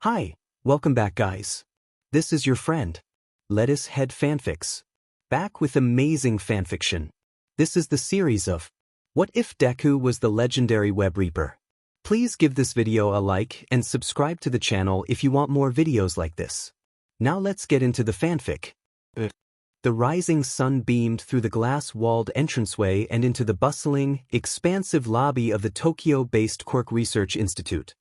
Hi, welcome back guys. This is your friend, Lettuce Head Fanfics. Back with amazing fanfiction. This is the series of What If Deku Was the Legendary Web Reaper? Please give this video a like and subscribe to the channel if you want more videos like this. Now let's get into the fanfic. The rising sun beamed through the glass-walled entranceway and into the bustling, expansive lobby of the Tokyo-based Quirk Research Institute.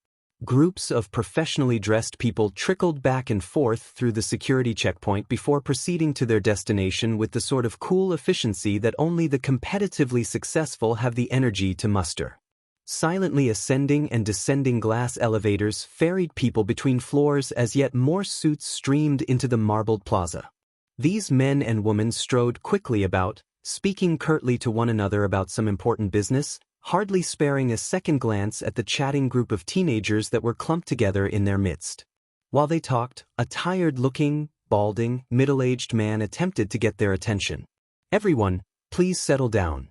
Groups of professionally dressed people trickled back and forth through the security checkpoint before proceeding to their destination with the sort of cool efficiency that only the competitively successful have the energy to muster. Silently ascending and descending glass elevators ferried people between floors as yet more suits streamed into the marbled plaza. These men and women strode quickly about, speaking curtly to one another about some important business, hardly sparing a second glance at the chatting group of teenagers that were clumped together in their midst. While they talked, a tired-looking, balding, middle-aged man attempted to get their attention. "Everyone, please settle down.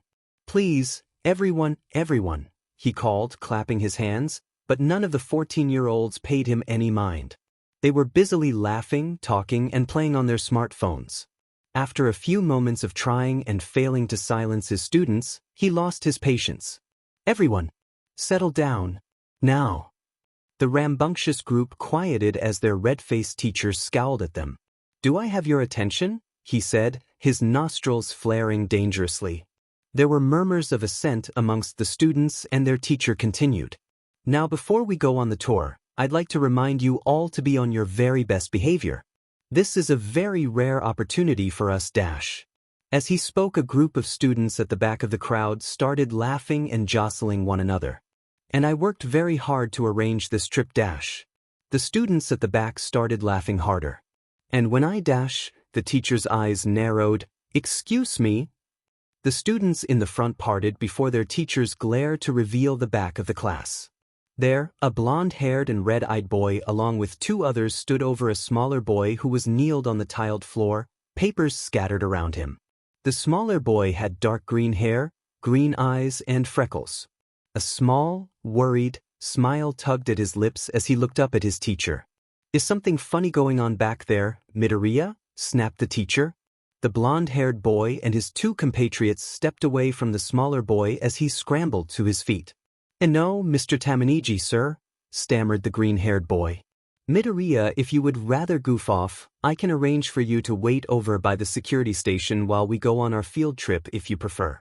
Please, everyone, he called, clapping his hands, but none of the 14-year-olds paid him any mind. They were busily laughing, talking, and playing on their smartphones. After a few moments of trying and failing to silence his students, he lost his patience. "Everyone, settle down. Now." The rambunctious group quieted as their red-faced teacher scowled at them. "Do I have your attention?" he said, his nostrils flaring dangerously. There were murmurs of assent amongst the students and their teacher continued. "Now before we go on the tour, I'd like to remind you all to be on your very best behavior. This is a very rare opportunity for us dash." As he spoke, a group of students at the back of the crowd started laughing and jostling one another. "And I worked very hard to arrange this trip dash." The students at the back started laughing harder. "And when I dash," the teacher's eyes narrowed, "excuse me." The students in the front parted before their teacher's glare to reveal the back of the class. There, a blonde-haired and red-eyed boy along with two others stood over a smaller boy who was kneeled on the tiled floor, papers scattered around him. The smaller boy had dark green hair, green eyes, and freckles. A small, worried smile tugged at his lips as he looked up at his teacher. "Is something funny going on back there, Midoriya?" snapped the teacher. The blonde-haired boy and his two compatriots stepped away from the smaller boy as he scrambled to his feet. "And no, Mr. Tamaniji, sir," stammered the green-haired boy. "Midoriya, if you would rather goof off, I can arrange for you to wait over by the security station while we go on our field trip if you prefer."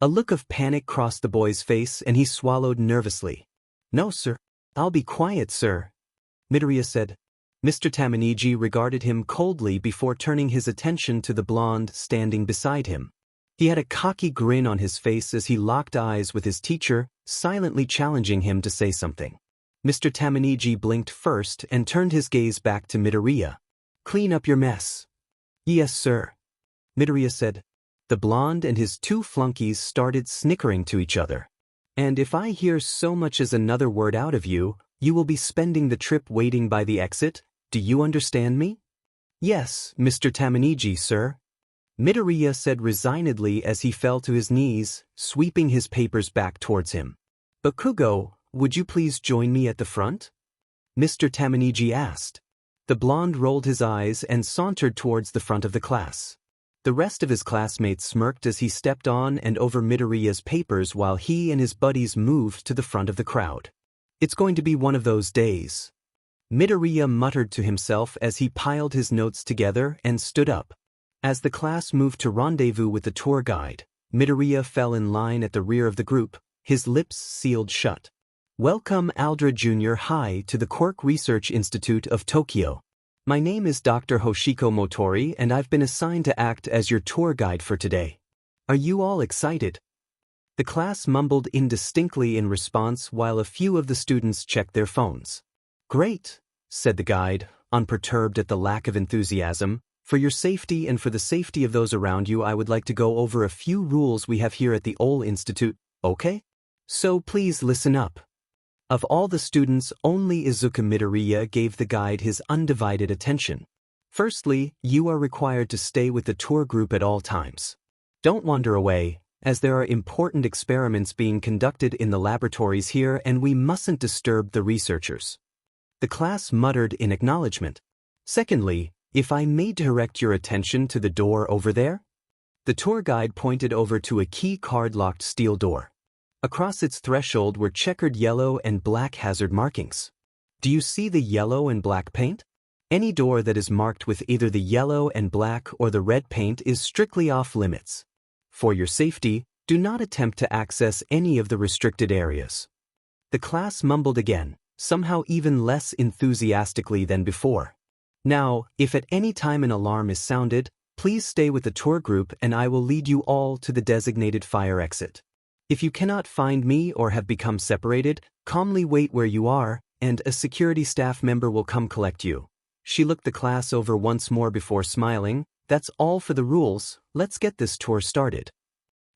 A look of panic crossed the boy's face and he swallowed nervously. "No, sir. I'll be quiet, sir," Midoriya said. Mr. Tamaniji regarded him coldly before turning his attention to the blonde standing beside him. He had a cocky grin on his face as he locked eyes with his teacher, silently challenging him to say something. Mr. Tamaniji blinked first and turned his gaze back to Midoriya. "Clean up your mess." "Yes, sir," Midoriya said. The blonde and his two flunkies started snickering to each other. "And if I hear so much as another word out of you, you will be spending the trip waiting by the exit. Do you understand me?" "Yes, Mr. Tamaniji, sir," Midoriya said resignedly as he fell to his knees, sweeping his papers back towards him. "Bakugo, would you please join me at the front?" Mr. Tamaniji asked. The blonde rolled his eyes and sauntered towards the front of the class. The rest of his classmates smirked as he stepped on and over Midoriya's papers while he and his buddies moved to the front of the crowd. "It's going to be one of those days," Midoriya muttered to himself as he piled his notes together and stood up. As the class moved to rendezvous with the tour guide, Midoriya fell in line at the rear of the group, his lips sealed shut. "Welcome Aldra Junior High to the Quirk Research Institute of Tokyo. My name is Dr. Hoshiko Motori and I've been assigned to act as your tour guide for today. Are you all excited?" The class mumbled indistinctly in response while a few of the students checked their phones. "Great," said the guide, unperturbed at the lack of enthusiasm. "For your safety and for the safety of those around you, I would like to go over a few rules we have here at the OL Institute, okay? So please listen up." Of all the students, only Izuku Midoriya gave the guide his undivided attention. "Firstly, you are required to stay with the tour group at all times. Don't wander away, as there are important experiments being conducted in the laboratories here and we mustn't disturb the researchers." The class muttered in acknowledgement. Secondly, if I may direct your attention to the door over there? The tour guide pointed over to a key card-locked steel door. Across its threshold were checkered yellow and black hazard markings. Do you see the yellow and black paint? Any door that is marked with either the yellow and black or the red paint is strictly off limits. For your safety, do not attempt to access any of the restricted areas. The class mumbled again, somehow even less enthusiastically than before. Now, if at any time an alarm is sounded, please stay with the tour group and I will lead you all to the designated fire exit. If you cannot find me or have become separated, calmly wait where you are, and a security staff member will come collect you. She looked the class over once more before smiling. That's all for the rules, let's get this tour started.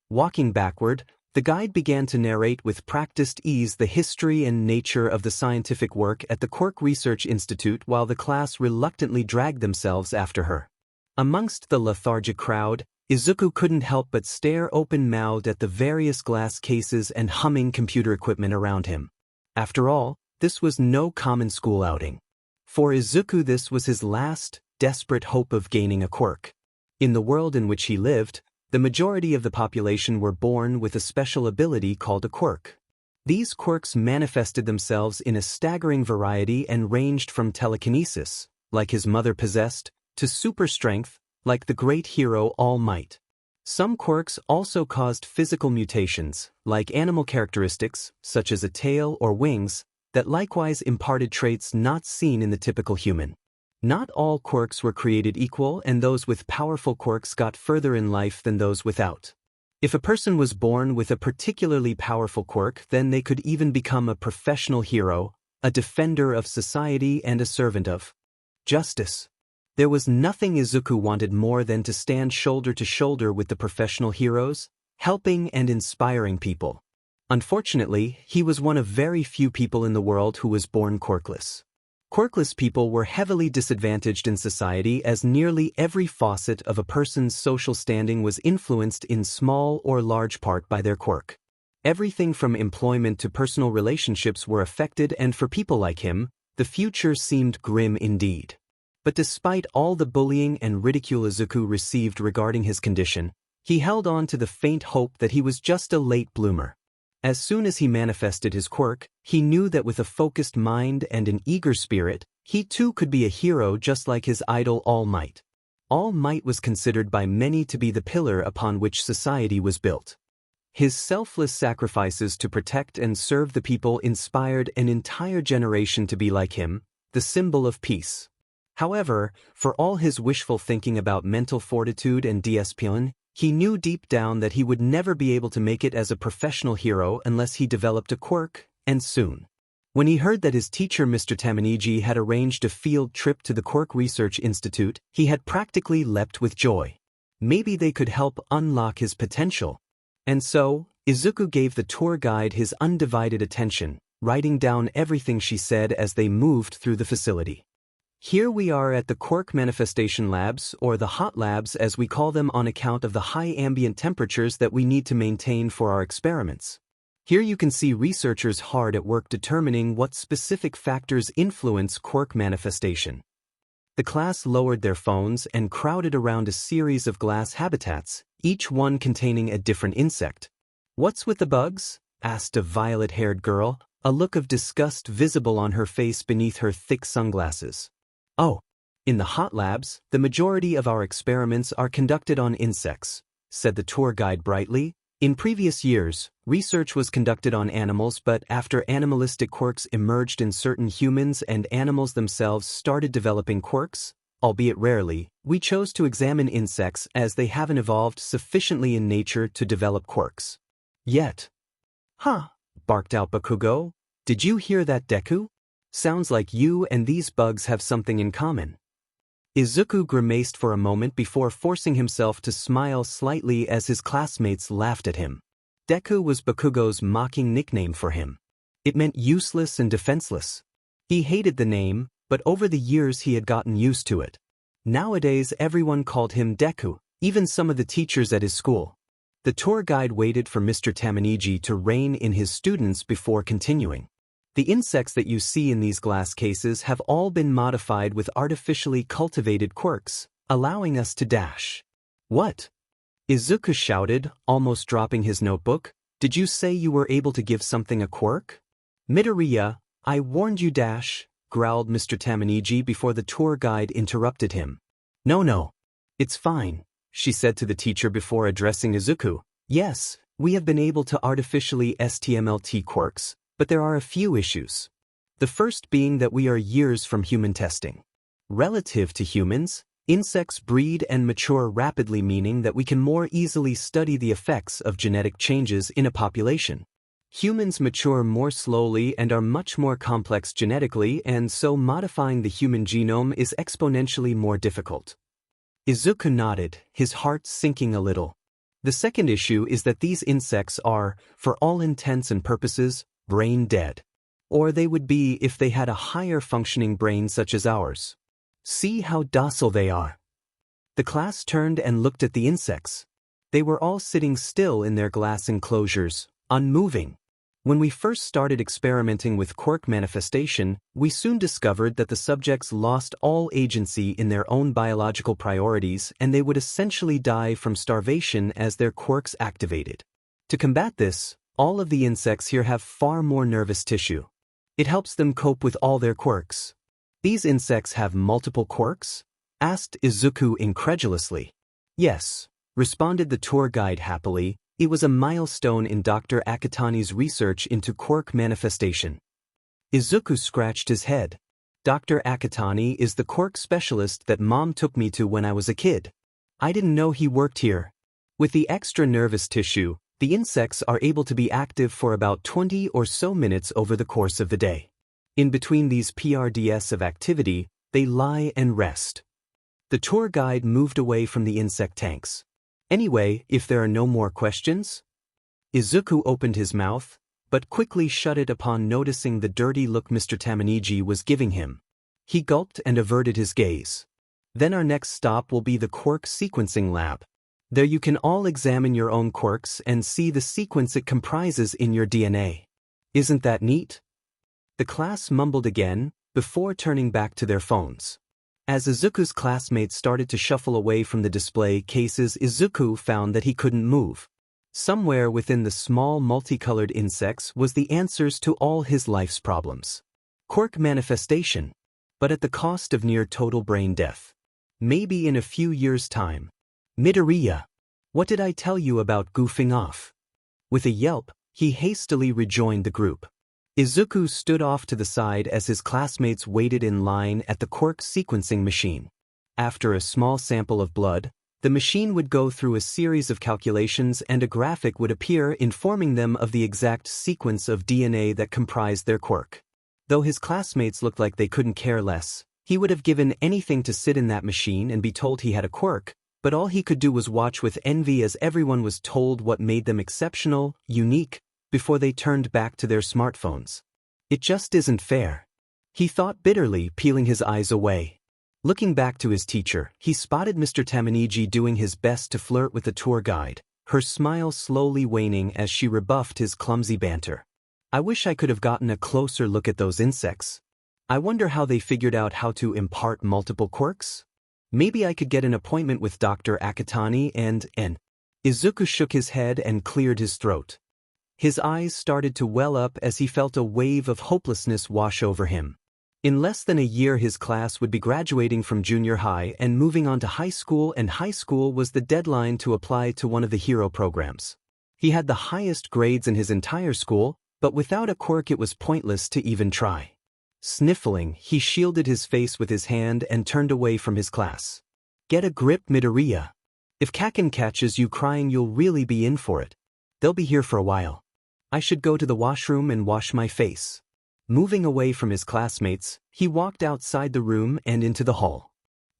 Walking backward, the guide began to narrate with practiced ease the history and nature of the scientific work at the Quirk Research Institute while the class reluctantly dragged themselves after her. Amongst the lethargic crowd, Izuku couldn't help but stare open-mouthed at the various glass cases and humming computer equipment around him. After all, this was no common school outing. For Izuku, this was his last, desperate hope of gaining a quirk. In the world in which he lived, the majority of the population were born with a special ability called a quirk. These quirks manifested themselves in a staggering variety and ranged from telekinesis, like his mother possessed, to super strength, like the great hero All Might. Some quirks also caused physical mutations, like animal characteristics, such as a tail or wings, that likewise imparted traits not seen in the typical human. Not all quirks were created equal, and those with powerful quirks got further in life than those without. If a person was born with a particularly powerful quirk, then they could even become a professional hero, a defender of society and a servant of justice. There was nothing Izuku wanted more than to stand shoulder to shoulder with the professional heroes, helping and inspiring people. Unfortunately, he was one of very few people in the world who was born quirkless. Quirkless people were heavily disadvantaged in society as nearly every facet of a person's social standing was influenced in small or large part by their quirk. Everything from employment to personal relationships were affected, and for people like him, the future seemed grim indeed. But despite all the bullying and ridicule Izuku received regarding his condition, he held on to the faint hope that he was just a late bloomer. As soon as he manifested his quirk, he knew that with a focused mind and an eager spirit, he too could be a hero just like his idol All Might. All Might was considered by many to be the pillar upon which society was built. His selfless sacrifices to protect and serve the people inspired an entire generation to be like him, the symbol of peace. However, for all his wishful thinking about mental fortitude and discipline, he knew deep down that he would never be able to make it as a professional hero unless he developed a quirk, and soon. When he heard that his teacher Mr. Tamaniji had arranged a field trip to the Quirk Research Institute, he had practically leapt with joy. Maybe they could help unlock his potential. And so, Izuku gave the tour guide his undivided attention, writing down everything she said as they moved through the facility. Here we are at the Quirk Manifestation Labs, or the hot labs as we call them on account of the high ambient temperatures that we need to maintain for our experiments. Here you can see researchers hard at work determining what specific factors influence quirk manifestation. The class lowered their phones and crowded around a series of glass habitats, each one containing a different insect. "What's with the bugs?" asked a violet-haired girl, a look of disgust visible on her face beneath her thick sunglasses. "Oh, in the hot labs, the majority of our experiments are conducted on insects," said the tour guide brightly. "In previous years, research was conducted on animals, but after animalistic quirks emerged in certain humans and animals themselves started developing quirks, albeit rarely, we chose to examine insects as they haven't evolved sufficiently in nature to develop quirks yet." "Huh," barked out Bakugo. "Did you hear that, Deku? Sounds like you and these bugs have something in common." Izuku grimaced for a moment before forcing himself to smile slightly as his classmates laughed at him. Deku was Bakugo's mocking nickname for him. It meant useless and defenseless. He hated the name, but over the years he had gotten used to it. Nowadays everyone called him Deku, even some of the teachers at his school. The tour guide waited for Mr. Tamaniji to rein in his students before continuing. The insects that you see in these glass cases have all been modified with artificially cultivated quirks, allowing us to dash. What? Izuku shouted, almost dropping his notebook. Did you say you were able to give something a quirk? Midoriya, I warned you, dash, growled Mr. Tamaniji before the tour guide interrupted him. No. It's fine, she said to the teacher before addressing Izuku. Yes, we have been able to artificially STMLT quirks, but there are a few issues. The first being that we are years from human testing. Relative to humans, insects breed and mature rapidly, meaning that we can more easily study the effects of genetic changes in a population. Humans mature more slowly and are much more complex genetically, and so modifying the human genome is exponentially more difficult. Izuku nodded, his heart sinking a little. The second issue is that these insects are, for all intents and purposes, brain dead. Or they would be if they had a higher functioning brain such as ours. See how docile they are. The class turned and looked at the insects. They were all sitting still in their glass enclosures, unmoving. When we first started experimenting with quirk manifestation, we soon discovered that the subjects lost all agency in their own biological priorities, and they would essentially die from starvation as their quirks activated. To combat this, all of the insects here have far more nervous tissue. It helps them cope with all their quirks. These insects have multiple quirks? Asked Izuku incredulously. Yes, responded the tour guide happily. It was a milestone in Dr. Akatani's research into quirk manifestation. Izuku scratched his head. Dr. Akatani is the quirk specialist that Mom took me to when I was a kid. I didn't know he worked here. With the extra nervous tissue, the insects are able to be active for about 20 or so minutes over the course of the day. In between these PRDS of activity, they lie and rest. The tour guide moved away from the insect tanks. Anyway, if there are no more questions? Izuku opened his mouth, but quickly shut it upon noticing the dirty look Mr. Tamaniji was giving him. He gulped and averted his gaze. Then our next stop will be the quirk sequencing lab. There you can all examine your own quirks and see the sequence it comprises in your DNA. Isn't that neat? The class mumbled again, before turning back to their phones. As Izuku's classmates started to shuffle away from the display cases, Izuku found that he couldn't move. Somewhere within the small multicolored insects was the answers to all his life's problems. Quirk manifestation, but at the cost of near total brain death. Maybe in a few years' time. Midoriya, what did I tell you about goofing off? With a yelp, he hastily rejoined the group. Izuku stood off to the side as his classmates waited in line at the quirk sequencing machine. After a small sample of blood, the machine would go through a series of calculations and a graphic would appear informing them of the exact sequence of DNA that comprised their quirk. Though his classmates looked like they couldn't care less, he would have given anything to sit in that machine and be told he had a quirk, but all he could do was watch with envy as everyone was told what made them exceptional, unique, before they turned back to their smartphones. It just isn't fair. He thought bitterly, peeling his eyes away. Looking back to his teacher, he spotted Mr. Tamaniji doing his best to flirt with the tour guide, her smile slowly waning as she rebuffed his clumsy banter. I wish I could have gotten a closer look at those insects. I wonder how they figured out how to impart multiple quirks? Maybe I could get an appointment with Dr. Akatani and Izuku shook his head and cleared his throat. His eyes started to well up as he felt a wave of hopelessness wash over him. In less than a year his class would be graduating from junior high and moving on to high school, and high school was the deadline to apply to one of the hero programs. He had the highest grades in his entire school, but without a quirk it was pointless to even try. Sniffling, he shielded his face with his hand and turned away from his class. Get a grip, Midoriya. If Kaken catches you crying you'll really be in for it. They'll be here for a while. I should go to the washroom and wash my face. Moving away from his classmates, he walked outside the room and into the hall.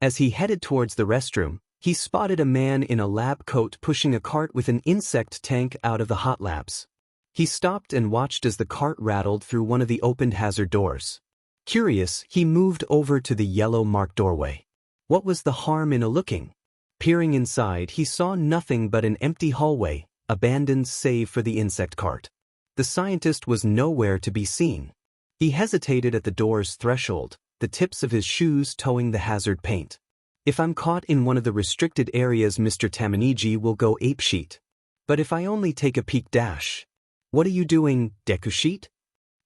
As he headed towards the restroom, he spotted a man in a lab coat pushing a cart with an insect tank out of the hot labs. He stopped and watched as the cart rattled through one of the opened hazard doors. Curious, he moved over to the yellow-marked doorway. What was the harm in a looking? Peering inside, he saw nothing but an empty hallway, abandoned save for the insect cart. The scientist was nowhere to be seen. He hesitated at the door's threshold, the tips of his shoes towing the hazard paint. If I'm caught in one of the restricted areas, Mr. Tamaniji will go apeshit. But if I only take a peek dash. What are you doing, Deku?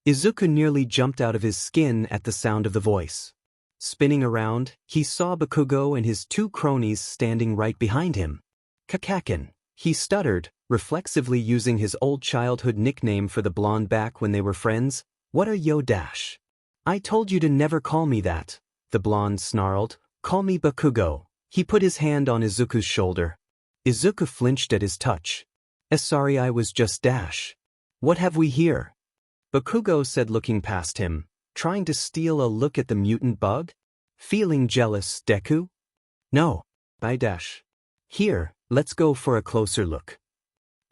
Izuku nearly jumped out of his skin at the sound of the voice. Spinning around, he saw Bakugo and his two cronies standing right behind him. Kakakin, he stuttered, reflexively using his old childhood nickname for the blonde back when they were friends. What are yo dash? I told you to never call me that, the blonde snarled. Call me Bakugo. He put his hand on Izuku's shoulder. Izuku flinched at his touch. Sorry, I was just dash. What have we here? Bakugo said, looking past him. Trying to steal a look at the mutant bug? Feeling jealous, Deku? No. I dash. Here, let's go for a closer look.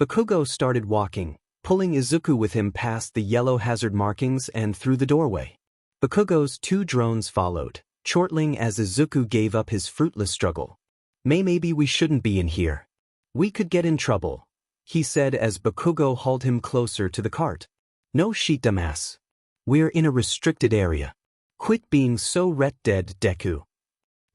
Bakugo started walking, pulling Izuku with him past the yellow hazard markings and through the doorway. Bakugo's two drones followed, chortling as Izuku gave up his fruitless struggle. Maybe we shouldn't be in here. We could get in trouble, he said as Bakugo hauled him closer to the cart. No shit, dumbass. We're in a restricted area. Quit being so ret-dead, Deku.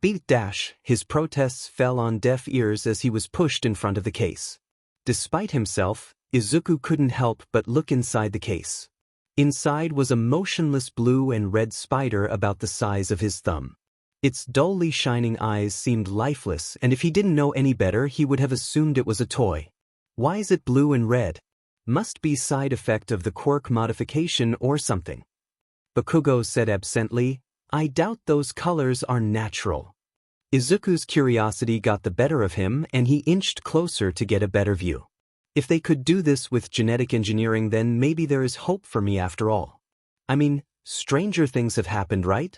Beat dash, his protests fell on deaf ears as he was pushed in front of the case. Despite himself, Izuku couldn't help but look inside the case. Inside was a motionless blue and red spider about the size of his thumb. Its dully shining eyes seemed lifeless, and if he didn't know any better, he would have assumed it was a toy. Why is it blue and red? Must be side effect of the quirk modification or something. Bakugo said absently, I doubt those colors are natural. Izuku's curiosity got the better of him and he inched closer to get a better view. If they could do this with genetic engineering, then maybe there is hope for me after all. I mean, stranger things have happened, right?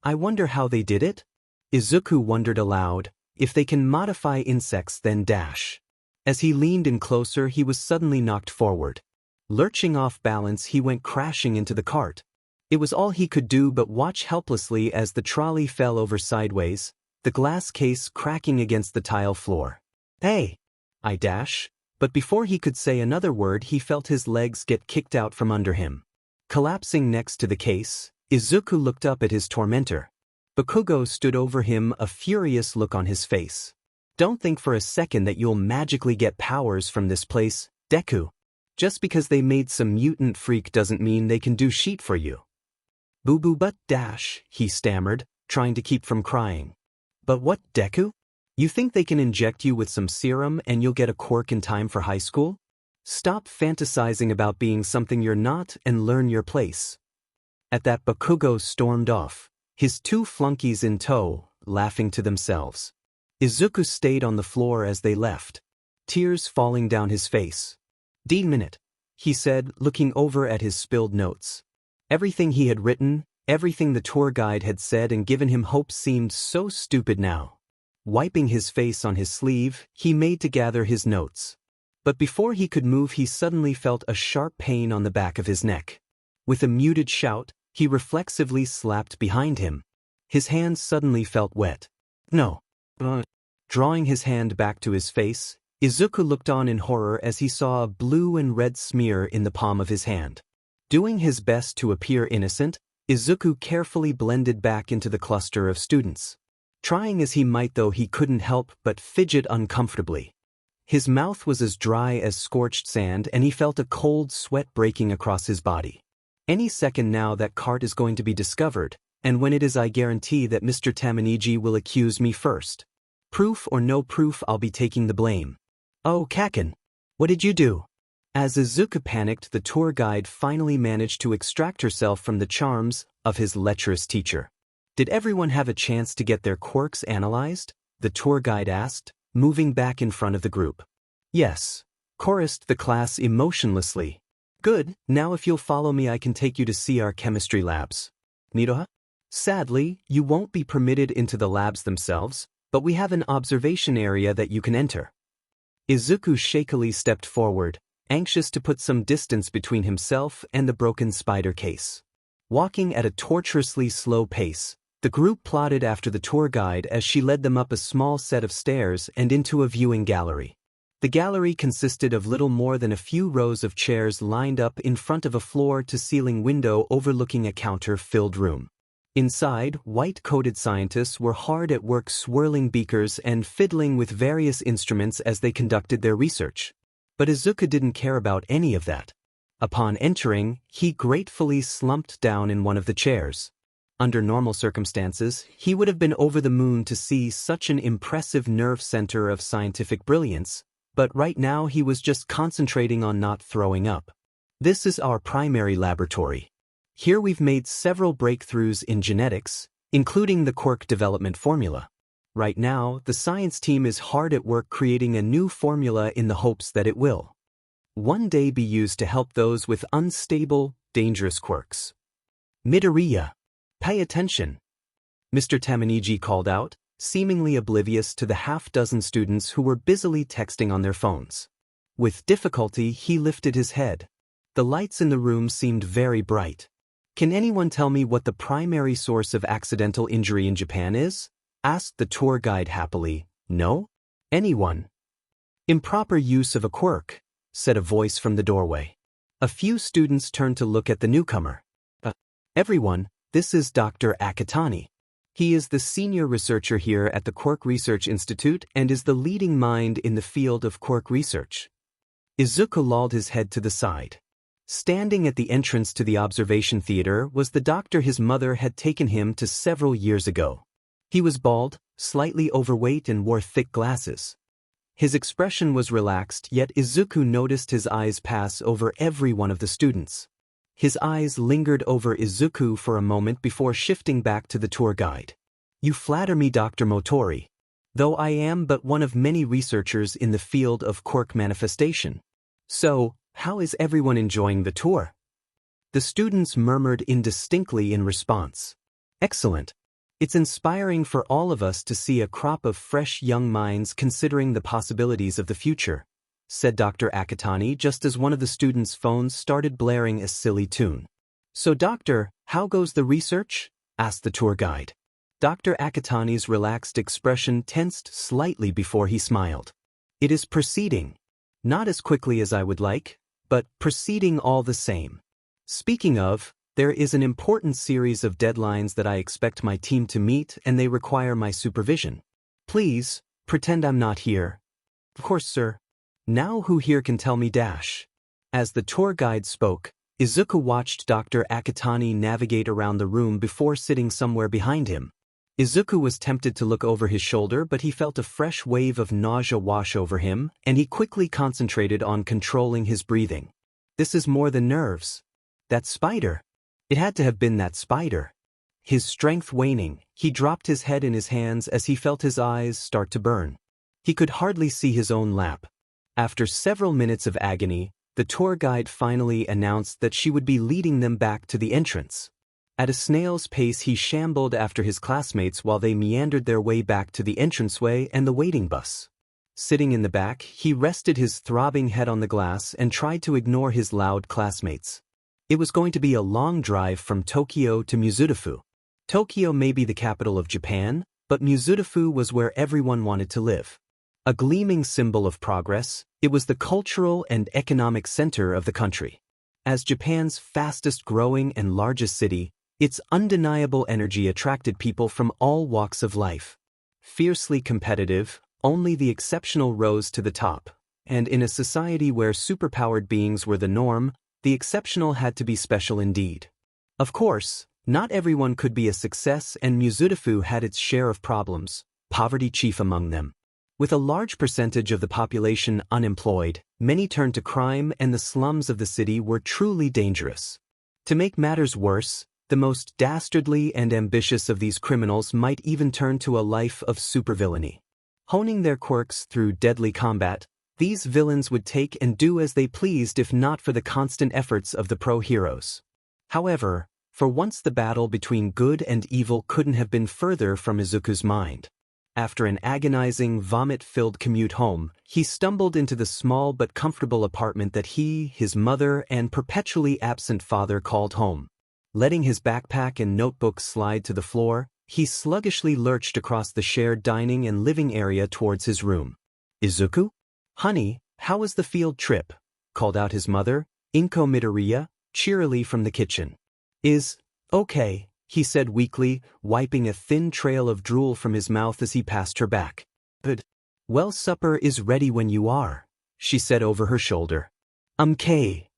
I wonder how they did it? Izuku wondered aloud. If they can modify insects, then dash. As he leaned in closer, he was suddenly knocked forward. Lurching off balance, he went crashing into the cart. It was all he could do but watch helplessly as the trolley fell over sideways, the glass case cracking against the tile floor. Hey! I dash. But before he could say another word, he felt his legs get kicked out from under him. Collapsing next to the case, Izuku looked up at his tormentor. Bakugo stood over him, a furious look on his face. Don't think for a second that you'll magically get powers from this place, Deku. Just because they made some mutant freak doesn't mean they can do shit for you. Boo-boo but dash, he stammered, trying to keep from crying. But what, Deku? You think they can inject you with some serum and you'll get a quirk in time for high school? Stop fantasizing about being something you're not and learn your place. At that, Bakugo stormed off, his two flunkies in tow, laughing to themselves. Izuku stayed on the floor as they left, tears falling down his face. D-minute, he said, looking over at his spilled notes. Everything he had written, everything the tour guide had said and given him hope seemed so stupid now. Wiping his face on his sleeve, he made to gather his notes. But before he could move, he suddenly felt a sharp pain on the back of his neck. With a muted shout, he reflexively slapped behind him. His hands suddenly felt wet. No. Drawing his hand back to his face, Izuku looked on in horror as he saw a blue and red smear in the palm of his hand. Doing his best to appear innocent, Izuku carefully blended back into the cluster of students. Trying as he might though, he couldn't help but fidget uncomfortably. His mouth was as dry as scorched sand and he felt a cold sweat breaking across his body. Any second now that cart is going to be discovered, and when it is I guarantee that Mr. Tamaniji will accuse me first. Proof or no proof, I'll be taking the blame. Oh, Kakin, what did you do? As Izuku panicked, the tour guide finally managed to extract herself from the charms of his lecherous teacher. Did everyone have a chance to get their quirks analyzed? The tour guide asked, moving back in front of the group. Yes, chorused the class emotionlessly. Good, now if you'll follow me I can take you to see our chemistry labs. Niroha? Sadly, you won't be permitted into the labs themselves, but we have an observation area that you can enter. Izuku shakily stepped forward, anxious to put some distance between himself and the broken spider case. Walking at a torturously slow pace, the group plodded after the tour guide as she led them up a small set of stairs and into a viewing gallery. The gallery consisted of little more than a few rows of chairs lined up in front of a floor-to-ceiling window overlooking a counter-filled room. Inside, white-coated scientists were hard at work swirling beakers and fiddling with various instruments as they conducted their research. But Izuku didn't care about any of that. Upon entering, he gratefully slumped down in one of the chairs. Under normal circumstances, he would have been over the moon to see such an impressive nerve center of scientific brilliance, but right now he was just concentrating on not throwing up. This is our primary laboratory. Here we've made several breakthroughs in genetics, including the quirk development formula. Right now, the science team is hard at work creating a new formula in the hopes that it will one day be used to help those with unstable, dangerous quirks. Midoriya, pay attention, Mr. Tamaniji called out, seemingly oblivious to the half-dozen students who were busily texting on their phones. With difficulty, he lifted his head. The lights in the room seemed very bright. Can anyone tell me what the primary source of accidental injury in Japan is? Asked the tour guide happily. No? Anyone? Improper use of a quirk, said a voice from the doorway. A few students turned to look at the newcomer. Everyone, this is Dr. Akitani. He is the senior researcher here at the Quirk Research Institute and is the leading mind in the field of quirk research. Izuku lolled his head to the side. Standing at the entrance to the observation theater was the doctor his mother had taken him to several years ago. He was bald, slightly overweight and wore thick glasses. His expression was relaxed, yet Izuku noticed his eyes pass over every one of the students. His eyes lingered over Izuku for a moment before shifting back to the tour guide. You flatter me, Dr. Motori. Though I am but one of many researchers in the field of quirk manifestation. So, how is everyone enjoying the tour? The students murmured indistinctly in response. Excellent. It's inspiring for all of us to see a crop of fresh young minds considering the possibilities of the future, said Dr. Akitani just as one of the students' phones started blaring a silly tune. So doctor, how goes the research? Asked the tour guide. Dr. Akitani's relaxed expression tensed slightly before he smiled. It is proceeding. Not as quickly as I would like, but proceeding all the same. Speaking of, there is an important series of deadlines that I expect my team to meet and they require my supervision. Please, pretend I'm not here. Of course, sir. Now who here can tell me dash? As the tour guide spoke, Izuku watched Dr. Akitani navigate around the room before sitting somewhere behind him. Izuku was tempted to look over his shoulder, but he felt a fresh wave of nausea wash over him, and he quickly concentrated on controlling his breathing. This is more than nerves. That spider. It had to have been that spider. His strength waning, he dropped his head in his hands as he felt his eyes start to burn. He could hardly see his own lap. After several minutes of agony, the tour guide finally announced that she would be leading them back to the entrance. At a snail's pace he shambled after his classmates while they meandered their way back to the entranceway and the waiting bus. Sitting in the back, he rested his throbbing head on the glass and tried to ignore his loud classmates. It was going to be a long drive from Tokyo to Mizudafu. Tokyo may be the capital of Japan, but Mizudafu was where everyone wanted to live. A gleaming symbol of progress, it was the cultural and economic center of the country. As Japan's fastest-growing and largest city, its undeniable energy attracted people from all walks of life. Fiercely competitive, only the exceptional rose to the top, and in a society where superpowered beings were the norm, the exceptional had to be special indeed. Of course, not everyone could be a success, and Mizudafu had its share of problems, poverty chief among them. With a large percentage of the population unemployed, many turned to crime and the slums of the city were truly dangerous. To make matters worse, the most dastardly and ambitious of these criminals might even turn to a life of supervillainy. Honing their quirks through deadly combat, these villains would take and do as they pleased if not for the constant efforts of the pro-heroes. However, for once the battle between good and evil couldn't have been further from Izuku's mind. After an agonizing, vomit-filled commute home, he stumbled into the small but comfortable apartment that he, his mother, and perpetually absent father called home. Letting his backpack and notebook slide to the floor, he sluggishly lurched across the shared dining and living area towards his room. Izuku? "Honey, how was the field trip?" called out his mother, Izuku Midoriya, cheerily from the kitchen. Okay," he said weakly, wiping a thin trail of drool from his mouth as he passed her back. "Good. Well, supper is ready when you are," she said over her shoulder. "Okay."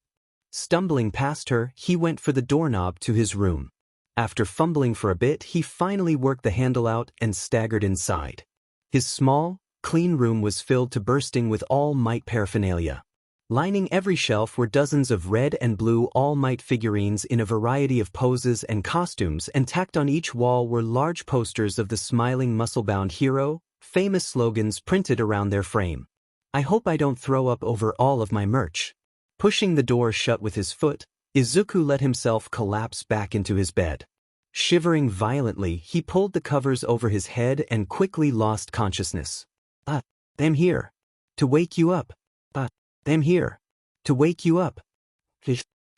Stumbling past her, he went for the doorknob to his room. After fumbling for a bit, he finally worked the handle out and staggered inside. His small, clean room was filled to bursting with All Might paraphernalia. Lining every shelf were dozens of red and blue All Might figurines in a variety of poses and costumes, and tacked on each wall were large posters of the smiling muscle-bound hero, famous slogans printed around their frame. "I hope I don't throw up over all of my merch." Pushing the door shut with his foot, Izuku let himself collapse back into his bed. Shivering violently, he pulled the covers over his head and quickly lost consciousness. "I'm here. To wake you up. I'm here. To wake you up."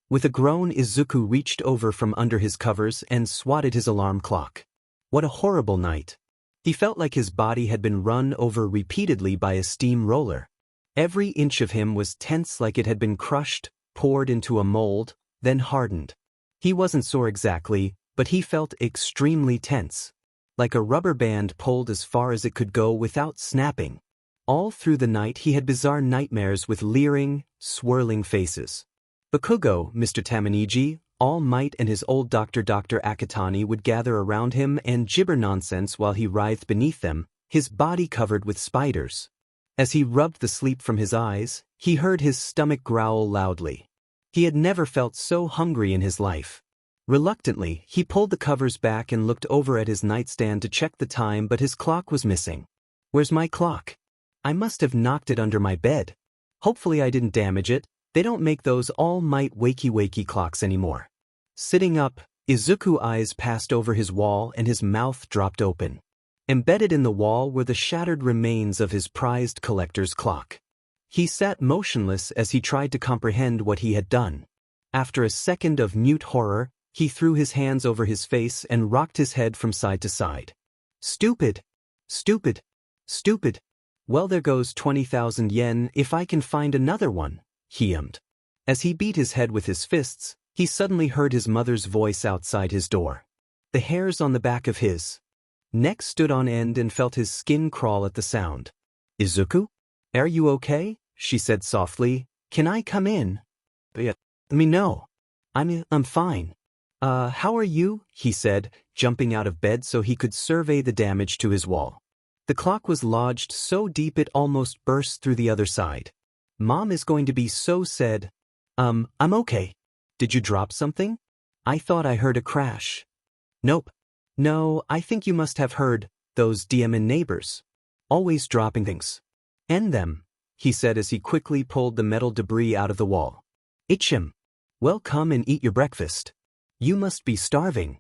With a groan, Izuku reached over from under his covers and swatted his alarm clock. What a horrible night. He felt like his body had been run over repeatedly by a steam roller. Every inch of him was tense, like it had been crushed, poured into a mold, then hardened. He wasn't sore exactly, but he felt extremely tense. Like a rubber band pulled as far as it could go without snapping. All through the night he had bizarre nightmares with leering, swirling faces. Bakugo, Mr. Tamaniji, All Might and his old Dr. Akatani would gather around him and gibber nonsense while he writhed beneath them, his body covered with spiders. As he rubbed the sleep from his eyes, he heard his stomach growl loudly. He had never felt so hungry in his life. Reluctantly, he pulled the covers back and looked over at his nightstand to check the time, but his clock was missing. "Where's my clock? I must have knocked it under my bed. Hopefully I didn't damage it. They don't make those All Might wakey clocks anymore." Sitting up, Izuku's eyes passed over his wall and his mouth dropped open. Embedded in the wall were the shattered remains of his prized collector's clock. He sat motionless as he tried to comprehend what he had done. After a second of mute horror, he threw his hands over his face and rocked his head from side to side. Stupid! Stupid! Stupid! Well, there goes 20,000 yen if I can find another one, he hummed. As he beat his head with his fists, he suddenly heard his mother's voice outside his door. The hairs on the back of his neck stood on end and felt his skin crawl at the sound. "Izuku? Are you okay?" she said softly. "Can I come in?" No. I'm fine." How are you?" he said, jumping out of bed so he could survey the damage to his wall. The clock was lodged so deep it almost burst through the other side. "Mom is going to be so sad." I'm okay. Did you drop something? I thought I heard a crash." "Nope. No, I think you must have heard those demon neighbors. Always dropping things." "End them," he said as he quickly pulled the metal debris out of the wall. "Itchim. Well, come and eat your breakfast. You must be starving."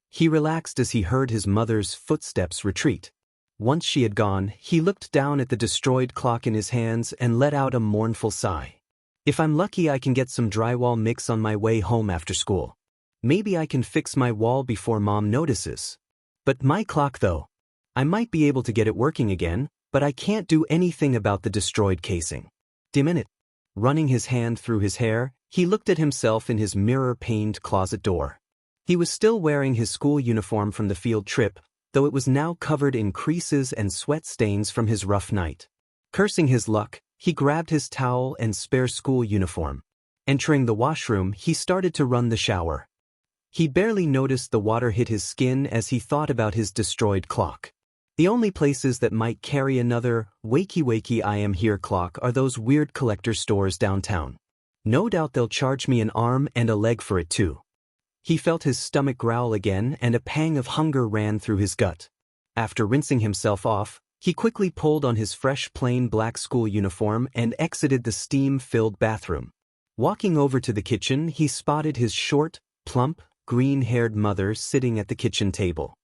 He relaxed as he heard his mother's footsteps retreat. Once she had gone, he looked down at the destroyed clock in his hands and let out a mournful sigh. "If I'm lucky, I can get some drywall mix on my way home after school. Maybe I can fix my wall before Mom notices. But my clock though. I might be able to get it working again, but I can't do anything about the destroyed casing." Minute. Running his hand through his hair, he looked at himself in his mirror-paned closet door. He was still wearing his school uniform from the field trip, though it was now covered in creases and sweat stains from his rough night. Cursing his luck, he grabbed his towel and spare school uniform. Entering the washroom, he started to run the shower. He barely noticed the water hit his skin as he thought about his destroyed clock. The only places that might carry another wakey I am here clock are those weird collector stores downtown. No doubt they'll charge me an arm and a leg for it too. He felt his stomach growl again and a pang of hunger ran through his gut. After rinsing himself off, he quickly pulled on his fresh plain black school uniform and exited the steam-filled bathroom. Walking over to the kitchen, he spotted his short, plump, green-haired mother sitting at the kitchen table.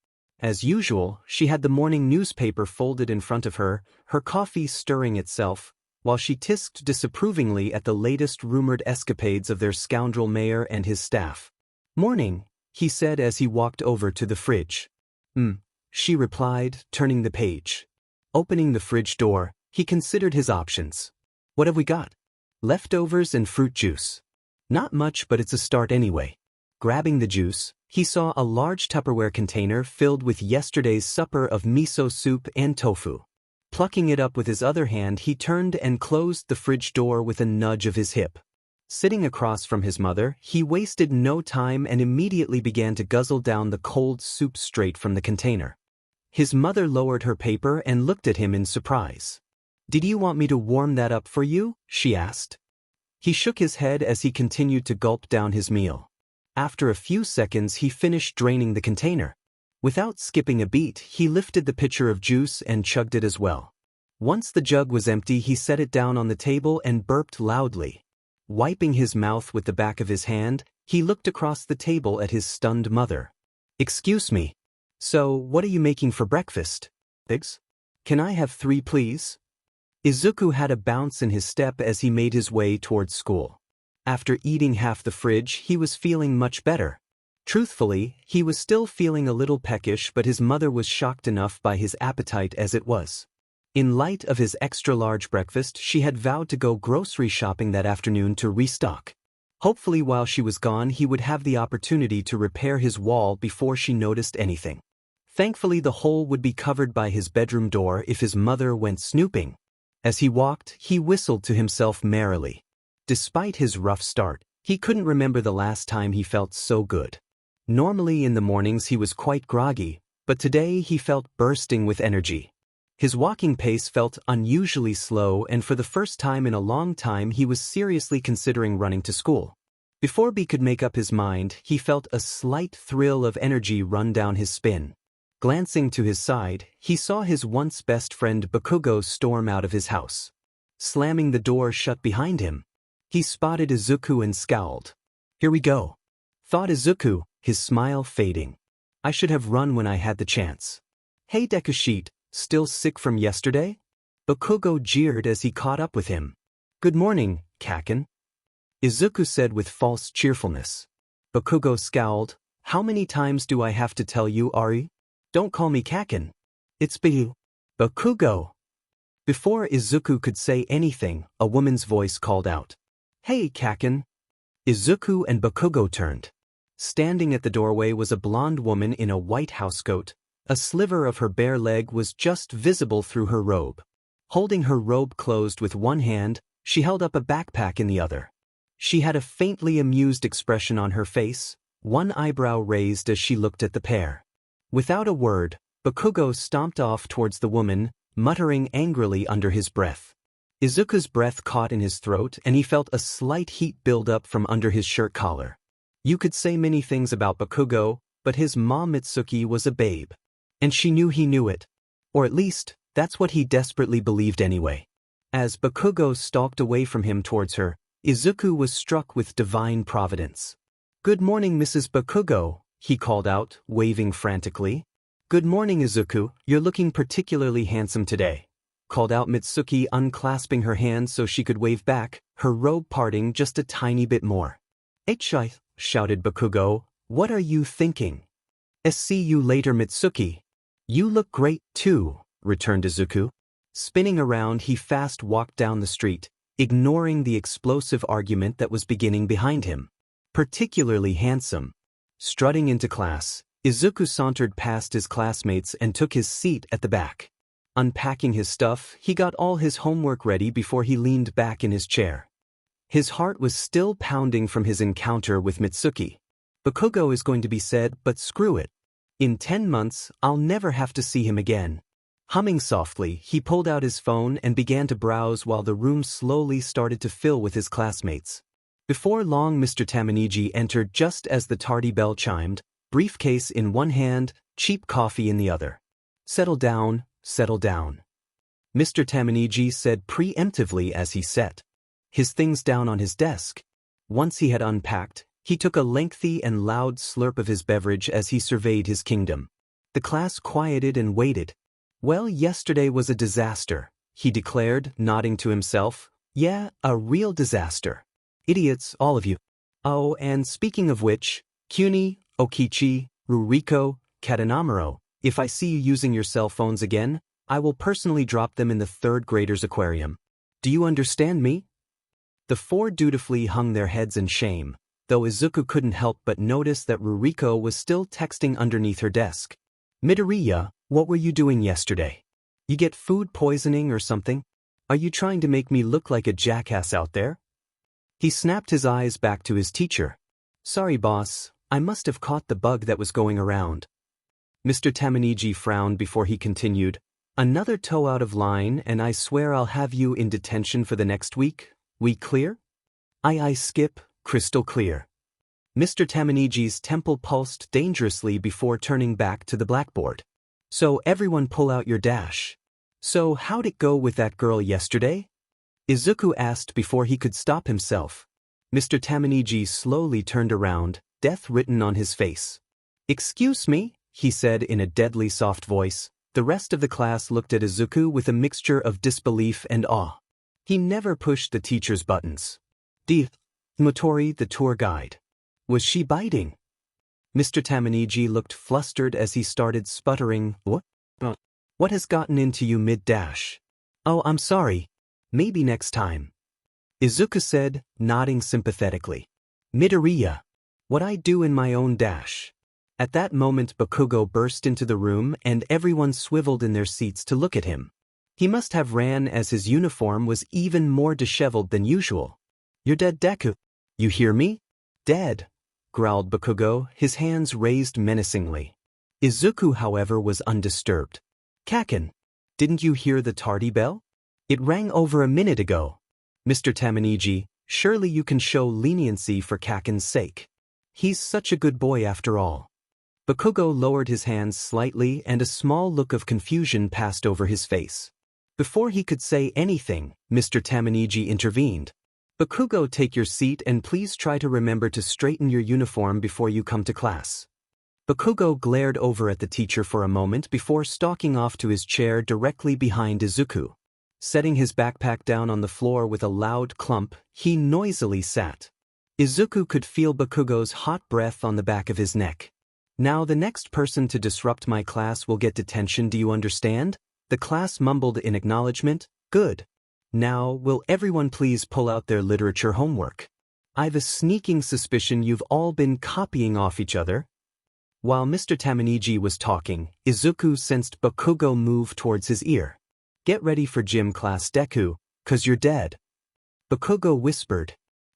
As usual, she had the morning newspaper folded in front of her, her coffee stirring itself, while she tisked disapprovingly at the latest rumored escapades of their scoundrel mayor and his staff. "Morning," he said as he walked over to the fridge. She replied, turning the page. Opening the fridge door, He considered his options. What have we got? Leftovers and fruit juice. Not much, but it's a start anyway. Grabbing the juice, he saw a large Tupperware container filled with yesterday's supper of miso soup and tofu. Plucking it up with his other hand, he turned and closed the fridge door with a nudge of his hip. Sitting across from his mother, he wasted no time and immediately began to guzzle down the cold soup straight from the container. His mother lowered her paper and looked at him in surprise. "Did you want me to warm that up for you?" she asked. He shook his head as he continued to gulp down his meal. After a few seconds, he finished draining the container. Without skipping a beat, he lifted the pitcher of juice and chugged it as well. Once the jug was empty, he set it down on the table and burped loudly. Wiping his mouth with the back of his hand, he looked across the table at his stunned mother. "Excuse me. So, what are you making for breakfast?" "Eggs? Can I have 3, please?" Izuku had a bounce in his step as he made his way towards school. After eating half the fridge, he was feeling much better. Truthfully, he was still feeling a little peckish, but his mother was shocked enough by his appetite as it was. In light of his extra-large breakfast, she had vowed to go grocery shopping that afternoon to restock. Hopefully while she was gone, he would have the opportunity to repair his wall before she noticed anything. Thankfully, the hole would be covered by his bedroom door if his mother went snooping. As he walked, he whistled to himself merrily. Despite his rough start, he couldn't remember the last time he felt so good. Normally in the mornings he was quite groggy, but today he felt bursting with energy. His walking pace felt unusually slow, and for the first time in a long time he was seriously considering running to school. Before B could make up his mind, he felt a slight thrill of energy run down his spine. Glancing to his side, he saw his once best friend Bakugo storm out of his house. Slamming the door shut behind him, he spotted Izuku and scowled. "Here we go," thought Izuku, his smile fading. "I should have run when I had the chance." "Hey Deku, still sick from yesterday?" Bakugo jeered as he caught up with him. "Good morning, Kaken," Izuku said with false cheerfulness. Bakugo scowled. "How many times do I have to tell you, Ari? Don't call me Kaken. It's Bakugo." Before Izuku could say anything, a woman's voice called out, "Hey Kaken." Izuku and Bakugo turned. Standing at the doorway was a blonde woman in a white housecoat. A sliver of her bare leg was just visible through her robe. Holding her robe closed with one hand, she held up a backpack in the other. She had a faintly amused expression on her face, one eyebrow raised as she looked at the pair. Without a word, Bakugo stomped off towards the woman, muttering angrily under his breath. Izuku's breath caught in his throat and he felt a slight heat build up from under his shirt collar. You could say many things about Bakugo, but his mom Mitsuki was a babe. And she knew he knew it. Or at least, that's what he desperately believed anyway. As Bakugo stalked away from him towards her, Izuku was struck with divine providence. "Good morning, Mrs. Bakugo," he called out, waving frantically. "Good morning, Izuku, you're looking particularly handsome today," called out Mitsuki, unclasping her hand so she could wave back, her robe parting just a tiny bit more. "Echai," shouted Bakugo, "what are you thinking?" "See you later, Mitsuki." "You look great, too," returned Izuku. Spinning around, he fast walked down the street, ignoring the explosive argument that was beginning behind him. Particularly handsome. Strutting into class, Izuku sauntered past his classmates and took his seat at the back. Unpacking his stuff, he got all his homework ready before he leaned back in his chair. His heart was still pounding from his encounter with Mitsuki. Bakugo is going to be sad, but screw it. In 10 months, I'll never have to see him again. Humming softly, he pulled out his phone and began to browse while the room slowly started to fill with his classmates. Before long, Mr. Tamaniji entered just as the tardy bell chimed, briefcase in one hand, cheap coffee in the other. Settle down, Mr. Tamaniji said preemptively as he set his things down on his desk. Once he had unpacked, he took a lengthy and loud slurp of his beverage as he surveyed his kingdom. The class quieted and waited. "Well, yesterday was a disaster," he declared, nodding to himself. "Yeah, a real disaster. Idiots, all of you. Oh, and speaking of which, Kuni, Okichi, Ruriko, Katanamuro, if I see you using your cell phones again, I will personally drop them in the third grader's aquarium. Do you understand me? The four dutifully hung their heads in shame, though Izuku couldn't help but notice that Ruriko was still texting underneath her desk. Midoriya, what were you doing yesterday? You get food poisoning or something? Are you trying to make me look like a jackass out there? He snapped his eyes back to his teacher. Sorry, boss, I must have caught the bug that was going around. Mr. Tamaniji frowned before he continued. Another toe out of line and I swear I'll have you in detention for the next week. We clear? Aye, Skip, crystal clear. Mr. Tamaniji's temple pulsed dangerously before turning back to the blackboard. So everyone pull out your dash. So how'd it go with that girl yesterday? Izuku asked before he could stop himself. Mr. Tamaniji slowly turned around, death written on his face. Excuse me, he said in a deadly soft voice. The rest of the class looked at Izuku with a mixture of disbelief and awe. He never pushed the teacher's buttons. Motori, the tour guide. Was she biting? Mr. Tamaniji looked flustered as he started sputtering. What has gotten into you mid-dash? Oh, I'm sorry. Maybe next time. Izuku said, nodding sympathetically. Midoriya. What I do in my own dash. At that moment Bakugo burst into the room and everyone swiveled in their seats to look at him. He must have ran as his uniform was even more disheveled than usual. You're dead, Deku. You hear me? Dead, growled Bakugo, his hands raised menacingly. Izuku, however, was undisturbed. Kaken, didn't you hear the tardy bell? It rang over a minute ago. Mr. Tamaniji, surely you can show leniency for Kaken's sake. He's such a good boy after all. Bakugo lowered his hands slightly and a small look of confusion passed over his face. Before he could say anything, Mr. Tamaniji intervened. Bakugo, take your seat and please try to remember to straighten your uniform before you come to class. Bakugo glared over at the teacher for a moment before stalking off to his chair directly behind Izuku. Setting his backpack down on the floor with a loud clump, he noisily sat. Izuku could feel Bakugo's hot breath on the back of his neck. Now the next person to disrupt my class will get detention, do you understand? The class mumbled in acknowledgement. Good. Now, will everyone please pull out their literature homework? I've a sneaking suspicion you've all been copying off each other. While Mr. Tamaniji was talking, Izuku sensed Bakugo move towards his ear. Get ready for gym class, Deku, 'cause you're dead. Bakugo whispered.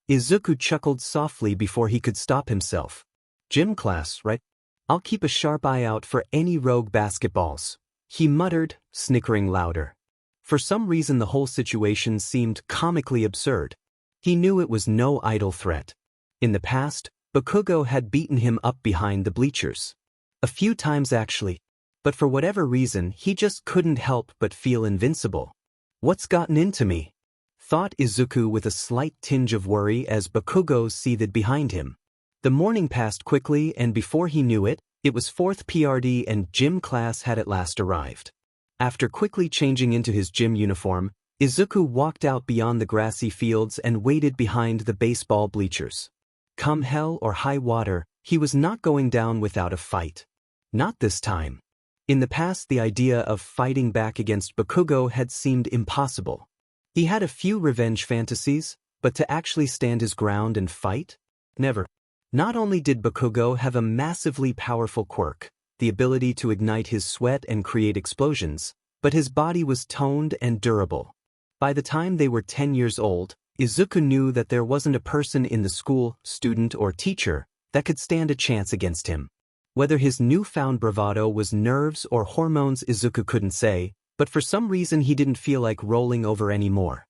Izuku chuckled softly before he could stop himself. Gym class, right? I'll keep a sharp eye out for any rogue basketballs, he muttered, snickering louder. For some reason the whole situation seemed comically absurd. He knew it was no idle threat. In the past, Bakugo had beaten him up behind the bleachers. A few times actually. But for whatever reason he just couldn't help but feel invincible. What's gotten into me? Thought Izuku with a slight tinge of worry as Bakugo seethed behind him. The morning passed quickly and before he knew it, it was 4th PRD and gym class had at last arrived. After quickly changing into his gym uniform, Izuku walked out beyond the grassy fields and waited behind the baseball bleachers. Come hell or high water, he was not going down without a fight. Not this time. In the past the idea of fighting back against Bakugo had seemed impossible. He had a few revenge fantasies, but to actually stand his ground and fight? Never. Not only did Bakugo have a massively powerful quirk, the ability to ignite his sweat and create explosions, but his body was toned and durable. By the time they were 10 years old, Izuku knew that there wasn't a person in the school, student or teacher, that could stand a chance against him. Whether his newfound bravado was nerves or hormones Izuku couldn't say, but for some reason he didn't feel like rolling over anymore.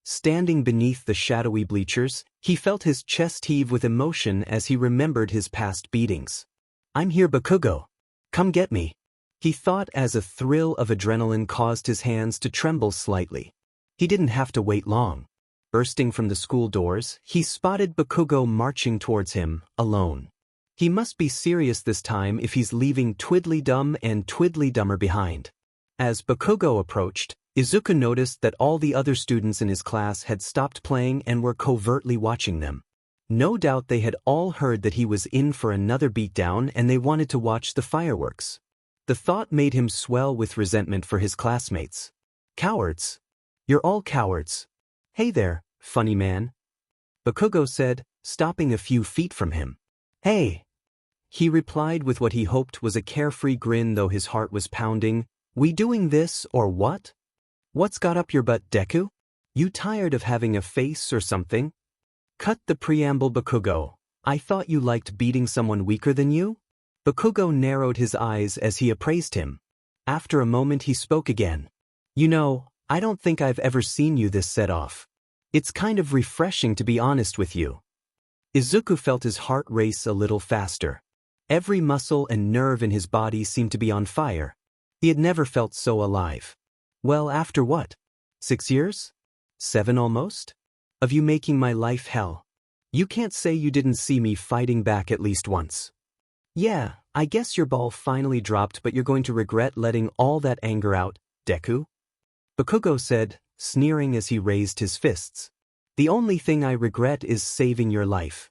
Standing beneath the shadowy bleachers, he felt his chest heave with emotion as he remembered his past beatings. I'm here, Bakugo. Come get me, he thought as a thrill of adrenaline caused his hands to tremble slightly. He didn't have to wait long. Bursting from the school doors, he spotted Bakugo marching towards him, alone. He must be serious this time if he's leaving Twiddly-Dum and Twiddly-Dummer behind. As Bakugo approached, Izuku noticed that all the other students in his class had stopped playing and were covertly watching them. No doubt they had all heard that he was in for another beatdown and they wanted to watch the fireworks. The thought made him swell with resentment for his classmates. Cowards. You're all cowards. Hey there, funny man. Bakugo said, stopping a few feet from him. Hey. He replied with what he hoped was a carefree grin, though his heart was pounding. We doing this or what? What's got up your butt, Deku? You tired of having a face or something? Cut the preamble, Bakugo. I thought you liked beating someone weaker than you? Bakugo narrowed his eyes as he appraised him. After a moment he spoke again. You know, I don't think I've ever seen you this set off. It's kind of refreshing to be honest with you. Izuku felt his heart race a little faster. Every muscle and nerve in his body seemed to be on fire. He had never felt so alive. Well, after what? 6 years? 7 almost? Of you making my life hell. You can't say you didn't see me fighting back at least once. Yeah, I guess your ball finally dropped, but you're going to regret letting all that anger out, Deku. Bakugo said, sneering as he raised his fists. The only thing I regret is saving your life.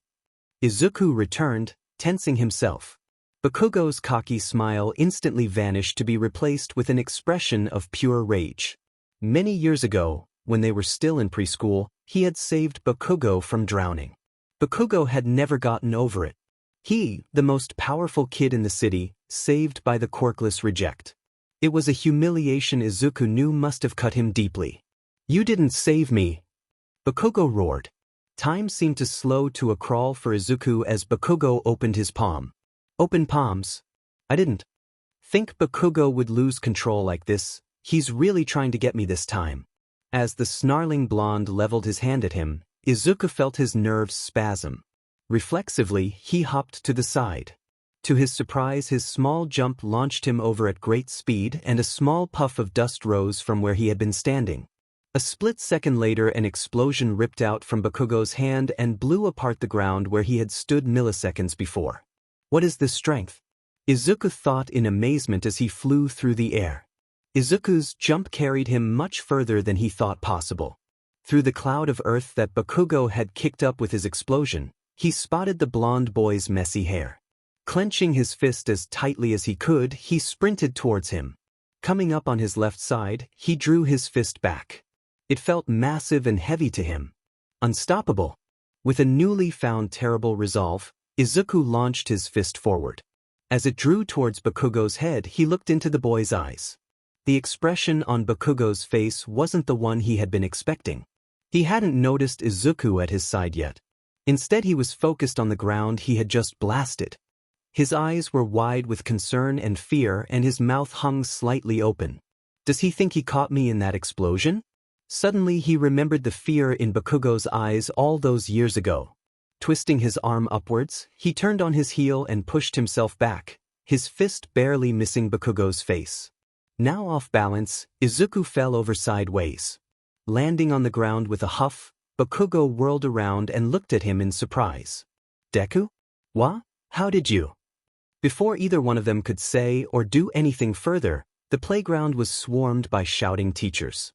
Izuku returned, tensing himself. Bakugo's cocky smile instantly vanished to be replaced with an expression of pure rage. Many years ago, when they were still in preschool, he had saved Bakugo from drowning. Bakugo had never gotten over it. He, the most powerful kid in the city, saved by the quirkless reject. It was a humiliation Izuku knew must have cut him deeply. You didn't save me. Bakugo roared. Time seemed to slow to a crawl for Izuku as Bakugo opened his palm. Open palms? I didn't think Bakugo would lose control like this. He's really trying to get me this time. As the snarling blonde leveled his hand at him, Izuku felt his nerves spasm. Reflexively, he hopped to the side. To his surprise, his small jump launched him over at great speed, and a small puff of dust rose from where he had been standing. A split second later, an explosion ripped out from Bakugo's hand and blew apart the ground where he had stood milliseconds before. What is this strength? Izuku thought in amazement as he flew through the air. Izuku's jump carried him much further than he thought possible. Through the cloud of earth that Bakugo had kicked up with his explosion, he spotted the blonde boy's messy hair. Clenching his fist as tightly as he could, he sprinted towards him. Coming up on his left side, he drew his fist back. It felt massive and heavy to him. Unstoppable. With a newly found terrible resolve, Izuku launched his fist forward. As it drew towards Bakugo's head, he looked into the boy's eyes. The expression on Bakugo's face wasn't the one he had been expecting. He hadn't noticed Izuku at his side yet. Instead, he was focused on the ground he had just blasted. His eyes were wide with concern and fear, and his mouth hung slightly open. Does he think he caught me in that explosion? Suddenly he remembered the fear in Bakugo's eyes all those years ago. Twisting his arm upwards, he turned on his heel and pushed himself back, his fist barely missing Bakugo's face. Now off balance, Izuku fell over sideways. Landing on the ground with a huff, Bakugo whirled around and looked at him in surprise. Deku? What? How did you? Before either one of them could say or do anything further, the playground was swarmed by shouting teachers.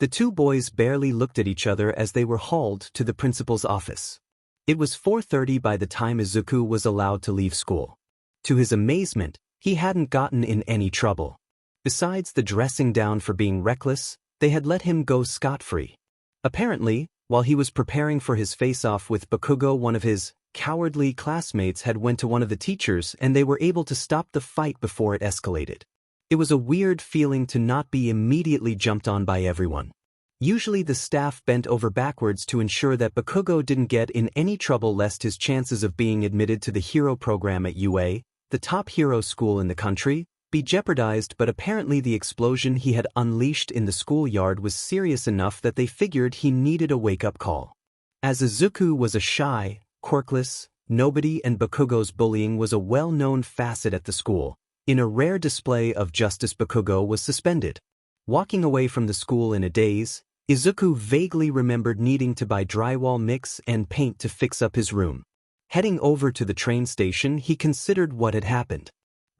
The two boys barely looked at each other as they were hauled to the principal's office. It was 4:30 by the time Izuku was allowed to leave school. To his amazement, he hadn't gotten in any trouble. Besides the dressing down for being reckless, they had let him go scot-free. Apparently, while he was preparing for his face-off with Bakugo, one of his cowardly classmates had went to one of the teachers and they were able to stop the fight before it escalated. It was a weird feeling to not be immediately jumped on by everyone. Usually the staff bent over backwards to ensure that Bakugo didn't get in any trouble lest his chances of being admitted to the hero program at UA, the top hero school in the country, be jeopardized, but apparently the explosion he had unleashed in the schoolyard was serious enough that they figured he needed a wake-up call. As Izuku was a shy, quirkless nobody and Bakugo's bullying was a well-known facet at the school, in a rare display of justice Bakugo was suspended. Walking away from the school in a daze, Izuku vaguely remembered needing to buy drywall mix and paint to fix up his room. Heading over to the train station, he considered what had happened.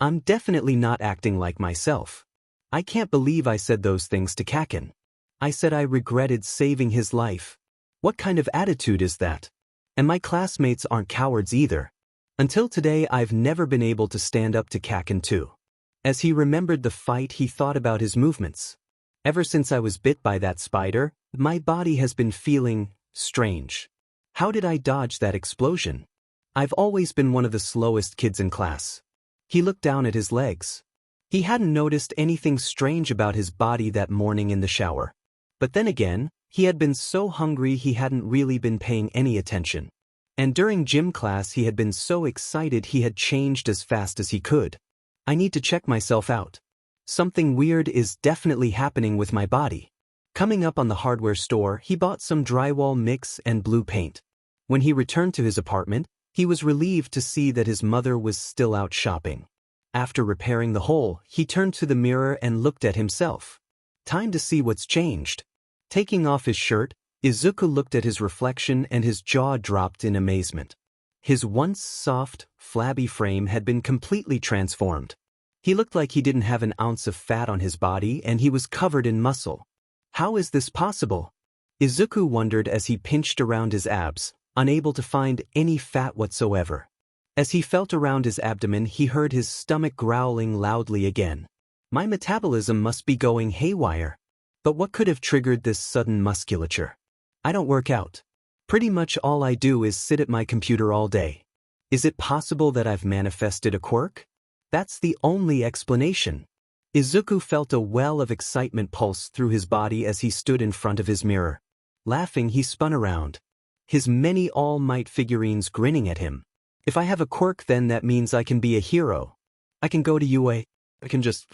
I'm definitely not acting like myself. I can't believe I said those things to Kaken. I said I regretted saving his life. What kind of attitude is that? And my classmates aren't cowards either. Until today I've never been able to stand up to Kaken too. As he remembered the fight, he thought about his movements. Ever since I was bit by that spider, my body has been feeling strange. How did I dodge that explosion? I've always been one of the slowest kids in class. He looked down at his legs. He hadn't noticed anything strange about his body that morning in the shower. But then again, he had been so hungry he hadn't really been paying any attention. And during gym class he had been so excited he had changed as fast as he could. I need to check myself out. Something weird is definitely happening with my body. Coming up on the hardware store, he bought some drywall mix and blue paint. When he returned to his apartment, he was relieved to see that his mother was still out shopping. After repairing the hole, he turned to the mirror and looked at himself. Time to see what's changed. Taking off his shirt, Izuku looked at his reflection and his jaw dropped in amazement. His once soft, flabby frame had been completely transformed. He looked like he didn't have an ounce of fat on his body and he was covered in muscle. How is this possible? Izuku wondered as he pinched around his abs, unable to find any fat whatsoever. As he felt around his abdomen, he heard his stomach growling loudly again. My metabolism must be going haywire. But what could have triggered this sudden musculature? I don't work out. Pretty much all I do is sit at my computer all day. Is it possible that I've manifested a quirk? That's the only explanation. Izuku felt a well of excitement pulse through his body as he stood in front of his mirror. Laughing, he spun around. His many All Might figurines grinning at him. If I have a quirk, then that means I can be a hero. I can go to UA. I can just,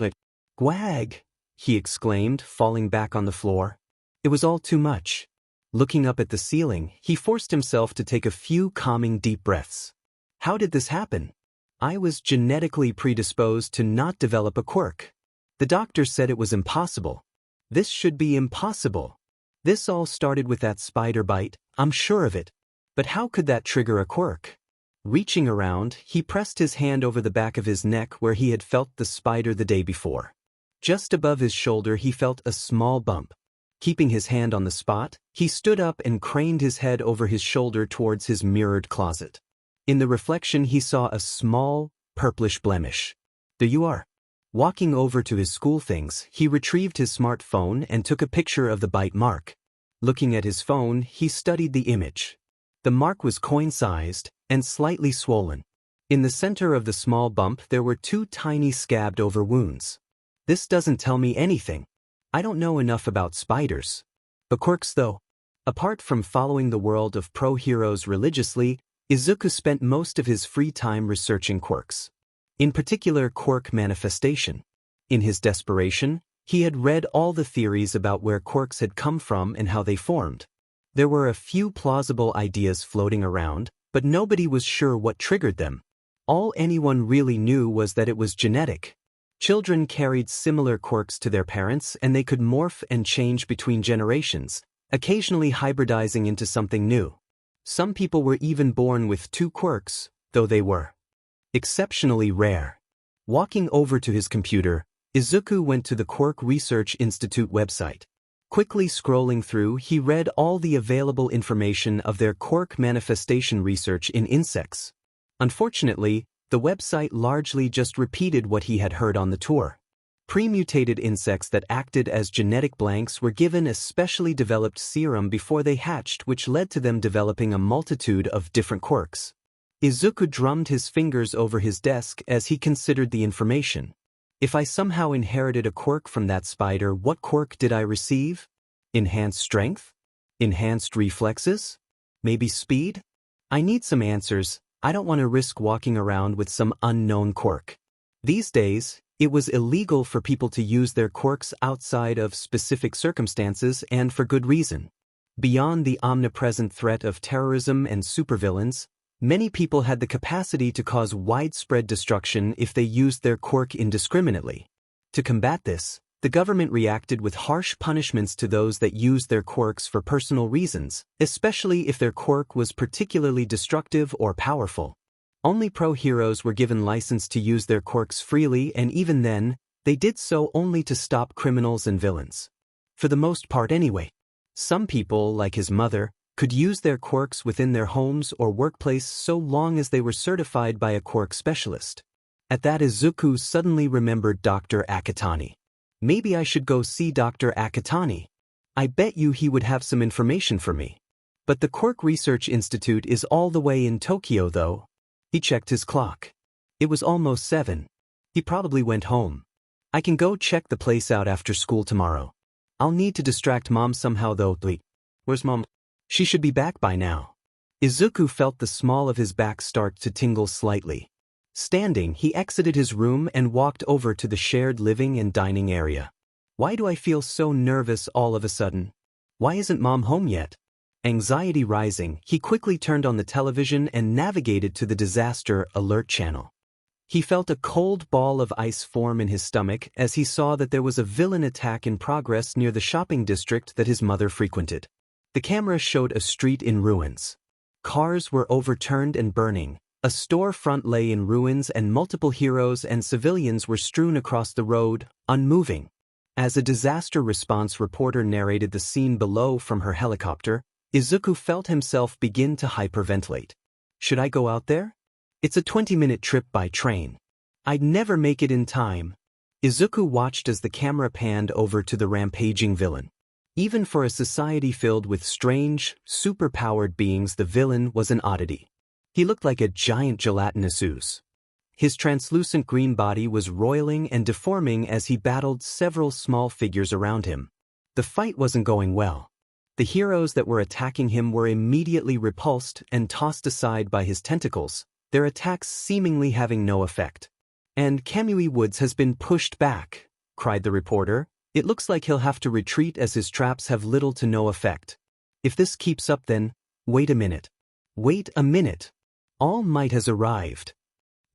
gwag, he exclaimed, falling back on the floor. It was all too much. Looking up at the ceiling, he forced himself to take a few calming deep breaths. How did this happen? I was genetically predisposed to not develop a quirk. The doctor said it was impossible. This should be impossible. This all started with that spider bite, I'm sure of it. But how could that trigger a quirk? Reaching around, he pressed his hand over the back of his neck where he had felt the spider the day before. Just above his shoulder he felt a small bump. Keeping his hand on the spot, he stood up and craned his head over his shoulder towards his mirrored closet. In the reflection he saw a small, purplish blemish. There you are. Walking over to his school things, he retrieved his smartphone and took a picture of the bite mark. Looking at his phone, he studied the image. The mark was coin-sized and slightly swollen. In the center of the small bump there were two tiny scabbed-over wounds. This doesn't tell me anything. I don't know enough about spiders. But quirks though? Apart from following the world of pro heroes religiously, Izuku spent most of his free time researching quirks. In particular, quirk manifestation. In his desperation, he had read all the theories about where quirks had come from and how they formed. There were a few plausible ideas floating around, but nobody was sure what triggered them. All anyone really knew was that it was genetic. Children carried similar quirks to their parents and they could morph and change between generations, occasionally hybridizing into something new. Some people were even born with two quirks, though they were exceptionally rare. Walking over to his computer, Izuku went to the Quirk Research Institute website. Quickly scrolling through, he read all the available information of their quirk manifestation research in insects. Unfortunately, the website largely just repeated what he had heard on the tour. Pre-mutated insects that acted as genetic blanks were given a specially developed serum before they hatched, which led to them developing a multitude of different quirks. Izuku drummed his fingers over his desk as he considered the information. If I somehow inherited a quirk from that spider, what quirk did I receive? Enhanced strength? Enhanced reflexes? Maybe speed? I need some answers. I don't want to risk walking around with some unknown quirk. These days, it was illegal for people to use their quirks outside of specific circumstances and for good reason. Beyond the omnipresent threat of terrorism and supervillains, many people had the capacity to cause widespread destruction if they used their quirk indiscriminately. To combat this, the government reacted with harsh punishments to those that used their quirks for personal reasons, especially if their quirk was particularly destructive or powerful. Only pro-heroes were given license to use their quirks freely, and even then, they did so only to stop criminals and villains. For the most part anyway. Some people, like his mother, could use their quirks within their homes or workplace so long as they were certified by a quirk specialist. At that, Izuku suddenly remembered Dr. Akatani. Maybe I should go see Dr. Akatani. I bet you he would have some information for me. But the Quirk Research Institute is all the way in Tokyo though. He checked his clock. It was almost 7. He probably went home. I can go check the place out after school tomorrow. I'll need to distract Mom somehow though. Where's Mom? She should be back by now. Izuku felt the small of his back start to tingle slightly. Standing, he exited his room and walked over to the shared living and dining area. Why do I feel so nervous all of a sudden? Why isn't Mom home yet? Anxiety rising, he quickly turned on the television and navigated to the disaster alert channel. He felt a cold ball of ice form in his stomach as he saw that there was a villain attack in progress near the shopping district that his mother frequented. The camera showed a street in ruins. Cars were overturned and burning. A storefront lay in ruins and multiple heroes and civilians were strewn across the road, unmoving. As a disaster response reporter narrated the scene below from her helicopter, Izuku felt himself begin to hyperventilate. Should I go out there? It's a 20-minute trip by train. I'd never make it in time. Izuku watched as the camera panned over to the rampaging villain. Even for a society filled with strange, superpowered beings, the villain was an oddity. He looked like a giant gelatinous ooze. His translucent green body was roiling and deforming as he battled several small figures around him. The fight wasn't going well. The heroes that were attacking him were immediately repulsed and tossed aside by his tentacles, their attacks seemingly having no effect. And Kamui Woods has been pushed back, cried the reporter. It looks like he'll have to retreat as his traps have little to no effect. If this keeps up then, wait a minute. Wait a minute. All Might has arrived.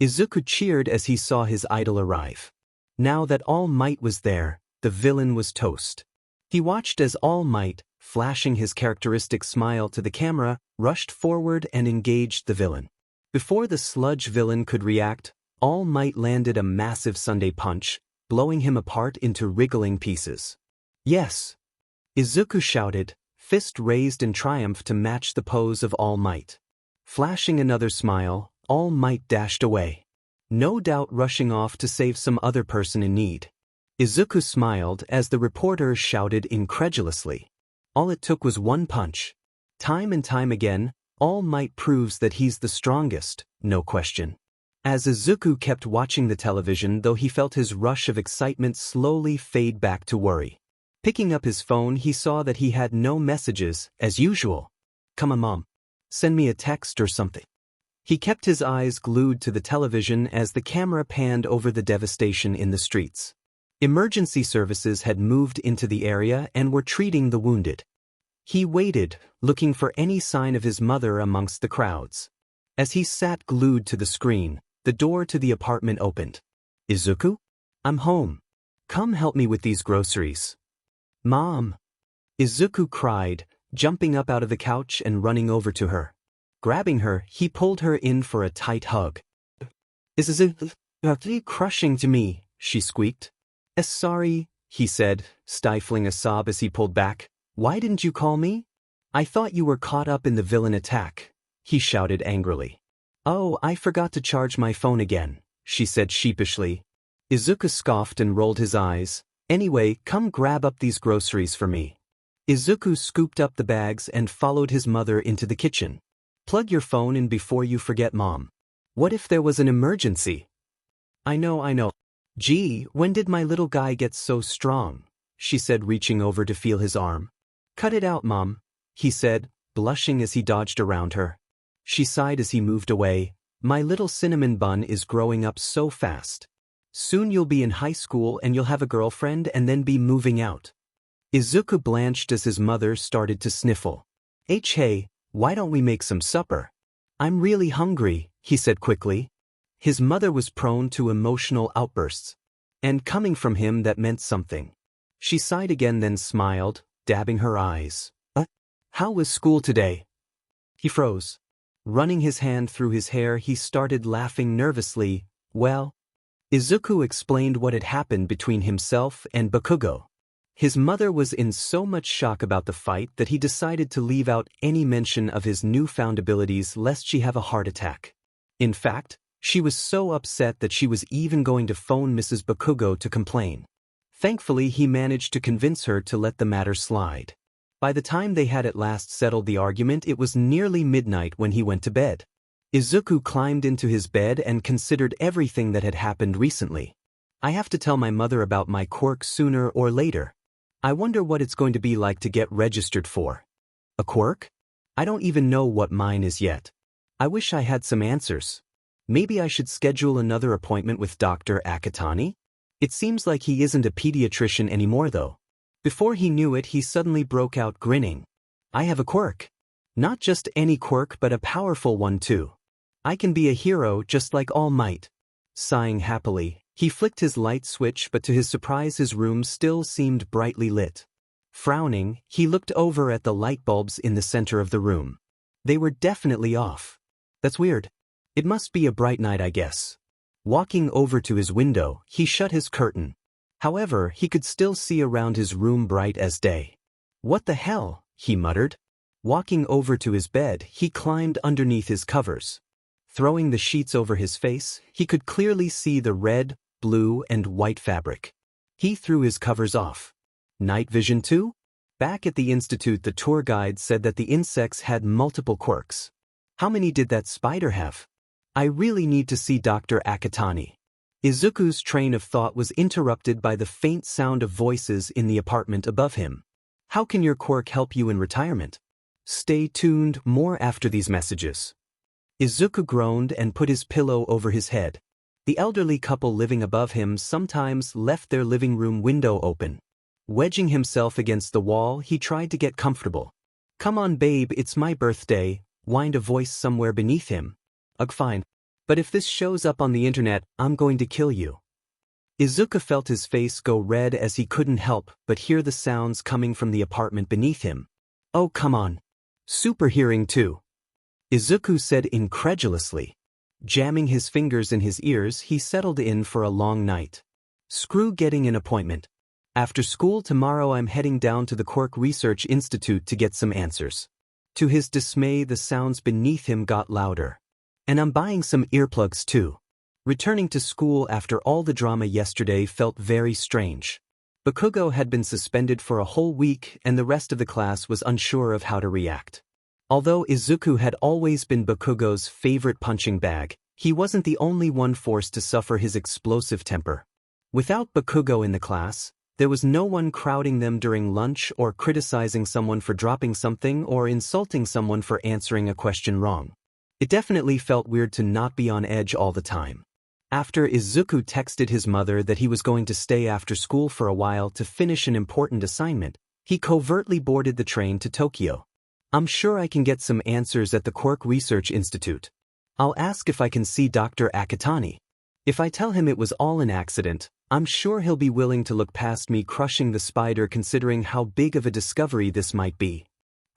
Izuku cheered as he saw his idol arrive. Now that All Might was there, the villain was toast. He watched as All Might, flashing his characteristic smile to the camera, rushed forward and engaged the villain. Before the sludge villain could react, All Might landed a massive Sunday punch, blowing him apart into wriggling pieces. Yes! Izuku shouted, fist raised in triumph to match the pose of All Might. Flashing another smile, All Might dashed away. No doubt rushing off to save some other person in need. Izuku smiled as the reporter shouted incredulously. All it took was one punch. Time and time again, All Might proves that he's the strongest, no question. As Izuku kept watching the television, though, he felt his rush of excitement slowly fade back to worry. Picking up his phone, he saw that he had no messages, as usual. Come on, Mom. Send me a text or something. He kept his eyes glued to the television as the camera panned over the devastation in the streets. Emergency services had moved into the area and were treating the wounded. He waited, looking for any sign of his mother amongst the crowds. As he sat glued to the screen, the door to the apartment opened. Izuku? I'm home. Come help me with these groceries. Mom! Izuku cried, jumping up out of the couch and running over to her. Grabbing her, he pulled her in for a tight hug. Is it crushing to me, she squeaked. Sorry, he said, stifling a sob as he pulled back. Why didn't you call me? I thought you were caught up in the villain attack, he shouted angrily. Oh, I forgot to charge my phone again, she said sheepishly. Izuku scoffed and rolled his eyes. Anyway, come grab up these groceries for me. Izuku scooped up the bags and followed his mother into the kitchen. Plug your phone in before you forget, Mom. What if there was an emergency? I know. Gee, when did my little guy get so strong? She said, reaching over to feel his arm. Cut it out, Mom, he said, blushing as he dodged around her. She sighed as he moved away. My little cinnamon bun is growing up so fast. Soon you'll be in high school and you'll have a girlfriend and then be moving out. Izuku blanched as his mother started to sniffle. Hey, why don't we make some supper? I'm really hungry, he said quickly. His mother was prone to emotional outbursts. And coming from him, that meant something. She sighed again, then smiled, dabbing her eyes. How was school today? He froze. Running his hand through his hair, he started laughing nervously. Well, Izuku explained what had happened between himself and Bakugo. His mother was in so much shock about the fight that he decided to leave out any mention of his newfound abilities lest she have a heart attack. In fact, She was so upset that she was even going to phone Mrs. Bakugo to complain. Thankfully, he managed to convince her to let the matter slide. By the time they had at last settled the argument, it was nearly midnight when he went to bed. Izuku climbed into his bed and considered everything that had happened recently. I have to tell my mother about my quirk sooner or later. I wonder what it's going to be like to get registered for. A quirk? I don't even know what mine is yet. I wish I had some answers. Maybe I should schedule another appointment with Dr. Akatani? It seems like he isn't a pediatrician anymore though. Before he knew it, he suddenly broke out grinning. I have a quirk. Not just any quirk, but a powerful one too. I can be a hero just like All Might. Sighing happily, he flicked his light switch, but to his surprise his room still seemed brightly lit. Frowning, he looked over at the light bulbs in the center of the room. They were definitely off. That's weird. It must be a bright night, I guess. Walking over to his window, he shut his curtain. However, he could still see around his room bright as day. What the hell? He muttered. Walking over to his bed, he climbed underneath his covers. Throwing the sheets over his face, he could clearly see the red, blue, and white fabric. He threw his covers off. Night vision too? Back at the institute, the tour guide said that the insects had multiple quirks. How many did that spider have? I really need to see Dr. Akatani. Izuku's train of thought was interrupted by the faint sound of voices in the apartment above him. How can your quirk help you in retirement? Stay tuned, more after these messages. Izuku groaned and put his pillow over his head. The elderly couple living above him sometimes left their living room window open. Wedging himself against the wall, he tried to get comfortable. Come on babe, it's my birthday, whined a voice somewhere beneath him. Ugh, fine. But if this shows up on the internet, I'm going to kill you. Izuku felt his face go red as he couldn't help but hear the sounds coming from the apartment beneath him. Oh, come on. Super hearing too. Izuku said incredulously. Jamming his fingers in his ears, he settled in for a long night. Screw getting an appointment. After school tomorrow I'm heading down to the Quirk Research Institute to get some answers. To his dismay, the sounds beneath him got louder. And I'm buying some earplugs too. Returning to school after all the drama yesterday felt very strange. Bakugo had been suspended for a whole week and the rest of the class was unsure of how to react. Although Izuku had always been Bakugo's favorite punching bag, he wasn't the only one forced to suffer his explosive temper. Without Bakugo in the class, there was no one crowding them during lunch or criticizing someone for dropping something or insulting someone for answering a question wrong. It definitely felt weird to not be on edge all the time. After Izuku texted his mother that he was going to stay after school for a while to finish an important assignment, he covertly boarded the train to Tokyo. I'm sure I can get some answers at the Quirk Research Institute. I'll ask if I can see Dr. Akatani. If I tell him it was all an accident, I'm sure he'll be willing to look past me crushing the spider considering how big of a discovery this might be.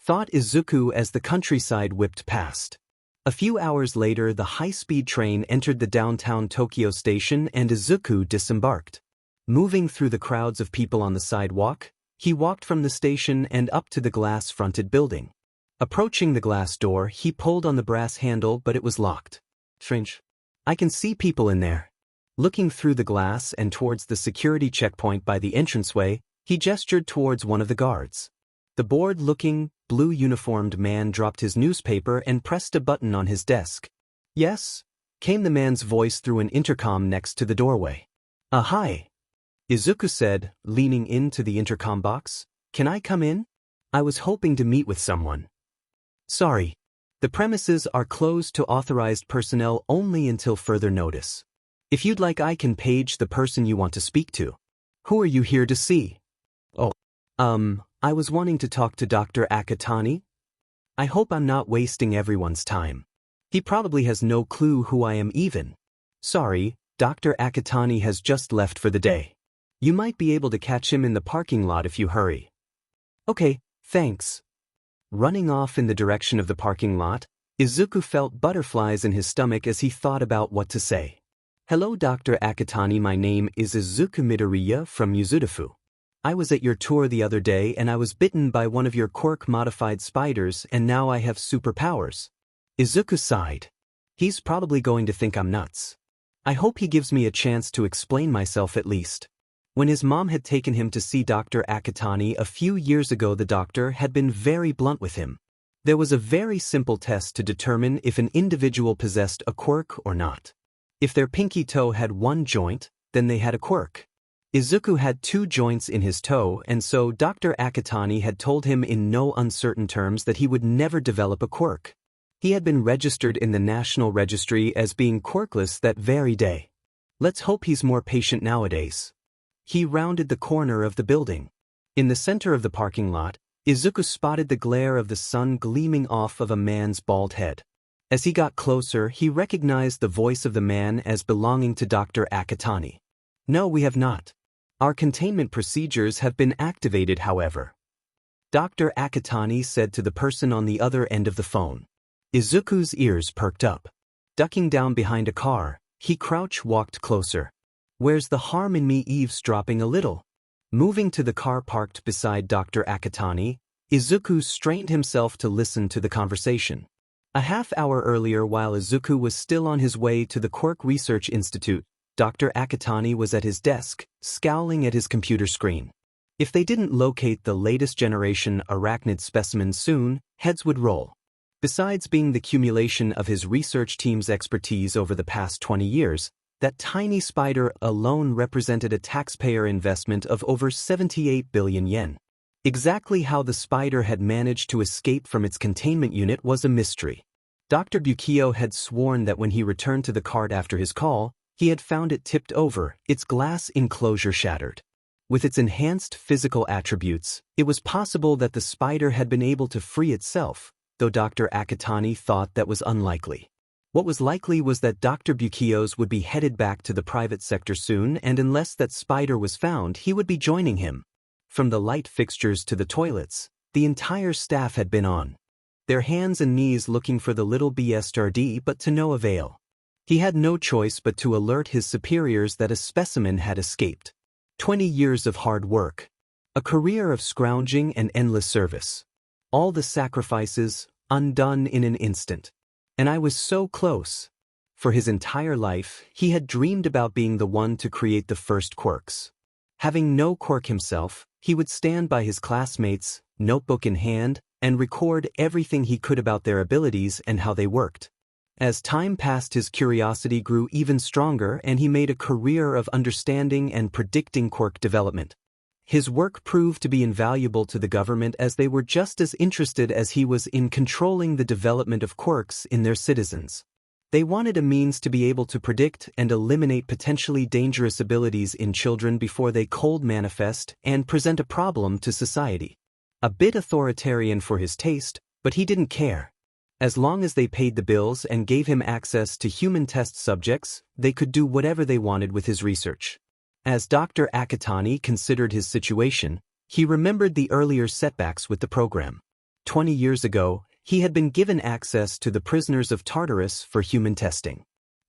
Thought Izuku as the countryside whipped past. A few hours later, the high-speed train entered the downtown Tokyo station and Izuku disembarked. Moving through the crowds of people on the sidewalk, he walked from the station and up to the glass-fronted building. Approaching the glass door, he pulled on the brass handle, but it was locked. Strange. I can see people in there. Looking through the glass and towards the security checkpoint by the entranceway, he gestured towards one of the guards. The bored-looking, blue-uniformed man dropped his newspaper and pressed a button on his desk. Yes? Came the man's voice through an intercom next to the doorway. Hi. Izuku said, leaning into the intercom box. Can I come in? I was hoping to meet with someone. Sorry. The premises are closed to authorized personnel only until further notice. If you'd like, I can page the person you want to speak to. Who are you here to see? Oh, I was wanting to talk to Dr. Akatani. I hope I'm not wasting everyone's time. He probably has no clue who I am even. Sorry, Dr. Akatani has just left for the day. You might be able to catch him in the parking lot if you hurry. Okay, thanks. Running off in the direction of the parking lot, Izuku felt butterflies in his stomach as he thought about what to say. Hello Dr. Akatani, my name is Izuku Midoriya from Yuzudafu. I was at your tour the other day and I was bitten by one of your quirk-modified spiders and now I have superpowers. Izuku sighed. He's probably going to think I'm nuts. I hope he gives me a chance to explain myself at least. When his mom had taken him to see Dr. Akatani a few years ago, the doctor had been very blunt with him. There was a very simple test to determine if an individual possessed a quirk or not. If their pinky toe had one joint, then they had a quirk. Izuku had 2 joints in his toe, and so Dr. Akatani had told him in no uncertain terms that he would never develop a quirk. He had been registered in the National Registry as being quirkless that very day. Let's hope he's more patient nowadays. He rounded the corner of the building. In the center of the parking lot, Izuku spotted the glare of the sun gleaming off of a man's bald head. As he got closer, he recognized the voice of the man as belonging to Dr. Akatani. No, we have not. Our containment procedures have been activated, however. Dr. Akatani said to the person on the other end of the phone. Izuku's ears perked up. Ducking down behind a car, he walked closer. Where's the harm in me eavesdropping a little? Moving to the car parked beside Dr. Akatani, Izuku strained himself to listen to the conversation. A half-hour earlier, while Izuku was still on his way to the Quirk Research Institute, Dr. Akatani was at his desk, scowling at his computer screen. If they didn't locate the latest generation arachnid specimen soon, heads would roll. Besides being the accumulation of his research team's expertise over the past 20 years, that tiny spider alone represented a taxpayer investment of over 78 billion yen. Exactly how the spider had managed to escape from its containment unit was a mystery. Dr. Bukio had sworn that when he returned to the cart after his call, he had found it tipped over, its glass enclosure shattered. With its enhanced physical attributes, it was possible that the spider had been able to free itself, though Dr. Akatani thought that was unlikely. What was likely was that Dr. Bukio's would be headed back to the private sector soon, and unless that spider was found, he would be joining him. From the light fixtures to the toilets, the entire staff had been on their hands and knees looking for the little bastard, but to no avail. He had no choice but to alert his superiors that a specimen had escaped. 20 years of hard work. A career of scrounging and endless service. All the sacrifices, undone in an instant. And I was so close. For his entire life, he had dreamed about being the one to create the first quirks. Having no quirk himself, he would stand by his classmates, notebook in hand, and record everything he could about their abilities and how they worked. As time passed, his curiosity grew even stronger, and he made a career of understanding and predicting quirk development. His work proved to be invaluable to the government, as they were just as interested as he was in controlling the development of quirks in their citizens. They wanted a means to be able to predict and eliminate potentially dangerous abilities in children before they cold manifest and present a problem to society. A bit authoritarian for his taste, but he didn't care. As long as they paid the bills and gave him access to human test subjects, they could do whatever they wanted with his research. As Dr. Akatani considered his situation, he remembered the earlier setbacks with the program. 20 years ago, he had been given access to the prisoners of Tartarus for human testing.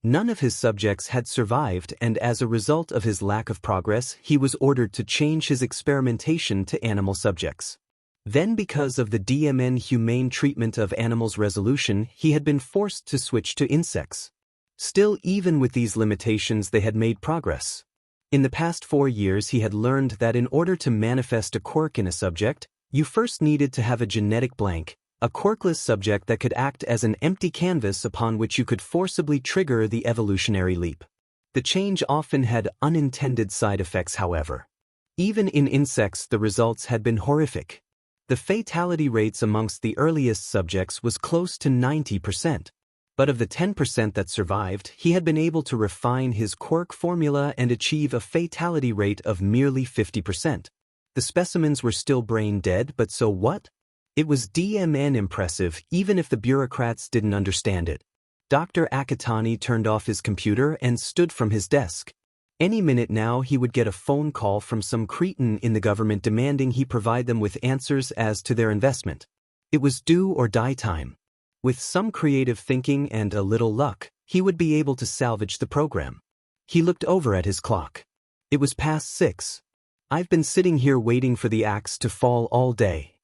None of his subjects had survived, and as a result of his lack of progress, he was ordered to change his experimentation to animal subjects. Then, because of the DMN humane treatment of animals resolution, he had been forced to switch to insects. Still, even with these limitations, they had made progress. In the past 4 years, he had learned that in order to manifest a quirk in a subject, you first needed to have a genetic blank, a quirkless subject that could act as an empty canvas upon which you could forcibly trigger the evolutionary leap. The change often had unintended side effects, however. Even in insects, the results had been horrific. The fatality rates amongst the earliest subjects was close to 90%. But of the 10% that survived, he had been able to refine his quirk formula and achieve a fatality rate of merely 50%. The specimens were still brain dead, but so what? It was DMN impressive, even if the bureaucrats didn't understand it. Dr. Akatani turned off his computer and stood from his desk. Any minute now he would get a phone call from some cretin in the government demanding he provide them with answers as to their investment. It was do or die time. With some creative thinking and a little luck, he would be able to salvage the program. He looked over at his clock. It was past 6. I've been sitting here waiting for the axe to fall all day.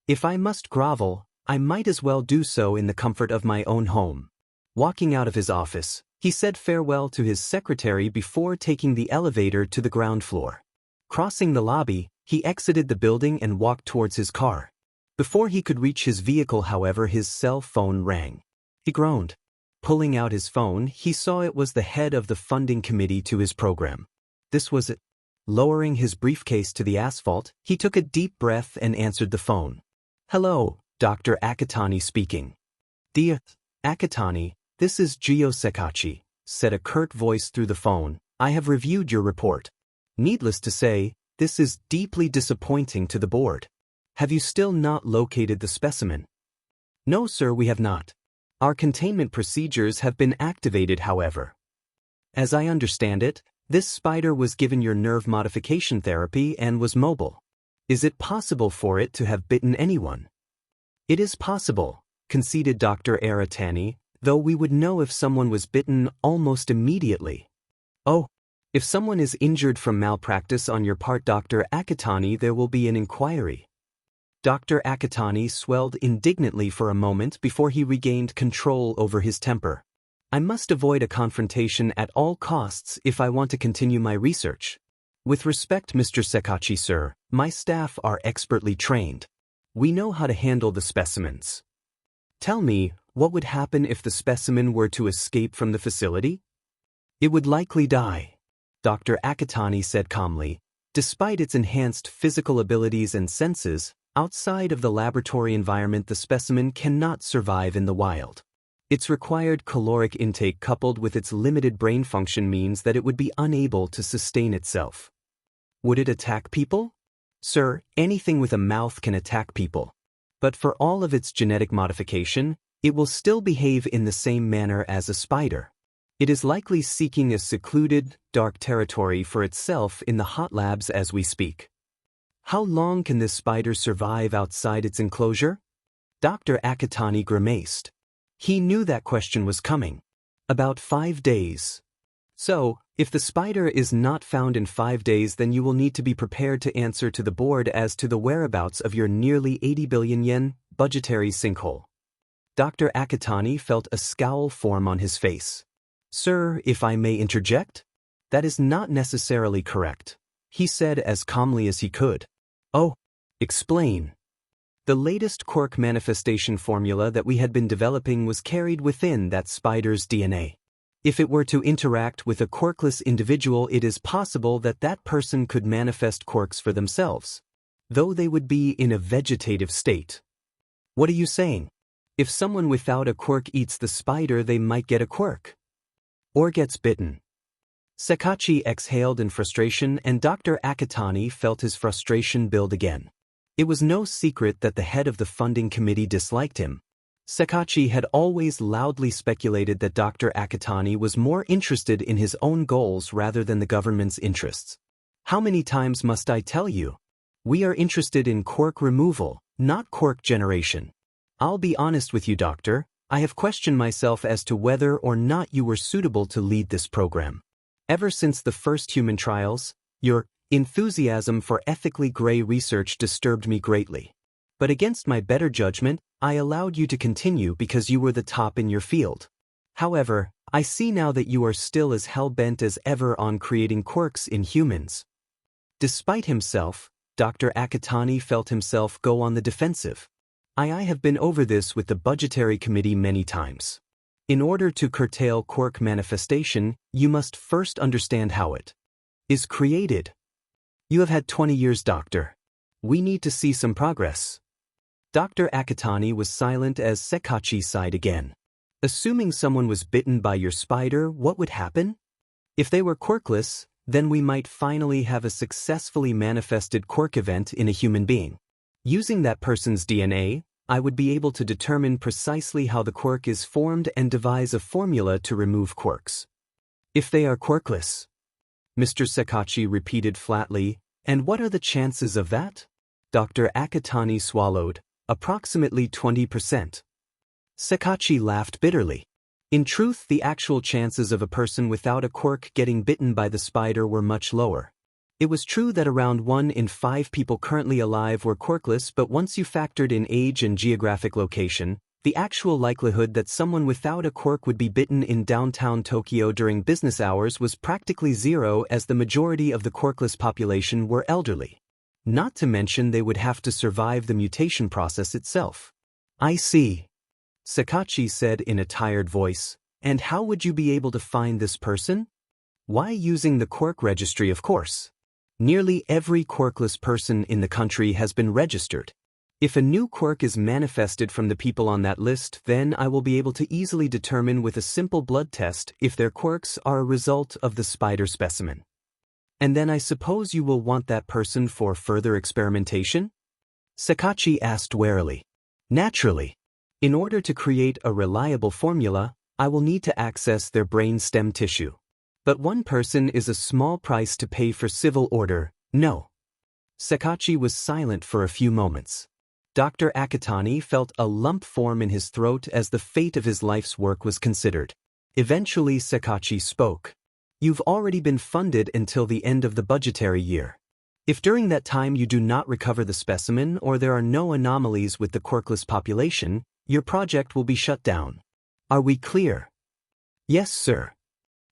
If I must grovel, I might as well do so in the comfort of my own home. Walking out of his office, he said farewell to his secretary before taking the elevator to the ground floor. Crossing the lobby, he exited the building and walked towards his car. Before he could reach his vehicle, however, his cell phone rang. He groaned. Pulling out his phone, he saw it was the head of the funding committee to his program. This was it. Lowering his briefcase to the asphalt, he took a deep breath and answered the phone. "Hello, Dr. Akatani speaking." "Dear Akatani, this is Gio Sekachi," said a curt voice through the phone. "I have reviewed your report. Needless to say, this is deeply disappointing to the board. Have you still not located the specimen?" "No, sir, we have not. Our containment procedures have been activated, however. As I understand it, this spider was given your nerve modification therapy and was mobile. Is it possible for it to have bitten anyone?" "It is possible," conceded Dr. Aratani, "though we would know if someone was bitten almost immediately." "Oh, if someone is injured from malpractice on your part, Dr. Akatani, there will be an inquiry." Dr. Akatani swelled indignantly for a moment before he regained control over his temper. "I must avoid a confrontation at all costs if I want to continue my research. With respect, Mr. Sekachi, sir, my staff are expertly trained. We know how to handle the specimens. Tell me, what would happen if the specimen were to escape from the facility?" "It would likely die," Dr. Akatani said calmly. "Despite its enhanced physical abilities and senses, outside of the laboratory environment the specimen cannot survive in the wild. Its required caloric intake coupled with its limited brain function means that it would be unable to sustain itself." "Would it attack people?" "Sir, anything with a mouth can attack people. But for all of its genetic modification, it will still behave in the same manner as a spider. It is likely seeking a secluded, dark territory for itself in the hot labs as we speak." "How long can this spider survive outside its enclosure?" Dr. Akatani grimaced. He knew that question was coming. "About 5 days. So, if the spider is not found in 5 days, then you will need to be prepared to answer to the board as to the whereabouts of your nearly 80 billion yen budgetary sinkhole." Dr. Akatani felt a scowl form on his face. "Sir, if I may interject? That is not necessarily correct," he said as calmly as he could. "Oh, explain." "The latest quirk manifestation formula that we had been developing was carried within that spider's DNA. If it were to interact with a quirkless individual, it is possible that that person could manifest quirks for themselves, though they would be in a vegetative state." "What are you saying? If someone without a quirk eats the spider, they might get a quirk? Or gets bitten?" Sekachi exhaled in frustration, and Dr. Akatani felt his frustration build again. It was no secret that the head of the funding committee disliked him. Sekachi had always loudly speculated that Dr. Akatani was more interested in his own goals rather than the government's interests. "How many times must I tell you? We are interested in quirk removal, not quirk generation. I'll be honest with you, Doctor. I have questioned myself as to whether or not you were suitable to lead this program. Ever since the first human trials, your enthusiasm for ethically gray research disturbed me greatly. But against my better judgment, I allowed you to continue because you were the top in your field. However, I see now that you are still as hell-bent as ever on creating quirks in humans." Despite himself, Dr. Akatani felt himself go on the defensive. I have been over this with the budgetary committee many times. In order to curtail quirk manifestation, you must first understand how it is created. You have had 20 years, Doctor. We need to see some progress." Dr. Akatani was silent as Sekachi sighed again. "Assuming someone was bitten by your spider, what would happen? If they were quirkless, then we might finally have a successfully manifested quirk event in a human being. Using that person's DNA, I would be able to determine precisely how the quirk is formed and devise a formula to remove quirks. If they are quirkless," Mr. Sekachi repeated flatly. "And what are the chances of that?" Dr. Akatani swallowed. "Approximately 20%. Sekachi laughed bitterly. In truth, the actual chances of a person without a quirk getting bitten by the spider were much lower. It was true that around 1 in 5 people currently alive were quirkless, but once you factored in age and geographic location, The actual likelihood that someone without a quirk would be bitten in downtown Tokyo during business hours was practically zero, as the majority of the quirkless population were elderly. Not to mention they would have to survive the mutation process itself. I see, Sakachi said in a tired voice. And how would you be able to find this person? Why, using the quirk registry, of course. Nearly every quirkless person in the country has been registered. If a new quirk is manifested from the people on that list, then I will be able to easily determine with a simple blood test if their quirks are a result of the spider specimen. And then I suppose you will want that person for further experimentation? Sakachi asked warily. Naturally. In order to create a reliable formula, I will need to access their brain stem tissue. But one person is a small price to pay for civil order, no. Sakachi was silent for a few moments. Dr. Akitani felt a lump form in his throat as the fate of his life's work was considered. Eventually Sakachi spoke. You've already been funded until the end of the budgetary year. If during that time you do not recover the specimen or there are no anomalies with the quirkless population, your project will be shut down. Are we clear? Yes, sir,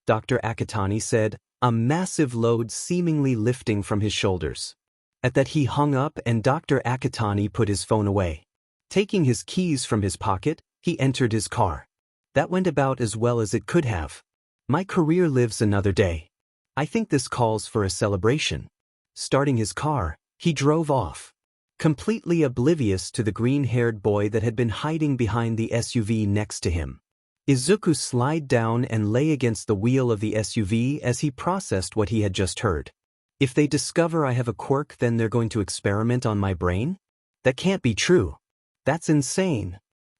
Dr. Akitani said, a massive load seemingly lifting from his shoulders. At that he hung up and Dr. Akitani put his phone away. Taking his keys from his pocket, he entered his car. That went about as well as it could have. My career lives another day. I think this calls for a celebration. Starting his car, he drove off, completely oblivious to the green-haired boy that had been hiding behind the SUV next to him. Izuku slid down and lay against the wheel of the SUV as he processed what he had just heard. If they discover I have a quirk, then they're going to experiment on my brain? That can't be true. That's insane.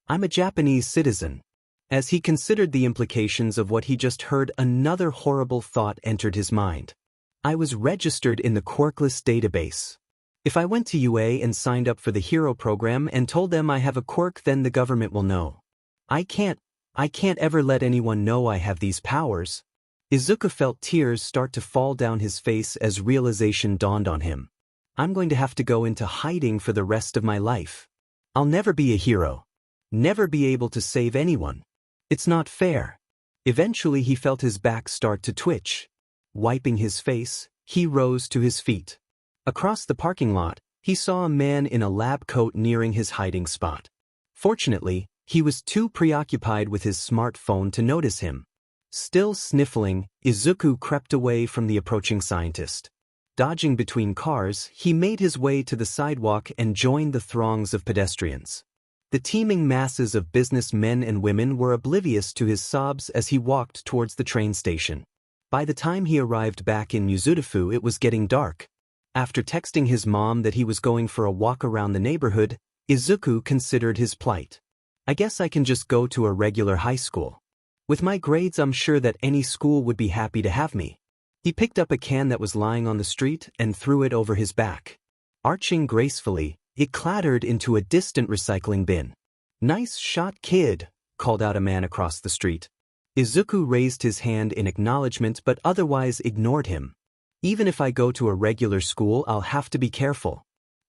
I'm a Japanese citizen. As he considered the implications of what he just heard, another horrible thought entered his mind. I was registered in the quirkless database. If I went to UA and signed up for the hero program and told them I have a quirk, then the government will know. I can't ever let anyone know I have these powers. Izuku felt tears start to fall down his face as realization dawned on him. I'm going to have to go into hiding for the rest of my life. I'll never be a hero. Never be able to save anyone. It's not fair. Eventually he felt his back start to twitch. Wiping his face, he rose to his feet. Across the parking lot, he saw a man in a lab coat nearing his hiding spot. Fortunately, he was too preoccupied with his smartphone to notice him. Still sniffling, Izuku crept away from the approaching scientist. Dodging between cars, he made his way to the sidewalk and joined the throngs of pedestrians. The teeming masses of businessmen and women were oblivious to his sobs as he walked towards the train station. By the time he arrived back in Mizudafu, it was getting dark. After texting his mom that he was going for a walk around the neighborhood, Izuku considered his plight. I guess I can just go to a regular high school. With my grades, I'm sure that any school would be happy to have me. He picked up a can that was lying on the street and threw it over his back. Arching gracefully, it clattered into a distant recycling bin. Nice shot, kid, called out a man across the street. Izuku raised his hand in acknowledgement but otherwise ignored him. Even if I go to a regular school, I'll have to be careful.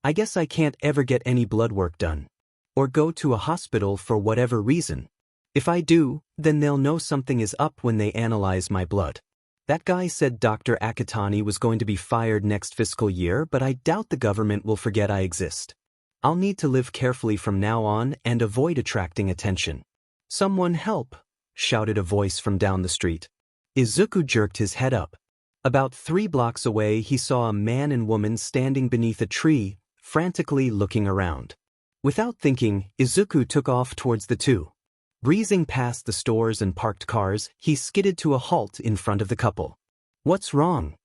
I guess I can't ever get any blood work done. Or go to a hospital for whatever reason. If I do, then they'll know something is up when they analyze my blood. That guy said Dr. Akitani was going to be fired next fiscal year, but I doubt the government will forget I exist. I'll need to live carefully from now on and avoid attracting attention. Someone help, shouted a voice from down the street. Izuku jerked his head up. About 3 blocks away, he saw a man and woman standing beneath a tree, frantically looking around. Without thinking, Izuku took off towards the two. Breezing past the stores and parked cars, he skidded to a halt in front of the couple. What's wrong?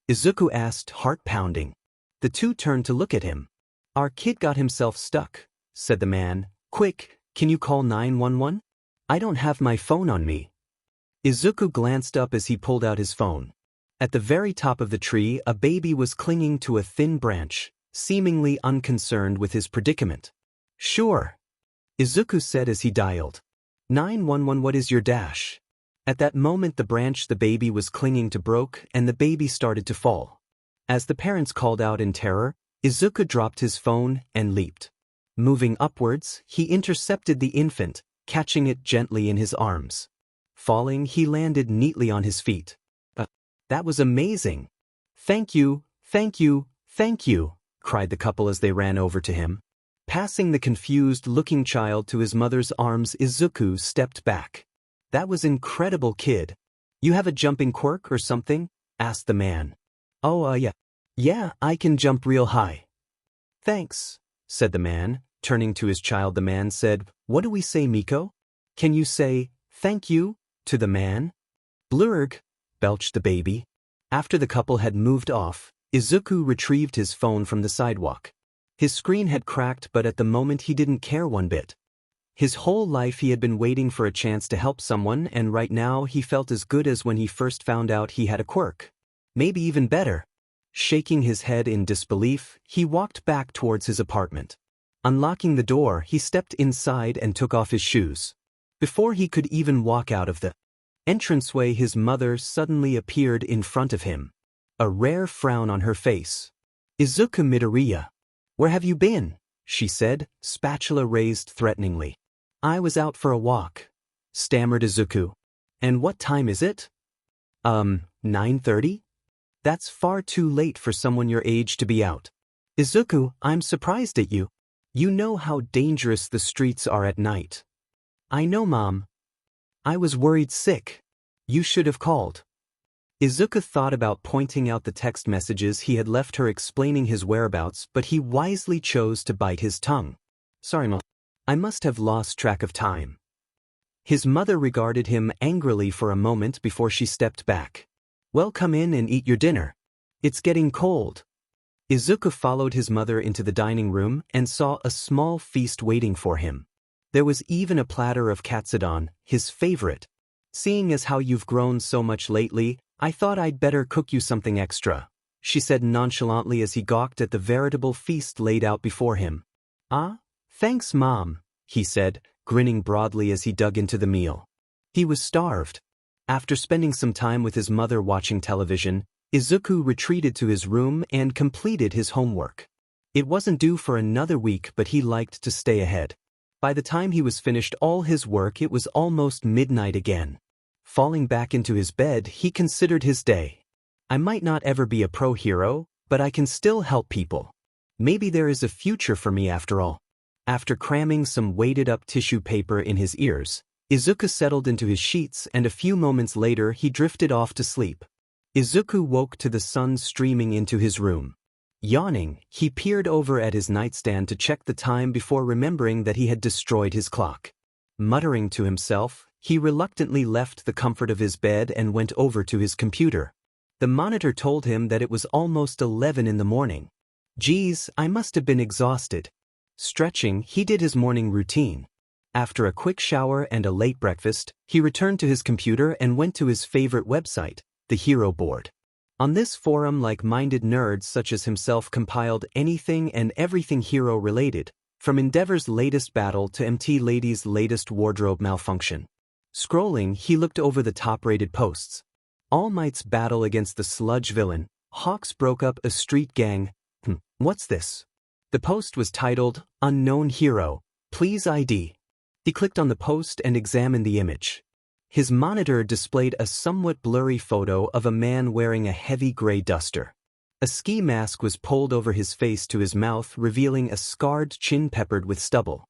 Izuku asked, heart pounding. The two turned to look at him. Our kid got himself stuck, said the man. Quick, can you call 911? I don't have my phone on me. Izuku glanced up as he pulled out his phone. At the very top of the tree, a baby was clinging to a thin branch, seemingly unconcerned with his predicament. Sure, Izuku said as he dialed. 911, what is your dash? At that moment the branch the baby was clinging to broke and the baby started to fall. As the parents called out in terror, Izuku dropped his phone and leaped. Moving upwards, he intercepted the infant, catching it gently in his arms. Falling, he landed neatly on his feet. That was amazing. Thank you, thank you, thank you, cried the couple as they ran over to him. Passing the confused-looking child to his mother's arms, Izuku stepped back. That was incredible, kid. You have a jumping quirk or something? Asked the man. Oh, yeah. Yeah, I can jump real high. Thanks, said the man. Turning to his child, the man said, What do we say, Miko? Can you say, thank you, to the man? Blurg, belched the baby. After the couple had moved off, Izuku retrieved his phone from the sidewalk. His screen had cracked, but at the moment he didn't care one bit. His whole life he had been waiting for a chance to help someone, and right now he felt as good as when he first found out he had a quirk. Maybe even better. Shaking his head in disbelief, he walked back towards his apartment. Unlocking the door, he stepped inside and took off his shoes. Before he could even walk out of the entranceway, his mother suddenly appeared in front of him. A rare frown on her face. Izuku Midoriya. Where have you been? She said, spatula raised threateningly. I was out for a walk, stammered Izuku. And what time is it? 9:30? That's far too late for someone your age to be out. Izuku, I'm surprised at you. You know how dangerous the streets are at night. I know, Mom. I was worried sick. You should have called. Izuku thought about pointing out the text messages he had left her explaining his whereabouts, but he wisely chose to bite his tongue. Sorry, Mom. I must have lost track of time. His mother regarded him angrily for a moment before she stepped back. Well, come in and eat your dinner. It's getting cold. Izuku followed his mother into the dining room and saw a small feast waiting for him. There was even a platter of katsudon, his favorite. Seeing as how you've grown so much lately, I thought I'd better cook you something extra, she said nonchalantly as he gawked at the veritable feast laid out before him. Ah, thanks, Mom, he said, grinning broadly as he dug into the meal. He was starved. After spending some time with his mother watching television, Izuku retreated to his room and completed his homework. It wasn't due for another week, but he liked to stay ahead. By the time he was finished all his work, it was almost midnight again. Falling back into his bed, he considered his day. I might not ever be a pro hero, but I can still help people. Maybe there is a future for me after all. After cramming some weighted-up tissue paper in his ears, Izuku settled into his sheets, and a few moments later he drifted off to sleep. Izuku woke to the sun streaming into his room. Yawning, he peered over at his nightstand to check the time before remembering that he had destroyed his clock. Muttering to himself, he reluctantly left the comfort of his bed and went over to his computer. The monitor told him that it was almost 11 in the morning. Geez, I must have been exhausted. Stretching, he did his morning routine. After a quick shower and a late breakfast, he returned to his computer and went to his favorite website, the Hero Board. On this forum, like-minded nerds such as himself compiled anything and everything hero-related, from Endeavor's latest battle to MT Lady's latest wardrobe malfunction. Scrolling, he looked over the top-rated posts. All Might's battle against the sludge villain, Hawks broke up a street gang. What's this? The post was titled, Unknown Hero, Please ID. He clicked on the post and examined the image. His monitor displayed a somewhat blurry photo of a man wearing a heavy gray duster. A ski mask was pulled over his face to his mouth, revealing a scarred chin peppered with stubble.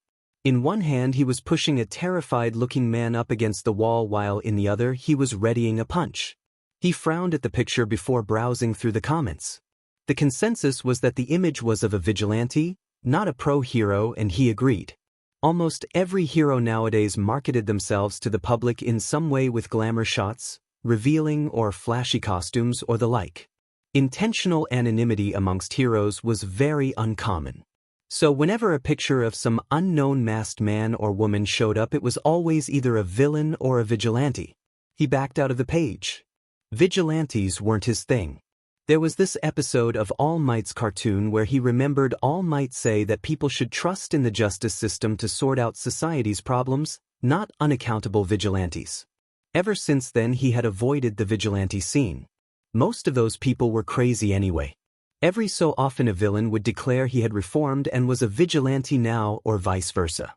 In one hand he was pushing a terrified-looking man up against the wall while in the other he was readying a punch. He frowned at the picture before browsing through the comments. The consensus was that the image was of a vigilante, not a pro-hero, and he agreed. Almost every hero nowadays marketed themselves to the public in some way with glamour shots, revealing or flashy costumes or the like. Intentional anonymity amongst heroes was very uncommon. So whenever a picture of some unknown masked man or woman showed up, it was always either a villain or a vigilante. He backed out of the page. Vigilantes weren't his thing. There was this episode of All Might's cartoon where he remembered All Might say that people should trust in the justice system to sort out society's problems, not unaccountable vigilantes. Ever since then he had avoided the vigilante scene. Most of those people were crazy anyway. Every so often a villain would declare he had reformed and was a vigilante now or vice versa.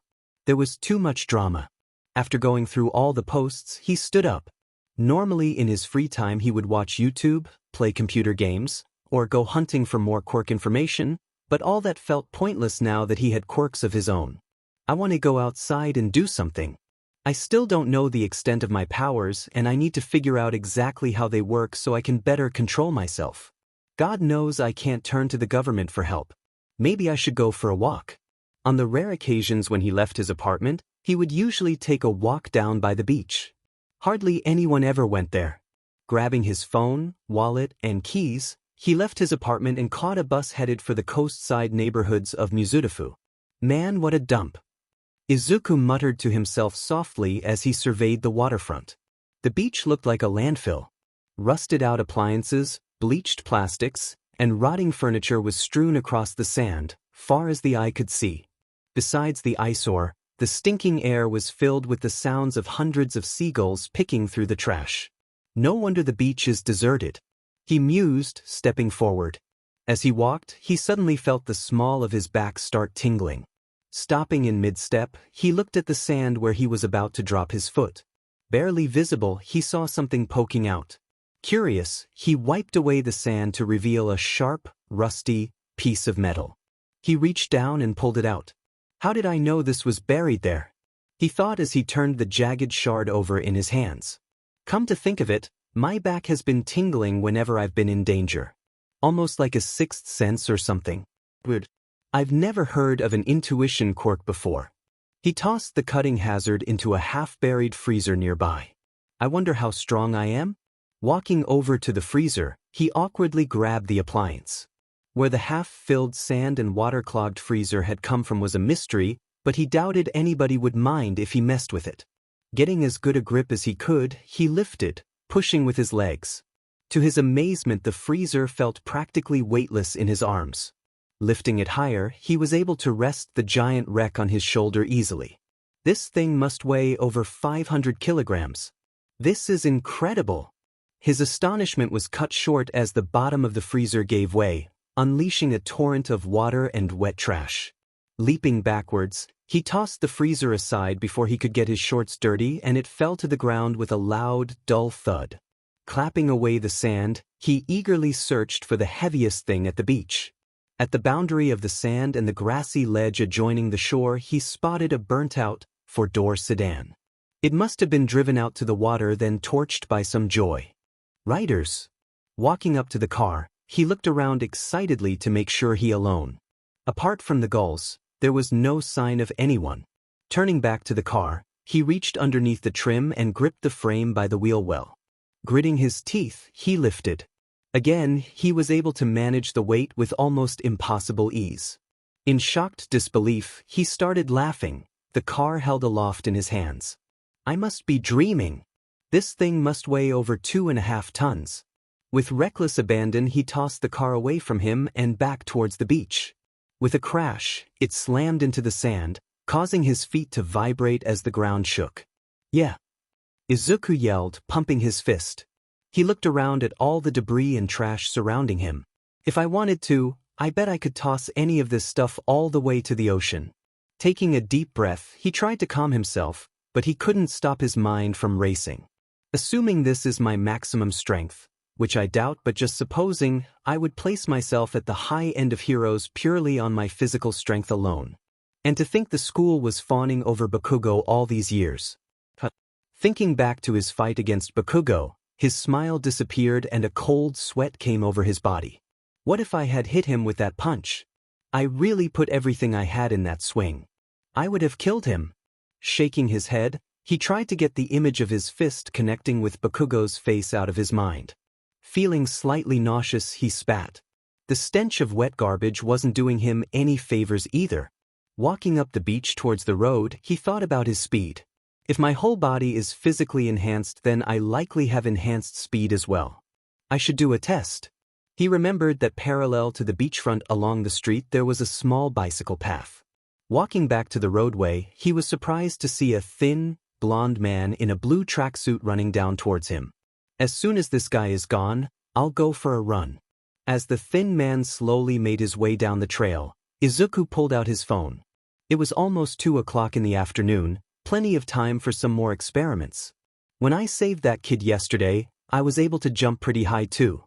There was too much drama. After going through all the posts, he stood up. Normally in his free time he would watch YouTube, play computer games, or go hunting for more quirk information, but all that felt pointless now that he had quirks of his own. I want to go outside and do something. I still don't know the extent of my powers and I need to figure out exactly how they work so I can better control myself. God knows I can't turn to the government for help. Maybe I should go for a walk. On the rare occasions when he left his apartment, he would usually take a walk down by the beach. Hardly anyone ever went there. Grabbing his phone, wallet, and keys, he left his apartment and caught a bus headed for the coastside neighborhoods of Mutated. Man, what a dump. Izuku muttered to himself softly as he surveyed the waterfront. The beach looked like a landfill. Rusted-out appliances, bleached plastics, and rotting furniture was strewn across the sand, far as the eye could see. Besides the eyesore, the stinking air was filled with the sounds of hundreds of seagulls picking through the trash. No wonder the beach is deserted. He mused, stepping forward. As he walked, he suddenly felt the small of his back start tingling. Stopping in mid-step, he looked at the sand where he was about to drop his foot. Barely visible, he saw something poking out. Curious, he wiped away the sand to reveal a sharp, rusty piece of metal. He reached down and pulled it out. How did I know this was buried there? He thought as he turned the jagged shard over in his hands. Come to think of it, my back has been tingling whenever I've been in danger. Almost like a sixth sense or something. Weird. I've never heard of an intuition quirk before. He tossed the cutting hazard into a half-buried freezer nearby. I wonder how strong I am? Walking over to the freezer, he awkwardly grabbed the appliance. Where the half-filled sand and water-clogged freezer had come from was a mystery, but he doubted anybody would mind if he messed with it. Getting as good a grip as he could, he lifted, pushing with his legs. To his amazement, the freezer felt practically weightless in his arms. Lifting it higher, he was able to rest the giant wreck on his shoulder easily. This thing must weigh over 500 kilograms. This is incredible. His astonishment was cut short as the bottom of the freezer gave way, unleashing a torrent of water and wet trash. Leaping backwards, he tossed the freezer aside before he could get his shorts dirty and it fell to the ground with a loud, dull thud. Clapping away the sand, he eagerly searched for the heaviest thing at the beach. At the boundary of the sand and the grassy ledge adjoining the shore, he spotted a burnt-out, four-door sedan. It must have been driven out to the water then torched by some joy. Riders. Walking up to the car, he looked around excitedly to make sure he alone. Apart from the gulls, there was no sign of anyone. Turning back to the car, he reached underneath the trim and gripped the frame by the wheel well. Gritting his teeth, he lifted. Again, he was able to manage the weight with almost impossible ease. In shocked disbelief, he started laughing, the car held aloft in his hands. I must be dreaming. This thing must weigh over 2.5 tons. With reckless abandon, he tossed the car away from him and back towards the beach. With a crash, it slammed into the sand, causing his feet to vibrate as the ground shook. Yeah. Izuku yelled, pumping his fist. He looked around at all the debris and trash surrounding him. If I wanted to, I bet I could toss any of this stuff all the way to the ocean. Taking a deep breath, he tried to calm himself, but he couldn't stop his mind from racing. Assuming this is my maximum strength, which I doubt, but just supposing, I would place myself at the high end of heroes purely on my physical strength alone. And to think the school was fawning over Bakugo all these years. Thinking back to his fight against Bakugo, his smile disappeared and a cold sweat came over his body. What if I had hit him with that punch? I really put everything I had in that swing. I would have killed him. Shaking his head, he tried to get the image of his fist connecting with Bakugo's face out of his mind. Feeling slightly nauseous, he spat. The stench of wet garbage wasn't doing him any favors either. Walking up the beach towards the road, he thought about his speed. If my whole body is physically enhanced, then I likely have enhanced speed as well. I should do a test. He remembered that parallel to the beachfront along the street there was a small bicycle path. Walking back to the roadway, he was surprised to see a thin, blonde man in a blue tracksuit running down towards him. As soon as this guy is gone, I'll go for a run. As the thin man slowly made his way down the trail, Izuku pulled out his phone. It was almost 2 o'clock in the afternoon, plenty of time for some more experiments. When I saved that kid yesterday, I was able to jump pretty high too.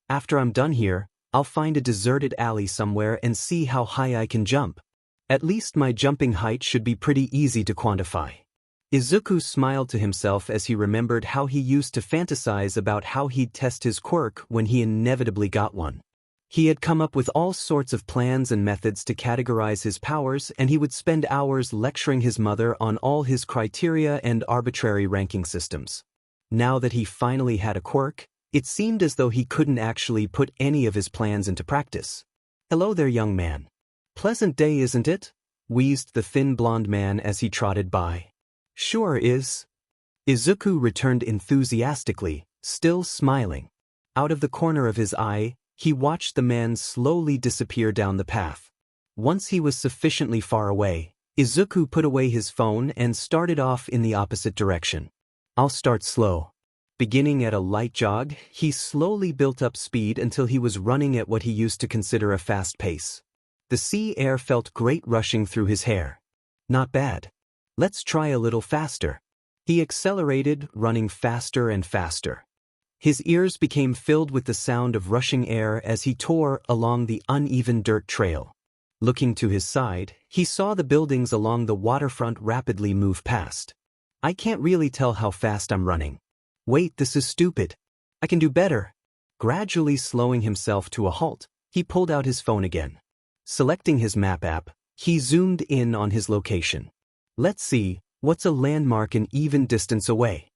After I'm done here, I'll find a deserted alley somewhere and see how high I can jump. At least my jumping height should be pretty easy to quantify. Izuku smiled to himself as he remembered how he used to fantasize about how he'd test his quirk when he inevitably got one. He had come up with all sorts of plans and methods to categorize his powers, and he would spend hours lecturing his mother on all his criteria and arbitrary ranking systems. Now that he finally had a quirk, it seemed as though he couldn't actually put any of his plans into practice. "Hello there, young man. Pleasant day, isn't it?" wheezed the thin blonde man as he trotted by. "Sure is." Izuku returned enthusiastically, still smiling. Out of the corner of his eye, he watched the man slowly disappear down the path. Once he was sufficiently far away, Izuku put away his phone and started off in the opposite direction. "I'll start slow." Beginning at a light jog, he slowly built up speed until he was running at what he used to consider a fast pace. The sea air felt great rushing through his hair. Not bad. Let's try a little faster. He accelerated, running faster and faster. His ears became filled with the sound of rushing air as he tore along the uneven dirt trail. Looking to his side, he saw the buildings along the waterfront rapidly move past. "I can't really tell how fast I'm running. Wait, this is stupid. I can do better." Gradually slowing himself to a halt, he pulled out his phone again. Selecting his map app, he zoomed in on his location. Let's see, what's a landmark an even distance away?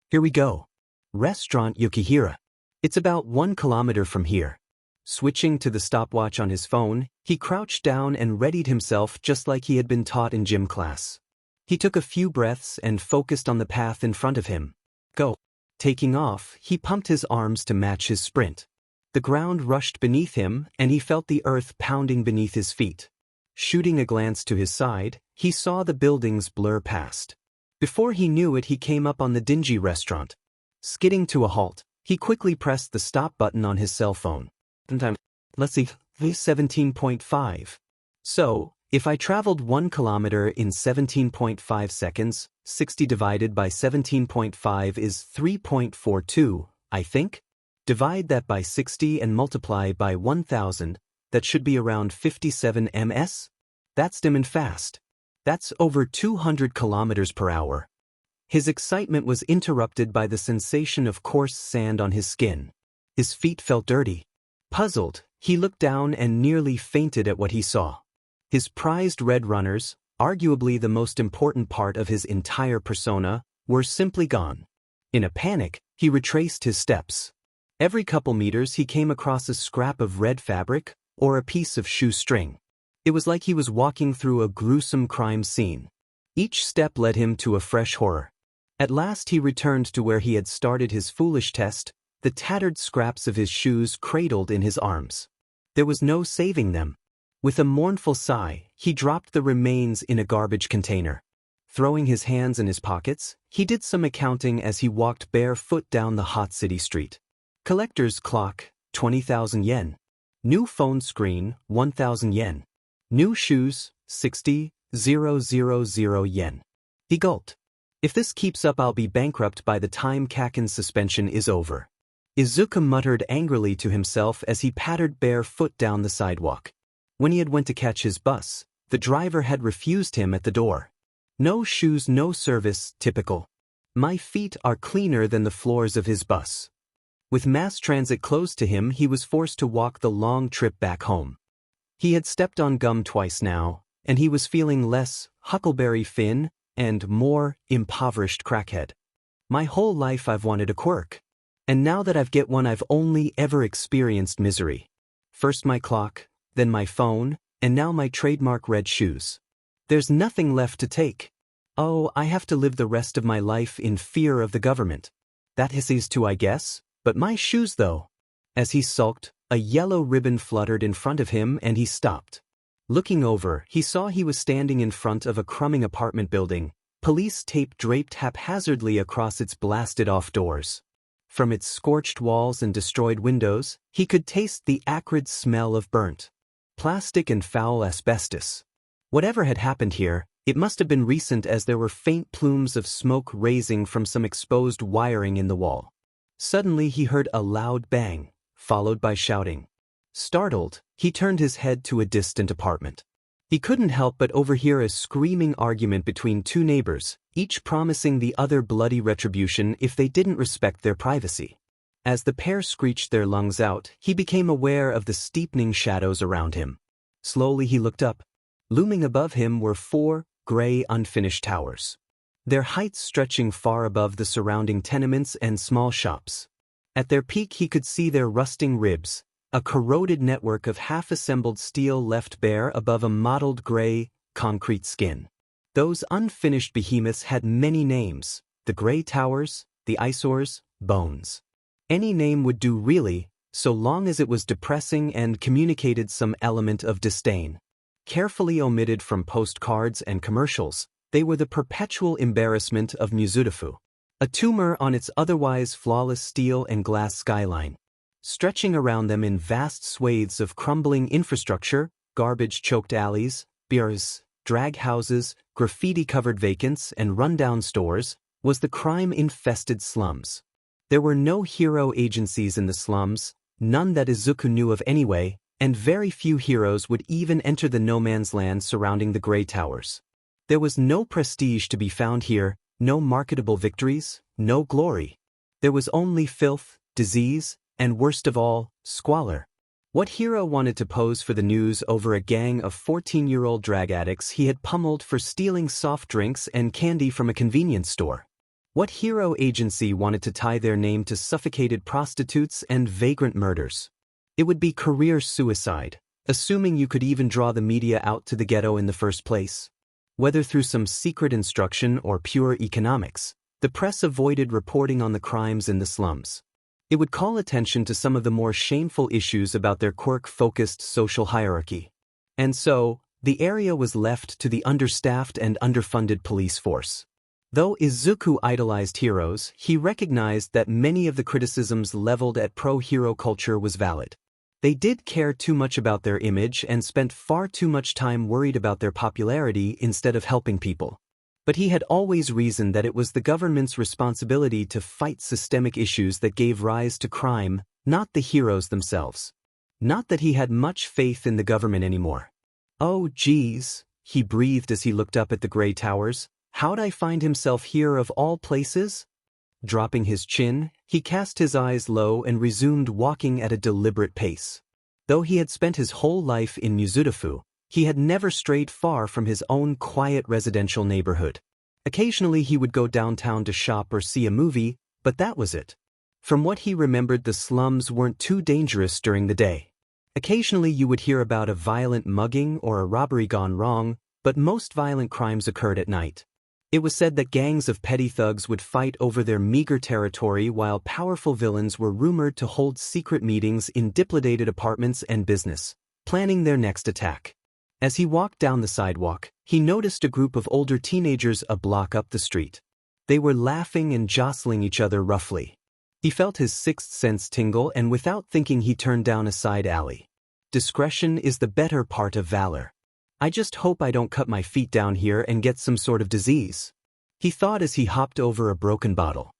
Here we go. Restaurant Yukihira. It's about 1 kilometer from here. Switching to the stopwatch on his phone, he crouched down and readied himself just like he had been taught in gym class. He took a few breaths and focused on the path in front of him. Go. Taking off, he pumped his arms to match his sprint. The ground rushed beneath him, and he felt the earth pounding beneath his feet. Shooting a glance to his side, he saw the buildings blur past. Before he knew it, he came up on the dingy restaurant. Skidding to a halt, he quickly pressed the stop button on his cell phone. Let's see, 17.5. So, if I traveled 1 kilometer in 17.5 seconds, 60 divided by 17.5 is 3.42, I think? Divide that by 60 and multiply by 1,000, that should be around 57 ms? That's dim and fast. That's over 200 kilometers per hour. His excitement was interrupted by the sensation of coarse sand on his skin. His feet felt dirty. Puzzled, he looked down and nearly fainted at what he saw. His prized red runners, arguably the most important part of his entire persona, were simply gone. In a panic, he retraced his steps. Every couple meters he came across a scrap of red fabric or a piece of shoestring. It was like he was walking through a gruesome crime scene. Each step led him to a fresh horror. At last he returned to where he had started his foolish test, the tattered scraps of his shoes cradled in his arms. There was no saving them. With a mournful sigh, he dropped the remains in a garbage container. Throwing his hands in his pockets, he did some accounting as he walked barefoot down the hot city street. Collector's clock, 20,000 yen. New phone screen, 1,000 yen. New shoes, 60,000 yen. He gulped. If this keeps up, I'll be bankrupt by the time Kaken's suspension is over. Izuku muttered angrily to himself as he pattered barefoot down the sidewalk. When he had went to catch his bus, the driver had refused him at the door. No shoes, no service, typical. My feet are cleaner than the floors of his bus. With mass transit closed to him, he was forced to walk the long trip back home. He had stepped on gum twice now, and he was feeling less Huckleberry Finn and more impoverished crackhead. My whole life I've wanted a quirk. And now that I've get one, I've only ever experienced misery. First my clock, then my phone, and now my trademark red shoes. There's nothing left to take. Oh, I have to live the rest of my life in fear of the government. That hisses too, I guess, but my shoes though. As he sulked, a yellow ribbon fluttered in front of him and he stopped. Looking over, he saw he was standing in front of a crumbling apartment building, police tape draped haphazardly across its blasted-off doors. From its scorched walls and destroyed windows, he could taste the acrid smell of burnt plastic and foul asbestos. Whatever had happened here, it must have been recent, as there were faint plumes of smoke raising from some exposed wiring in the wall. Suddenly he heard a loud bang, followed by shouting. Startled, he turned his head to a distant apartment. He couldn't help but overhear a screaming argument between two neighbors, each promising the other bloody retribution if they didn't respect their privacy. As the pair screeched their lungs out, he became aware of the steepening shadows around him. Slowly he looked up. Looming above him were 4 gray unfinished towers, their heights stretching far above the surrounding tenements and small shops. At their peak he could see their rusting ribs, a corroded network of half-assembled steel left bare above a mottled gray, concrete skin. Those unfinished behemoths had many names: the Gray Towers, the Eyesores, Bones. Any name would do really, so long as it was depressing and communicated some element of disdain. Carefully omitted from postcards and commercials, they were the perpetual embarrassment of Mizutofu, a tumor on its otherwise flawless steel and glass skyline. Stretching around them in vast swathes of crumbling infrastructure, garbage-choked alleys, bars, drag houses, graffiti-covered vacants, and rundown stores, was the crime-infested slums. There were no hero agencies in the slums, none that Izuku knew of anyway, and very few heroes would even enter the no-man's land surrounding the Gray Towers. There was no prestige to be found here, no marketable victories, no glory. There was only filth, disease, and worst of all, squalor. What hero wanted to pose for the news over a gang of 14-year-old drag addicts he had pummeled for stealing soft drinks and candy from a convenience store? What hero agency wanted to tie their name to suffocated prostitutes and vagrant murders? It would be career suicide, assuming you could even draw the media out to the ghetto in the first place. Whether through some secret instruction or pure economics, the press avoided reporting on the crimes in the slums. It would call attention to some of the more shameful issues about their quirk-focused social hierarchy. And so, the area was left to the understaffed and underfunded police force. Though Izuku idolized heroes, he recognized that many of the criticisms leveled at pro-hero culture was valid. They did care too much about their image and spent far too much time worried about their popularity instead of helping people. But he had always reasoned that it was the government's responsibility to fight systemic issues that gave rise to crime, not the heroes themselves. Not that he had much faith in the government anymore. Oh geez, he breathed as he looked up at the Gray Towers. How'd I find himself here of all places? Dropping his chin, he cast his eyes low and resumed walking at a deliberate pace. Though he had spent his whole life in Mizutofu, he had never strayed far from his own quiet residential neighborhood. Occasionally he would go downtown to shop or see a movie, but that was it. From what he remembered, the slums weren't too dangerous during the day. Occasionally you would hear about a violent mugging or a robbery gone wrong, but most violent crimes occurred at night. It was said that gangs of petty thugs would fight over their meager territory, while powerful villains were rumored to hold secret meetings in dilapidated apartments and business, planning their next attack. As he walked down the sidewalk, he noticed a group of older teenagers a block up the street. They were laughing and jostling each other roughly. He felt his sixth sense tingle, and without thinking he turned down a side alley. Discretion is the better part of valor. I just hope I don't cut my feet down here and get some sort of disease, he thought as he hopped over a broken bottle.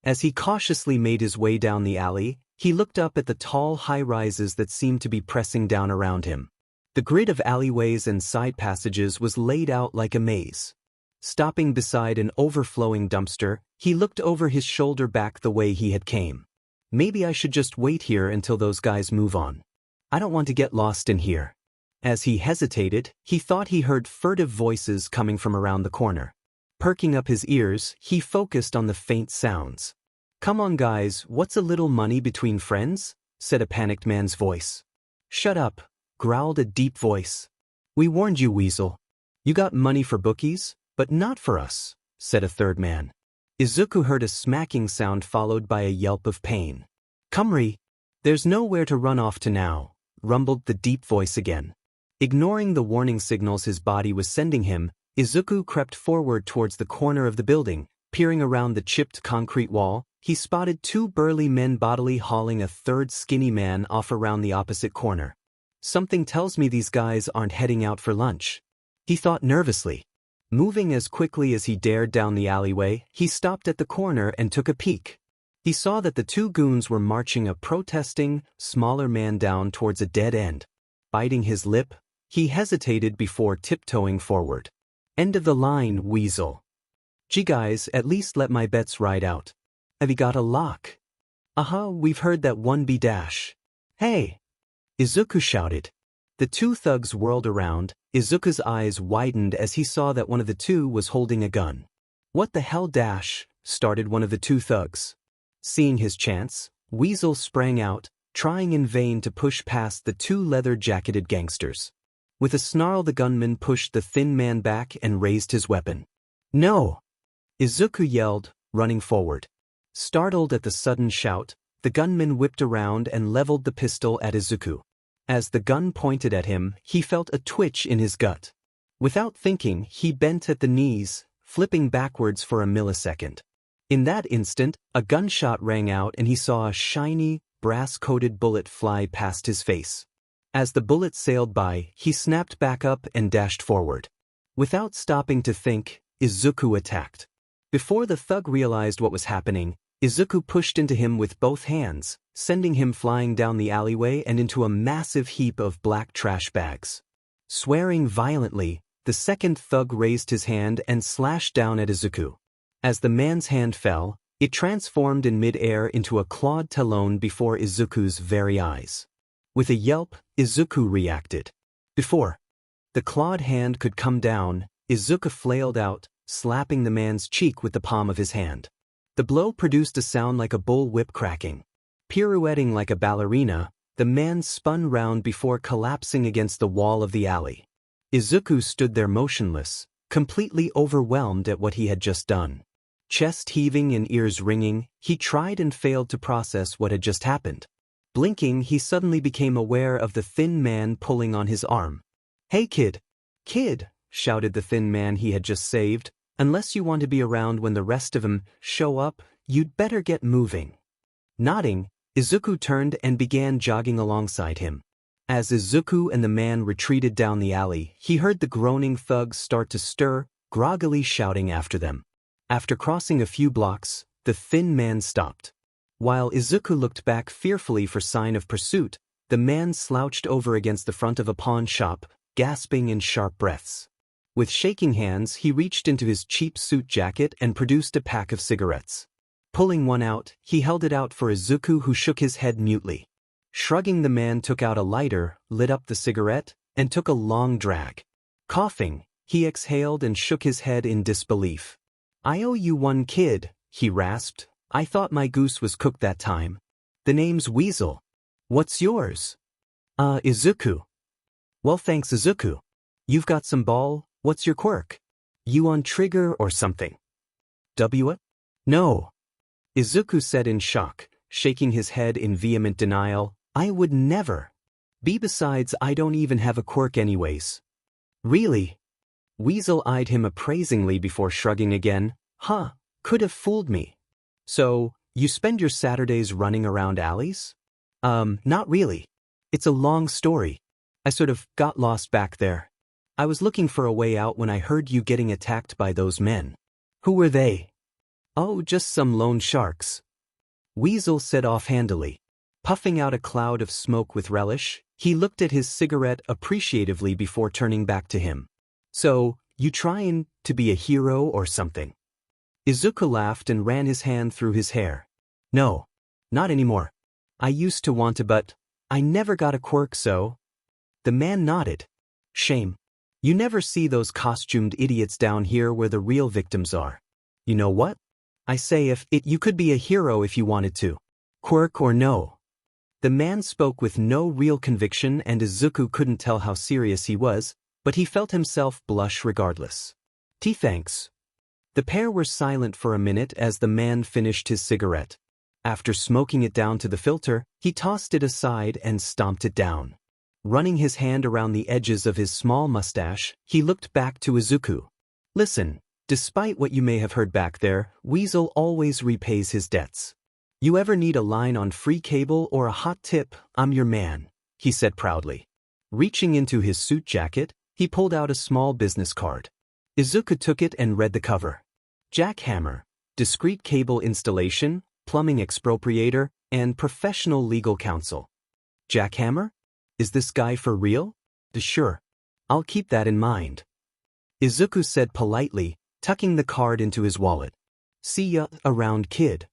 As he cautiously made his way down the alley, he looked up at the tall high-rises that seemed to be pressing down around him. The grid of alleyways and side passages was laid out like a maze. Stopping beside an overflowing dumpster, he looked over his shoulder back the way he had came. Maybe I should just wait here until those guys move on. I don't want to get lost in here. As he hesitated, he thought he heard furtive voices coming from around the corner. Perking up his ears, he focused on the faint sounds. "Come on guys, what's a little money between friends?" said a panicked man's voice. "Shut up," growled a deep voice. "We warned you, weasel. You got money for bookies, but not for us," said a third man. Izuku heard a smacking sound followed by a yelp of pain. "Kumri, there's nowhere to run off to now," rumbled the deep voice again. Ignoring the warning signals his body was sending him, Izuku crept forward towards the corner of the building, peering around the chipped concrete wall, he spotted two burly men bodily hauling a third skinny man off around the opposite corner. Something tells me these guys aren't heading out for lunch, he thought nervously. Moving as quickly as he dared down the alleyway, he stopped at the corner and took a peek. He saw that the two goons were marching a protesting, smaller man down towards a dead end. Biting his lip, he hesitated before tiptoeing forward. End of the line, weasel. Gee guys, at least let my bets ride out. Have you got a lock? We've heard that one be dash. Hey! Izuku shouted. The two thugs whirled around. Izuku's eyes widened as he saw that one of the two was holding a gun. What the hell dash, started one of the two thugs. Seeing his chance, Weasel sprang out, trying in vain to push past the two leather-jacketed gangsters. With a snarl, the gunman pushed the thin man back and raised his weapon. No! Izuku yelled, running forward. Startled at the sudden shout, the gunman whipped around and leveled the pistol at Izuku. As the gun pointed at him, he felt a twitch in his gut. Without thinking, he bent at the knees, flipping backwards for a millisecond. In that instant, a gunshot rang out and he saw a shiny, brass-coated bullet fly past his face. As the bullet sailed by, he snapped back up and dashed forward. Without stopping to think, Izuku attacked. Before the thug realized what was happening, Izuku pushed into him with both hands, sending him flying down the alleyway and into a massive heap of black trash bags. Swearing violently, the second thug raised his hand and slashed down at Izuku. As the man's hand fell, it transformed in mid-air into a clawed talon before Izuku's very eyes. With a yelp, Izuku reacted. Before the clawed hand could come down, Izuku flailed out, slapping the man's cheek with the palm of his hand. The blow produced a sound like a bull whip cracking. Pirouetting like a ballerina, the man spun round before collapsing against the wall of the alley. Izuku stood there motionless, completely overwhelmed at what he had just done. Chest heaving and ears ringing, he tried and failed to process what had just happened. Blinking, he suddenly became aware of the thin man pulling on his arm. "Hey kid! Kid!" shouted the thin man he had just saved. "Unless you want to be around when the rest of them show up, you'd better get moving." Nodding, Izuku turned and began jogging alongside him. As Izuku and the man retreated down the alley, he heard the groaning thugs start to stir, groggily shouting after them. After crossing a few blocks, the thin man stopped. While Izuku looked back fearfully for sign of pursuit, the man slouched over against the front of a pawn shop, gasping in sharp breaths. With shaking hands, he reached into his cheap suit jacket and produced a pack of cigarettes. Pulling one out, he held it out for Izuku, who shook his head mutely. Shrugging, the man took out a lighter, lit up the cigarette, and took a long drag. Coughing, he exhaled and shook his head in disbelief. "I owe you one, kid," he rasped. "I thought my goose was cooked that time. The name's Weasel. What's yours?" Izuku." "Well, thanks, Izuku. You've got some ball. What's your quirk? You on trigger or something?" "What? No," Izuku said in shock, shaking his head in vehement denial. "I would never be. Besides, I don't even have a quirk anyways." "Really?" Weasel eyed him appraisingly before shrugging again. Could have fooled me. "So, you spend your Saturdays running around alleys?" Not really. It's a long story. I sort of got lost back there. I was looking for a way out when I heard you getting attacked by those men." "Who were they?" "Oh, just some loan sharks," Weasel said offhandedly. Puffing out a cloud of smoke with relish, he looked at his cigarette appreciatively before turning back to him. "So, you trying to be a hero or something?" Izuku laughed and ran his hand through his hair. "No, not anymore. I used to want to, but I never got a quirk, so." The man nodded. "Shame. You never see those costumed idiots down here where the real victims are. You know what? I say, you could be a hero if you wanted to. Quirk or no." The man spoke with no real conviction, and Izuku couldn't tell how serious he was, but he felt himself blush regardless. Thanks." The pair were silent for a minute as the man finished his cigarette. After smoking it down to the filter, he tossed it aside and stomped it down. Running his hand around the edges of his small mustache, he looked back to Izuku. "Listen, Despite what you may have heard back there, Weasel always repays his debts. You ever need a line on free cable or a hot tip, I'm your man, he said proudly. Reaching into his suit jacket, he pulled out a small business card. Izuku took it and read the cover. Jackhammer, discreet cable installation, plumbing expropriator, and professional legal counsel. Jackhammer? Is this guy for real? Sure. I'll keep that in mind. Izuku said politely, tucking the card into his wallet. See ya around, kid.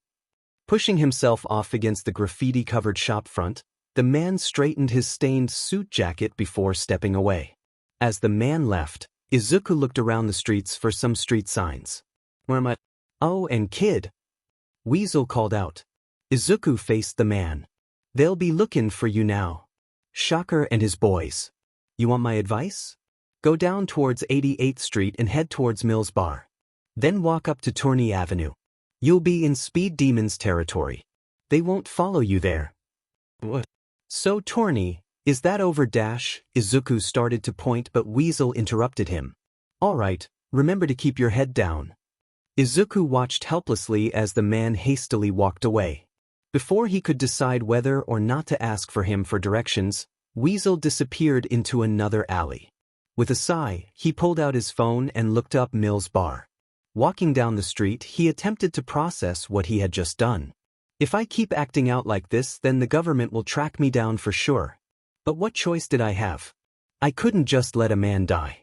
Pushing himself off against the graffiti-covered shopfront, the man straightened his stained suit jacket before stepping away. As the man left, Izuku looked around the streets for some street signs. Where am I? Oh, and kid! Weasel called out. Izuku faced the man. They'll be looking for you now. Shocker and his boys. You want my advice? Go down towards 88th Street and head towards Mills Bar. Then walk up to Tourney Avenue. You'll be in Speed Demons territory. They won't follow you there. What? So Tourney, is that over? Izuku started to point but Weasel interrupted him. Alright, remember to keep your head down. Izuku watched helplessly as the man hastily walked away. Before he could decide whether or not to ask for him for directions, Weasel disappeared into another alley. With a sigh, he pulled out his phone and looked up Mills Bar. Walking down the street, he attempted to process what he had just done. If I keep acting out like this, then the government will track me down for sure. But what choice did I have? I couldn't just let a man die.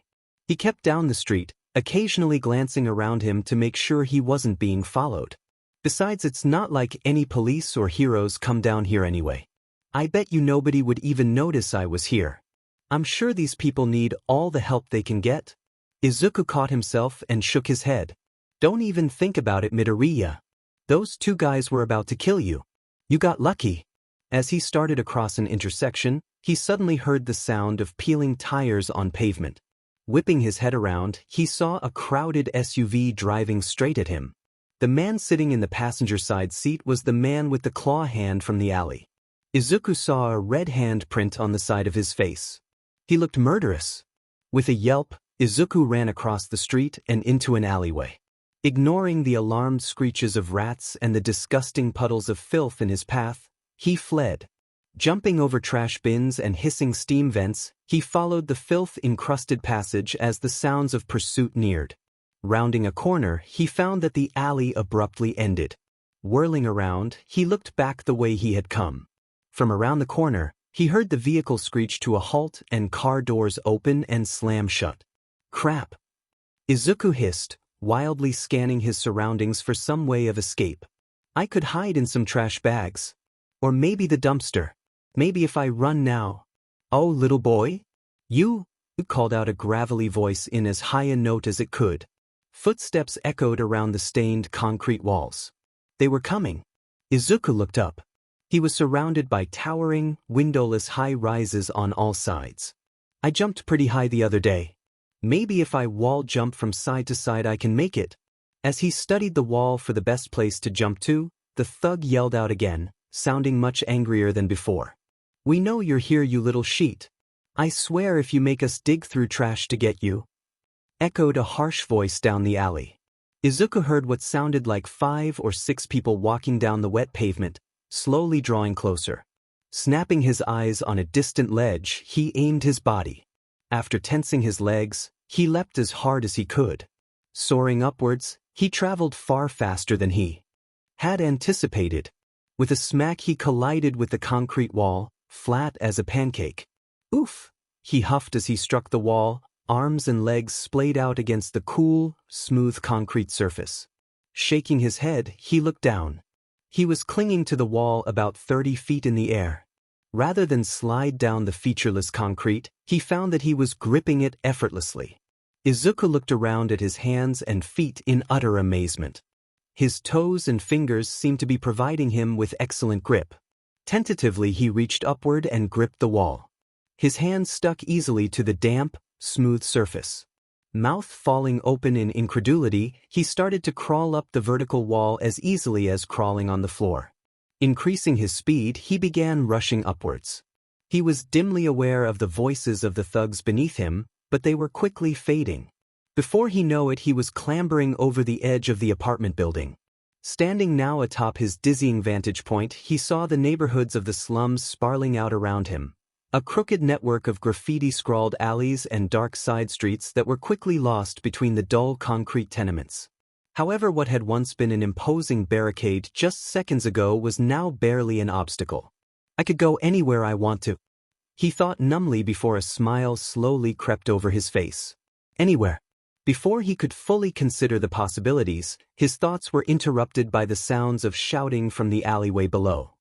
He kept down the street, occasionally glancing around him to make sure he wasn't being followed. Besides, it's not like any police or heroes come down here anyway. I bet you nobody would even notice I was here. I'm sure these people need all the help they can get. Izuku caught himself and shook his head. Don't even think about it, Midoriya. Those two guys were about to kill you. You got lucky. As he started across an intersection, he suddenly heard the sound of peeling tires on pavement. Whipping his head around, he saw a crowded SUV driving straight at him. The man sitting in the passenger side seat was the man with the claw hand from the alley. Izuku saw a red handprint on the side of his face. He looked murderous. With a yelp, Izuku ran across the street and into an alleyway. Ignoring the alarmed screeches of rats and the disgusting puddles of filth in his path, he fled. Jumping over trash bins and hissing steam vents, he followed the filth-encrusted passage as the sounds of pursuit neared. Rounding a corner, he found that the alley abruptly ended. Whirling around, he looked back the way he had come. From around the corner, he heard the vehicle screech to a halt and car doors open and slam shut. Crap! Izuku hissed, wildly scanning his surroundings for some way of escape. I could hide in some trash bags. Or maybe the dumpster. Maybe if I run now. Oh, little boy? You? Called out a gravelly voice in as high a note as it could. Footsteps echoed around the stained concrete walls. They were coming. Izuku looked up. He was surrounded by towering, windowless high-rises on all sides. I jumped pretty high the other day. Maybe if I wall jump from side to side I can make it. As he studied the wall for the best place to jump to, the thug yelled out again, sounding much angrier than before. We know you're here, you little sheet. I swear if you make us dig through trash to get you. Echoed a harsh voice down the alley. Izuku heard what sounded like 5 or 6 people walking down the wet pavement, slowly drawing closer. Snapping his eyes on a distant ledge, he aimed his body. After tensing his legs, he leapt as hard as he could. Soaring upwards, he traveled far faster than he had anticipated. With a smack he collided with the concrete wall, flat as a pancake. Oof! He huffed as he struck the wall, arms and legs splayed out against the cool, smooth concrete surface. Shaking his head, he looked down. He was clinging to the wall about 30 feet in the air. Rather than slide down the featureless concrete, he found that he was gripping it effortlessly. Izuku looked around at his hands and feet in utter amazement. His toes and fingers seemed to be providing him with excellent grip. Tentatively he reached upward and gripped the wall. His hands stuck easily to the damp, smooth surface. Mouth falling open in incredulity, he started to crawl up the vertical wall as easily as crawling on the floor. Increasing his speed, he began rushing upwards. He was dimly aware of the voices of the thugs beneath him, but they were quickly fading. Before he knew it, he was clambering over the edge of the apartment building. Standing now atop his dizzying vantage point, he saw the neighborhoods of the slums sprawling out around him. A crooked network of graffiti-scrawled alleys and dark side streets that were quickly lost between the dull concrete tenements. However, what had once been an imposing barricade just seconds ago was now barely an obstacle. I could go anywhere I want to, he thought numbly before a smile slowly crept over his face. Anywhere. Before he could fully consider the possibilities, his thoughts were interrupted by the sounds of shouting from the alleyway below.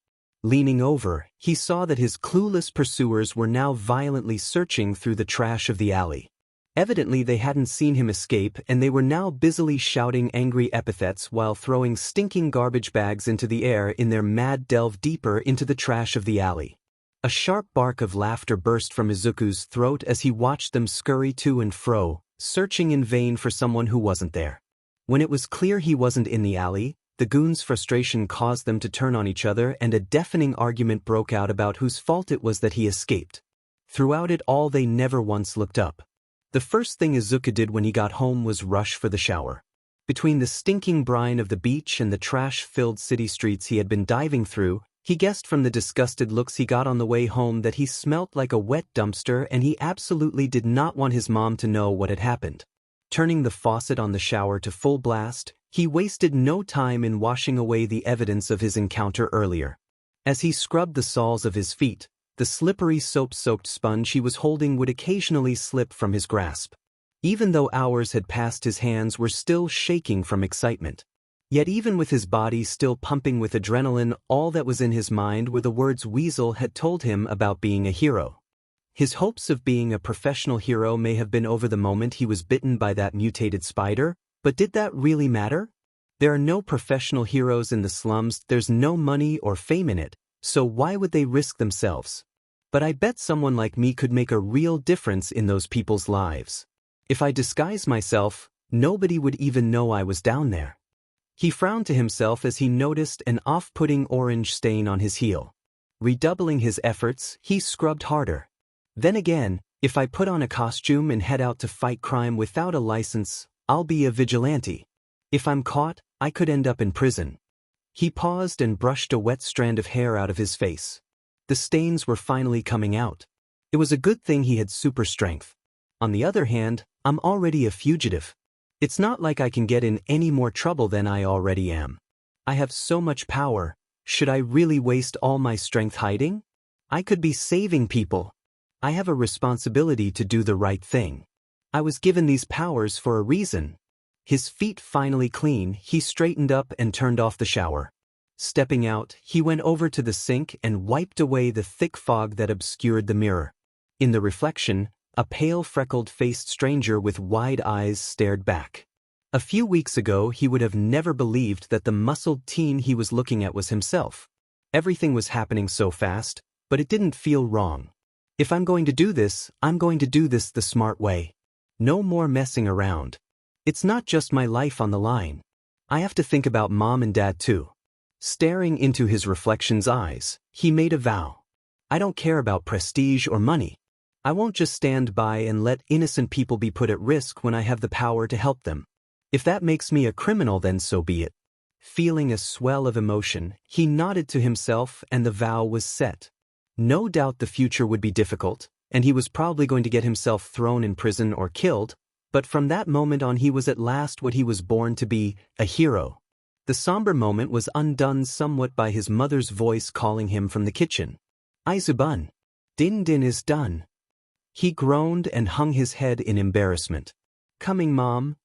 Leaning over, he saw that his clueless pursuers were now violently searching through the trash of the alley. Evidently they hadn't seen him escape, and they were now busily shouting angry epithets while throwing stinking garbage bags into the air in their mad delve deeper into the trash of the alley. A sharp bark of laughter burst from Izuku's throat as he watched them scurry to and fro, searching in vain for someone who wasn't there. When it was clear he wasn't in the alley, the goons' frustration caused them to turn on each other, and a deafening argument broke out about whose fault it was that he escaped. Throughout it all, they never once looked up. The first thing Izuku did when he got home was rush for the shower. Between the stinking brine of the beach and the trash-filled city streets he had been diving through, he guessed from the disgusted looks he got on the way home that he smelt like a wet dumpster, and he absolutely did not want his mom to know what had happened. Turning the faucet on the shower to full blast, he wasted no time in washing away the evidence of his encounter earlier. As he scrubbed the soles of his feet, the slippery soap-soaked sponge he was holding would occasionally slip from his grasp. Even though hours had passed, his hands were still shaking from excitement. Yet even with his body still pumping with adrenaline, all that was in his mind were the words Weasel had told him about being a hero. His hopes of being a professional hero may have been over the moment he was bitten by that mutated spider, but did that really matter? There are no professional heroes in the slums, there's no money or fame in it, so why would they risk themselves? But I bet someone like me could make a real difference in those people's lives. If I disguise myself, nobody would even know I was down there. He frowned to himself as he noticed an off-putting orange stain on his heel. Redoubling his efforts, he scrubbed harder. Then again, if I put on a costume and head out to fight crime without a license, I'll be a vigilante. If I'm caught, I could end up in prison. He paused and brushed a wet strand of hair out of his face. The stains were finally coming out. It was a good thing he had super strength. On the other hand, I'm already a fugitive. It's not like I can get in any more trouble than I already am. I have so much power. Should I really waste all my strength hiding? I could be saving people. I have a responsibility to do the right thing. I was given these powers for a reason. His feet finally clean, he straightened up and turned off the shower. Stepping out, he went over to the sink and wiped away the thick fog that obscured the mirror. In the reflection, a pale, freckled-faced stranger with wide eyes stared back. A few weeks ago, he would have never believed that the muscled teen he was looking at was himself. Everything was happening so fast, but it didn't feel wrong. If I'm going to do this, I'm going to do this the smart way. No more messing around. It's not just my life on the line. I have to think about Mom and Dad too. Staring into his reflection's eyes, he made a vow. I don't care about prestige or money. I won't just stand by and let innocent people be put at risk when I have the power to help them. If that makes me a criminal, then so be it. Feeling a swell of emotion, he nodded to himself and the vow was set. No doubt the future would be difficult, and he was probably going to get himself thrown in prison or killed, but from that moment on he was at last what he was born to be, a hero. The somber moment was undone somewhat by his mother's voice calling him from the kitchen. Izubun. Din is done. He groaned and hung his head in embarrassment. Coming, Mom?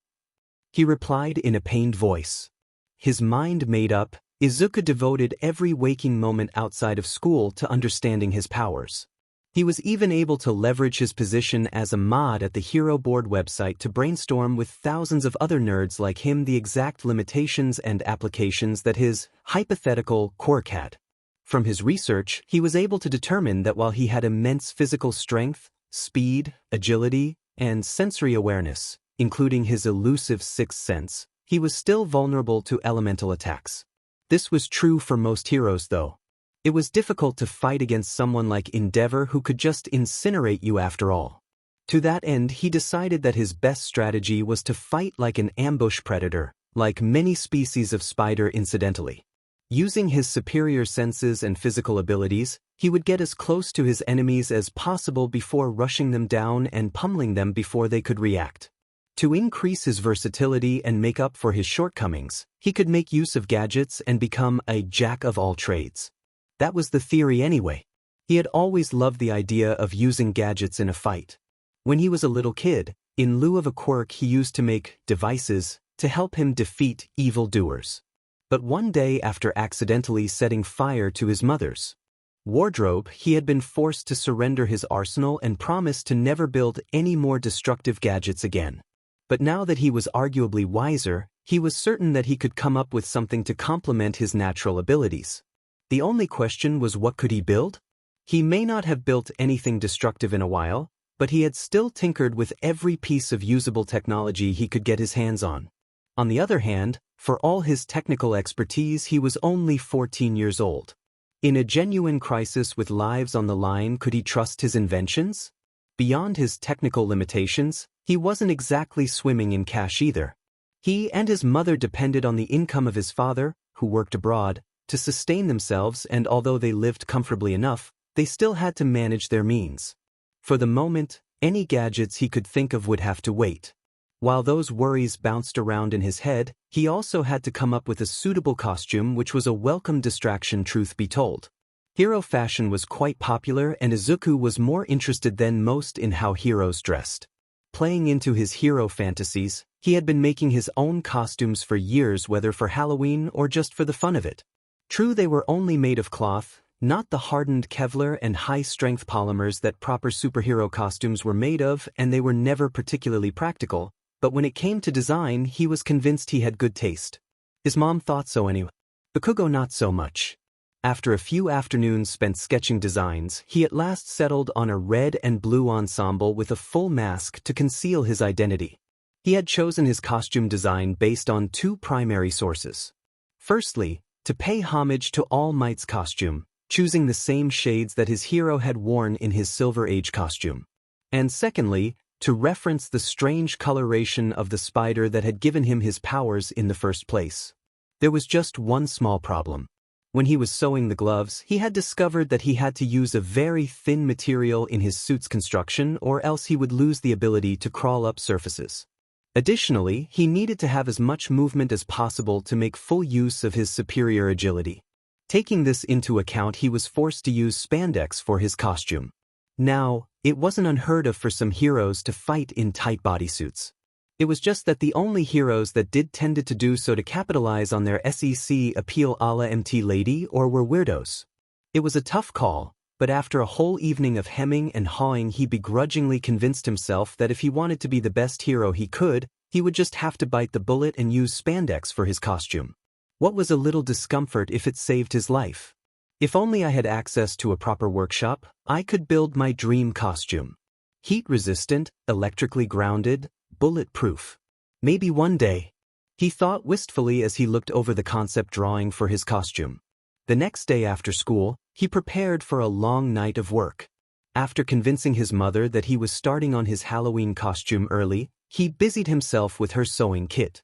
He replied in a pained voice. His mind made up, Izuku devoted every waking moment outside of school to understanding his powers. He was even able to leverage his position as a mod at the Hero Board website to brainstorm with thousands of other nerds like him the exact limitations and applications that his hypothetical quirk had. From his research, he was able to determine that while he had immense physical strength, speed, agility, and sensory awareness, including his elusive sixth sense, he was still vulnerable to elemental attacks. This was true for most heroes though. It was difficult to fight against someone like Endeavor who could just incinerate you after all. To that end, he decided that his best strategy was to fight like an ambush predator, like many species of spider incidentally. Using his superior senses and physical abilities, he would get as close to his enemies as possible before rushing them down and pummeling them before they could react. To increase his versatility and make up for his shortcomings, he could make use of gadgets and become a jack of all trades. That was the theory anyway. He had always loved the idea of using gadgets in a fight. When he was a little kid, in lieu of a quirk he used to make devices to help him defeat evildoers. But one day, after accidentally setting fire to his mother's wardrobe, he had been forced to surrender his arsenal and promise to never build any more destructive gadgets again. But now that he was arguably wiser, he was certain that he could come up with something to complement his natural abilities. The only question was, what could he build? He may not have built anything destructive in a while, but he had still tinkered with every piece of usable technology he could get his hands on. On the other hand, for all his technical expertise, he was only 14 years old. In a genuine crisis with lives on the line, could he trust his inventions? Beyond his technical limitations, he wasn't exactly swimming in cash either. He and his mother depended on the income of his father, who worked abroad, to sustain themselves, and although they lived comfortably enough, they still had to manage their means. For the moment, any gadgets he could think of would have to wait. While those worries bounced around in his head, he also had to come up with a suitable costume, which was a welcome distraction, truth be told. Hero fashion was quite popular, and Izuku was more interested than most in how heroes dressed. Playing into his hero fantasies, he had been making his own costumes for years, whether for Halloween or just for the fun of it. True, they were only made of cloth, not the hardened Kevlar and high-strength polymers that proper superhero costumes were made of, and they were never particularly practical. But when it came to design, he was convinced he had good taste. His mom thought so anyway. Bakugo not so much. After a few afternoons spent sketching designs, he at last settled on a red and blue ensemble with a full mask to conceal his identity. He had chosen his costume design based on two primary sources. Firstly, to pay homage to All Might's costume, choosing the same shades that his hero had worn in his Silver Age costume. And secondly, to reference the strange coloration of the spider that had given him his powers in the first place. There was just one small problem. When he was sewing the gloves, he had discovered that he had to use a very thin material in his suit's construction, or else he would lose the ability to crawl up surfaces. Additionally, he needed to have as much movement as possible to make full use of his superior agility. Taking this into account, he was forced to use spandex for his costume. Now, it wasn't unheard of for some heroes to fight in tight bodysuits. It was just that the only heroes that did tended to do so to capitalize on their SEC appeal a la MT Lady or were weirdos. It was a tough call, but after a whole evening of hemming and hawing, he begrudgingly convinced himself that if he wanted to be the best hero he could, he would just have to bite the bullet and use spandex for his costume. What was a little discomfort if it saved his life? If only I had access to a proper workshop, I could build my dream costume. Heat-resistant, electrically grounded, bulletproof. Maybe one day, he thought wistfully as he looked over the concept drawing for his costume. The next day after school, he prepared for a long night of work. After convincing his mother that he was starting on his Halloween costume early, he busied himself with her sewing kit.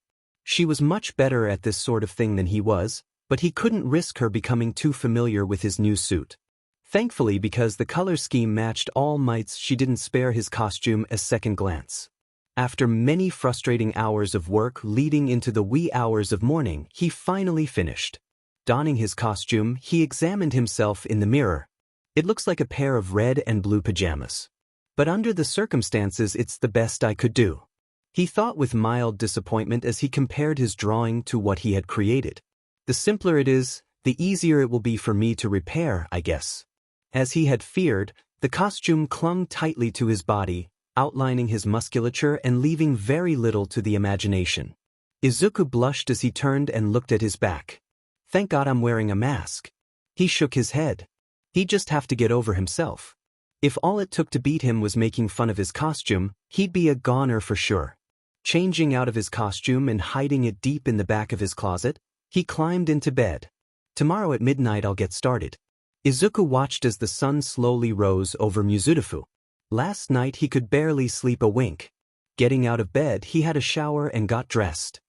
She was much better at this sort of thing than he was, but he couldn't risk her becoming too familiar with his new suit. Thankfully, because the color scheme matched All Might's, she didn't spare his costume a second glance. After many frustrating hours of work leading into the wee hours of morning, he finally finished. Donning his costume, he examined himself in the mirror. It looks like a pair of red and blue pajamas. But under the circumstances, it's the best I could do. He thought with mild disappointment as he compared his drawing to what he had created. The simpler it is, the easier it will be for me to repair, I guess. As he had feared, the costume clung tightly to his body, outlining his musculature and leaving very little to the imagination. Izuku blushed as he turned and looked at his back. Thank God I'm wearing a mask. He shook his head. He'd just have to get over himself. If all it took to beat him was making fun of his costume, he'd be a goner for sure. Changing out of his costume and hiding it deep in the back of his closet, he climbed into bed. Tomorrow at midnight I'll get started. Izuku watched as the sun slowly rose over Mizutofu. Last night he could barely sleep a wink. Getting out of bed, he had a shower and got dressed.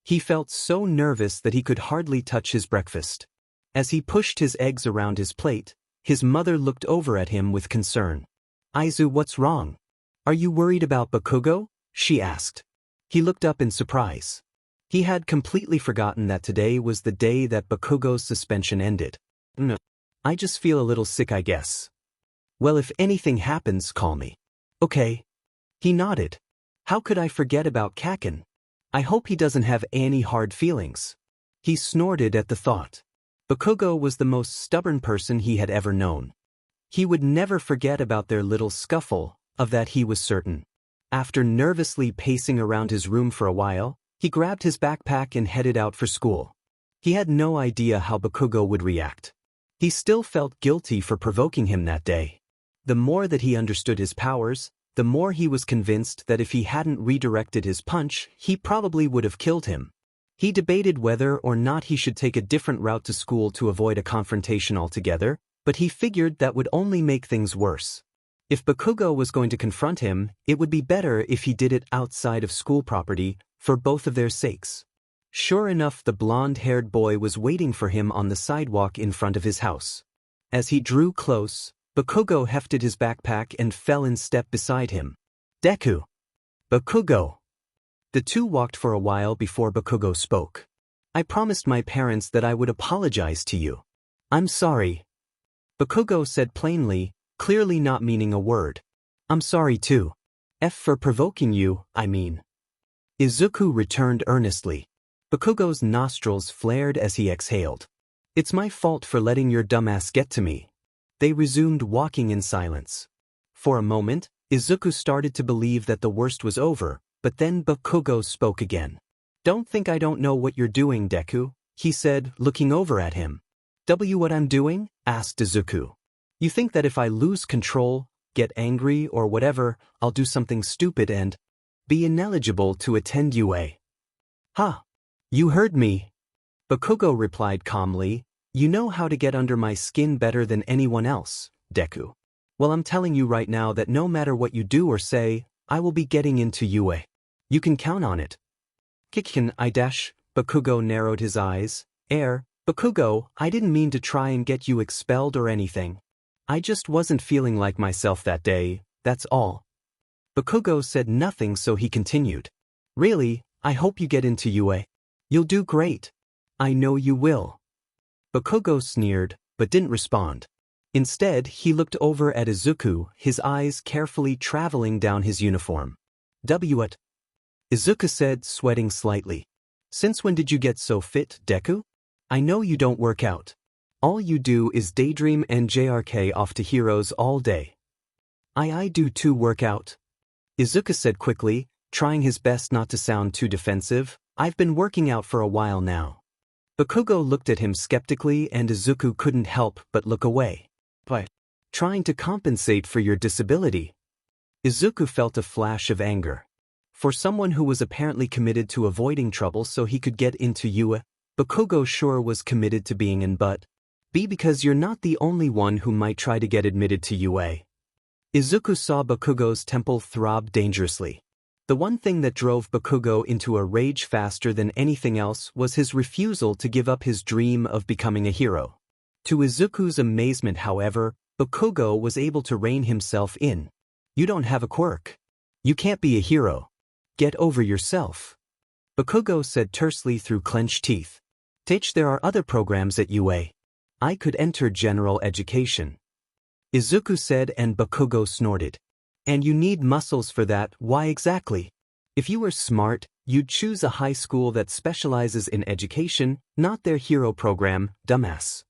He felt so nervous that he could hardly touch his breakfast. As he pushed his eggs around his plate, his mother looked over at him with concern. "Izu, what's wrong? Are you worried about Bakugo?" she asked. He looked up in surprise. He had completely forgotten that today was the day that Bakugo's suspension ended. "No. I just feel a little sick, I guess." "Well, if anything happens, call me." "Okay." He nodded. How could I forget about Kaken? I hope he doesn't have any hard feelings. He snorted at the thought. Bakugo was the most stubborn person he had ever known. He would never forget about their little scuffle, of that he was certain. After nervously pacing around his room for a while, he grabbed his backpack and headed out for school. He had no idea how Bakugo would react. He still felt guilty for provoking him that day. The more that he understood his powers, the more he was convinced that if he hadn't redirected his punch, he probably would have killed him. He debated whether or not he should take a different route to school to avoid a confrontation altogether, but he figured that would only make things worse. If Bakugo was going to confront him, it would be better if he did it outside of school property, for both of their sakes. Sure enough, the blonde-haired boy was waiting for him on the sidewalk in front of his house. As he drew close, Bakugo hefted his backpack and fell in step beside him. "Deku!" "Bakugo!" The two walked for a while before Bakugo spoke. "I promised my parents that I would apologize to you. I'm sorry." Bakugo said plainly, clearly not meaning a word. "I'm sorry too. For provoking you, I mean." Izuku returned earnestly. Bakugo's nostrils flared as he exhaled. "It's my fault for letting your dumbass get to me." They resumed walking in silence. For a moment, Izuku started to believe that the worst was over, but then Bakugo spoke again. "Don't think I don't know what you're doing, Deku," he said, looking over at him. What I'm doing?" asked Izuku. "You think that if I lose control, get angry or whatever, I'll do something stupid and be ineligible to attend UA." "Huh. You heard me." Bakugo replied calmly, "You know how to get under my skin better than anyone else, Deku. Well, I'm telling you right now that no matter what you do or say, I will be getting into UA. You can count on it." "Kikken I dash," Bakugo narrowed his eyes. Bakugo, I didn't mean to try and get you expelled or anything. I just wasn't feeling like myself that day, that's all." Bakugo said nothing, so he continued. "Really, I hope you get into UA. You'll do great. I know you will." Bakugo sneered, but didn't respond. Instead, he looked over at Izuku, his eyes carefully traveling down his uniform. "What?" Izuku said, sweating slightly. "Since when did you get so fit, Deku? I know you don't work out. All you do is daydream and JRK off to heroes all day." I do too work out," Izuku said quickly, trying his best not to sound too defensive. "I've been working out for a while now." Bakugo looked at him skeptically and Izuku couldn't help but look away. "But trying to compensate for your disability?" Izuku felt a flash of anger. For someone who was apparently committed to avoiding trouble so he could get into UA, Bakugo sure was committed to being in because you're not the only one who might try to get admitted to UA. Izuku saw Bakugo's temple throb dangerously. The one thing that drove Bakugo into a rage faster than anything else was his refusal to give up his dream of becoming a hero. To Izuku's amazement, however, Bakugo was able to rein himself in. "You don't have a quirk. You can't be a hero. Get over yourself," Bakugo said tersely through clenched teeth. There are other programs at UA. I could enter general education," Izuku said, and Bakugo snorted. "And you need muscles for that, why exactly? If you were smart, you'd choose a high school that specializes in education, not their hero program, dumbass."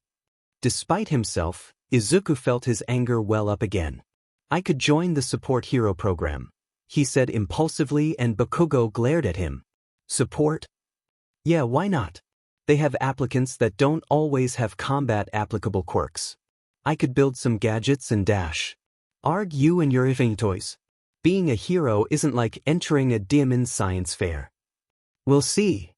Despite himself, Izuku felt his anger well up again. "I could join the support hero program," he said impulsively, and Bakugo glared at him. "Support? Yeah, why not? They have applicants that don't always have combat-applicable quirks. I could build some gadgets and dash. Arg you and your ifing toys. Being a hero isn't like entering a diamond science fair." "We'll see,"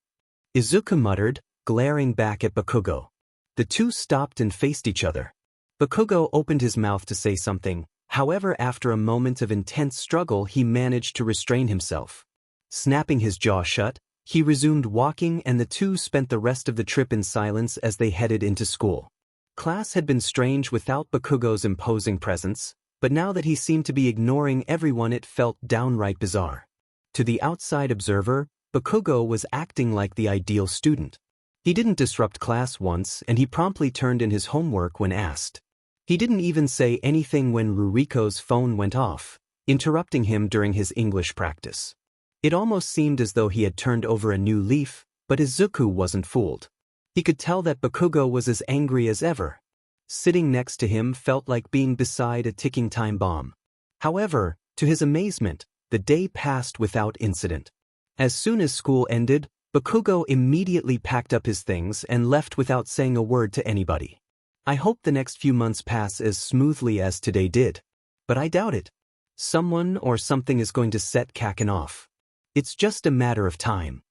Izuku muttered, glaring back at Bakugo. The two stopped and faced each other. Bakugo opened his mouth to say something, However, after a moment of intense struggle, he managed to restrain himself. Snapping his jaw shut, he resumed walking, and the two spent the rest of the trip in silence as they headed into school. Class had been strange without Bakugo's imposing presence, but now that he seemed to be ignoring everyone, it felt downright bizarre. To the outside observer, Bakugo was acting like the ideal student. He didn't disrupt class once, and he promptly turned in his homework when asked. He didn't even say anything when Ruriko's phone went off, interrupting him during his English practice. It almost seemed as though he had turned over a new leaf, but Izuku wasn't fooled. He could tell that Bakugo was as angry as ever. Sitting next to him felt like being beside a ticking time bomb. However, to his amazement, the day passed without incident. As soon as school ended, Bakugo immediately packed up his things and left without saying a word to anybody. I hope the next few months pass as smoothly as today did. But I doubt it. Someone or something is going to set Kaken off. It's just a matter of time.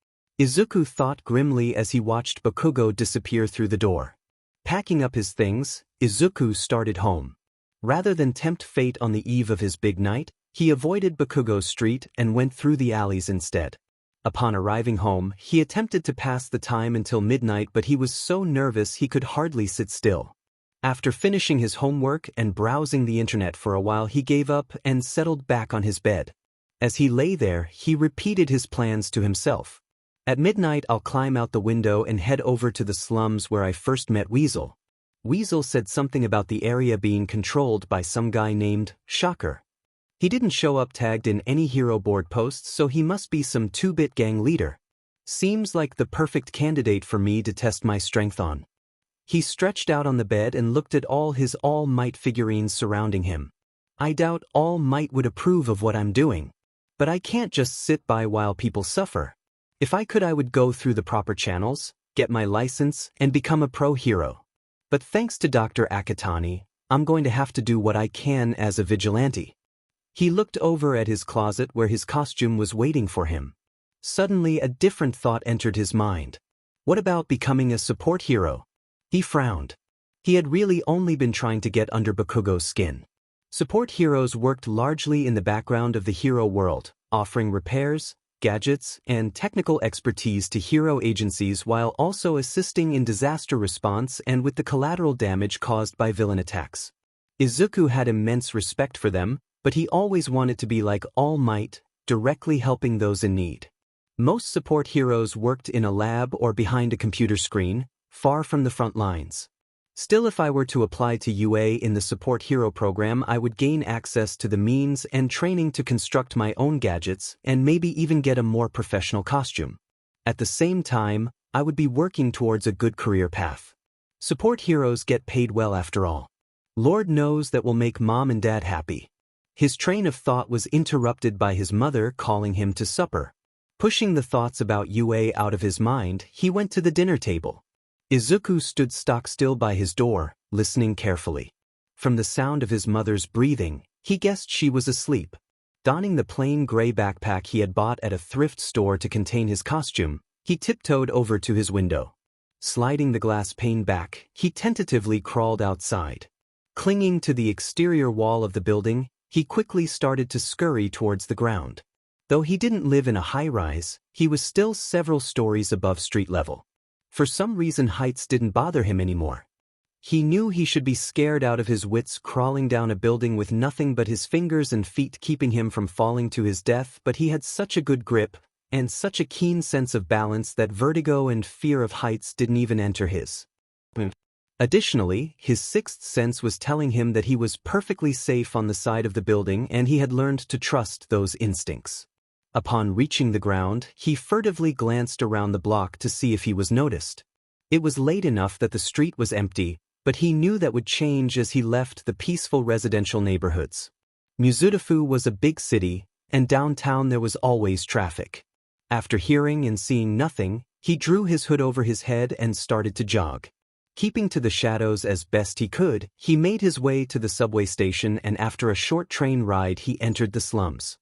Izuku thought grimly as he watched Bakugo disappear through the door. Packing up his things, Izuku started home. Rather than tempt fate on the eve of his big night, he avoided Bakugo's street and went through the alleys instead. Upon arriving home, he attempted to pass the time until midnight, but he was so nervous he could hardly sit still. After finishing his homework and browsing the internet for a while, he gave up and settled back on his bed. As he lay there, he repeated his plans to himself. At midnight, I'll climb out the window and head over to the slums where I first met Weasel. Weasel said something about the area being controlled by some guy named Shocker. He didn't show up tagged in any hero board posts, so he must be some 2-bit gang leader. Seems like the perfect candidate for me to test my strength on. He stretched out on the bed and looked at all his All Might figurines surrounding him. I doubt All Might would approve of what I'm doing. But I can't just sit by while people suffer. If I could, I would go through the proper channels, get my license, and become a pro hero. But thanks to Dr. Akatani, I'm going to have to do what I can as a vigilante. He looked over at his closet where his costume was waiting for him. Suddenly, a different thought entered his mind. What about becoming a support hero? He frowned. He had really only been trying to get under Bakugo's skin. Support heroes worked largely in the background of the hero world, offering repairs, gadgets, and technical expertise to hero agencies while also assisting in disaster response and with the collateral damage caused by villain attacks. Izuku had immense respect for them, but he always wanted to be like All Might, directly helping those in need. Most support heroes worked in a lab or behind a computer screen, far from the front lines. Still, if I were to apply to UA in the support hero program, I would gain access to the means and training to construct my own gadgets and maybe even get a more professional costume. At the same time, I would be working towards a good career path. Support heroes get paid well after all. Lord knows that will make Mom and Dad happy. His train of thought was interrupted by his mother calling him to supper. Pushing the thoughts about UA out of his mind, he went to the dinner table. Izuku stood stock still by his door, listening carefully. From the sound of his mother's breathing, he guessed she was asleep. Donning the plain gray backpack he had bought at a thrift store to contain his costume, he tiptoed over to his window. Sliding the glass pane back, he tentatively crawled outside. Clinging to the exterior wall of the building, he quickly started to scurry towards the ground. Though he didn't live in a high-rise, he was still several stories above street level. For some reason, heights didn't bother him anymore. He knew he should be scared out of his wits crawling down a building with nothing but his fingers and feet keeping him from falling to his death, but he had such a good grip and such a keen sense of balance that vertigo and fear of heights didn't even enter his. Additionally, his sixth sense was telling him that he was perfectly safe on the side of the building, and he had learned to trust those instincts. Upon reaching the ground, he furtively glanced around the block to see if he was noticed. It was late enough that the street was empty, but he knew that would change as he left the peaceful residential neighborhoods. Muzutafu was a big city, and downtown there was always traffic. After hearing and seeing nothing, he drew his hood over his head and started to jog. Keeping to the shadows as best he could, he made his way to the subway station, and after a short train ride he entered the slums.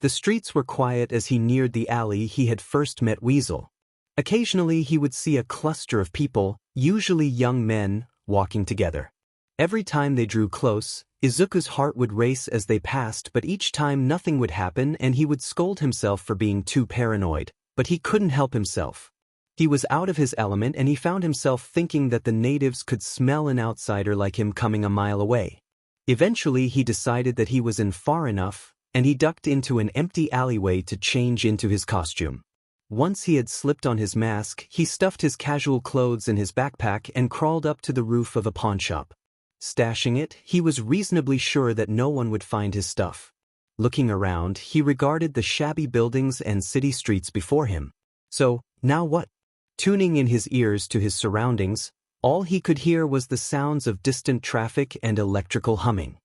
The streets were quiet as he neared the alley he had first met Weasel. Occasionally he would see a cluster of people, usually young men, walking together. Every time they drew close, Izuku's heart would race as they passed, but each time nothing would happen and he would scold himself for being too paranoid, but he couldn't help himself. He was out of his element and he found himself thinking that the natives could smell an outsider like him coming a mile away. Eventually he decided that he was in far enough, and he ducked into an empty alleyway to change into his costume. Once he had slipped on his mask, he stuffed his casual clothes in his backpack and crawled up to the roof of a pawnshop. Stashing it, he was reasonably sure that no one would find his stuff. Looking around, he regarded the shabby buildings and city streets before him. So, now what? Tuning in his ears to his surroundings, all he could hear was the sounds of distant traffic and electrical humming.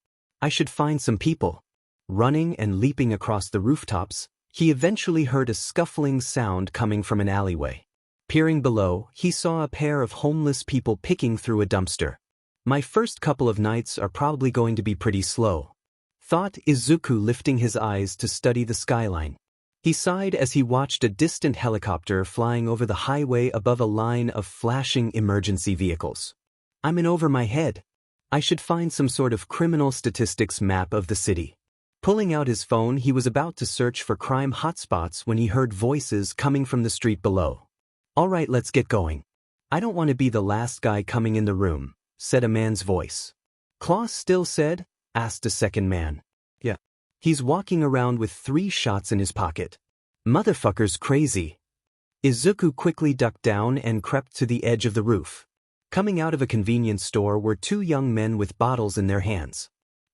I should find some people. Running and leaping across the rooftops, he eventually heard a scuffling sound coming from an alleyway. Peering below, he saw a pair of homeless people picking through a dumpster. My first couple of nights are probably going to be pretty slow, thought Izuku, lifting his eyes to study the skyline. He sighed as he watched a distant helicopter flying over the highway above a line of flashing emergency vehicles. I'm in over my head. I should find some sort of criminal statistics map of the city. Pulling out his phone, he was about to search for crime hotspots when he heard voices coming from the street below. All right, let's get going. I don't want to be the last guy coming in the room, said a man's voice. Klaus still said? Asked a second man. Yeah. He's walking around with 3 shots in his pocket. Motherfucker's crazy. Izuku quickly ducked down and crept to the edge of the roof. Coming out of a convenience store were 2 young men with bottles in their hands.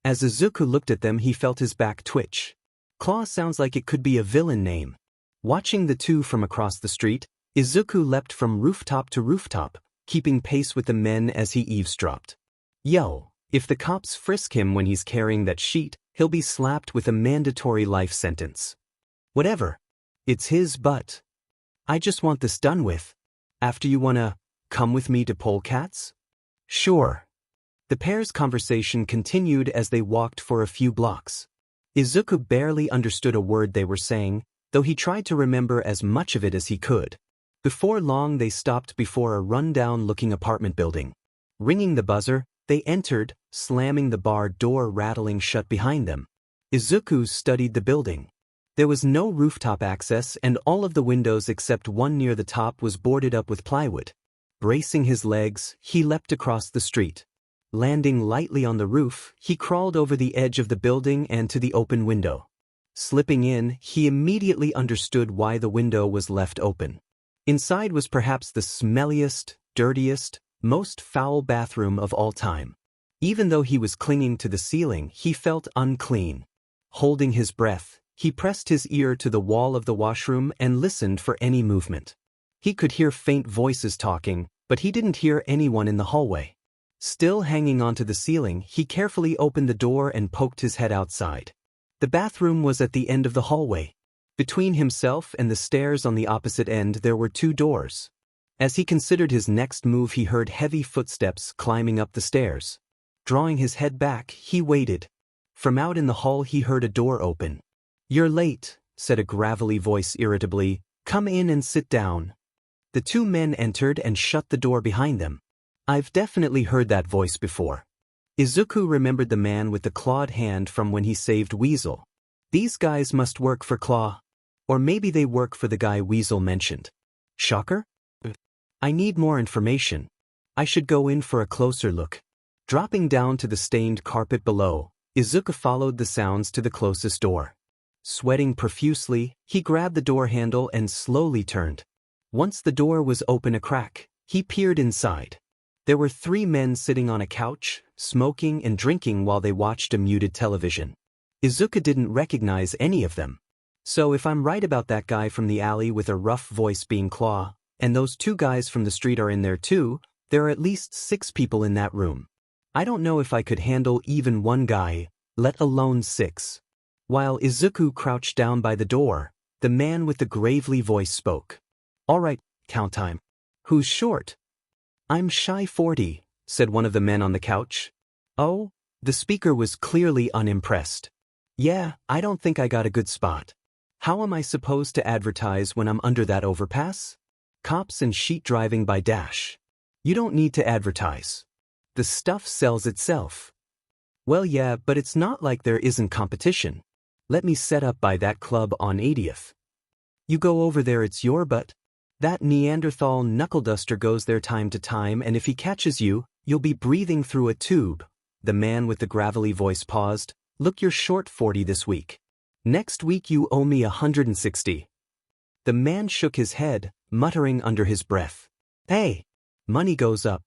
As Izuku looked at them, he felt his back twitch. Claw sounds like it could be a villain name. Watching the 2 from across the street, Izuku leapt from rooftop to rooftop, keeping pace with the men as he eavesdropped. Yo, if the cops frisk him when he's carrying that sheet, he'll be slapped with a mandatory life sentence. Whatever. It's his butt. I just want this done with. After, you wanna come with me to Polecats? Sure. The pair's conversation continued as they walked for a few blocks. Izuku barely understood a word they were saying, though he tried to remember as much of it as he could. Before long they stopped before a run-down-looking apartment building. Ringing the buzzer, they entered, slamming the bar door rattling shut behind them. Izuku studied the building. There was no rooftop access and all of the windows except one near the top was boarded up with plywood. Bracing his legs, he leapt across the street. Landing lightly on the roof, he crawled over the edge of the building and to the open window. Slipping in, he immediately understood why the window was left open. Inside was perhaps the smelliest, dirtiest, most foul bathroom of all time. Even though he was clinging to the ceiling, he felt unclean. Holding his breath, he pressed his ear to the wall of the washroom and listened for any movement. He could hear faint voices talking, but he didn't hear anyone in the hallway. Still hanging onto the ceiling, he carefully opened the door and poked his head outside. The bathroom was at the end of the hallway. Between himself and the stairs on the opposite end there were 2 doors. As he considered his next move, he heard heavy footsteps climbing up the stairs. Drawing his head back, he waited. From out in the hall he heard a door open. "You're late," said a gravelly voice irritably. "Come in and sit down." The 2 men entered and shut the door behind them. I've definitely heard that voice before. Izuku remembered the man with the clawed hand from when he saved Weasel. These guys must work for Claw. Or maybe they work for the guy Weasel mentioned. Shocker? I need more information. I should go in for a closer look. Dropping down to the stained carpet below, Izuku followed the sounds to the closest door. Sweating profusely, he grabbed the door handle and slowly turned. Once the door was open a crack, he peered inside. There were 3 men sitting on a couch, smoking and drinking while they watched a muted television. Izuku didn't recognize any of them. So if I'm right about that guy from the alley with a rough voice being Claw, and those 2 guys from the street are in there too, there are at least 6 people in that room. I don't know if I could handle even 1 guy, let alone 6. While Izuku crouched down by the door, the man with the gravely voice spoke. All right, count time. Who's short? I'm shy 40, said one of the men on the couch. Oh? The speaker was clearly unimpressed. Yeah, I don't think I got a good spot. How am I supposed to advertise when I'm under that overpass? Cops and sheet driving by dash. You don't need to advertise. The stuff sells itself. Well yeah, but it's not like there isn't competition. Let me set up by that club on 80th. You go over there, it's your butt. That Neanderthal knuckle-duster goes there time to time, and if he catches you, you'll be breathing through a tube. The man with the gravelly voice paused. Look, you're short 40 this week. Next week you owe me 160. The man shook his head, muttering under his breath. Hey! Money goes up.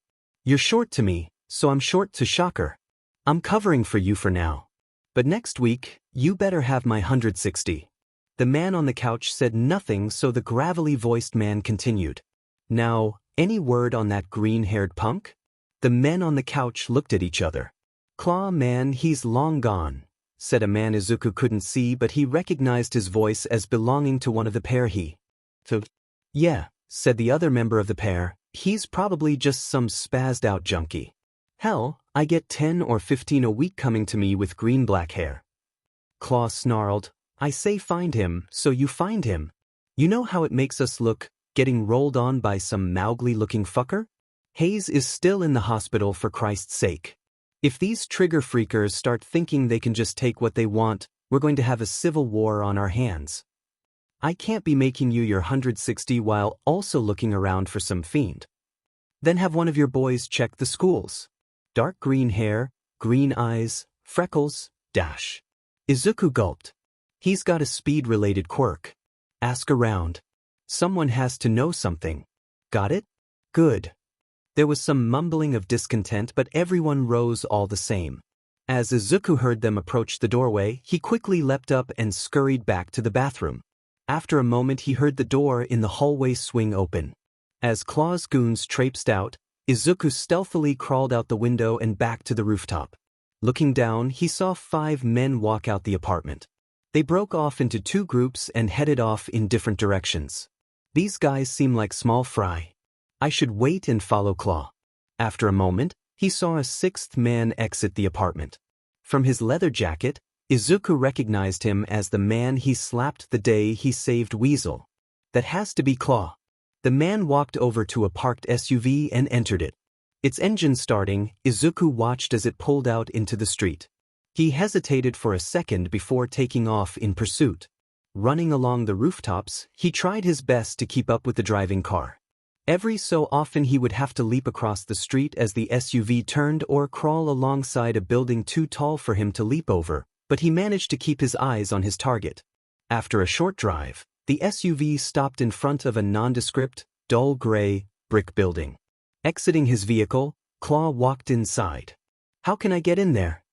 You're short to me, so I'm short to Shocker. I'm covering for you for now. But next week, you better have my 160. The man on the couch said nothing, so the gravelly-voiced man continued. Now, any word on that green-haired punk? The men on the couch looked at each other. Claw man, he's long gone, said a man Izuku couldn't see, but he recognized his voice as belonging to one of the pair. Yeah, said the other member of the pair, he's probably just some spazzed-out junkie. Hell, I get 10 or 15 a week coming to me with green-black hair. Claw snarled, I say find him, so you find him. You know how it makes us look, getting rolled on by some Mowgli-looking fucker? Hayes is still in the hospital, for Christ's sake. If these trigger freakers start thinking they can just take what they want, we're going to have a civil war on our hands. I can't be making you your 160 while also looking around for some fiend. Then have one of your boys check the schools. Dark green hair, green eyes, freckles, dash. Izuku gulped. He's got a speed-related quirk. Ask around. Someone has to know something. Got it? Good. There was some mumbling of discontent, but everyone rose all the same. As Izuku heard them approach the doorway, he quickly leapt up and scurried back to the bathroom. After a moment he heard the door in the hallway swing open. As Claw's goons traipsed out, Izuku stealthily crawled out the window and back to the rooftop. Looking down, he saw 5 men walk out the apartment. They broke off into 2 groups and headed off in different directions. These guys seem like small fry. I should wait and follow Claw. After a moment, he saw a 6th man exit the apartment. From his leather jacket, Izuku recognized him as the man he slapped the day he saved Weasel. That has to be Claw. The man walked over to a parked SUV and entered it. Its engine starting, Izuku watched as it pulled out into the street. He hesitated for a second before taking off in pursuit. Running along the rooftops, he tried his best to keep up with the driving car. Every so often he would have to leap across the street as the SUV turned or crawl alongside a building too tall for him to leap over, but he managed to keep his eyes on his target. After a short drive, the SUV stopped in front of a nondescript, dull gray, brick building. Exiting his vehicle, Claw walked inside. How can I get in there?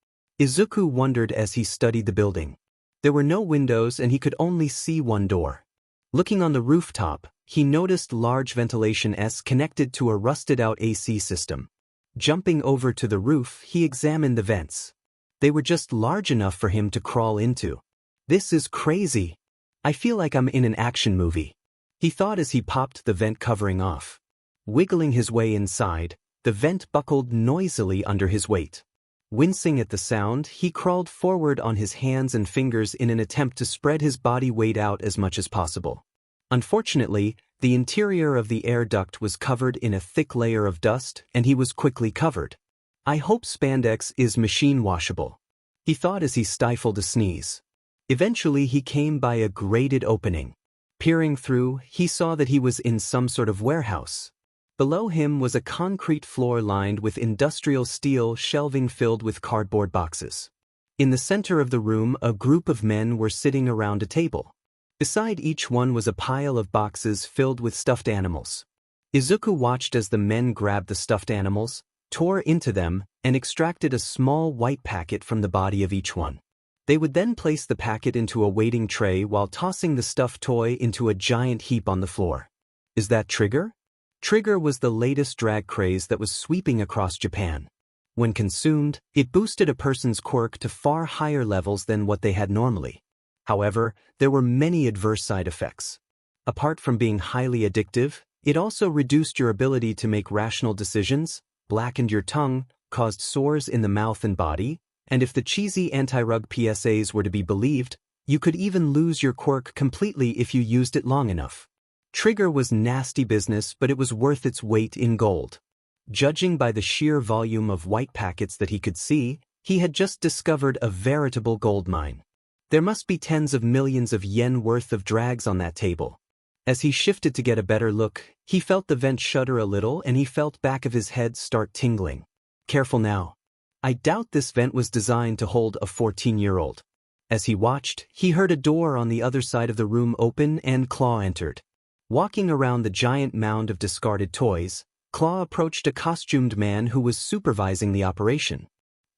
Izuku wondered as he studied the building. There were no windows and he could only see one door. Looking on the rooftop, he noticed large ventilation S connected to a rusted-out AC system. Jumping over to the roof, he examined the vents. They were just large enough for him to crawl into. This is crazy. I feel like I'm in an action movie, he thought as he popped the vent covering off. Wiggling his way inside, the vent buckled noisily under his weight. Wincing at the sound, he crawled forward on his hands and fingers in an attempt to spread his body weight out as much as possible. Unfortunately, the interior of the air duct was covered in a thick layer of dust, and he was quickly covered. I hope spandex is machine washable, he thought as he stifled a sneeze. Eventually he came by a grated opening. Peering through, he saw that he was in some sort of warehouse. Below him was a concrete floor lined with industrial steel shelving filled with cardboard boxes. In the center of the room, a group of men were sitting around a table. Beside each one was a pile of boxes filled with stuffed animals. Izuku watched as the men grabbed the stuffed animals, tore into them, and extracted a small white packet from the body of each one. They would then place the packet into a waiting tray while tossing the stuffed toy into a giant heap on the floor. Is that Trigger? Trigger was the latest drag craze that was sweeping across Japan. When consumed, it boosted a person's quirk to far higher levels than what they had normally. However, there were many adverse side effects. Apart from being highly addictive, it also reduced your ability to make rational decisions, blackened your tongue, caused sores in the mouth and body, and if the cheesy anti-rug PSAs were to be believed, you could even lose your quirk completely if you used it long enough. Trigger was nasty business, but it was worth its weight in gold. Judging by the sheer volume of white packets that he could see, he had just discovered a veritable gold mine. There must be tens of millions of yen worth of drags on that table. As he shifted to get a better look, he felt the vent shudder a little and he felt back of his head start tingling. Careful now. I doubt this vent was designed to hold a 14-year-old. As he watched, he heard a door on the other side of the room open and Claw entered. Walking around the giant mound of discarded toys, Claw approached a costumed man who was supervising the operation.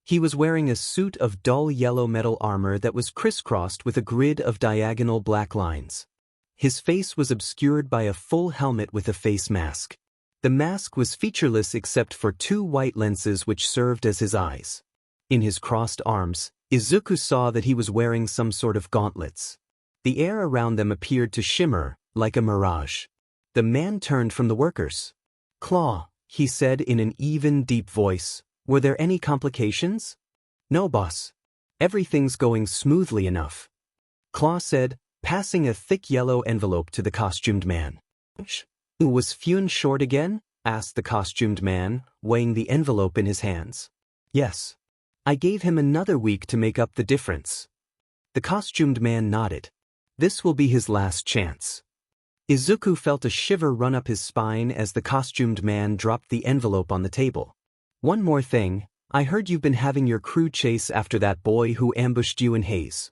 He was wearing a suit of dull yellow metal armor that was crisscrossed with a grid of diagonal black lines. His face was obscured by a full helmet with a face mask. The mask was featureless except for two white lenses which served as his eyes. In his crossed arms, Izuku saw that he was wearing some sort of gauntlets. The air around them appeared to shimmer, like a mirage. The man turned from the workers. "Claw," he said in an even, deep voice, "were there any complications?" "No, boss. Everything's going smoothly enough," Claw said, passing a thick yellow envelope to the costumed man. "Was Fune short again?" asked the costumed man, weighing the envelope in his hands. "Yes. I gave him another week to make up the difference." The costumed man nodded. This will be his last chance. Izuku felt a shiver run up his spine as the costumed man dropped the envelope on the table. "One more thing, I heard you've been having your crew chase after that boy who ambushed you in Haze."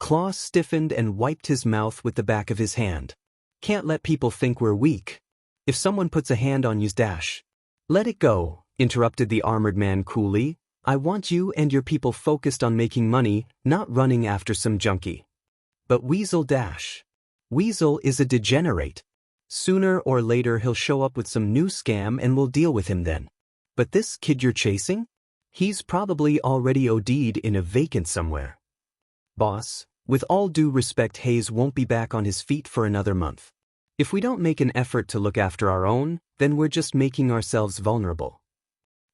Claw stiffened and wiped his mouth with the back of his hand. "Can't let people think we're weak. If someone puts a hand on you's dash." "Let it go," interrupted the armored man coolly. "I want you and your people focused on making money, not running after some junkie." "But Weasel dash. Weasel is a degenerate. Sooner or later he'll show up with some new scam and we'll deal with him then. But this kid you're chasing? He's probably already OD'd in a vacant somewhere." "Boss, with all due respect, Hayes won't be back on his feet for another month. If we don't make an effort to look after our own, then we're just making ourselves vulnerable.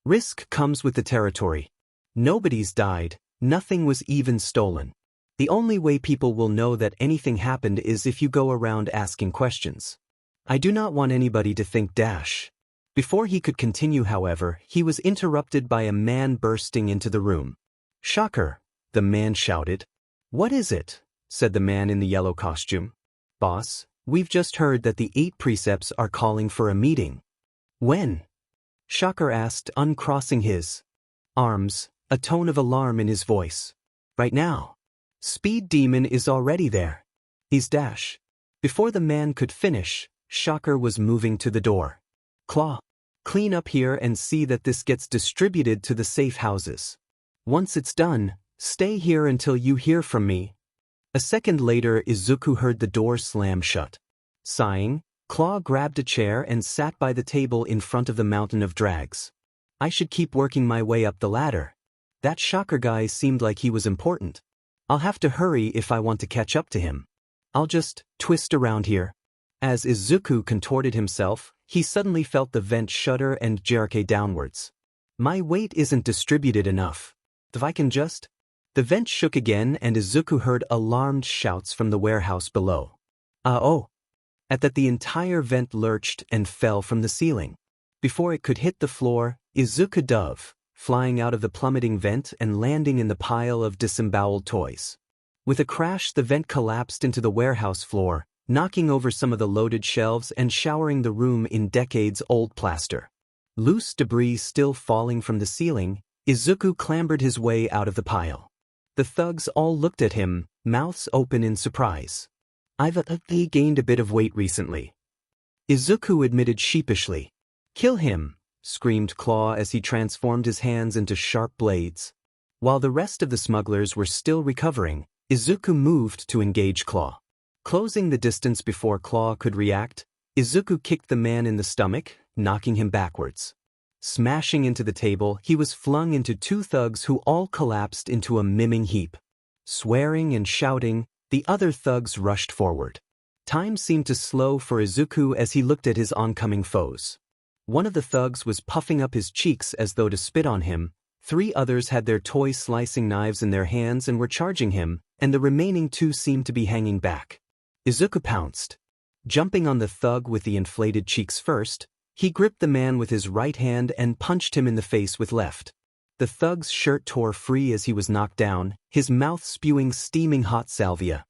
Risk comes with the territory. Nobody's died, nothing was even stolen. The only way people will know that anything happened is if you go around asking questions. I do not want anybody to think dash." Before he could continue, however, he was interrupted by a man bursting into the room. "Shocker," the man shouted. "What is it?" said the man in the yellow costume. "Boss, we've just heard that the 8 precepts are calling for a meeting." "When?" Shocker asked, uncrossing his arms, a tone of alarm in his voice. "Right now. Speed Demon is already there. He's dash." Before the man could finish, Shocker was moving to the door. "Claw, clean up here and see that this gets distributed to the safe houses. Once it's done, stay here until you hear from me." A second later, Izuku heard the door slam shut. Sighing, Claw grabbed a chair and sat by the table in front of the mountain of drags. "I should keep working my way up the ladder. That Shocker guy seemed like he was important. I'll have to hurry if I want to catch up to him. I'll just twist around here." As Izuku contorted himself, he suddenly felt the vent shudder and jerk downwards. "My weight isn't distributed enough. If I can just..." The vent shook again and Izuku heard alarmed shouts from the warehouse below. "Oh!" At that the entire vent lurched and fell from the ceiling. Before it could hit the floor, Izuku dove, flying out of the plummeting vent and landing in the pile of disemboweled toys. With a crash, the vent collapsed into the warehouse floor, knocking over some of the loaded shelves and showering the room in decades-old plaster. Loose debris still falling from the ceiling, Izuku clambered his way out of the pile. The thugs all looked at him, mouths open in surprise. "I've gained a bit of weight recently," Izuku admitted sheepishly. "Kill him!" screamed Claw as he transformed his hands into sharp blades. While the rest of the smugglers were still recovering, Izuku moved to engage Claw. Closing the distance before Claw could react, Izuku kicked the man in the stomach, knocking him backwards. Smashing into the table, he was flung into 2 thugs who all collapsed into a miming heap. Swearing and shouting, the other thugs rushed forward. Time seemed to slow for Izuku as he looked at his oncoming foes. One of the thugs was puffing up his cheeks as though to spit on him, 3 others had their toy slicing knives in their hands and were charging him, and the remaining 2 seemed to be hanging back. Izuku pounced. Jumping on the thug with the inflated cheeks first, He gripped the man with his right hand and punched him in the face with left. The thug's shirt tore free as he was knocked down, his mouth spewing steaming hot salvia.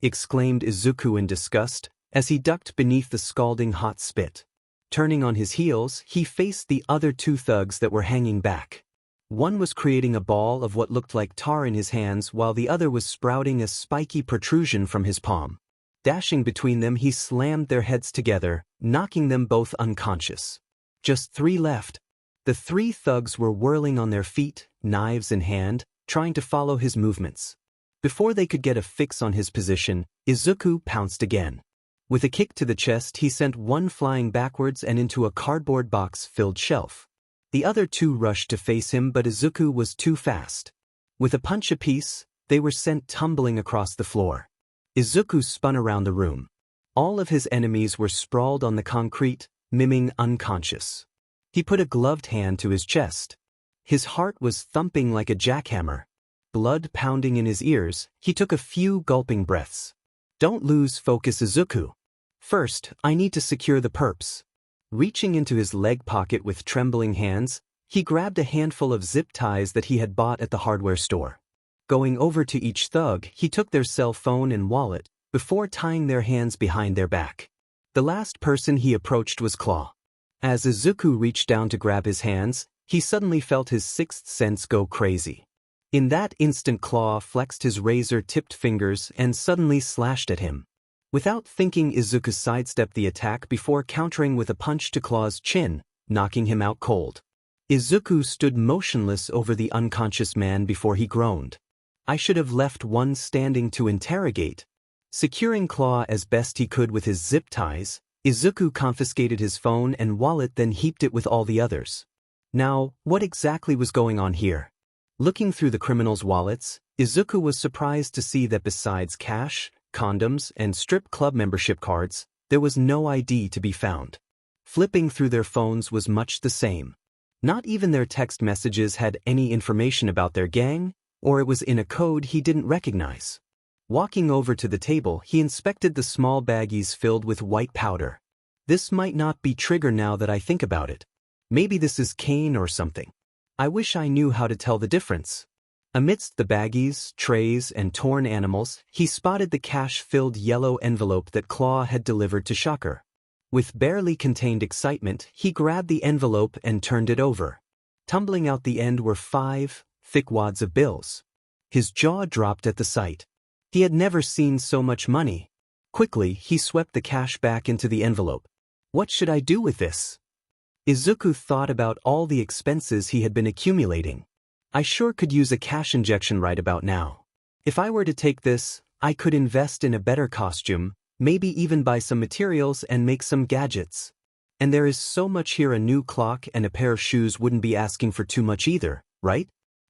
Exclaimed Izuku in disgust, as he ducked beneath the scalding hot spit. Turning on his heels, he faced the other two thugs that were hanging back. One was creating a ball of what looked like tar in his hands while the other was sprouting a spiky protrusion from his palm. Dashing between them, he slammed their heads together, knocking them both unconscious. Just 3 left. The 3 thugs were whirling on their feet, knives in hand, trying to follow his movements. Before they could get a fix on his position, Izuku pounced again. With a kick to the chest, he sent one flying backwards and into a cardboard box-filled shelf. The other 2 rushed to face him, but Izuku was too fast. With a punch apiece, they were sent tumbling across the floor. Izuku spun around the room. All of his enemies were sprawled on the concrete, miming unconscious. He put a gloved hand to his chest. His heart was thumping like a jackhammer. Blood pounding in his ears, he took a few gulping breaths. Don't lose focus, Izuku. First, I need to secure the perps. Reaching into his leg pocket with trembling hands, he grabbed a handful of zip ties that he had bought at the hardware store. Going over to each thug, he took their cell phone and wallet, before tying their hands behind their back. The last person he approached was Claw. As Izuku reached down to grab his hands, he suddenly felt his 6th sense go crazy. In that instant, Claw flexed his razor-tipped fingers and suddenly slashed at him. Without thinking, Izuku sidestepped the attack before countering with a punch to Claw's chin, knocking him out cold. Izuku stood motionless over the unconscious man before he groaned. I should have left one standing to interrogate. Securing Claw as best he could with his zip ties, Izuku confiscated his phone and wallet, then heaped it with all the others. Now, what exactly was going on here? Looking through the criminals' wallets, Izuku was surprised to see that besides cash, condoms, and strip club membership cards, there was no ID to be found. Flipping through their phones was much the same. Not even their text messages had any information about their gang, or it was in a code he didn't recognize. Walking over to the table, he inspected the small baggies filled with white powder. This might not be trigger now that I think about it. Maybe this is cane or something. I wish I knew how to tell the difference. Amidst the baggies, trays, and torn animals, he spotted the cash-filled yellow envelope that Claw had delivered to Shocker. With barely contained excitement, he grabbed the envelope and turned it over. Tumbling out the end were 5 thick wads of bills. His jaw dropped at the sight. He had never seen so much money. Quickly, he swept the cash back into the envelope. What should I do with this? Izuku thought about all the expenses he had been accumulating. I sure could use a cash injection right about now. If I were to take this, I could invest in a better costume, maybe even buy some materials and make some gadgets. And there is so much here, a new clock and a pair of shoes wouldn't be asking for too much either, right?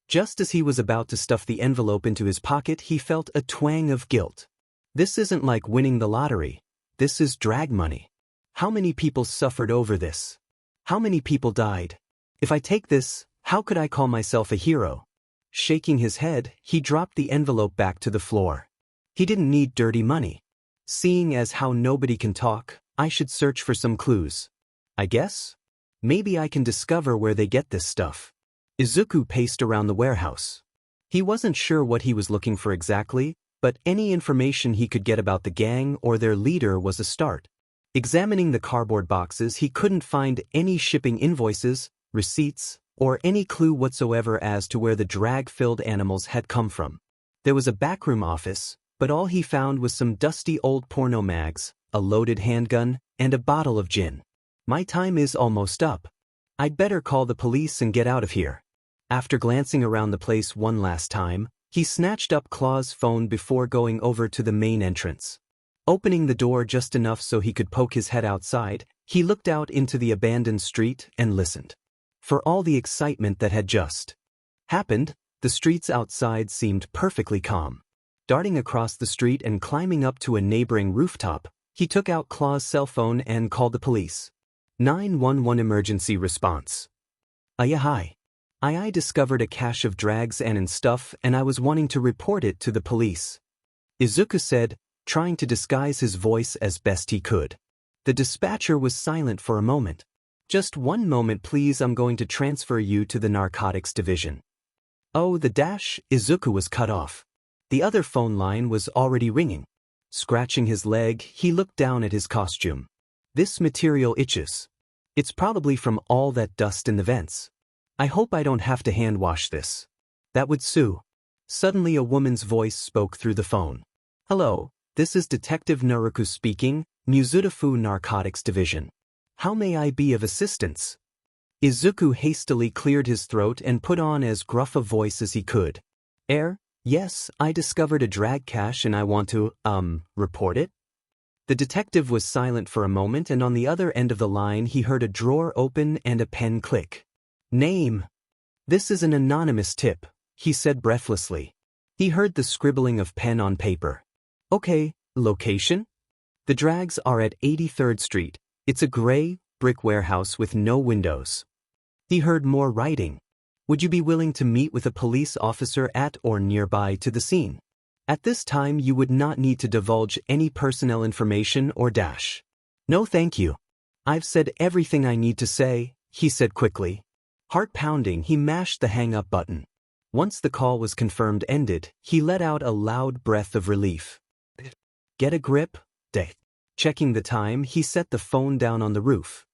Just as he was about to stuff the envelope into his pocket, he felt a twang of guilt. This isn't like winning the lottery. This is drag money. How many people suffered over this? How many people died? If I take this, how could I call myself a hero? Shaking his head, he dropped the envelope back to the floor. He didn't need dirty money. Seeing as how nobody can talk, I should search for some clues. I guess? Maybe I can discover where they get this stuff. Izuku paced around the warehouse. He wasn't sure what he was looking for exactly, but any information he could get about the gang or their leader was a start. Examining the cardboard boxes, he couldn't find any shipping invoices, receipts, or any clue whatsoever as to where the drag-filled animals had come from. There was a backroom office, but all he found was some dusty old porno mags, a loaded handgun, and a bottle of gin. My time is almost up. I'd better call the police and get out of here. After glancing around the place one last time, he snatched up Claw's phone before going over to the main entrance. Opening the door just enough so he could poke his head outside, he looked out into the abandoned street and listened. For all the excitement that had just happened, the streets outside seemed perfectly calm. Darting across the street and climbing up to a neighboring rooftop, he took out Claw's cell phone and called the police. 911 emergency response. Hi. I discovered a cache of drags and stuff and I was wanting to report it to the police. Izuku said, trying to disguise his voice as best he could. The dispatcher was silent for a moment. Just one moment please, I'm going to transfer you to the narcotics division. Oh, the dash, Izuku was cut off. The other phone line was already ringing. Scratching his leg, he looked down at his costume. This material itches. It's probably from all that dust in the vents. I hope I don't have to hand wash this. That would sue. Suddenly a woman's voice spoke through the phone. Hello, this is Detective Naruku speaking, Muzutafu Narcotics Division. How may I be of assistance? Izuku hastily cleared his throat and put on as gruff a voice as he could. Yes, I discovered a drag cache and I want to, report it? The detective was silent for a moment, and on the other end of the line he heard a drawer open and a pen click. Name. This is an anonymous tip, he said breathlessly. He heard the scribbling of pen on paper. Okay, location? The drags are at 83rd Street. It's a gray, brick warehouse with no windows. He heard more writing. Would you be willing to meet with a police officer at or nearby to the scene? At this time you would not need to divulge any personnel information or dash. No thank you. I've said everything I need to say, he said quickly. Heart pounding, he mashed the hang-up button. Once the call was confirmed ended, he let out a loud breath of relief. Get a grip, Dave. Checking the time, he set the phone down on the roof.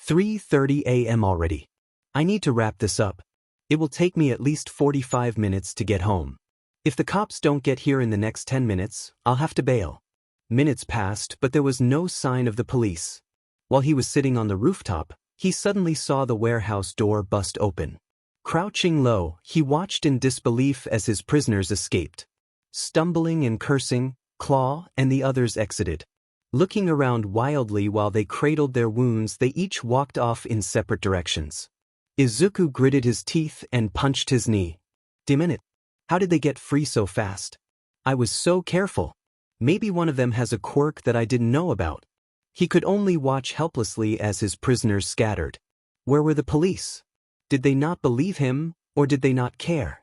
3:30 a.m. already. I need to wrap this up. It will take me at least 45 minutes to get home. If the cops don't get here in the next 10 minutes, I'll have to bail. Minutes passed, but there was no sign of the police. While he was sitting on the rooftop, he suddenly saw the warehouse door bust open. Crouching low, he watched in disbelief as his prisoners escaped. Stumbling and cursing, Claw and the others exited. Looking around wildly while they cradled their wounds, they each walked off in separate directions. Izuku gritted his teeth and punched his knee. Damn it. How did they get free so fast? I was so careful. Maybe one of them has a quirk that I didn't know about. He could only watch helplessly as his prisoners scattered. Where were the police? Did they not believe him, or did they not care?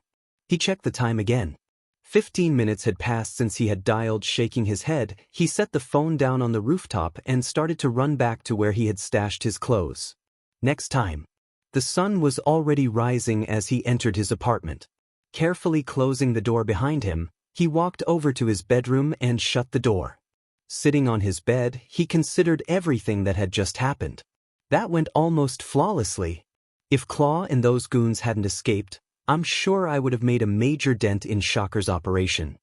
He checked the time again. 15 minutes had passed since he had dialed. Shaking his head, he set the phone down on the rooftop and started to run back to where he had stashed his clothes. Next time. The sun was already rising as he entered his apartment. Carefully closing the door behind him, he walked over to his bedroom and shut the door. Sitting on his bed, he considered everything that had just happened. That went almost flawlessly. If Claw and those goons hadn't escaped, I'm sure I would have made a major dent in Shocker's operation.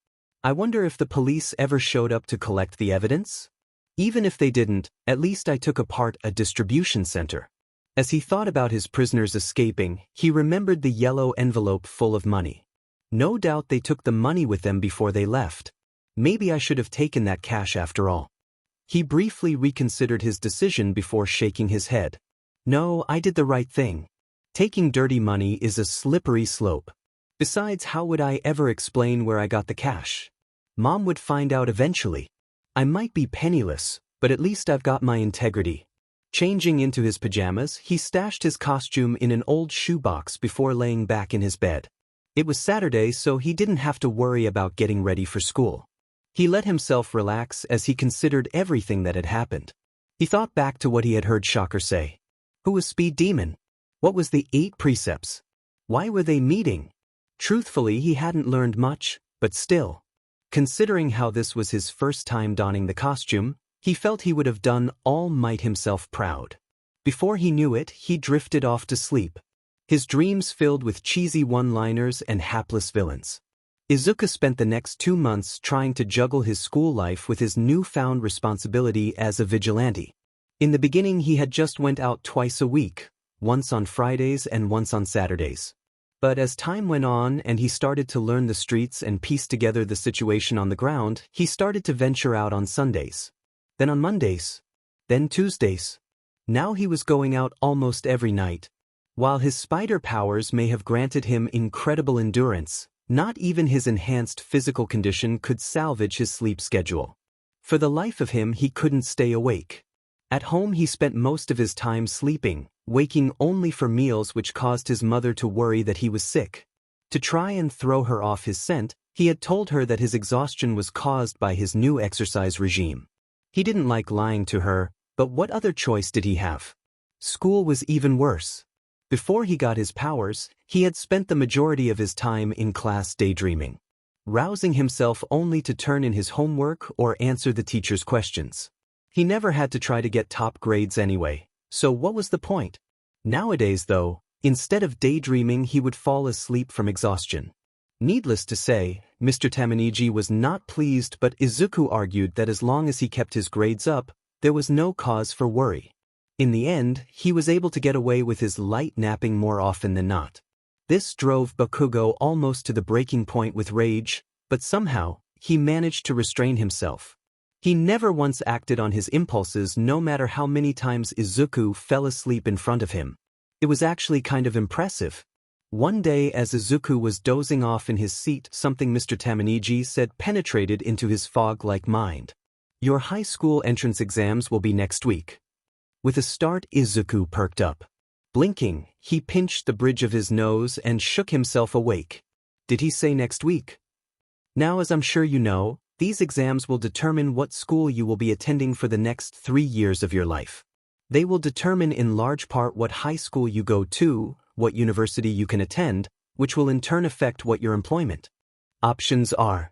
I wonder if the police ever showed up to collect the evidence? Even if they didn't, at least I took apart a distribution center. As he thought about his prisoners escaping, he remembered the yellow envelope full of money. No doubt they took the money with them before they left. Maybe I should have taken that cash after all. He briefly reconsidered his decision before shaking his head. No, I did the right thing. Taking dirty money is a slippery slope. Besides, how would I ever explain where I got the cash? Mom would find out eventually. I might be penniless, but at least I've got my integrity. Changing into his pajamas, he stashed his costume in an old shoebox before laying back in his bed. It was Saturday, so he didn't have to worry about getting ready for school. He let himself relax as he considered everything that had happened. He thought back to what he had heard Shocker say. Who was Speed Demon? What was the 8 precepts? Why were they meeting? Truthfully, he hadn't learned much, but still. Considering how this was his first time donning the costume, he felt he would have done All Might himself proud. Before he knew it, he drifted off to sleep. His dreams filled with cheesy one-liners and hapless villains. Izuku spent the next 2 months trying to juggle his school life with his newfound responsibility as a vigilante. In the beginning, he had just went out twice a week, once on Fridays and once on Saturdays. But as time went on and he started to learn the streets and piece together the situation on the ground, he started to venture out on Sundays. Then on Mondays. Then Tuesdays. Now he was going out almost every night. While his spider powers may have granted him incredible endurance, not even his enhanced physical condition could salvage his sleep schedule. For the life of him, he couldn't stay awake. At home, he spent most of his time sleeping, waking only for meals, which caused his mother to worry that he was sick. To try and throw her off his scent, he had told her that his exhaustion was caused by his new exercise regime. He didn't like lying to her, But what other choice did he have? School was even worse. Before he got his powers, he had spent the majority of his time in class daydreaming, rousing himself only to turn in his homework or answer the teacher's questions. He never had to try to get top grades anyway, so what was the point? Nowadays, though, instead of daydreaming, he would fall asleep from exhaustion. Needless to say, Mr. Tamaniji was not pleased, but Izuku argued that as long as he kept his grades up, there was no cause for worry. In the end, he was able to get away with his light napping more often than not. This drove Bakugo almost to the breaking point with rage, but somehow, he managed to restrain himself. He never once acted on his impulses, no matter how many times Izuku fell asleep in front of him. It was actually kind of impressive. One day, as Izuku was dozing off in his seat, something Mr. Tamaniji said penetrated into his fog-like mind. "Your high school entrance exams will be next week." With a start, Izuku perked up. Blinking, he pinched the bridge of his nose and shook himself awake. Did he say next week? Now, as I'm sure you know, these exams will determine what school you will be attending for the next 3 years of your life. They will determine in large part what high school you go to, what university you can attend, which will in turn affect what your employment options are.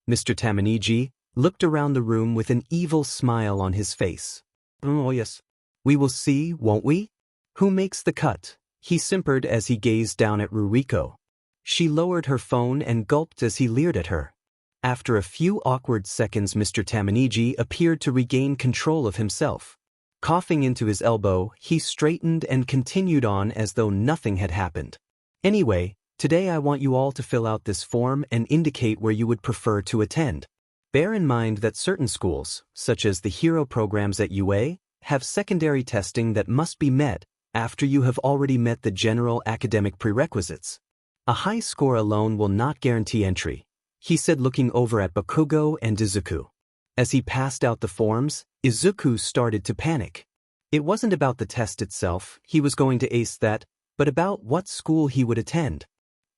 Mr. Tamaniji looked around the room with an evil smile on his face. "Oh yes. We will see, won't we? Who makes the cut?" he simpered as he gazed down at Ruiko. She lowered her phone and gulped as he leered at her. After a few awkward seconds, Mr. Tamaniji appeared to regain control of himself. Coughing into his elbow, he straightened and continued on as though nothing had happened. "Anyway, today I want you all to fill out this form and indicate where you would prefer to attend. Bear in mind that certain schools, such as the hero programs at UA, have secondary testing that must be met after you have already met the general academic prerequisites. A high score alone will not guarantee entry," he said, looking over at Bakugo and Izuku. As he passed out the forms, Izuku started to panic. It wasn't about the test itself, he was going to ace that, but about what school he would attend.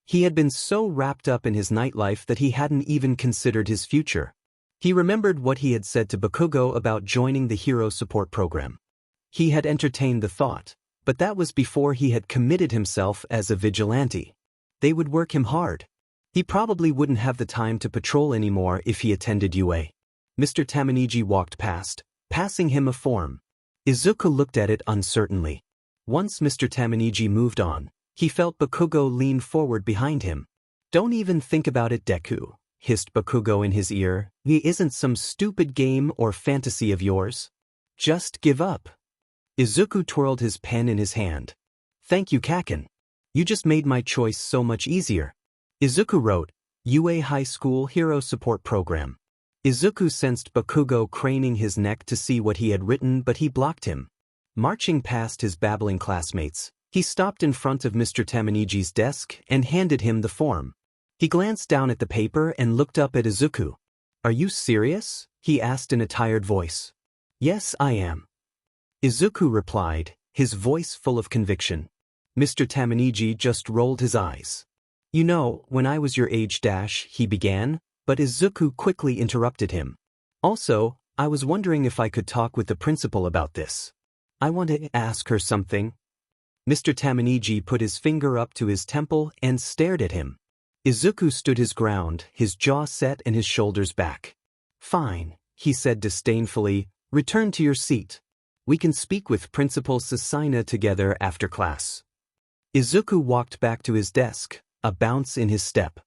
He had been so wrapped up in his nightlife that he hadn't even considered his future. He remembered what he had said to Bakugo about joining the hero support program. He had entertained the thought, but that was before he had committed himself as a vigilante. They would work him hard. He probably wouldn't have the time to patrol anymore if he attended UA. Mr. Tamaniji walked past, passing him a form. Izuku looked at it uncertainly. Once Mr. Tamaniji moved on, he felt Bakugo lean forward behind him. "Don't even think about it, Deku," hissed Bakugo in his ear. "It isn't some stupid game or fantasy of yours. Just give up." Izuku twirled his pen in his hand. "Thank you, Kaken. You just made my choice so much easier." Izuku wrote, "UA High School Hero Support Program." Izuku sensed Bakugo craning his neck to see what he had written, but he blocked him. Marching past his babbling classmates, he stopped in front of Mr. Tamaniji's desk and handed him the form. He glanced down at the paper and looked up at Izuku. "Are you serious?" he asked in a tired voice. "Yes, I am," Izuku replied, his voice full of conviction. Mr. Tamaniji just rolled his eyes. "You know, when I was your age he began, but Izuku quickly interrupted him. "Also, I was wondering if I could talk with the principal about this. I want to ask her something." Mr. Tamaniji put his finger up to his temple and stared at him. Izuku stood his ground, his jaw set and his shoulders back. "Fine," he said disdainfully, "return to your seat. We can speak with Principal Susaina together after class." Izuku walked back to his desk, a bounce in his step.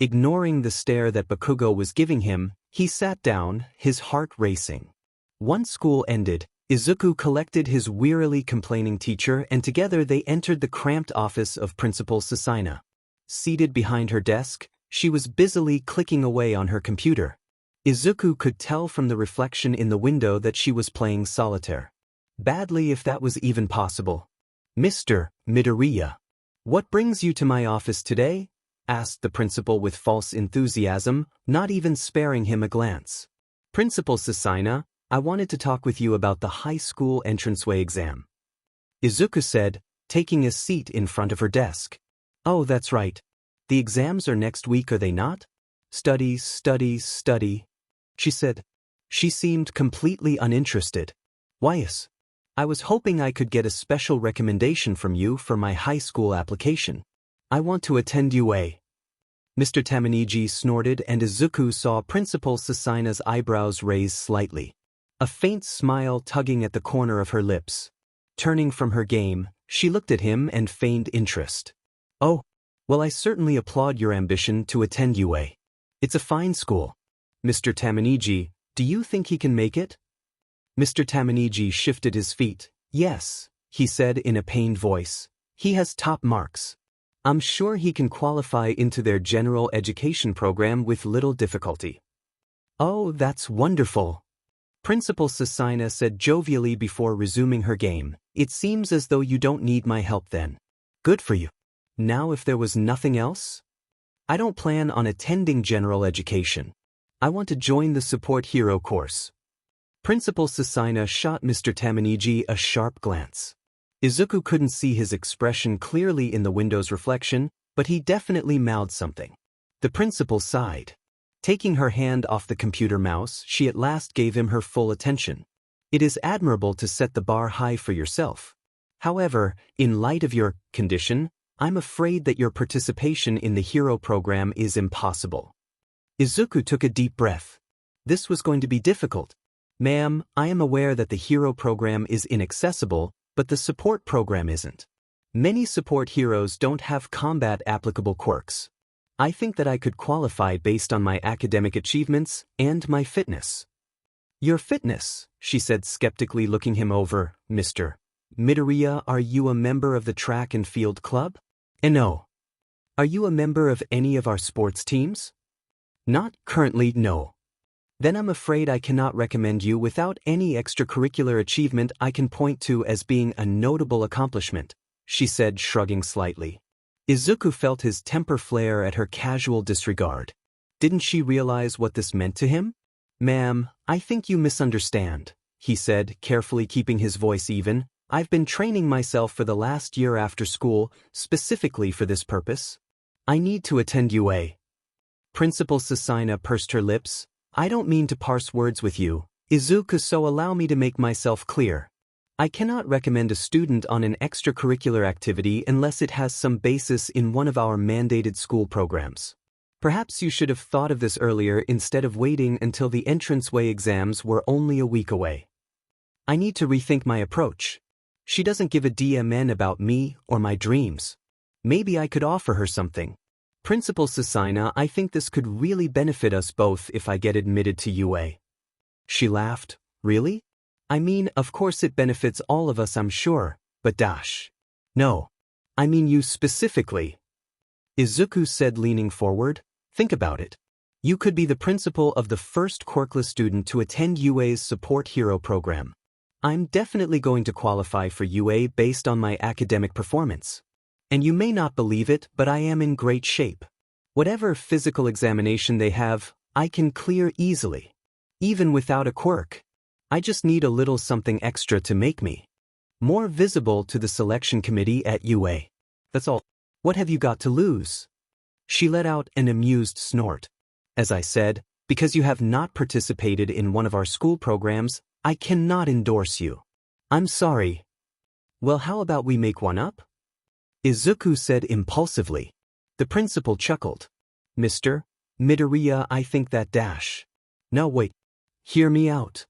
Ignoring the stare that Bakugo was giving him, he sat down, his heart racing. Once school ended, Izuku collected his wearily complaining teacher and together they entered the cramped office of Principal Susaina. Seated behind her desk, she was busily clicking away on her computer. Izuku could tell from the reflection in the window that she was playing solitaire. Badly, if that was even possible. "Mr. Midoriya, what brings you to my office today?" asked the principal with false enthusiasm, not even sparing him a glance. "Principal Susaina, I wanted to talk with you about the high school entranceway exam," Izuku said, taking a seat in front of her desk. "Oh, that's right. The exams are next week, are they not?" Study, study, study," she said. She seemed completely uninterested. Why is? I was hoping I could get a special recommendation from you for my high school application. I want to attend UA. Mr. Tamaniji snorted and Izuku saw Principal Susaina's eyebrows raise slightly. A faint smile tugging at the corner of her lips. Turning from her game, she looked at him and feigned interest. Oh, well, I certainly applaud your ambition to attend UA. It's a fine school. Mr. Tamaniji, do you think he can make it? Mr. Tamaniji shifted his feet. Yes, he said in a pained voice. He has top marks. I'm sure he can qualify into their general education program with little difficulty. Oh, that's wonderful. Principal Susaina said jovially before resuming her game. It seems as though you don't need my help then. Good for you. Now if there was nothing else? I don't plan on attending general education. I want to join the support hero course. Principal Susaina shot Mr. Tamaniji a sharp glance. Izuku couldn't see his expression clearly in the window's reflection, but he definitely mouthed something. The principal sighed. Taking her hand off the computer mouse, she at last gave him her full attention. It is admirable to set the bar high for yourself. However, in light of your condition, I'm afraid that your participation in the hero program is impossible. Izuku took a deep breath. This was going to be difficult. Ma'am, I am aware that the hero program is inaccessible, but the support program isn't. Many support heroes don't have combat-applicable quirks. I think that I could qualify based on my academic achievements and my fitness. Your fitness, she said skeptically looking him over. Mr. Midoriya, are you a member of the track and field club? No. Are you a member of any of our sports teams? Not currently, no. Then I'm afraid I cannot recommend you without any extracurricular achievement I can point to as being a notable accomplishment, she said, shrugging slightly. Izuku felt his temper flare at her casual disregard. Didn't she realize what this meant to him? Ma'am, I think you misunderstand, he said, carefully keeping his voice even. I've been training myself for the last year after school, specifically for this purpose. I need to attend UA. Principal Susaina pursed her lips. I don't mean to parse words with you, Izuku, so allow me to make myself clear. I cannot recommend a student on an extracurricular activity unless it has some basis in one of our mandated school programs. Perhaps you should have thought of this earlier instead of waiting until the entranceway exams were only a week away. I need to rethink my approach. She doesn't give a damn about me or my dreams. Maybe I could offer her something. Principal Susaina, I think this could really benefit us both if I get admitted to UA. She laughed. Really? I mean, of course it benefits all of us, I'm sure, but dash. No. I mean you specifically. Izuku said, leaning forward. Think about it. You could be the principal of the first quirkless student to attend UA's support hero program. I'm definitely going to qualify for UA based on my academic performance. And you may not believe it, but I am in great shape. Whatever physical examination they have, I can clear easily. Even without a quirk. I just need a little something extra to make me more visible to the selection committee at UA. That's all. What have you got to lose? She let out an amused snort. As I said, because you have not participated in one of our school programs, I cannot endorse you. I'm sorry. Well, how about we make one up? Izuku said impulsively. The principal chuckled. Mr. Midoriya, I think that dash. No, wait. Hear me out.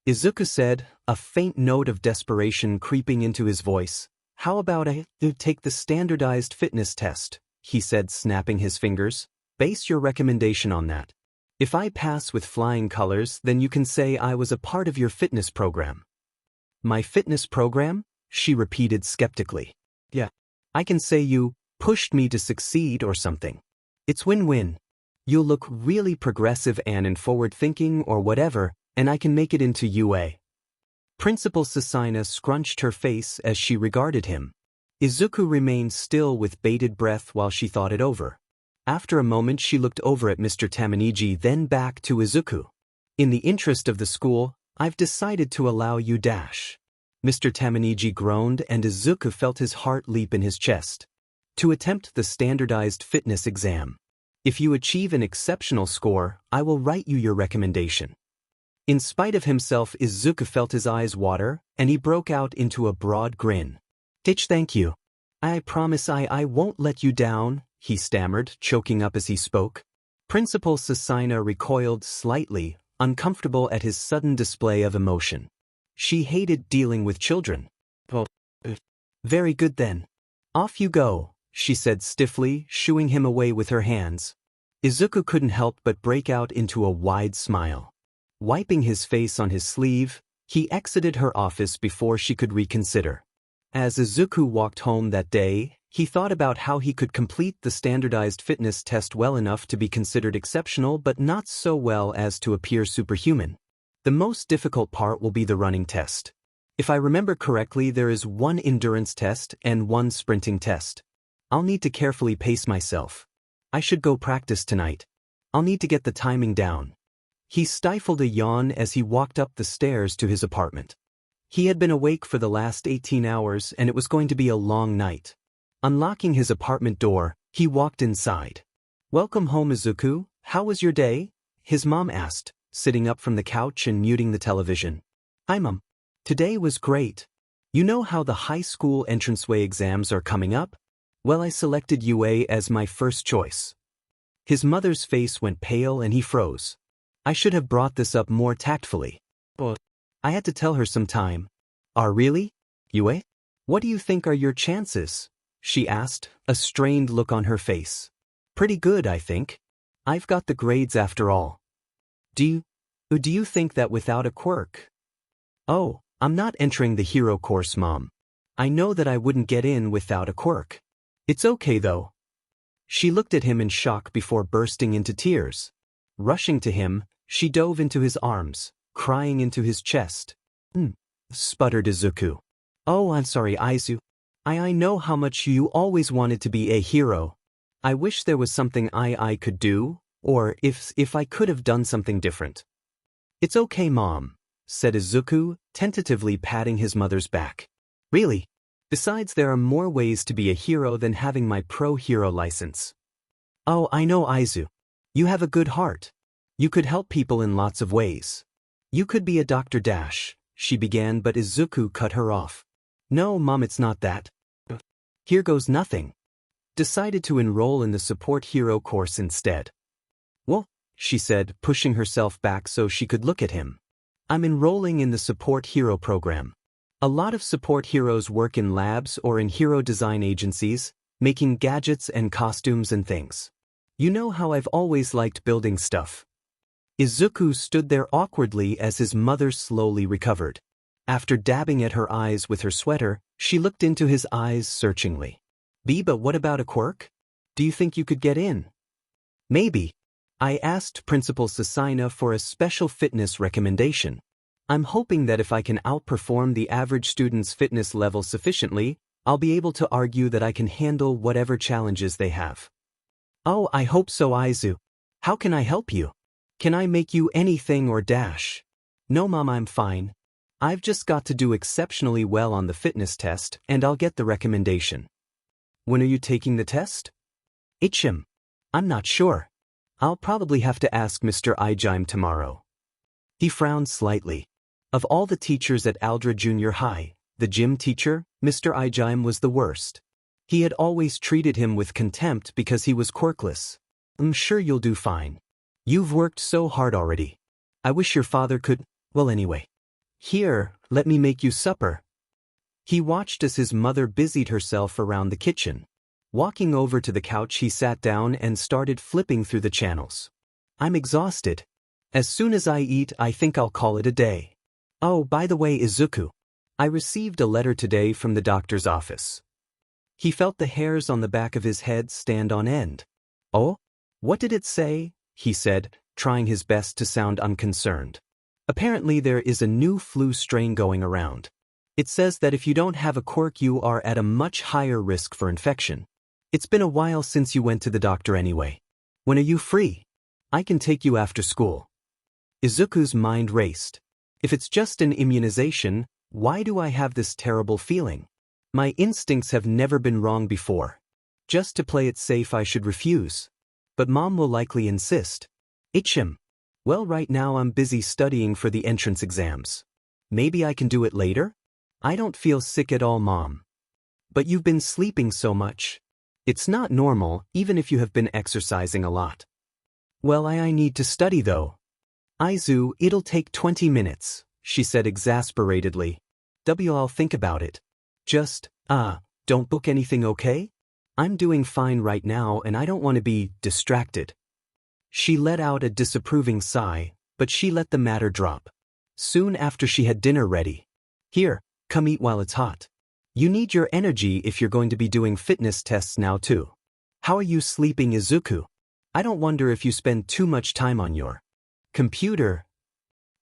Izuku said, a faint note of desperation creeping into his voice. How about I take the standardized fitness test, he said, snapping his fingers. Base your recommendation on that. If I pass with flying colors, then you can say I was a part of your fitness program. My fitness program? She repeated skeptically. Yeah. I can say you pushed me to succeed or something. It's win-win. You'll look really progressive and forward-thinking or whatever, and I can make it into UA. Principal Susaina scrunched her face as she regarded him. Izuku remained still with bated breath while she thought it over. After a moment she looked over at Mr. Tamaniji, then back to Izuku. In the interest of the school, I've decided to allow you dash. Mr. Tamaniji groaned and Izuku felt his heart leap in his chest. To attempt the standardized fitness exam. If you achieve an exceptional score, I will write you your recommendation. In spite of himself, Izuku felt his eyes water, and he broke out into a broad grin. Thank you. I promise I won't let you down, he stammered, choking up as he spoke. Principal Sasina recoiled slightly, uncomfortable at his sudden display of emotion. She hated dealing with children. Well, very good then. Off you go, she said stiffly, shooing him away with her hands. Izuku couldn't help but break out into a wide smile. Wiping his face on his sleeve, he exited her office before she could reconsider. As Izuku walked home that day, he thought about how he could complete the standardized fitness test well enough to be considered exceptional but not so well as to appear superhuman. The most difficult part will be the running test. If I remember correctly, there is one endurance test and one sprinting test. I'll need to carefully pace myself. I should go practice tonight. I'll need to get the timing down. He stifled a yawn as he walked up the stairs to his apartment. He had been awake for the last 18 hours and it was going to be a long night. Unlocking his apartment door, he walked inside. Welcome home, Izuku. How was your day? His mom asked, sitting up from the couch and muting the television. Hi, Mom. Today was great. You know how the high school entranceway exams are coming up? Well, I selected UA as my first choice. His mother's face went pale and he froze. I should have brought this up more tactfully. But I had to tell her some time. Really? UA? What do you think are your chances? She asked, a strained look on her face. Pretty good, I think. I've got the grades after all. Do you think that without a quirk? Oh, I'm not entering the hero course, Mom. I know that I wouldn't get in without a quirk. It's okay though. She looked at him in shock before bursting into tears. Rushing to him, she dove into his arms, crying into his chest. Sputtered Izuku. Oh, I'm sorry, Izu. I know how much you always wanted to be a hero. I wish there was something I could do, or if I could have done something different. It's okay, Mom, said Izuku, tentatively patting his mother's back. Really? Besides, there are more ways to be a hero than having my pro-hero license. Oh, I know, Izu. You have a good heart. You could help people in lots of ways. You could be a Dr. Dash, she began, but Izuku cut her off. No, Mom, it's not that. Here goes nothing. Decided to enroll in the support hero course instead. Well, she said, pushing herself back so she could look at him. I'm enrolling in the support hero program. A lot of support heroes work in labs or in hero design agencies, making gadgets and costumes and things. You know how I've always liked building stuff. Izuku stood there awkwardly as his mother slowly recovered. After dabbing at her eyes with her sweater, she looked into his eyes searchingly. But what about a quirk? Do you think you could get in? Maybe. I asked Principal Sasina for a special fitness recommendation. I'm hoping that if I can outperform the average student's fitness level sufficiently, I'll be able to argue that I can handle whatever challenges they have. Oh, I hope so, Izu. How can I help you? Can I make you anything or dash? No, Mom, I'm fine. I've just got to do exceptionally well on the fitness test, and I'll get the recommendation. When are you taking the test? I'm not sure. I'll probably have to ask Mr. Ijime tomorrow. He frowned slightly. Of all the teachers at Aldra Junior High, the gym teacher, Mr. Ijime was the worst. He had always treated him with contempt because he was quirkless. I'm sure you'll do fine. You've worked so hard already. I wish your father could, well anyway. Here, let me make you supper. He watched as his mother busied herself around the kitchen. Walking over to the couch, he sat down and started flipping through the channels. I'm exhausted. As soon as I eat, I think I'll call it a day. Oh, by the way, Izuku, I received a letter today from the doctor's office. He felt the hairs on the back of his head stand on end. Oh? What did it say? He said, trying his best to sound unconcerned. Apparently there is a new flu strain going around. It says that if you don't have a quirk, you are at a much higher risk for infection. It's been a while since you went to the doctor anyway. When are you free? I can take you after school. Izuku's mind raced. If it's just an immunization, why do I have this terrible feeling? My instincts have never been wrong before. Just to play it safe, I should refuse. But Mom will likely insist. Well, right now I'm busy studying for the entrance exams. Maybe I can do it later? I don't feel sick at all, Mom. But you've been sleeping so much. It's not normal, even if you have been exercising a lot. Well, I need to study though. Izu, it'll take 20 minutes, she said exasperatedly. I'll think about it. Just, don't book anything, okay? I'm doing fine right now and I don't want to be distracted. She let out a disapproving sigh, but she let the matter drop. Soon after she had dinner ready. Here, come eat while it's hot. You need your energy if you're going to be doing fitness tests now too. How are you sleeping, Izuku? I don't wonder if you spend too much time on your computer.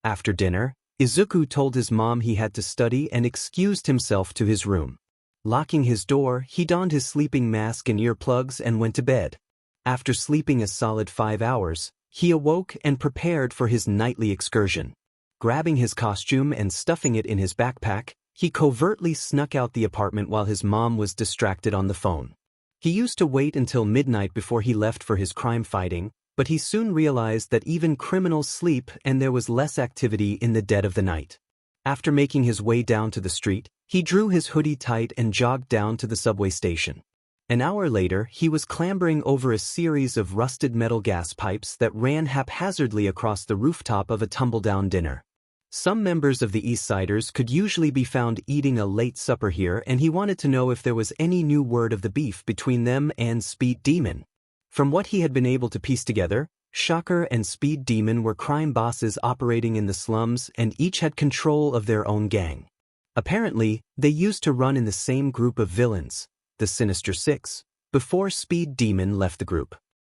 After dinner, Izuku told his mom he had to study and excused himself to his room. Locking his door, he donned his sleeping mask and earplugs and went to bed. After sleeping a solid 5 hours, he awoke and prepared for his nightly excursion. Grabbing his costume and stuffing it in his backpack, he covertly snuck out the apartment while his mom was distracted on the phone. He used to wait until midnight before he left for his crime fighting, but he soon realized that even criminals sleep and there was less activity in the dead of the night. After making his way down to the street, he drew his hoodie tight and jogged down to the subway station. An hour later, he was clambering over a series of rusted metal gas pipes that ran haphazardly across the rooftop of a tumble-down dinner. Some members of the East Siders could usually be found eating a late supper here, and he wanted to know if there was any new word of the beef between them and Speed Demon. From what he had been able to piece together, Shocker and Speed Demon were crime bosses operating in the slums and each had control of their own gang. Apparently, they used to run in the same group of villains, the Sinister Six, before Speed Demon left the group.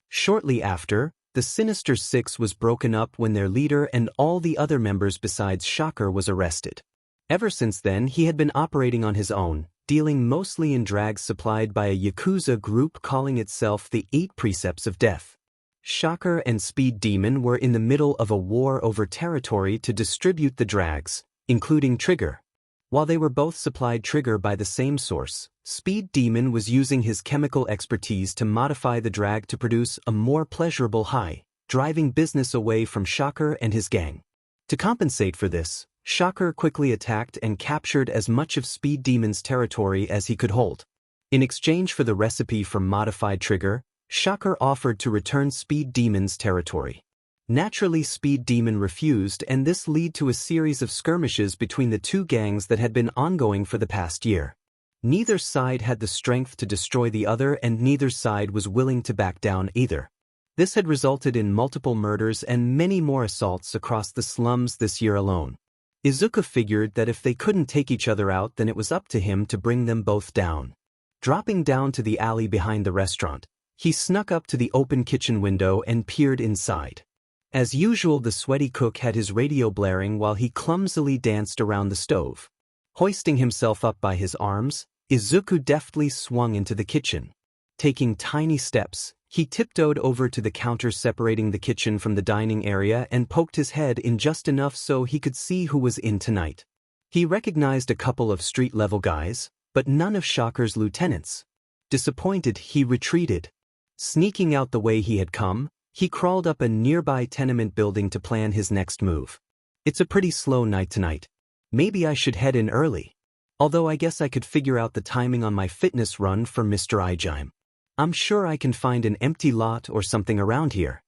Shortly after, the Sinister Six was broken up when their leader and all the other members besides Shocker was arrested. Ever since then, he had been operating on his own, dealing mostly in drags supplied by a Yakuza group calling itself the 8 Precepts of Death. Shocker and Speed Demon were in the middle of a war over territory to distribute the drags, including Trigger. While they were both supplied Trigger by the same source, Speed Demon was using his chemical expertise to modify the drag to produce a more pleasurable high, driving business away from Shocker and his gang. To compensate for this, Shocker quickly attacked and captured as much of Speed Demon's territory as he could hold. In exchange for the recipe for modified Trigger, Shocker offered to return Speed Demon's territory. Naturally, Speed Demon refused, and this led to a series of skirmishes between the two gangs that had been ongoing for the past year. Neither side had the strength to destroy the other, and neither side was willing to back down either. This had resulted in multiple murders and many more assaults across the slums this year alone. Izuku figured that if they couldn't take each other out, then it was up to him to bring them both down. Dropping down to the alley behind the restaurant, he snuck up to the open kitchen window and peered inside. As usual, the sweaty cook had his radio blaring while he clumsily danced around the stove. Hoisting himself up by his arms, Izuku deftly swung into the kitchen. Taking tiny steps, he tiptoed over to the counter separating the kitchen from the dining area and poked his head in just enough so he could see who was in tonight. He recognized a couple of street-level guys, but none of Shocker's lieutenants. Disappointed, he retreated. Sneaking out the way he had come, he crawled up a nearby tenement building to plan his next move. It's a pretty slow night tonight. Maybe I should head in early. Although I guess I could figure out the timing on my fitness run for Mr. Ijime. I'm sure I can find an empty lot or something around here.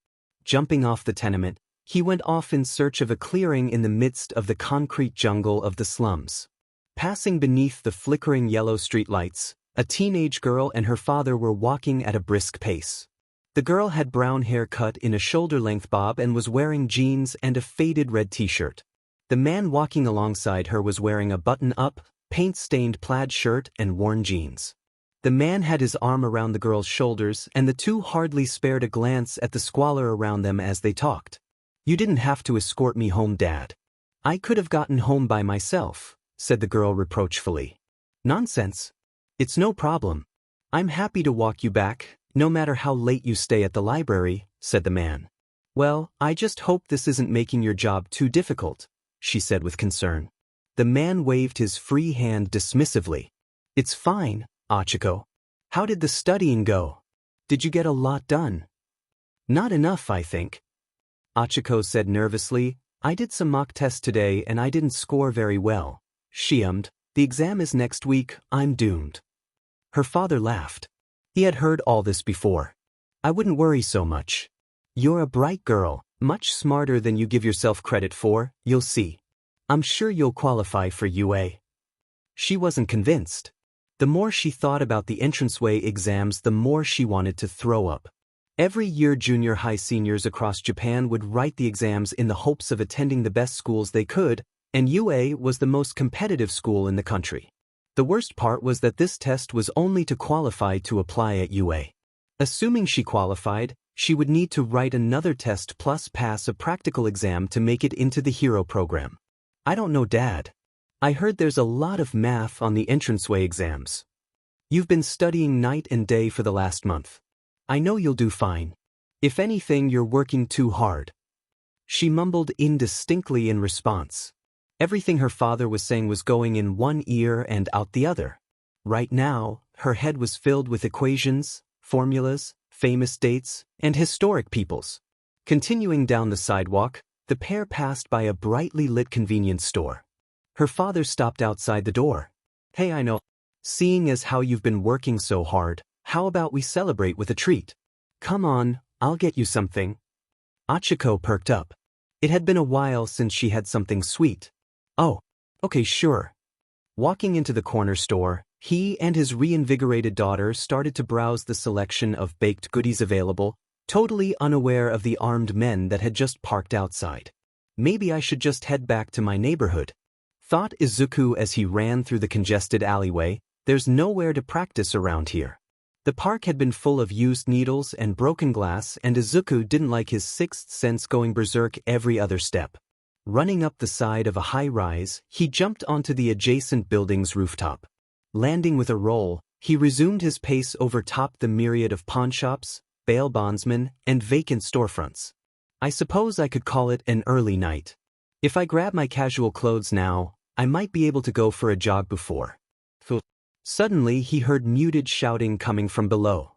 Jumping off the tenement, he went off in search of a clearing in the midst of the concrete jungle of the slums. Passing beneath the flickering yellow streetlights, a teenage girl and her father were walking at a brisk pace. The girl had brown hair cut in a shoulder-length bob and was wearing jeans and a faded red t-shirt. The man walking alongside her was wearing a button-up, paint-stained plaid shirt and worn jeans. The man had his arm around the girl's shoulders, and the two hardly spared a glance at the squalor around them as they talked. "You didn't have to escort me home, Dad. I could have gotten home by myself," said the girl reproachfully. "Nonsense. It's no problem. I'm happy to walk you back, no matter how late you stay at the library," said the man. "Well, I just hope this isn't making your job too difficult," she said with concern. The man waved his free hand dismissively. "It's fine, Achiko. How did the studying go? Did you get a lot done?" "Not enough, I think." Achiko said nervously. I did some mock tests today and I didn't score very well. She ummed. The exam is next week, I'm doomed. Her father laughed. He had heard all this before. I wouldn't worry so much. You're a bright girl, much smarter than you give yourself credit for, you'll see. I'm sure you'll qualify for UA. She wasn't convinced. The more she thought about the entranceway exams, the more she wanted to throw up. Every year junior high seniors across Japan would write the exams in the hopes of attending the best schools they could, and UA was the most competitive school in the country. The worst part was that this test was only to qualify to apply at UA. Assuming she qualified, she would need to write another test plus pass a practical exam to make it into the hero program. I don't know, Dad. I heard there's a lot of math on the entranceway exams. You've been studying night and day for the last month. I know you'll do fine. If anything, you're working too hard. She mumbled indistinctly in response. Everything her father was saying was going in one ear and out the other. Right now, her head was filled with equations, formulas, famous dates, and historic peoples. Continuing down the sidewalk, the pair passed by a brightly lit convenience store. Her father stopped outside the door. Hey, I know. Seeing as how you've been working so hard, how about we celebrate with a treat? Come on, I'll get you something. Achiko perked up. It had been a while since she had something sweet. Oh, okay, sure. Walking into the corner store, he and his reinvigorated daughter started to browse the selection of baked goodies available, totally unaware of the armed men that had just parked outside. Maybe I should just head back to my neighborhood, thought Izuku as he ran through the congested alleyway. There's nowhere to practice around here. The park had been full of used needles and broken glass, and Izuku didn't like his sixth sense going berserk every other step. Running up the side of a high-rise, he jumped onto the adjacent building's rooftop. Landing with a roll, he resumed his pace over top the myriad of pawnshops, bail bondsmen, and vacant storefronts. I suppose I could call it an early night. If I grab my casual clothes now, I might be able to go for a jog before. Suddenly he heard muted shouting coming from below.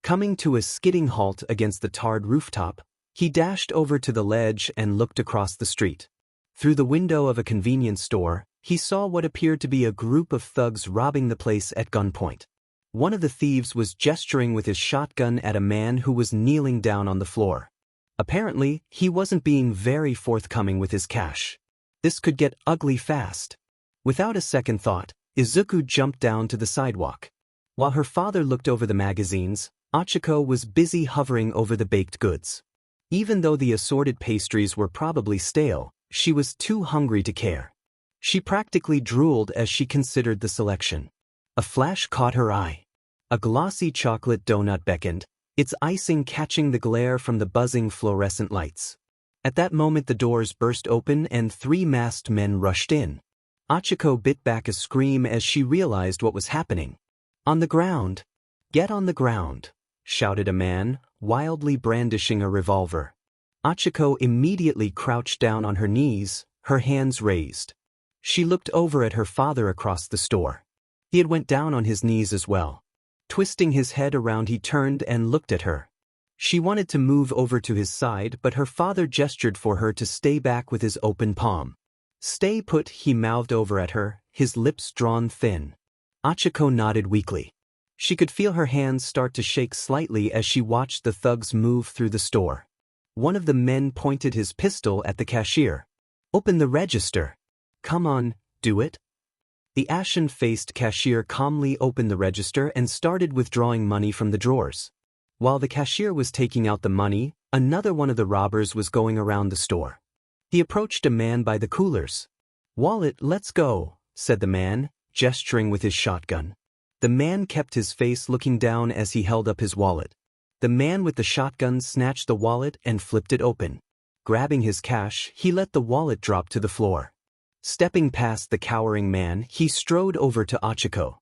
Coming to a skidding halt against the tarred rooftop, he dashed over to the ledge and looked across the street. Through the window of a convenience store, he saw what appeared to be a group of thugs robbing the place at gunpoint. One of the thieves was gesturing with his shotgun at a man who was kneeling down on the floor. Apparently, he wasn't being very forthcoming with his cash. This could get ugly fast. Without a second thought, Izuku jumped down to the sidewalk. While her father looked over the magazines, Achiko was busy hovering over the baked goods. Even though the assorted pastries were probably stale, she was too hungry to care. She practically drooled as she considered the selection. A flash caught her eye. A glossy chocolate donut beckoned, its icing catching the glare from the buzzing fluorescent lights. At that moment the doors burst open and 3 masked men rushed in. Achiko bit back a scream as she realized what was happening. On the ground. Get on the ground, shouted a man, wildly brandishing a revolver. Achiko immediately crouched down on her knees, her hands raised. She looked over at her father across the store. He had went down on his knees as well. Twisting his head around, he turned and looked at her. She wanted to move over to his side, but her father gestured for her to stay back with his open palm. Stay put, he mouthed over at her, his lips drawn thin. Achiko nodded weakly. She could feel her hands start to shake slightly as she watched the thugs move through the store. One of the men pointed his pistol at the cashier. Open the register. Come on, do it. The ashen-faced cashier calmly opened the register and started withdrawing money from the drawers. While the cashier was taking out the money, another one of the robbers was going around the store. He approached a man by the coolers. Wallet, let's go, said the man, gesturing with his shotgun. The man kept his face looking down as he held up his wallet. The man with the shotgun snatched the wallet and flipped it open. Grabbing his cash, he let the wallet drop to the floor. Stepping past the cowering man, he strode over to Achiko.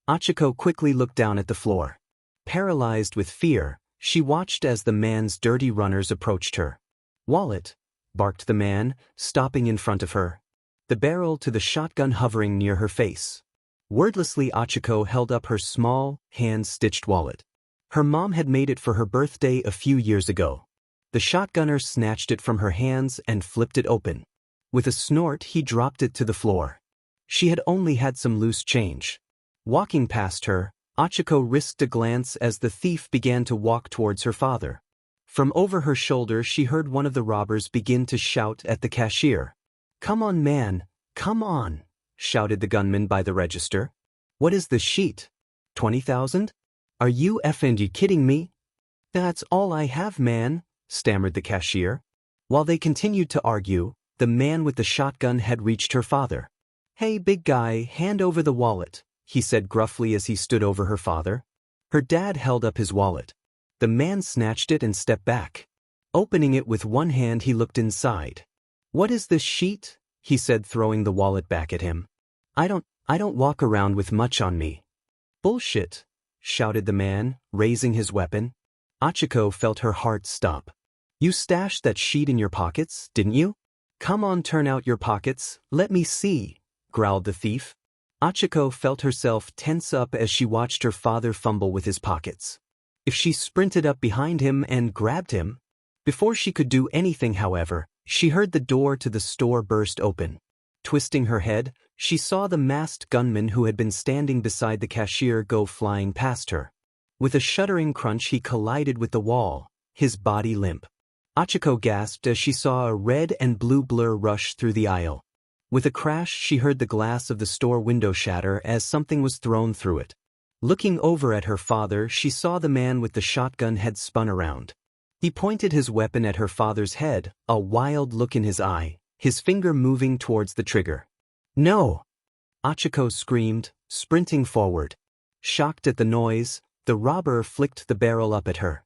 Achiko quickly looked down at the floor. Paralyzed with fear, she watched as the man's dirty runners approached her. Wallet, barked the man, stopping in front of her. The barrel to the shotgun hovering near her face. Wordlessly, Achiko held up her small, hand-stitched wallet. Her mom had made it for her birthday a few years ago. The shotgunner snatched it from her hands and flipped it open. With a snort, he dropped it to the floor. She had only had some loose change. Walking past her, Achiko risked a glance as the thief began to walk towards her father. From over her shoulder she heard one of the robbers begin to shout at the cashier. "Come on, man, come on," shouted the gunman by the register. "What is the sheet? 20,000? Are you effing kidding me?" "That's all I have, man," stammered the cashier. While they continued to argue, the man with the shotgun had reached her father. "Hey, big guy, hand over the wallet," he said gruffly as he stood over her father. Her dad held up his wallet. The man snatched it and stepped back. Opening it with one hand, he looked inside. "What is this sheet?" he said, throwing the wallet back at him. I don't walk around with much on me." "Bullshit," shouted the man, raising his weapon. Achiko felt her heart stop. "You stashed that sheet in your pockets, didn't you? Come on, turn out your pockets, let me see," growled the thief. Achiko felt herself tense up as she watched her father fumble with his pockets. If she sprinted up behind him and grabbed him? Before she could do anything, however, she heard the door to the store burst open. Twisting her head, she saw the masked gunman who had been standing beside the cashier go flying past her. With a shuddering crunch, he collided with the wall, his body limp. Achiko gasped as she saw a red and blue blur rush through the aisle. With a crash, she heard the glass of the store window shatter as something was thrown through it. Looking over at her father, she saw the man with the shotgun had spun around. He pointed his weapon at her father's head, a wild look in his eye, his finger moving towards the trigger. "No!" Achiko screamed, sprinting forward. Shocked at the noise, the robber flicked the barrel up at her.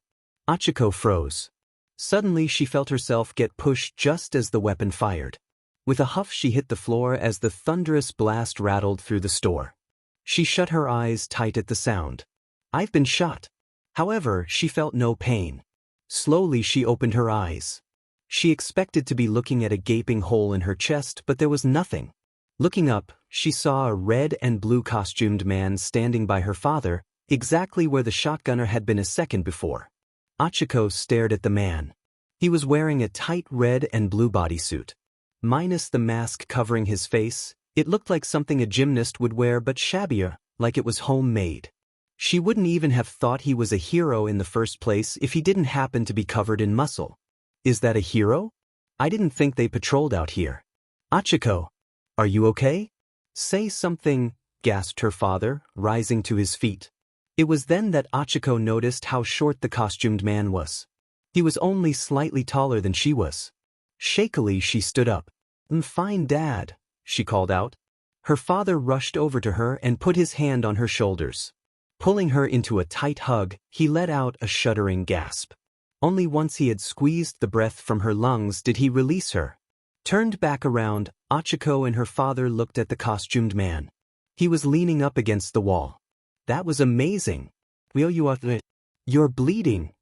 Achiko froze. Suddenly she felt herself get pushed just as the weapon fired. With a huff she hit the floor as the thunderous blast rattled through the store. She shut her eyes tight at the sound. "I've been shot." However, she felt no pain. Slowly she opened her eyes. She expected to be looking at a gaping hole in her chest, but there was nothing. Looking up, she saw a red and blue costumed man standing by her father, exactly where the shotgunner had been a second before. Achiko stared at the man. He was wearing a tight red and blue bodysuit. Minus the mask covering his face, it looked like something a gymnast would wear, but shabbier, like it was homemade. She wouldn't even have thought he was a hero in the first place if he didn't happen to be covered in muscle. "Is that a hero? I didn't think they patrolled out here." "Achiko, are you okay?" "Say something," gasped her father, rising to his feet. It was then that Achiko noticed how short the costumed man was. He was only slightly taller than she was. Shakily she stood up. "Fine, Dad," she called out. Her father rushed over to her and put his hand on her shoulders. Pulling her into a tight hug, he let out a shuddering gasp. Only once he had squeezed the breath from her lungs did he release her. Turned back around, Achiko and her father looked at the costumed man. He was leaning up against the wall. "That was amazing. You're bleeding."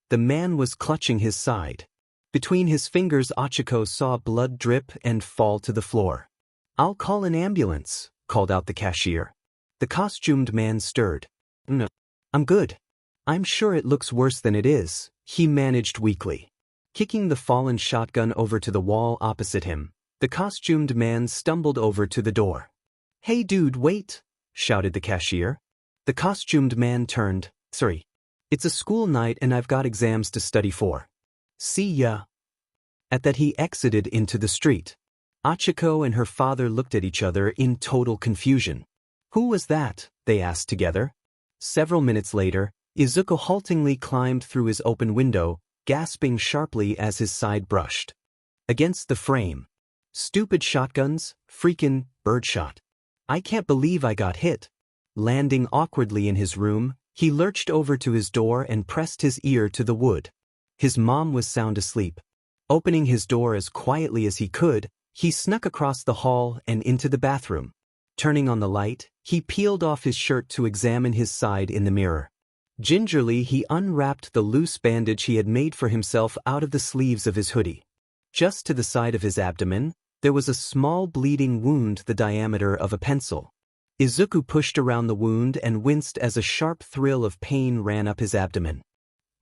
The man was clutching his side. Between his fingers, Achiko saw blood drip and fall to the floor. "I'll call an ambulance," called out the cashier. The costumed man stirred. "No, I'm good. I'm sure it looks worse than it is," he managed weakly. Kicking the fallen shotgun over to the wall opposite him, the costumed man stumbled over to the door. "Hey dude, wait," shouted the cashier. The costumed man turned. "Sorry. It's a school night and I've got exams to study for. See ya." At that he exited into the street. Achiko and her father looked at each other in total confusion. "Who was that?" they asked together. Several minutes later, Izuku haltingly climbed through his open window, gasping sharply as his side brushed against the frame. "Stupid shotguns, freakin' birdshot. I can't believe I got hit." Landing awkwardly in his room, he lurched over to his door and pressed his ear to the wood. His mom was sound asleep. Opening his door as quietly as he could, he snuck across the hall and into the bathroom. Turning on the light, he peeled off his shirt to examine his side in the mirror. Gingerly, he unwrapped the loose bandage he had made for himself out of the sleeves of his hoodie. Just to the side of his abdomen, there was a small bleeding wound the diameter of a pencil. Izuku pushed around the wound and winced as a sharp thrill of pain ran up his abdomen.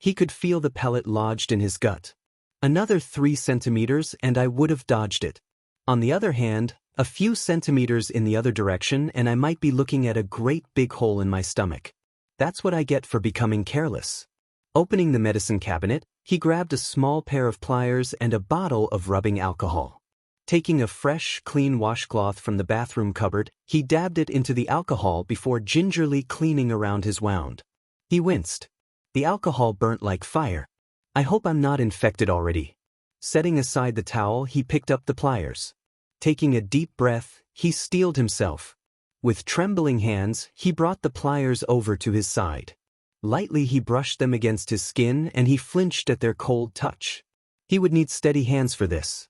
He could feel the pellet lodged in his gut. Another 3 centimeters and I would have dodged it. On the other hand, a few centimeters in the other direction and I might be looking at a great big hole in my stomach. That's what I get for becoming careless. Opening the medicine cabinet, he grabbed a small pair of pliers and a bottle of rubbing alcohol. Taking a fresh, clean washcloth from the bathroom cupboard, he dabbed it into the alcohol before gingerly cleaning around his wound. He winced. The alcohol burnt like fire. I hope I'm not infected already. Setting aside the towel, he picked up the pliers. Taking a deep breath, he steeled himself. With trembling hands, he brought the pliers over to his side. Lightly he brushed them against his skin and he flinched at their cold touch. He would need steady hands for this.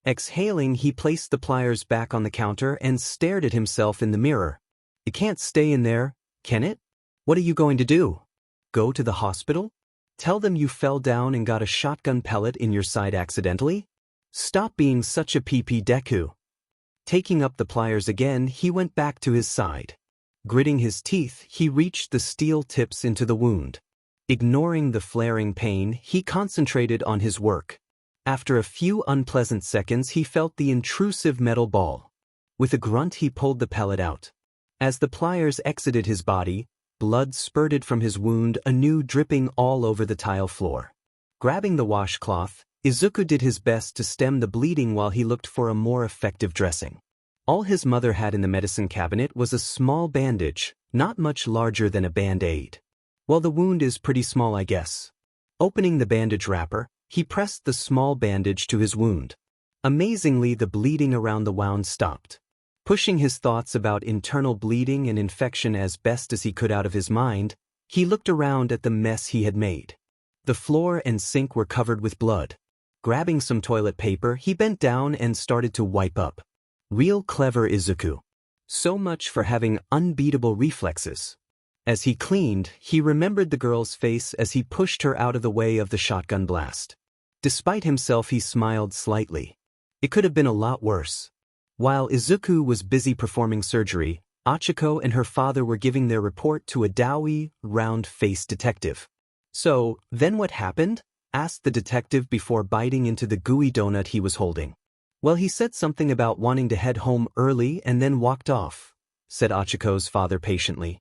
Exhaling, he placed the pliers back on the counter and stared at himself in the mirror. It can't stay in there, can it? What are you going to do? Go to the hospital? Tell them you fell down and got a shotgun pellet in your side accidentally? Stop being such a PP Deku. Taking up the pliers again, he went back to his side. Gritting his teeth, he reached the steel tips into the wound. Ignoring the flaring pain, he concentrated on his work. After a few unpleasant seconds, he felt the intrusive metal ball. With a grunt, he pulled the pellet out. As the pliers exited his body, blood spurted from his wound, anew dripping all over the tile floor. Grabbing the washcloth, Izuku did his best to stem the bleeding while he looked for a more effective dressing. All his mother had in the medicine cabinet was a small bandage, not much larger than a band-aid. Well, the wound is pretty small, I guess. Opening the bandage wrapper, he pressed the small bandage to his wound. Amazingly, the bleeding around the wound stopped. Pushing his thoughts about internal bleeding and infection as best as he could out of his mind, he looked around at the mess he had made. The floor and sink were covered with blood. Grabbing some toilet paper, he bent down and started to wipe up. Real clever Izuku. So much for having unbeatable reflexes. As he cleaned, he remembered the girl's face as he pushed her out of the way of the shotgun blast. Despite himself, he smiled slightly. It could have been a lot worse. While Izuku was busy performing surgery, Achiko and her father were giving their report to a doughy, round-faced detective. So, then what happened? Asked the detective before biting into the gooey donut he was holding. Well, he said something about wanting to head home early and then walked off, said Achiko's father patiently.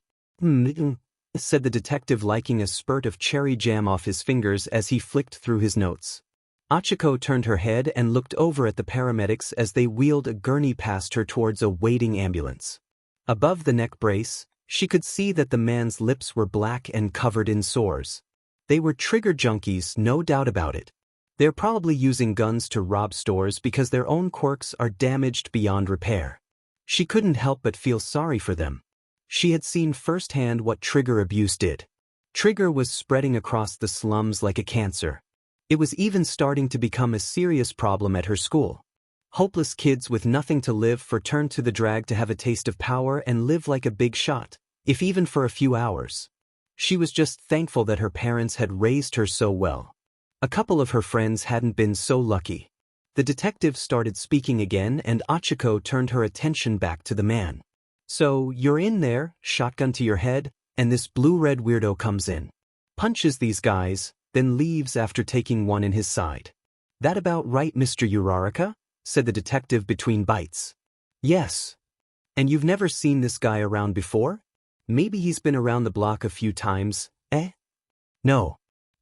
Said the detective, liking a spurt of cherry jam off his fingers as he flicked through his notes. Achiko turned her head and looked over at the paramedics as they wheeled a gurney past her towards a waiting ambulance. Above the neck brace, she could see that the man's lips were black and covered in sores. They were trigger junkies, no doubt about it. They're probably using guns to rob stores because their own quirks are damaged beyond repair. She couldn't help but feel sorry for them. She had seen firsthand what trigger abuse did. Trigger was spreading across the slums like a cancer. It was even starting to become a serious problem at her school. Hopeless kids with nothing to live for turned to the drag to have a taste of power and live like a big shot, if even for a few hours. She was just thankful that her parents had raised her so well. A couple of her friends hadn't been so lucky. The detective started speaking again and Achiko turned her attention back to the man. So, you're in there, shotgun to your head, and this blue-red weirdo comes in. Punches these guys, then leaves after taking one in his side. That about right, Mr. Uraraka? Said the detective between bites. Yes. And you've never seen this guy around before? Maybe he's been around the block a few times, eh? No.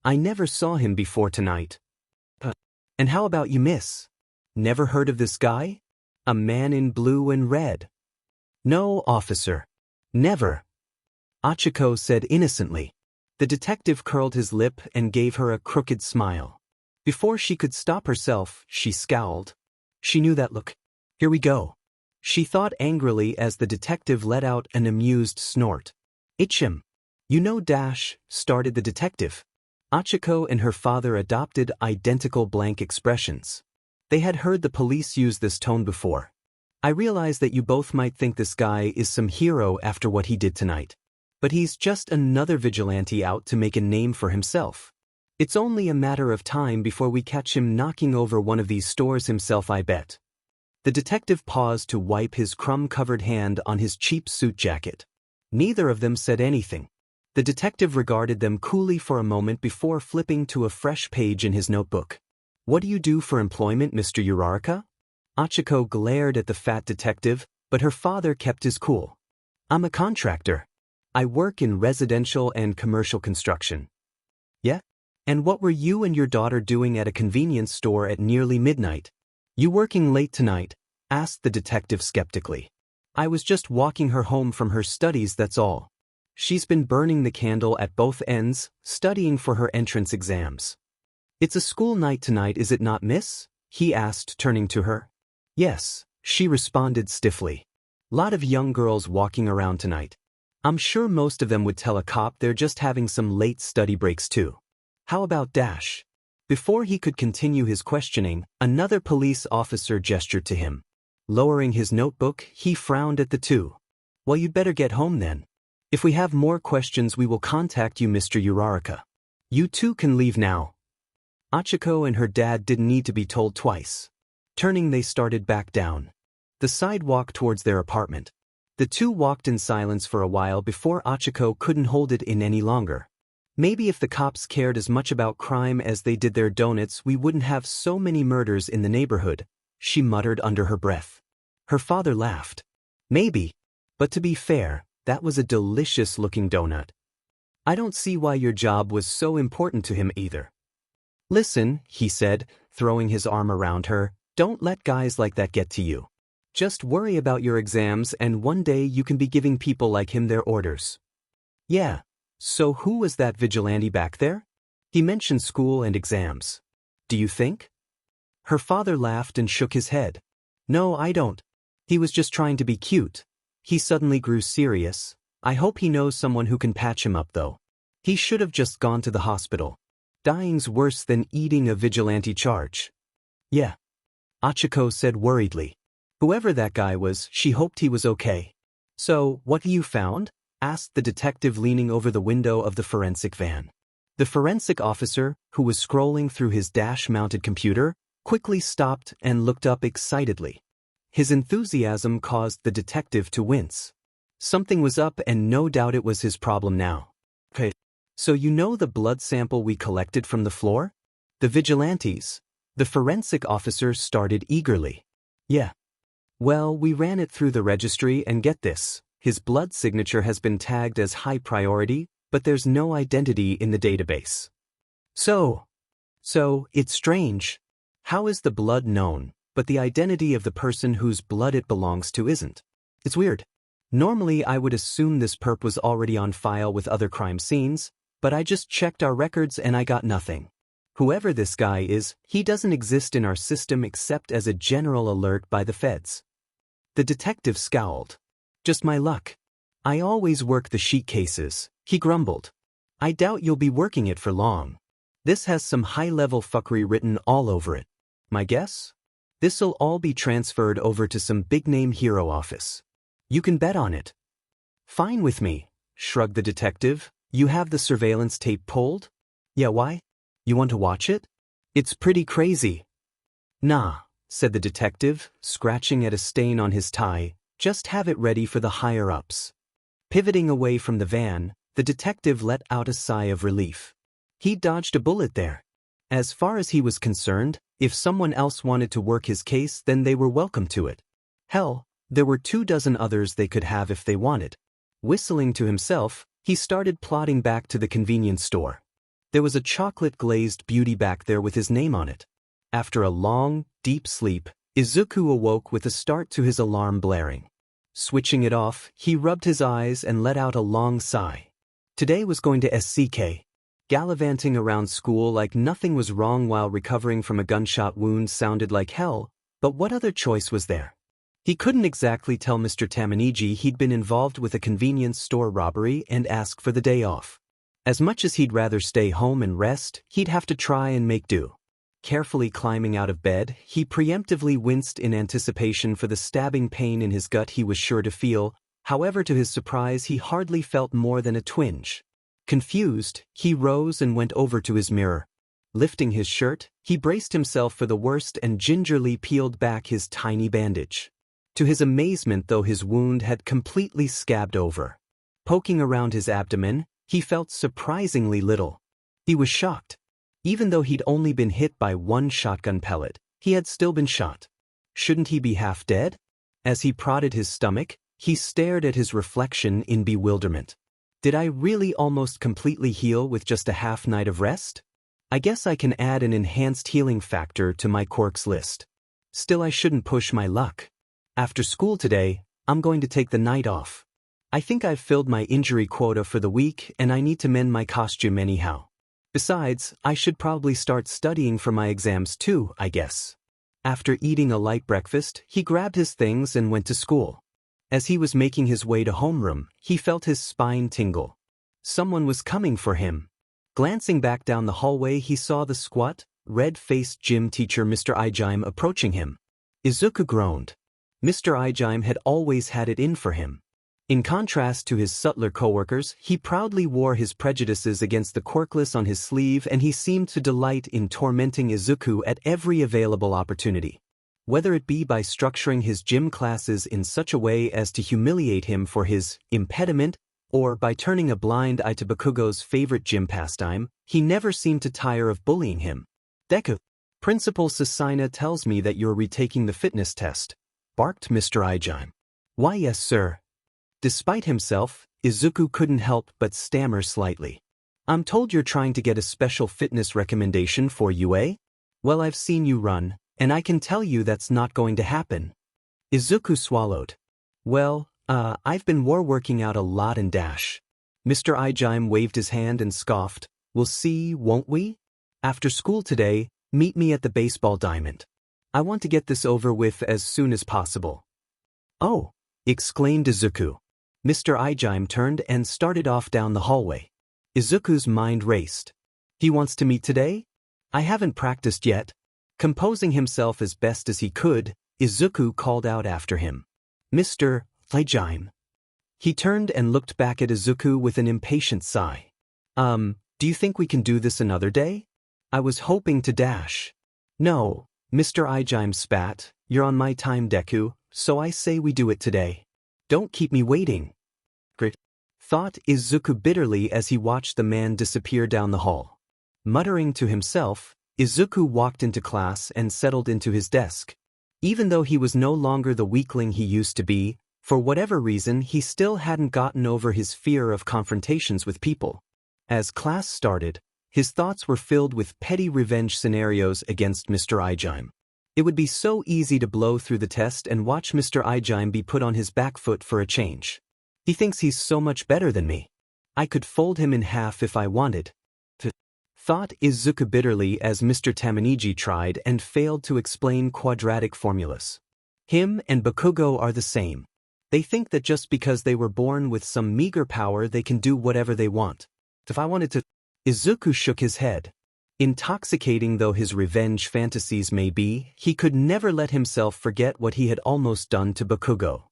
I never saw him before tonight. And how about you, miss? Never heard of this guy? A man in blue and red. No, officer. Never. Achiko said innocently. The detective curled his lip and gave her a crooked smile. Before she could stop herself, she scowled. She knew that look. Here we go. She thought angrily as the detective let out an amused snort. Itchim. You know dash, started the detective. Achiko and her father adopted identical blank expressions. They had heard the police use this tone before. I realize that you both might think this guy is some hero after what he did tonight. But he's just another vigilante out to make a name for himself. It's only a matter of time before we catch him knocking over one of these stores himself, I bet. The detective paused to wipe his crumb-covered hand on his cheap suit jacket. Neither of them said anything. The detective regarded them coolly for a moment before flipping to a fresh page in his notebook. What do you do for employment, Mr. Uraraka? Achiko glared at the fat detective, but her father kept his cool. I'm a contractor. I work in residential and commercial construction. Yeah? And what were you and your daughter doing at a convenience store at nearly midnight? You working late tonight? Asked the detective skeptically. I was just walking her home from her studies, that's all. She's been burning the candle at both ends, studying for her entrance exams. It's a school night tonight, is it not, miss? He asked, turning to her. Yes, she responded stiffly. Lot of young girls walking around tonight. I'm sure most of them would tell a cop they're just having some late study breaks too. How about Dash? Before he could continue his questioning, another police officer gestured to him. Lowering his notebook, he frowned at the two. Well, you'd better get home then. If we have more questions, we will contact you, Mr. Uraraka. You two can leave now. Achiko and her dad didn't need to be told twice. Turning, they started back down the sidewalk towards their apartment. The two walked in silence for a while before Achiko couldn't hold it in any longer. Maybe if the cops cared as much about crime as they did their donuts, we wouldn't have so many murders in the neighborhood, she muttered under her breath. Her father laughed. Maybe. But to be fair, that was a delicious-looking donut. I don't see why your job was so important to him either. Listen, he said, throwing his arm around her, don't let guys like that get to you. Just worry about your exams and one day you can be giving people like him their orders. Yeah, so who was that vigilante back there? He mentioned school and exams. Do you think? Her father laughed and shook his head. No, I don't. He was just trying to be cute. He suddenly grew serious. I hope he knows someone who can patch him up though. He should have just gone to the hospital. Dying's worse than eating a vigilante charge. Yeah. Achiko said worriedly. Whoever that guy was, she hoped he was okay. So, what you found? Asked the detective, leaning over the window of the forensic van. The forensic officer, who was scrolling through his dash-mounted computer, quickly stopped and looked up excitedly. His enthusiasm caused the detective to wince. Something was up, and no doubt it was his problem now. Okay. So you know the blood sample we collected from the floor? The vigilantes. The forensic officer started eagerly. Yeah. Well, we ran it through the registry and get this. His blood signature has been tagged as high priority, but there's no identity in the database. So, it's strange. How is the blood known, but the identity of the person whose blood it belongs to isn't? It's weird. Normally I would assume this perp was already on file with other crime scenes, but I just checked our records and I got nothing. Whoever this guy is, he doesn't exist in our system except as a general alert by the feds. The detective scowled. Just my luck. I always work the sheet cases, he grumbled. I doubt you'll be working it for long. This has some high-level fuckery written all over it. My guess? This'll all be transferred over to some big-name hero office. You can bet on it. Fine with me, shrugged the detective. You have the surveillance tape pulled? Yeah, why? You want to watch it? It's pretty crazy. Nah, said the detective, scratching at a stain on his tie. Just have it ready for the higher-ups. Pivoting away from the van, the detective let out a sigh of relief. He dodged a bullet there. As far as he was concerned, if someone else wanted to work his case, then they were welcome to it. Hell, there were 24 others they could have if they wanted. Whistling to himself, he started plodding back to the convenience store. There was a chocolate-glazed beauty back there with his name on it. After a long, deep sleep, Izuku awoke with a start to his alarm blaring. Switching it off, he rubbed his eyes and let out a long sigh. Today was going to SCK. Gallivanting around school like nothing was wrong while recovering from a gunshot wound sounded like hell, but what other choice was there? He couldn't exactly tell Mr. Tamaniji he'd been involved with a convenience store robbery and ask for the day off. As much as he'd rather stay home and rest, he'd have to try and make do. Carefully climbing out of bed, he preemptively winced in anticipation for the stabbing pain in his gut he was sure to feel. However, to his surprise, he hardly felt more than a twinge. Confused, he rose and went over to his mirror. Lifting his shirt, he braced himself for the worst and gingerly peeled back his tiny bandage. To his amazement, though, his wound had completely scabbed over. Poking around his abdomen, He felt surprisingly little. He was shocked. Even though he'd only been hit by one shotgun pellet, he had still been shot. Shouldn't he be half dead? As he prodded his stomach, he stared at his reflection in bewilderment. Did I really almost completely heal with just a half night of rest? I guess I can add an enhanced healing factor to my quirks list. Still, I shouldn't push my luck. After school today, I'm going to take the night off. I think I've filled my injury quota for the week and I need to mend my costume anyhow. Besides, I should probably start studying for my exams too, I guess. After eating a light breakfast, he grabbed his things and went to school. As he was making his way to homeroom, he felt his spine tingle. Someone was coming for him. Glancing back down the hallway, he saw the squat, red-faced gym teacher Mr. Izuku approaching him. Izuku groaned. Mr. Izuku had always had it in for him. In contrast to his subtler coworkers, he proudly wore his prejudices against the quirkless on his sleeve, and he seemed to delight in tormenting Izuku at every available opportunity. Whether it be by structuring his gym classes in such a way as to humiliate him for his impediment, or by turning a blind eye to Bakugo's favorite gym pastime, he never seemed to tire of bullying him. Deku, Principal Sasina tells me that you're retaking the fitness test, barked Mr. Izuku. Why yes, sir. Despite himself, Izuku couldn't help but stammer slightly. I'm told you're trying to get a special fitness recommendation for UA? Well, I've seen you run, and I can tell you that's not going to happen. Izuku swallowed. Well, I've been working out a lot in Dash. Mr. Izuku waved his hand and scoffed. We'll see, won't we? After school today, meet me at the baseball diamond. I want to get this over with as soon as possible. Oh, exclaimed Izuku. Mr. Izuku turned and started off down the hallway. Izuku's mind raced. He wants to meet today? I haven't practiced yet. Composing himself as best as he could, Izuku called out after him. Mr. Izuku. He turned and looked back at Izuku with an impatient sigh. Do you think we can do this another day? I was hoping to dash. No, Mr. Izuku spat, you're on my time, Deku, so I say we do it today. Don't keep me waiting. Grit, thought Izuku bitterly as he watched the man disappear down the hall. Muttering to himself, Izuku walked into class and settled into his desk. Even though he was no longer the weakling he used to be, for whatever reason he still hadn't gotten over his fear of confrontations with people. As class started, his thoughts were filled with petty revenge scenarios against Mr. Izuku. It would be so easy to blow through the test and watch Mr. Izuku be put on his back foot for a change. He thinks he's so much better than me. I could fold him in half if I wanted. Thought Izuku bitterly as Mr. Tamaniji tried and failed to explain quadratic formulas. Him and Bakugo are the same. They think that just because they were born with some meager power they can do whatever they want. If I wanted to... Izuku shook his head. Intoxicating though his revenge fantasies may be, he could never let himself forget what he had almost done to Bakugo.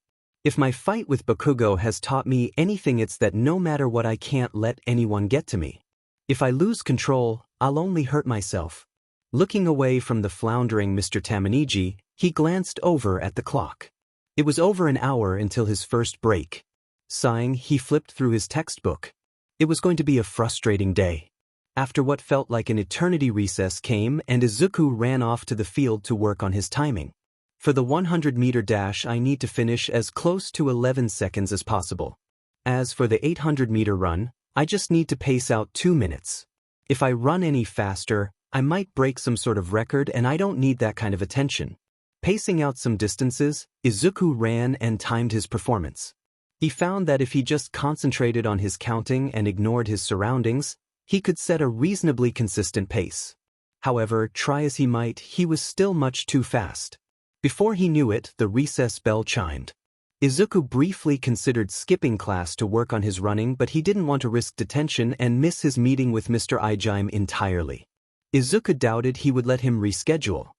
If my fight with Bakugo has taught me anything, it's that no matter what, I can't let anyone get to me. If I lose control, I'll only hurt myself. Looking away from the floundering Mr. Tamaniji, he glanced over at the clock. It was over an hour until his first break. Sighing, he flipped through his textbook. It was going to be a frustrating day. After what felt like an eternity, recess came and Izuku ran off to the field to work on his timing. For the 100-meter dash, I need to finish as close to 11 seconds as possible. As for the 800-meter run, I just need to pace out 2 minutes. If I run any faster, I might break some sort of record, and I don't need that kind of attention. Pacing out some distances, Izuku ran and timed his performance. He found that if he just concentrated on his counting and ignored his surroundings, he could set a reasonably consistent pace. However, try as he might, he was still much too fast. Before he knew it, the recess bell chimed. Izuku briefly considered skipping class to work on his running, but he didn't want to risk detention and miss his meeting with Mr. Izuku entirely. Izuku doubted he would let him reschedule.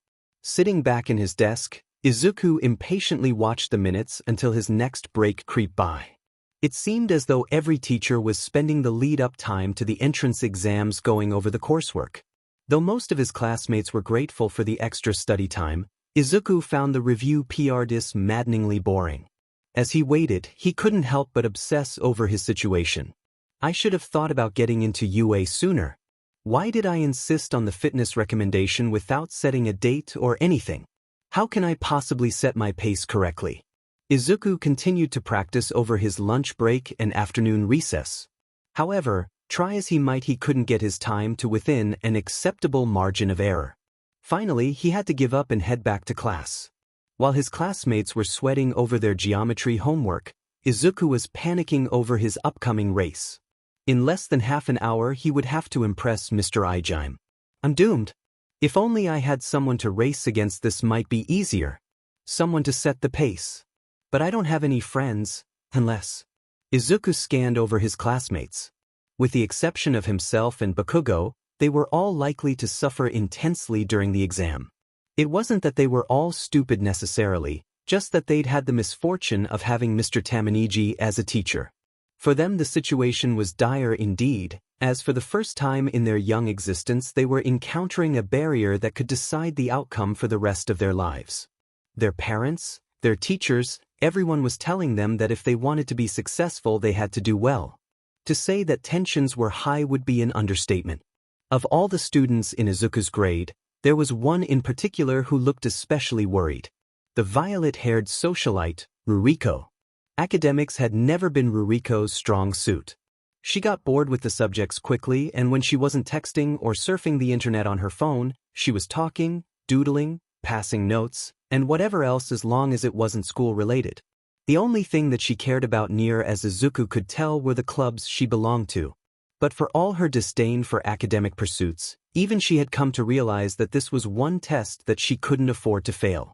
Sitting back in his desk, Izuku impatiently watched the minutes until his next break creeped by. It seemed as though every teacher was spending the lead-up time to the entrance exams going over the coursework. Though most of his classmates were grateful for the extra study time, Izuku found the review PRDIS maddeningly boring. As he waited, he couldn't help but obsess over his situation. I should have thought about getting into UA sooner. Why did I insist on the fitness recommendation without setting a date or anything? How can I possibly set my pace correctly? Izuku continued to practice over his lunch break and afternoon recess. However, try as he might, he couldn't get his time to within an acceptable margin of error. Finally, he had to give up and head back to class. While his classmates were sweating over their geometry homework, Izuku was panicking over his upcoming race. In less than half an hour he would have to impress Mr. Ijime. I'm doomed. If only I had someone to race against, this might be easier. Someone to set the pace. But I don't have any friends, unless... Izuku scanned over his classmates. With the exception of himself and Bakugo, they were all likely to suffer intensely during the exam. It wasn't that they were all stupid necessarily, just that they'd had the misfortune of having Mr. Tamaniji as a teacher. For them the situation was dire indeed, as for the first time in their young existence they were encountering a barrier that could decide the outcome for the rest of their lives. Their parents, their teachers, everyone was telling them that if they wanted to be successful they had to do well. To say that tensions were high would be an understatement. Of all the students in Izuku's grade, there was one in particular who looked especially worried. The violet-haired socialite, Ruriko. Academics had never been Ruriko's strong suit. She got bored with the subjects quickly, and when she wasn't texting or surfing the internet on her phone, she was talking, doodling, passing notes, and whatever else as long as it wasn't school-related. The only thing that she cared about, near as Izuku could tell, were the clubs she belonged to. But for all her disdain for academic pursuits, even she had come to realize that this was one test that she couldn't afford to fail.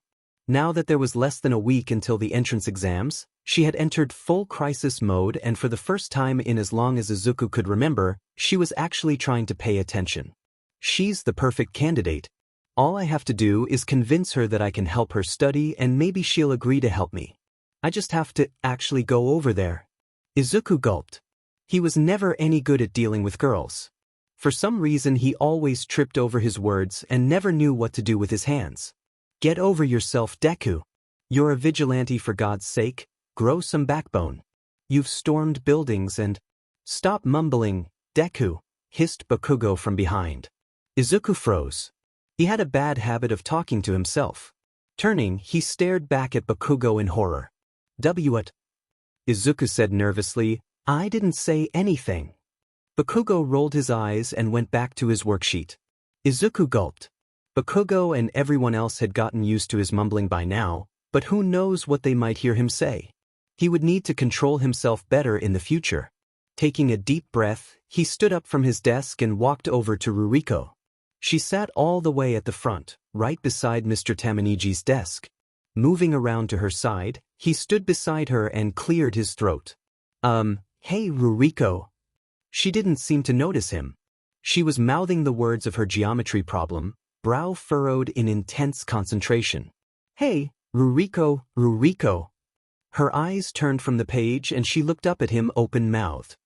Now that there was less than a week until the entrance exams, she had entered full crisis mode, and for the first time in as long as Izuku could remember, she was actually trying to pay attention. She's the perfect candidate. All I have to do is convince her that I can help her study, and maybe she'll agree to help me. I just have to actually go over there. Izuku gulped. He was never any good at dealing with girls. For some reason he always tripped over his words and never knew what to do with his hands. Get over yourself, Deku. You're a vigilante, for God's sake, grow some backbone. You've stormed buildings and... Stop mumbling, Deku, hissed Bakugo from behind. Izuku froze. He had a bad habit of talking to himself. Turning, he stared back at Bakugo in horror. What? Izuku said nervously, I didn't say anything. Bakugo rolled his eyes and went back to his worksheet. Izuku gulped. Bakugo and everyone else had gotten used to his mumbling by now, but who knows what they might hear him say. He would need to control himself better in the future. Taking a deep breath, he stood up from his desk and walked over to Ruriko. She sat all the way at the front, right beside Mr. Tamaniji's desk. Moving around to her side, he stood beside her and cleared his throat. Hey Ruriko. She didn't seem to notice him. She was mouthing the words of her geometry problem, brow furrowed in intense concentration. Hey, Ruriko, Ruriko. Her eyes turned from the page and she looked up at him open-mouthed.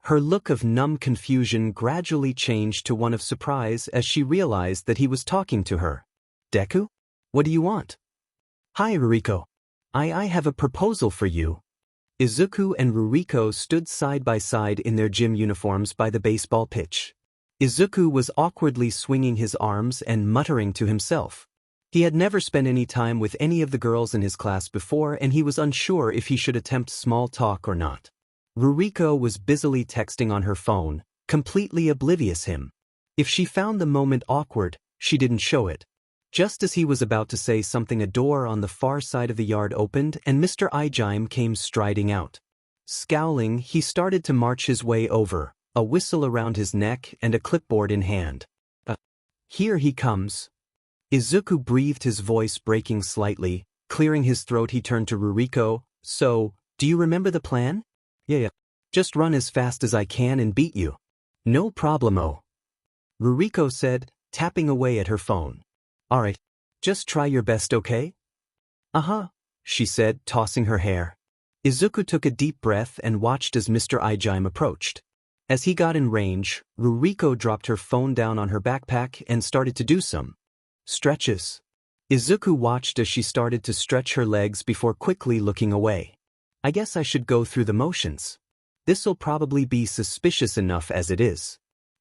Her look of numb confusion gradually changed to one of surprise as she realized that he was talking to her. Deku? What do you want? Hi Ruriko. I have a proposal for you. Izuku and Ruriko stood side by side in their gym uniforms by the baseball pitch. Izuku was awkwardly swinging his arms and muttering to himself. He had never spent any time with any of the girls in his class before, and he was unsure if he should attempt small talk or not. Ruriko was busily texting on her phone, completely oblivious him. If she found the moment awkward, she didn't show it. Just as he was about to say something, a door on the far side of the yard opened and Mr. Ijime came striding out. Scowling, he started to march his way over, a whistle around his neck and a clipboard in hand. Here he comes. Izuku breathed, his voice breaking slightly. Clearing his throat, he turned to Ruriko. So, do you remember the plan? Yeah. Just run as fast as I can and beat you. No problemo. Ruriko said, tapping away at her phone. Alright, just try your best, okay? She said, tossing her hair. Izuku took a deep breath and watched as Mr. Ijime approached. As he got in range, Ruriko dropped her phone down on her backpack and started to do some stretches. Izuku watched as she started to stretch her legs before quickly looking away. I guess I should go through the motions. This'll probably be suspicious enough as it is.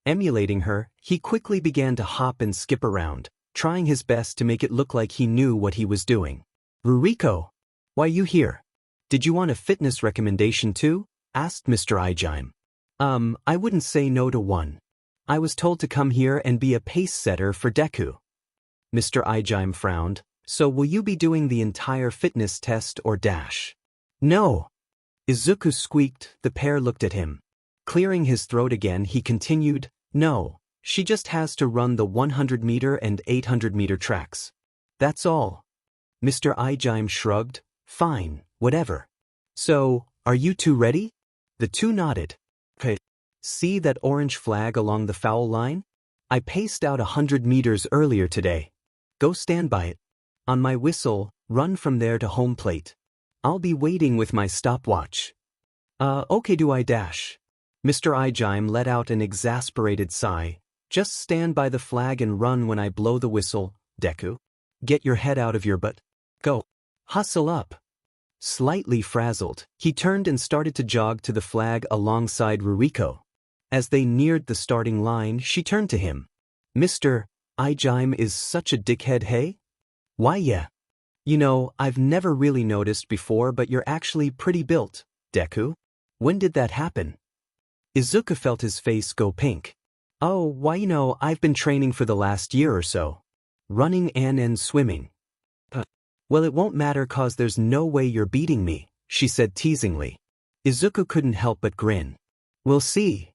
Emulating her, he quickly began to hop and skip around, trying his best to make it look like he knew what he was doing. Ruriko, why you here? Did you want a fitness recommendation too? Asked Mr. Ijime. I wouldn't say no to one. I was told to come here and be a pace setter for Deku. Mr. Ijime frowned. So will you be doing the entire fitness test or dash? No. Izuku squeaked. The pair looked at him. Clearing his throat again, he continued, no, she just has to run the 100-meter and 800-meter tracks. That's all. Mr. Ijime shrugged. Fine, whatever. So, are you two ready? The two nodded. Okay. See that orange flag along the foul line? I paced out 100 meters earlier today. Go stand by it. On my whistle, run from there to home plate. I'll be waiting with my stopwatch. Okay, do I dash? Mr. Ijime let out an exasperated sigh. Just stand by the flag and run when I blow the whistle, Deku. Get your head out of your butt. Go. Hustle up. Slightly frazzled, he turned and started to jog to the flag alongside Ruriko. As they neared the starting line, she turned to him. Mr. Ijime is such a dickhead, hey? Why yeah. You know, I've never really noticed before, but you're actually pretty built, Deku. When did that happen? Izuku felt his face go pink. Oh, why you know, I've been training for the last year or so. Running and swimming. Well, it won't matter cause there's no way you're beating me, she said teasingly. Izuku couldn't help but grin. We'll see.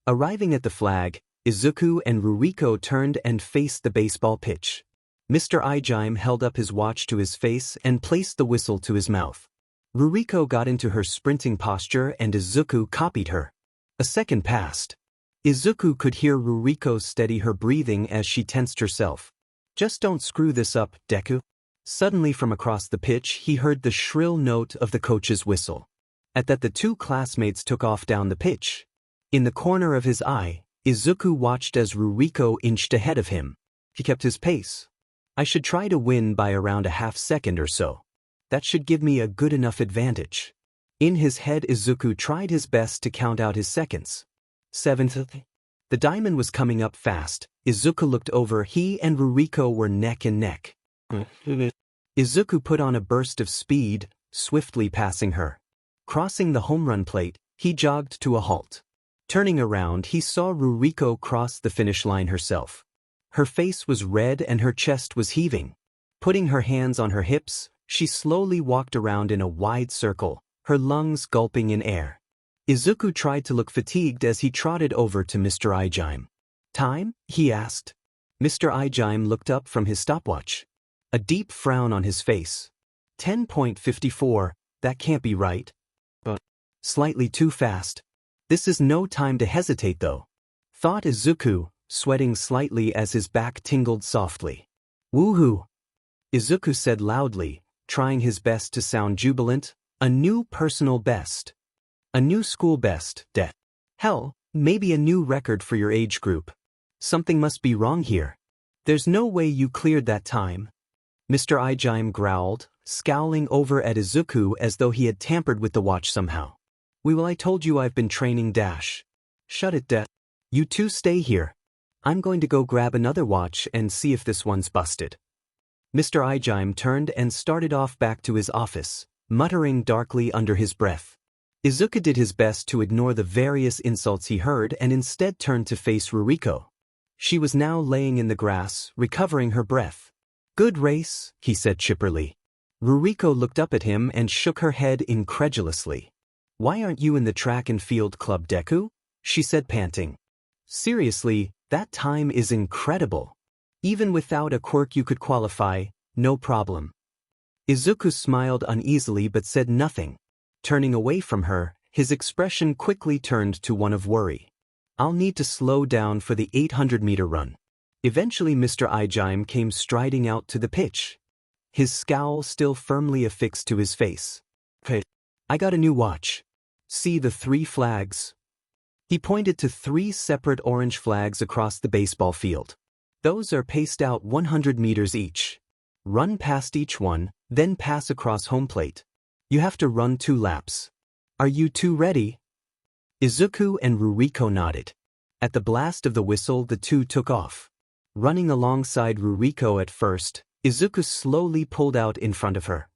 Arriving at the flag, Izuku and Ruriko turned and faced the baseball pitch. Mr. Ijime held up his watch to his face and placed the whistle to his mouth. Ruriko got into her sprinting posture and Izuku copied her. A second passed. Izuku could hear Ruriko steady her breathing as she tensed herself. Just don't screw this up, Deku. Suddenly from across the pitch he heard the shrill note of the coach's whistle. At that the two classmates took off down the pitch. In the corner of his eye, Izuku watched as Ruriko inched ahead of him. He kept his pace. I should try to win by around a half second or so. That should give me a good enough advantage. In his head Izuku tried his best to count out his seconds. 7th. The diamond was coming up fast. Izuku looked over. He and Ruriko were neck and neck. Izuku put on a burst of speed, swiftly passing her. Crossing the home run plate, he jogged to a halt. Turning around, he saw Ruriko cross the finish line herself. Her face was red and her chest was heaving. Putting her hands on her hips, she slowly walked around in a wide circle, her lungs gulping in air. Izuku tried to look fatigued as he trotted over to Mr. Ijime. Time? He asked. Mr. Ijime looked up from his stopwatch. A deep frown on his face. 10.54, that can't be right. Slightly too fast. This is no time to hesitate though, thought Izuku, sweating slightly as his back tingled softly. Woohoo! Izuku said loudly, trying his best to sound jubilant. A new personal best. A new school best, Hell, maybe a new record for your age group. Something must be wrong here. There's no way you cleared that time. Mr. Ijime growled, scowling over at Izuku as though he had tampered with the watch somehow. Well, I told you I've been training dash. Shut it, You two stay here. I'm going to go grab another watch and see if this one's busted. Mr. Ijime turned and started off back to his office, muttering darkly under his breath. Izuku did his best to ignore the various insults he heard and instead turned to face Ruriko. She was now laying in the grass, recovering her breath. Good race, he said chipperly. Ruriko looked up at him and shook her head incredulously. Why aren't you in the track and field club, Deku? She said panting. Seriously, that time is incredible. Even without a quirk you could qualify, no problem. Izuku smiled uneasily but said nothing. Turning away from her, his expression quickly turned to one of worry. I'll need to slow down for the 800-meter run. Eventually Mr. Ijime came striding out to the pitch. His scowl still firmly affixed to his face. Hey, I got a new watch. See the 3 flags? He pointed to 3 separate orange flags across the baseball field. Those are paced out 100 meters each. Run past each one, then pass across home plate. You have to run 2 laps. Are you two ready? Izuku and Ruriko nodded. At the blast of the whistle, the two took off. Running alongside Ruriko at first, Izuku slowly pulled out in front of her.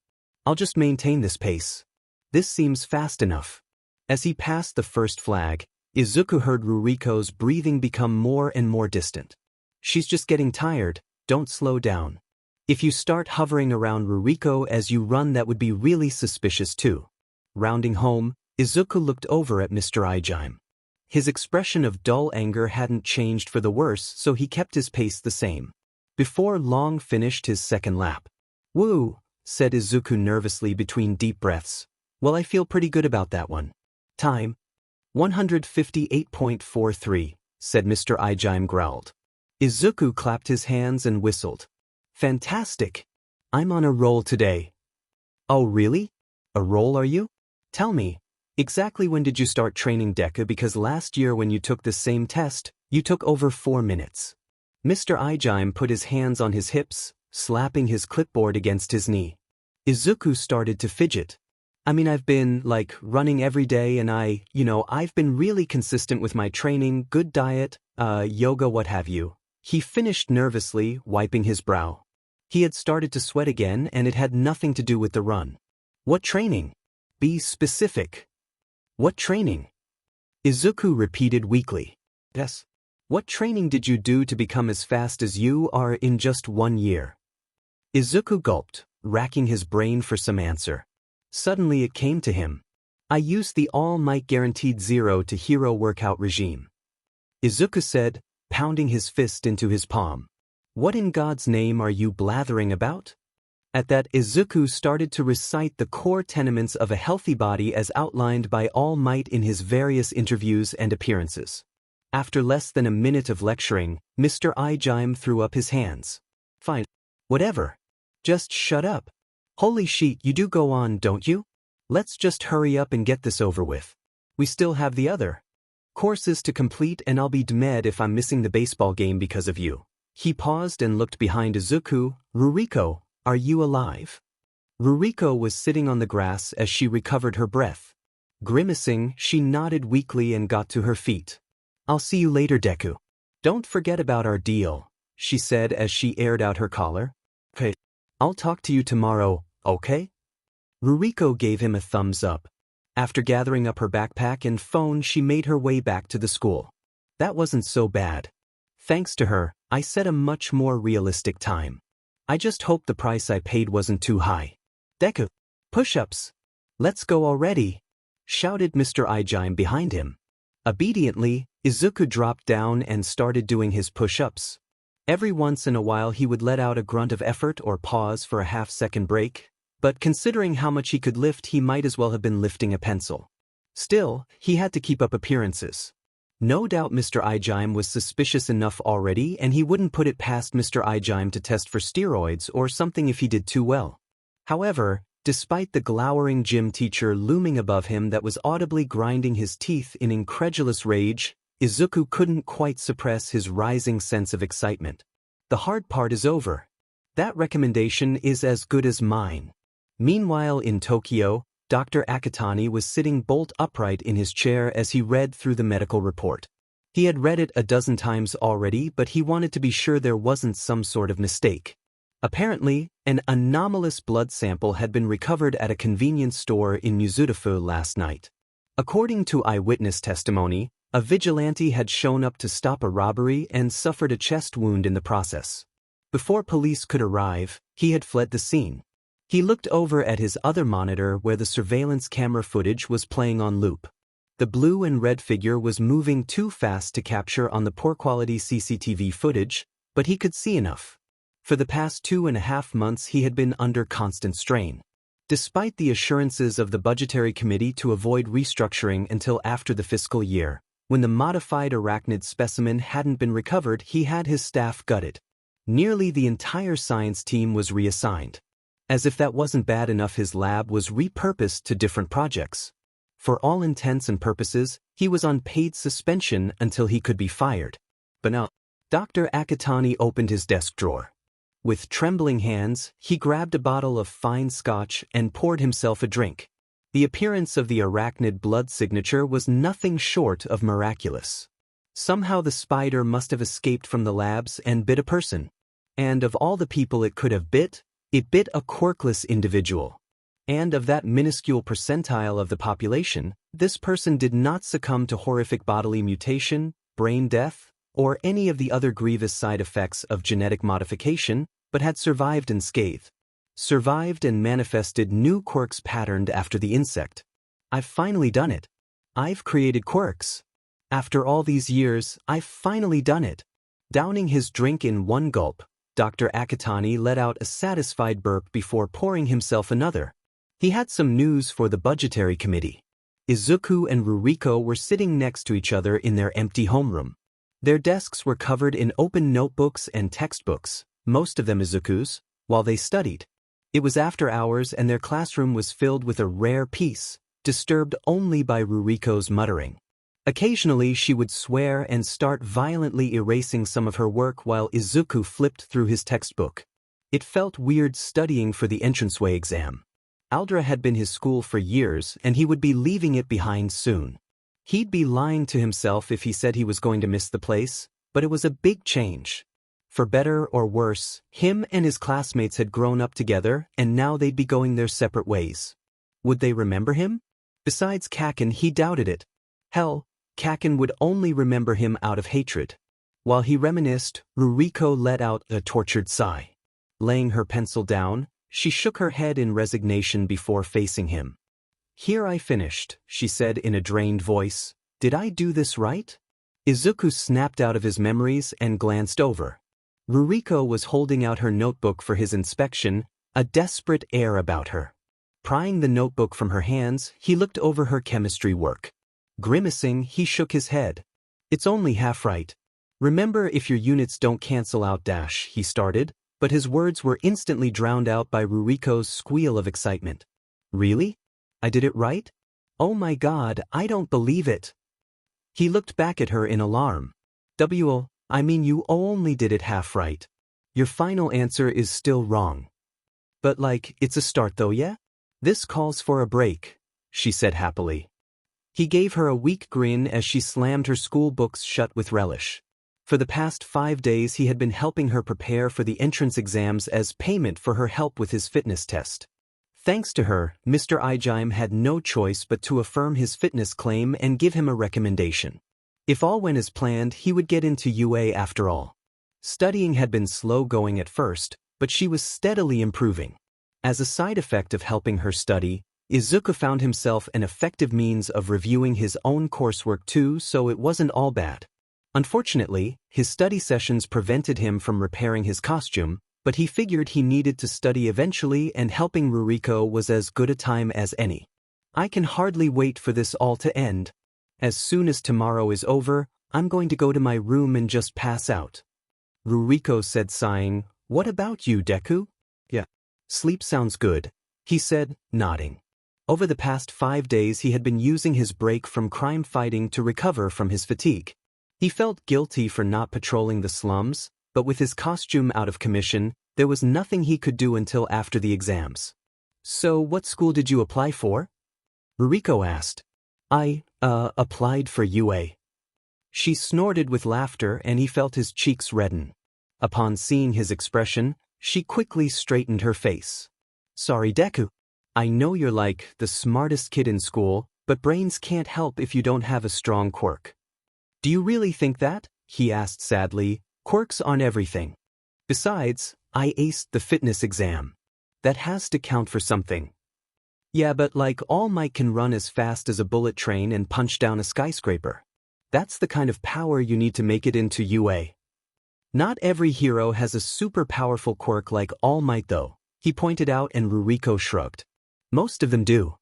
I'll just maintain this pace. This seems fast enough. As he passed the first flag, Izuku heard Ruriko's breathing become more and more distant. She's just getting tired, don't slow down. If you start hovering around Ruriko as you run, that would be really suspicious too. Rounding home, Izuku looked over at Mr. Ijaime. His expression of dull anger hadn't changed for the worse, so he kept his pace the same. Before long finished his second lap. Woo, said Izuku nervously between deep breaths. Well, I feel pretty good about that one. Time. 158.43, said Mr. Ijaime growled. Izuku clapped his hands and whistled. Fantastic. I'm on a roll today. Oh really? A roll are you? Tell me, exactly when did you start training Deku, because last year when you took the same test, you took over 4 minutes. Mr. Ijaime put his hands on his hips, slapping his clipboard against his knee. Izuku started to fidget. I mean, I've been, running every day and I've been really consistent with my training, good diet, yoga, what have you. He finished nervously, wiping his brow. He had started to sweat again, and it had nothing to do with the run. What training? Be specific. What training? Izuku repeated weakly. Yes. What training did you do to become as fast as you are in just 1 year? Izuku gulped, racking his brain for some answer. Suddenly it came to him. I used the all-might guaranteed 0 to hero workout regime. Izuku said, pounding his fist into his palm. What in God's name are you blathering about? At that, Izuku started to recite the core tenements of a healthy body as outlined by All Might in his various interviews and appearances. After less than a minute of lecturing, Mr. Ijaime threw up his hands. Fine. Whatever. Just shut up. Holy shit, you do go on, don't you? Let's just hurry up and get this over with. We still have the other courses to complete, and I'll be demed if I'm missing the baseball game because of you. He paused and looked behind Izuku. Ruriko, are you alive? Ruriko was sitting on the grass as she recovered her breath. Grimacing, she nodded weakly and got to her feet. I'll see you later, Deku. Don't forget about our deal, she said as she aired out her collar. Okay. I'll talk to you tomorrow, okay? Ruriko gave him a thumbs up. After gathering up her backpack and phone, she made her way back to the school. That wasn't so bad. Thanks to her, I set a much more realistic time. I just hope the price I paid wasn't too high. Deku, push-ups. Let's go already, shouted Mr. Ijaime behind him. Obediently, Izuku dropped down and started doing his push-ups. Every once in a while he would let out a grunt of effort or pause for a half-second break, but considering how much he could lift, he might as well have been lifting a pencil. Still, he had to keep up appearances. No doubt Mr. Ijaime was suspicious enough already, and he wouldn't put it past Mr. Ijaime to test for steroids or something if he did too well. However, despite the glowering gym teacher looming above him that was audibly grinding his teeth in incredulous rage, Izuku couldn't quite suppress his rising sense of excitement. The hard part is over. That recommendation is as good as mine. Meanwhile in Tokyo, Dr. Akatani was sitting bolt upright in his chair as he read through the medical report. He had read it a dozen times already, but he wanted to be sure there wasn't some sort of mistake. Apparently, an anomalous blood sample had been recovered at a convenience store in Mizudafu last night. According to eyewitness testimony, a vigilante had shown up to stop a robbery and suffered a chest wound in the process. Before police could arrive, he had fled the scene. He looked over at his other monitor where the surveillance camera footage was playing on loop. The blue and red figure was moving too fast to capture on the poor quality CCTV footage, but he could see enough. For the past 2.5 months he had been under constant strain. Despite the assurances of the budgetary committee to avoid restructuring until after the fiscal year, when the modified arachnid specimen hadn't been recovered, he had his staff gutted. Nearly the entire science team was reassigned. As if that wasn't bad enough, his lab was repurposed to different projects. For all intents and purposes, he was on paid suspension until he could be fired. But now, Dr. Akatani opened his desk drawer. With trembling hands, he grabbed a bottle of fine scotch and poured himself a drink. The appearance of the arachnid blood signature was nothing short of miraculous. Somehow the spider must have escaped from the labs and bit a person. And of all the people it could have bit, it bit a quirkless individual. And of that minuscule percentile of the population, this person did not succumb to horrific bodily mutation, brain death, or any of the other grievous side effects of genetic modification, but had survived unscathed. Survived and manifested new quirks patterned after the insect. I've finally done it. I've created quirks. After all these years, I've finally done it. Downing his drink in one gulp, Dr. Akatani let out a satisfied burp before pouring himself another. He had some news for the budgetary committee. Izuku and Ruriko were sitting next to each other in their empty homeroom. Their desks were covered in open notebooks and textbooks, most of them Izuku's, while they studied. It was after hours and their classroom was filled with a rare peace, disturbed only by Ruriko's muttering. Occasionally she would swear and start violently erasing some of her work while Izuku flipped through his textbook. It felt weird studying for the entranceway exam. Aldra had been his school for years and he would be leaving it behind soon. He'd be lying to himself if he said he was going to miss the place, but it was a big change. For better or worse, him and his classmates had grown up together and now they'd be going their separate ways. Would they remember him? Besides Kaken, he doubted it. Hell, Kaken would only remember him out of hatred. While he reminisced, Ruriko let out a tortured sigh. Laying her pencil down, she shook her head in resignation before facing him. Here I finished, she said in a drained voice. Did I do this right? Izuku snapped out of his memories and glanced over. Ruriko was holding out her notebook for his inspection, a desperate air about her. Prying the notebook from her hands, he looked over her chemistry work. Grimacing, he shook his head. It's only half right. Remember, if your units don't cancel out dash, he started, but his words were instantly drowned out by Ruriko's squeal of excitement. Really? I did it right? Oh my god, I don't believe it. He looked back at her in alarm. I mean you only did it half right. Your final answer is still wrong. But it's a start though, yeah? This calls for a break, she said happily. He gave her a weak grin as she slammed her school books shut with relish. For the past 5 days he had been helping her prepare for the entrance exams as payment for her help with his fitness test. Thanks to her, Mr. Ijime had no choice but to affirm his fitness claim and give him a recommendation. If all went as planned, he would get into UA after all. Studying had been slow going at first, but she was steadily improving. As a side effect of helping her study, Izuku found himself an effective means of reviewing his own coursework too, so it wasn't all bad. Unfortunately, his study sessions prevented him from repairing his costume, but he figured he needed to study eventually and helping Ruriko was as good a time as any. I can hardly wait for this all to end. As soon as tomorrow is over, I'm going to go to my room and just pass out. Ruriko said sighing, What about you, Deku? Yeah. Sleep sounds good, he said, nodding. Over the past 5 days he had been using his break from crime fighting to recover from his fatigue. He felt guilty for not patrolling the slums, but with his costume out of commission, there was nothing he could do until after the exams. So what school did you apply for? Ruriko asked. I applied for UA. She snorted with laughter and he felt his cheeks redden. Upon seeing his expression, she quickly straightened her face. Sorry, Deku. I know you're the smartest kid in school, but brains can't help if you don't have a strong quirk. Do you really think that? He asked sadly. Quirks aren't everything. Besides, I aced the fitness exam. That has to count for something. Yeah, but All Might can run as fast as a bullet train and punch down a skyscraper. That's the kind of power you need to make it into UA. Not every hero has a super powerful quirk like All Might though, he pointed out and Ruriko shrugged. Most of them do.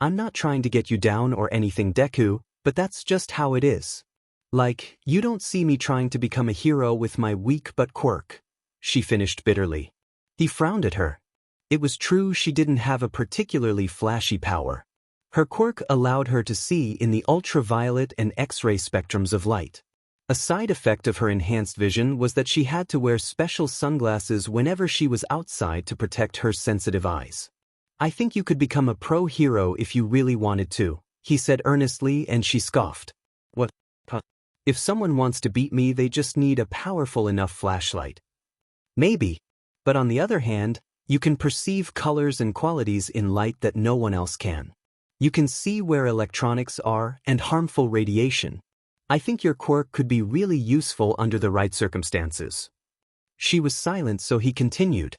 I'm not trying to get you down or anything, Deku, but that's just how it is. You don't see me trying to become a hero with my weak butt quirk, she finished bitterly. He frowned at her. It was true she didn't have a particularly flashy power. Her quirk allowed her to see in the ultraviolet and X-ray spectrums of light. A side effect of her enhanced vision was that she had to wear special sunglasses whenever she was outside to protect her sensitive eyes. I think you could become a pro hero if you really wanted to, he said earnestly, and she scoffed. What? If someone wants to beat me, they just need a powerful enough flashlight. Maybe. But on the other hand, you can perceive colors and qualities in light that no one else can. You can see where electronics are and harmful radiation. I think your quirk could be really useful under the right circumstances. She was silent, so he continued.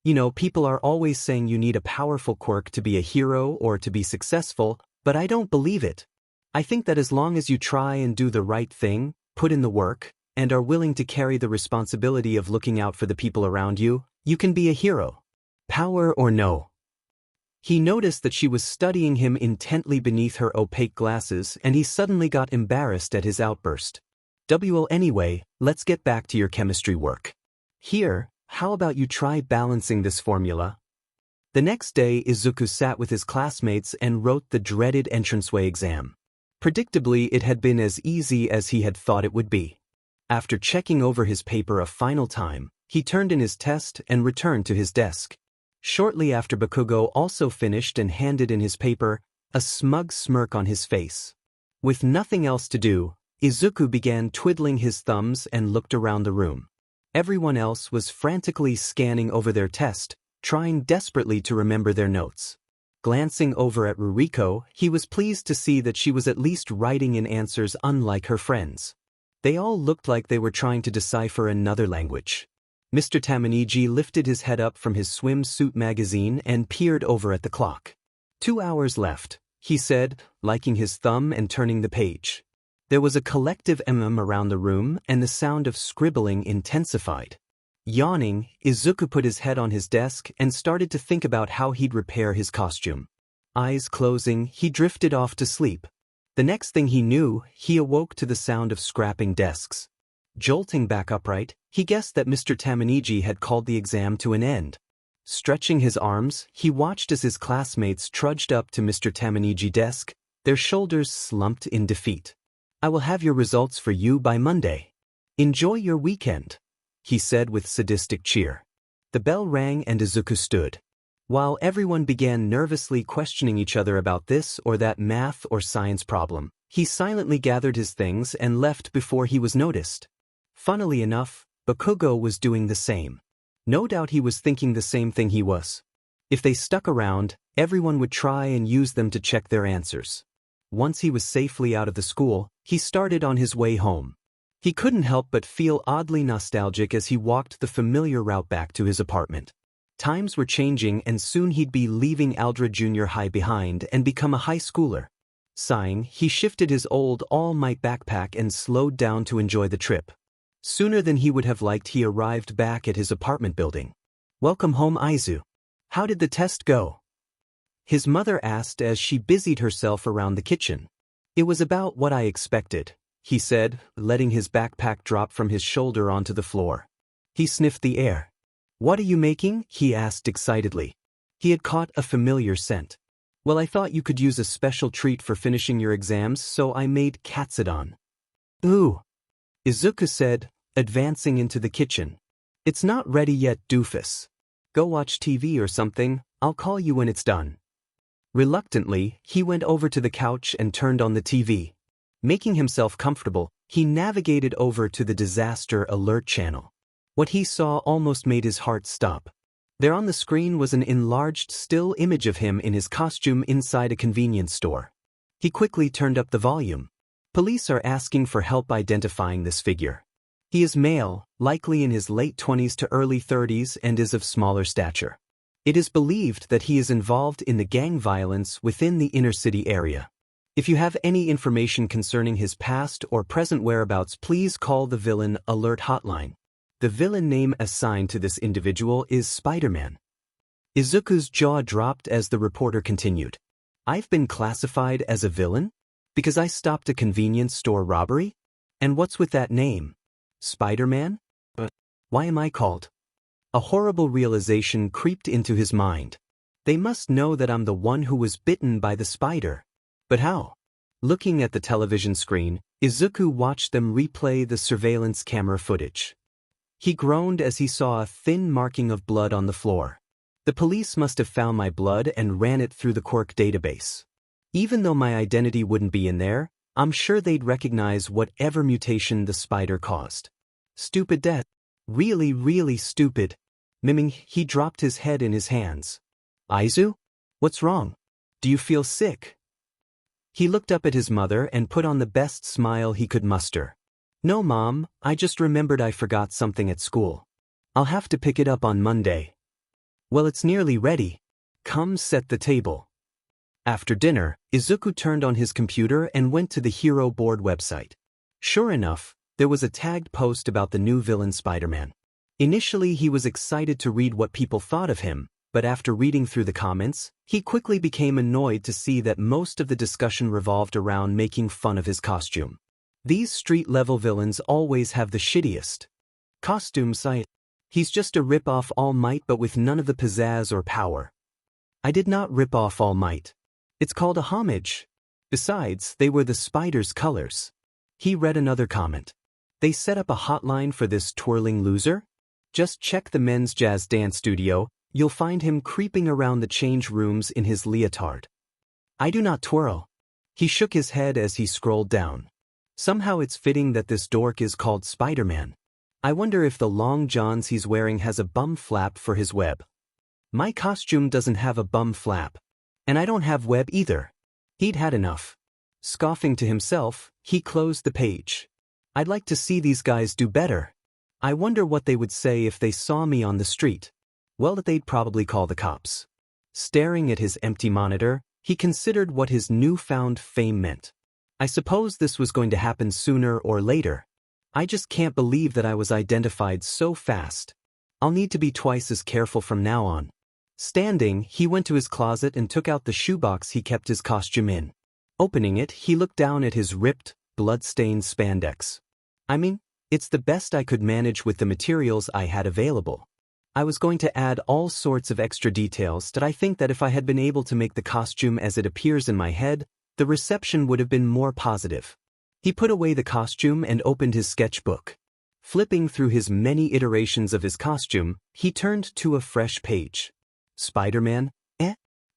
You know, people are always saying you need a powerful quirk to be a hero or to be successful, but I don't believe it. I think that as long as you try and do the right thing, put in the work, and are willing to carry the responsibility of looking out for the people around you, you can be a hero. Power or no. He noticed that she was studying him intently beneath her opaque glasses, and he suddenly got embarrassed at his outburst. Well, anyway, let's get back to your chemistry work. Here, how about you try balancing this formula? The next day, Izuku sat with his classmates and wrote the dreaded entranceway exam. Predictably, it had been as easy as he had thought it would be. After checking over his paper a final time, he turned in his test and returned to his desk. Shortly after, Bakugo also finished and handed in his paper, a smug smirk on his face. With nothing else to do, Izuku began twiddling his thumbs and looked around the room. Everyone else was frantically scanning over their test, trying desperately to remember their notes. Glancing over at Ruriko, he was pleased to see that she was at least writing in answers unlike her friends. They all looked like they were trying to decipher another language. Mr. Tamaniji lifted his head up from his swimsuit magazine and peered over at the clock. 2 hours left, he said, liking his thumb and turning the page. There was a collective around the room, and the sound of scribbling intensified. Yawning, Izuku put his head on his desk and started to think about how he'd repair his costume. Eyes closing, he drifted off to sleep. The next thing he knew, he awoke to the sound of scrapping desks. Jolting back upright, he guessed that Mr. Tamaniji had called the exam to an end. Stretching his arms, he watched as his classmates trudged up to Mr. Tamaniji's desk, their shoulders slumped in defeat. I will have your results for you by Monday. Enjoy your weekend, he said with sadistic cheer. The bell rang and Izuku stood. While everyone began nervously questioning each other about this or that math or science problem, he silently gathered his things and left before he was noticed. Funnily enough, Bakugo was doing the same. No doubt he was thinking the same thing he was. If they stuck around, everyone would try and use them to check their answers. Once he was safely out of the school, he started on his way home. He couldn't help but feel oddly nostalgic as he walked the familiar route back to his apartment. Times were changing, and soon he'd be leaving Aldra Junior High behind and become a high schooler. Sighing, he shifted his old all-might backpack and slowed down to enjoy the trip. Sooner than he would have liked, he arrived back at his apartment building. Welcome home, Izu. How did the test go? His mother asked as she busied herself around the kitchen. It was about what I expected, he said, letting his backpack drop from his shoulder onto the floor. He sniffed the air. What are you making? He asked excitedly. He had caught a familiar scent. Well, I thought you could use a special treat for finishing your exams, so I made katsudon. Ooh, Izuku said, advancing into the kitchen. It's not ready yet, doofus. Go watch TV or something, I'll call you when it's done. Reluctantly, he went over to the couch and turned on the TV. Making himself comfortable, he navigated over to the disaster alert channel. What he saw almost made his heart stop. There on the screen was an enlarged still image of him in his costume inside a convenience store. He quickly turned up the volume. Police are asking for help identifying this figure. He is male, likely in his late 20s to early 30s, and is of smaller stature. It is believed that he is involved in the gang violence within the inner city area. If you have any information concerning his past or present whereabouts, please call the Villain Alert Hotline. The villain name assigned to this individual is Spider-Man. Izuku's jaw dropped as the reporter continued. I've been classified as a villain? Because I stopped a convenience store robbery? And what's with that name? Spider-Man? But why am I called? A horrible realization creeped into his mind. They must know that I'm the one who was bitten by the spider. But how? Looking at the television screen, Izuku watched them replay the surveillance camera footage. He groaned as he saw a thin marking of blood on the floor. The police must have found my blood and ran it through the quirk database. Even though my identity wouldn't be in there, I'm sure they'd recognize whatever mutation the spider caused. Stupid death. Really, really stupid. Miming, he dropped his head in his hands. Izu? What's wrong? Do you feel sick? He looked up at his mother and put on the best smile he could muster. No, Mom, I just remembered I forgot something at school. I'll have to pick it up on Monday. Well, it's nearly ready. Come set the table. After dinner, Izuku turned on his computer and went to the Hero Board website. Sure enough, there was a tagged post about the new villain Spider-Man. Initially, he was excited to read what people thought of him, but after reading through the comments, he quickly became annoyed to see that most of the discussion revolved around making fun of his costume. These street-level villains always have the shittiest costumes. He's just a rip-off All Might but with none of the pizzazz or power. I did not rip off All Might. It's called a homage. Besides, they were the spider's colors. He read another comment. They set up a hotline for this twirling loser? Just check the men's jazz dance studio, you'll find him creeping around the change rooms in his leotard. I do not twirl. He shook his head as he scrolled down. Somehow it's fitting that this dork is called Spider-Man. I wonder if the long johns he's wearing has a bum flap for his web. My costume doesn't have a bum flap. And I don't have web either. He'd had enough. Scoffing to himself, he closed the page. I'd like to see these guys do better. I wonder what they would say if they saw me on the street. Well, they'd probably call the cops. Staring at his empty monitor, he considered what his newfound fame meant. I suppose this was going to happen sooner or later. I just can't believe that I was identified so fast. I'll need to be twice as careful from now on. Standing, he went to his closet and took out the shoebox he kept his costume in. Opening it, he looked down at his ripped, blood-stained spandex. I mean, it's the best I could manage with the materials I had available. I was going to add all sorts of extra details that I think that if I had been able to make the costume as it appears in my head, the reception would have been more positive. He put away the costume and opened his sketchbook. Flipping through his many iterations of his costume, he turned to a fresh page. Spider-Man?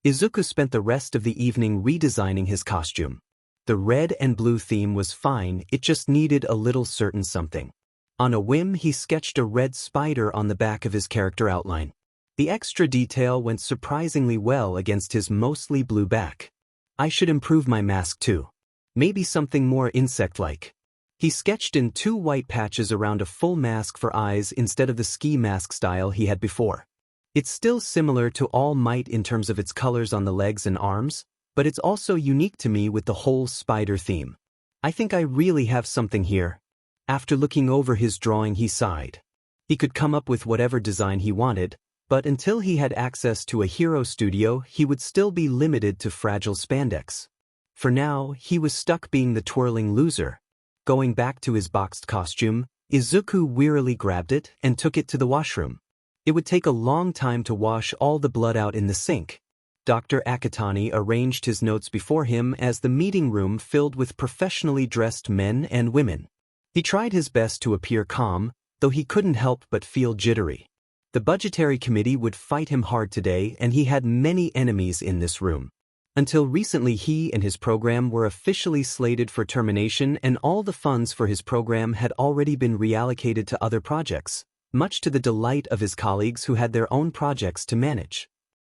Izuku spent the rest of the evening redesigning his costume. The red and blue theme was fine, it just needed a little certain something. On a whim, he sketched a red spider on the back of his character outline. The extra detail went surprisingly well against his mostly blue back. I should improve my mask too. Maybe something more insect-like. He sketched in 2 white patches around a full mask for eyes instead of the ski mask style he had before. It's still similar to All Might in terms of its colors on the legs and arms, but it's also unique to me with the whole spider theme. I think I really have something here. After looking over his drawing, he sighed. He could come up with whatever design he wanted, but until he had access to a hero studio, he would still be limited to fragile spandex. For now, he was stuck being the twirling loser. Going back to his boxed costume, Izuku wearily grabbed it and took it to the washroom. It would take a long time to wash all the blood out in the sink. Dr. Akatani arranged his notes before him as the meeting room filled with professionally dressed men and women. He tried his best to appear calm, though he couldn't help but feel jittery. The budgetary committee would fight him hard today, and he had many enemies in this room. Until recently, he and his program were officially slated for termination, and all the funds for his program had already been reallocated to other projects, much to the delight of his colleagues who had their own projects to manage.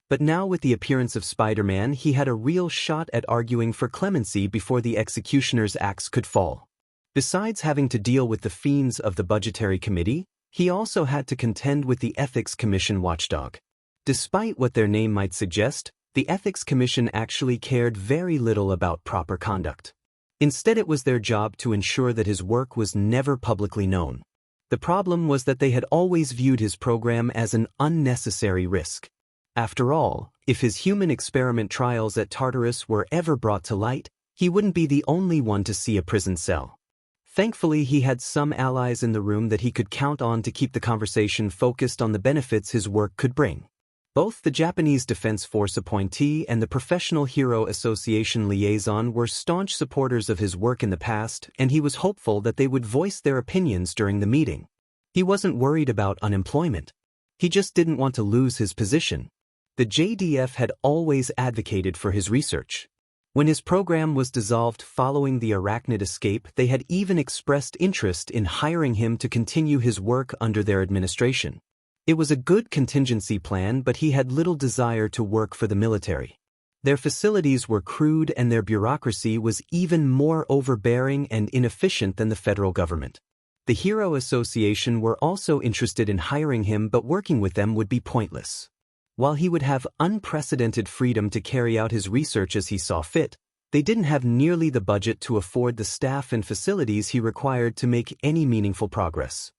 But now with the appearance of Spider-Man, he had a real shot at arguing for clemency before the executioner's axe could fall. Besides having to deal with the fiends of the budgetary committee, he also had to contend with the Ethics Commission watchdog. Despite what their name might suggest, the Ethics Commission actually cared very little about proper conduct. Instead, it was their job to ensure that his work was never publicly known. The problem was that they had always viewed his program as an unnecessary risk. After all, if his human experiment trials at Tartarus were ever brought to light, he wouldn't be the only one to see a prison cell. Thankfully, he had some allies in the room that he could count on to keep the conversation focused on the benefits his work could bring. Both the Japanese Defense Force appointee and the Professional Hero Association liaison were staunch supporters of his work in the past, and he was hopeful that they would voice their opinions during the meeting. He wasn't worried about unemployment. He just didn't want to lose his position. The JDF had always advocated for his research. When his program was dissolved following the arachnid escape, they had even expressed interest in hiring him to continue his work under their administration. It was a good contingency plan, but he had little desire to work for the military. Their facilities were crude and their bureaucracy was even more overbearing and inefficient than the federal government. The Hero Association were also interested in hiring him, but working with them would be pointless. While he would have unprecedented freedom to carry out his research as he saw fit, they didn't have nearly the budget to afford the staff and facilities he required to make any meaningful progress.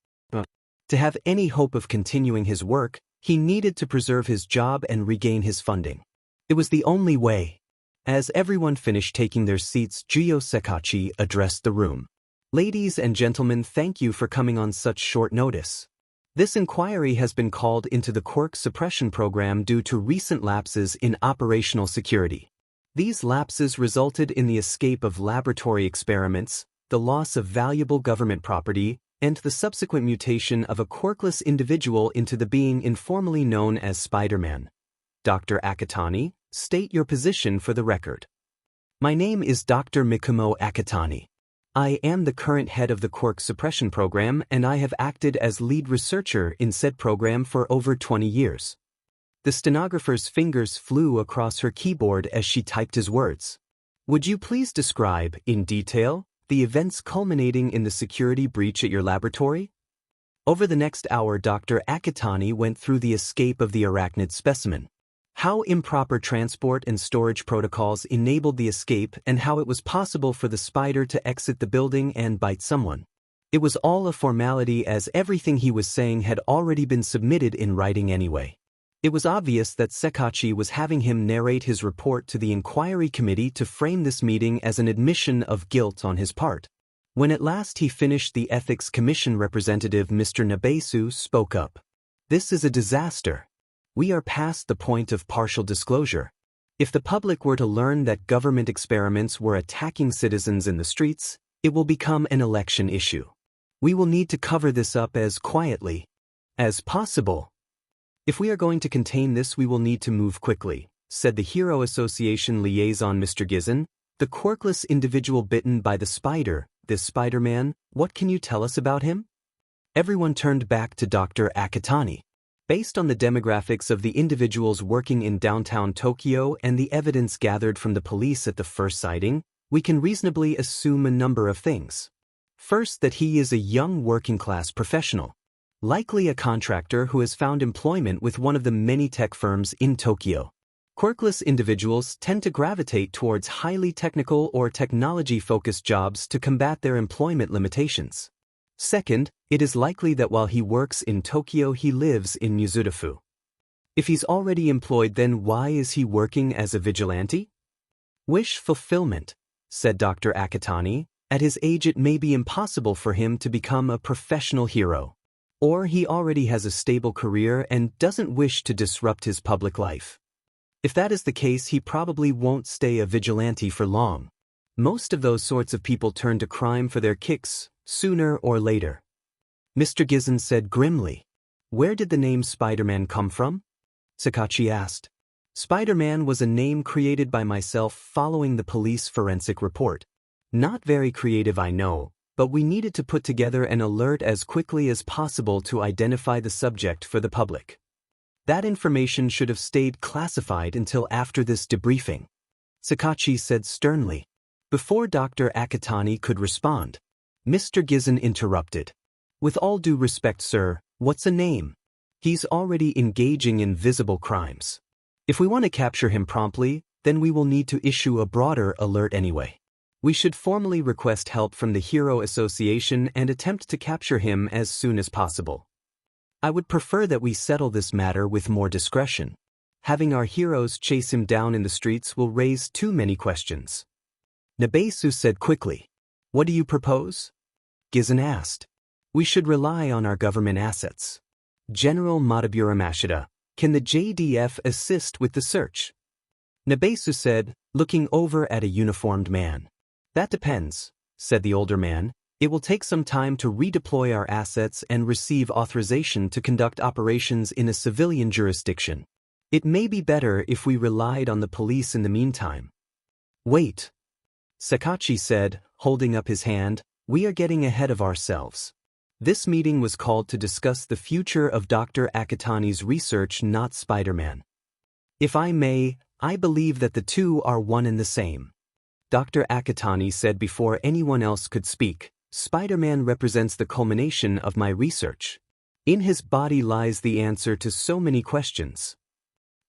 To have any hope of continuing his work, he needed to preserve his job and regain his funding. It was the only way. As everyone finished taking their seats, Gio Sakachi addressed the room. "Ladies and gentlemen, thank you for coming on such short notice. This inquiry has been called into the Quirk Suppression Program due to recent lapses in operational security. These lapses resulted in the escape of laboratory experiments, the loss of valuable government property, and the subsequent mutation of a quirkless individual into the being informally known as Spider-Man. Dr. Akitani, state your position for the record." "My name is Dr. Mikumo Akitani. I am the current head of the Quirk Suppression Program, and I have acted as lead researcher in said program for over 20 years. The stenographer's fingers flew across her keyboard as she typed his words. "Would you please describe, in detail, the events culminating in the security breach at your laboratory?" Over the next hour, Dr. Akitani went through the escape of the arachnid specimen. How improper transport and storage protocols enabled the escape and how it was possible for the spider to exit the building and bite someone. It was all a formality, as everything he was saying had already been submitted in writing anyway. It was obvious that Sakachi was having him narrate his report to the inquiry committee to frame this meeting as an admission of guilt on his part. When at last he finished, the Ethics Commission representative Mr. Nabesu spoke up. "This is a disaster. We are past the point of partial disclosure. If the public were to learn that government experiments were attacking citizens in the streets, it will become an election issue. We will need to cover this up as quietly as possible. If we are going to contain this, we will need to move quickly," said the Hero Association liaison Mr. Gizzen. "The quirkless individual bitten by the spider, this Spider-Man, what can you tell us about him?" Everyone turned back to Dr. Akitani. "Based on the demographics of the individuals working in downtown Tokyo and the evidence gathered from the police at the first sighting, we can reasonably assume a number of things. First, that he is a young working-class professional, likely a contractor who has found employment with one of the many tech firms in Tokyo. Quirkless individuals tend to gravitate towards highly technical or technology-focused jobs to combat their employment limitations. Second, it is likely that while he works in Tokyo, he lives in Mizudafu. If he's already employed, then why is he working as a vigilante?" "Wish fulfillment," said Dr. Akitani. "At his age, it may be impossible for him to become a professional hero. Or he already has a stable career and doesn't wish to disrupt his public life. If that is the case, he probably won't stay a vigilante for long. Most of those sorts of people turn to crime for their kicks, sooner or later." Mr. Gizzen said grimly. "Where did the name Spider-Man come from?" Sakachi asked. "Spider-Man was a name created by myself following the police forensic report. Not very creative, I know, but we needed to put together an alert as quickly as possible to identify the subject for the public. That information should have stayed classified until after this debriefing," Sakachi said sternly. Before Dr. Akitani could respond, Mr. Gizzen interrupted. "With all due respect, sir, what's a name? He's already engaging in visible crimes. If we want to capture him promptly, then we will need to issue a broader alert anyway. We should formally request help from the Hero Association and attempt to capture him as soon as possible. I would prefer that we settle this matter with more discretion. Having our heroes chase him down in the streets will raise too many questions." Nabesu said quickly. "What do you propose?" Gizzen asked. "We should rely on our government assets. General Matabura Mashida, can the JDF assist with the search?" Nabesu said, looking over at a uniformed man. "That depends," said the older man. "It will take some time to redeploy our assets and receive authorization to conduct operations in a civilian jurisdiction. It may be better if we relied on the police in the meantime. Wait, Sakachi said, holding up his hand, we are getting ahead of ourselves. This meeting was called to discuss the future of Dr. Akitani's research, not Spider-Man. If I may, I believe that the two are one and the same. Dr. Akitani said before anyone else could speak, Spider-Man represents the culmination of my research. In his body lies the answer to so many questions.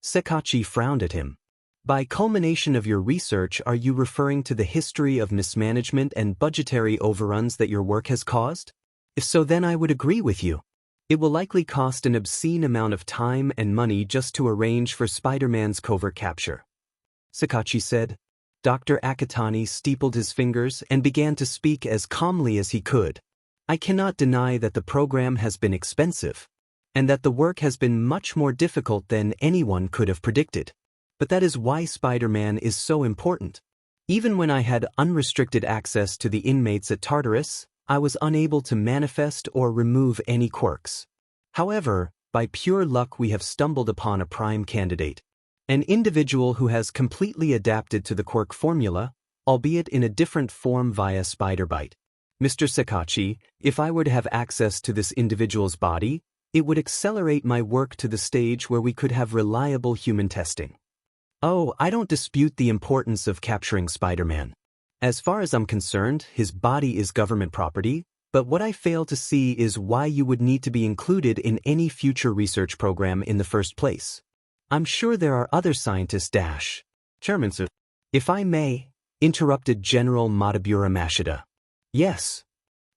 Sakachi frowned at him. By culmination of your research, are you referring to the history of mismanagement and budgetary overruns that your work has caused? If so, then I would agree with you. It will likely cost an obscene amount of time and money just to arrange for Spider-Man's covert capture. Sakachi said. Dr. Akitani steepled his fingers and began to speak as calmly as he could. I cannot deny that the program has been expensive, and that the work has been much more difficult than anyone could have predicted. But that is why Spider-Man is so important. Even when I had unrestricted access to the inmates at Tartarus, I was unable to manifest or remove any quirks. However, by pure luck we have stumbled upon a prime candidate. An individual who has completely adapted to the quirk formula, albeit in a different form via spider bite. Mr. Sakachi, if I were to have access to this individual's body, it would accelerate my work to the stage where we could have reliable human testing. Oh, I don't dispute the importance of capturing Spider-Man. As far as I'm concerned, his body is government property, but what I fail to see is why you would need to be included in any future research program in the first place. I'm sure there are other scientists Chairman sir. If I may, interrupted General Matabura Mashida. Yes,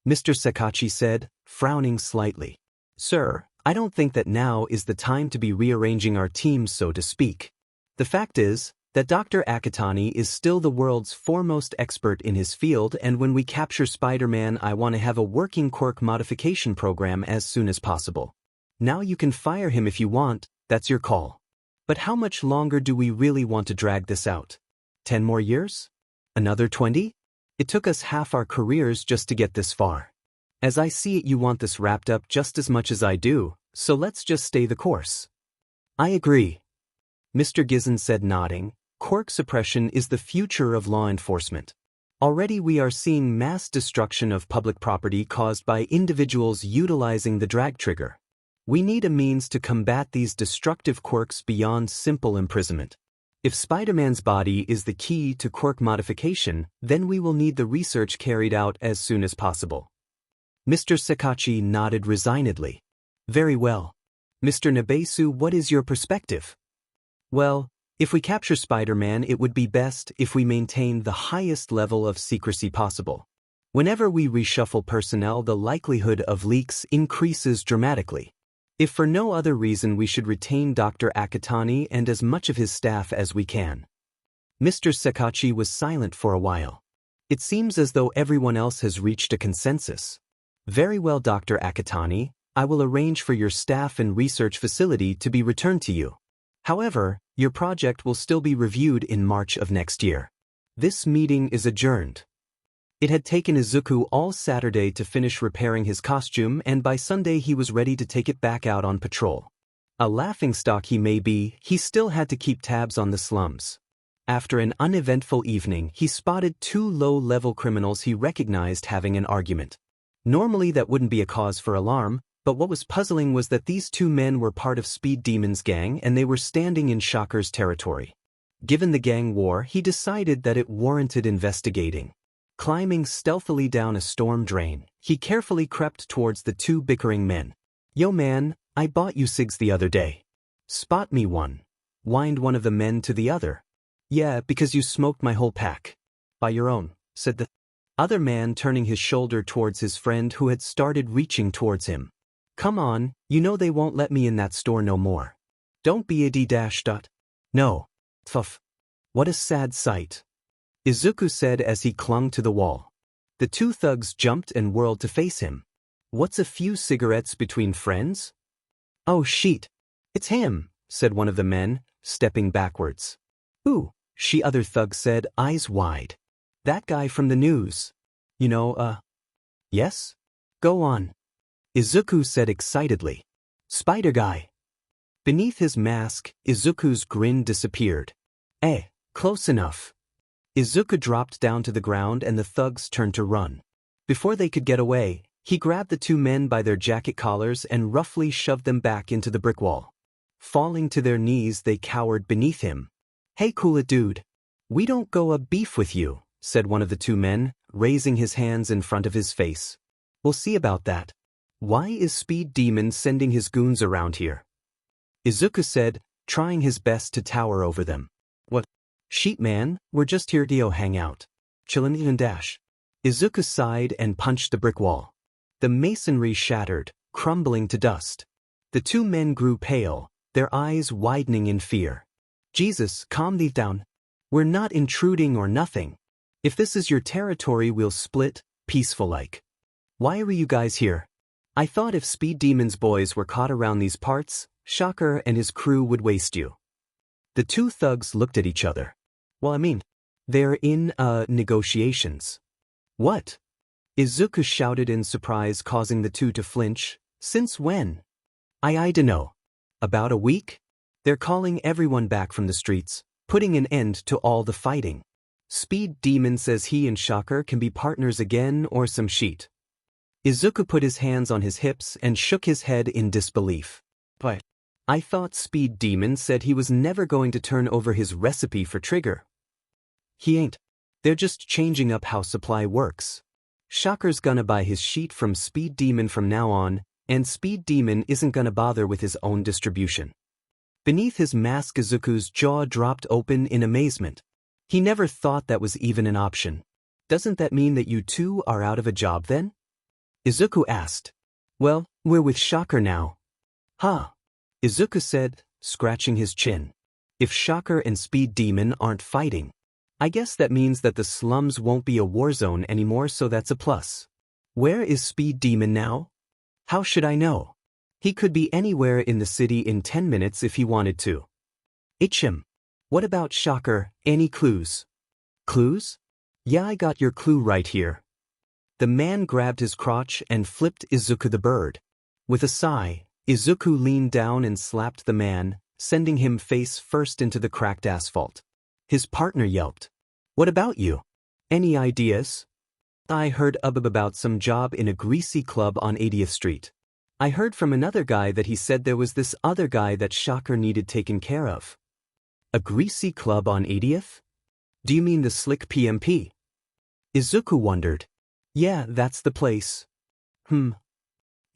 Mr. Sakachi said, frowning slightly. Sir, I don't think that now is the time to be rearranging our teams, so to speak. The fact is that Dr. Akitani is still the world's foremost expert in his field, and when we capture Spider-Man, I want to have a working quirk modification program as soon as possible. Now you can fire him if you want, that's your call. But how much longer do we really want to drag this out? 10 more years? Another 20? It took us half our careers just to get this far. As I see it, you want this wrapped up just as much as I do, so let's just stay the course. I agree, Mr. Gizon said, nodding. Quirk suppression is the future of law enforcement. Already we are seeing mass destruction of public property caused by individuals utilizing the drag trigger. We need a means to combat these destructive quirks beyond simple imprisonment. If Spider-Man's body is the key to quirk modification, then we will need the research carried out as soon as possible. Mr. Sakachi nodded resignedly. Very well. Mr. Nabesu, what is your perspective? Well, if we capture Spider-Man, it would be best if we maintain the highest level of secrecy possible. Whenever we reshuffle personnel, the likelihood of leaks increases dramatically. If for no other reason, we should retain Dr. Akitani and as much of his staff as we can. Mr. Sakachi was silent for a while. It seems as though everyone else has reached a consensus. Very well, Dr. Akitani, I will arrange for your staff and research facility to be returned to you. However, your project will still be reviewed in March of next year. This meeting is adjourned. It had taken Izuku all Saturday to finish repairing his costume, and by Sunday he was ready to take it back out on patrol. A laughingstock he may be, he still had to keep tabs on the slums. After an uneventful evening, he spotted two low-level criminals he recognized having an argument. Normally that wouldn't be a cause for alarm, but what was puzzling was that these two men were part of Speed Demon's gang and they were standing in Shocker's territory. Given the gang war, he decided that it warranted investigating. Climbing stealthily down a storm drain, he carefully crept towards the two bickering men. Yo man, I bought you cigs the other day. Spot me one, whined one of the men to the other. Yeah, because you smoked my whole pack. By your own, said the other man, turning his shoulder towards his friend who had started reaching towards him. Come on, you know they won't let me in that store no more. Don't be a d-. No. Pfuff. What a sad sight. Izuku said as he clung to the wall. The two thugs jumped and whirled to face him. What's a few cigarettes between friends? Oh shit. It's him, said one of the men, stepping backwards. Who? She other thug said, eyes wide. That guy from the news. You know, Yes? Go on. Izuku said excitedly. Spider guy. Beneath his mask, Izuku's grin disappeared. Eh, close enough. Izuku dropped down to the ground and the thugs turned to run. Before they could get away, he grabbed the two men by their jacket collars and roughly shoved them back into the brick wall. Falling to their knees, they cowered beneath him. "Hey, cool it, dude. We don't go a beef with you," said one of the two men, raising his hands in front of his face. "We'll see about that. Why is Speed Demon sending his goons around here?" Izuku said, trying his best to tower over them. "What? Sheep man, we're just here to hang out. Chillin' and dash." Izuku sighed and punched the brick wall. The masonry shattered, crumbling to dust. The two men grew pale, their eyes widening in fear. "Jesus, calm thee down. We're not intruding or nothing. If this is your territory, we'll split, peaceful-like. Why were you guys here? I thought if Speed Demon's boys were caught around these parts, Shocker and his crew would waste you." The two thugs looked at each other. "Well, I mean, they're in, negotiations." "What?" Izuku shouted in surprise, causing the two to flinch. "Since when?" I dunno. About a week? They're calling everyone back from the streets, putting an end to all the fighting. Speed Demon says he and Shocker can be partners again or some shit." Izuku put his hands on his hips and shook his head in disbelief. "But I thought Speed Demon said he was never going to turn over his recipe for Trigger." "He ain't. They're just changing up how supply works. Shocker's gonna buy his sheet from Speed Demon from now on, and Speed Demon isn't gonna bother with his own distribution." Beneath his mask, Izuku's jaw dropped open in amazement. He never thought that was even an option. "Doesn't that mean that you two are out of a job then?" Izuku asked. "Well, we're with Shocker now." "Huh," Izuku said, scratching his chin. "If Shocker and Speed Demon aren't fighting, I guess that means that the slums won't be a war zone anymore, so that's a plus. Where is Speed Demon now?" "How should I know? He could be anywhere in the city in 10 minutes if he wanted to." "Ichim. What about Shocker? Any clues?" "Clues? Yeah, I got your clue right here." The man grabbed his crotch and flipped Izuku the bird. With a sigh, Izuku leaned down and slapped the man, sending him face first into the cracked asphalt. His partner yelped. "What about you? Any ideas?" "I heard about some job in a greasy club on 80th Street. I heard from another guy that he said there was this other guy that Shocker needed taken care of." "A greasy club on 80th? Do you mean the Slick PMP?" Izuku wondered. "Yeah, that's the place."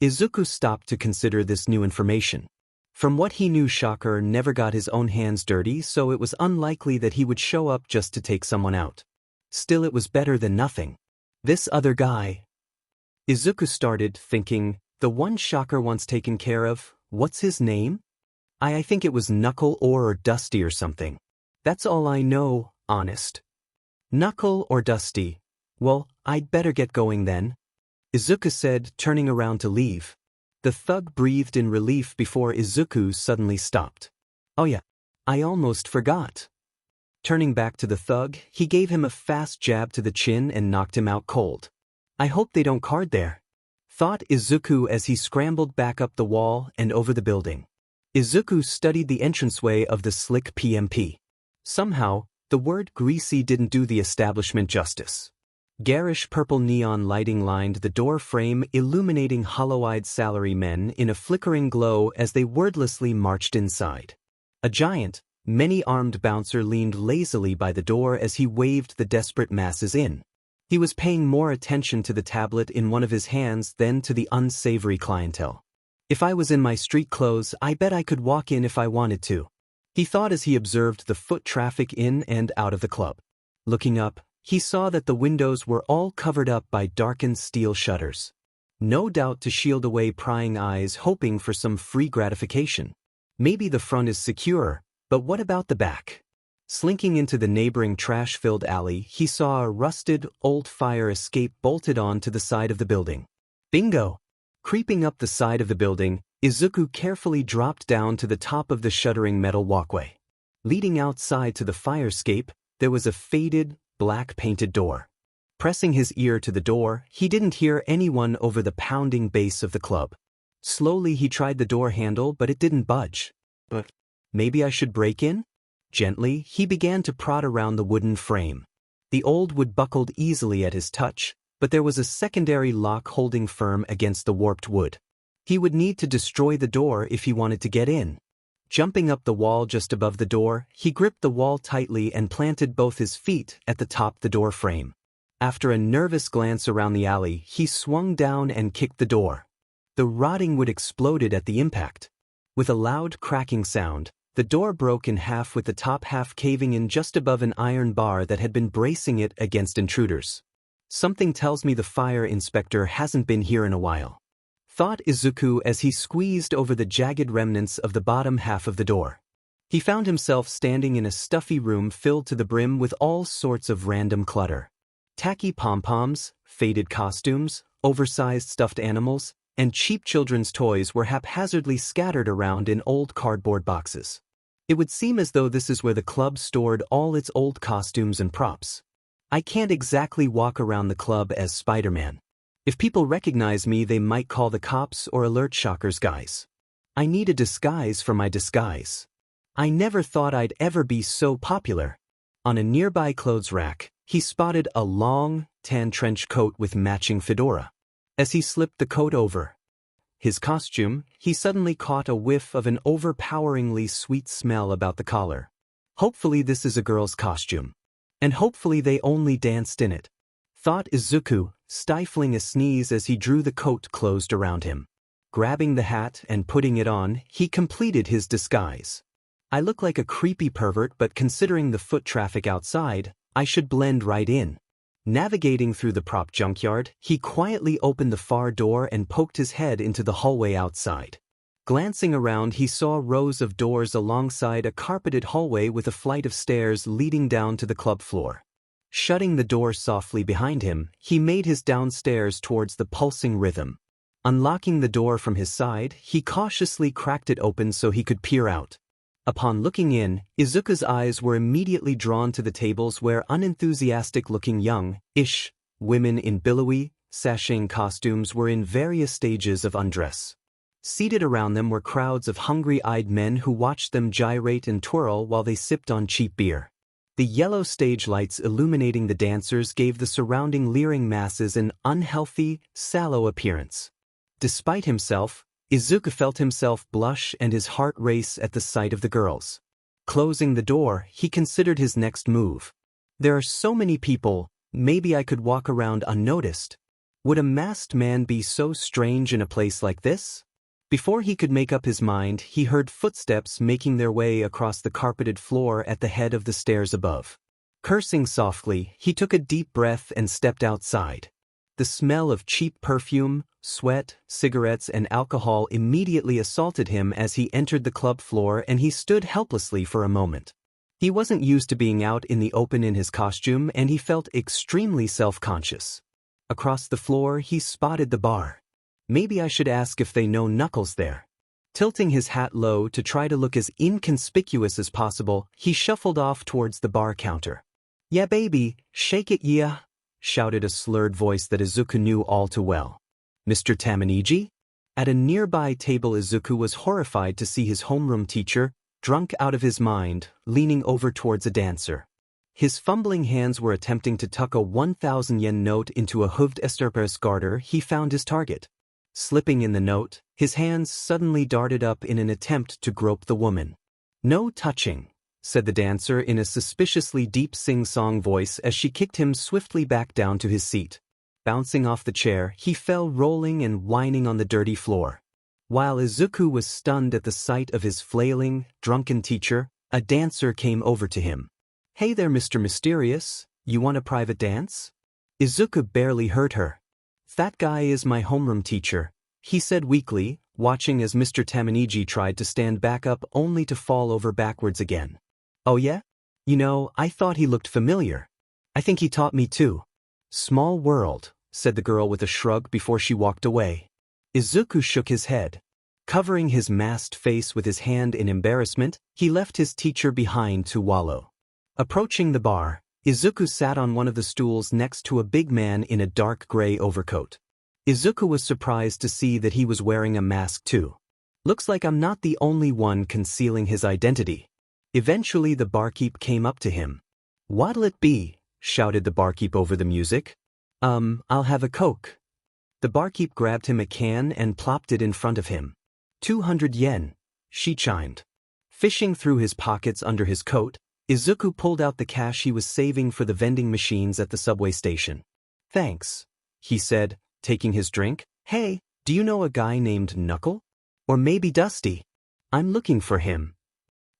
Izuku stopped to consider this new information. From what he knew, Shocker never got his own hands dirty, so it was unlikely that he would show up just to take someone out. Still, it was better than nothing. This other guy. Izuku started thinking, the one Shocker wants taken care of, what's his name? I think it was Knuckle or Dusty or something. That's all I know, honest. Knuckle or Dusty. Well, I'd better get going then," Izuku said, turning around to leave. The thug breathed in relief before Izuku suddenly stopped. "Oh yeah, I almost forgot." Turning back to the thug, he gave him a fast jab to the chin and knocked him out cold. "I hope they don't card there," thought Izuku as he scrambled back up the wall and over the building. Izuku studied the entranceway of the Slick PMP. Somehow, the word greasy didn't do the establishment justice. Garish purple neon lighting lined the door frame, illuminating hollow-eyed salarymen in a flickering glow as they wordlessly marched inside. A giant, many-armed bouncer leaned lazily by the door as he waved the desperate masses in. He was paying more attention to the tablet in one of his hands than to the unsavory clientele. "If I was in my street clothes, I bet I could walk in if I wanted to," he thought as he observed the foot traffic in and out of the club. Looking up, he saw that the windows were all covered up by darkened steel shutters. No doubt to shield away prying eyes hoping for some free gratification. Maybe the front is secure, but what about the back? Slinking into the neighboring trash-filled alley, he saw a rusted, old fire escape bolted on to the side of the building. Bingo! Creeping up the side of the building, Izuku carefully dropped down to the top of the shuttering metal walkway. Leading outside to the fire escape, there was a faded, black-painted door. Pressing his ear to the door, he didn't hear anyone over the pounding bass of the club. Slowly he tried the door handle, but it didn't budge. But maybe I should break in? Gently, he began to prod around the wooden frame. The old wood buckled easily at his touch, but there was a secondary lock holding firm against the warped wood. He would need to destroy the door if he wanted to get in. Jumping up the wall just above the door, he gripped the wall tightly and planted both his feet at the top of the door frame. After a nervous glance around the alley, he swung down and kicked the door. The rotting wood exploded at the impact. With a loud cracking sound, the door broke in half with the top half caving in just above an iron bar that had been bracing it against intruders. Something tells me the fire inspector hasn't been here in a while, thought Izuku as he squeezed over the jagged remnants of the bottom half of the door. He found himself standing in a stuffy room filled to the brim with all sorts of random clutter. Tacky pom-poms, faded costumes, oversized stuffed animals, and cheap children's toys were haphazardly scattered around in old cardboard boxes. It would seem as though this is where the club stored all its old costumes and props. I can't exactly walk around the club as Spider-Man. If people recognize me, they might call the cops or alert Shockers guys. I need a disguise for my disguise. I never thought I'd ever be so popular. On a nearby clothes rack, he spotted a long, tan trench coat with matching fedora. As he slipped the coat over his costume, he suddenly caught a whiff of an overpoweringly sweet smell about the collar. Hopefully this is a girl's costume. And hopefully they only danced in it, thought Izuku, stifling a sneeze as he drew the coat closed around him. Grabbing the hat and putting it on, he completed his disguise. I look like a creepy pervert, but considering the foot traffic outside, I should blend right in. Navigating through the prop junkyard, he quietly opened the far door and poked his head into the hallway outside. Glancing around, he saw rows of doors alongside a carpeted hallway with a flight of stairs leading down to the club floor. Shutting the door softly behind him, he made his downstairs towards the pulsing rhythm. Unlocking the door from his side, he cautiously cracked it open so he could peer out. Upon looking in, Izuku's eyes were immediately drawn to the tables where unenthusiastic-looking young-ish women in billowy, sashing costumes were in various stages of undress. Seated around them were crowds of hungry-eyed men who watched them gyrate and twirl while they sipped on cheap beer. The yellow stage lights illuminating the dancers gave the surrounding leering masses an unhealthy, sallow appearance. Despite himself, Izuku felt himself blush and his heart race at the sight of the girls. Closing the door, he considered his next move. There are so many people, maybe I could walk around unnoticed. Would a masked man be so strange in a place like this? Before he could make up his mind, he heard footsteps making their way across the carpeted floor at the head of the stairs above. Cursing softly, he took a deep breath and stepped outside. The smell of cheap perfume, sweat, cigarettes, and alcohol immediately assaulted him as he entered the club floor, and he stood helplessly for a moment. He wasn't used to being out in the open in his costume, and he felt extremely self-conscious. Across the floor, he spotted the bar. Maybe I should ask if they know Knuckles there. Tilting his hat low to try to look as inconspicuous as possible, he shuffled off towards the bar counter. "Yeah, baby, shake it, yeah," shouted a slurred voice that Izuku knew all too well. "Mr. Tamaniji?" At a nearby table, Izuku was horrified to see his homeroom teacher, drunk out of his mind, leaning over towards a dancer. His fumbling hands were attempting to tuck a 1,000 yen note into a hooved esterpers garter. He found his target. Slipping in the note, his hands suddenly darted up in an attempt to grope the woman. "No touching," said the dancer in a suspiciously deep sing-song voice as she kicked him swiftly back down to his seat. Bouncing off the chair, he fell rolling and whining on the dirty floor. While Izuku was stunned at the sight of his flailing, drunken teacher, a dancer came over to him. "Hey there, Mr. Mysterious, you want a private dance?" Izuku barely heard her. "That guy is my homeroom teacher," he said weakly, watching as Mr. Tamaniji tried to stand back up only to fall over backwards again. "Oh yeah? You know, I thought he looked familiar. I think he taught me too." "Small world," said the girl with a shrug before she walked away. Izuku shook his head. Covering his masked face with his hand in embarrassment, he left his teacher behind to wallow. Approaching the bar, Izuku sat on one of the stools next to a big man in a dark gray overcoat. Izuku was surprised to see that he was wearing a mask too. Looks like I'm not the only one concealing his identity. Eventually the barkeep came up to him. "What'll it be?" shouted the barkeep over the music. I'll have a Coke." The barkeep grabbed him a can and plopped it in front of him. 200 yen, she chimed. Fishing through his pockets under his coat, Izuku pulled out the cash he was saving for the vending machines at the subway station. "Thanks," he said, taking his drink. "Hey, do you know a guy named Knuckle? Or maybe Dusty? I'm looking for him."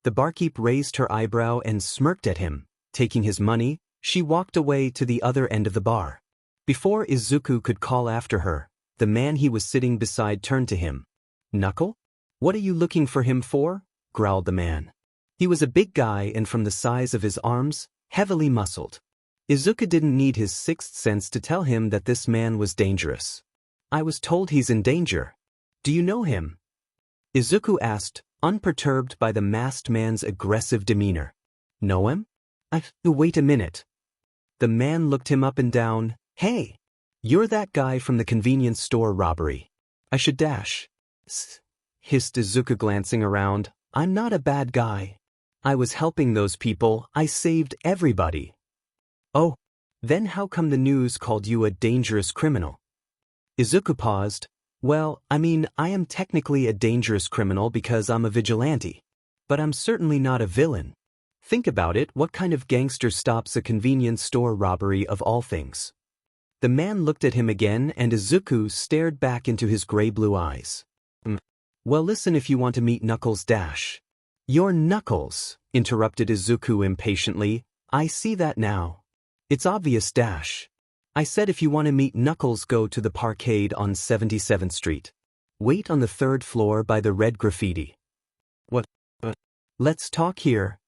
The barkeep raised her eyebrow and smirked at him. Taking his money, she walked away to the other end of the bar. Before Izuku could call after her, the man he was sitting beside turned to him. "Knuckle? What are you looking for him for?" growled the man. He was a big guy and from the size of his arms, heavily muscled. Izuku didn't need his sixth sense to tell him that this man was dangerous. "I was told he's in danger. Do you know him?" Izuku asked, unperturbed by the masked man's aggressive demeanor. "Know him? Wait a minute." The man looked him up and down. "Hey, you're that guy from the convenience store robbery. I should dash." Hissed Izuku, glancing around. "I'm not a bad guy. I was helping those people. I saved everybody." "Oh, then how come the news called you a dangerous criminal?" Izuku paused. "Well, I am technically a dangerous criminal because I'm a vigilante. But I'm certainly not a villain. Think about it, what kind of gangster stops a convenience store robbery of all things?" The man looked at him again and Izuku stared back into his gray-blue eyes. "Well, listen if you want to meet Knuckles Dash." "You're Knuckles," interrupted Izuku impatiently. "I see that now. It's obvious, Dash. I said if you want to meet Knuckles, go to the parkade on 77th Street. Wait on the 3rd floor by the red graffiti." What? "Let's talk here."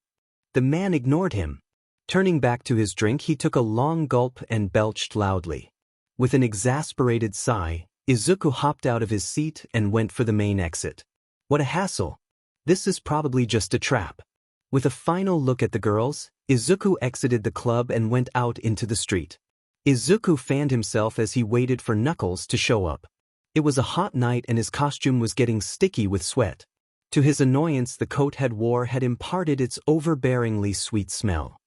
The man ignored him. Turning back to his drink, he took a long gulp and belched loudly. With an exasperated sigh, Izuku hopped out of his seat and went for the main exit. What a hassle. This is probably just a trap. With a final look at the girls, Izuku exited the club and went out into the street. Izuku fanned himself as he waited for Knuckles to show up. It was a hot night and his costume was getting sticky with sweat. To his annoyance, the coat he wore had imparted its overbearingly sweet smell.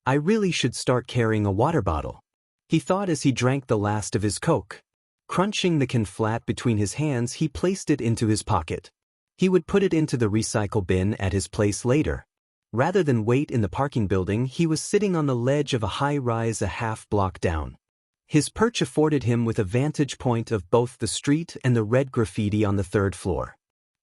"I really should start carrying a water bottle," he thought as he drank the last of his Coke. Crunching the can flat between his hands, he placed it into his pocket. He would put it into the recycle bin at his place later. Rather than wait in the parking building, he was sitting on the ledge of a high-rise a half-block down. His perch afforded him with a vantage point of both the street and the red graffiti on the 3rd floor.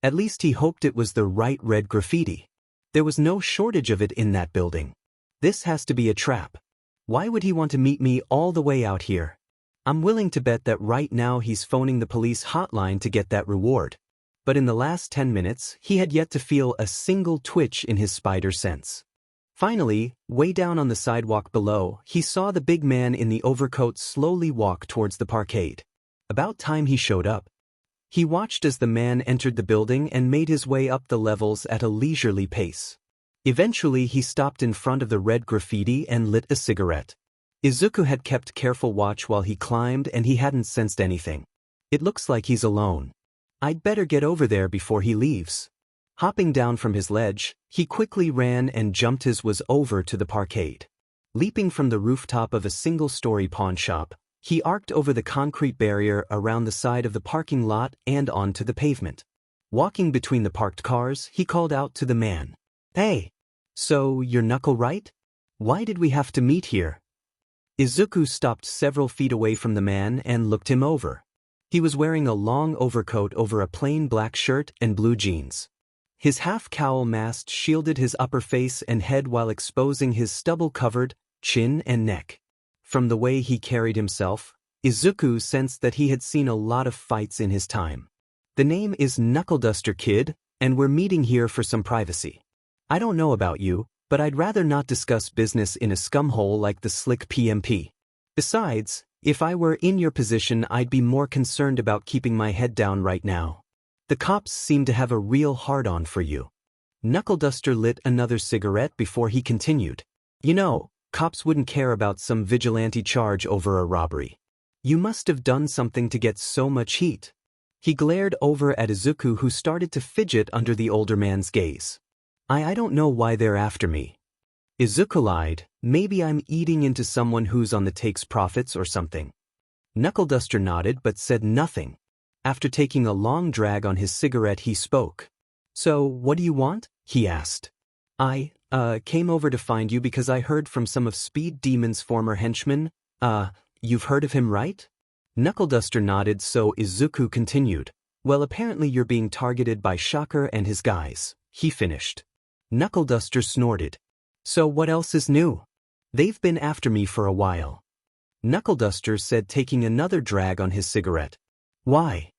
At least he hoped it was the right red graffiti. There was no shortage of it in that building. This has to be a trap. Why would he want to meet me all the way out here? I'm willing to bet that right now he's phoning the police hotline to get that reward. But in the last 10 minutes, he had yet to feel a single twitch in his spider sense. Finally, way down on the sidewalk below, he saw the big man in the overcoat slowly walk towards the parkade. About time he showed up. He watched as the man entered the building and made his way up the levels at a leisurely pace. Eventually, he stopped in front of the red graffiti and lit a cigarette. Izuku had kept careful watch while he climbed and he hadn't sensed anything. It looks like he's alone. I'd better get over there before he leaves. Hopping down from his ledge, he quickly ran and jumped his was over to the parkade. Leaping from the rooftop of a single-story pawn shop, he arced over the concrete barrier around the side of the parking lot and onto the pavement. Walking between the parked cars, he called out to the man. "Hey! So, you're Knuckle, right? Why did we have to meet here?" Izuku stopped several feet away from the man and looked him over. He was wearing a long overcoat over a plain black shirt and blue jeans. His half-cowl mask shielded his upper face and head while exposing his stubble-covered chin and neck. From the way he carried himself, Izuku sensed that he had seen a lot of fights in his time. "The name is Knuckleduster, kid, and we're meeting here for some privacy. I don't know about you, but I'd rather not discuss business in a scumhole like the slick PMP. Besides, if I were in your position, I'd be more concerned about keeping my head down right now. The cops seem to have a real hard-on for you." Knuckleduster lit another cigarette before he continued. "You know, cops wouldn't care about some vigilante charge over a robbery. You must have done something to get so much heat." He glared over at Izuku, who started to fidget under the older man's gaze. I don't know why they're after me. Izuku lied, maybe I'm eating into someone who's on the take's profits or something. Knuckleduster nodded but said nothing. After taking a long drag on his cigarette, he spoke. So, what do you want? He asked. I came over to find you because I heard from some of Speed Demon's former henchmen. You've heard of him, right? Knuckleduster nodded, so Izuku continued. Well, apparently you're being targeted by Shocker and his guys, he finished. Knuckleduster snorted. So what else is new? They've been after me for a while. Knuckleduster said, taking another drag on his cigarette. Why?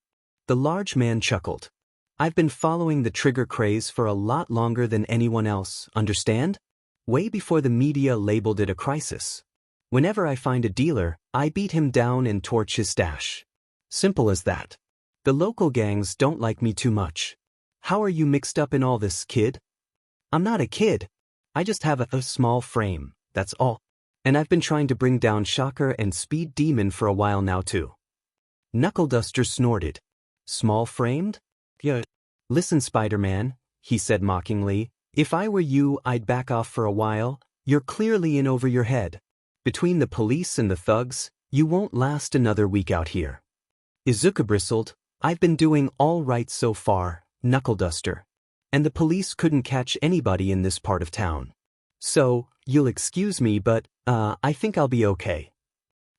The large man chuckled. I've been following the trigger craze for a lot longer than anyone else, understand? Way before the media labeled it a crisis. Whenever I find a dealer, I beat him down and torch his stash. Simple as that. The local gangs don't like me too much. How are you mixed up in all this, kid? I'm not a kid. I just have a small frame, that's all. And I've been trying to bring down Shocker and Speed Demon for a while now too. Knuckleduster snorted. Small-framed? Yeah. Listen, Spider-Man, he said mockingly, if I were you, I'd back off for a while. You're clearly in over your head. Between the police and the thugs, you won't last another week out here. Izuku bristled. I've been doing all right so far, Knuckleduster. And the police couldn't catch anybody in this part of town. So, you'll excuse me, but, I think I'll be okay.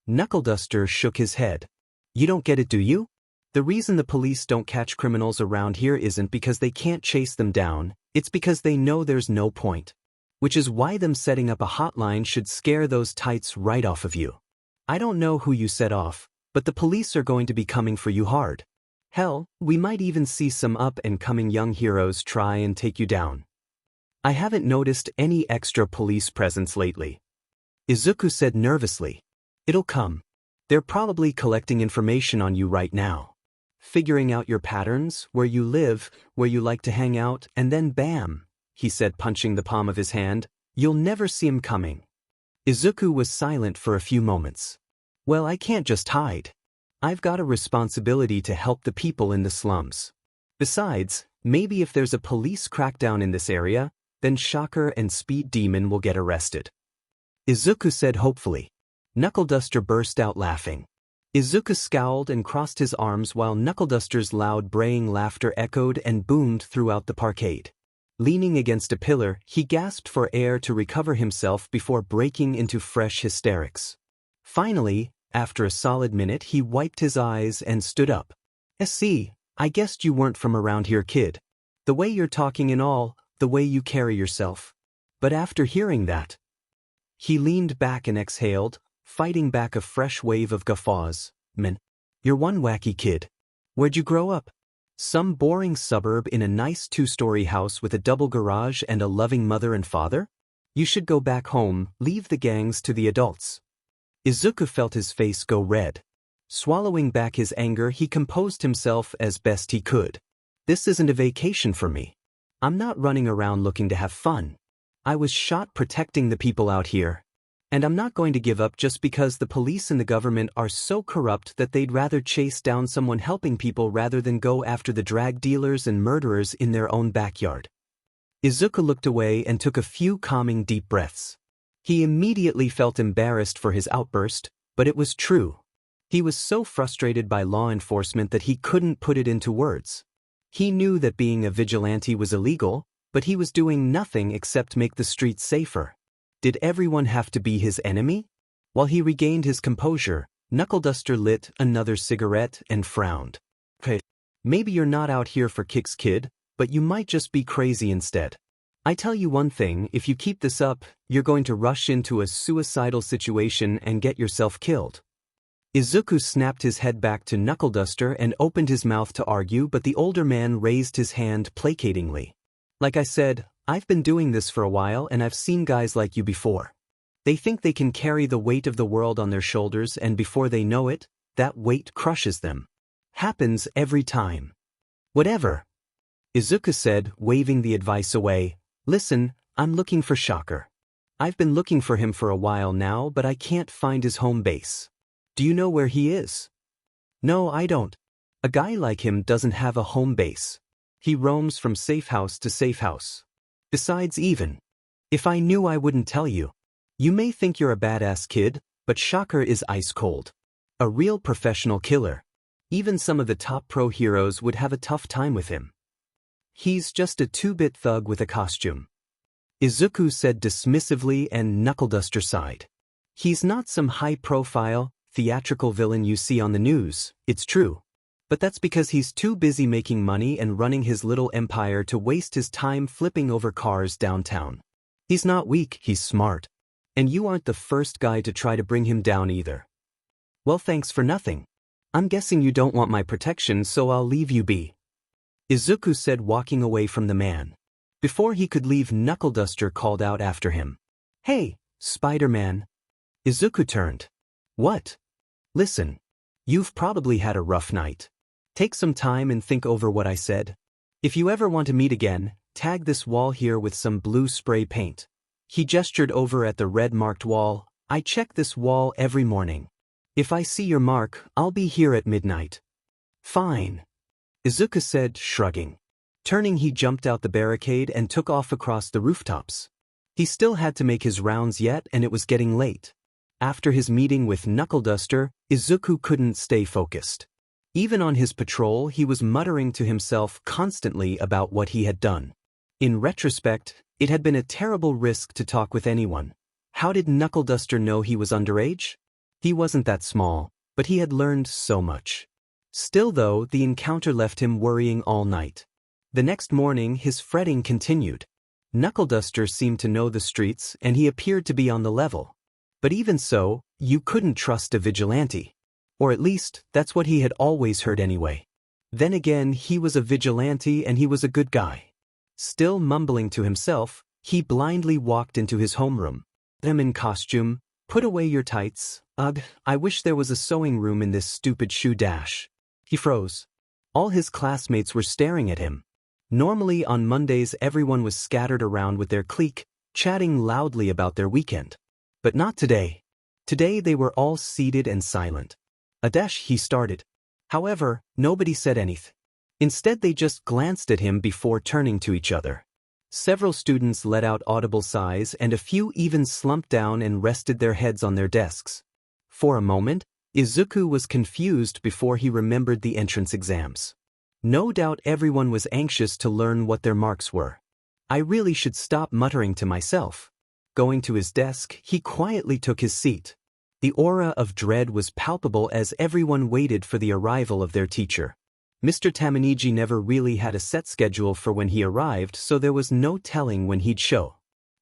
Knuckleduster shook his head. You don't get it, do you? The reason the police don't catch criminals around here isn't because they can't chase them down, it's because they know there's no point. Which is why them setting up a hotline should scare those tights right off of you. I don't know who you set off, but the police are going to be coming for you hard. Hell, we might even see some up-and-coming young heroes try and take you down. I haven't noticed any extra police presence lately. Izuku said nervously. It'll come. They're probably collecting information on you right now. Figuring out your patterns, where you live, where you like to hang out, and then bam, he said, punching the palm of his hand, you'll never see him coming. Izuku was silent for a few moments. Well, I can't just hide. I've got a responsibility to help the people in the slums. Besides, maybe if there's a police crackdown in this area, then Shocker and Speed Demon will get arrested. Izuku said hopefully. Knuckleduster burst out laughing. Izuku scowled and crossed his arms while Knuckleduster's loud braying laughter echoed and boomed throughout the parkade. Leaning against a pillar, he gasped for air to recover himself before breaking into fresh hysterics. Finally, after a solid minute, he wiped his eyes and stood up. See, I guessed you weren't from around here, kid. The way you're talking and all, the way you carry yourself. But after hearing that, he leaned back and exhaled, fighting back a fresh wave of guffaws. Man, you're one wacky kid. Where'd you grow up? Some boring suburb in a nice two-story house with a double garage and a loving mother and father? You should go back home, leave the gangs to the adults. Izuku felt his face go red. Swallowing back his anger, he composed himself as best he could. This isn't a vacation for me. I'm not running around looking to have fun. I was shot protecting the people out here. And I'm not going to give up just because the police and the government are so corrupt that they'd rather chase down someone helping people rather than go after the drag dealers and murderers in their own backyard. Izuku looked away and took a few calming deep breaths. He immediately felt embarrassed for his outburst, but it was true. He was so frustrated by law enforcement that he couldn't put it into words. He knew that being a vigilante was illegal, but he was doing nothing except make the streets safer. Did everyone have to be his enemy? While he regained his composure, Knuckleduster lit another cigarette and frowned. Okay, maybe you're not out here for kicks, kid, but you might just be crazy instead. I tell you one thing, if you keep this up, you're going to rush into a suicidal situation and get yourself killed. Izuku snapped his head back to Knuckleduster and opened his mouth to argue, but the older man raised his hand placatingly. Like I said, I've been doing this for a while and I've seen guys like you before. They think they can carry the weight of the world on their shoulders and before they know it, that weight crushes them. Happens every time. Whatever. Izuku said, waving the advice away. Listen, I'm looking for Shocker. I've been looking for him for a while now, but I can't find his home base. Do you know where he is? No, I don't. A guy like him doesn't have a home base. He roams from safe house to safe house. Besides, even if I knew, I wouldn't tell you. You may think you're a badass kid, but Shocker is ice cold. A real professional killer. Even some of the top pro heroes would have a tough time with him. He's just a 2-bit thug with a costume. Izuku said dismissively, and Knuckleduster sighed. He's not some high-profile, theatrical villain you see on the news, it's true. But that's because he's too busy making money and running his little empire to waste his time flipping over cars downtown. He's not weak, he's smart. And you aren't the first guy to try to bring him down either. Well, thanks for nothing. I'm guessing you don't want my protection, so I'll leave you be. Izuku said, walking away from the man. Before he could leave, Knuckleduster called out after him. Hey, Spider-Man. Izuku turned. What? Listen. You've probably had a rough night. Take some time and think over what I said. If you ever want to meet again, tag this wall here with some blue spray paint. He gestured over at the red-marked wall. I check this wall every morning. If I see your mark, I'll be here at midnight. Fine. Izuku said, shrugging. Turning, he jumped out the barricade and took off across the rooftops. He still had to make his rounds yet, and it was getting late. After his meeting with Knuckleduster, Izuku couldn't stay focused. Even on his patrol, he was muttering to himself constantly about what he had done. In retrospect, it had been a terrible risk to talk with anyone. How did Knuckleduster know he was underage? He wasn't that small, but he had learned so much. Still though, the encounter left him worrying all night. The next morning, his fretting continued. Knuckleduster seemed to know the streets, and he appeared to be on the level. But even so, you couldn't trust a vigilante. Or at least, that's what he had always heard anyway. Then again, he was a vigilante and he was a good guy. Still mumbling to himself, he blindly walked into his homeroom. "I'm in costume. Put away your tights. Ugh, I wish there was a sewing room in this stupid shoe dash." He froze. All his classmates were staring at him. Normally on Mondays everyone was scattered around with their clique, chatting loudly about their weekend. But not today. Today they were all seated and silent. "A dash," he started. However, nobody said anything. Instead they just glanced at him before turning to each other. Several students let out audible sighs and a few even slumped down and rested their heads on their desks. For a moment, Izuku was confused before he remembered the entrance exams. No doubt everyone was anxious to learn what their marks were. I really should stop muttering to myself. Going to his desk, he quietly took his seat. The aura of dread was palpable as everyone waited for the arrival of their teacher. Mr. Tamaniji never really had a set schedule for when he arrived, so there was no telling when he'd show.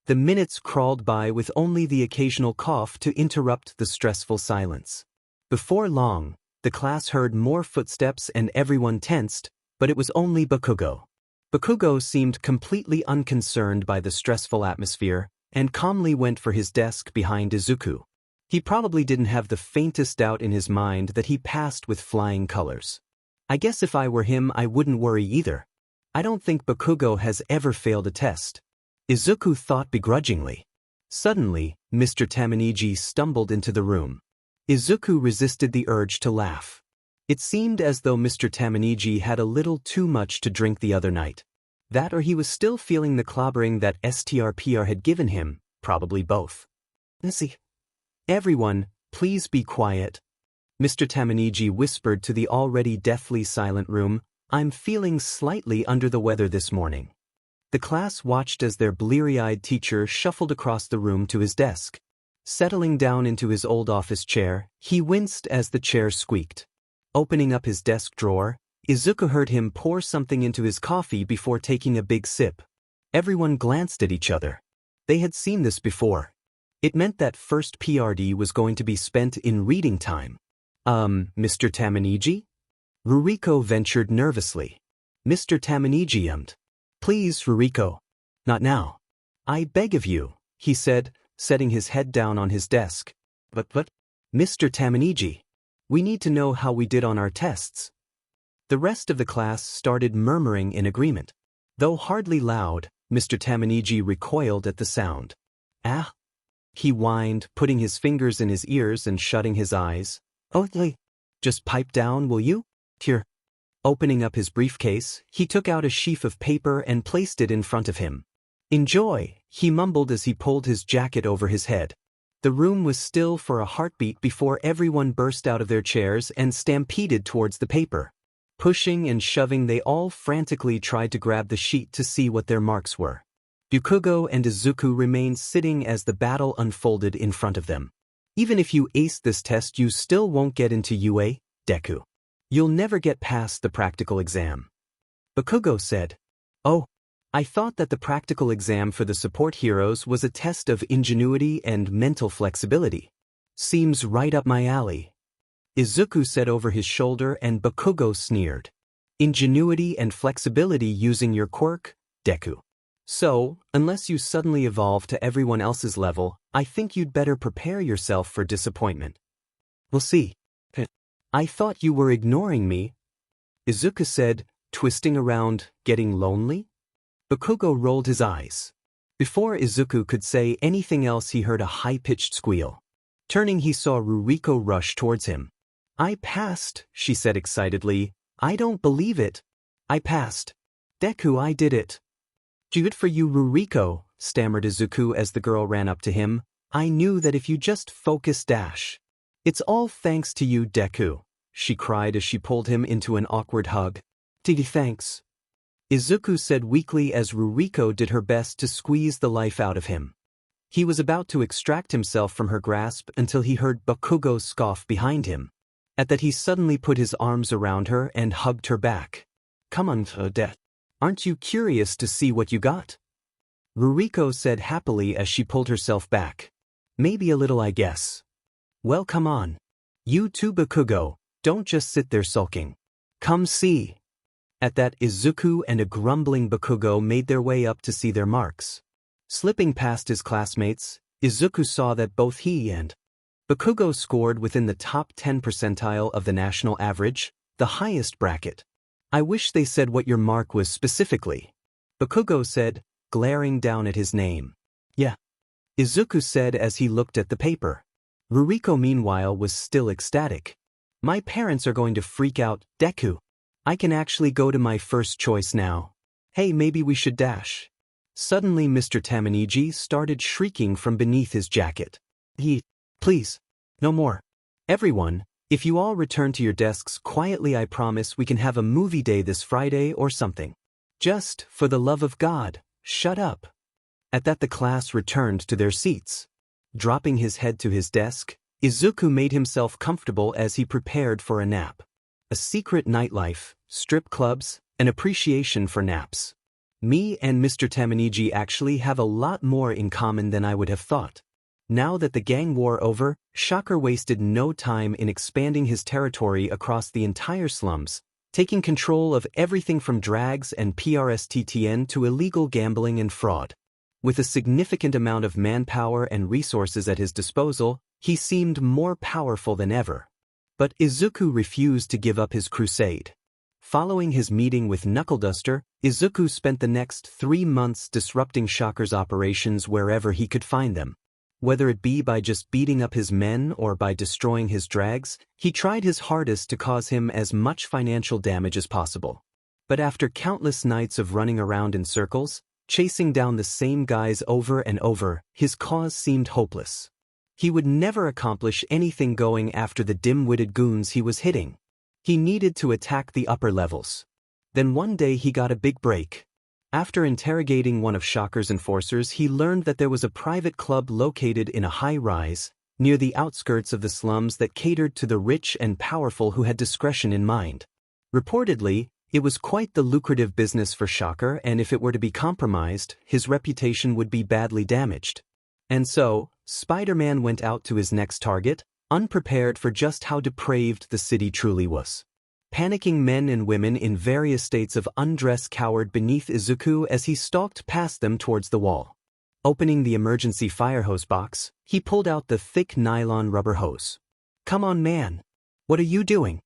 The minutes crawled by with only the occasional cough to interrupt the stressful silence. Before long, the class heard more footsteps and everyone tensed, but it was only Bakugo. Bakugo seemed completely unconcerned by the stressful atmosphere and calmly went for his desk behind Izuku. He probably didn't have the faintest doubt in his mind that he passed with flying colors. I guess if I were him, I wouldn't worry either. I don't think Bakugo has ever failed a test. Izuku thought begrudgingly. Suddenly, Mr. Tamaniji stumbled into the room. Izuku resisted the urge to laugh. It seemed as though Mr. Tamaniji had a little too much to drink the other night. That or he was still feeling the clobbering that STRPR had given him, probably both. "See. Everyone, please be quiet." Mr. Tamaniji whispered to the already deathly silent room, "I'm feeling slightly under the weather this morning." The class watched as their bleary-eyed teacher shuffled across the room to his desk. Settling down into his old office chair, he winced as the chair squeaked. Opening up his desk drawer, Izuku heard him pour something into his coffee before taking a big sip. Everyone glanced at each other. They had seen this before. It meant that first PRD was going to be spent in reading time. Mr. Tamaniji?" Ruriko ventured nervously. Mr. Tamaniji ummed. "Please, Ruriko. Not now. I beg of you," he said, setting his head down on his desk. But, Mr. Tamaniji, we need to know how we did on our tests." The rest of the class started murmuring in agreement. Though hardly loud, Mr. Tamaniji recoiled at the sound. "Ah?" he whined, putting his fingers in his ears and shutting his eyes. "Oh, just pipe down, will you? Here." Opening up his briefcase, he took out a sheaf of paper and placed it in front of him. "Enjoy," he mumbled as he pulled his jacket over his head. The room was still for a heartbeat before everyone burst out of their chairs and stampeded towards the paper. Pushing and shoving, they all frantically tried to grab the sheet to see what their marks were. Bakugo and Izuku remained sitting as the battle unfolded in front of them. "Even if you ace this test, you still won't get into UA, Deku. You'll never get past the practical exam." Bakugo said. "Oh, I thought that the practical exam for the support heroes was a test of ingenuity and mental flexibility. Seems right up my alley." Izuku said over his shoulder, and Bakugo sneered. "Ingenuity and flexibility using your quirk, Deku. So, unless you suddenly evolve to everyone else's level, I think you'd better prepare yourself for disappointment. We'll see." "I thought you were ignoring me," Izuku said, twisting around, getting lonely. Bakugo rolled his eyes. Before Izuku could say anything else, he heard a high-pitched squeal. Turning, he saw Ruriko rush towards him. "I passed," she said excitedly. "I don't believe it. I passed. Deku, I did it." "Good for you, Ruriko," stammered Izuku as the girl ran up to him. "I knew that if you just focus dash." "It's all thanks to you, Deku," she cried as she pulled him into an awkward hug. "Thanks," Izuku said weakly as Ruriko did her best to squeeze the life out of him. He was about to extract himself from her grasp until he heard Bakugo scoff behind him. At that, he suddenly put his arms around her and hugged her back. "Come on, Odette. Aren't you curious to see what you got?" Ruriko said happily as she pulled herself back. "Maybe a little, I guess." "Well, come on. You too, Bakugo, don't just sit there sulking. Come see." At that, Izuku and a grumbling Bakugo made their way up to see their marks. Slipping past his classmates, Izuku saw that both he and Bakugo scored within the top 10 percentile of the national average, the highest bracket. "I wish they said what your mark was specifically," Bakugo said, glaring down at his name. "Yeah," Izuku said as he looked at the paper. Ruriko, meanwhile, was still ecstatic. "My parents are going to freak out, Deku. I can actually go to my first choice now. Hey, maybe we should dash." Suddenly, Mr. Tamaniji started shrieking from beneath his jacket. "Please, no more. Everyone, if you all return to your desks quietly, I promise we can have a movie day this Friday or something. Just, for the love of God, shut up." At that, the class returned to their seats. Dropping his head to his desk, Izuku made himself comfortable as he prepared for a nap. A secret nightlife, strip clubs, an appreciation for naps. Me and Mr. Tamaniji actually have a lot more in common than I would have thought. Now that the gang war over, Shocker wasted no time in expanding his territory across the entire slums, taking control of everything from drags and PRSTTN to illegal gambling and fraud. With a significant amount of manpower and resources at his disposal, he seemed more powerful than ever. But Izuku refused to give up his crusade. Following his meeting with Knuckleduster, Izuku spent the next 3 months disrupting Shocker's operations wherever he could find them. Whether it be by just beating up his men or by destroying his drags, he tried his hardest to cause him as much financial damage as possible. But after countless nights of running around in circles, chasing down the same guys over and over, his cause seemed hopeless. He would never accomplish anything going after the dim-witted goons he was hitting. He needed to attack the upper levels. Then one day he got a big break. After interrogating one of Shocker's enforcers, he learned that there was a private club located in a high-rise, near the outskirts of the slums that catered to the rich and powerful who had discretion in mind. Reportedly, it was quite the lucrative business for Shocker, and if it were to be compromised, his reputation would be badly damaged. And so, Spider-Man went out to his next target, unprepared for just how depraved the city truly was. Panicking men and women in various states of undress cowered beneath Izuku as he stalked past them towards the wall. Opening the emergency fire hose box, he pulled out the thick nylon rubber hose. "Come on, man. What are you doing?"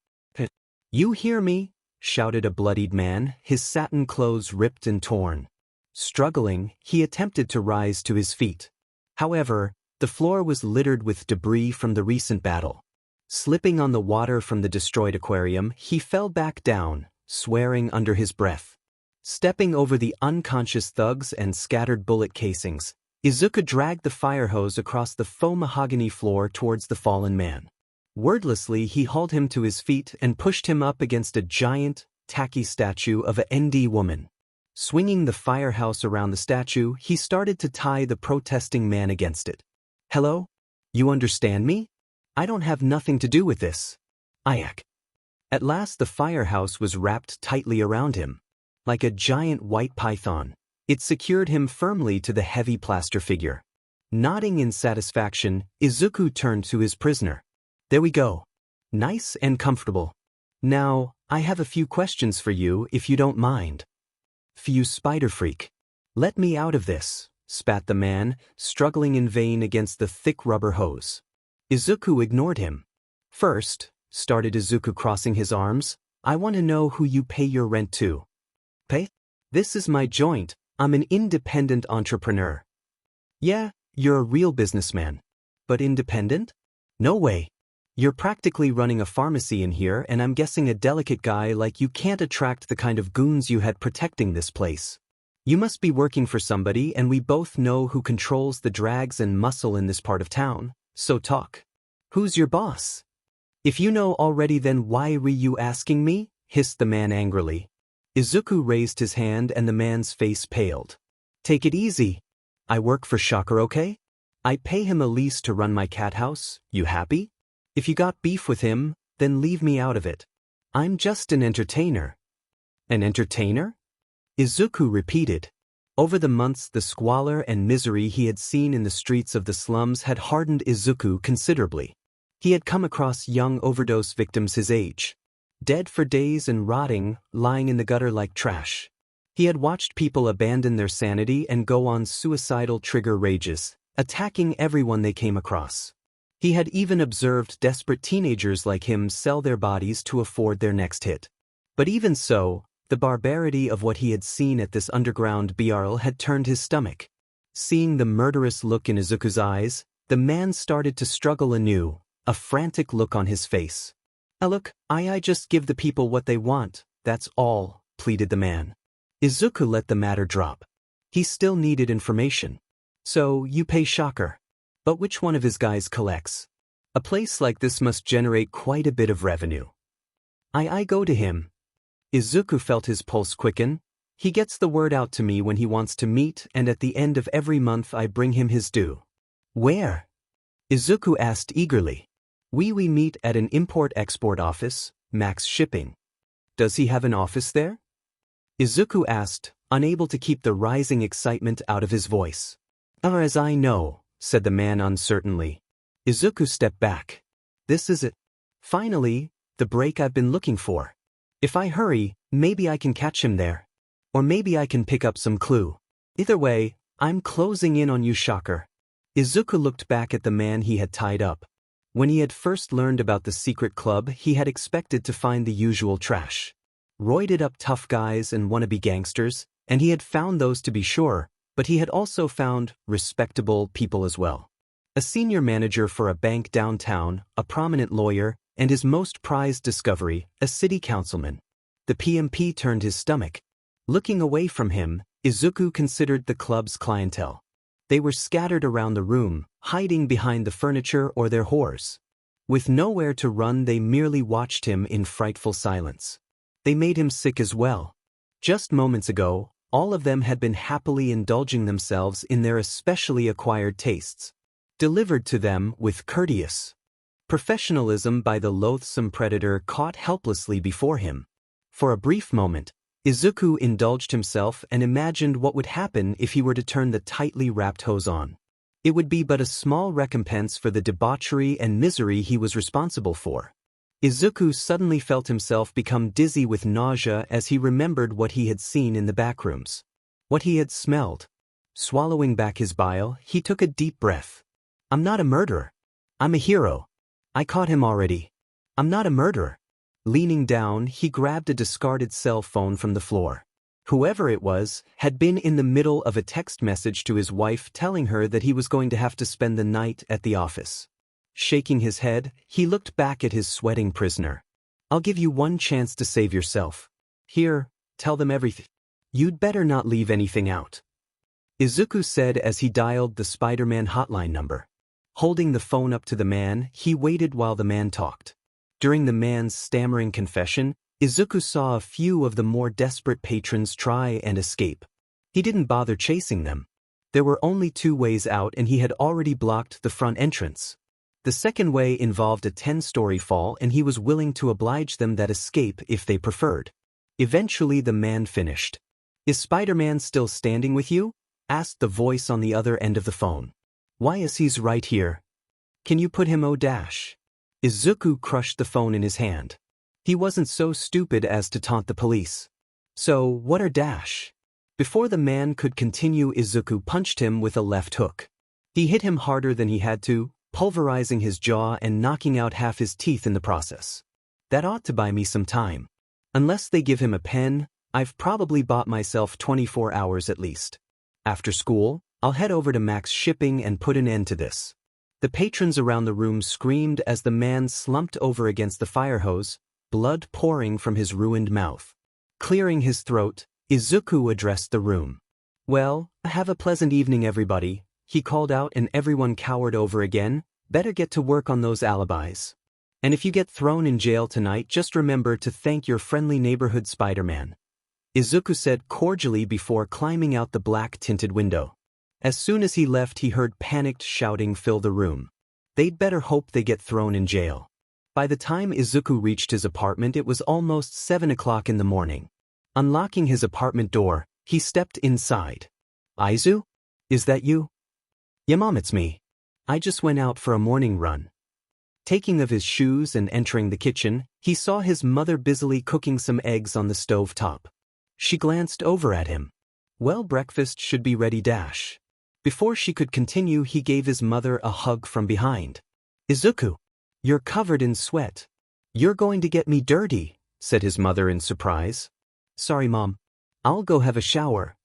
"You hear me?" shouted a bloodied man, his satin clothes ripped and torn. Struggling, he attempted to rise to his feet. However, the floor was littered with debris from the recent battle. Slipping on the water from the destroyed aquarium, he fell back down, swearing under his breath. Stepping over the unconscious thugs and scattered bullet casings, Izuku dragged the fire hose across the faux mahogany floor towards the fallen man. Wordlessly, he hauled him to his feet and pushed him up against a giant, tacky statue of a ND woman. Swinging the firehouse around the statue, he started to tie the protesting man against it. "Hello? You understand me? I don't have nothing to do with this. Ayak." At last the firehouse was wrapped tightly around him. Like a giant white python, it secured him firmly to the heavy plaster figure. Nodding in satisfaction, Izuku turned to his prisoner. "There we go. Nice and comfortable. Now, I have a few questions for you if you don't mind." "Phew, spider freak. Let me out of this," spat the man, struggling in vain against the thick rubber hose. Izuku ignored him. "First," started Izuku, crossing his arms, "I want to know who you pay your rent to." "Pay? This is my joint. I'm an independent entrepreneur." "Yeah, you're a real businessman. But independent? No way. You're practically running a pharmacy in here, and I'm guessing a delicate guy like you can't attract the kind of goons you had protecting this place. You must be working for somebody, and we both know who controls the drags and muscle in this part of town, so talk. Who's your boss?" "If you know already, then why are you asking me?" hissed the man angrily. Izuku raised his hand and the man's face paled. "Take it easy. I work for Shocker, okay? I pay him a lease to run my cat house. You happy? If you got beef with him, then leave me out of it. I'm just an entertainer." "An entertainer?" Izuku repeated. Over the months, the squalor and misery he had seen in the streets of the slums had hardened Izuku considerably. He had come across young overdose victims his age, dead for days and rotting, lying in the gutter like trash. He had watched people abandon their sanity and go on suicidal trigger rages, attacking everyone they came across. He had even observed desperate teenagers like him sell their bodies to afford their next hit. But even so, the barbarity of what he had seen at this underground BRL had turned his stomach. Seeing the murderous look in Izuku's eyes, the man started to struggle anew, a frantic look on his face. Look, I just give the people what they want, that's all," pleaded the man. Izuku let the matter drop. He still needed information. "So, you pay Shocker. But which one of his guys collects? A place like this must generate quite a bit of revenue." I go to him." Izuku felt his pulse quicken. "He gets the word out to me when he wants to meet, and at the end of every month I bring him his due." "Where?" Izuku asked eagerly. We meet at an import-export office, Max Shipping." "Does he have an office there?" Izuku asked, unable to keep the rising excitement out of his voice. "As I know," said the man uncertainly. Izuku stepped back. "This is it. Finally, the break I've been looking for. If I hurry, maybe I can catch him there. Or maybe I can pick up some clue. Either way, I'm closing in on you, Shocker." Izuku looked back at the man he had tied up. When he had first learned about the secret club, he had expected to find the usual trash. Roided-up tough guys and wannabe gangsters, and he had found those to be sure, but he had also found respectable people as well. A senior manager for a bank downtown, a prominent lawyer, and his most prized discovery, a city councilman. The PMP turned his stomach. Looking away from him, Izuku considered the club's clientele. They were scattered around the room, hiding behind the furniture or their whores. With nowhere to run, they merely watched him in frightful silence. They made him sick as well. Just moments ago, all of them had been happily indulging themselves in their especially acquired tastes, delivered to them with courteous professionalism by the loathsome predator caught helplessly before him. For a brief moment, Izuku indulged himself and imagined what would happen if he were to turn the tightly wrapped hose on. It would be but a small recompense for the debauchery and misery he was responsible for. Izuku suddenly felt himself become dizzy with nausea as he remembered what he had seen in the backrooms, what he had smelled. Swallowing back his bile, he took a deep breath. "I'm not a murderer. I'm a hero. I caught him already. I'm not a murderer." Leaning down, he grabbed a discarded cell phone from the floor. Whoever it was had been in the middle of a text message to his wife telling her that he was going to have to spend the night at the office. Shaking his head, he looked back at his sweating prisoner. "I'll give you one chance to save yourself. Here, tell them everything. You'd better not leave anything out, Izuku said as he dialed the Spider-Man hotline number. Holding the phone up to the man, he waited while the man talked. During the man's stammering confession, Izuku saw a few of the more desperate patrons try and escape. He didn't bother chasing them. There were only 2 ways out and he had already blocked the front entrance. The second way involved a 10-story fall and he was willing to oblige them that escape if they preferred. Eventually the man finished. Is Spider-Man still standing with you? Asked the voice on the other end of the phone. Why is he's right here? Can you put him o-? Izuku crushed the phone in his hand. He wasn't so stupid as to taunt the police. So, what are dash? Before the man could continue, Izuku punched him with a left hook. He hit him harder than he had to, pulverizing his jaw and knocking out half his teeth in the process. That ought to buy me some time. Unless they give him a pen, I've probably bought myself 24 hours at least. After school, I'll head over to Max Shipping and put an end to this. The patrons around the room screamed as the man slumped over against the fire hose, blood pouring from his ruined mouth. Clearing his throat, Izuku addressed the room. Well, have a pleasant evening everybody, he called out, and everyone cowered over again. Better get to work on those alibis. And if you get thrown in jail tonight, just remember to thank your friendly neighborhood Spider-Man, Izuku said cordially before climbing out the black-tinted window. As soon as he left, he heard panicked shouting fill the room. They'd better hope they get thrown in jail. By the time Izuku reached his apartment, it was almost 7 o'clock in the morning. Unlocking his apartment door, he stepped inside. Izu? Is that you? Yeah, Mom, it's me. I just went out for a morning run. Taking off his shoes and entering the kitchen, he saw his mother busily cooking some eggs on the stove top. She glanced over at him. Well, breakfast should be ready. Before she could continue, he gave his mother a hug from behind. Izuku, you're covered in sweat. You're going to get me dirty, said his mother in surprise. Sorry, Mom. I'll go have a shower.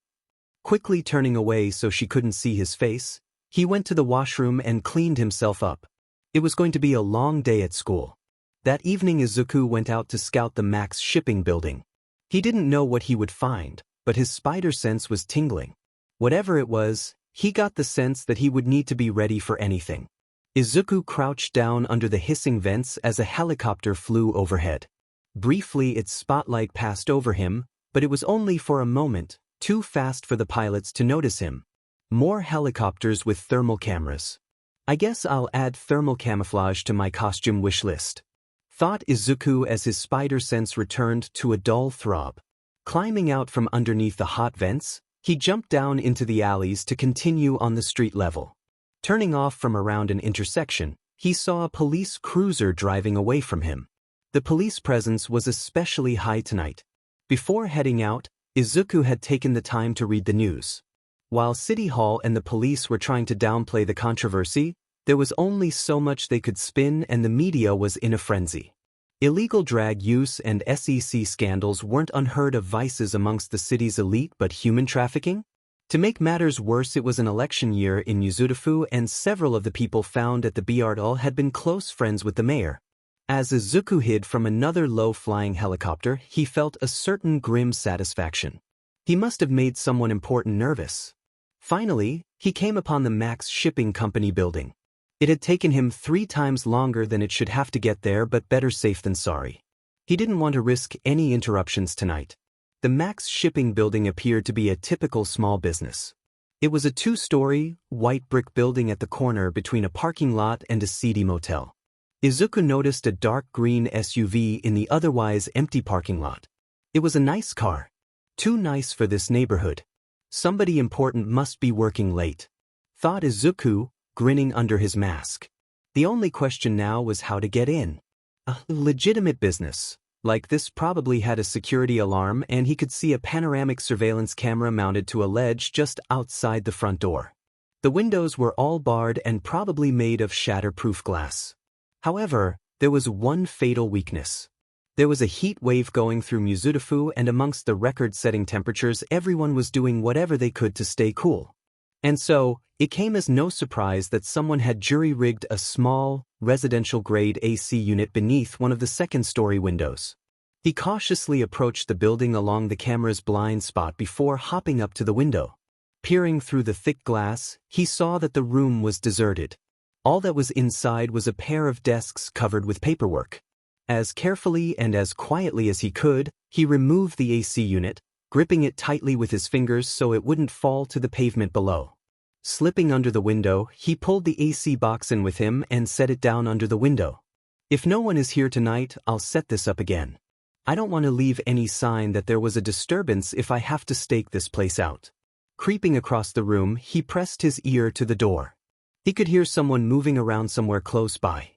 Quickly turning away so she couldn't see his face, he went to the washroom and cleaned himself up. It was going to be a long day at school. That evening Izuku went out to scout the Max Shipping building. He didn't know what he would find, but his spider sense was tingling. Whatever it was, he got the sense that he would need to be ready for anything. Izuku crouched down under the hissing vents as a helicopter flew overhead. Briefly its spotlight passed over him, but it was only for a moment, too fast for the pilots to notice him. More helicopters with thermal cameras. I guess I'll add thermal camouflage to my costume wish list, thought Izuku as his spider sense returned to a dull throb. Climbing out from underneath the hot vents, he jumped down into the alleys to continue on the street level. Turning off from around an intersection, he saw a police cruiser driving away from him. The police presence was especially high tonight. Before heading out, Izuku had taken the time to read the news. While City Hall and the police were trying to downplay the controversy, there was only so much they could spin and the media was in a frenzy. Illegal drag use and SEC scandals weren't unheard of vices amongst the city's elite, but human trafficking? To make matters worse, it was an election year in Uzudafu and several of the people found at the BGMI had been close friends with the mayor. As Izuku hid from another low-flying helicopter, he felt a certain grim satisfaction. He must have made someone important nervous. Finally, he came upon the Max Shipping Company building. It had taken him 3 times longer than it should have to get there, but better safe than sorry. He didn't want to risk any interruptions tonight. The Max Shipping building appeared to be a typical small business. It was a 2-story, white brick building at the corner between a parking lot and a seedy motel. Izuku noticed a dark green SUV in the otherwise empty parking lot. It was a nice car. Too nice for this neighborhood. Somebody important must be working late, thought Izuku, grinning under his mask. The only question now was how to get in. A legitimate business like this probably had a security alarm, and he could see a panoramic surveillance camera mounted to a ledge just outside the front door. The windows were all barred and probably made of shatterproof glass. However, there was one fatal weakness. There was a heat wave going through Uzudafu, and amongst the record-setting temperatures, everyone was doing whatever they could to stay cool. And so, it came as no surprise that someone had jury-rigged a small, residential-grade AC unit beneath one of the second-story windows. He cautiously approached the building along the camera's blind spot before hopping up to the window. Peering through the thick glass, he saw that the room was deserted. All that was inside was a pair of desks covered with paperwork. As carefully and as quietly as he could, he removed the AC unit, gripping it tightly with his fingers so it wouldn't fall to the pavement below. Slipping under the window, he pulled the AC box in with him and set it down under the window. If no one is here tonight, I'll set this up again. I don't want to leave any sign that there was a disturbance if I have to stake this place out. Creeping across the room, he pressed his ear to the door. He could hear someone moving around somewhere close by.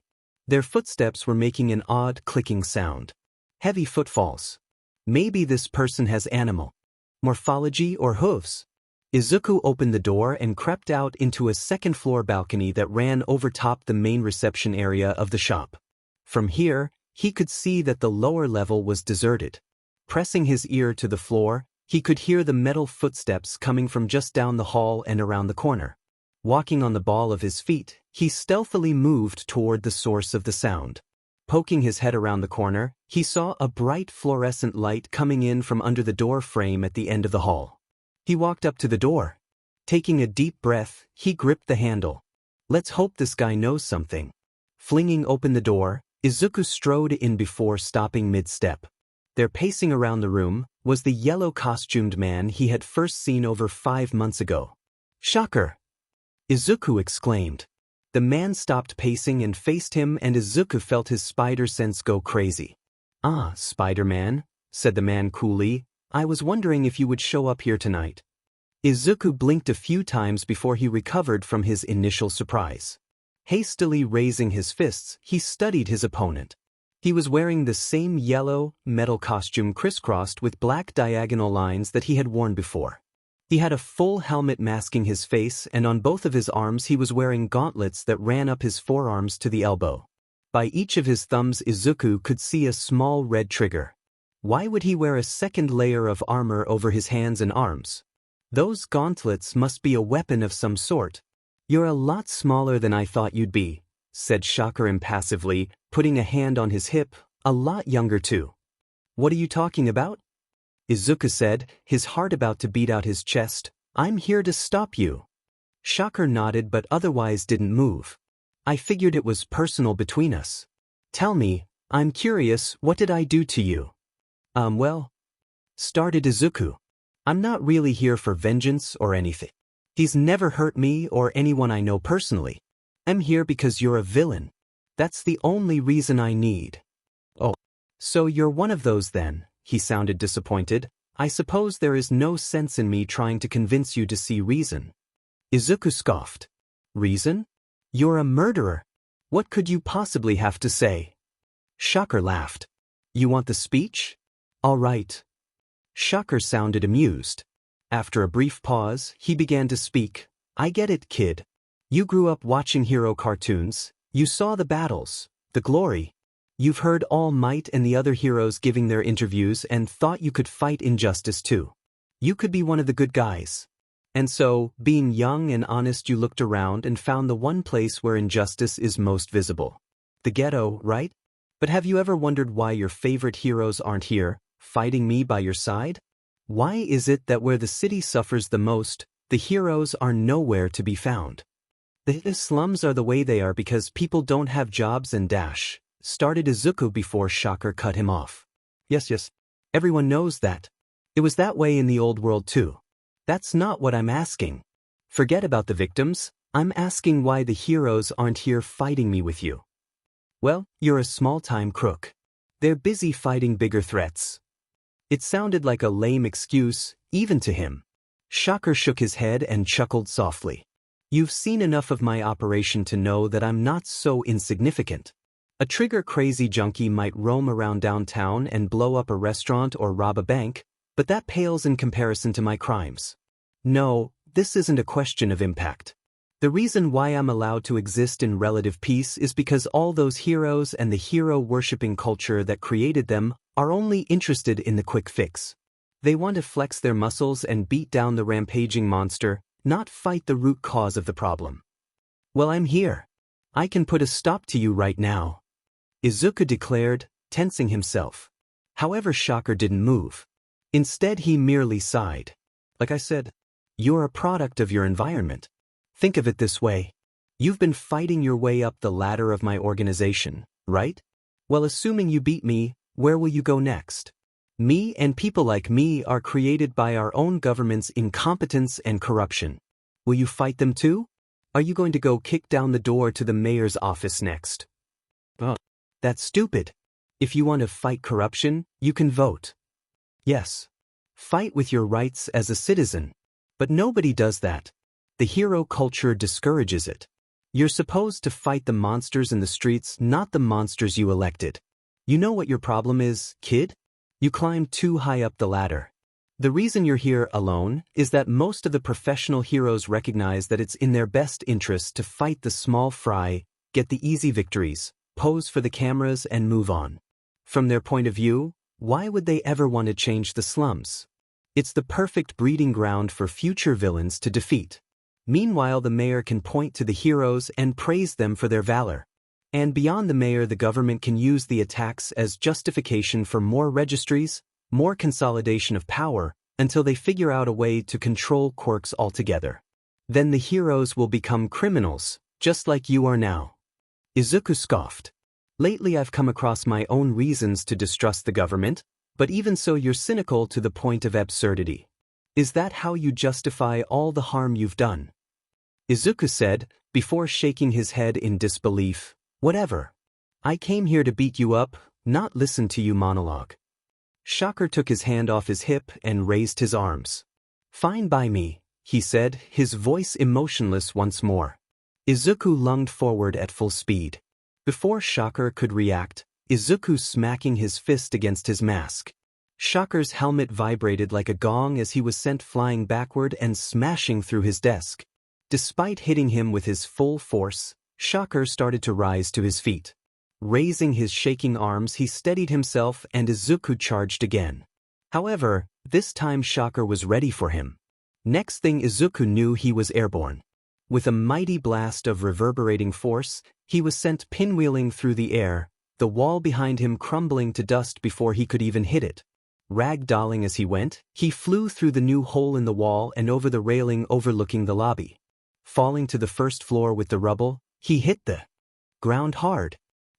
Their footsteps were making an odd clicking sound. Heavy footfalls. Maybe this person has animal morphology or hooves. Izuku opened the door and crept out into a second-floor balcony that ran over top the main reception area of the shop. From here, he could see that the lower level was deserted. Pressing his ear to the floor, he could hear the metal footsteps coming from just down the hall and around the corner. Walking on the ball of his feet, he stealthily moved toward the source of the sound. Poking his head around the corner, he saw a bright fluorescent light coming in from under the door frame at the end of the hall. He walked up to the door. Taking a deep breath, he gripped the handle. Let's hope this guy knows something. Flinging open the door, Izuku strode in before stopping mid-step. There, pacing around the room, was the yellow-costumed man he had first seen over 5 months ago. Shocker! Izuku exclaimed. The man stopped pacing and faced him, and Izuku felt his spider sense go crazy. Ah, Spider-Man, said the man coolly, I was wondering if you would show up here tonight. Izuku blinked a few times before he recovered from his initial surprise. Hastily raising his fists, he studied his opponent. He was wearing the same yellow, metal costume crisscrossed with black diagonal lines that he had worn before. He had a full helmet masking his face, and on both of his arms he was wearing gauntlets that ran up his forearms to the elbow. By each of his thumbs Izuku could see a small red trigger. Why would he wear a second layer of armor over his hands and arms? Those gauntlets must be a weapon of some sort. You're a lot smaller than I thought you'd be, said Shocker impassively, putting a hand on his hip. A lot younger too. What are you talking about? Izuku said, his heart about to beat out his chest. I'm here to stop you. Shocker nodded but otherwise didn't move. I figured it was personal between us. Tell me, I'm curious, what did I do to you? Well, started Izuku. I'm not really here for vengeance or anything. He's never hurt me or anyone I know personally. I'm here because you're a villain. That's the only reason I need. Oh, so you're one of those then, he sounded disappointed. I suppose there is no sense in me trying to convince you to see reason. Izuku scoffed. Reason? You're a murderer. What could you possibly have to say? Shocker laughed. You want the speech? All right. Shocker sounded amused. After a brief pause, he began to speak. I get it, kid. You grew up watching hero cartoons. You saw the battles, the glory. You've heard All Might and the other heroes giving their interviews and thought you could fight injustice too. You could be one of the good guys. And so, being young and honest, you looked around and found the one place where injustice is most visible. The ghetto, right? But have you ever wondered why your favorite heroes aren't here, fighting me by your side? Why is it that where the city suffers the most, the heroes are nowhere to be found? The slums are the way they are because people don't have jobs and dash, started Izuku before Shocker cut him off. Yes, everyone knows that. It was that way in the old world too. That's not what I'm asking. Forget about the victims, I'm asking why the heroes aren't here fighting me with you. Well, you're a small-time crook. They're busy fighting bigger threats. It sounded like a lame excuse, even to him. Shocker shook his head and chuckled softly. You've seen enough of my operation to know that I'm not so insignificant. A trigger-crazy junkie might roam around downtown and blow up a restaurant or rob a bank, but that pales in comparison to my crimes. No, this isn't a question of impact. The reason why I'm allowed to exist in relative peace is because all those heroes and the hero-worshipping culture that created them are only interested in the quick fix. They want to flex their muscles and beat down the rampaging monster, not fight the root cause of the problem. Well, I'm here. I can put a stop to you right now. Izuku declared, tensing himself. However, Shocker didn't move. Instead, he merely sighed. Like I said, you're a product of your environment. Think of it this way. You've been fighting your way up the ladder of my organization, right? Well, assuming you beat me, where will you go next? Me and people like me are created by our own government's incompetence and corruption. Will you fight them too? Are you going to go kick down the door to the mayor's office next? Oh, that's stupid. If you want to fight corruption, you can vote. Yes. Fight with your rights as a citizen. But nobody does that. The hero culture discourages it. You're supposed to fight the monsters in the streets, not the monsters you elected. You know what your problem is, kid? You climbed too high up the ladder. The reason you're here alone is that most of the professional heroes recognize that it's in their best interest to fight the small fry, get the easy victories, pose for the cameras and move on. From their point of view, why would they ever want to change the slums? It's the perfect breeding ground for future villains to defeat. Meanwhile, the mayor can point to the heroes and praise them for their valor. And beyond the mayor, the government can use the attacks as justification for more registries, more consolidation of power, until they figure out a way to control quirks altogether. Then the heroes will become criminals, just like you are now. Izuku scoffed. Lately I've come across my own reasons to distrust the government, but even so you're cynical to the point of absurdity. Is that how you justify all the harm you've done? Izuku said, before shaking his head in disbelief. Whatever. I came here to beat you up, not listen to you monologue. Shocker took his hand off his hip and raised his arms. Fine by me, he said, his voice emotionless once more. Izuku lunged forward at full speed. Before Shocker could react, Izuku smacking his fist against his mask. Shocker's helmet vibrated like a gong as he was sent flying backward and smashing through his desk. Despite hitting him with his full force, Shocker started to rise to his feet. Raising his shaking arms, he steadied himself and Izuku charged again. However, this time Shocker was ready for him. Next thing Izuku knew, he was airborne. With a mighty blast of reverberating force, he was sent pinwheeling through the air, the wall behind him crumbling to dust before he could even hit it. Ragdolling as he went, he flew through the new hole in the wall and over the railing overlooking the lobby. Falling to the first floor with the rubble, he hit the ground hard.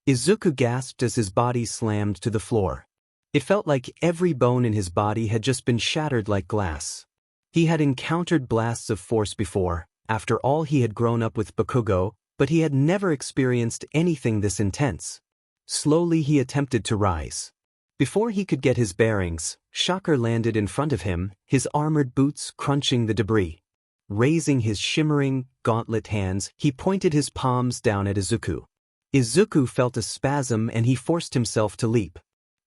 Izuku gasped as his body slammed to the floor. It felt like every bone in his body had just been shattered like glass. He had encountered blasts of force before, after all he had grown up with Bakugo, but he had never experienced anything this intense. Slowly he attempted to rise. Before he could get his bearings, Shocker landed in front of him, his armored boots crunching the debris. Raising his shimmering, gauntlet hands, he pointed his palms down at Izuku. Izuku felt a spasm and he forced himself to leap.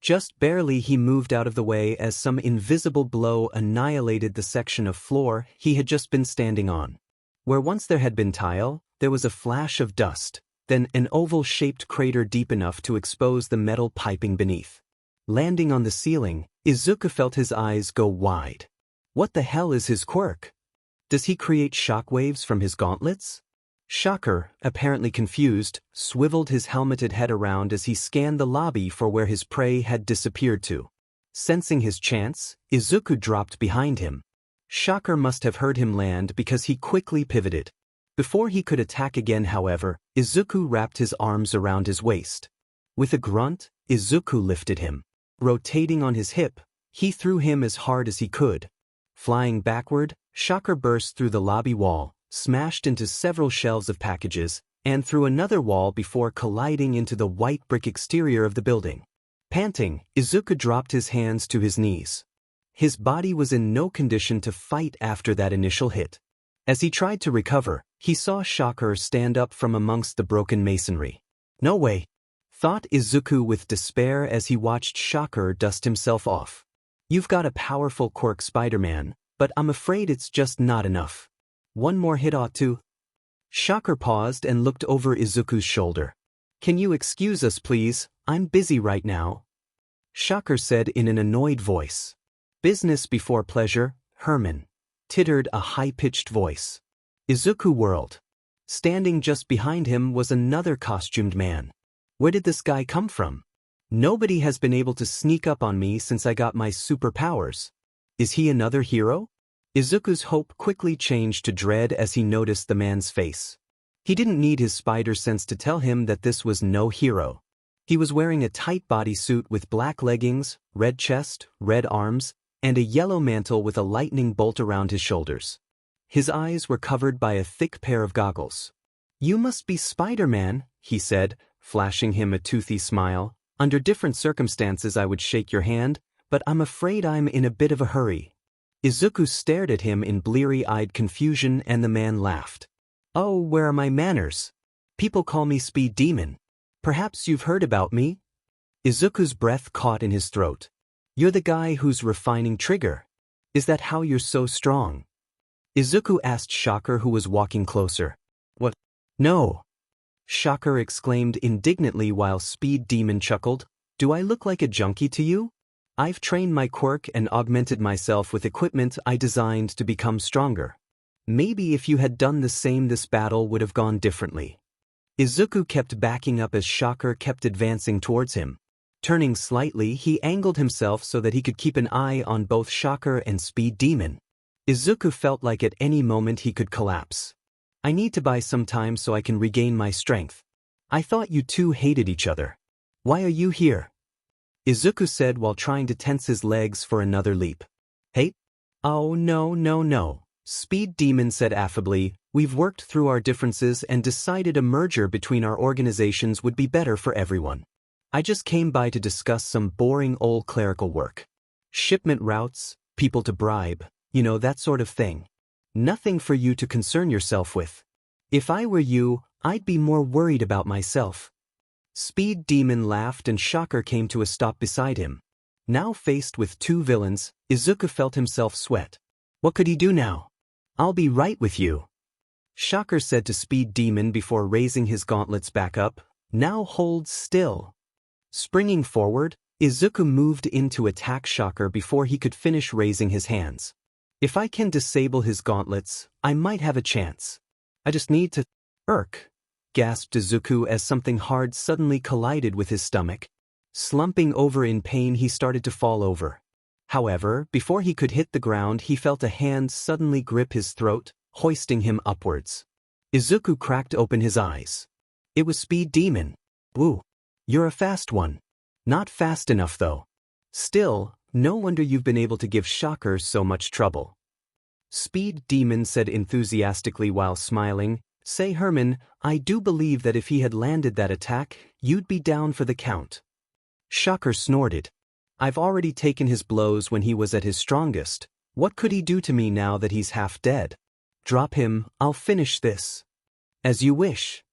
Just barely he moved out of the way as some invisible blow annihilated the section of floor he had just been standing on. Where once there had been tile, there was a flash of dust, then an oval-shaped crater deep enough to expose the metal piping beneath. Landing on the ceiling, Izuku felt his eyes go wide. What the hell is his quirk? Does he create shockwaves from his gauntlets? Shocker, apparently confused, swiveled his helmeted head around as he scanned the lobby for where his prey had disappeared to. Sensing his chance, Izuku dropped behind him. Shocker must have heard him land because he quickly pivoted. Before he could attack again, however, Izuku wrapped his arms around his waist. With a grunt, Izuku lifted him. Rotating on his hip, he threw him as hard as he could. Flying backward, Shocker burst through the lobby wall, smashed into several shelves of packages, and through another wall before colliding into the white brick exterior of the building. Panting, Izuku dropped his hands to his knees. His body was in no condition to fight after that initial hit. As he tried to recover, he saw Shocker stand up from amongst the broken masonry. No way, thought Izuku with despair as he watched Shocker dust himself off. You've got a powerful quirk, Spider-Man, but I'm afraid it's just not enough. One more hit ought to. Shocker paused and looked over Izuku's shoulder. Can you excuse us, please? I'm busy right now. Shocker said in an annoyed voice. Business before pleasure, Herman, tittered a high-pitched voice. Izuku whirled. Standing just behind him was another costumed man. Where did this guy come from? Nobody has been able to sneak up on me since I got my superpowers. Is he another hero? Izuku's hope quickly changed to dread as he noticed the man's face. He didn't need his spider sense to tell him that this was no hero. He was wearing a tight bodysuit with black leggings, red chest, red arms, and a yellow mantle with a lightning bolt around his shoulders. His eyes were covered by a thick pair of goggles. "You must be Spider-Man," he said, flashing him a toothy smile. "Under different circumstances I would shake your hand, but I'm afraid I'm in a bit of a hurry." Izuku stared at him in bleary-eyed confusion and the man laughed. "Oh, where are my manners? People call me Speed Demon. Perhaps you've heard about me?" Izuku's breath caught in his throat. "You're the guy who's refining Trigger. Is that how you're so strong?" Izuku asked Shocker, who was walking closer. "What? No!" Shocker exclaimed indignantly while Speed Demon chuckled. "Do I look like a junkie to you? I've trained my quirk and augmented myself with equipment I designed to become stronger. Maybe if you had done the same, this battle would have gone differently." Izuku kept backing up as Shocker kept advancing towards him. Turning slightly, he angled himself so that he could keep an eye on both Shocker and Speed Demon. Izuku felt like at any moment he could collapse. "I need to buy some time so I can regain my strength. I thought you two hated each other. Why are you here?" Izuku said while trying to tense his legs for another leap. "Hate? Oh, no. Speed Demon said affably. "We've worked through our differences and decided a merger between our organizations would be better for everyone. I just came by to discuss some boring old clerical work. Shipment routes, people to bribe, that sort of thing. Nothing for you to concern yourself with. If I were you, I'd be more worried about myself." Speed Demon laughed and Shocker came to a stop beside him. Now faced with two villains, Izuku felt himself sweat. What could he do now? "I'll be right with you," Shocker said to Speed Demon before raising his gauntlets back up. "Now hold still." Springing forward, Izuku moved in to attack Shocker before he could finish raising his hands. "If I can disable his gauntlets, I might have a chance. I just need to—" gasped Izuku as something hard suddenly collided with his stomach. Slumping over in pain, he started to fall over. However, before he could hit the ground, he felt a hand suddenly grip his throat, hoisting him upwards. Izuku cracked open his eyes. It was Speed Demon. "Woo. You're a fast one. Not fast enough, though. Still, no wonder you've been able to give Shocker so much trouble." Speed Demon said enthusiastically while smiling. "Say, Herman, I do believe that if he had landed that attack, you'd be down for the count." Shocker snorted. "I've already taken his blows when he was at his strongest. What could he do to me now that he's half dead? Drop him, I'll finish this." "As you wish."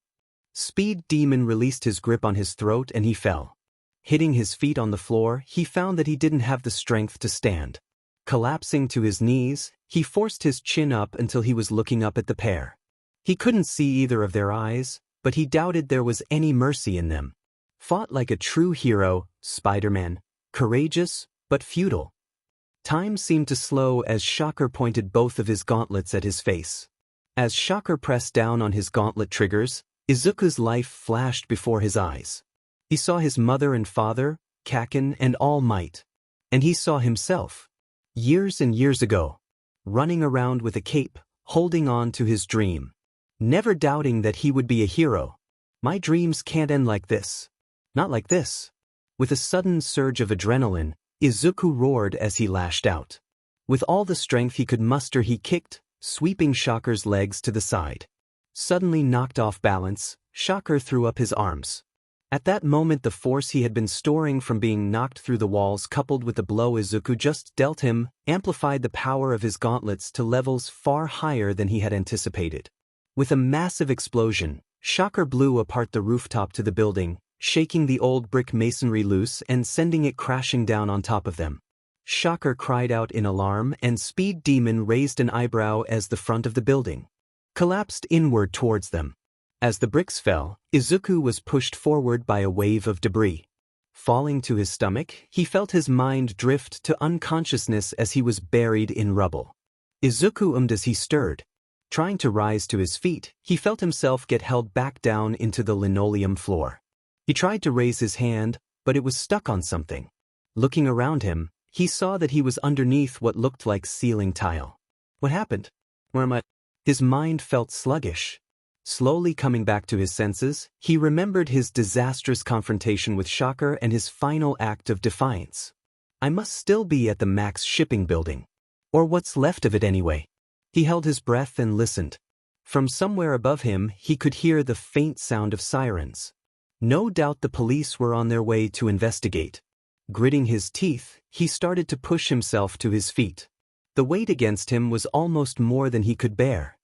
Speed Demon released his grip on his throat and he fell. Hitting his feet on the floor, he found that he didn't have the strength to stand. Collapsing to his knees, he forced his chin up until he was looking up at the pair. He couldn't see either of their eyes, but he doubted there was any mercy in them. Fought like a true hero, Spider-Man. Courageous, but futile. Time seemed to slow as Shocker pointed both of his gauntlets at his face. As Shocker pressed down on his gauntlet triggers, Izuku's life flashed before his eyes. He saw his mother and father, Kaken and All Might. And he saw himself. Years and years ago. Running around with a cape, holding on to his dream. Never doubting that he would be a hero. "My dreams can't end like this. Not like this." With a sudden surge of adrenaline, Izuku roared as he lashed out. With all the strength he could muster, he kicked, sweeping Shocker's legs to the side. Suddenly knocked off balance, Shocker threw up his arms. At that moment, the force he had been storing from being knocked through the walls coupled with the blow Izuku just dealt him amplified the power of his gauntlets to levels far higher than he had anticipated. With a massive explosion, Shocker blew apart the rooftop to the building, shaking the old brick masonry loose and sending it crashing down on top of them. Shocker cried out in alarm and Speed Demon raised an eyebrow as the front of the building collapsed inward towards them. As the bricks fell, Izuku was pushed forward by a wave of debris. Falling to his stomach, he felt his mind drift to unconsciousness as he was buried in rubble. Izuku ummed as he stirred. Trying to rise to his feet, he felt himself get held back down into the linoleum floor. He tried to raise his hand, but it was stuck on something. Looking around him, he saw that he was underneath what looked like ceiling tile. What happened? Where am I? His mind felt sluggish. Slowly coming back to his senses, he remembered his disastrous confrontation with Shocker and his final act of defiance. I must still be at the Max shipping building. Or what's left of it anyway. He held his breath and listened. From somewhere above him, he could hear the faint sound of sirens. No doubt the police were on their way to investigate. Gritting his teeth, he started to push himself to his feet. The weight against him was almost more than he could bear.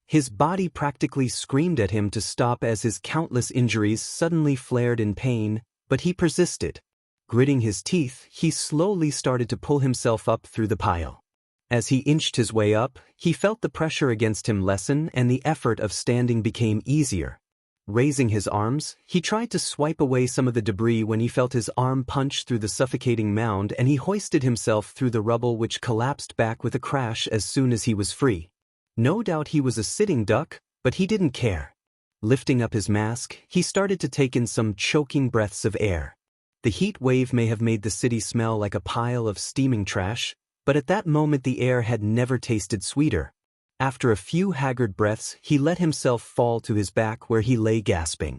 His body practically screamed at him to stop as his countless injuries suddenly flared in pain, but he persisted. Gritting his teeth, he slowly started to pull himself up through the pile. As he inched his way up, he felt the pressure against him lessen and the effort of standing became easier. Raising his arms, he tried to swipe away some of the debris when he felt his arm punch through the suffocating mound and he hoisted himself through the rubble which collapsed back with a crash as soon as he was free. No doubt he was a sitting duck, but he didn't care. Lifting up his mask, he started to take in some choking breaths of air. The heat wave may have made the city smell like a pile of steaming trash, but at that moment the air had never tasted sweeter. After a few haggard breaths, he let himself fall to his back where he lay gasping.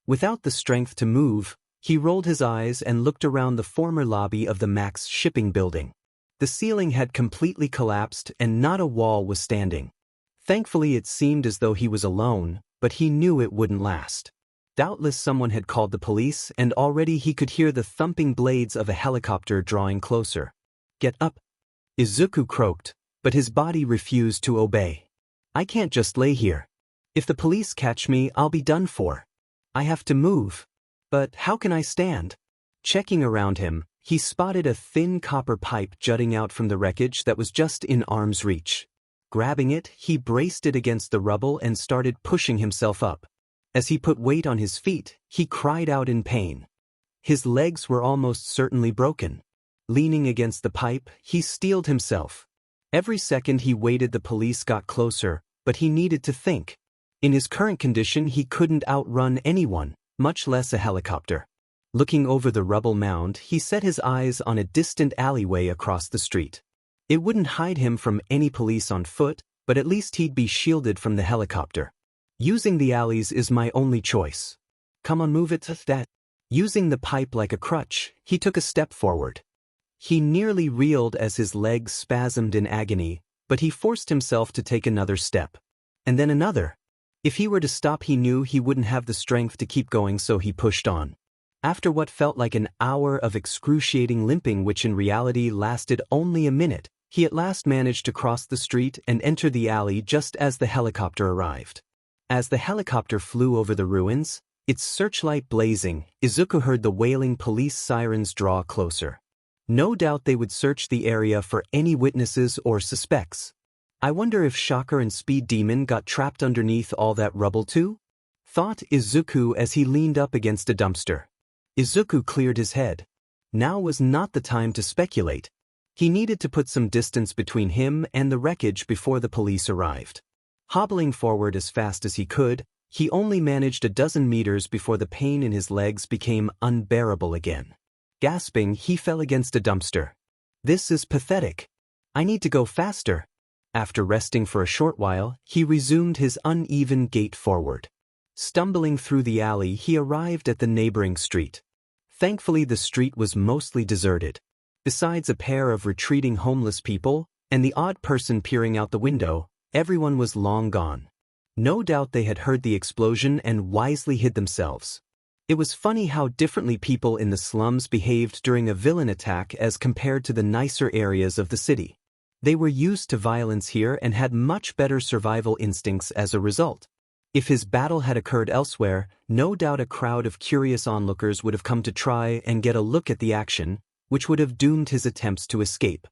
Without the strength to move, he rolled his eyes and looked around the former lobby of the Max shipping building. The ceiling had completely collapsed and not a wall was standing. Thankfully it seemed as though he was alone, but he knew it wouldn't last. Doubtless someone had called the police and already he could hear the thumping blades of a helicopter drawing closer. "Get up!" Izuku croaked, but his body refused to obey. "I can't just lay here. If the police catch me, I'll be done for. I have to move. But how can I stand?" Checking around him, he spotted a thin copper pipe jutting out from the wreckage that was just in arm's reach. Grabbing it, he braced it against the rubble and started pushing himself up. As he put weight on his feet, he cried out in pain. His legs were almost certainly broken. Leaning against the pipe, he steeled himself. Every second he waited the police got closer, but he needed to think. In his current condition he couldn't outrun anyone, much less a helicopter. Looking over the rubble mound, he set his eyes on a distant alleyway across the street. It wouldn't hide him from any police on foot, but at least he'd be shielded from the helicopter. Using the alleys is my only choice. Come on, move it to that. Using the pipe like a crutch, he took a step forward. He nearly reeled as his legs spasmed in agony, but he forced himself to take another step. And then another. If he were to stop he knew he wouldn't have the strength to keep going, so he pushed on. After what felt like an hour of excruciating limping which in reality lasted only a minute, he at last managed to cross the street and enter the alley just as the helicopter arrived. As the helicopter flew over the ruins, its searchlight blazing, Izuku heard the wailing police sirens draw closer. No doubt they would search the area for any witnesses or suspects. I wonder if Shocker and Speed Demon got trapped underneath all that rubble too? Thought Izuku as he leaned up against a dumpster. Izuku cleared his head. Now was not the time to speculate. He needed to put some distance between him and the wreckage before the police arrived. Hobbling forward as fast as he could, he only managed a dozen meters before the pain in his legs became unbearable again. Gasping, he fell against a dumpster. This is pathetic. I need to go faster. After resting for a short while, he resumed his uneven gait forward. Stumbling through the alley, he arrived at the neighboring street. Thankfully, the street was mostly deserted. Besides a pair of retreating homeless people and the odd person peering out the window, everyone was long gone. No doubt they had heard the explosion and wisely hid themselves. It was funny how differently people in the slums behaved during a villain attack as compared to the nicer areas of the city. They were used to violence here and had much better survival instincts as a result. If his battle had occurred elsewhere, no doubt a crowd of curious onlookers would have come to try and get a look at the action, which would have doomed his attempts to escape.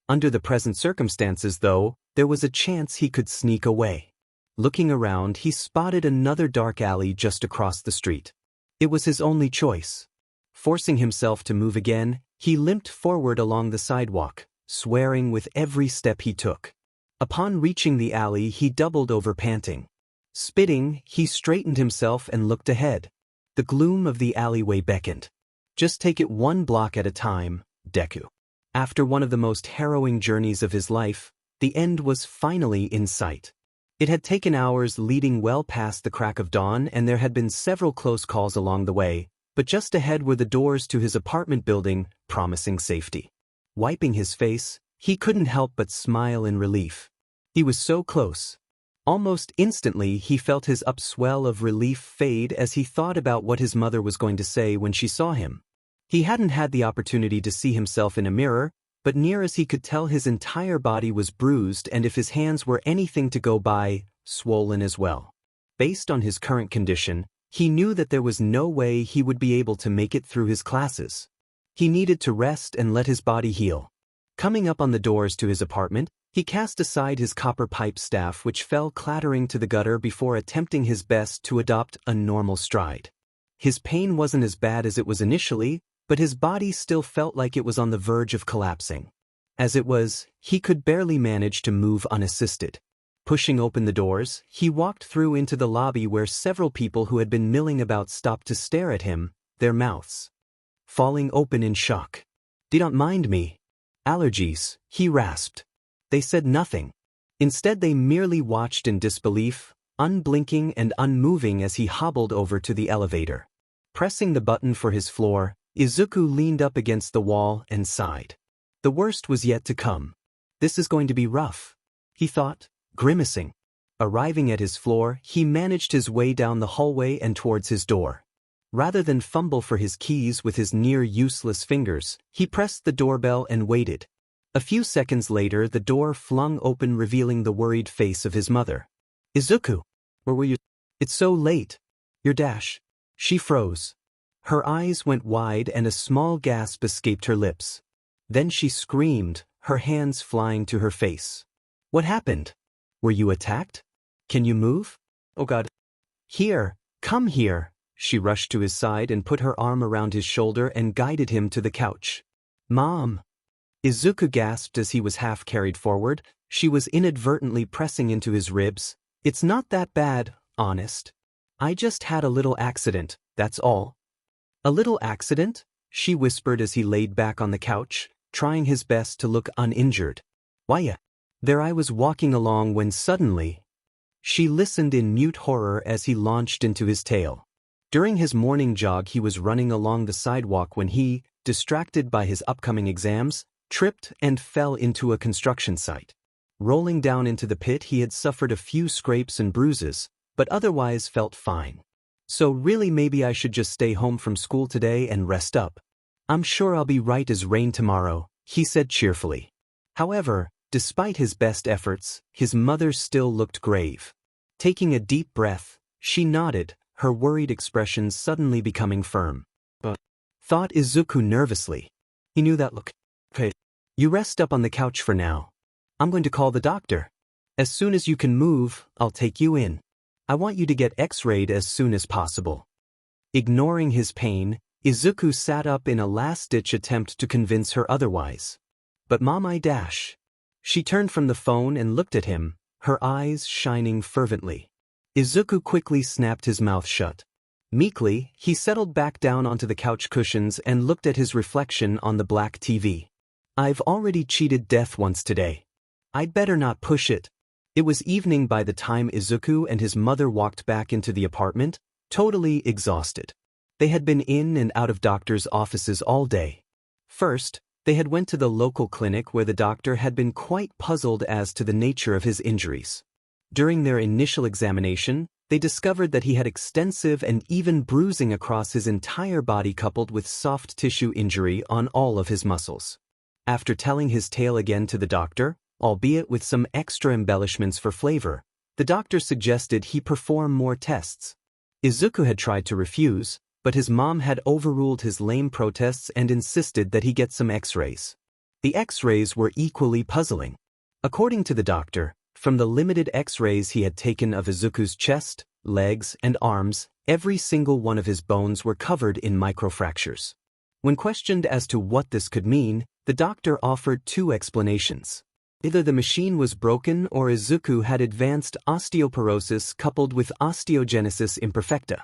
Under the present circumstances, though, there was a chance he could sneak away. Looking around, he spotted another dark alley just across the street. It was his only choice. Forcing himself to move again, he limped forward along the sidewalk, swearing with every step he took. Upon reaching the alley, he doubled over panting. Spitting, he straightened himself and looked ahead. The gloom of the alleyway beckoned. Just take it one block at a time, Deku. After one of the most harrowing journeys of his life, the end was finally in sight. It had taken hours leading well past the crack of dawn, and there had been several close calls along the way, but just ahead were the doors to his apartment building, promising safety. Wiping his face, he couldn't help but smile in relief. He was so close. Almost instantly he felt his upswell of relief fade as he thought about what his mother was going to say when she saw him. He hadn't had the opportunity to see himself in a mirror, but near as he could tell his entire body was bruised, and if his hands were anything to go by, swollen as well. Based on his current condition, he knew that there was no way he would be able to make it through his classes. He needed to rest and let his body heal. Coming up on the doors to his apartment, he cast aside his copper pipe staff, which fell clattering to the gutter before attempting his best to adopt a normal stride. His pain wasn't as bad as it was initially, but his body still felt like it was on the verge of collapsing. As it was, he could barely manage to move unassisted. Pushing open the doors, he walked through into the lobby where several people who had been milling about stopped to stare at him, their mouths falling open in shock. "Don't mind me. Allergies," he rasped. They said nothing. Instead, they merely watched in disbelief, unblinking and unmoving as he hobbled over to the elevator. Pressing the button for his floor, Izuku leaned up against the wall and sighed. The worst was yet to come. This is going to be rough, he thought, grimacing. Arriving at his floor, he managed his way down the hallway and towards his door. Rather than fumble for his keys with his near-useless fingers, he pressed the doorbell and waited. A few seconds later, the door flung open, revealing the worried face of his mother. "Izuku, where were you? It's so late." "Your dash." She froze. Her eyes went wide and a small gasp escaped her lips. Then she screamed, her hands flying to her face. "What happened? Were you attacked? Can you move? Oh God." "Here, come here." She rushed to his side and put her arm around his shoulder and guided him to the couch. "Mom." Izuku gasped as he was half carried forward. She was inadvertently pressing into his ribs. "It's not that bad, honest. I just had a little accident, that's all." "A little accident?" she whispered as he laid back on the couch, trying his best to look uninjured. "Why, there I was walking along when suddenly—" She listened in mute horror as he launched into his tale. During his morning jog, he was running along the sidewalk when he, distracted by his upcoming exams, tripped and fell into a construction site. Rolling down into the pit, he had suffered a few scrapes and bruises, but otherwise felt fine. "So really maybe I should just stay home from school today and rest up. I'm sure I'll be right as rain tomorrow," he said cheerfully. However, despite his best efforts, his mother still looked grave. Taking a deep breath, she nodded, her worried expression suddenly becoming firm. "But," thought Izuku nervously. He knew that look. "Okay, you rest up on the couch for now. I'm going to call the doctor. As soon as you can move, I'll take you in. I want you to get x-rayed as soon as possible." Ignoring his pain, Izuku sat up in a last-ditch attempt to convince her otherwise. "But Mom, I dash." She turned from the phone and looked at him, her eyes shining fervently. Izuku quickly snapped his mouth shut. Meekly, he settled back down onto the couch cushions and looked at his reflection on the black TV. "I've already cheated death once today. I'd better not push it." It was evening by the time Izuku and his mother walked back into the apartment, totally exhausted. They had been in and out of doctors' offices all day. First, they had went to the local clinic where the doctor had been quite puzzled as to the nature of his injuries. During their initial examination, they discovered that he had extensive and even bruising across his entire body coupled with soft tissue injury on all of his muscles. After telling his tale again to the doctor, albeit with some extra embellishments for flavor, the doctor suggested he perform more tests. Izuku had tried to refuse, but his mom had overruled his lame protests and insisted that he get some x-rays. The x-rays were equally puzzling. According to the doctor, from the limited x-rays he had taken of Izuku's chest, legs, and arms, every single one of his bones were covered in microfractures. When questioned as to what this could mean, the doctor offered two explanations. Either the machine was broken or Izuku had advanced osteoporosis coupled with osteogenesis imperfecta.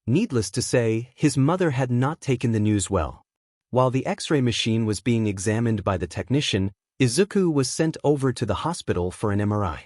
Needless to say, his mother had not taken the news well. While the X-ray machine was being examined by the technician, Izuku was sent over to the hospital for an MRI.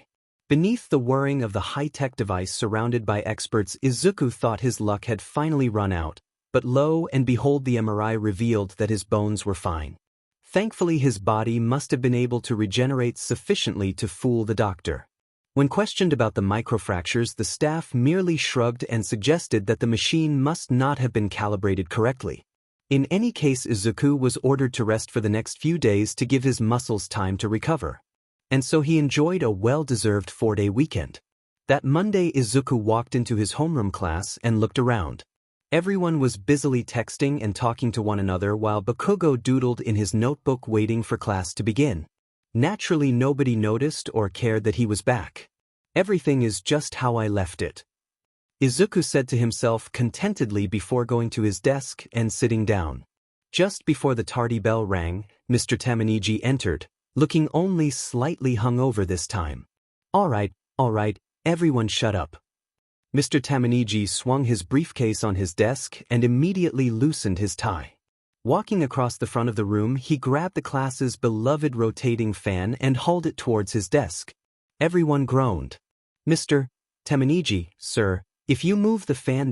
Beneath the whirring of the high-tech device surrounded by experts, Izuku thought his luck had finally run out, but lo and behold, the MRI revealed that his bones were fine. Thankfully, his body must have been able to regenerate sufficiently to fool the doctor. When questioned about the microfractures, the staff merely shrugged and suggested that the machine must not have been calibrated correctly. In any case, Izuku was ordered to rest for the next few days to give his muscles time to recover. And so he enjoyed a well-deserved 4-day weekend. That Monday, Izuku walked into his homeroom class and looked around. Everyone was busily texting and talking to one another while Bakugo doodled in his notebook waiting for class to begin. Naturally, nobody noticed or cared that he was back. Everything is just how I left it, Izuku said to himself contentedly before going to his desk and sitting down. Just before the tardy bell rang, Mr. Tamaniji entered, looking only slightly hungover this time. All right, everyone shut up. Mr. Tamaniji swung his briefcase on his desk and immediately loosened his tie. Walking across the front of the room, he grabbed the class's beloved rotating fan and hauled it towards his desk. Everyone groaned. Mr. Tamaniji, sir, if you move the fan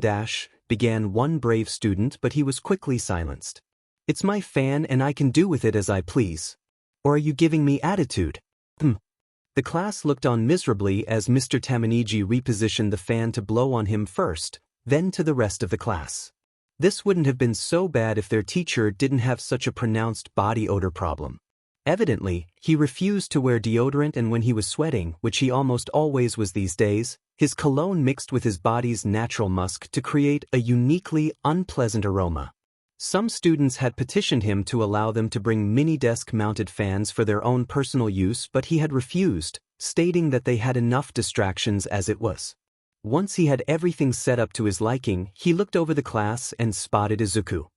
began one brave student, but he was quickly silenced. It's my fan and I can do with it as I please. Or are you giving me attitude? The class looked on miserably as Mr. Tamaniji repositioned the fan to blow on him first, then to the rest of the class. This wouldn't have been so bad if their teacher didn't have such a pronounced body odor problem. Evidently, he refused to wear deodorant, and when he was sweating, which he almost always was these days, his cologne mixed with his body's natural musk to create a uniquely unpleasant aroma. Some students had petitioned him to allow them to bring mini desk-mounted fans for their own personal use, but he had refused, stating that they had enough distractions as it was. Once he had everything set up to his liking, he looked over the class and spotted Izuku.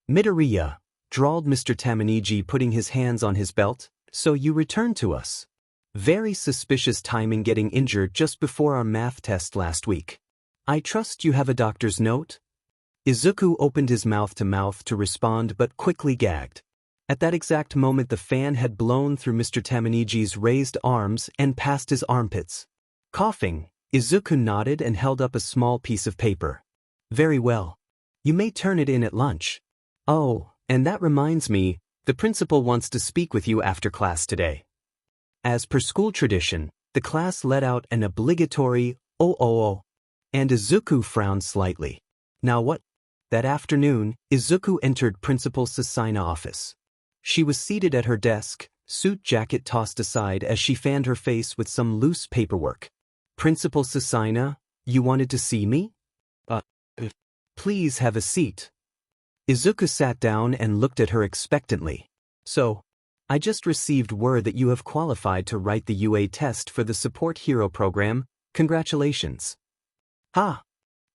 Midoriya, drawled Mr. Tamaniji, putting his hands on his belt, so you returned to us. Very suspicious timing, getting injured just before our math test last week. I trust you have a doctor's note? Izuku opened his mouth to respond but quickly gagged. At that exact moment, the fan had blown through Mr. Tamaniji's raised arms and past his armpits. Coughing, Izuku nodded and held up a small piece of paper. Very well. You may turn it in at lunch. Oh, and that reminds me, the principal wants to speak with you after class today. As per school tradition, the class let out an obligatory "oh," and Izuku frowned slightly. Now what? That afternoon, Izuku entered Principal Susaina's office. She was seated at her desk, suit jacket tossed aside as she fanned her face with some loose paperwork. Principal Susaina, you wanted to see me? Please have a seat. Izuku sat down and looked at her expectantly. So, I just received word that you have qualified to write the UA test for the Support Hero program. Congratulations. Ha!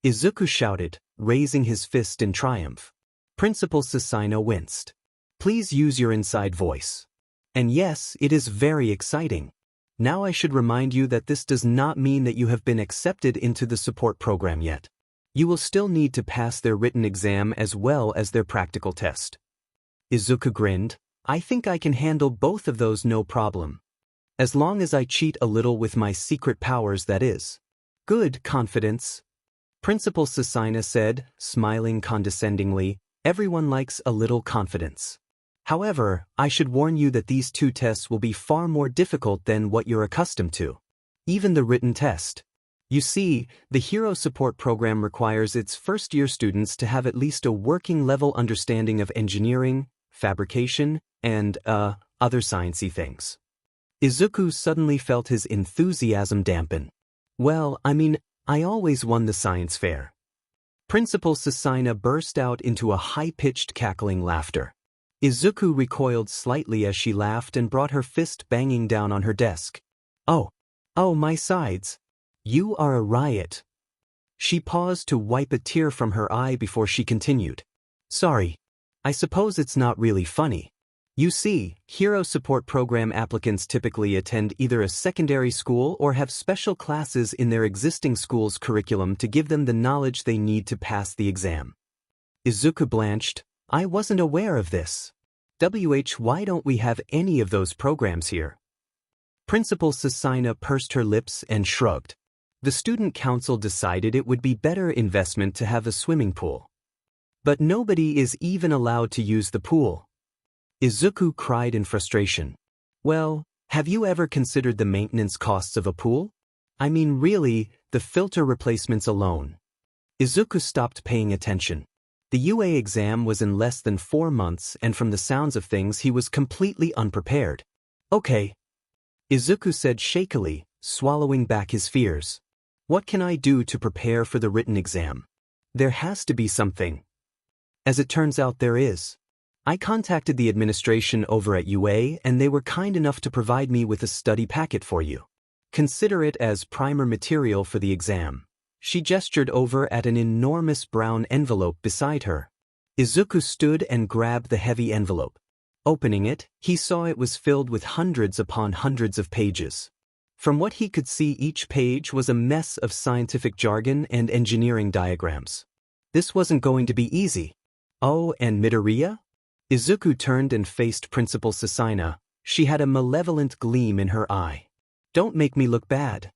Izuku shouted, raising his fist in triumph. Principal Susaina winced. Please use your inside voice. And yes, it is very exciting. Now I should remind you that this does not mean that you have been accepted into the support program yet. You will still need to pass their written exam as well as their practical test. Izuku grinned. I think I can handle both of those no problem. As long as I cheat a little with my secret powers, that is. Good confidence. Principal Susaina said, smiling condescendingly. Everyone likes a little confidence. However, I should warn you that these two tests will be far more difficult than what you're accustomed to. Even the written test. You see, the Hero Support Program requires its first-year students to have at least a working-level understanding of engineering, fabrication, and, other sciencey things. Izuku suddenly felt his enthusiasm dampen. Well, I always won the science fair. Principal Susaina burst out into a high-pitched cackling laughter. Izuku recoiled slightly as she laughed and brought her fist banging down on her desk. Oh, my sides. You are a riot. She paused to wipe a tear from her eye before she continued. Sorry. I suppose it's not really funny. You see, Hero Support Program applicants typically attend either a secondary school or have special classes in their existing school's curriculum to give them the knowledge they need to pass the exam. Izuku blanched. I wasn't aware of this. Why don't we have any of those programs here? Principal Susaina pursed her lips and shrugged. The student council decided it would be better investment to have a swimming pool. But nobody is even allowed to use the pool. Izuku cried in frustration. Well, have you ever considered the maintenance costs of a pool? I mean really, the filter replacements alone. Izuku stopped paying attention. The UA exam was in less than 4 months and from the sounds of things he was completely unprepared. Okay. Izuku said shakily, swallowing back his fears. What can I do to prepare for the written exam? There has to be something. As it turns out, there is. I contacted the administration over at UA and they were kind enough to provide me with a study packet for you. Consider it as primer material for the exam. She gestured over at an enormous brown envelope beside her. Izuku stood and grabbed the heavy envelope. Opening it, he saw it was filled with hundreds upon hundreds of pages. From what he could see, each page was a mess of scientific jargon and engineering diagrams. This wasn't going to be easy. Oh, and Midoriya? Izuku turned and faced Principal Susaina. She had a malevolent gleam in her eye. Don't make me look bad.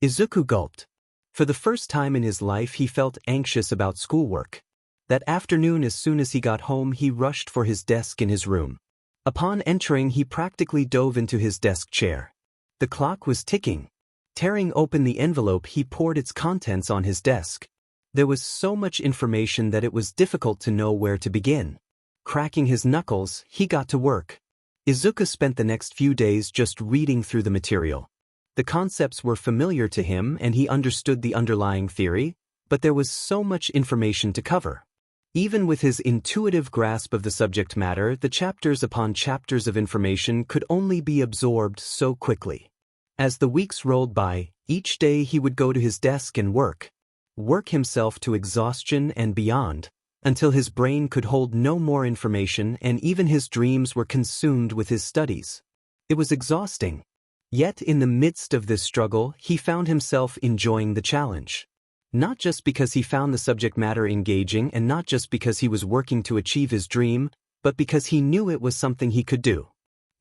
Izuku gulped. For the first time in his life he felt anxious about schoolwork. That afternoon, as soon as he got home, he rushed for his desk in his room. Upon entering, he practically dove into his desk chair. The clock was ticking. Tearing open the envelope, he poured its contents on his desk. There was so much information that it was difficult to know where to begin. Cracking his knuckles, he got to work. Izuku spent the next few days just reading through the material. The concepts were familiar to him and he understood the underlying theory, but there was so much information to cover. Even with his intuitive grasp of the subject matter, the chapters upon chapters of information could only be absorbed so quickly. As the weeks rolled by, each day he would go to his desk and work himself to exhaustion and beyond, until his brain could hold no more information and even his dreams were consumed with his studies. It was exhausting. Yet in the midst of this struggle, he found himself enjoying the challenge. Not just because he found the subject matter engaging and not just because he was working to achieve his dream, but because he knew it was something he could do.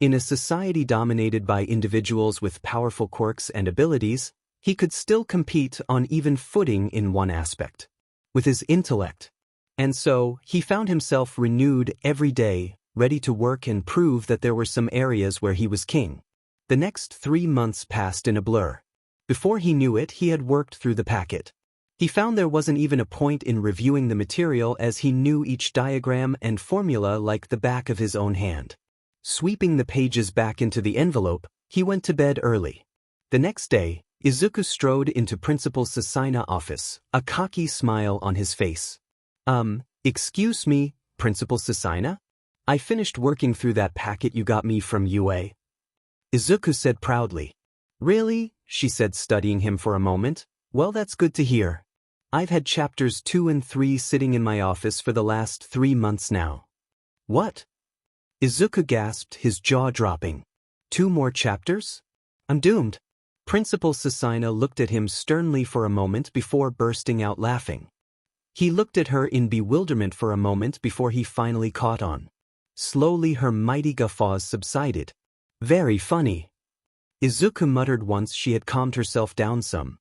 In a society dominated by individuals with powerful quirks and abilities, he could still compete on even footing in one aspect, with his intellect. And so, he found himself renewed every day, ready to work and prove that there were some areas where he was king. The next 3 months passed in a blur. Before he knew it, he had worked through the packet. He found there wasn't even a point in reviewing the material as he knew each diagram and formula like the back of his own hand. Sweeping the pages back into the envelope, he went to bed early. The next day, Izuku strode into Principal Susaina's office, a cocky smile on his face. Excuse me, Principal Susaina? I finished working through that packet you got me from UA. Izuku said proudly. Really? She said, studying him for a moment. Well, that's good to hear. I've had chapters 2 and 3 sitting in my office for the last 3 months now. What? Izuku gasped, his jaw dropping. 2 more chapters? I'm doomed. Principal Susaina looked at him sternly for a moment before bursting out laughing. He looked at her in bewilderment for a moment before he finally caught on. Slowly her mighty guffaws subsided. Very funny. Izuku muttered once she had calmed herself down some.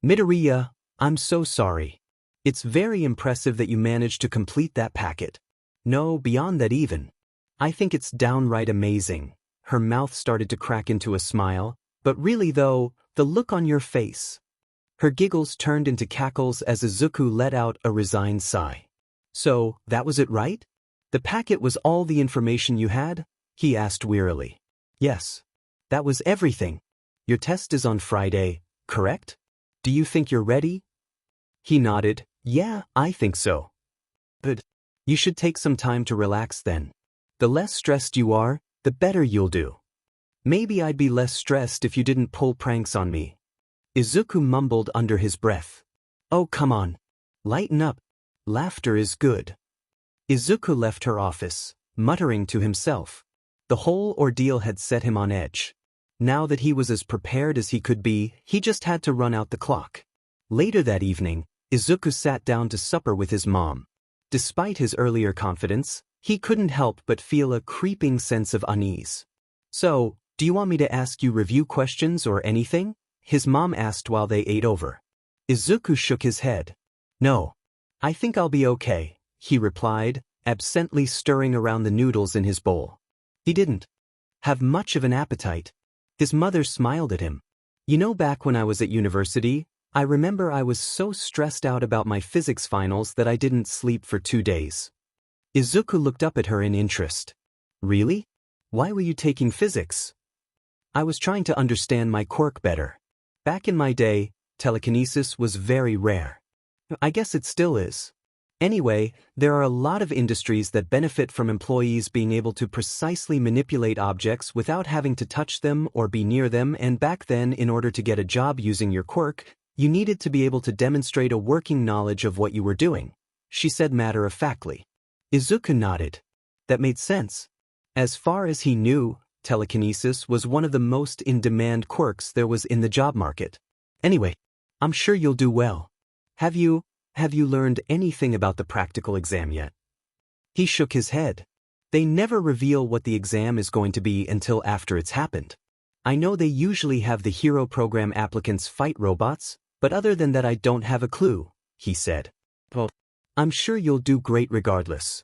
Midoriya, I'm so sorry. It's very impressive that you managed to complete that packet. No, beyond that even. I think it's downright amazing. Her mouth started to crack into a smile, but really though, the look on your face. Her giggles turned into cackles as Izuku let out a resigned sigh. So, that was it, right? The packet was all the information you had? He asked wearily. Yes. That was everything. Your test is on Friday, correct? Do you think you're ready? He nodded. Yeah, I think so. Good. You should take some time to relax then. The less stressed you are, the better you'll do. Maybe I'd be less stressed if you didn't pull pranks on me. Izuku mumbled under his breath. Oh, come on. Lighten up. Laughter is good. Izuku left her office, muttering to himself. The whole ordeal had set him on edge. Now that he was as prepared as he could be, he just had to run out the clock. Later that evening, Izuku sat down to supper with his mom. Despite his earlier confidence, he couldn't help but feel a creeping sense of unease. "So, do you want me to ask you review questions or anything?" his mom asked while they ate over. Izuku shook his head. "No. I think I'll be okay," he replied, absently stirring around the noodles in his bowl. He didn't have much of an appetite. His mother smiled at him. "You know, back when I was at university, I remember I was so stressed out about my physics finals that I didn't sleep for 2 days." Izuku looked up at her in interest. "Really? Why were you taking physics?" "I was trying to understand my quirk better. Back in my day, telekinesis was very rare. I guess it still is. Anyway, there are a lot of industries that benefit from employees being able to precisely manipulate objects without having to touch them or be near them, and back then, in order to get a job using your quirk, you needed to be able to demonstrate a working knowledge of what you were doing," she said matter-of-factly. Izuku nodded. That made sense. As far as he knew, telekinesis was one of the most in-demand quirks there was in the job market. "Anyway, I'm sure you'll do well. Have you learned anything about the practical exam yet?" He shook his head. "They never reveal what the exam is going to be until after it's happened. I know they usually have the hero program applicants fight robots, but other than that I don't have a clue," he said. "Well, I'm sure you'll do great regardless."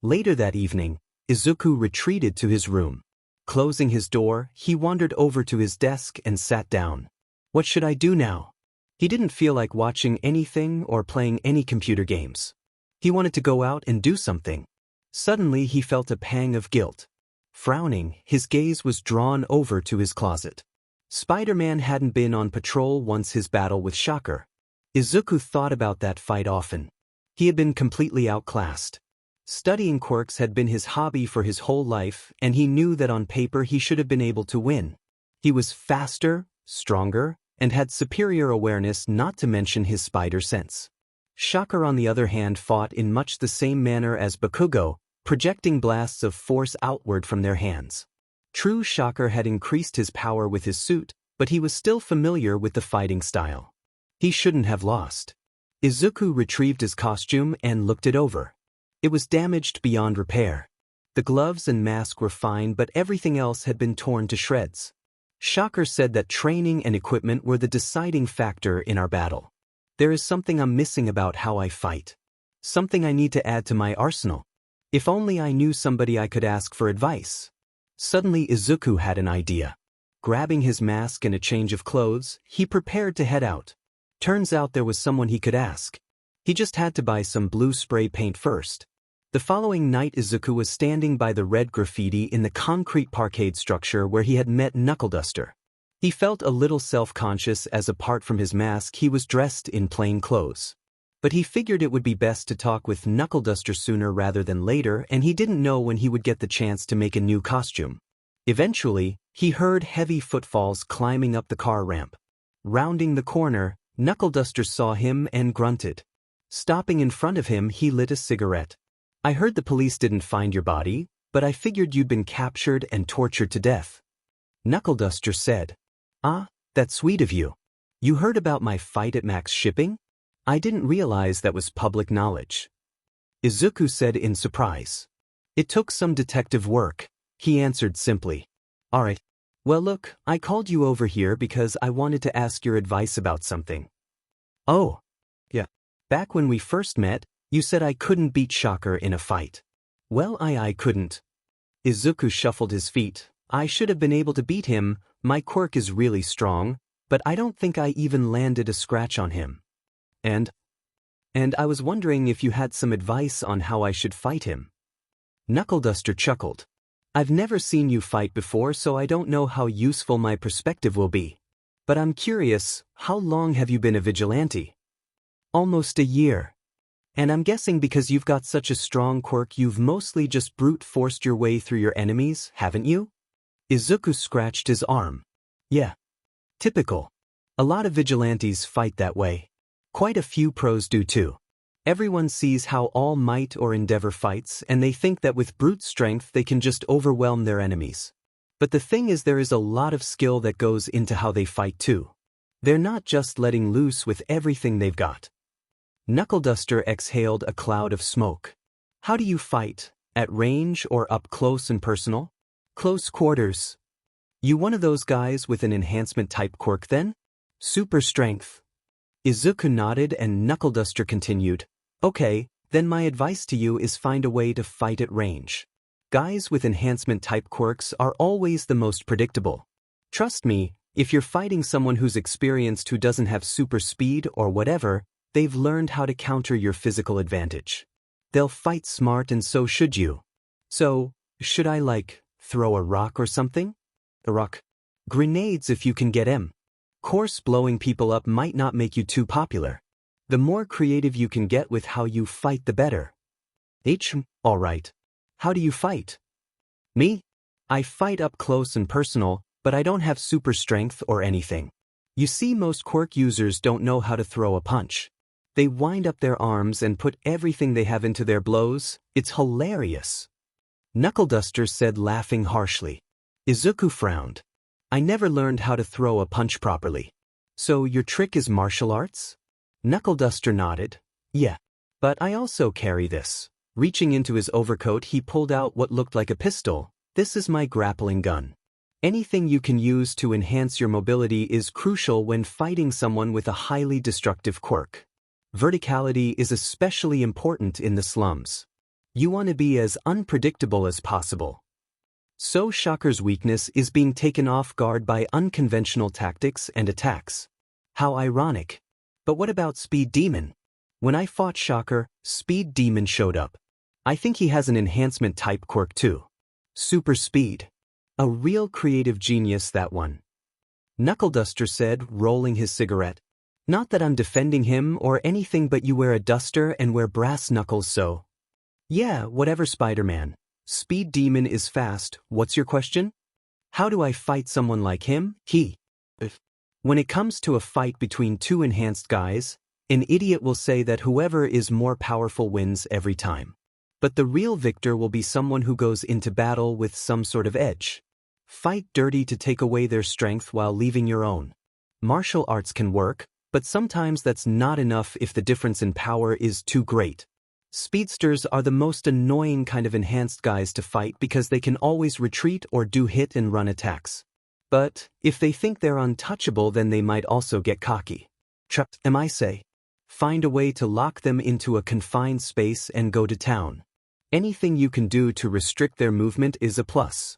Later that evening, Izuku retreated to his room. Closing his door, he wandered over to his desk and sat down. What should I do now? He didn't feel like watching anything or playing any computer games. He wanted to go out and do something. Suddenly he felt a pang of guilt. Frowning, his gaze was drawn over to his closet. Spider-Man hadn't been on patrol once his battle with Shocker. Izuku thought about that fight often. He had been completely outclassed. Studying quirks had been his hobby for his whole life, and he knew that on paper he should have been able to win. He was faster, stronger, and had superior awareness, not to mention his spider sense. Shocker, on the other hand, fought in much the same manner as Bakugo, projecting blasts of force outward from their hands. True, Shocker had increased his power with his suit, but he was still familiar with the fighting style. He shouldn't have lost. Izuku retrieved his costume and looked it over. It was damaged beyond repair. The gloves and mask were fine, but everything else had been torn to shreds. Shocker said that training and equipment were the deciding factor in our battle. "There is something I'm missing about how I fight. Something I need to add to my arsenal. If only I knew somebody I could ask for advice." Suddenly Izuku had an idea. Grabbing his mask and a change of clothes, he prepared to head out. Turns out there was someone he could ask. He just had to buy some blue spray paint first. The following night, Izuku was standing by the red graffiti in the concrete parkade structure where he had met Knuckleduster. He felt a little self-conscious as, apart from his mask, he was dressed in plain clothes. But he figured it would be best to talk with Knuckleduster sooner rather than later, and he didn't know when he would get the chance to make a new costume. Eventually, he heard heavy footfalls climbing up the car ramp. Rounding the corner, Knuckleduster saw him and grunted. Stopping in front of him, he lit a cigarette. "I heard the police didn't find your body, but I figured you'd been captured and tortured to death," Knuckleduster said. "Ah, that's sweet of you. You heard about my fight at Max Shipping? I didn't realize that was public knowledge," Izuku said in surprise. "It took some detective work," he answered simply. "All right. Well, look, I called you over here because I wanted to ask your advice about something." "Oh, yeah. Back when we first met, you said I couldn't beat Shocker in a fight." "Well, I couldn't." Izuku shuffled his feet. "I should have been able to beat him. My quirk is really strong, but I don't think I even landed a scratch on him. And I was wondering if you had some advice on how I should fight him." Knuckleduster chuckled. "I've never seen you fight before, so I don't know how useful my perspective will be. But I'm curious, how long have you been a vigilante?" "Almost a year. And I'm guessing because you've got such a strong quirk, you've mostly just brute forced your way through your enemies, haven't you?" Izuku scratched his arm. "Yeah. Typical. A lot of vigilantes fight that way. Quite a few pros do too. Everyone sees how all might or endeavor fights, and they think that with brute strength they can just overwhelm their enemies. But the thing is, there is a lot of skill that goes into how they fight too. They're not just letting loose with everything they've got. Knuckleduster exhaled a cloud of smoke. How do you fight? At range or up close and personal? Close quarters. You one of those guys with an enhancement type quirk then? Super strength. Izuku nodded and Knuckleduster continued. Okay, then my advice to you is find a way to fight at range. Guys with enhancement type quirks are always the most predictable. Trust me, if you're fighting someone who's experienced who doesn't have super speed or whatever, they've learned how to counter your physical advantage. They'll fight smart, and so should you. So, should I throw a rock or something? A rock? Grenades if you can get 'em. Course, blowing people up might not make you too popular. The more creative you can get with how you fight, the better. Alright. How do you fight? Me? I fight up close and personal, but I don't have super strength or anything. You see, most quirk users don't know how to throw a punch. They wind up their arms and put everything they have into their blows. It's hilarious. Knuckleduster said, laughing harshly. Izuku frowned. I never learned how to throw a punch properly. So your trick is martial arts? Knuckleduster nodded. Yeah. But I also carry this. Reaching into his overcoat, he pulled out what looked like a pistol. This is my grappling gun. Anything you can use to enhance your mobility is crucial when fighting someone with a highly destructive quirk. Verticality is especially important in the slums. You want to be as unpredictable as possible. So Shocker's weakness is being taken off guard by unconventional tactics and attacks. How ironic. But what about Speed Demon? When I fought Shocker, Speed Demon showed up. I think he has an enhancement type quirk too. Super speed. A real creative genius, that one. Knuckleduster said, rolling his cigarette. Not that I'm defending him or anything, but you wear a duster and wear brass knuckles, so. Yeah, whatever, Spider-Man. Speed Demon is fast. What's your question? How do I fight someone like him? When it comes to a fight between two enhanced guys, an idiot will say that whoever is more powerful wins every time. But the real victor will be someone who goes into battle with some sort of edge. Fight dirty to take away their strength while leaving your own. Martial arts can work, but sometimes that's not enough if the difference in power is too great. Speedsters are the most annoying kind of enhanced guys to fight because they can always retreat or do hit and run attacks. But if they think they're untouchable, then they might also get cocky. I say, find a way to lock them into a confined space and go to town. Anything you can do to restrict their movement is a plus.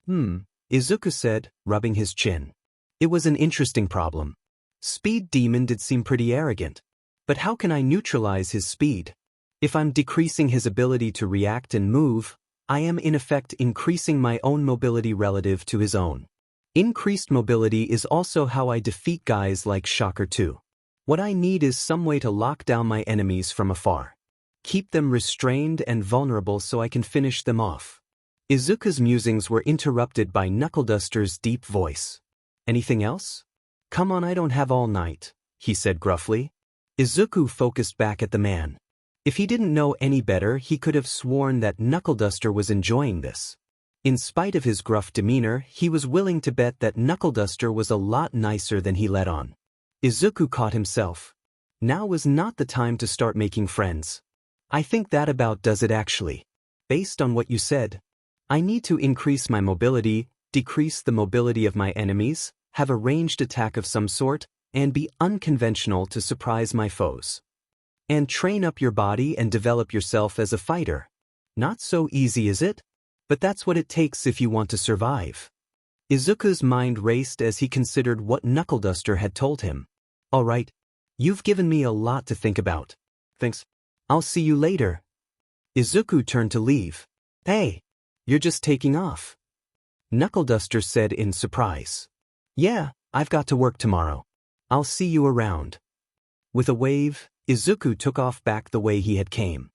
Izuku said, rubbing his chin. It was an interesting problem. Speed Demon did seem pretty arrogant. But how can I neutralize his speed? If I'm decreasing his ability to react and move, I am in effect increasing my own mobility relative to his own. Increased mobility is also how I defeat guys like Shocker too. What I need is some way to lock down my enemies from afar. Keep them restrained and vulnerable so I can finish them off. Izuku's musings were interrupted by Knuckleduster's deep voice. Anything else? Come on, I don't have all night, he said gruffly. Izuku focused back at the man. If he didn't know any better, he could have sworn that Knuckleduster was enjoying this. In spite of his gruff demeanor, he was willing to bet that Knuckleduster was a lot nicer than he let on. Izuku caught himself. Now was not the time to start making friends. I think that about does it actually. Based on what you said, I need to increase my mobility, decrease the mobility of my enemies, have a ranged attack of some sort, and be unconventional to surprise my foes. And train up your body and develop yourself as a fighter. Not so easy, is it? But that's what it takes if you want to survive. Izuku's mind raced as he considered what Knuckleduster had told him. All right, you've given me a lot to think about. Thanks. I'll see you later. Izuku turned to leave. Hey, you're just taking off. Knuckleduster said in surprise. Yeah, I've got to work tomorrow. I'll see you around. With a wave, Izuku took off back the way he had came.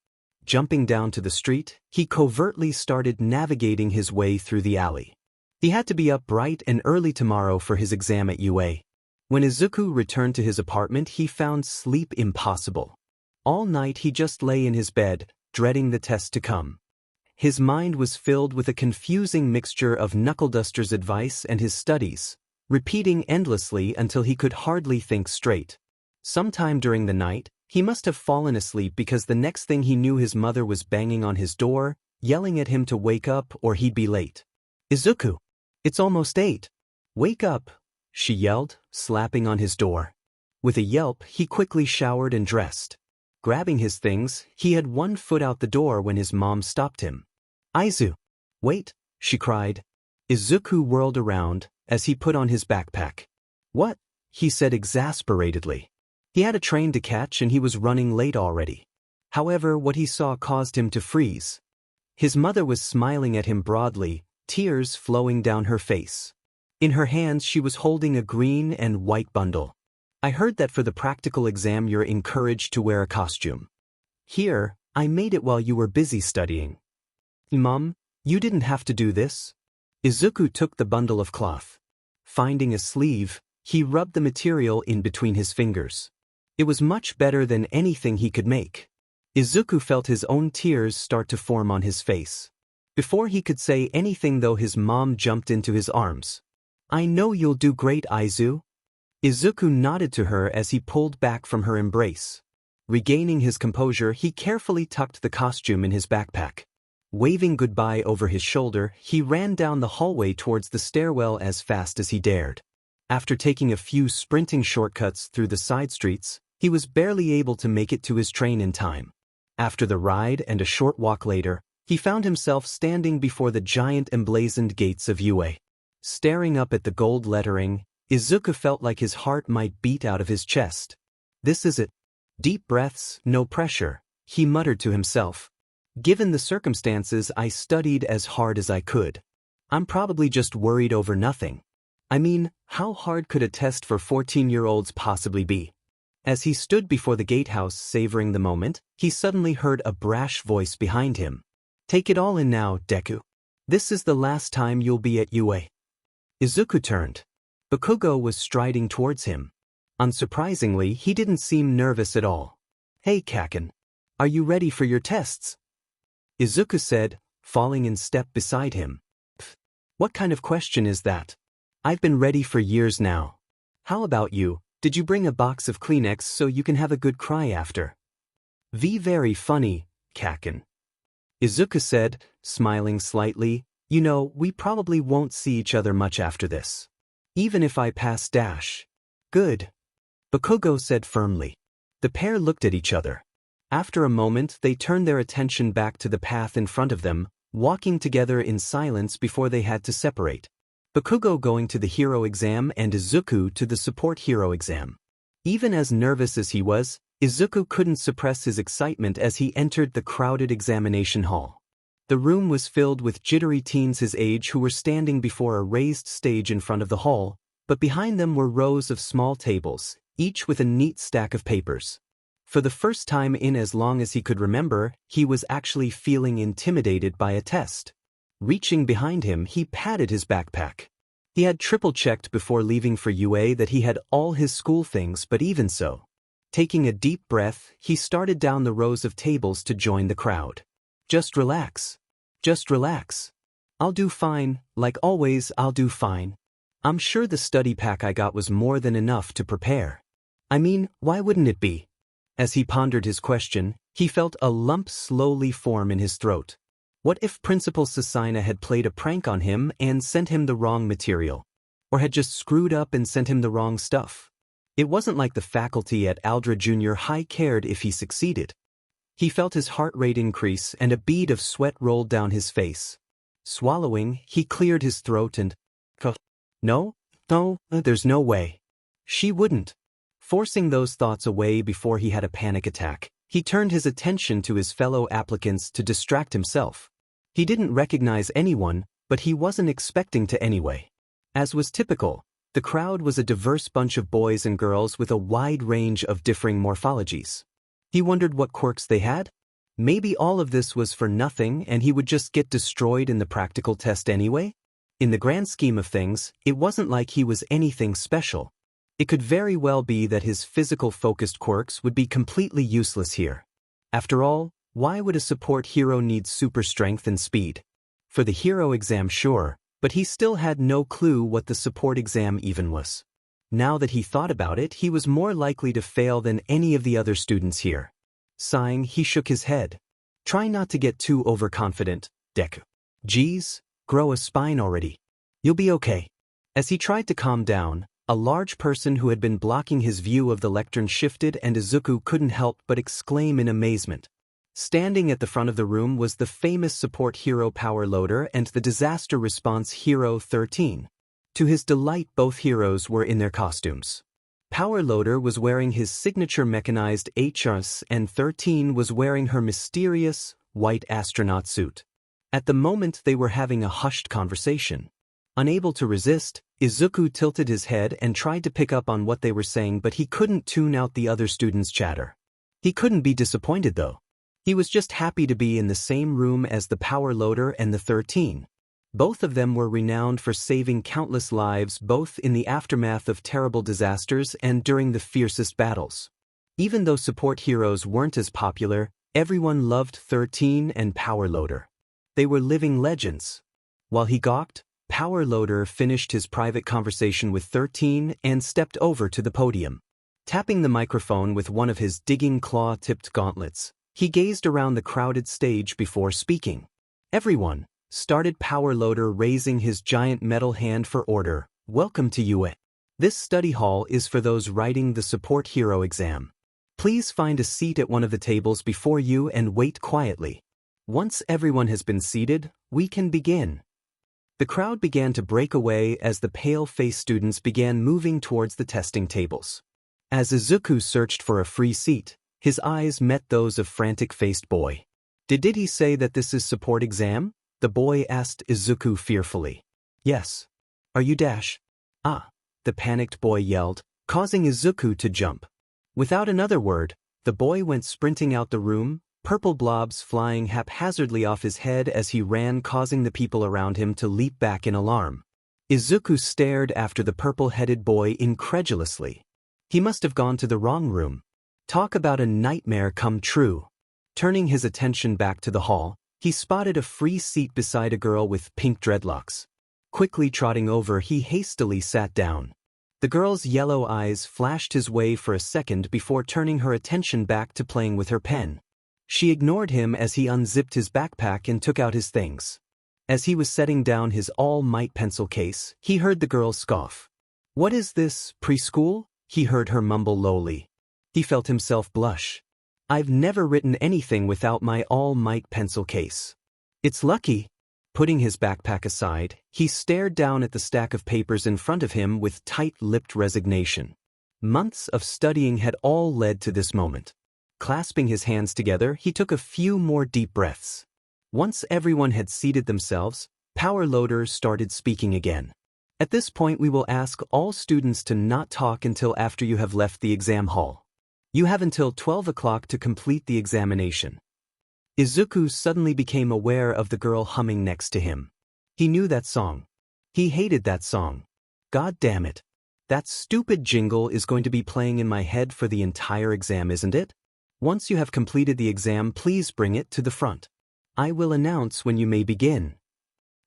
Jumping down to the street, he covertly started navigating his way through the alley. He had to be up bright and early tomorrow for his exam at UA. When Izuku returned to his apartment, he found sleep impossible. All night he just lay in his bed, dreading the test to come. His mind was filled with a confusing mixture of Knuckleduster's advice and his studies, repeating endlessly until he could hardly think straight. Sometime during the night, he must have fallen asleep because the next thing he knew his mother was banging on his door, yelling at him to wake up or he'd be late. "Izuku! It's almost 8. Wake up!" she yelled, slapping on his door. With a yelp, he quickly showered and dressed. Grabbing his things, he had one foot out the door when his mom stopped him. "Izu! Wait!" she cried. Izuku whirled around as he put on his backpack. "What?" he said exasperatedly. He had a train to catch and he was running late already. However, what he saw caused him to freeze. His mother was smiling at him broadly, tears flowing down her face. In her hands she was holding a green and white bundle. "I heard that for the practical exam you're encouraged to wear a costume. Here, I made it while you were busy studying." "Mom, you didn't have to do this." Izuku took the bundle of cloth. Finding a sleeve, he rubbed the material in between his fingers. It was much better than anything he could make. Izuku felt his own tears start to form on his face. Before he could say anything though, his mom jumped into his arms. "I know you'll do great, Izu." Izuku nodded to her as he pulled back from her embrace. Regaining his composure, he carefully tucked the costume in his backpack. Waving goodbye over his shoulder, he ran down the hallway towards the stairwell as fast as he dared. After taking a few sprinting shortcuts through the side streets, he was barely able to make it to his train in time. After the ride and a short walk later, he found himself standing before the giant emblazoned gates of UA. Staring up at the gold lettering, Izuku felt like his heart might beat out of his chest. "This is it. Deep breaths, no pressure," he muttered to himself. "Given the circumstances, I studied as hard as I could. I'm probably just worried over nothing. I mean, how hard could a test for 14-year-olds possibly be?" As he stood before the gatehouse savoring the moment, he suddenly heard a brash voice behind him. "Take it all in now, Deku. This is the last time you'll be at UA." Izuku turned. Bakugo was striding towards him. Unsurprisingly, he didn't seem nervous at all. "Hey Kaken. Are you ready for your tests?" Izuku said, falling in step beside him. "Pfft, what kind of question is that? I've been ready for years now. How about you? Did you bring a box of Kleenex so you can have a good cry after?" Very funny, Kaken." Izuku said, smiling slightly. "You know, we probably won't see each other much after this. Even if I pass Dash." "Good," Bakugo said firmly. The pair looked at each other. After a moment, they turned their attention back to the path in front of them, walking together in silence before they had to separate. Bakugo going to the hero exam and Izuku to the support hero exam. Even as nervous as he was, Izuku couldn't suppress his excitement as he entered the crowded examination hall. The room was filled with jittery teens his age who were standing before a raised stage in front of the hall, but behind them were rows of small tables, each with a neat stack of papers. For the first time in as long as he could remember, he was actually feeling intimidated by a test. Reaching behind him, he patted his backpack. He had triple-checked before leaving for UA that he had all his school things, but even so. Taking a deep breath, he started down the rows of tables to join the crowd. "Just relax. Just relax. I'll do fine, like always I'll do fine. I'm sure the study pack I got was more than enough to prepare. I mean, why wouldn't it be?" As he pondered his question, he felt a lump slowly form in his throat. What if Principal Susaina had played a prank on him and sent him the wrong material? Or had just screwed up and sent him the wrong stuff? It wasn't like the faculty at Aldra Junior High cared if he succeeded. He felt his heart rate increase and a bead of sweat rolled down his face. Swallowing, he cleared his throat and, No, there's no way. She wouldn't." Forcing those thoughts away before he had a panic attack, he turned his attention to his fellow applicants to distract himself. He didn't recognize anyone, but he wasn't expecting to anyway. As was typical, the crowd was a diverse bunch of boys and girls with a wide range of differing morphologies. He wondered what quirks they had. Maybe all of this was for nothing and he would just get destroyed in the practical test anyway? In the grand scheme of things, it wasn't like he was anything special. It could very well be that his physical-focused quirks would be completely useless here. After all, why would a support hero need super strength and speed? For the hero exam, sure, but he still had no clue what the support exam even was. Now that he thought about it, he was more likely to fail than any of the other students here. Sighing, he shook his head. Try not to get too overconfident, Deku. Geez, grow a spine already. You'll be okay. As he tried to calm down, a large person who had been blocking his view of the lectern shifted, and Izuku couldn't help but exclaim in amazement. Standing at the front of the room was the famous support hero Power Loader and the disaster response hero 13. To his delight, both heroes were in their costumes. Power Loader was wearing his signature mechanized HS and 13 was wearing her mysterious, white astronaut suit. At the moment they were having a hushed conversation. Unable to resist, Izuku tilted his head and tried to pick up on what they were saying, but he couldn't tune out the other students' chatter. He couldn't be disappointed though. He was just happy to be in the same room as the Power Loader and the 13. Both of them were renowned for saving countless lives, both in the aftermath of terrible disasters and during the fiercest battles. Even though support heroes weren't as popular, everyone loved 13 and Power Loader. They were living legends. While he gawked, Power Loader finished his private conversation with 13 and stepped over to the podium. Tapping the microphone with one of his digging claw-tipped gauntlets, he gazed around the crowded stage before speaking. Everyone, started Power Loader, raising his giant metal hand for order. Welcome to UA. This study hall is for those writing the support hero exam. Please find a seat at one of the tables before you and wait quietly. Once everyone has been seated, we can begin. The crowd began to break away as the pale-faced students began moving towards the testing tables. As Izuku searched for a free seat, his eyes met those of frantic-faced boy. Did he say that this is support exam? The boy asked Izuku fearfully. Yes. Are you Dash? Ah, the panicked boy yelled, causing Izuku to jump. Without another word, the boy went sprinting out the room, purple blobs flying haphazardly off his head as he ran, causing the people around him to leap back in alarm. Izuku stared after the purple-headed boy incredulously. He must have gone to the wrong room. Talk about a nightmare come true. Turning his attention back to the hall, he spotted a free seat beside a girl with pink dreadlocks. Quickly trotting over, he hastily sat down. The girl's yellow eyes flashed his way for a second before turning her attention back to playing with her pen. She ignored him as he unzipped his backpack and took out his things. As he was setting down his all-might pencil case, he heard the girl scoff. "What is this, preschool?" he heard her mumble lowly. He felt himself blush. "I've never written anything without my all-might pencil case." "It's lucky." Putting his backpack aside, he stared down at the stack of papers in front of him with tight-lipped resignation. Months of studying had all led to this moment. Clasping his hands together, he took a few more deep breaths. Once everyone had seated themselves, Power Loader started speaking again. "At this point, we will ask all students to not talk until after you have left the exam hall. You have until 12 o'clock to complete the examination." Izuku suddenly became aware of the girl humming next to him. He knew that song. He hated that song. God damn it. That stupid jingle is going to be playing in my head for the entire exam, isn't it? Once you have completed the exam, please bring it to the front. I will announce when you may begin.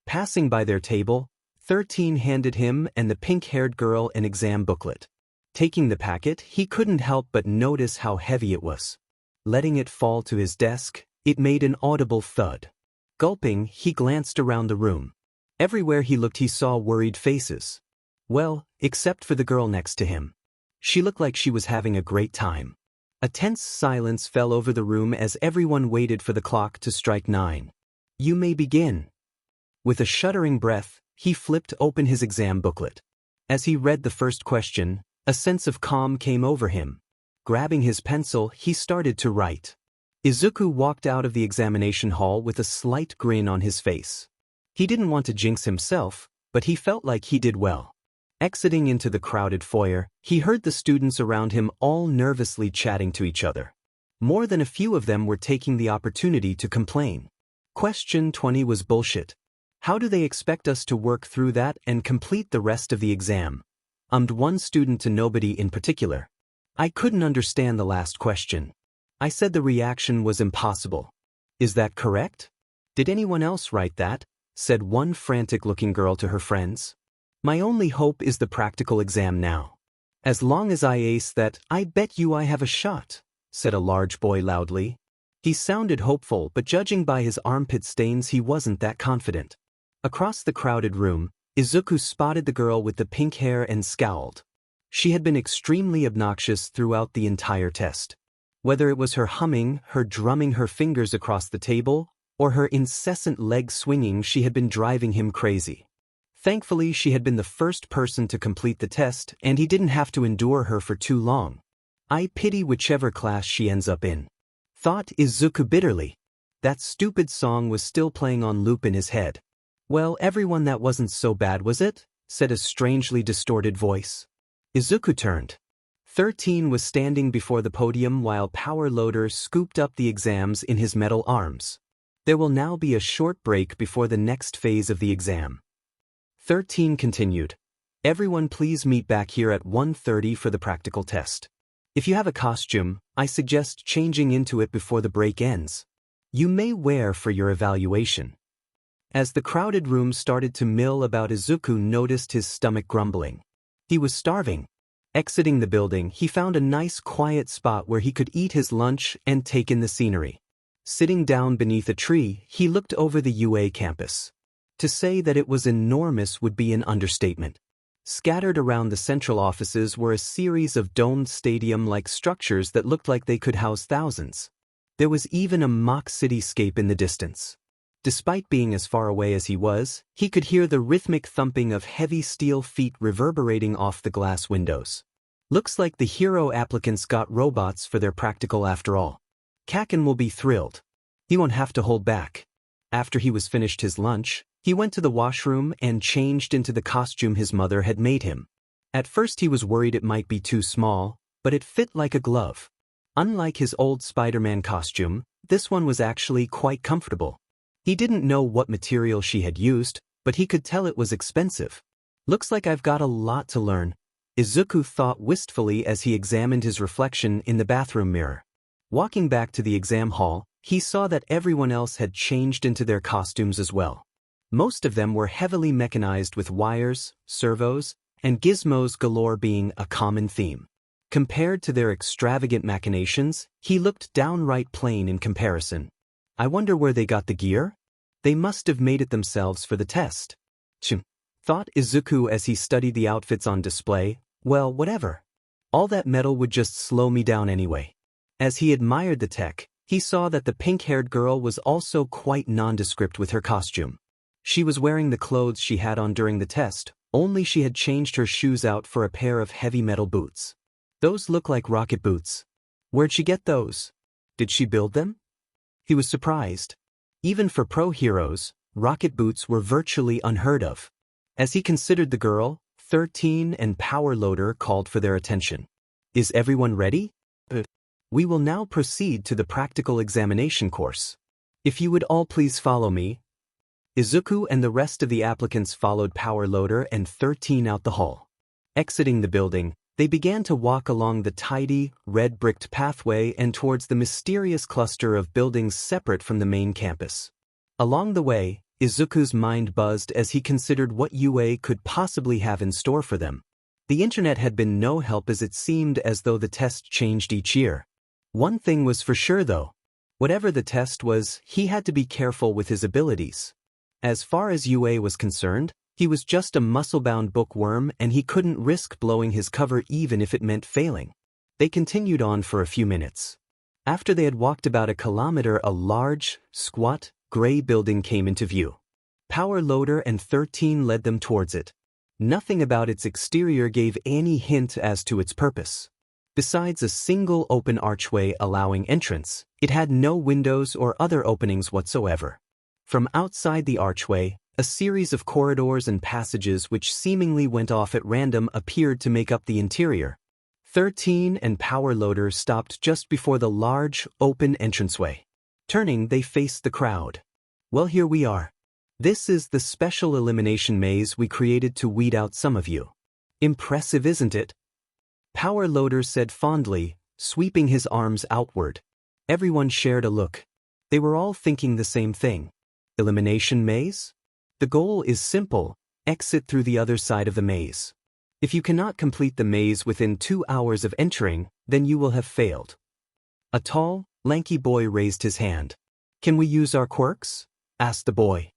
Passing by their table, 13 handed him and the pink-haired girl an exam booklet. Taking the packet, he couldn't help but notice how heavy it was. Letting it fall to his desk, it made an audible thud. Gulping, he glanced around the room. Everywhere he looked, he saw worried faces. Well, except for the girl next to him. She looked like she was having a great time. A tense silence fell over the room as everyone waited for the clock to strike 9. "You may begin." With a shuddering breath, he flipped open his exam booklet. As he read the first question, a sense of calm came over him. Grabbing his pencil, he started to write. Izuku walked out of the examination hall with a slight grin on his face. He didn't want to jinx himself, but he felt like he did well. Exiting into the crowded foyer, he heard the students around him all nervously chatting to each other. More than a few of them were taking the opportunity to complain. Question 20 was bullshit. How do they expect us to work through that and complete the rest of the exam? One student to nobody in particular. I couldn't understand the last question. I said the reaction was impossible. Is that correct? Did anyone else write that? Said one frantic-looking girl to her friends. My only hope is the practical exam now. As long as I ace that, I bet you I have a shot, said a large boy loudly. He sounded hopeful, but judging by his armpit stains he wasn't that confident. Across the crowded room, Izuku spotted the girl with the pink hair and scowled. She had been extremely obnoxious throughout the entire test. Whether it was her humming, her drumming her fingers across the table, or her incessant leg swinging, she had been driving him crazy. Thankfully, she had been the first person to complete the test, and he didn't have to endure her for too long. I pity whichever class she ends up in, thought Izuku bitterly. That stupid song was still playing on loop in his head. Well, everyone, that wasn't so bad, was it? Said a strangely distorted voice. Izuku turned. 13 was standing before the podium while Power Loader scooped up the exams in his metal arms. There will now be a short break before the next phase of the exam. 13 continued. Everyone please meet back here at 1:30 for the practical test. If you have a costume, I suggest changing into it before the break ends. You may wear for your evaluation. As the crowded room started to mill about, Izuku noticed his stomach grumbling. He was starving. Exiting the building, he found a nice quiet spot where he could eat his lunch and take in the scenery. Sitting down beneath a tree, he looked over the UA campus. To say that it was enormous would be an understatement. Scattered around the central offices were a series of domed stadium-like structures that looked like they could house thousands. There was even a mock cityscape in the distance. Despite being as far away as he was, he could hear the rhythmic thumping of heavy steel feet reverberating off the glass windows. Looks like the hero applicants got robots for their practical after all. Kaken will be thrilled. He won't have to hold back. After he was finished his lunch, he went to the washroom and changed into the costume his mother had made him. At first he was worried it might be too small, but it fit like a glove. Unlike his old Spider-Man costume, this one was actually quite comfortable. He didn't know what material she had used, but he could tell it was expensive. Looks like I've got a lot to learn, Izuku thought wistfully as he examined his reflection in the bathroom mirror. Walking back to the exam hall, he saw that everyone else had changed into their costumes as well. Most of them were heavily mechanized with wires, servos, and gizmos galore being a common theme. Compared to their extravagant machinations, he looked downright plain in comparison. I wonder where they got the gear? They must have made it themselves for the test. Thought Izuku as he studied the outfits on display. Well, whatever. All that metal would just slow me down anyway. As he admired the tech, he saw that the pink-haired girl was also quite nondescript with her costume. She was wearing the clothes she had on during the test, only she had changed her shoes out for a pair of heavy metal boots. Those look like rocket boots. Where'd she get those? Did she build them? He was surprised. Even for pro heroes, rocket boots were virtually unheard of. As he considered the girl, 13 and Power Loader called for their attention. Is everyone ready? We will now proceed to the practical examination course. If you would all please follow me. Izuku and the rest of the applicants followed Power Loader and 13 out the hall. Exiting the building, they began to walk along the tidy, red-bricked pathway and towards the mysterious cluster of buildings separate from the main campus. Along the way, Izuku's mind buzzed as he considered what UA could possibly have in store for them. The internet had been no help as it seemed as though the test changed each year. One thing was for sure though. Whatever the test was, he had to be careful with his abilities. As far as UA was concerned, he was just a muscle-bound bookworm and he couldn't risk blowing his cover even if it meant failing. They continued on for a few minutes. After they had walked about a kilometer, a large, squat, gray building came into view. Power Loader and 13 led them towards it. Nothing about its exterior gave any hint as to its purpose. Besides a single open archway allowing entrance, it had no windows or other openings whatsoever. From outside the archway, a series of corridors and passages which seemingly went off at random appeared to make up the interior. 13 and Power Loader stopped just before the large, open entranceway. Turning, they faced the crowd. Well, here we are. This is the special elimination maze we created to weed out some of you. Impressive, isn't it? Power Loader said fondly, sweeping his arms outward. Everyone shared a look. They were all thinking the same thing. Elimination maze? The goal is simple: exit through the other side of the maze. If you cannot complete the maze within 2 hours of entering, then you will have failed. A tall, lanky boy raised his hand. Can we use our quirks? Asked the boy.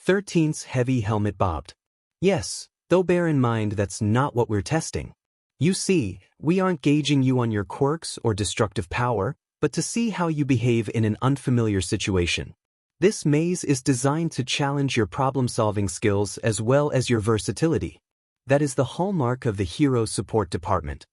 13's heavy helmet bobbed. Yes, though bear in mind that's not what we're testing. You see, we aren't gauging you on your quirks or destructive power, but to see how you behave in an unfamiliar situation. This maze is designed to challenge your problem-solving skills as well as your versatility. That is the hallmark of the Hero Support Department.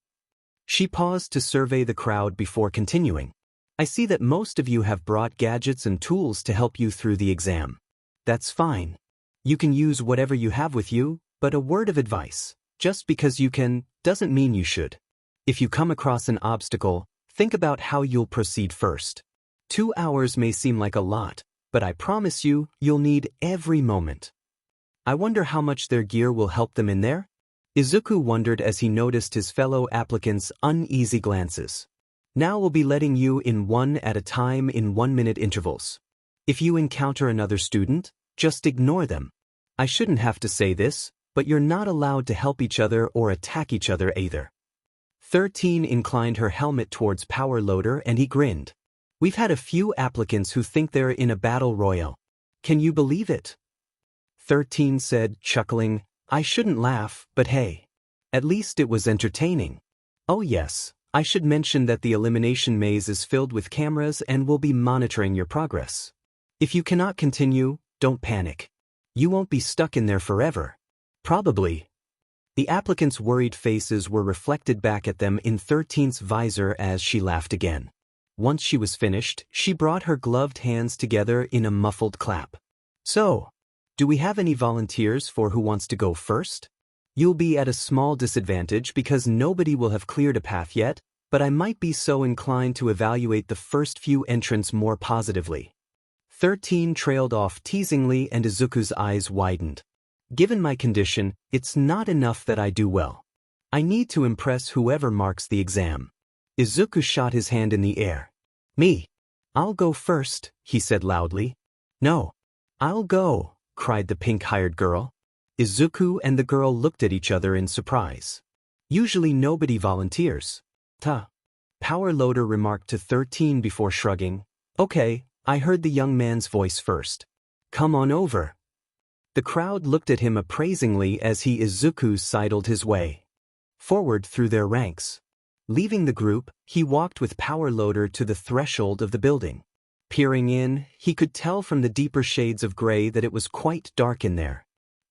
She paused to survey the crowd before continuing. I see that most of you have brought gadgets and tools to help you through the exam. That's fine. You can use whatever you have with you, but a word of advice: just because you can, doesn't mean you should. If you come across an obstacle, think about how you'll proceed first. 2 hours may seem like a lot, but I promise you, you'll need every moment. I wonder how much their gear will help them in there? Izuku wondered as he noticed his fellow applicants' uneasy glances. Now we'll be letting you in one at a time in 1-minute intervals. If you encounter another student, just ignore them. I shouldn't have to say this, but you're not allowed to help each other or attack each other either. 13 inclined her helmet towards Power Loader and he grinned. We've had a few applicants who think they're in a battle royal. Can you believe it? 13 said, chuckling, I shouldn't laugh, but hey. At least it was entertaining. Oh yes, I should mention that the elimination maze is filled with cameras and will be monitoring your progress. If you cannot continue, don't panic. You won't be stuck in there forever. Probably. The applicants' worried faces were reflected back at them in 13's visor as she laughed again. Once she was finished, she brought her gloved hands together in a muffled clap. So, do we have any volunteers for who wants to go first? You'll be at a small disadvantage because nobody will have cleared a path yet, but I might be so inclined to evaluate the first few entrants more positively. 13 trailed off teasingly and Izuku's eyes widened. Given my condition, it's not enough that I do well. I need to impress whoever marks the exam. Izuku shot his hand in the air. Me. I'll go first, he said loudly. No. I'll go, cried the pink-hired girl. Izuku and the girl looked at each other in surprise. Usually nobody volunteers. Power Loader remarked to 13 before shrugging. Okay, I heard the young man's voice first. Come on over. The crowd looked at him appraisingly as he Izuku sidled his way forward through their ranks. Leaving the group, he walked with Power Loader to the threshold of the building. Peering in, he could tell from the deeper shades of gray that it was quite dark in there.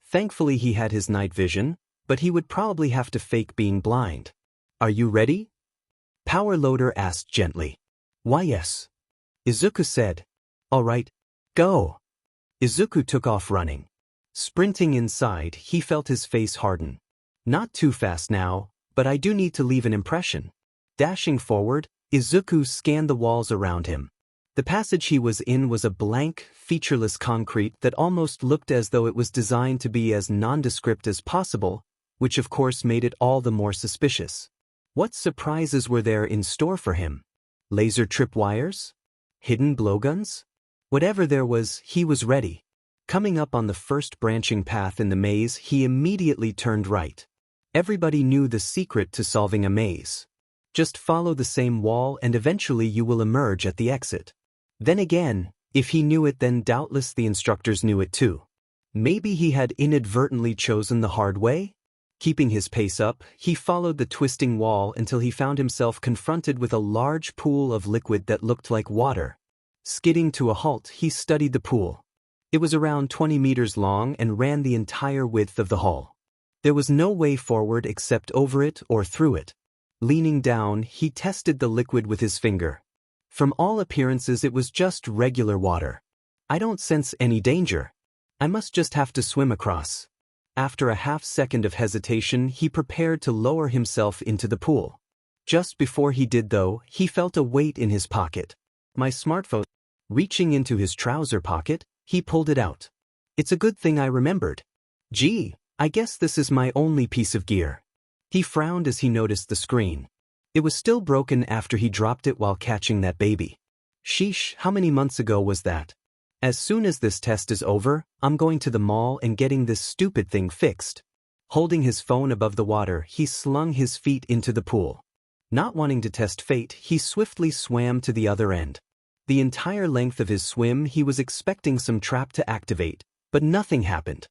Thankfully he had his night vision, but he would probably have to fake being blind. Are you ready? Power Loader asked gently. Why yes. Izuku said. All right, go. Izuku took off running. Sprinting inside, he felt his face harden. Not too fast now, but I do need to leave an impression. Dashing forward, Izuku scanned the walls around him. The passage he was in was a blank, featureless concrete that almost looked as though it was designed to be as nondescript as possible, which of course made it all the more suspicious. What surprises were there in store for him? Laser tripwires? Hidden blowguns? Whatever there was, he was ready. Coming up on the first branching path in the maze, he immediately turned right. Everybody knew the secret to solving a maze. Just follow the same wall and eventually you will emerge at the exit. Then again, if he knew it, then doubtless the instructors knew it too. Maybe he had inadvertently chosen the hard way? Keeping his pace up, he followed the twisting wall until he found himself confronted with a large pool of liquid that looked like water. Skidding to a halt, he studied the pool. It was around 20 meters long and ran the entire width of the hall. There was no way forward except over it or through it. Leaning down, he tested the liquid with his finger. From all appearances it was just regular water. I don't sense any danger. I must just have to swim across. After a half-second of hesitation, he prepared to lower himself into the pool. Just before he did though, he felt a weight in his pocket. My smartphone. Reaching into his trouser pocket, he pulled it out. It's a good thing I remembered. Gee, I guess this is my only piece of gear. He frowned as he noticed the screen. It was still broken after he dropped it while catching that baby. Sheesh, how many months ago was that? As soon as this test is over, I'm going to the mall and getting this stupid thing fixed. Holding his phone above the water, he slung his feet into the pool. Not wanting to test fate, he swiftly swam to the other end. The entire length of his swim he was expecting some trap to activate, but nothing happened.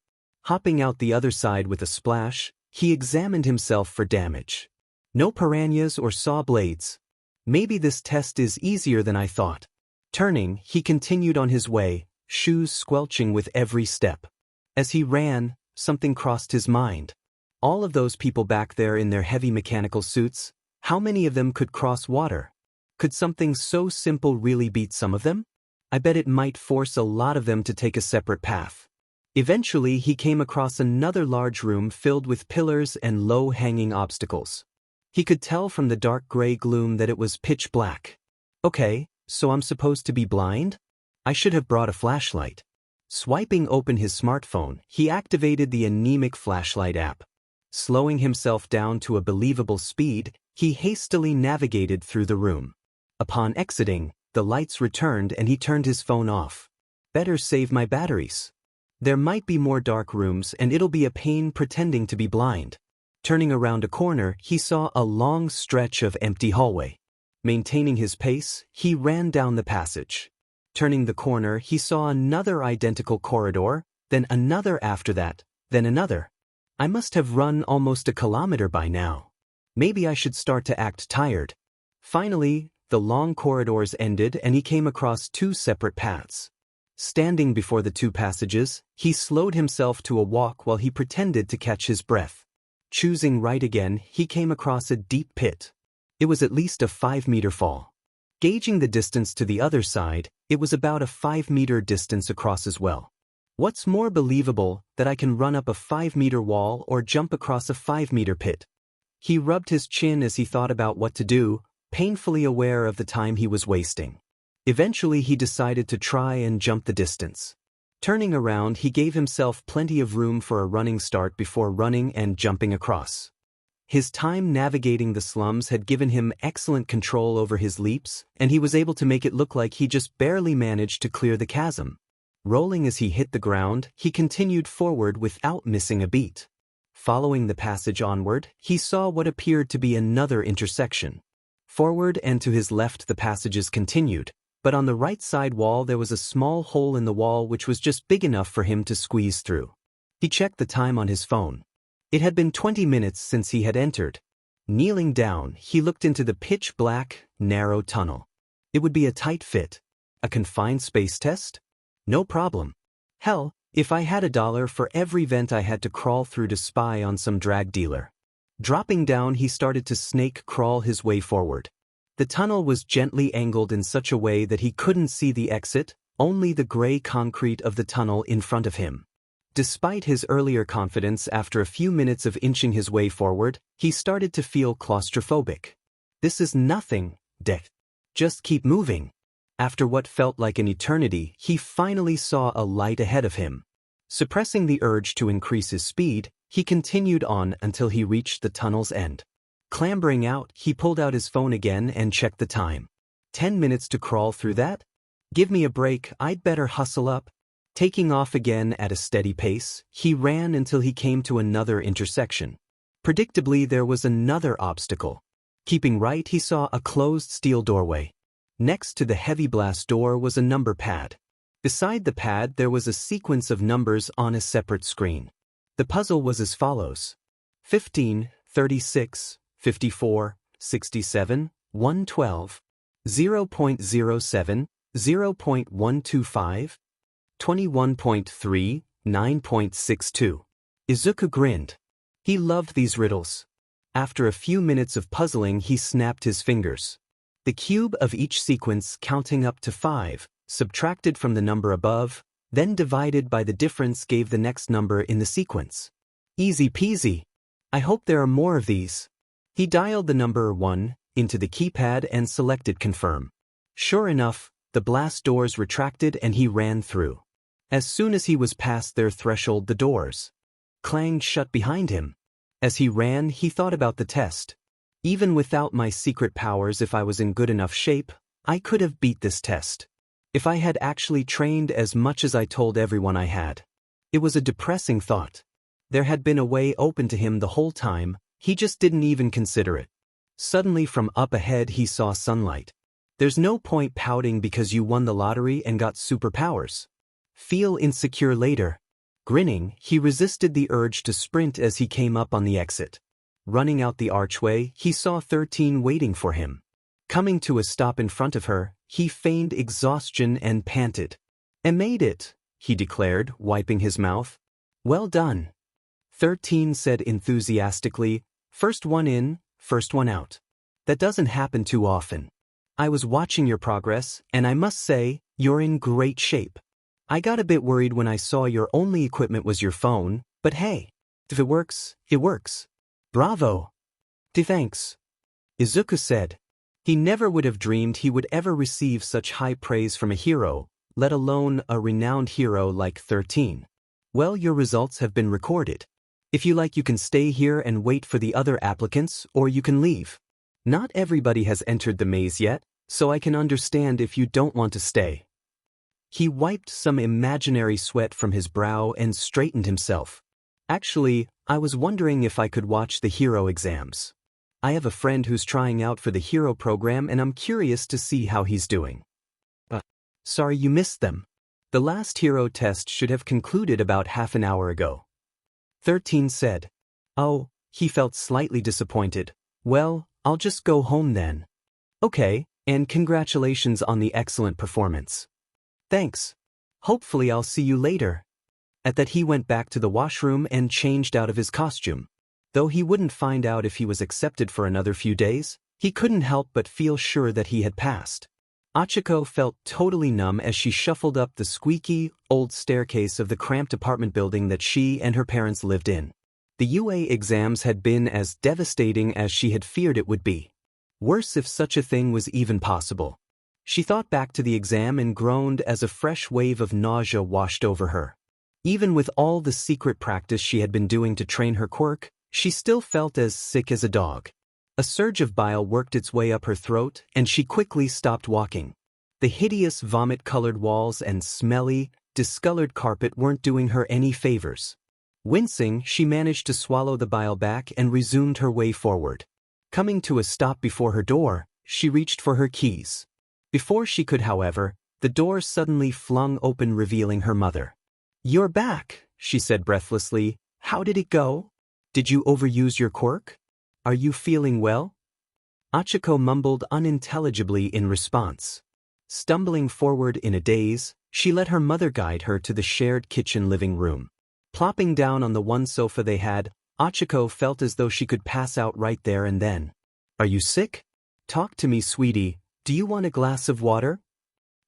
Hopping out the other side with a splash, he examined himself for damage. No piranhas or saw blades. Maybe this test is easier than I thought. Turning, he continued on his way, shoes squelching with every step. As he ran, something crossed his mind. All of those people back there in their heavy mechanical suits, how many of them could cross water? Could something so simple really beat some of them? I bet it might force a lot of them to take a separate path. Eventually, he came across another large room filled with pillars and low-hanging obstacles. He could tell from the dark gray gloom that it was pitch black. Okay, so I'm supposed to be blind? I should have brought a flashlight. Swiping open his smartphone, he activated the anemic flashlight app. Slowing himself down to a believable speed, he hastily navigated through the room. Upon exiting, the lights returned and he turned his phone off. Better save my batteries. There might be more dark rooms and it'll be a pain pretending to be blind. Turning around a corner, he saw a long stretch of empty hallway. Maintaining his pace, he ran down the passage. Turning the corner, he saw another identical corridor, then another after that, then another. I must have run almost a kilometer by now. Maybe I should start to act tired. Finally, the long corridors ended and he came across two separate paths. Standing before the two passages, he slowed himself to a walk while he pretended to catch his breath. Choosing right again, he came across a deep pit. It was at least a 5-meter fall. Gauging the distance to the other side, it was about a 5-meter distance across as well. What's more believable, that I can run up a 5-meter wall or jump across a 5-meter pit? He rubbed his chin as he thought about what to do, painfully aware of the time he was wasting. Eventually he decided to try and jump the distance. Turning around, he gave himself plenty of room for a running start before running and jumping across. His time navigating the slums had given him excellent control over his leaps, and he was able to make it look like he just barely managed to clear the chasm. Rolling as he hit the ground, he continued forward without missing a beat. Following the passage onward, he saw what appeared to be another intersection. Forward and to his left the passages continued, but on the right side wall there was a small hole in the wall which was just big enough for him to squeeze through. He checked the time on his phone. It had been 20 minutes since he had entered. Kneeling down, he looked into the pitch-black, narrow tunnel. It would be a tight fit. A confined space test? No problem. Hell, if I had $1 for every vent I had to crawl through to spy on some drag dealer. Dropping down, he started to snake crawl his way forward. The tunnel was gently angled in such a way that he couldn't see the exit, only the gray concrete of the tunnel in front of him. Despite his earlier confidence, after a few minutes of inching his way forward, he started to feel claustrophobic. This is nothing, Deku. Just keep moving. After what felt like an eternity, he finally saw a light ahead of him. Suppressing the urge to increase his speed, he continued on until he reached the tunnel's end. Clambering out, he pulled out his phone again and checked the time. 10 minutes to crawl through that? Give me a break, I'd better hustle up. Taking off again at a steady pace, he ran until he came to another intersection. Predictably, there was another obstacle. Keeping right, he saw a closed steel doorway. Next to the heavy glass door was a number pad. Beside the pad, there was a sequence of numbers on a separate screen. The puzzle was as follows: 15, 36, 54, 67, 112, 0.07, 0.125, 21.3, 9.62. Izuku grinned. He loved these riddles. After a few minutes of puzzling, he snapped his fingers. The cube of each sequence, counting up to 5, subtracted from the number above, then divided by the difference, gave the next number in the sequence. Easy peasy. I hope there are more of these. He dialed the number 1 into the keypad and selected confirm. Sure enough, the blast doors retracted and he ran through. As soon as he was past their threshold, the doors clanged shut behind him. As he ran, he thought about the test. Even without my secret powers, if I was in good enough shape, I could have beat this test. If I had actually trained as much as I told everyone I had. It was a depressing thought. There had been a way open to him the whole time, he just didn't even consider it. Suddenly from up ahead he saw sunlight. There's no point pouting because you won the lottery and got superpowers. Feel insecure later. Grinning, he resisted the urge to sprint as he came up on the exit. Running out the archway, he saw 13 waiting for him. Coming to a stop in front of her, he feigned exhaustion and panted. "I made it," he declared, wiping his mouth. "Well done." 13 said enthusiastically, "First one in, first one out. That doesn't happen too often. I was watching your progress, and I must say, you're in great shape. I got a bit worried when I saw your only equipment was your phone, but hey, if it works, it works. Bravo." "Thanks," Izuku said. He never would have dreamed he would ever receive such high praise from a hero, let alone a renowned hero like 13. "Well, your results have been recorded. If you like, you can stay here and wait for the other applicants, or you can leave. Not everybody has entered the maze yet, so I can understand if you don't want to stay." He wiped some imaginary sweat from his brow and straightened himself. "Actually, I was wondering if I could watch the hero exams. I have a friend who's trying out for the hero program and I'm curious to see how he's doing." "Sorry you missed them. The last hero test should have concluded about half an hour ago," 13 said. "Oh," he felt slightly disappointed. "Well, I'll just go home then." "Okay, and congratulations on the excellent performance." "Thanks. Hopefully I'll see you later." At that he went back to the washroom and changed out of his costume. Though he wouldn't find out if he was accepted for another few days, he couldn't help but feel sure that he had passed. Achiko felt totally numb as she shuffled up the squeaky, old staircase of the cramped apartment building that she and her parents lived in. The UA exams had been as devastating as she had feared it would be. Worse if such a thing was even possible. She thought back to the exam and groaned as a fresh wave of nausea washed over her. Even with all the secret practice she had been doing to train her quirk, she still felt as sick as a dog. A surge of bile worked its way up her throat, and she quickly stopped walking. The hideous vomit-colored walls and smelly, discolored carpet weren't doing her any favors. Wincing, she managed to swallow the bile back and resumed her way forward. Coming to a stop before her door, she reached for her keys. Before she could, however, the door suddenly flung open, revealing her mother. "You're back," she said breathlessly. "How did it go? Did you overuse your quirk? Are you feeling well?" Achiko mumbled unintelligibly in response. Stumbling forward in a daze, she let her mother guide her to the shared kitchen living room. Plopping down on the one sofa they had, Achiko felt as though she could pass out right there and then. "Are you sick? Talk to me, sweetie. Do you want a glass of water?"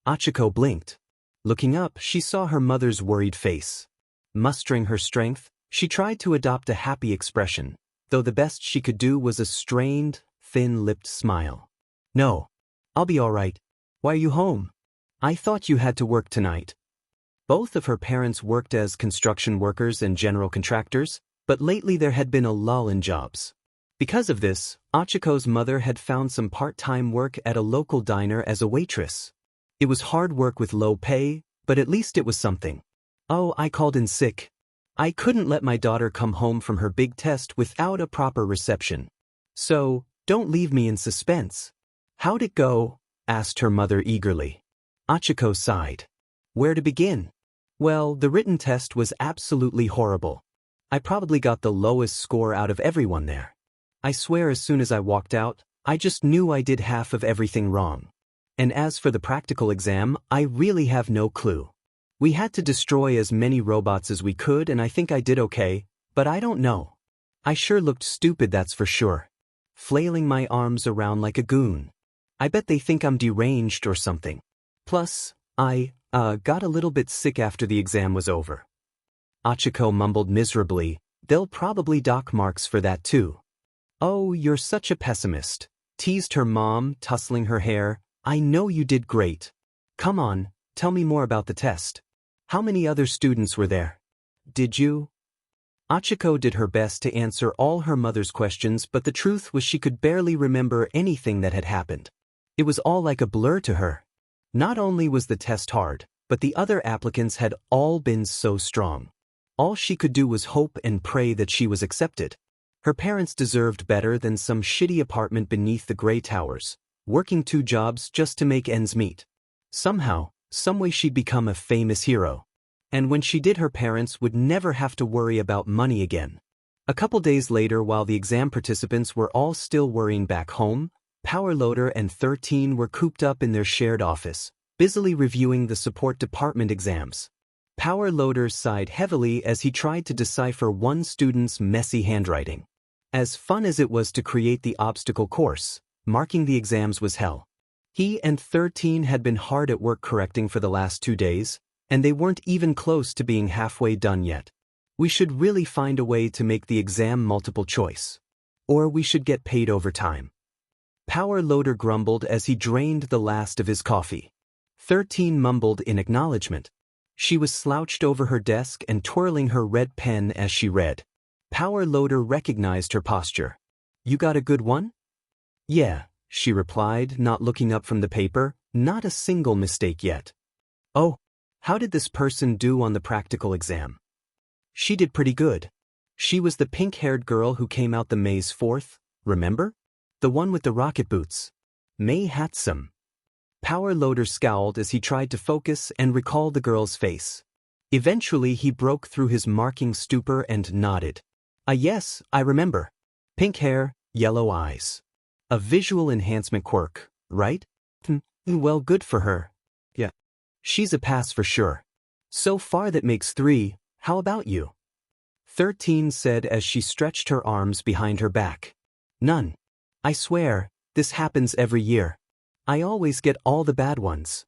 Achiko blinked. Looking up, she saw her mother's worried face. Mustering her strength, she tried to adopt a happy expression, though the best she could do was a strained, thin-lipped smile. "No. I'll be all right. Why are you home? I thought you had to work tonight." Both of her parents worked as construction workers and general contractors, but lately there had been a lull in jobs. Because of this, Achiko's mother had found some part-time work at a local diner as a waitress. It was hard work with low pay, but at least it was something. "Oh, I called in sick. I couldn't let my daughter come home from her big test without a proper reception. So, don't leave me in suspense." "How'd it go?" asked her mother eagerly. Achiko sighed. "Where to begin?" "Well, the written test was absolutely horrible. I probably got the lowest score out of everyone there. I swear as soon as I walked out, I just knew I did half of everything wrong. And as for the practical exam, I really have no clue. We had to destroy as many robots as we could and I think I did okay, but I don't know. I sure looked stupid, that's for sure. Flailing my arms around like a goon. I bet they think I'm deranged or something. Plus, I got a little bit sick after the exam was over." Achiko mumbled miserably. "They'll probably dock marks for that too." "Oh, you're such a pessimist," teased her mom, tussling her hair. "I know you did great. Come on, tell me more about the test. How many other students were there? Did you?" Achiko did her best to answer all her mother's questions, but the truth was she could barely remember anything that had happened. It was all like a blur to her. Not only was the test hard, but the other applicants had all been so strong. All she could do was hope and pray that she was accepted. Her parents deserved better than some shitty apartment beneath the gray towers, working 2 jobs just to make ends meet. Somehow, someway she'd become a famous hero. And when she did, her parents would never have to worry about money again. A couple days later, while the exam participants were all still worrying back home, Power Loader and 13 were cooped up in their shared office, busily reviewing the support department exams. Power Loader sighed heavily as he tried to decipher one student's messy handwriting. As fun as it was to create the obstacle course, marking the exams was hell. He and 13 had been hard at work correcting for the last 2 days, and they weren't even close to being halfway done yet. We should really find a way to make the exam multiple choice. Or we should get paid overtime. Power Loader grumbled as he drained the last of his coffee. 13 mumbled in acknowledgement. She was slouched over her desk and twirling her red pen as she read. Power Loader recognized her posture. "You got a good one?" "Yeah," she replied, not looking up from the paper. "Not a single mistake yet." "Oh, how did this person do on the practical exam?" "She did pretty good. She was the pink-haired girl who came out the maze 4th, remember? The one with the rocket boots. May Hatsum." Power Loader scowled as he tried to focus and recall the girl's face. Eventually he broke through his marking stupor and nodded. Yes, I remember. Pink hair, yellow eyes. A visual enhancement quirk, right? Well, good for her. Yeah. She's a pass for sure. So far that makes 3, how about you? 13 said as she stretched her arms behind her back. None. I swear, this happens every year. I always get all the bad ones.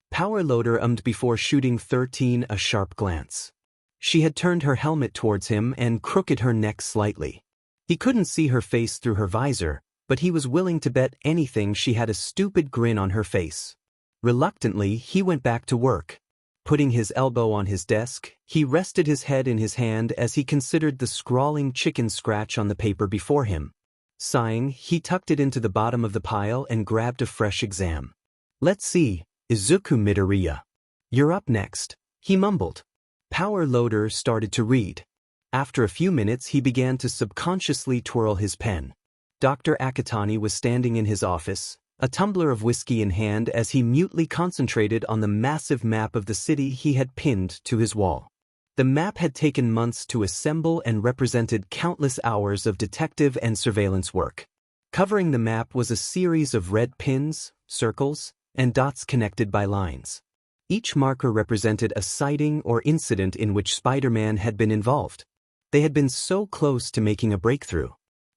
Power Loader ummed before shooting 13 a sharp glance. She had turned her helmet towards him and crooked her neck slightly. He couldn't see her face through her visor, but he was willing to bet anything she had a stupid grin on her face. Reluctantly, he went back to work. Putting his elbow on his desk, he rested his head in his hand as he considered the scrawling chicken scratch on the paper before him. Sighing, he tucked it into the bottom of the pile and grabbed a fresh exam. Let's see, Izuku Midoriya. You're up next, he mumbled. Power Loader started to read. After a few minutes he began to subconsciously twirl his pen. Dr. Akatani was standing in his office, a tumbler of whiskey in hand as he mutely concentrated on the massive map of the city he had pinned to his wall. The map had taken months to assemble and represented countless hours of detective and surveillance work. Covering the map was a series of red pins, circles, and dots connected by lines. Each marker represented a sighting or incident in which Spider-Man had been involved. They had been so close to making a breakthrough.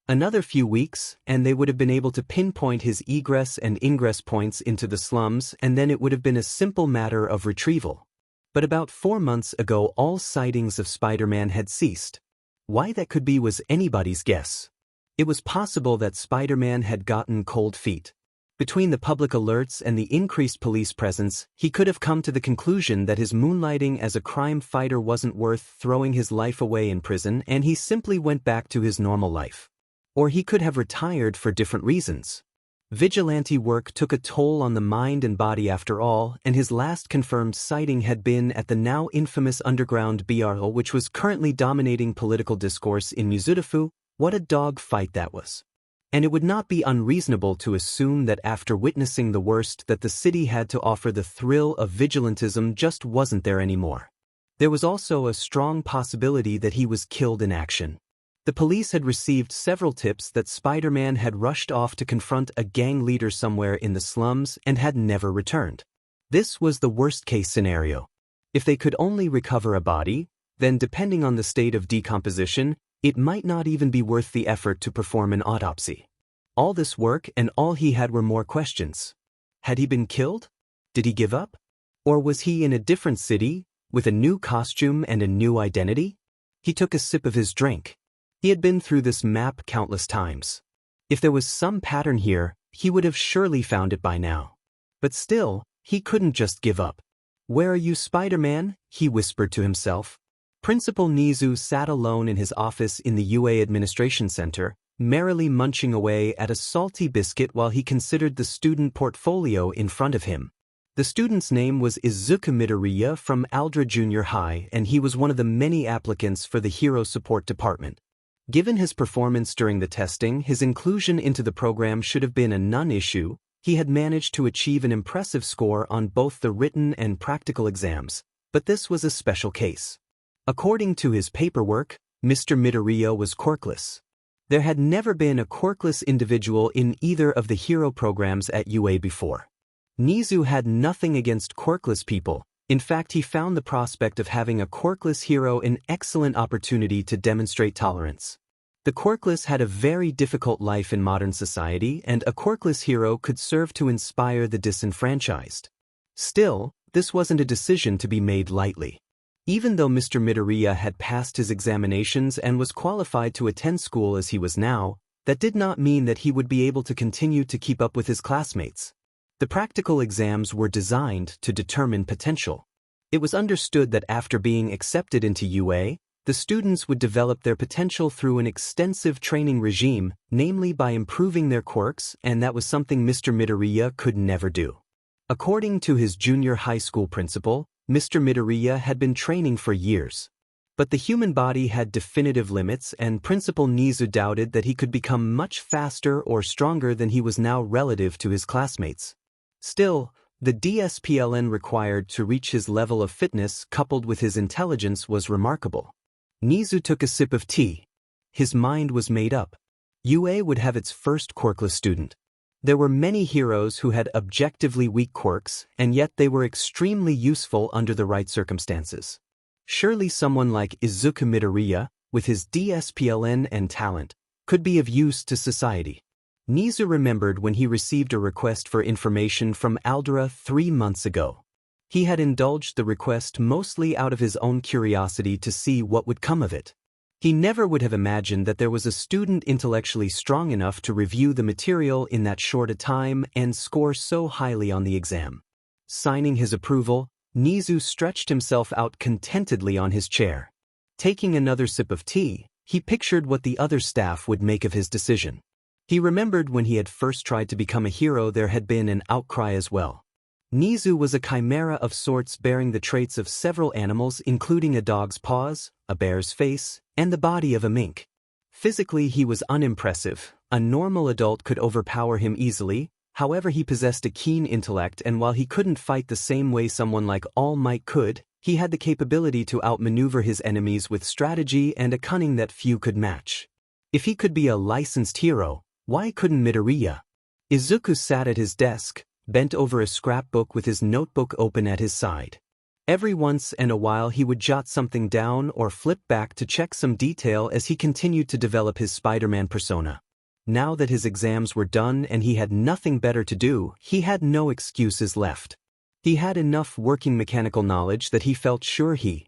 Another few weeks, and they would have been able to pinpoint his egress and ingress points into the slums, and then it would have been a simple matter of retrieval. But about 4 months ago all sightings of Spider-Man had ceased. Why that could be was anybody's guess. It was possible that Spider-Man had gotten cold feet. Between the public alerts and the increased police presence, he could have come to the conclusion that his moonlighting as a crime fighter wasn't worth throwing his life away in prison, and he simply went back to his normal life. Or he could have retired for different reasons. Vigilante work took a toll on the mind and body after all, and his last confirmed sighting had been at the now infamous underground BRO, which was currently dominating political discourse in Mizudafu. What a dog fight that was. And it would not be unreasonable to assume that after witnessing the worst that the city had to offer, the thrill of vigilantism just wasn't there anymore. There was also a strong possibility that he was killed in action. The police had received several tips that Spider-Man had rushed off to confront a gang leader somewhere in the slums and had never returned. This was the worst-case scenario. If they could only recover a body, then depending on the state of decomposition, it might not even be worth the effort to perform an autopsy. All this work and all he had were more questions. Had he been killed? Did he give up? Or was he in a different city, with a new costume and a new identity? He took a sip of his drink. He had been through this map countless times. If there was some pattern here, he would have surely found it by now. But still, he couldn't just give up. "Where are you, Spider-Man?" he whispered to himself. Principal Nizu sat alone in his office in the UA Administration Center, merrily munching away at a salty biscuit while he considered the student portfolio in front of him. The student's name was Izuku Midoriya from Aldra Junior High, and he was one of the many applicants for the Hero Support Department. Given his performance during the testing, his inclusion into the program should have been a non-issue. He had managed to achieve an impressive score on both the written and practical exams, but this was a special case. According to his paperwork, Mr. Midoriya was quirkless. There had never been a quirkless individual in either of the hero programs at UA before. Nizu had nothing against quirkless people. In fact, he found the prospect of having a quirkless hero an excellent opportunity to demonstrate tolerance. The quirkless had a very difficult life in modern society, and a quirkless hero could serve to inspire the disenfranchised. Still, this wasn't a decision to be made lightly. Even though Mr. Midoriya had passed his examinations and was qualified to attend school as he was now, that did not mean that he would be able to continue to keep up with his classmates. The practical exams were designed to determine potential. It was understood that after being accepted into UA, the students would develop their potential through an extensive training regime, namely by improving their quirks, and that was something Mr. Midoriya could never do. According to his junior high school principal, Mr. Midoriya had been training for years. But the human body had definitive limits, and Principal Nizu doubted that he could become much faster or stronger than he was now relative to his classmates. Still, the DSPLN required to reach his level of fitness coupled with his intelligence was remarkable. Nizu took a sip of tea. His mind was made up. UA would have its first quirkless student. There were many heroes who had objectively weak quirks, and yet they were extremely useful under the right circumstances. Surely someone like Izuku Midoriya, with his DSPLN and talent, could be of use to society. Nizu remembered when he received a request for information from Aldra 3 months ago. He had indulged the request mostly out of his own curiosity to see what would come of it. He never would have imagined that there was a student intellectually strong enough to review the material in that short a time and score so highly on the exam. Signing his approval, Nizu stretched himself out contentedly on his chair. Taking another sip of tea, he pictured what the other staff would make of his decision. He remembered when he had first tried to become a hero there had been an outcry as well. Nizu was a chimera of sorts bearing the traits of several animals including a dog's paws, a bear's face, and the body of a mink. Physically he was unimpressive. A normal adult could overpower him easily. However, he possessed a keen intellect, and while he couldn't fight the same way someone like All Might could, he had the capability to outmaneuver his enemies with strategy and a cunning that few could match. If he could be a licensed hero, why couldn't Midoriya? Izuku sat at his desk, bent over a scrapbook with his notebook open at his side. Every once in a while he would jot something down or flip back to check some detail as he continued to develop his Spider-Man persona. Now that his exams were done and he had nothing better to do, he had no excuses left. He had enough working mechanical knowledge that he felt sure he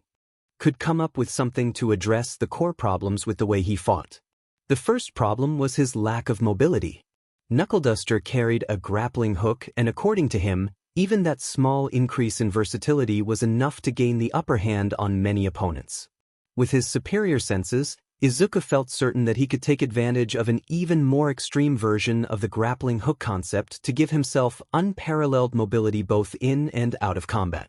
could come up with something to address the core problems with the way he fought. The first problem was his lack of mobility. Knuckleduster carried a grappling hook, and according to him, even that small increase in versatility was enough to gain the upper hand on many opponents. With his superior senses, Izuku felt certain that he could take advantage of an even more extreme version of the grappling hook concept to give himself unparalleled mobility both in and out of combat.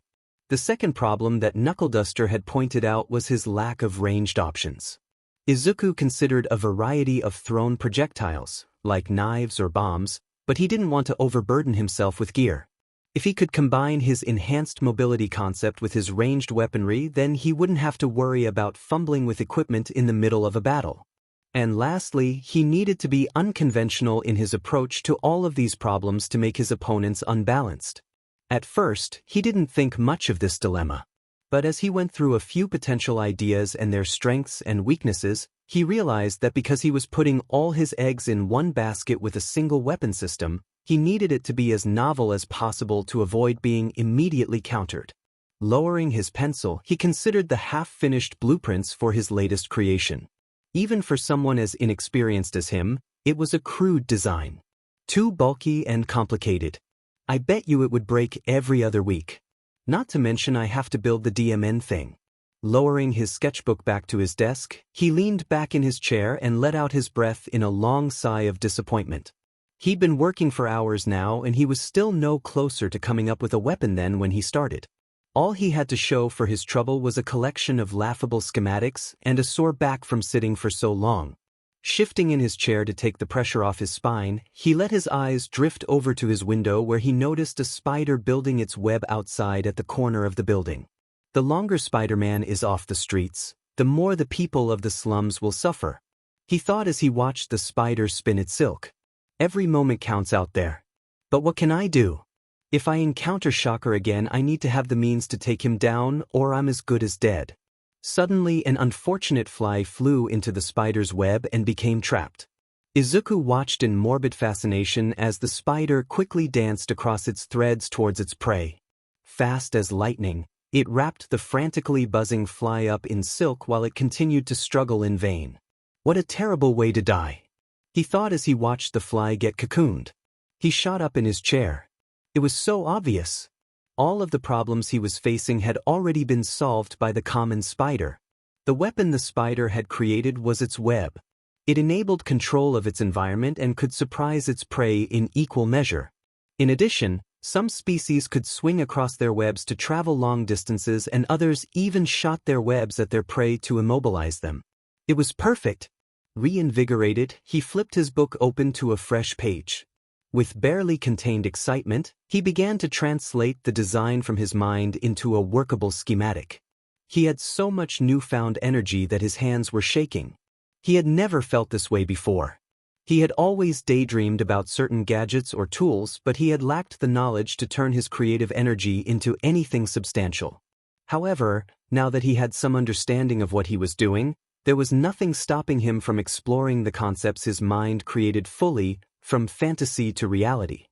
The second problem that Knuckleduster had pointed out was his lack of ranged options. Izuku considered a variety of thrown projectiles, like knives or bombs, but he didn't want to overburden himself with gear. If he could combine his enhanced mobility concept with his ranged weaponry, then he wouldn't have to worry about fumbling with equipment in the middle of a battle. And lastly, he needed to be unconventional in his approach to all of these problems to make his opponents unbalanced. At first, he didn't think much of this dilemma. But as he went through a few potential ideas and their strengths and weaknesses, he realized that because he was putting all his eggs in one basket with a single weapon system, he needed it to be as novel as possible to avoid being immediately countered. Lowering his pencil, he considered the half-finished blueprints for his latest creation. Even for someone as inexperienced as him, it was a crude design. Too bulky and complicated. I bet you it would break every other week. Not to mention I have to build the DMN thing. Lowering his sketchbook back to his desk, he leaned back in his chair and let out his breath in a long sigh of disappointment. He'd been working for hours now and he was still no closer to coming up with a weapon than when he started. All he had to show for his trouble was a collection of laughable schematics and a sore back from sitting for so long. Shifting in his chair to take the pressure off his spine, he let his eyes drift over to his window where he noticed a spider building its web outside at the corner of the building. The longer Spider-Man is off the streets, the more the people of the slums will suffer, he thought as he watched the spider spin its silk. Every moment counts out there. But what can I do? If I encounter Shocker again, I need to have the means to take him down or I'm as good as dead. Suddenly an unfortunate fly flew into the spider's web and became trapped. Izuku watched in morbid fascination as the spider quickly danced across its threads towards its prey. Fast as lightning, it wrapped the frantically buzzing fly up in silk while it continued to struggle in vain. What a terrible way to die, he thought as he watched the fly get cocooned. He shot up in his chair. It was so obvious. All of the problems he was facing had already been solved by the common spider. The weapon the spider had created was its web. It enabled control of its environment and could surprise its prey in equal measure. In addition, some species could swing across their webs to travel long distances and others even shot their webs at their prey to immobilize them. It was perfect. Reinvigorated, he flipped his book open to a fresh page. With barely contained excitement, he began to translate the design from his mind into a workable schematic. He had so much newfound energy that his hands were shaking. He had never felt this way before. He had always daydreamed about certain gadgets or tools, but he had lacked the knowledge to turn his creative energy into anything substantial. However, now that he had some understanding of what he was doing, there was nothing stopping him from exploring the concepts his mind created fully, from fantasy to reality.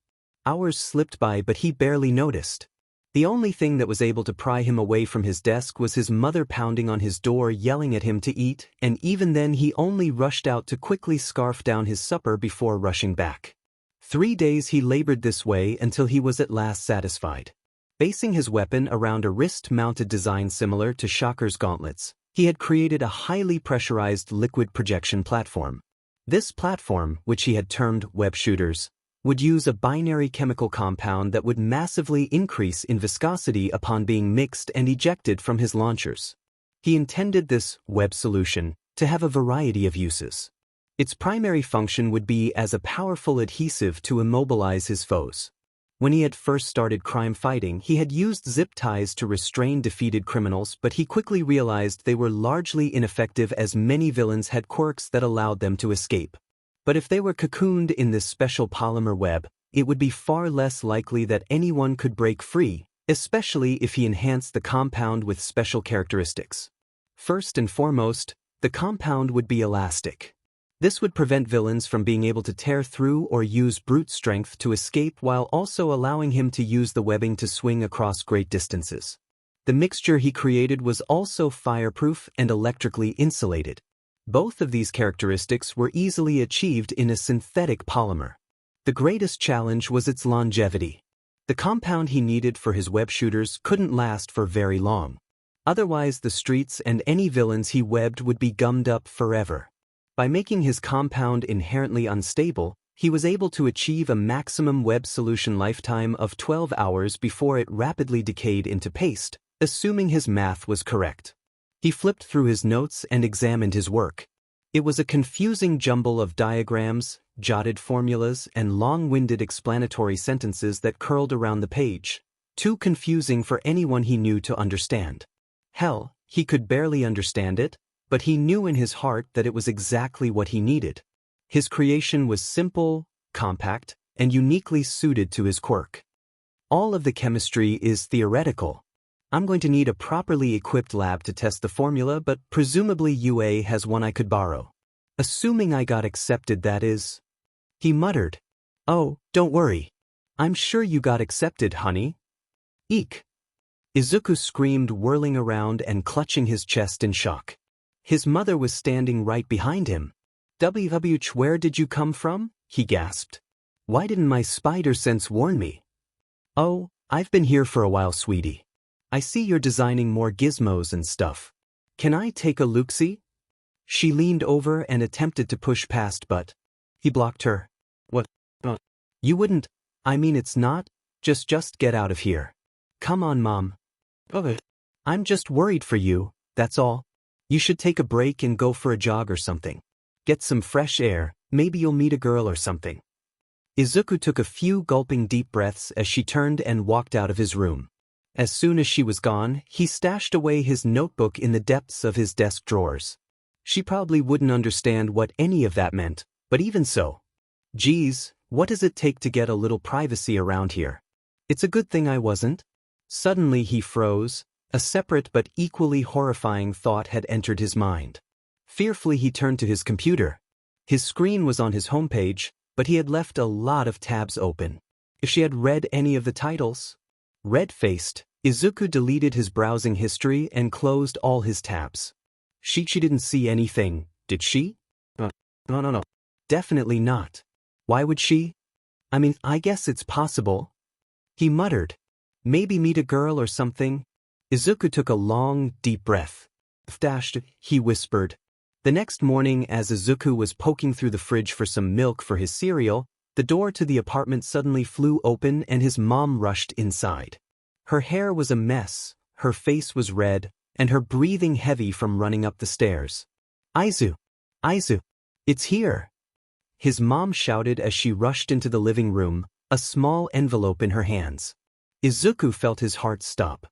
Hours slipped by but he barely noticed. The only thing that was able to pry him away from his desk was his mother pounding on his door yelling at him to eat, and even then he only rushed out to quickly scarf down his supper before rushing back. 3 days he labored this way until he was at last satisfied. Basing his weapon around a wrist-mounted design similar to Shocker's gauntlets, he had created a highly pressurized liquid projection platform. This platform, which he had termed web shooters, would use a binary chemical compound that would massively increase in viscosity upon being mixed and ejected from his launchers. He intended this web solution to have a variety of uses. Its primary function would be as a powerful adhesive to immobilize his foes. When he had first started crime fighting, he had used zip ties to restrain defeated criminals, but he quickly realized they were largely ineffective as many villains had quirks that allowed them to escape. But if they were cocooned in this special polymer web, it would be far less likely that anyone could break free, especially if he enhanced the compound with special characteristics. First and foremost, the compound would be elastic. This would prevent villains from being able to tear through or use brute strength to escape while also allowing him to use the webbing to swing across great distances. The mixture he created was also fireproof and electrically insulated. Both of these characteristics were easily achieved in a synthetic polymer. The greatest challenge was its longevity. The compound he needed for his web shooters couldn't last for very long. Otherwise, the streets and any villains he webbed would be gummed up forever. By making his compound inherently unstable, he was able to achieve a maximum web solution lifetime of 12 hours before it rapidly decayed into paste, assuming his math was correct. He flipped through his notes and examined his work. It was a confusing jumble of diagrams, jotted formulas, and long-winded explanatory sentences that curled around the page, too confusing for anyone he knew to understand. Hell, he could barely understand it, but he knew in his heart that it was exactly what he needed. His creation was simple, compact, and uniquely suited to his quirk. All of the chemistry is theoretical. I'm going to need a properly equipped lab to test the formula, but presumably UA has one I could borrow. Assuming I got accepted, that is. He muttered. Oh, don't worry. I'm sure you got accepted, honey. Eek. Izuku screamed, whirling around and clutching his chest in shock. His mother was standing right behind him. "WH, where did you come from?" he gasped. "Why didn't my spider sense warn me?" "Oh, I've been here for a while, sweetie. I see you're designing more gizmos and stuff. Can I take a look-see? She leaned over and attempted to push past, but he blocked her. What? You wouldn't. I mean, it's not. Just get out of here. Come on, Mom. Okay. I'm just worried for you, that's all. You should take a break and go for a jog or something. Get some fresh air, maybe you'll meet a girl or something. Izuku took a few gulping deep breaths as she turned and walked out of his room. As soon as she was gone, he stashed away his notebook in the depths of his desk drawers. She probably wouldn't understand what any of that meant, but even so. Geez, what does it take to get a little privacy around here? It's a good thing I wasn't. Suddenly he froze. A separate but equally horrifying thought had entered his mind. Fearfully he turned to his computer. His screen was on his homepage, but he had left a lot of tabs open. If she had read any of the titles? Red-faced, Izuku deleted his browsing history and closed all his tabs. She didn't see anything, did she? No. Definitely not. Why would she? I mean, I guess it's possible. He muttered. Maybe meet a girl or something. Izuku took a long, deep breath. Dashed, he whispered. The next morning, as Izuku was poking through the fridge for some milk for his cereal, the door to the apartment suddenly flew open and his mom rushed inside. Her hair was a mess, her face was red, and her breathing heavy from running up the stairs. Izu! It's here! His mom shouted as she rushed into the living room, a small envelope in her hands. Izuku felt his heart stop.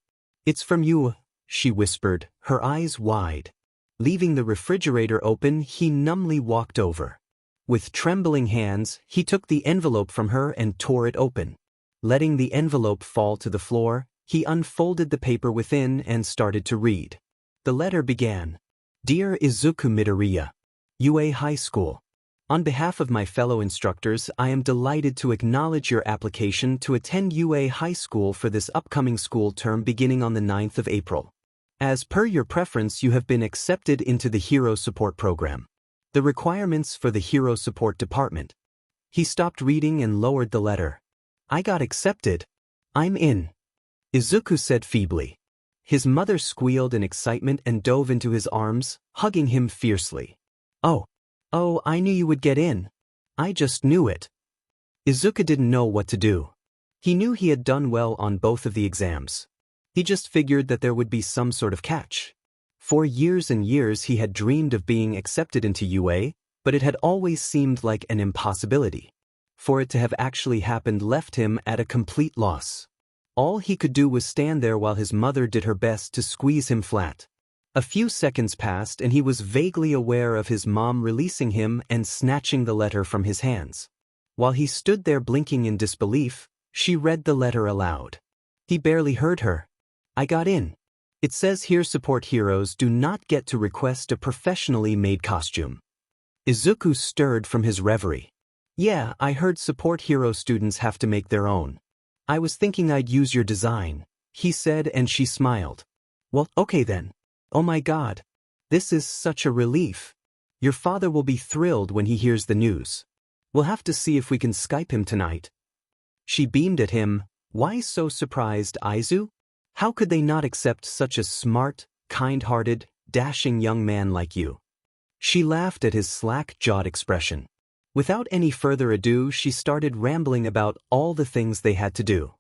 It's from you, she whispered, her eyes wide. Leaving the refrigerator open, he numbly walked over. With trembling hands, he took the envelope from her and tore it open. Letting the envelope fall to the floor, he unfolded the paper within and started to read. The letter began, Dear Izuku Midoriya, UA High School. On behalf of my fellow instructors, I am delighted to acknowledge your application to attend UA High School for this upcoming school term beginning on the 9th of April. As per your preference, you have been accepted into the Hero Support Program. The requirements for the Hero Support Department. He stopped reading and lowered the letter. I got accepted. I'm in. Izuku said feebly. His mother squealed in excitement and dove into his arms, hugging him fiercely. Oh, I knew you would get in. I just knew it. Izuku didn't know what to do. He knew he had done well on both of the exams. He just figured that there would be some sort of catch. For years and years he had dreamed of being accepted into UA, but it had always seemed like an impossibility. For it to have actually happened left him at a complete loss. All he could do was stand there while his mother did her best to squeeze him flat. A few seconds passed and he was vaguely aware of his mom releasing him and snatching the letter from his hands. While he stood there blinking in disbelief, she read the letter aloud. He barely heard her. I got in. It says here support heroes do not get to request a professionally made costume. Izuku stirred from his reverie. Yeah, I heard support hero students have to make their own. I was thinking I'd use your design, he said, and she smiled. Well, okay then. Oh my God. This is such a relief. Your father will be thrilled when he hears the news. We'll have to see if we can Skype him tonight. She beamed at him. Why so surprised, Izu? How could they not accept such a smart, kind-hearted, dashing young man like you? She laughed at his slack-jawed expression. Without any further ado, she started rambling about all the things they had to do.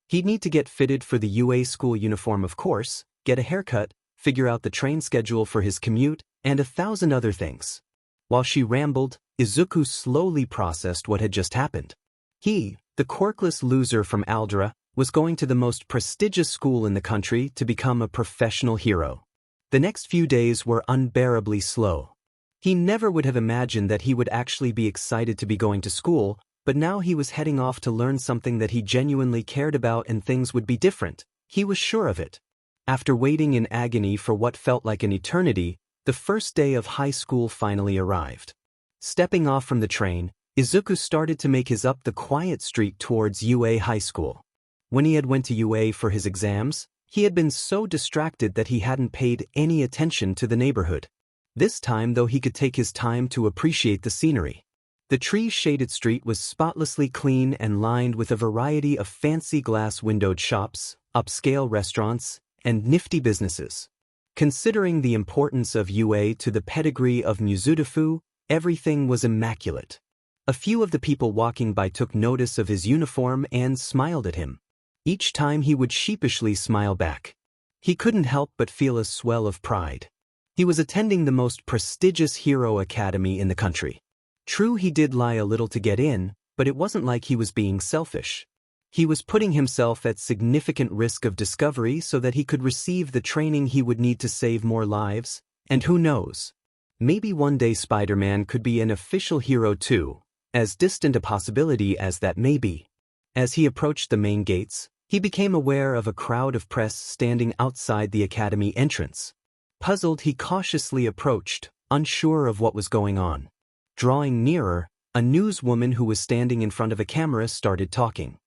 He'd need to get fitted for the UA school uniform, of course, get a haircut, figure out the train schedule for his commute, and 1,000 other things. While she rambled, Izuku slowly processed what had just happened. He, the quirkless loser from Aldra, was going to the most prestigious school in the country to become a professional hero. The next few days were unbearably slow. He never would have imagined that he would actually be excited to be going to school, but now he was heading off to learn something that he genuinely cared about and things would be different. He was sure of it. After waiting in agony for what felt like an eternity, the first day of high school finally arrived. Stepping off from the train, Izuku started to make his up the quiet street towards UA High School. When he had went to UA for his exams, he had been so distracted that he hadn't paid any attention to the neighborhood. This time, though, he could take his time to appreciate the scenery. The tree-shaded street was spotlessly clean and lined with a variety of fancy glass-windowed shops, upscale restaurants, and nifty businesses. Considering the importance of UA to the pedigree of Mizudafu, everything was immaculate. A few of the people walking by took notice of his uniform and smiled at him. Each time he would sheepishly smile back. He couldn't help but feel a swell of pride. He was attending the most prestigious hero academy in the country. True, he did lie a little to get in, but it wasn't like he was being selfish. He was putting himself at significant risk of discovery so that he could receive the training he would need to save more lives, and who knows? Maybe one day Spider-Man could be an official hero too, as distant a possibility as that may be. As he approached the main gates, he became aware of a crowd of press standing outside the academy entrance. Puzzled, he cautiously approached, unsure of what was going on. Drawing nearer, a newswoman who was standing in front of a camera started talking.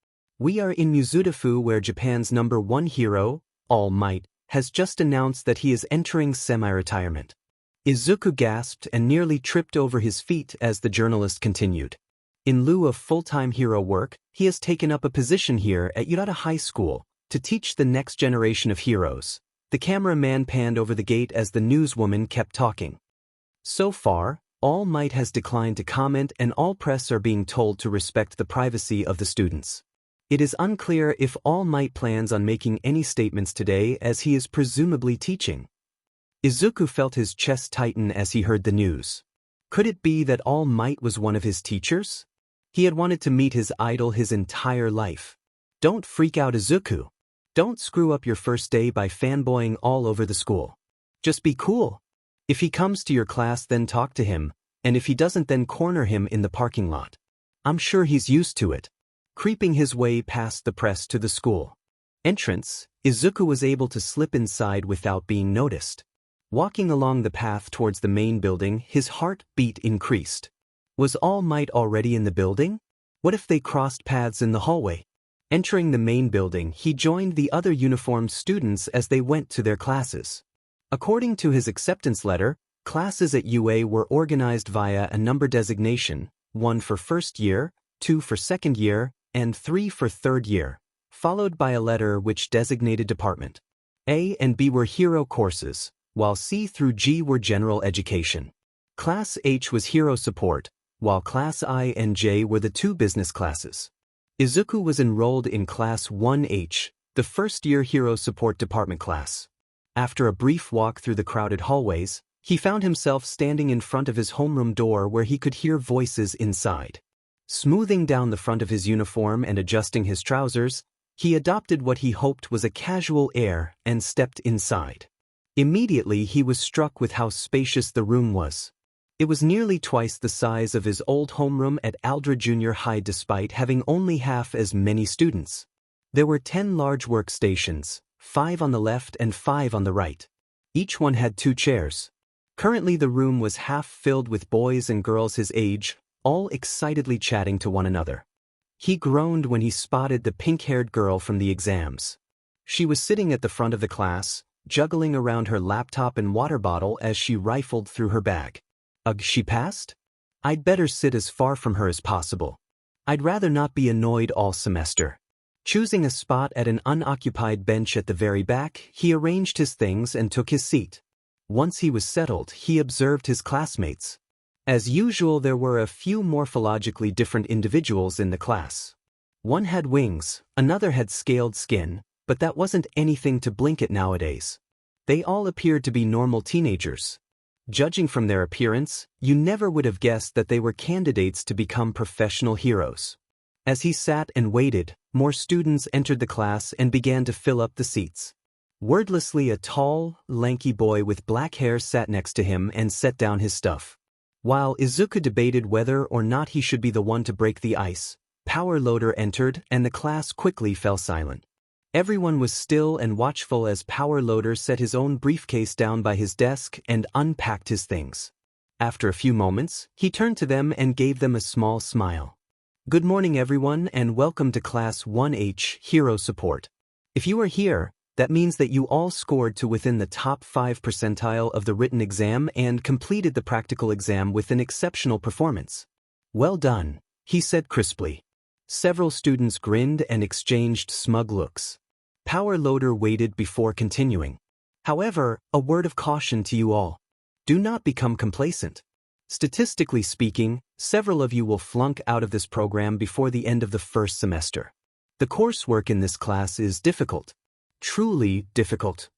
"We are in Mizudafu, where Japan's #1 hero, All Might, has just announced that he is entering semi-retirement." Izuku gasped and nearly tripped over his feet as the journalist continued. In lieu of full-time hero work, he has taken up a position here at Urata High School to teach the next generation of heroes. The cameraman panned over the gate as the newswoman kept talking. So far, All Might has declined to comment, and all press are being told to respect the privacy of the students. It is unclear if All Might plans on making any statements today, as he is presumably teaching. Izuku felt his chest tighten as he heard the news. Could it be that All Might was one of his teachers? He had wanted to meet his idol his entire life. Don't freak out, Izuku. Don't screw up your first day by fanboying all over the school. Just be cool. If he comes to your class, then talk to him, and if he doesn't, then corner him in the parking lot. I'm sure he's used to it. Creeping his way past the press to the school entrance, Izuku was able to slip inside without being noticed. Walking along the path towards the main building, his heartbeat increased. Was All Might already in the building? What if they crossed paths in the hallway? Entering the main building, he joined the other uniformed students as they went to their classes. According to his acceptance letter, classes at UA were organized via a number designation, 1 for first year, 2 for second year, and 3 for third year, followed by a letter which designated department. A and B were hero courses, while C through G were general education. Class H was hero support, while Class I and J were the 2 business classes. Izuku was enrolled in Class 1H, the first-year hero support department class. After a brief walk through the crowded hallways, he found himself standing in front of his homeroom door where he could hear voices inside. Smoothing down the front of his uniform and adjusting his trousers, he adopted what he hoped was a casual air and stepped inside. Immediately he was struck with how spacious the room was. It was nearly twice the size of his old homeroom at Aldra Junior High despite having only half as many students. There were 10 large workstations, 5 on the left and 5 on the right. Each one had 2 chairs. Currently the room was half filled with boys and girls his age, all excitedly chatting to one another. He groaned when he spotted the pink-haired girl from the exams. She was sitting at the front of the class, juggling around her laptop and water bottle as she rifled through her bag. Ugh, she passed? I'd better sit as far from her as possible. I'd rather not be annoyed all semester. Choosing a spot at an unoccupied bench at the very back, he arranged his things and took his seat. Once he was settled, he observed his classmates. As usual, there were a few morphologically different individuals in the class. One had wings, another had scaled skin, but that wasn't anything to blink at nowadays. They all appeared to be normal teenagers. Judging from their appearance, you never would have guessed that they were candidates to become professional heroes. As he sat and waited, more students entered the class and began to fill up the seats. Wordlessly, a tall, lanky boy with black hair sat next to him and set down his stuff. While Izuku debated whether or not he should be the one to break the ice, Power Loader entered and the class quickly fell silent. Everyone was still and watchful as Power Loader set his own briefcase down by his desk and unpacked his things. After a few moments, he turned to them and gave them a small smile. Good morning everyone and welcome to Class 1H Hero Support. If you are here, that means that you all scored to within the top 5 percentile of the written exam and completed the practical exam with an exceptional performance. Well done, he said crisply. Several students grinned and exchanged smug looks. Power Loader waited before continuing. However, a word of caution to you all. Do not become complacent. Statistically speaking, several of you will flunk out of this program before the end of the first semester. The coursework in this class is difficult. Truly difficult.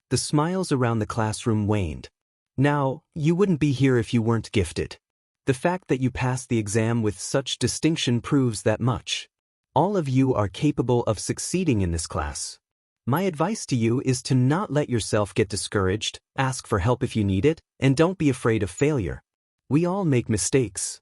The smiles around the classroom waned. Now, you wouldn't be here if you weren't gifted. The fact that you passed the exam with such distinction proves that much. All of you are capable of succeeding in this class. My advice to you is to not let yourself get discouraged, ask for help if you need it, and don't be afraid of failure. We all make mistakes.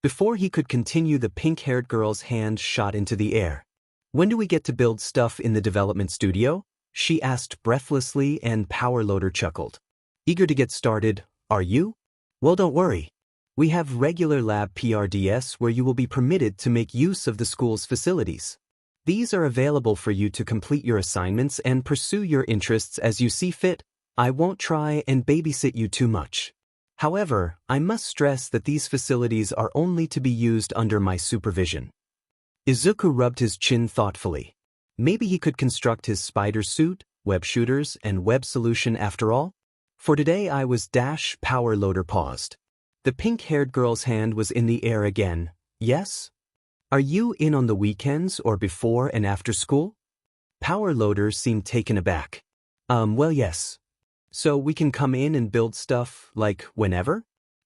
Before he could continue, the pink-haired girl's hand shot into the air. When do we get to build stuff in the development studio? She asked breathlessly, and Power Loader chuckled. Eager to get started, are you? Well, don't worry. We have regular lab PRDS where you will be permitted to make use of the school's facilities. These are available for you to complete your assignments and pursue your interests as you see fit. I won't try and babysit you too much. However, I must stress that these facilities are only to be used under my supervision. Izuku rubbed his chin thoughtfully. Maybe he could construct his spider suit, web shooters, and web solution after all? For today I was Power Loader paused. The pink-haired girl's hand was in the air again. Yes? Are you in on the weekends or before and after school? Power Loader seemed taken aback. Well, yes. So we can come in and build stuff, like, whenever?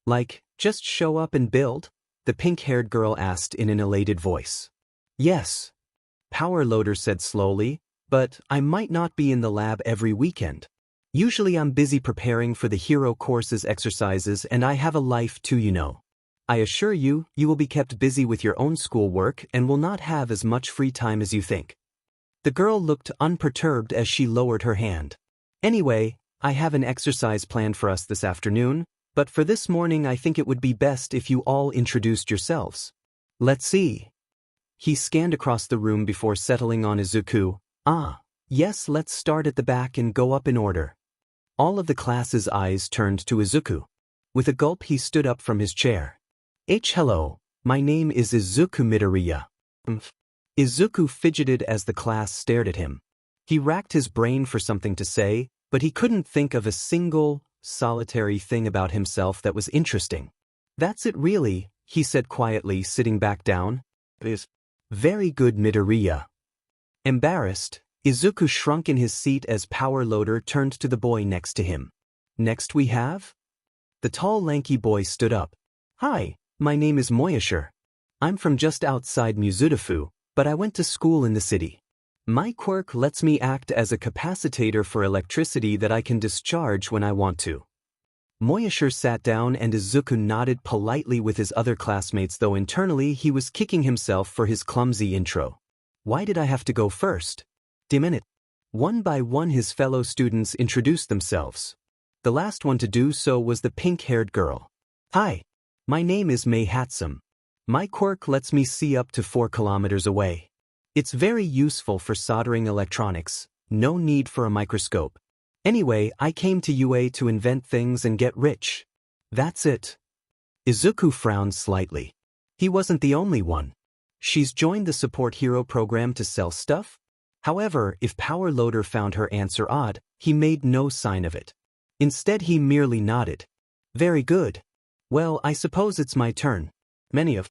Like, just show up and build? The pink-haired girl asked in an elated voice. Yes. Power Loader said slowly, but I might not be in the lab every weekend. Usually I'm busy preparing for the hero course's exercises and I have a life too, you know. I assure you, you will be kept busy with your own schoolwork and will not have as much free time as you think. The girl looked unperturbed as she lowered her hand. Anyway, I have an exercise planned for us this afternoon, but for this morning I think it would be best if you all introduced yourselves. Let's see. He scanned across the room before settling on Izuku. Yes, let's start at the back and go up in order. All of the class's eyes turned to Izuku. With a gulp he stood up from his chair. Hello, my name is Izuku Midoriya. Izuku fidgeted as the class stared at him. He racked his brain for something to say, but he couldn't think of a single, solitary thing about himself that was interesting. That's it really, he said quietly, sitting back down. It is very good, Midoriya. Embarrassed, Izuku shrunk in his seat as Power Loader turned to the boy next to him. Next we have? The tall lanky boy stood up. Hi, my name is Moyasher. I'm from just outside Muzutafu, but I went to school in the city. My quirk lets me act as a capacitator for electricity that I can discharge when I want to. Moyasher sat down and Izuku nodded politely with his other classmates, though internally he was kicking himself for his clumsy intro. Why did I have to go first? Damn it. One by one his fellow students introduced themselves. The last one to do so was the pink-haired girl. Hi, my name is Mei Hatsum. My quirk lets me see up to 4 kilometers away. It's very useful for soldering electronics, no need for a microscope. Anyway, I came to UA to invent things and get rich. That's it. Izuku frowned slightly. He wasn't the only one. She's joined the support hero program to sell stuff? However, if Power Loader found her answer odd, he made no sign of it. Instead he merely nodded. Very good. Well, I suppose it's my turn. Many of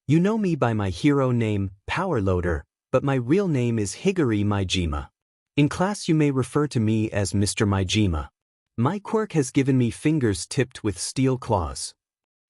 you know me by my hero name, Power Loader, but my real name is Higuri Maijima. In class you may refer to me as Mr. Maijima. My quirk has given me fingers tipped with steel claws.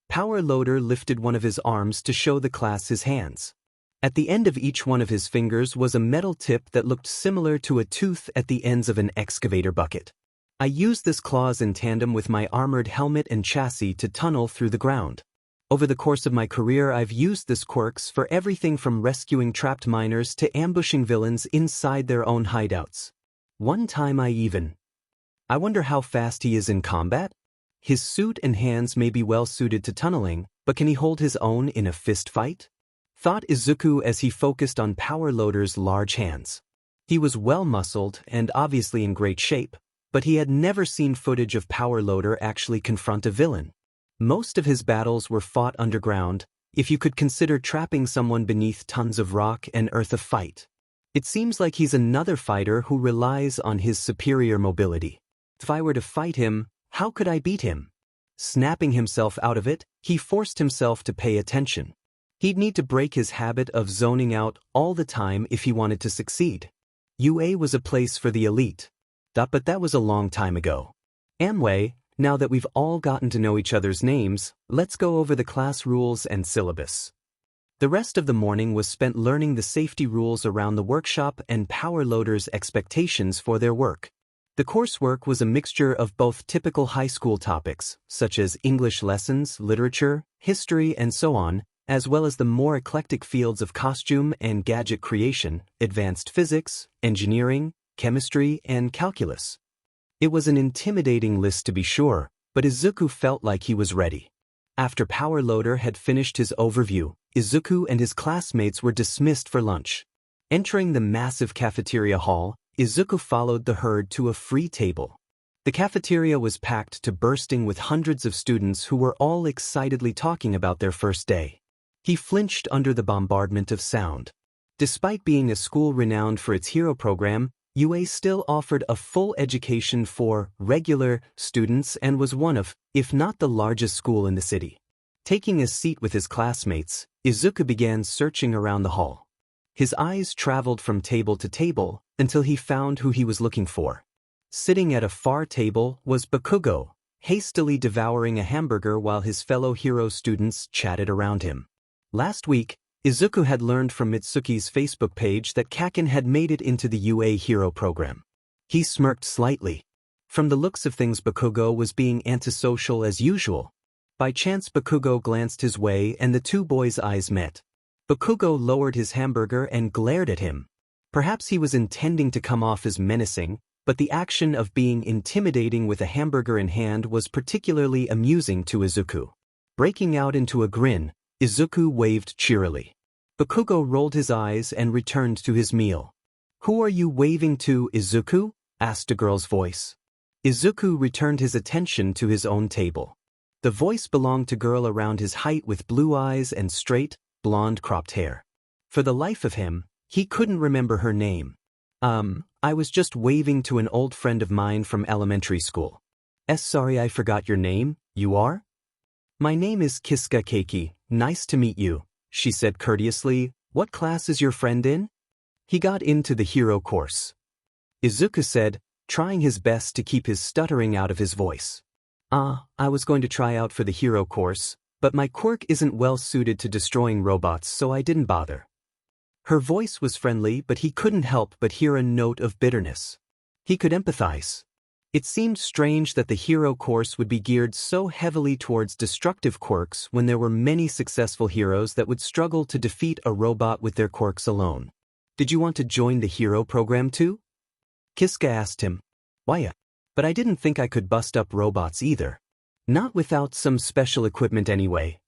Power Loader lifted one of his arms to show the class his hands. At the end of each one of his fingers was a metal tip that looked similar to a tooth at the ends of an excavator bucket. I used this claws in tandem with my armored helmet and chassis to tunnel through the ground. Over the course of my career I've used this quirks for everything from rescuing trapped miners to ambushing villains inside their own hideouts. One time I wonder how fast he is in combat? His suit and hands may be well suited to tunneling, but can he hold his own in a fist fight? Thought Izuku as he focused on Power Loader's large hands. He was well-muscled and obviously in great shape, but he had never seen footage of Power Loader actually confront a villain. Most of his battles were fought underground, if you could consider trapping someone beneath tons of rock and earth a fight. It seems like he's another fighter who relies on his superior mobility. If I were to fight him, how could I beat him? Snapping himself out of it, he forced himself to pay attention. He'd need to break his habit of zoning out all the time if he wanted to succeed. UA was a place for the elite. But that was a long time ago. Amway, now that we've all gotten to know each other's names, let's go over the class rules and syllabus. The rest of the morning was spent learning the safety rules around the workshop and power loaders' expectations for their work. The coursework was a mixture of both typical high school topics, such as English lessons, literature, history, and so on, as well as the more eclectic fields of costume and gadget creation, advanced physics, engineering, chemistry, and calculus. It was an intimidating list to be sure, but Izuku felt like he was ready. After Power Loader had finished his overview, Izuku and his classmates were dismissed for lunch. Entering the massive cafeteria hall, Izuku followed the herd to a free table. The cafeteria was packed to bursting with hundreds of students who were all excitedly talking about their first day. He flinched under the bombardment of sound. Despite being a school renowned for its hero program, UA still offered a full education for regular students and was one of, if not the largest school in the city. Taking a seat with his classmates, Izuku began searching around the hall. His eyes traveled from table to table until he found who he was looking for. Sitting at a far table was Bakugo, hastily devouring a hamburger while his fellow hero students chatted around him. Last week, Izuku had learned from Mitsuki's Facebook page that Kaken had made it into the UA hero program. He smirked slightly. From the looks of things, Bakugo was being antisocial as usual. By chance, Bakugo glanced his way and the two boys' eyes met. Bakugo lowered his hamburger and glared at him. Perhaps he was intending to come off as menacing, but the action of being intimidating with a hamburger in hand was particularly amusing to Izuku. Breaking out into a grin, Izuku waved cheerily. Bakugo rolled his eyes and returned to his meal. "Who are you waving to, Izuku?" asked a girl's voice. Izuku returned his attention to his own table. The voice belonged to a girl around his height with blue eyes and straight, blonde cropped hair. For the life of him, he couldn't remember her name. I was just waving to an old friend of mine from elementary school. Sorry, I forgot your name. You are? My name is Kiska Keiki. Nice to meet you, she said courteously. What class is your friend in? He got into the hero course. Izuku said, trying his best to keep his stuttering out of his voice. I was going to try out for the hero course, but my quirk isn't well suited to destroying robots, so I didn't bother. Her voice was friendly, but he couldn't help but hear a note of bitterness. He could empathize. It seemed strange that the hero course would be geared so heavily towards destructive quirks when there were many successful heroes that would struggle to defeat a robot with their quirks alone. Did you want to join the hero program too? Kiska asked him. Why? But I didn't think I could bust up robots either. Not without some special equipment anyway.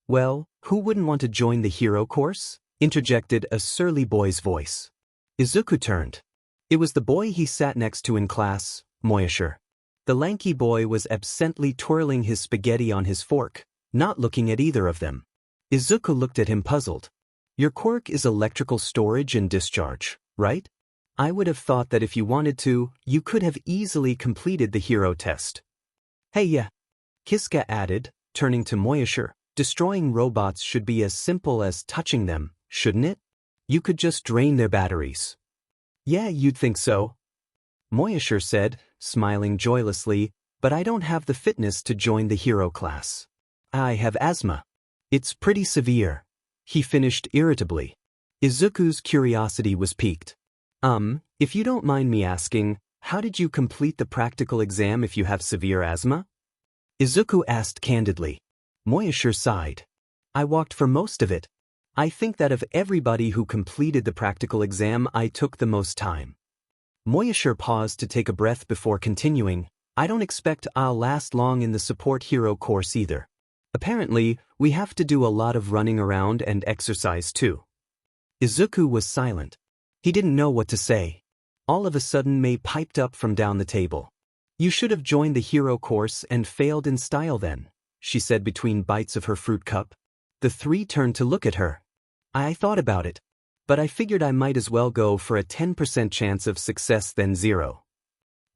Well, who wouldn't want to join the hero course? Interjected a surly boy's voice. Izuku turned. It was the boy he sat next to in class, Moyasher. The lanky boy was absently twirling his spaghetti on his fork, not looking at either of them. Izuku looked at him puzzled. Your quirk is electrical storage and discharge, right? I would have thought that if you wanted to, you could have easily completed the hero test. Hey, yeah. Kiska added, turning to Moyasher. Destroying robots should be as simple as touching them, shouldn't it? You could just drain their batteries. Yeah, you'd think so. Moyasher said, smiling joylessly, but I don't have the fitness to join the hero class. I have asthma. It's pretty severe. He finished irritably. Izuku's curiosity was piqued. If you don't mind me asking, how did you complete the practical exam if you have severe asthma? Izuku asked candidly. Moyasher sighed. I walked for most of it. I think that of everybody who completed the practical exam, I took the most time. Moyasher paused to take a breath before continuing. I don't expect I'll last long in the support hero course either. Apparently, we have to do a lot of running around and exercise too. Izuku was silent. He didn't know what to say. All of a sudden, Mei piped up from down the table. You should have joined the hero course and failed in style then, she said between bites of her fruit cup. The three turned to look at her. I thought about it, but I figured I might as well go for a 10% chance of success than 0.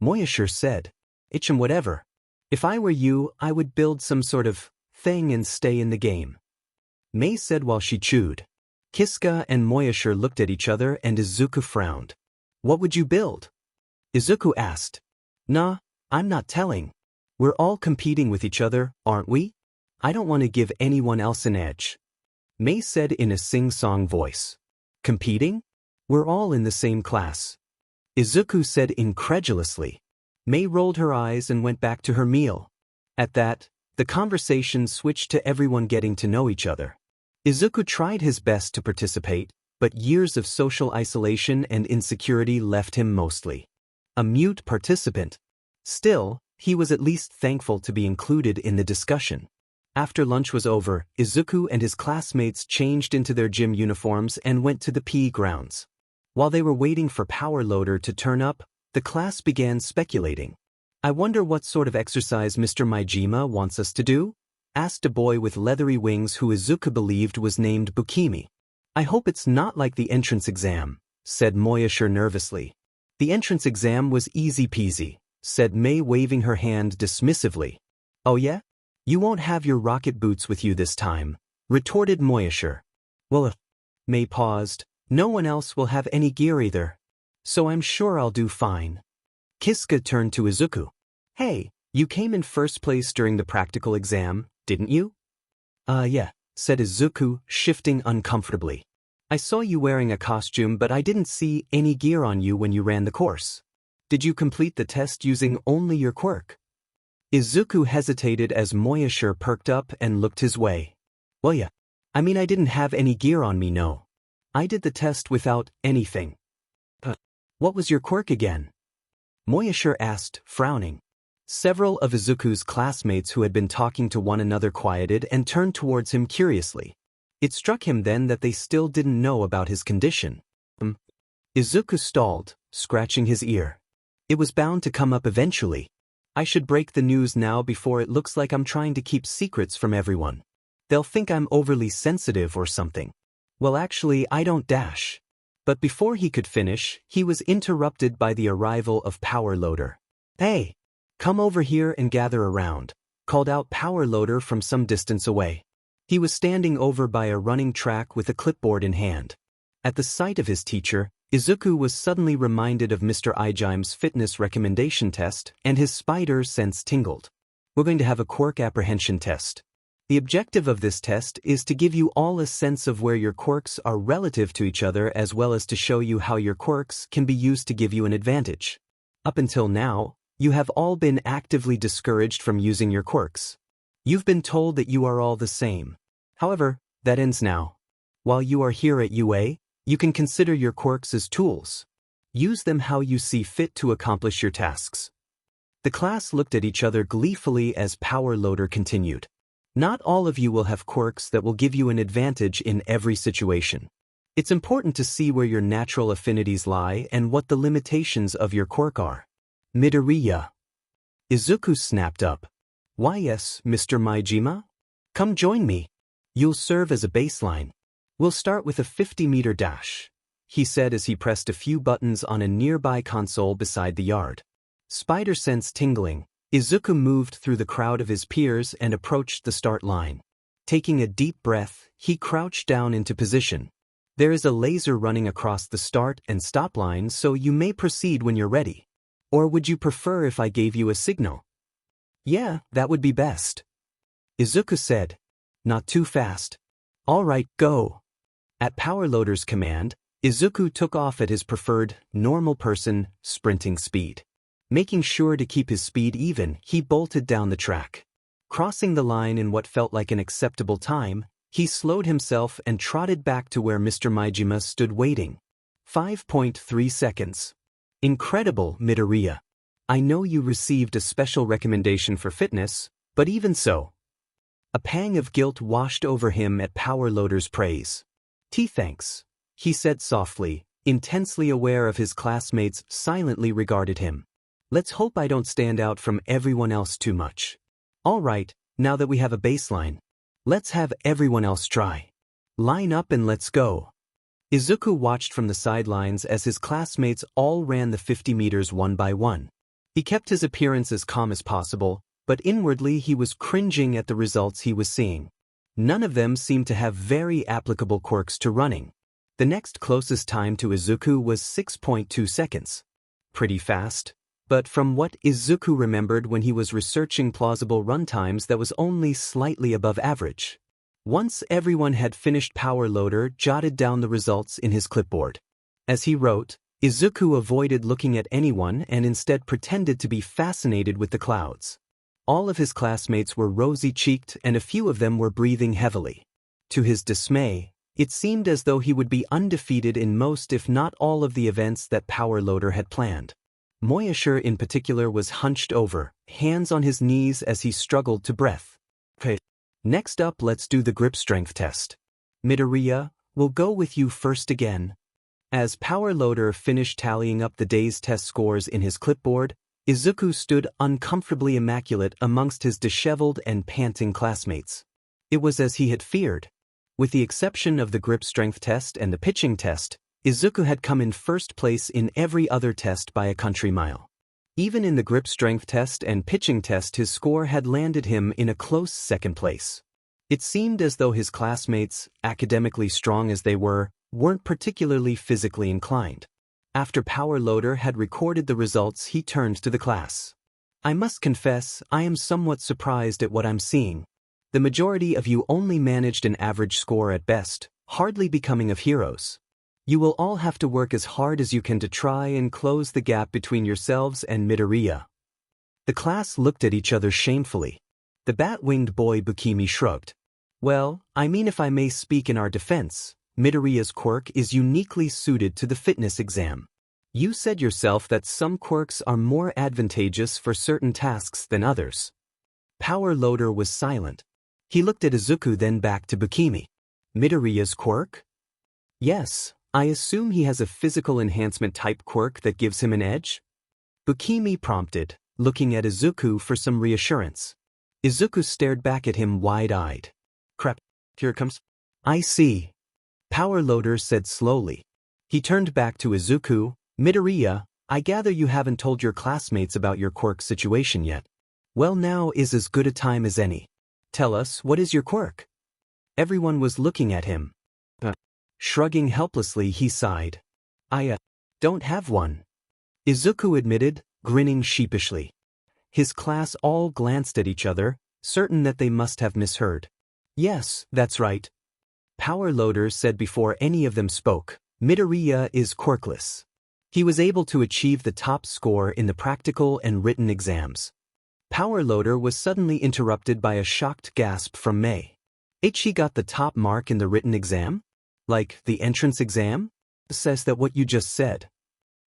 Moyasher said. itch whatever. If I were you, I would build some sort of thing and stay in the game. Mei said while she chewed. Kiska and Moyashir looked at each other and Izuku frowned. What would you build? Izuku asked. Nah, I'm not telling. We're all competing with each other, aren't we? I don't want to give anyone else an edge. Mei said in a sing-song voice. Competing? We're all in the same class. Izuku said incredulously. Mei rolled her eyes and went back to her meal. At that, the conversation switched to everyone getting to know each other. Izuku tried his best to participate, but years of social isolation and insecurity left him mostly a mute participant. Still, he was at least thankful to be included in the discussion. After lunch was over, Izuku and his classmates changed into their gym uniforms and went to the PE grounds. While they were waiting for Power Loader to turn up, the class began speculating. I wonder what sort of exercise Mr. Majima wants us to do? Asked a boy with leathery wings who Izuku believed was named Bukimi. I hope it's not like the entrance exam, said Moyashir nervously. The entrance exam was easy peasy, said Mei waving her hand dismissively. Oh yeah? You won't have your rocket boots with you this time, retorted Moyashir. Well, Mei paused. No one else will have any gear either. So I'm sure I'll do fine. Kiska turned to Izuku. Hey, you came in first place during the practical exam, didn't you? Yeah, said Izuku, shifting uncomfortably. I saw you wearing a costume but I didn't see any gear on you when you ran the course. Did you complete the test using only your quirk? Izuku hesitated as Moyashir perked up and looked his way. Well yeah, I mean I didn't have any gear on me, no. I did the test without anything. What was your quirk again? Moyashir asked, frowning. Several of Izuku's classmates who had been talking to one another quieted and turned towards him curiously. It struck him then that they still didn't know about his condition. Izuku stalled, scratching his ear. It was bound to come up eventually. I should break the news now before it looks like I'm trying to keep secrets from everyone. They'll think I'm overly sensitive or something. Well, actually, I don't dash. But before he could finish, he was interrupted by the arrival of Power Loader. Hey, come over here and gather around, called out Power Loader from some distance away. He was standing over by a running track with a clipboard in hand. At the sight of his teacher, Izuku was suddenly reminded of Mr. Ijime's fitness recommendation test, and his spider sense tingled. We're going to have a quirk apprehension test. The objective of this test is to give you all a sense of where your quirks are relative to each other as well as to show you how your quirks can be used to give you an advantage. Up until now, you have all been actively discouraged from using your quirks. You've been told that you are all the same. However, that ends now. While you are here at UA, you can consider your quirks as tools. Use them how you see fit to accomplish your tasks. The class looked at each other gleefully as Power Loader continued. Not all of you will have quirks that will give you an advantage in every situation. It's important to see where your natural affinities lie and what the limitations of your quirk are. Midoriya. Izuku snapped up. Why yes, Mr. Majima? Come join me. You'll serve as a baseline. We'll start with a 50-meter dash, he said as he pressed a few buttons on a nearby console beside the yard. Spider sense tingling, Izuku moved through the crowd of his peers and approached the start line. Taking a deep breath, he crouched down into position. There is a laser running across the start and stop line, so you may proceed when you're ready. Or would you prefer if I gave you a signal? Yeah, that would be best. Izuku said. Not too fast. All right, go. At Power Loader's command, Izuku took off at his preferred, normal person, sprinting speed. Making sure to keep his speed even, he bolted down the track. Crossing the line in what felt like an acceptable time, he slowed himself and trotted back to where Mr. Majima stood waiting. 5.3 seconds. Incredible, Midoriya. I know you received a special recommendation for fitness, but even so. A pang of guilt washed over him at Power Loader's praise. Thanks, he said softly, intensely aware of his classmates silently regarded him. Let's hope I don't stand out from everyone else too much. All right, now that we have a baseline, let's have everyone else try. Line up and let's go. Izuku watched from the sidelines as his classmates all ran the 50 meters one by one. He kept his appearance as calm as possible, but inwardly he was cringing at the results he was seeing. None of them seemed to have very applicable quirks to running. The next closest time to Izuku was 6.2 seconds. Pretty fast, but from what Izuku remembered when he was researching plausible runtimes, that was only slightly above average. Once everyone had finished, Power Loader jotted down the results in his clipboard. As he wrote, Izuku avoided looking at anyone and instead pretended to be fascinated with the clouds. All of his classmates were rosy-cheeked and a few of them were breathing heavily. To his dismay, it seemed as though he would be undefeated in most if not all of the events that Power Loader had planned. Moyasher in particular was hunched over, hands on his knees as he struggled to breath. Okay. Next up, let's do the grip strength test. Midoriya, we'll go with you first again. As Power Loader finished tallying up the day's test scores in his clipboard, Izuku stood uncomfortably immaculate amongst his disheveled and panting classmates. It was as he had feared. With the exception of the grip strength test and the pitching test, Izuku had come in first place in every other test by a country mile. Even in the grip strength test and pitching test, his score had landed him in a close second place. It seemed as though his classmates, academically strong as they were, weren't particularly physically inclined. After Power Loader had recorded the results, he turned to the class. I must confess, I am somewhat surprised at what I'm seeing. The majority of you only managed an average score at best, hardly becoming of heroes. You will all have to work as hard as you can to try and close the gap between yourselves and Midoriya. The class looked at each other shamefully. The bat-winged boy Bukimi shrugged. Well, I mean, if I may speak in our defense, Midoriya's quirk is uniquely suited to the fitness exam. You said yourself that some quirks are more advantageous for certain tasks than others. Power Loader was silent. He looked at Izuku, then back to Bukimi. Midoriya's quirk? Yes, I assume he has a physical enhancement type quirk that gives him an edge? Bukimi prompted, looking at Izuku for some reassurance. Izuku stared back at him wide-eyed. Crap, here it comes. I see. Power Loader said slowly. He turned back to Izuku. Midoriya, I gather you haven't told your classmates about your quirk situation yet. Well, now is as good a time as any. Tell us, what is your quirk? Everyone was looking at him. Shrugging helplessly, he sighed. I don't have one. Izuku admitted, grinning sheepishly. His class all glanced at each other, certain that they must have misheard. Yes, that's right. Power Loader said before any of them spoke. Midoriya is quirkless. He was able to achieve the top score in the practical and written exams. Power Loader was suddenly interrupted by a shocked gasp from Mei. He got the top mark in the written exam? Like the entrance exam? Says that what you just said?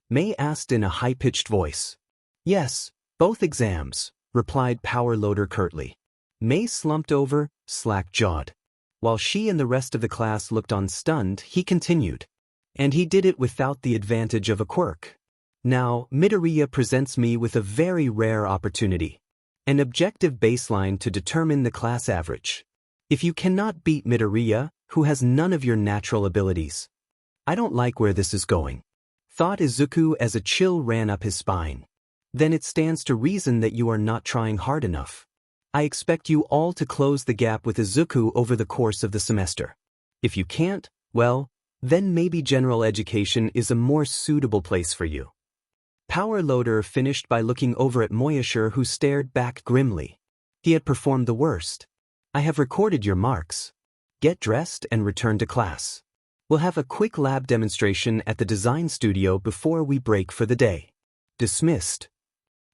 Mei asked in a high-pitched voice. Yes, both exams, replied Power Loader curtly. Mei slumped over, slack-jawed. While she and the rest of the class looked on stunned, he continued. And he did it without the advantage of a quirk. Now, Midoriya presents me with a very rare opportunity. An objective baseline to determine the class average. If you cannot beat Midoriya, who has none of your natural abilities. I don't like where this is going. Thought Izuku as a chill ran up his spine. Then it stands to reason that you are not trying hard enough. I expect you all to close the gap with Izuku over the course of the semester. If you can't, well, then maybe general education is a more suitable place for you. Power Loader finished by looking over at Moyasher, who stared back grimly. He had performed the worst. I have recorded your marks. Get dressed and return to class. We'll have a quick lab demonstration at the design studio before we break for the day. Dismissed.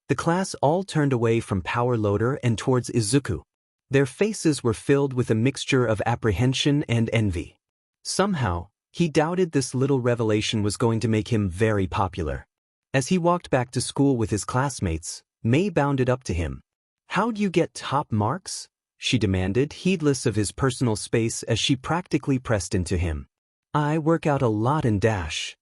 The class all turned away from Power Loader and towards Izuku. Their faces were filled with a mixture of apprehension and envy. Somehow, he doubted this little revelation was going to make him very popular. As he walked back to school with his classmates, Mei bounded up to him. How'd you get top marks? She demanded, heedless of his personal space as she practically pressed into him. I work out a lot and dash.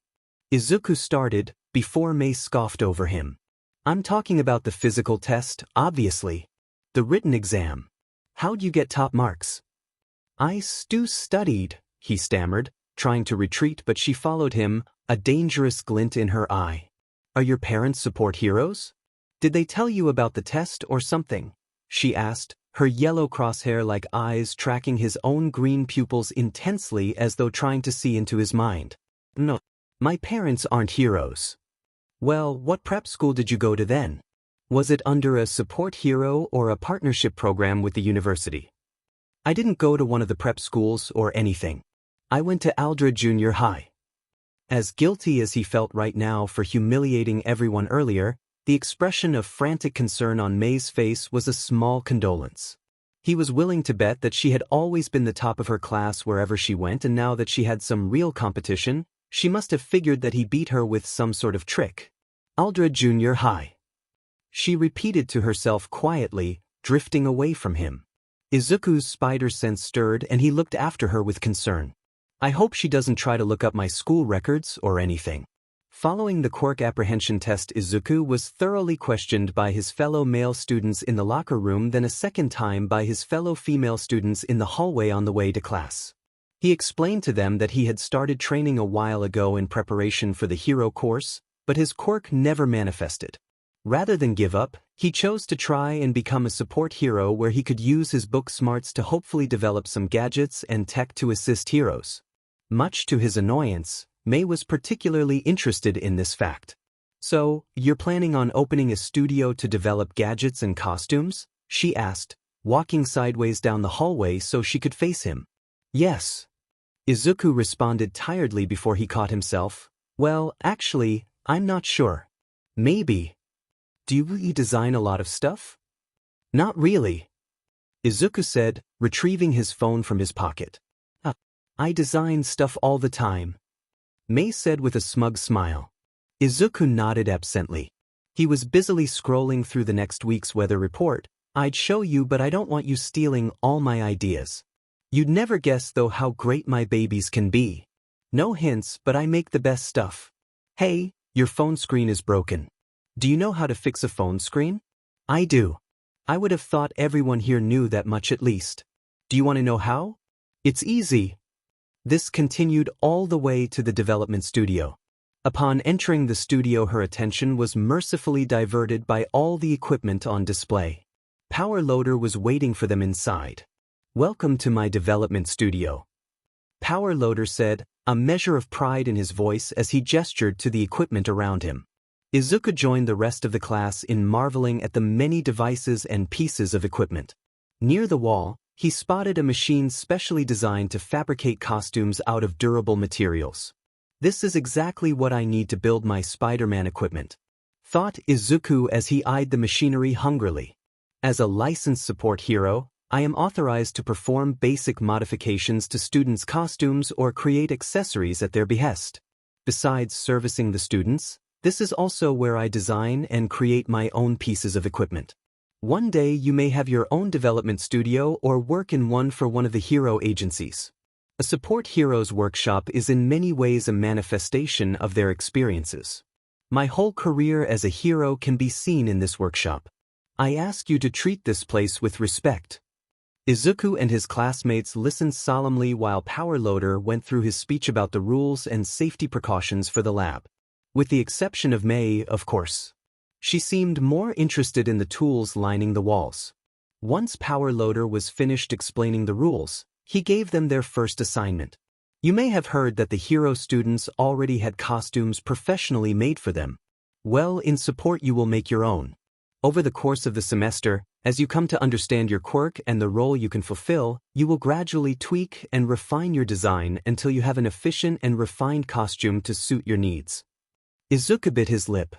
Izuku started, before Mei scoffed over him. I'm talking about the physical test, obviously. The written exam. How'd you get top marks? I studied, he stammered, trying to retreat, but she followed him, a dangerous glint in her eye. Are your parents support heroes? Did they tell you about the test or something? She asked, her yellow crosshair-like eyes tracking his own green pupils intensely as though trying to see into his mind. No. My parents aren't heroes. Well, what prep school did you go to then? Was it under a support hero or a partnership program with the university? I didn't go to one of the prep schools or anything. I went to Aldred Junior High. As guilty as he felt right now for humiliating everyone earlier, the expression of frantic concern on May's face was a small condolence. He was willing to bet that she had always been the top of her class wherever she went, and now that she had some real competition, she must have figured that he beat her with some sort of trick. Aldred Junior High. She repeated to herself quietly, drifting away from him. Izuku's spider sense stirred and he looked after her with concern. I hope she doesn't try to look up my school records or anything. Following the quirk apprehension test, Izuku was thoroughly questioned by his fellow male students in the locker room, then a second time by his fellow female students in the hallway on the way to class. He explained to them that he had started training a while ago in preparation for the hero course, but his quirk never manifested. Rather than give up, he chose to try and become a support hero where he could use his book smarts to hopefully develop some gadgets and tech to assist heroes. Much to his annoyance, May was particularly interested in this fact. So, you're planning on opening a studio to develop gadgets and costumes? She asked, walking sideways down the hallway so she could face him. Yes. Izuku responded tiredly before he caught himself. Well, actually, I'm not sure. Maybe. Do you really design a lot of stuff? Not really. Izuku said, retrieving his phone from his pocket. I design stuff all the time. May said with a smug smile. Izuku nodded absently. He was busily scrolling through the next week's weather report. I'd show you, but I don't want you stealing all my ideas. You'd never guess though how great my babies can be. No hints, but I make the best stuff. Hey, your phone screen is broken. Do you know how to fix a phone screen? I do. I would have thought everyone here knew that much at least. Do you want to know how? It's easy. This continued all the way to the development studio. Upon entering the studio, her attention was mercifully diverted by all the equipment on display. Power Loader was waiting for them inside. Welcome to my development studio. Power Loader said, a measure of pride in his voice as he gestured to the equipment around him. Izuku joined the rest of the class in marveling at the many devices and pieces of equipment. Near the wall, he spotted a machine specially designed to fabricate costumes out of durable materials. This is exactly what I need to build my Spider-Man equipment, thought Izuku as he eyed the machinery hungrily. As a licensed support hero, I am authorized to perform basic modifications to students' costumes or create accessories at their behest. Besides servicing the students, this is also where I design and create my own pieces of equipment. One day you may have your own development studio or work in one for one of the hero agencies. A support hero's workshop is in many ways a manifestation of their experiences. My whole career as a hero can be seen in this workshop. I ask you to treat this place with respect. Izuku and his classmates listened solemnly while Power Loader went through his speech about the rules and safety precautions for the lab. With the exception of May, of course. She seemed more interested in the tools lining the walls. Once Power Loader was finished explaining the rules, he gave them their first assignment. You may have heard that the hero students already had costumes professionally made for them. Well, in support you will make your own. Over the course of the semester, as you come to understand your quirk and the role you can fulfill, you will gradually tweak and refine your design until you have an efficient and refined costume to suit your needs. Izuku bit his lip.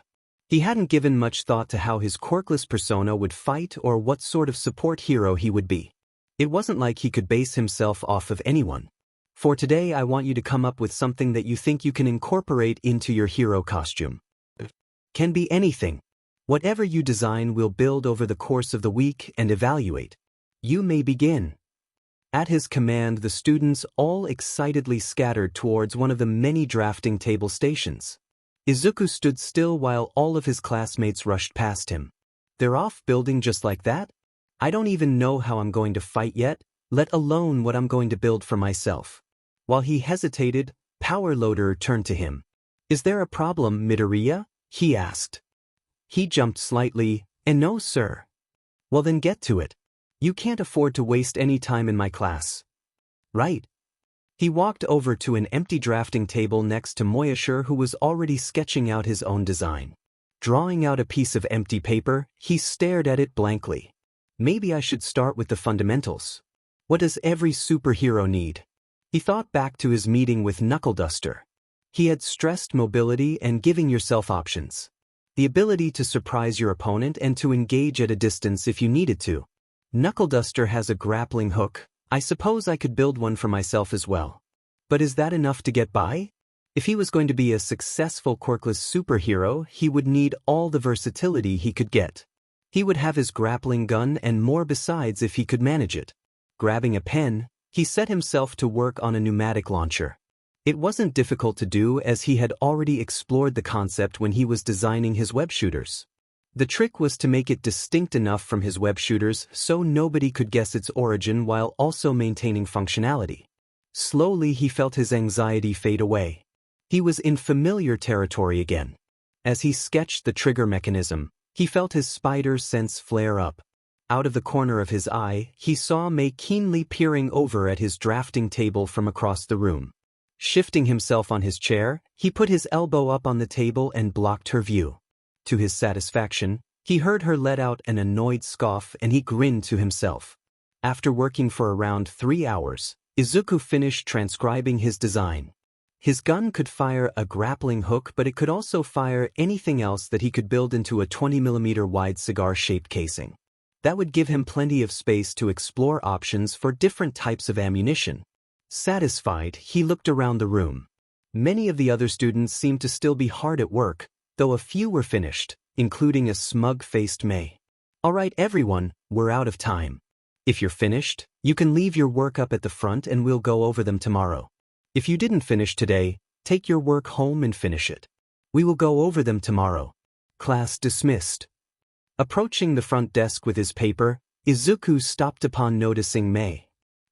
He hadn't given much thought to how his quirkless persona would fight or what sort of support hero he would be. It wasn't like he could base himself off of anyone. For today I want you to come up with something that you think you can incorporate into your hero costume. Can be anything. Whatever you design we'll build over the course of the week and evaluate. You may begin. At his command the students all excitedly scattered towards one of the many drafting table stations. Izuku stood still while all of his classmates rushed past him. They're off building just like that? I don't even know how I'm going to fight yet, let alone what I'm going to build for myself. While he hesitated, Power Loader turned to him. Is there a problem, Midoriya? He asked. He jumped slightly, and no sir. Well then get to it. You can't afford to waste any time in my class. Right. He walked over to an empty drafting table next to Moyasher, who was already sketching out his own design. Drawing out a piece of empty paper, he stared at it blankly. Maybe I should start with the fundamentals. What does every superhero need? He thought back to his meeting with Knuckle Duster. He had stressed mobility and giving yourself options. The ability to surprise your opponent and to engage at a distance if you needed to. Knuckle Duster has a grappling hook. I suppose I could build one for myself as well. But is that enough to get by? If he was going to be a successful quirkless superhero, he would need all the versatility he could get. He would have his grappling gun and more besides if he could manage it. Grabbing a pen, he set himself to work on a pneumatic launcher. It wasn't difficult to do as he had already explored the concept when he was designing his web shooters. The trick was to make it distinct enough from his web shooters so nobody could guess its origin while also maintaining functionality. Slowly he felt his anxiety fade away. He was in familiar territory again. As he sketched the trigger mechanism, he felt his spider sense flare up. Out of the corner of his eye, he saw May keenly peering over at his drafting table from across the room. Shifting himself on his chair, he put his elbow up on the table and blocked her view. To his satisfaction, he heard her let out an annoyed scoff and he grinned to himself. After working for around 3 hours, Izuku finished transcribing his design. His gun could fire a grappling hook, but it could also fire anything else that he could build into a 20mm wide cigar-shaped casing. That would give him plenty of space to explore options for different types of ammunition. Satisfied, he looked around the room. Many of the other students seemed to still be hard at work, though a few were finished, including a smug-faced May. All right everyone, we're out of time. If you're finished, you can leave your work up at the front and we'll go over them tomorrow. If you didn't finish today, take your work home and finish it. We will go over them tomorrow. Class dismissed. Approaching the front desk with his paper, Izuku stopped upon noticing May.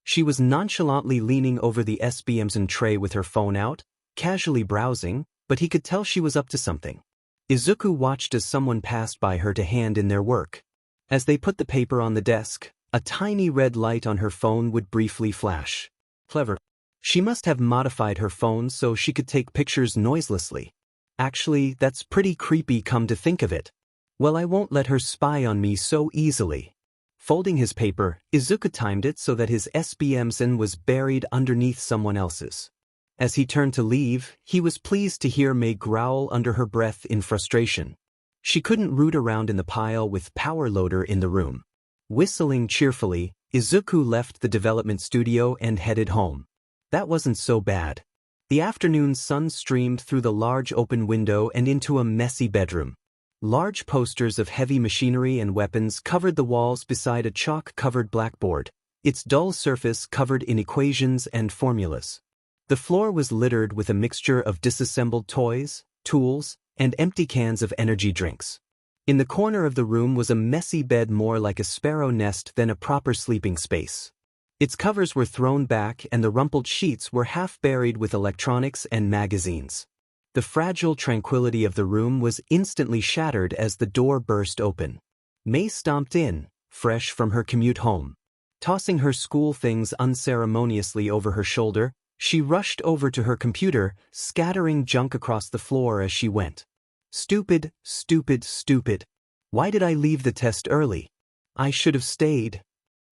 She was nonchalantly leaning over the SBM's tray with her phone out, casually browsing, but he could tell she was up to something. Izuku watched as someone passed by her to hand in their work. As they put the paper on the desk, a tiny red light on her phone would briefly flash. Clever. She must have modified her phone so she could take pictures noiselessly. Actually, that's pretty creepy come to think of it. Well, I won't let her spy on me so easily. Folding his paper, Izuku timed it so that his SBM's was buried underneath someone else's. As he turned to leave, he was pleased to hear May growl under her breath in frustration. She couldn't root around in the pile with power loader in the room. Whistling cheerfully, Izuku left the development studio and headed home. That wasn't so bad. The afternoon sun streamed through the large open window and into a messy bedroom. Large posters of heavy machinery and weapons covered the walls beside a chalk-covered blackboard, its dull surface covered in equations and formulas. The floor was littered with a mixture of disassembled toys, tools, and empty cans of energy drinks. In the corner of the room was a messy bed more like a sparrow nest than a proper sleeping space. Its covers were thrown back and the rumpled sheets were half buried with electronics and magazines. The fragile tranquility of the room was instantly shattered as the door burst open. May stomped in, fresh from her commute home. Tossing her school things unceremoniously over her shoulder, she rushed over to her computer, scattering junk across the floor as she went. Stupid, stupid, stupid. Why did I leave the test early? I should have stayed.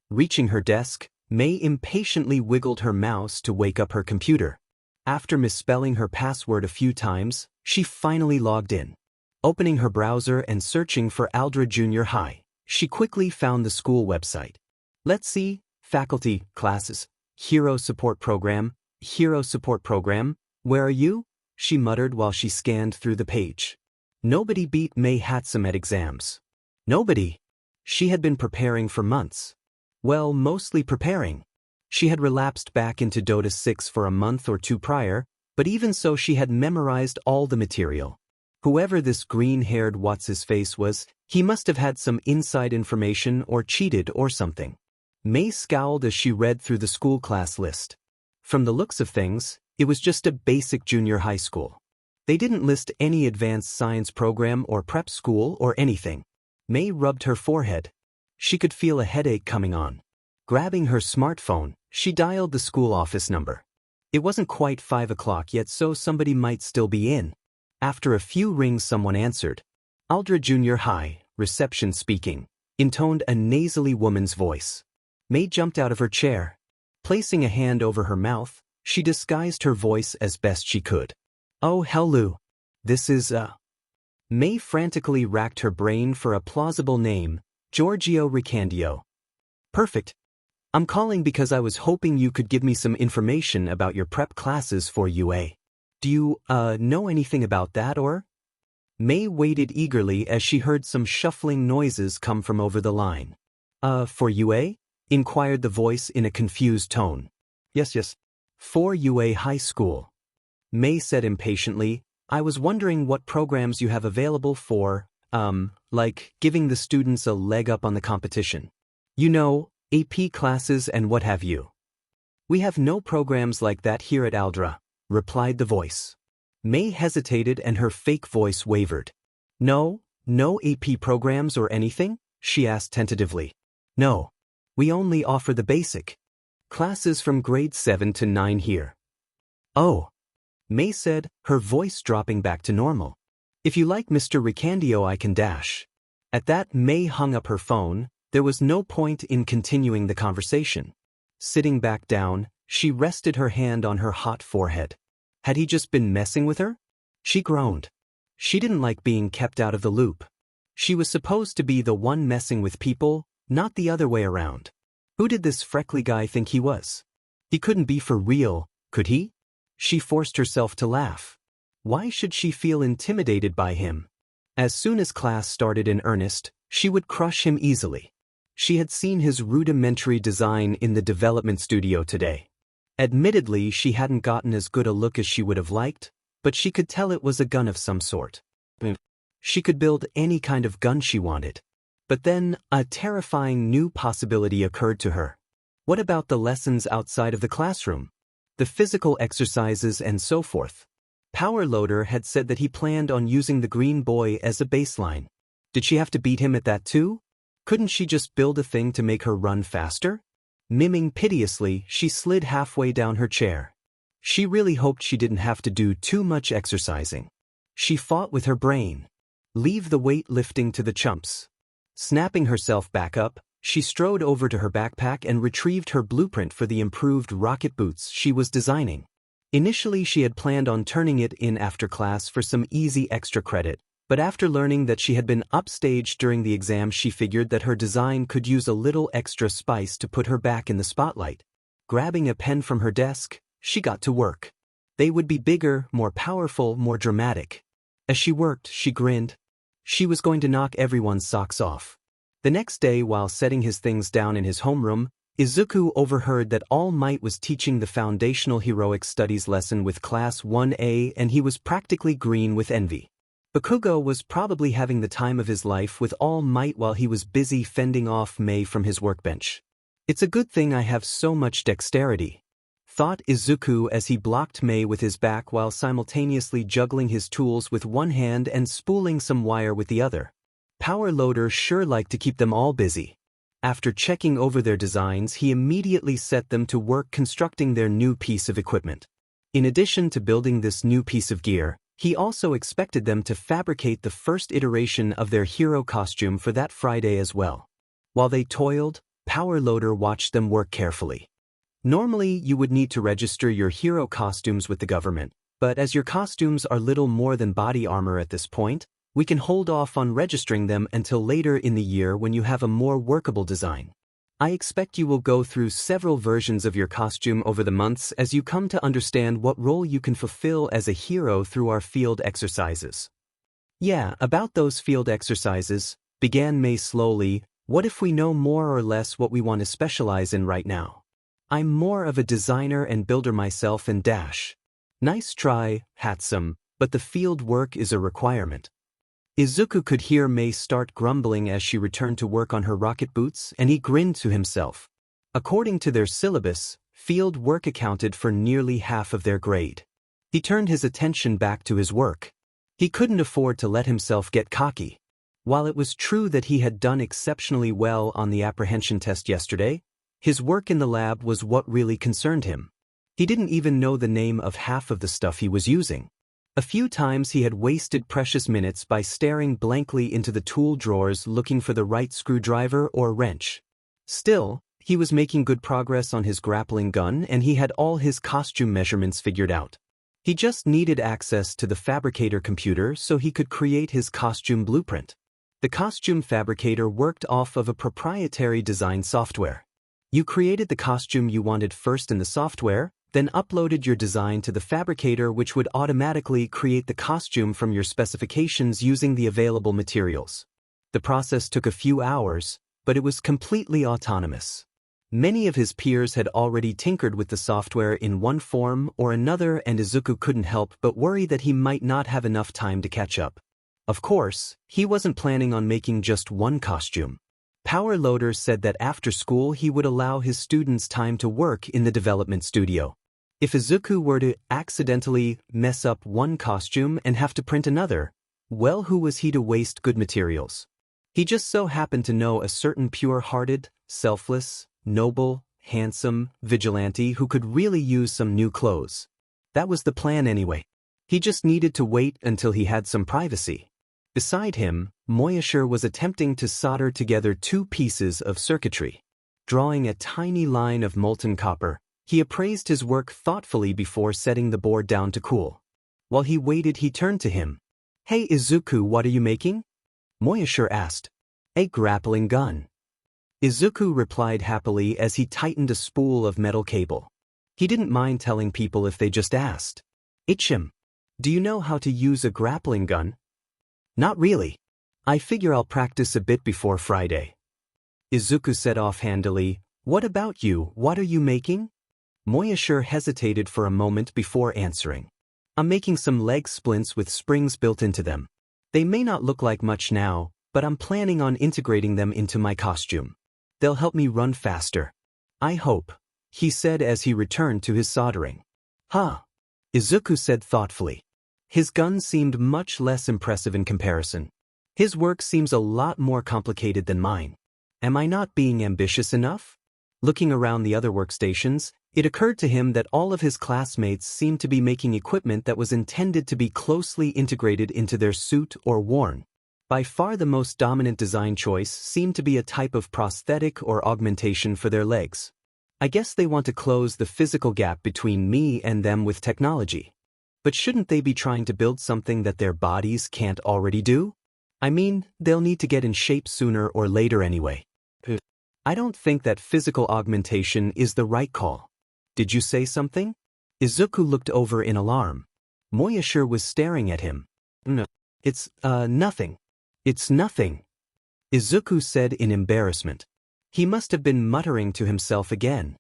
Reaching her desk, May impatiently wiggled her mouse to wake up her computer. After misspelling her password a few times, she finally logged in. Opening her browser and searching for Aldra Junior High, she quickly found the school website. Let's see, faculty, classes, hero support program, where are you? She muttered while she scanned through the page. Nobody beat May Hatsum at exams. Nobody. She had been preparing for months. Well, mostly preparing. She had relapsed back into Dota 6 for a month or two prior, but even so she had memorized all the material. Whoever this green-haired what's-his-face was, he must have had some inside information or cheated or something. May scowled as she read through the school class list. From the looks of things, it was just a basic junior high school. They didn't list any advanced science program or prep school or anything. May rubbed her forehead. She could feel a headache coming on. Grabbing her smartphone, she dialed the school office number. It wasn't quite 5 o'clock yet, so somebody might still be in. After a few rings, someone answered. Aldra Junior High, reception speaking, intoned a nasally woman's voice. May jumped out of her chair. Placing a hand over her mouth, she disguised her voice as best she could. Oh, hello. This is, May frantically racked her brain for a plausible name, Giorgio Ricandio. Perfect. I'm calling because I was hoping you could give me some information about your prep classes for UA. Do you, know anything about that or? May waited eagerly as she heard some shuffling noises come from over the line. For UA? Inquired the voice in a confused tone. Yes. For UA High School. May said impatiently, I was wondering what programs you have available for, like giving the students a leg up on the competition. You know, AP classes and what have you. We have no programs like that here at Aldra, replied the voice. May hesitated and her fake voice wavered. No AP programs or anything? She asked tentatively. No. We only offer the basic classes from grade 7 to 9 here. Oh. May said, her voice dropping back to normal. If you like Mr. Ricandio, I can dash. At that, May hung up her phone. There was no point in continuing the conversation. Sitting back down, she rested her hand on her hot forehead. Had he just been messing with her? She groaned. She didn't like being kept out of the loop. She was supposed to be the one messing with people, not the other way around. Who did this freckly guy think he was? He couldn't be for real, could he? She forced herself to laugh. Why should she feel intimidated by him? As soon as class started in earnest, she would crush him easily. She had seen his rudimentary design in the development studio today. Admittedly, she hadn't gotten as good a look as she would have liked, but she could tell it was a gun of some sort. She could build any kind of gun she wanted. But then, a terrifying new possibility occurred to her. What about the lessons outside of the classroom? The physical exercises and so forth. Power Loader had said that he planned on using the green boy as a baseline. Did she have to beat him at that too? Couldn't she just build a thing to make her run faster? Miming piteously, she slid halfway down her chair. She really hoped she didn't have to do too much exercising. She fought with her brain. Leave the weight lifting to the chumps. Snapping herself back up, she strode over to her backpack and retrieved her blueprint for the improved rocket boots she was designing. Initially, she had planned on turning it in after class for some easy extra credit, but after learning that she had been upstaged during the exam, she figured that her design could use a little extra spice to put her back in the spotlight. Grabbing a pen from her desk, she got to work. They would be bigger, more powerful, more dramatic. As she worked, she grinned. She was going to knock everyone's socks off. The next day, while setting his things down in his homeroom, Izuku overheard that All Might was teaching the foundational heroic studies lesson with Class 1A, and he was practically green with envy. Bakugo was probably having the time of his life with All Might while he was busy fending off May from his workbench. It's a good thing I have so much dexterity, thought Izuku as he blocked May with his back while simultaneously juggling his tools with one hand and spooling some wire with the other. Power Loader sure liked to keep them all busy. After checking over their designs, he immediately set them to work constructing their new piece of equipment. In addition to building this new piece of gear, he also expected them to fabricate the first iteration of their hero costume for that Friday as well. While they toiled, Power Loader watched them work carefully. Normally, you would need to register your hero costumes with the government, but as your costumes are little more than body armor at this point, we can hold off on registering them until later in the year when you have a more workable design. I expect you will go through several versions of your costume over the months as you come to understand what role you can fulfill as a hero through our field exercises. Yeah, about those field exercises, began May slowly. What if we know more or less what we want to specialize in right now? I'm more of a designer and builder myself and dash. Nice try, handsome, but the field work is a requirement. Izuku could hear May start grumbling as she returned to work on her rocket boots, and he grinned to himself. According to their syllabus, field work accounted for nearly half of their grade. He turned his attention back to his work. He couldn't afford to let himself get cocky. While it was true that he had done exceptionally well on the apprehension test yesterday, his work in the lab was what really concerned him. He didn't even know the name of half of the stuff he was using. A few times he had wasted precious minutes by staring blankly into the tool drawers looking for the right screwdriver or wrench. Still, he was making good progress on his grappling gun and he had all his costume measurements figured out. He just needed access to the fabricator computer so he could create his costume blueprint. The costume fabricator worked off of a proprietary design software. You created the costume you wanted first in the software, then uploaded your design to the fabricator, which would automatically create the costume from your specifications using the available materials. The process took a few hours, but it was completely autonomous. Many of his peers had already tinkered with the software in one form or another, and Izuku couldn't help but worry that he might not have enough time to catch up. Of course, he wasn't planning on making just one costume. Power Loader said that after school he would allow his students time to work in the development studio. If Izuku were to accidentally mess up one costume and have to print another, well, who was he to waste good materials? He just so happened to know a certain pure-hearted, selfless, noble, handsome vigilante who could really use some new clothes. That was the plan anyway. He just needed to wait until he had some privacy. Beside him, Moyashiro was attempting to solder together two pieces of circuitry. Drawing a tiny line of molten copper, he appraised his work thoughtfully before setting the board down to cool. While he waited, he turned to him. "Hey Izuku, what are you making?" Moyashiro asked. "A grappling gun." Izuku replied happily as he tightened a spool of metal cable. He didn't mind telling people if they just asked. "Ichim, do you know how to use a grappling gun?" "Not really. I figure I'll practice a bit before Friday." Izuku said offhandedly, "What about you? What are you making?" Moyashiro hesitated for a moment before answering. "I'm making some leg splints with springs built into them. They may not look like much now, but I'm planning on integrating them into my costume. They'll help me run faster. I hope," he said as he returned to his soldering. "Huh," Izuku said thoughtfully. His gun seemed much less impressive in comparison. His work seems a lot more complicated than mine. Am I not being ambitious enough? Looking around the other workstations, it occurred to him that all of his classmates seemed to be making equipment that was intended to be closely integrated into their suit or worn. By far the most dominant design choice seemed to be a type of prosthetic or augmentation for their legs. I guess they want to close the physical gap between me and them with technology. But shouldn't they be trying to build something that their bodies can't already do? I mean, they'll need to get in shape sooner or later anyway. I don't think that physical augmentation is the right call. Did you say something? Izuku looked over in alarm. Moyashiro was staring at him. "No, it's, nothing. It's nothing," Izuku said in embarrassment. He must have been muttering to himself again.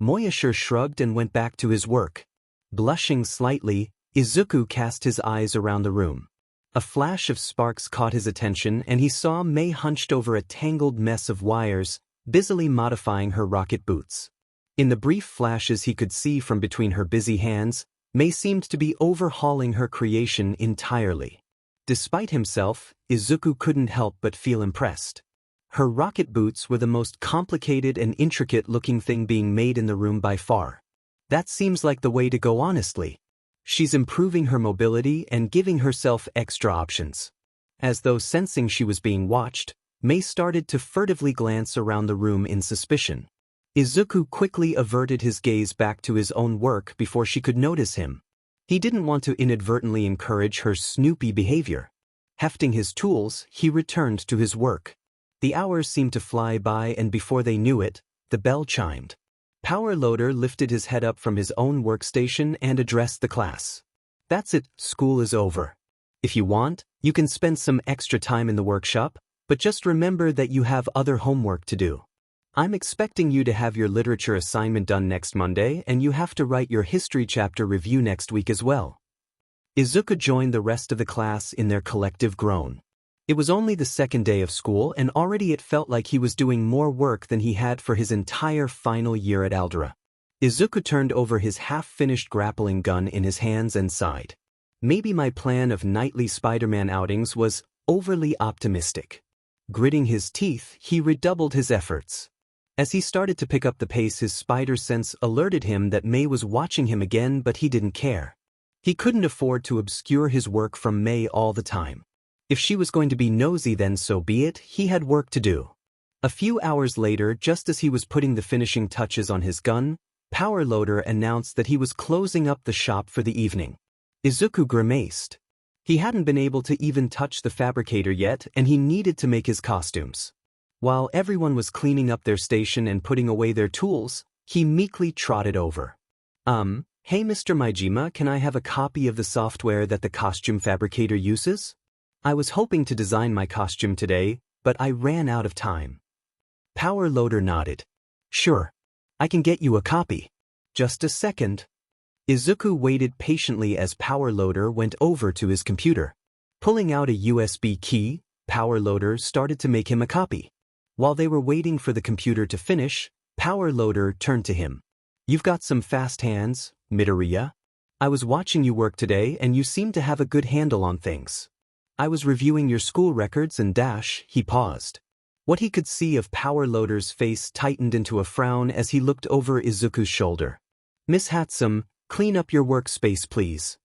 Moyashiro shrugged and went back to his work. Blushing slightly, Izuku cast his eyes around the room. A flash of sparks caught his attention and he saw Mei hunched over a tangled mess of wires, busily modifying her rocket boots. In the brief flashes he could see from between her busy hands, Mei seemed to be overhauling her creation entirely. Despite himself, Izuku couldn't help but feel impressed. Her rocket boots were the most complicated and intricate-looking thing being made in the room by far. That seems like the way to go, honestly. She's improving her mobility and giving herself extra options. As though sensing she was being watched, Mei started to furtively glance around the room in suspicion. Izuku quickly averted his gaze back to his own work before she could notice him. He didn't want to inadvertently encourage her snoopy behavior. Hefting his tools, he returned to his work. The hours seemed to fly by and before they knew it, the bell chimed. Power Loader lifted his head up from his own workstation and addressed the class. "That's it, school is over. If you want, you can spend some extra time in the workshop, but just remember that you have other homework to do. I'm expecting you to have your literature assignment done next Monday and you have to write your history chapter review next week as well." Izuku joined the rest of the class in their collective groan. It was only the second day of school and already it felt like he was doing more work than he had for his entire final year at Aldera. Izuku turned over his half-finished grappling gun in his hands and sighed. Maybe my plan of nightly Spider-Man outings was overly optimistic. Gritting his teeth, he redoubled his efforts. As he started to pick up the pace, his spider sense alerted him that May was watching him again, but he didn't care. He couldn't afford to obscure his work from May all the time. If she was going to be nosy, then so be it, he had work to do. A few hours later, just as he was putting the finishing touches on his gun, Power Loader announced that he was closing up the shop for the evening. Izuku grimaced. He hadn't been able to even touch the fabricator yet, and he needed to make his costumes. While everyone was cleaning up their station and putting away their tools, he meekly trotted over. Hey Mr. Maijima, can I have a copy of the software that the costume fabricator uses? I was hoping to design my costume today, but I ran out of time. Power Loader nodded. Sure. I can get you a copy. Just a second. Izuku waited patiently as Power Loader went over to his computer. Pulling out a USB key, Power Loader started to make him a copy. While they were waiting for the computer to finish, Power Loader turned to him. You've got some fast hands, Midoriya. I was watching you work today and you seem to have a good handle on things. I was reviewing your school records and he paused. What he could see of Power Loader's face tightened into a frown as he looked over Izuku's shoulder. Miss Hatsum, clean up your workspace please.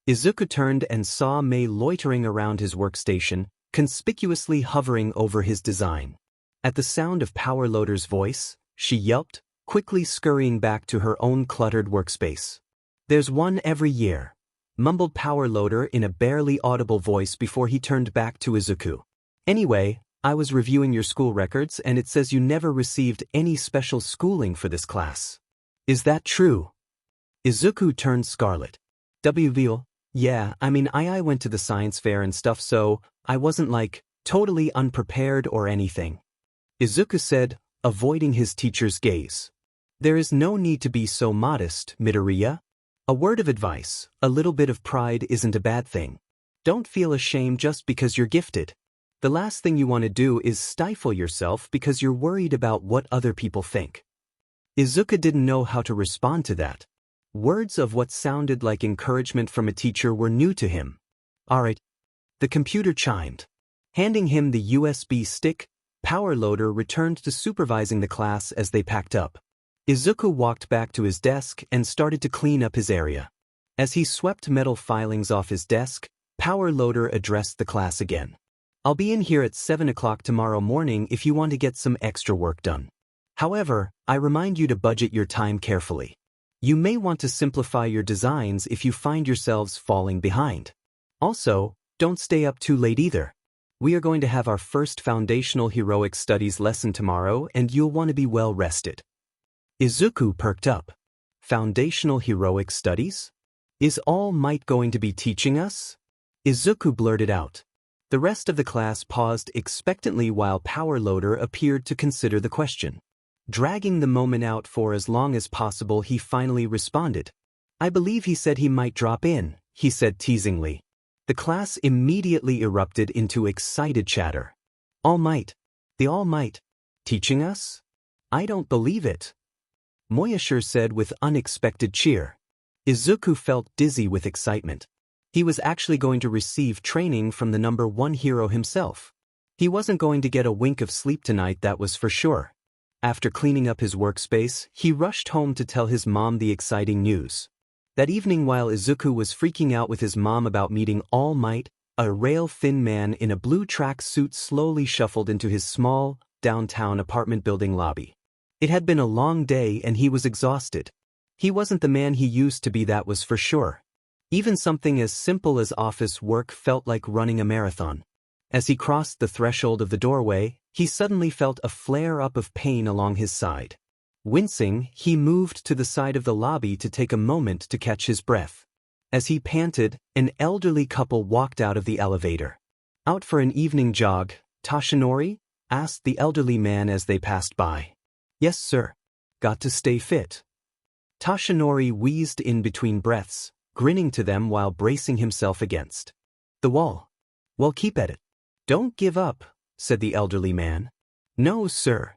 Izuku turned and saw May loitering around his workstation, conspicuously hovering over his design. At the sound of Power Loader's voice, she yelped, quickly scurrying back to her own cluttered workspace. There's one every year, mumbled Power Loader in a barely audible voice before he turned back to Izuku. Anyway, I was reviewing your school records and it says you never received any special schooling for this class. Is that true? Izuku turned scarlet. Yeah, I went to the science fair and stuff, so I wasn't like, totally unprepared or anything. Izuku said, avoiding his teacher's gaze. There is no need to be so modest, Midoriya. A word of advice, a little bit of pride isn't a bad thing. Don't feel ashamed just because you're gifted. The last thing you want to do is stifle yourself because you're worried about what other people think. Izuku didn't know how to respond to that. Words of what sounded like encouragement from a teacher were new to him. Alright. The computer chimed. Handing him the USB stick, Power Loader returned to supervising the class as they packed up. Izuku walked back to his desk and started to clean up his area. As he swept metal filings off his desk, Power Loader addressed the class again. I'll be in here at 7 o'clock tomorrow morning if you want to get some extra work done. However, I remind you to budget your time carefully. You may want to simplify your designs if you find yourselves falling behind. Also, don't stay up too late either. We are going to have our first foundational heroic studies lesson tomorrow and you'll want to be well rested. Izuku perked up. Foundational heroic studies? Is All Might going to be teaching us? Izuku blurted out. The rest of the class paused expectantly while Power Loader appeared to consider the question. Dragging the moment out for as long as possible, he finally responded. I believe he said he might drop in, he said teasingly. The class immediately erupted into excited chatter. All Might. The All Might. Teaching us? I don't believe it. Moyashir said with unexpected cheer. Izuku felt dizzy with excitement. He was actually going to receive training from the #1 hero himself. He wasn't going to get a wink of sleep tonight, that was for sure. After cleaning up his workspace, he rushed home to tell his mom the exciting news. That evening, while Izuku was freaking out with his mom about meeting All Might, a rail-thin man in a blue track suit slowly shuffled into his small, downtown apartment building lobby. It had been a long day and he was exhausted. He wasn't the man he used to be, that was for sure. Even something as simple as office work felt like running a marathon. As he crossed the threshold of the doorway, he suddenly felt a flare-up of pain along his side. Wincing, he moved to the side of the lobby to take a moment to catch his breath. As he panted, an elderly couple walked out of the elevator. Out for an evening jog, Toshinori? Asked the elderly man as they passed by. Yes, sir. Got to stay fit. Toshinori wheezed in between breaths, grinning to them while bracing himself against the wall. Well, keep at it. Don't give up, said the elderly man. No, sir.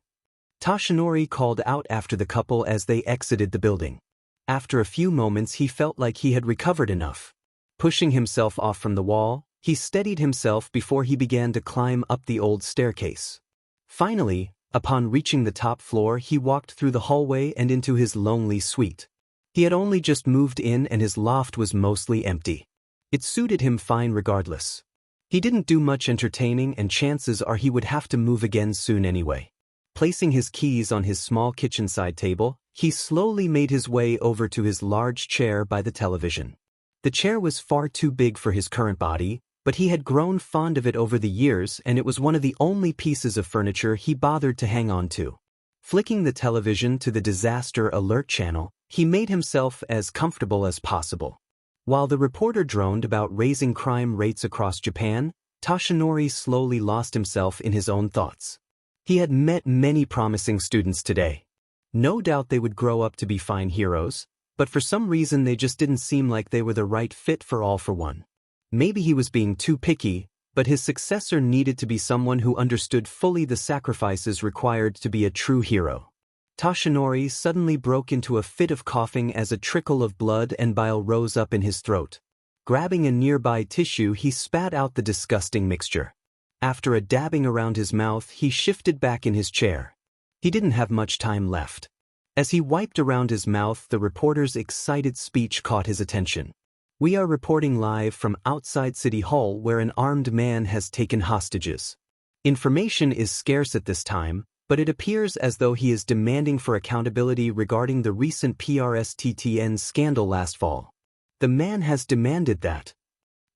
Toshinori called out after the couple as they exited the building. After a few moments he felt like he had recovered enough. Pushing himself off from the wall, he steadied himself before he began to climb up the old staircase. Finally, upon reaching the top floor he walked through the hallway and into his lonely suite. He had only just moved in and his loft was mostly empty. It suited him fine regardless. He didn't do much entertaining and chances are he would have to move again soon anyway. Placing his keys on his small kitchen-side table, he slowly made his way over to his large chair by the television. The chair was far too big for his current body, but he had grown fond of it over the years and it was one of the only pieces of furniture he bothered to hang on to. Flicking the television to the disaster alert channel, he made himself as comfortable as possible. While the reporter droned about raising crime rates across Japan, Toshinori slowly lost himself in his own thoughts. He had met many promising students today. No doubt they would grow up to be fine heroes, but for some reason they just didn't seem like they were the right fit for all for one. Maybe he was being too picky, but his successor needed to be someone who understood fully the sacrifices required to be a true hero. Toshinori suddenly broke into a fit of coughing as a trickle of blood and bile rose up in his throat. Grabbing a nearby tissue he spat out the disgusting mixture. After a dabbing around his mouth he shifted back in his chair. He didn't have much time left. As he wiped around his mouth the reporter's excited speech caught his attention. "We are reporting live from outside City Hall where an armed man has taken hostages. Information is scarce at this time, but it appears as though he is demanding for accountability regarding the recent PRSTTN scandal last fall. The man has demanded that."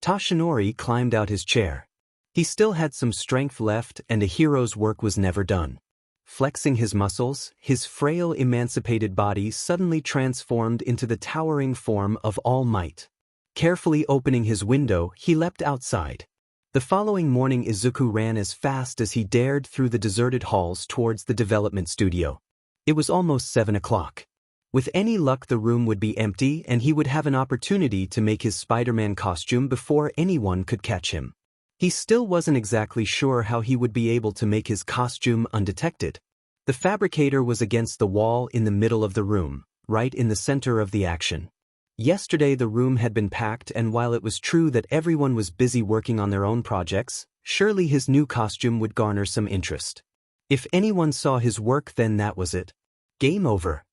Toshinori climbed out his chair. He still had some strength left and a hero's work was never done. Flexing his muscles, his frail emancipated body suddenly transformed into the towering form of All Might. Carefully opening his window, he leapt outside. The following morning Izuku ran as fast as he dared through the deserted halls towards the development studio. It was almost 7 o'clock. With any luck the room would be empty and he would have an opportunity to make his Spider-Man costume before anyone could catch him. He still wasn't exactly sure how he would be able to make his costume undetected. The fabricator was against the wall in the middle of the room, right in the center of the action. Yesterday the room had been packed and while it was true that everyone was busy working on their own projects, surely his new costume would garner some interest. If anyone saw his work then that was it. Game over.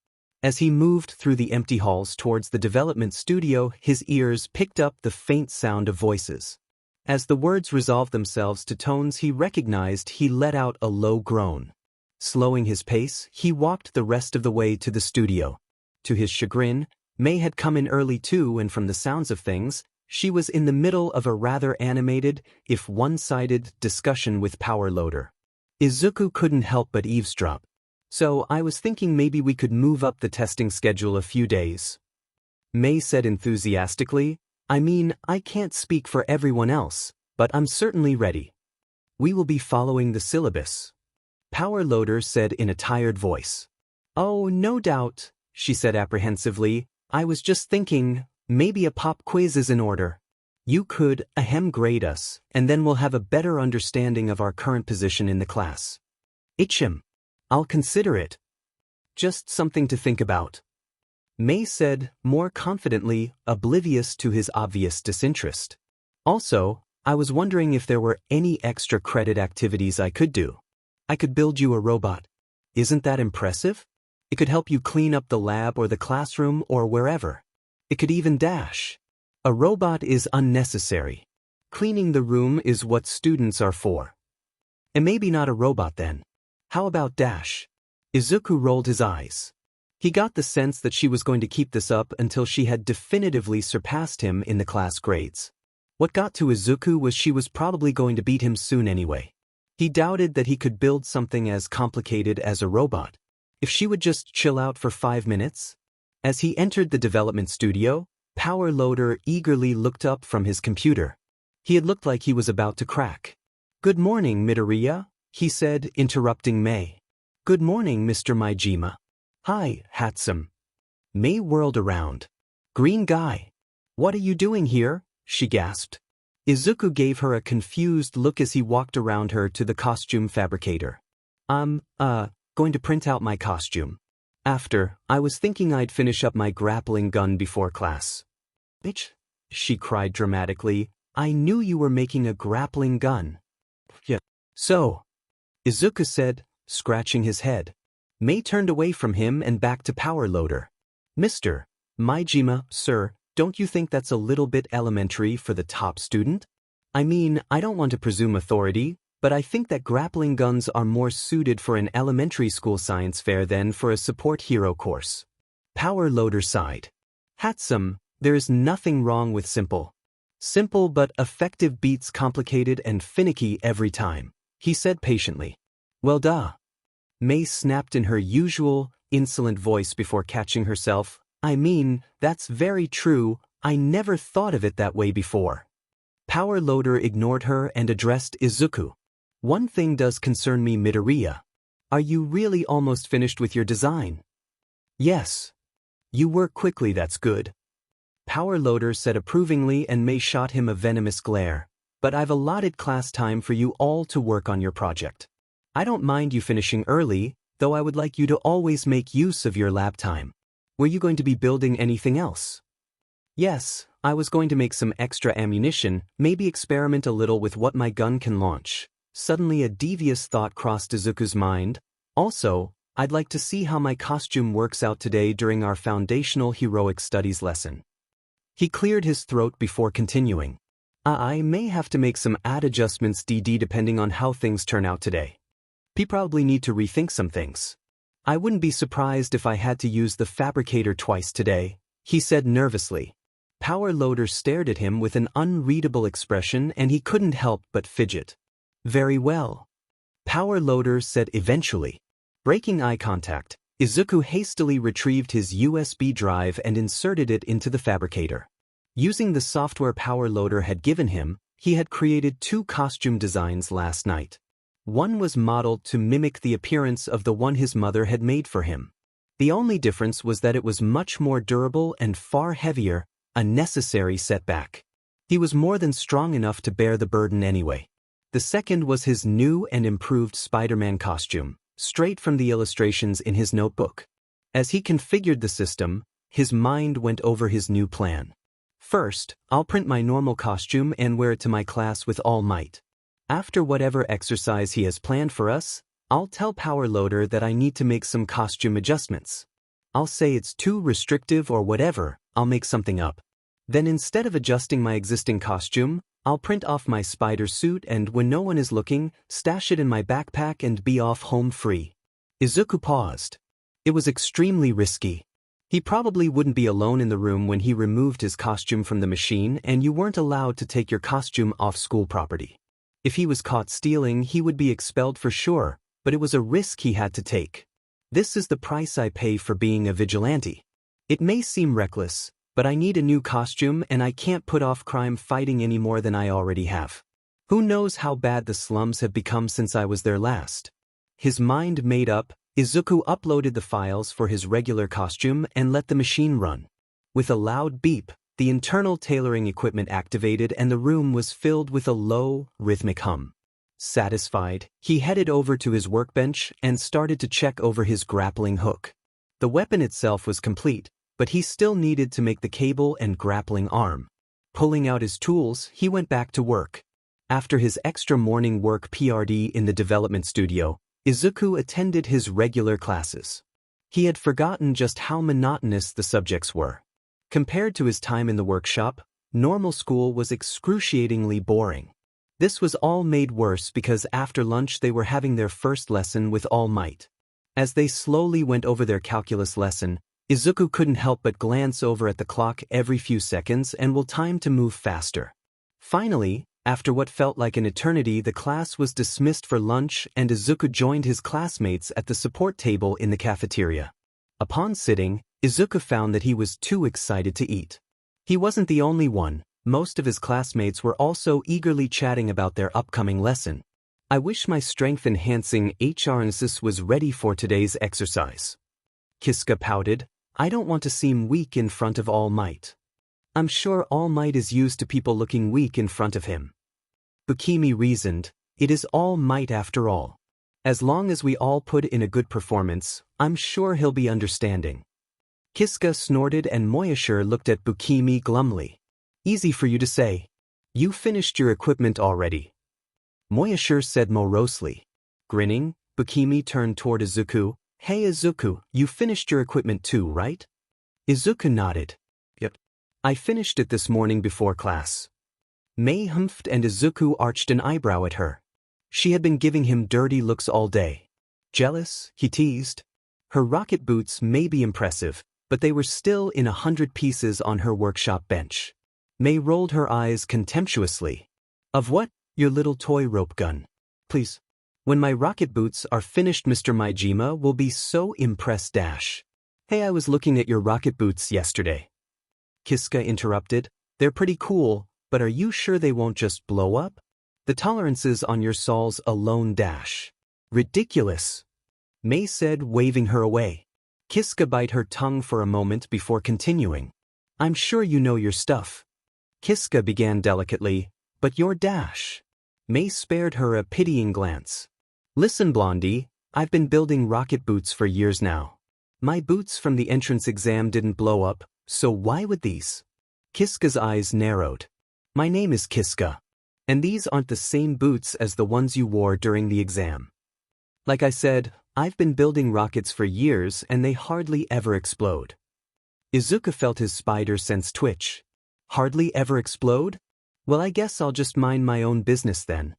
As he moved through the empty halls towards the development studio, his ears picked up the faint sound of voices. As the words resolved themselves to tones he recognized, he let out a low groan. Slowing his pace, he walked the rest of the way to the studio. To his chagrin, May had come in early too and from the sounds of things, she was in the middle of a rather animated, if one-sided, discussion with Power Loader. Izuku couldn't help but eavesdrop. "So I was thinking maybe we could move up the testing schedule a few days." May said enthusiastically, "I mean, I can't speak for everyone else, but I'm certainly ready. We will be following the syllabus." Power Loader said in a tired voice. "Oh, no doubt," she said apprehensively. "I was just thinking, maybe a pop quiz is in order. You could, grade us, and then we'll have a better understanding of our current position in the class." "I'll consider it. Just something to think about," May said, more confidently, oblivious to his obvious disinterest. "Also, I was wondering if there were any extra credit activities I could do. I could build you a robot. Isn't that impressive? It could help you clean up the lab or the classroom or wherever. It could even dash. A robot is unnecessary. Cleaning the room is what students are for. And maybe not a robot then. How about dash?" Izuku rolled his eyes. He got the sense that she was going to keep this up until she had definitively surpassed him in the class grades. What got to Izuku was she was probably going to beat him soon anyway. He doubted that he could build something as complicated as a robot. If she would just chill out for 5 minutes? As he entered the development studio, Power Loader eagerly looked up from his computer. He had looked like he was about to crack. "Good morning, Midoriya," he said, interrupting May. "Good morning, Mr. Maijima." "Hi, handsome." May whirled around. "Green guy. What are you doing here?" she gasped. Izuku gave her a confused look as he walked around her to the costume fabricator. going to print out my costume. After, I was thinking I'd finish up my grappling gun before class. Bitch, she cried dramatically, I knew you were making a grappling gun. Yeah. So, Izuku said, scratching his head. Mei turned away from him and back to Power Loader. Mr. Maijima, sir, don't you think that's a little bit elementary for the top student? I mean, I don't want to presume authority, but I think that grappling guns are more suited for an elementary school science fair than for a support hero course. Power Loader sighed. Handsome, there is nothing wrong with simple. Simple but effective beats complicated and finicky every time, he said patiently. Well duh. Mei snapped in her usual, insolent voice before catching herself. I mean, that's very true, I never thought of it that way before. Power Loader ignored her and addressed Izuku. One thing does concern me, Midoriya. Are you really almost finished with your design? Yes. You work quickly, that's good. Power Loader said approvingly, and Mei shot him a venomous glare. But I've allotted class time for you all to work on your project. I don't mind you finishing early, though I would like you to always make use of your lab time. Were you going to be building anything else? Yes, I was going to make some extra ammunition, maybe experiment a little with what my gun can launch. Suddenly a devious thought crossed Izuku's mind. Also, I'd like to see how my costume works out today during our foundational heroic studies lesson. He cleared his throat before continuing. I may have to make some add adjustments depending on how things turn out today. P probably need to rethink some things. I wouldn't be surprised if I had to use the fabricator twice today, he said nervously. Power Loader stared at him with an unreadable expression and he couldn't help but fidget. Very well. Power Loader said eventually. Breaking eye contact, Izuku hastily retrieved his USB drive and inserted it into the fabricator. Using the software Power Loader had given him, he had created 2 costume designs last night. One was modeled to mimic the appearance of the one his mother had made for him. The only difference was that it was much more durable and far heavier, a necessary setback. He was more than strong enough to bear the burden anyway. The second was his new and improved Spider-Man costume, straight from the illustrations in his notebook. As he configured the system, his mind went over his new plan. First, I'll print my normal costume and wear it to my class with all might. After whatever exercise he has planned for us, I'll tell Power Loader that I need to make some costume adjustments. I'll say it's too restrictive or whatever, I'll make something up. Then instead of adjusting my existing costume, I'll print off my spider suit and when no one is looking, stash it in my backpack and be off home free. Izuku paused. It was extremely risky. He probably wouldn't be alone in the room when he removed his costume from the machine and you weren't allowed to take your costume off school property. If he was caught stealing, he would be expelled for sure, but it was a risk he had to take. This is the price I pay for being a vigilante. It may seem reckless, but I need a new costume and I can't put off crime fighting any more than I already have. Who knows how bad the slums have become since I was there last. His mind made up, Izuku uploaded the files for his regular costume and let the machine run. With a loud beep, the internal tailoring equipment activated and the room was filled with a low, rhythmic hum. Satisfied, he headed over to his workbench and started to check over his grappling hook. The weapon itself was complete, but he still needed to make the cable and grappling arm. Pulling out his tools, he went back to work. After his extra morning work PRD in the development studio, Izuku attended his regular classes. He had forgotten just how monotonous the subjects were. Compared to his time in the workshop, normal school was excruciatingly boring. This was all made worse because after lunch they were having their first lesson with All Might. As they slowly went over their calculus lesson, Izuku couldn't help but glance over at the clock every few seconds and will time to move faster. Finally, after what felt like an eternity, the class was dismissed for lunch and Izuku joined his classmates at the support table in the cafeteria. Upon sitting, Izuku found that he was too excited to eat. He wasn't the only one, most of his classmates were also eagerly chatting about their upcoming lesson. I wish my strength-enhancing HRNSS was ready for today's exercise. Kiska pouted, I don't want to seem weak in front of All Might. I'm sure All Might is used to people looking weak in front of him. Bukimi reasoned, it is All Might after all. As long as we all put in a good performance, I'm sure he'll be understanding. Kiska snorted and Moyashir looked at Bukimi glumly. Easy for you to say. You finished your equipment already. Moyashir said morosely. Grinning, Bukimi turned toward Izuku. Hey Izuku, you finished your equipment too, right? Izuku nodded. Yep. I finished it this morning before class. Mei humphed and Izuku arched an eyebrow at her. She had been giving him dirty looks all day. Jealous, he teased. Her rocket boots may be impressive, but they were still in 100 pieces on her workshop bench. Mei rolled her eyes contemptuously. Of what? Your little toy rope gun. Please. When my rocket boots are finished, Mr. Maijima will be so impressed. Hey, I was looking at your rocket boots yesterday. Kiska interrupted. They're pretty cool, but are you sure they won't just blow up? The tolerances on your soles alone. Ridiculous. Mei said, waving her away. Kiska bit her tongue for a moment before continuing. I'm sure you know your stuff. Kiska began delicately, but your Mei spared her a pitying glance. Listen, Blondie, I've been building rocket boots for years now. My boots from the entrance exam didn't blow up, so why would these? Kiska's eyes narrowed. My name is Kiska. And these aren't the same boots as the ones you wore during the exam. Like I said, I've been building rockets for years and they hardly ever explode. Izuku felt his spider sense twitch. Hardly ever explode? Well, I guess I'll just mind my own business then.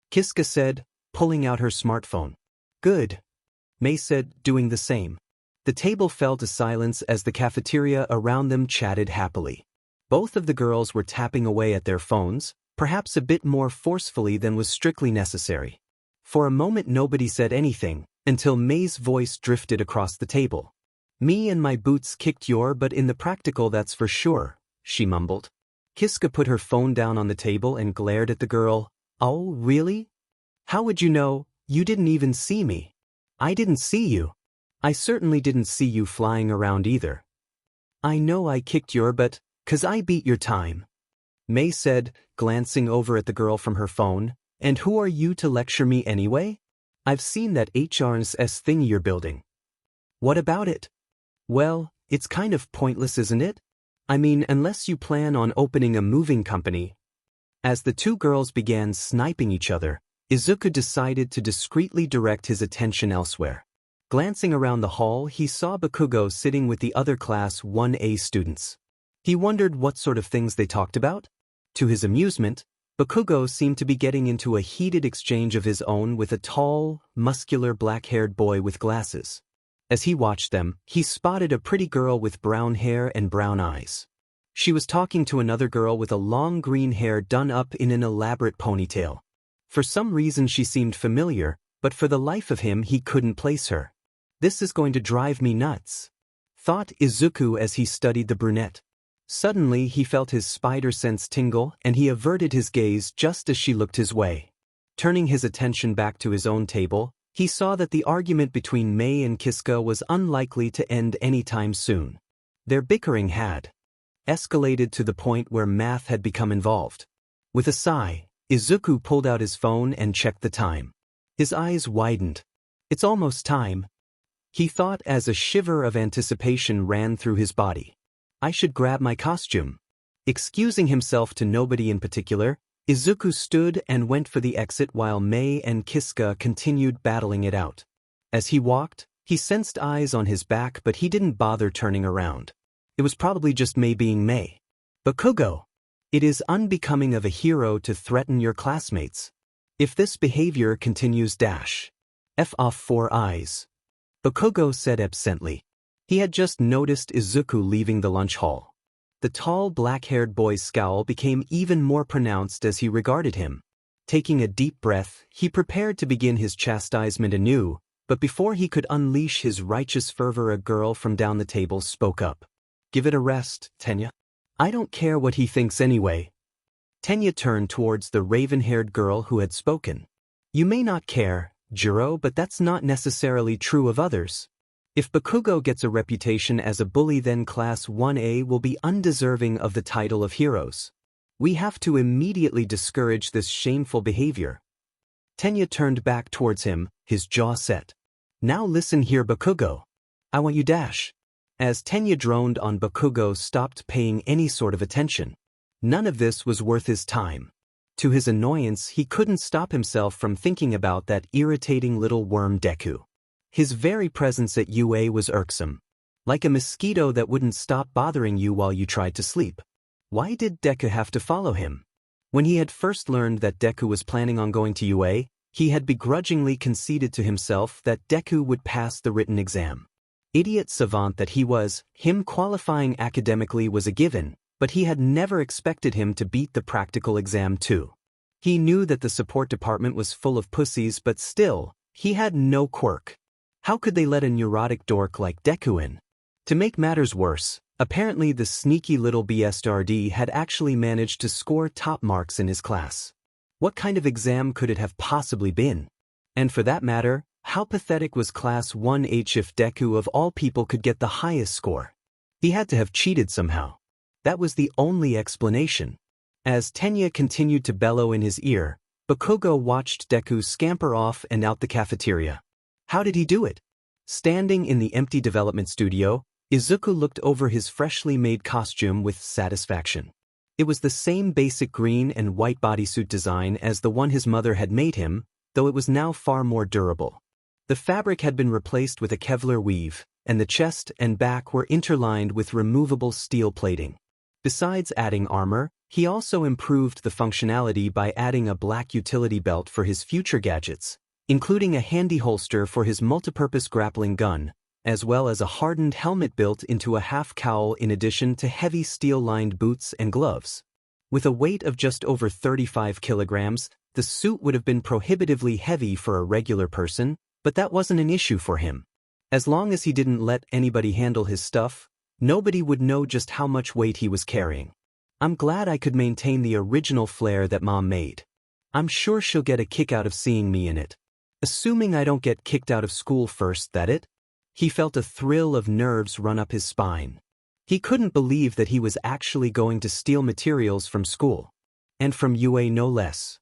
Kiska said, pulling out her smartphone. Good. Mei said, doing the same. The table fell to silence as the cafeteria around them chatted happily. Both of the girls were tapping away at their phones, perhaps a bit more forcefully than was strictly necessary. For a moment nobody said anything, until Mei's voice drifted across the table. Me and my boots kicked your butt in the practical, that's for sure, she mumbled. Kiska put her phone down on the table and glared at the girl. Oh, really? How would you know? You didn't even see me. I didn't see you. I certainly didn't see you flying around either. I know I kicked your butt, 'cause I beat your time. Mei said, glancing over at the girl from her phone. And who are you to lecture me anyway? I've seen that HRS thing you're building. What about it? Well, it's kind of pointless, isn't it? I mean, unless you plan on opening a moving company. As the two girls began sniping each other, Izuku decided to discreetly direct his attention elsewhere. Glancing around the hall, he saw Bakugo sitting with the other Class 1A students. He wondered what sort of things they talked about. To his amusement, Bakugo seemed to be getting into a heated exchange of his own with a tall, muscular black-haired boy with glasses. As he watched them, he spotted a pretty girl with brown hair and brown eyes. She was talking to another girl with a long green hair done up in an elaborate ponytail. For some reason she seemed familiar, but for the life of him he couldn't place her. This is going to drive me nuts, thought Izuku as he studied the brunette. Suddenly he felt his spider sense tingle and he averted his gaze just as she looked his way. Turning his attention back to his own table, he saw that the argument between Mei and Kiska was unlikely to end anytime soon. Their bickering had escalated to the point where math had become involved. With a sigh, Izuku pulled out his phone and checked the time. His eyes widened. It's almost time, he thought as a shiver of anticipation ran through his body. I should grab my costume. Excusing himself to nobody in particular, Izuku stood and went for the exit while Mei and Kiska continued battling it out. As he walked, he sensed eyes on his back, but he didn't bother turning around. It was probably just Mei being Mei. Bakugo! It is unbecoming of a hero to threaten your classmates. If this behavior continues F off 4 eyes. Bakugo said absently. He had just noticed Izuku leaving the lunch hall. The tall black-haired boy's scowl became even more pronounced as he regarded him. Taking a deep breath, he prepared to begin his chastisement anew, but before he could unleash his righteous fervor, a girl from down the table spoke up. Give it a rest, Tenya. I don't care what he thinks anyway. Tenya turned towards the raven-haired girl who had spoken. You may not care, Jiro, but that's not necessarily true of others. If Bakugo gets a reputation as a bully, then Class 1A will be undeserving of the title of heroes. We have to immediately discourage this shameful behavior. Tenya turned back towards him, his jaw set. Now listen here, Bakugo. I want you dash. As Tenya droned on, Bakugo stopped paying any sort of attention. None of this was worth his time. To his annoyance, he couldn't stop himself from thinking about that irritating little worm Deku. His very presence at UA was irksome. Like a mosquito that wouldn't stop bothering you while you tried to sleep. Why did Deku have to follow him? When he had first learned that Deku was planning on going to UA, he had begrudgingly conceded to himself that Deku would pass the written exam. Idiot savant that he was, him qualifying academically was a given, but he had never expected him to beat the practical exam too. He knew that the support department was full of pussies, but still, he had no quirk. How could they let a neurotic dork like Deku in? To make matters worse, apparently the sneaky little BSRD had actually managed to score top marks in his class. What kind of exam could it have possibly been? And for that matter, how pathetic was Class 1H if Deku of all people could get the highest score? He had to have cheated somehow. That was the only explanation. As Tenya continued to bellow in his ear, Bakugo watched Deku scamper off and out the cafeteria. How did he do it? Standing in the empty development studio, Izuku looked over his freshly made costume with satisfaction. It was the same basic green and white bodysuit design as the one his mother had made him, though it was now far more durable. The fabric had been replaced with a Kevlar weave, and the chest and back were interlined with removable steel plating. Besides adding armor, he also improved the functionality by adding a black utility belt for his future gadgets, including a handy holster for his multipurpose grappling gun, as well as a hardened helmet built into a half cowl in addition to heavy steel-lined boots and gloves. With a weight of just over 35 kilograms, the suit would have been prohibitively heavy for a regular person, but that wasn't an issue for him. As long as he didn't let anybody handle his stuff, nobody would know just how much weight he was carrying. I'm glad I could maintain the original flair that Mom made. I'm sure she'll get a kick out of seeing me in it. Assuming I don't get kicked out of school first, that it? He felt a thrill of nerves run up his spine. He couldn't believe that he was actually going to steal materials from school. And from UA no less.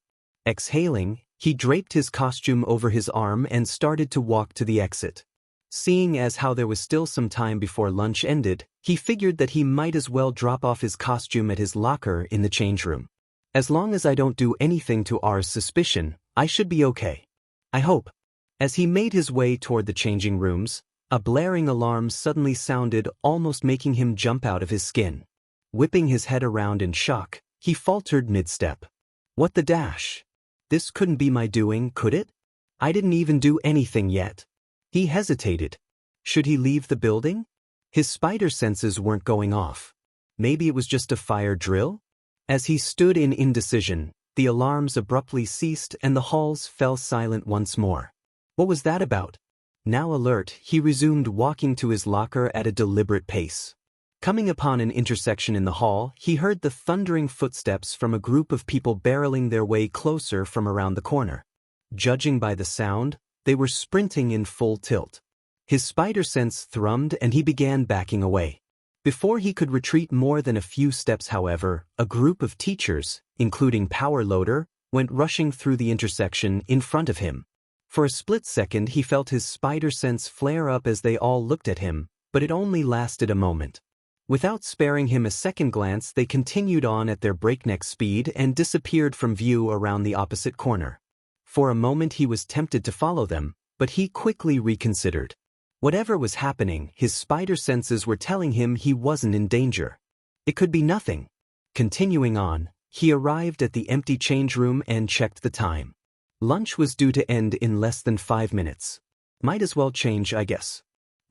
Exhaling, he draped his costume over his arm and started to walk to the exit. Seeing as how there was still some time before lunch ended, he figured that he might as well drop off his costume at his locker in the change room. As long as I don't do anything to R's suspicion, I should be okay. I hope. As he made his way toward the changing rooms, a blaring alarm suddenly sounded, almost making him jump out of his skin. Whipping his head around in shock, he faltered mid-step. What the dash? This couldn't be my doing, could it? I didn't even do anything yet. He hesitated. Should he leave the building? His spider senses weren't going off. Maybe it was just a fire drill? As he stood in indecision, the alarms abruptly ceased and the halls fell silent once more. What was that about? Now alert, he resumed walking to his locker at a deliberate pace. Coming upon an intersection in the hall, he heard the thundering footsteps from a group of people barreling their way closer from around the corner. Judging by the sound, they were sprinting in full tilt. His spider sense thrummed and he began backing away. Before he could retreat more than a few steps, however, a group of teachers, including Power Loader, went rushing through the intersection in front of him. For a split second he felt his spider sense flare up as they all looked at him, but it only lasted a moment. Without sparing him a second glance, they continued on at their breakneck speed and disappeared from view around the opposite corner. For a moment he was tempted to follow them, but he quickly reconsidered. Whatever was happening, his spider senses were telling him he wasn't in danger. It could be nothing. Continuing on, he arrived at the empty change room and checked the time. Lunch was due to end in less than 5 minutes. Might as well change, I guess.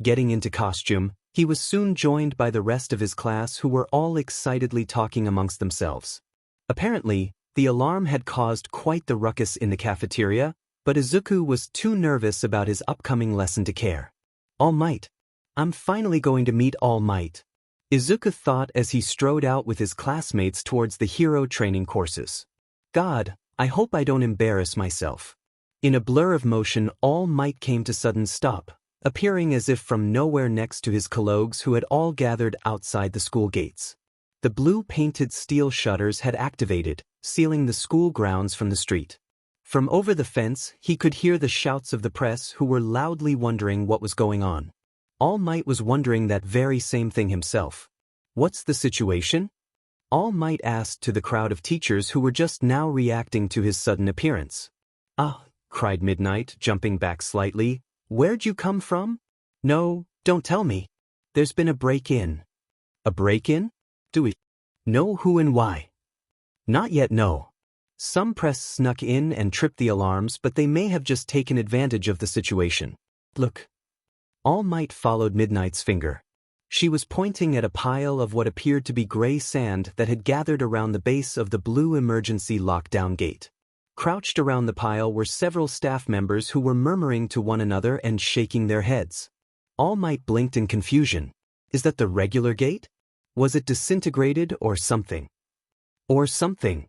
Getting into costume, he was soon joined by the rest of his class who were all excitedly talking amongst themselves. Apparently, the alarm had caused quite the ruckus in the cafeteria, but Izuku was too nervous about his upcoming lesson to care. All Might. I'm finally going to meet All Might. Izuku thought as he strode out with his classmates towards the hero training courses. God, I hope I don't embarrass myself. In a blur of motion, All Might came to sudden stop, appearing as if from nowhere next to his colleagues who had all gathered outside the school gates. The blue-painted steel shutters had activated, sealing the school grounds from the street. From over the fence, he could hear the shouts of the press who were loudly wondering what was going on. All Might was wondering that very same thing himself. What's the situation? All Might asked to the crowd of teachers who were just now reacting to his sudden appearance. Ah, cried Midnight, jumping back slightly. Where'd you come from? No, don't tell me. There's been a break-in. A break-in? Do we know who and why? Not yet, no. Some press snuck in and tripped the alarms, but they may have just taken advantage of the situation. Look. All Might followed Midnight's finger. She was pointing at a pile of what appeared to be gray sand that had gathered around the base of the blue emergency lockdown gate. Crouched around the pile were several staff members who were murmuring to one another and shaking their heads. All Might blinked in confusion. Is that the regular gate? Was it disintegrated or something? Or something?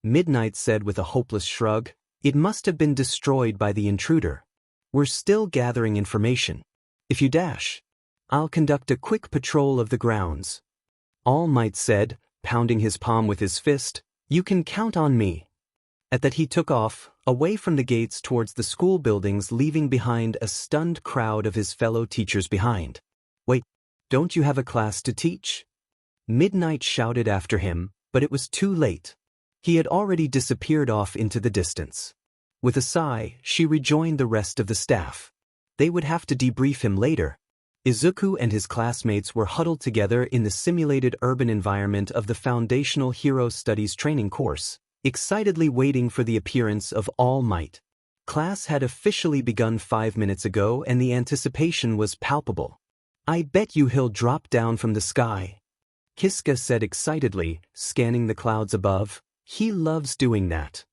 Midnight said with a hopeless shrug, it must have been destroyed by the intruder. We're still gathering information. If you dash, I'll conduct a quick patrol of the grounds. All Might said, pounding his palm with his fist, you can count on me. At that he took off, away from the gates towards the school buildings, leaving behind a stunned crowd of his fellow teachers behind. Wait, don't you have a class to teach? Midnight shouted after him, but it was too late. He had already disappeared off into the distance. With a sigh, she rejoined the rest of the staff. They would have to debrief him later. Izuku and his classmates were huddled together in the simulated urban environment of the Foundational Hero Studies training course, excitedly waiting for the appearance of All Might. Class had officially begun 5 minutes ago and the anticipation was palpable. I bet you he'll drop down from the sky. Kiska said excitedly, scanning the clouds above. He loves doing that.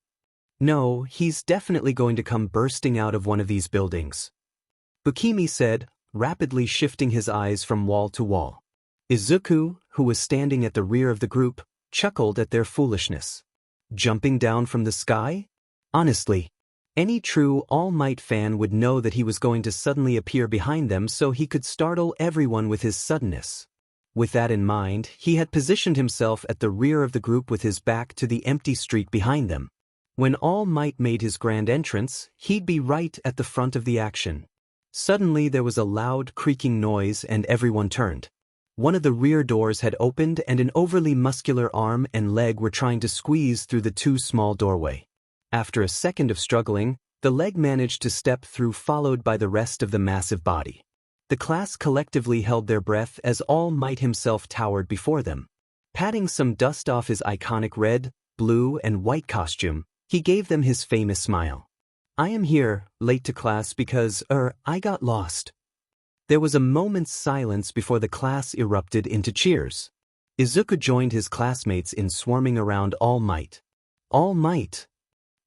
No, he's definitely going to come bursting out of one of these buildings. Bukimi said, rapidly shifting his eyes from wall to wall. Izuku, who was standing at the rear of the group, chuckled at their foolishness. Jumping down from the sky? Honestly, any true All Might fan would know that he was going to suddenly appear behind them so he could startle everyone with his suddenness. With that in mind, he had positioned himself at the rear of the group with his back to the empty street behind them. When All Might made his grand entrance, he'd be right at the front of the action. Suddenly there was a loud creaking noise and everyone turned. One of the rear doors had opened and an overly muscular arm and leg were trying to squeeze through the too small doorway. After a second of struggling, the leg managed to step through, followed by the rest of the massive body. The class collectively held their breath as All Might himself towered before them. Patting some dust off his iconic red, blue, and white costume, he gave them his famous smile. I am here, late to class because, I got lost. There was a moment's silence before the class erupted into cheers. Izuku joined his classmates in swarming around All Might. All Might!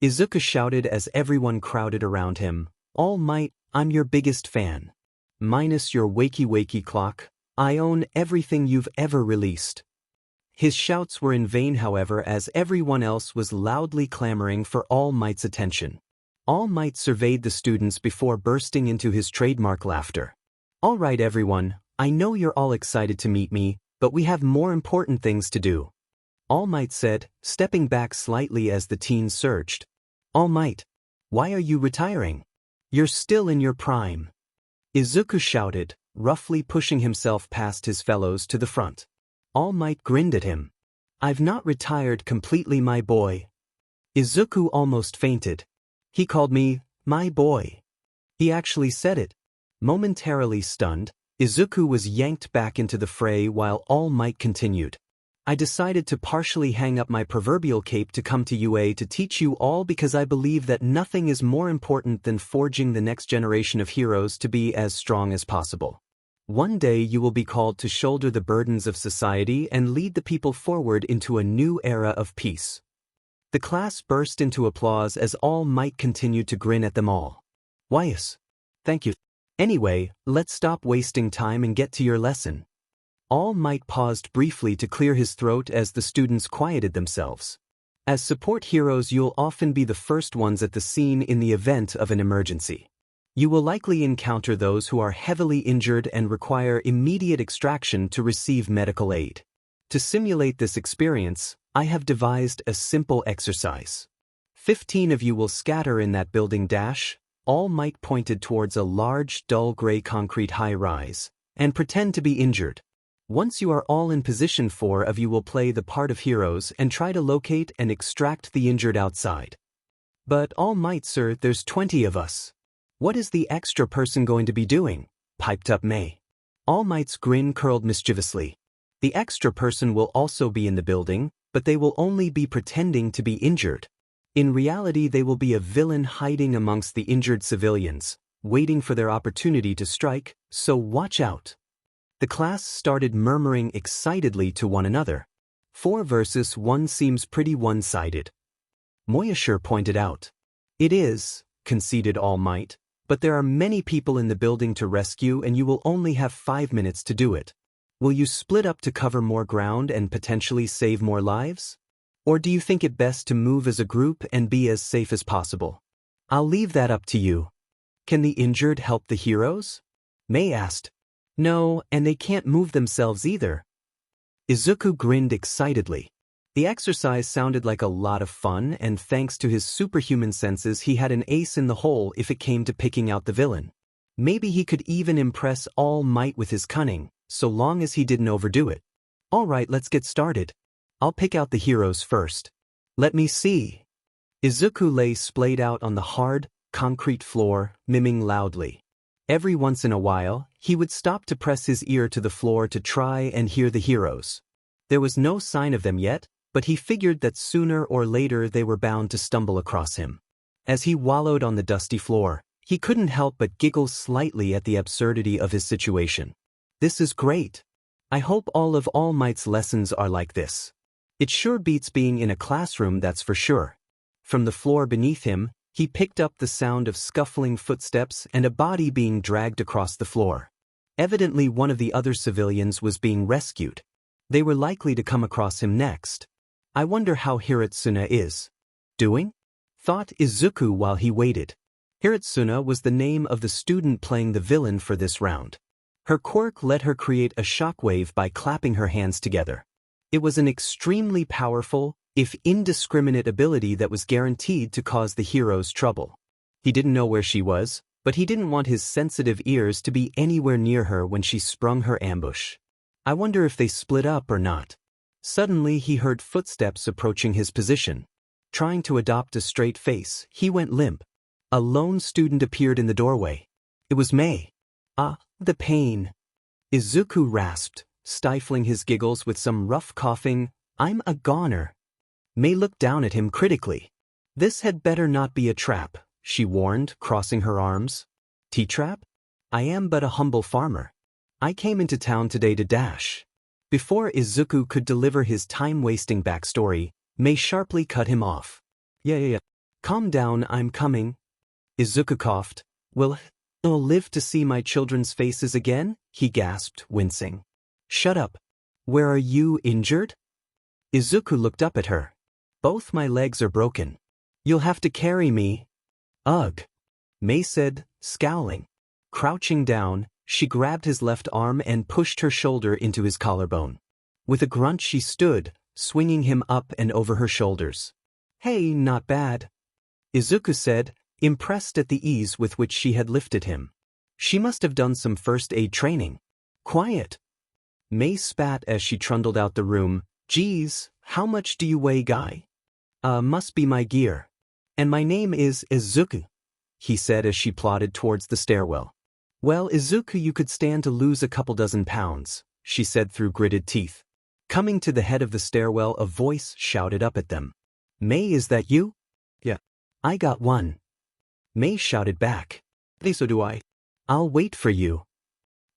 Izuku shouted as everyone crowded around him. All Might, I'm your biggest fan. Minus your wakey clock, I own everything you've ever released. His shouts were in vain, however, as everyone else was loudly clamoring for All Might's attention. All Might surveyed the students before bursting into his trademark laughter. All right, everyone, I know you're all excited to meet me, but we have more important things to do. All Might said, stepping back slightly as the teens surged. All Might, why are you retiring? You're still in your prime. Izuku shouted, roughly pushing himself past his fellows to the front. All Might grinned at him. I've not retired completely, my boy. Izuku almost fainted. He called me, my boy. He actually said it. Momentarily stunned, Izuku was yanked back into the fray while All Might continued. I decided to partially hang up my proverbial cape to come to UA to teach you all because I believe that nothing is more important than forging the next generation of heroes to be as strong as possible. One day you will be called to shoulder the burdens of society and lead the people forward into a new era of peace. The class burst into applause as All Might continued to grin at them all. Yes. Thank you. Anyway, let's stop wasting time and get to your lesson. All Might paused briefly to clear his throat as the students quieted themselves. As support heroes, you'll often be the first ones at the scene in the event of an emergency. You will likely encounter those who are heavily injured and require immediate extraction to receive medical aid. To simulate this experience, I have devised a simple exercise. 15 of you will scatter in that building dash. All Might pointed towards a large, dull gray concrete high-rise, and pretend to be injured. Once you are all in position, 4 of you will play the part of heroes and try to locate and extract the injured outside. But All Might, sir, there's 20 of us. What is the extra person going to be doing? Piped up May. All Might's grin curled mischievously. The extra person will also be in the building, but they will only be pretending to be injured. In reality, they will be a villain hiding amongst the injured civilians, waiting for their opportunity to strike, so watch out. The class started murmuring excitedly to one another. 4 versus 1 seems pretty one-sided. Moyasher pointed out. It is, conceded All Might, but there are many people in the building to rescue and you will only have 5 minutes to do it. Will you split up to cover more ground and potentially save more lives? Or do you think it best to move as a group and be as safe as possible? I'll leave that up to you. Can the injured help the heroes? May asked. No, and they can't move themselves either. Izuku grinned excitedly. The exercise sounded like a lot of fun, and thanks to his superhuman senses he had an ace in the hole if it came to picking out the villain. Maybe he could even impress All Might with his cunning, so long as he didn't overdo it. Alright, let's get started. I'll pick out the heroes first. Let me see. Izuku lay splayed out on the hard, concrete floor, miming loudly. Every once in a while, he would stop to press his ear to the floor to try and hear the heroes. There was no sign of them yet, but he figured that sooner or later they were bound to stumble across him. As he wallowed on the dusty floor, he couldn't help but giggle slightly at the absurdity of his situation. This is great. I hope all of All Might's lessons are like this. It sure beats being in a classroom, that's for sure. From the floor beneath him, he picked up the sound of scuffling footsteps and a body being dragged across the floor. Evidently one of the other civilians was being rescued. They were likely to come across him next. I wonder how Hiratsuna is doing? Thought Izuku while he waited. Hiratsuna was the name of the student playing the villain for this round. Her quirk let her create a shockwave by clapping her hands together. It was an extremely powerful, if indiscriminate ability that was guaranteed to cause the heroes trouble. He didn't know where she was, but he didn't want his sensitive ears to be anywhere near her when she sprung her ambush. I wonder if they split up or not. Suddenly he heard footsteps approaching his position. Trying to adopt a straight face, he went limp. A lone student appeared in the doorway. It was May. Ah, the pain. Izuku rasped, stifling his giggles with some rough coughing. I'm a goner. May looked down at him critically. This had better not be a trap, she warned, crossing her arms. T-trap? I am but a humble farmer. I came into town today to dash. Before Izuku could deliver his time-wasting backstory, May sharply cut him off. Yeah. Calm down, I'm coming. Izuku coughed. Will I'll live to see my children's faces again? He gasped, wincing. Shut up. Where are you, injured? Izuku looked up at her. Both my legs are broken. You'll have to carry me. Ugh. May said, scowling. Crouching down, she grabbed his left arm and pushed her shoulder into his collarbone. With a grunt she stood, swinging him up and over her shoulders. Hey, not bad. Izuku said, impressed at the ease with which she had lifted him. She must have done some first aid training. Quiet. May spat as she trundled out the room. Geez, how much do you weigh, guy? Must be my gear. And my name is Izuku, he said as she plodded towards the stairwell. Well, Izuku, you could stand to lose a couple dozen pounds, she said through gritted teeth. Coming to the head of the stairwell, a voice shouted up at them. May, is that you? Yeah. I got one. May shouted back. So do I. I'll wait for you.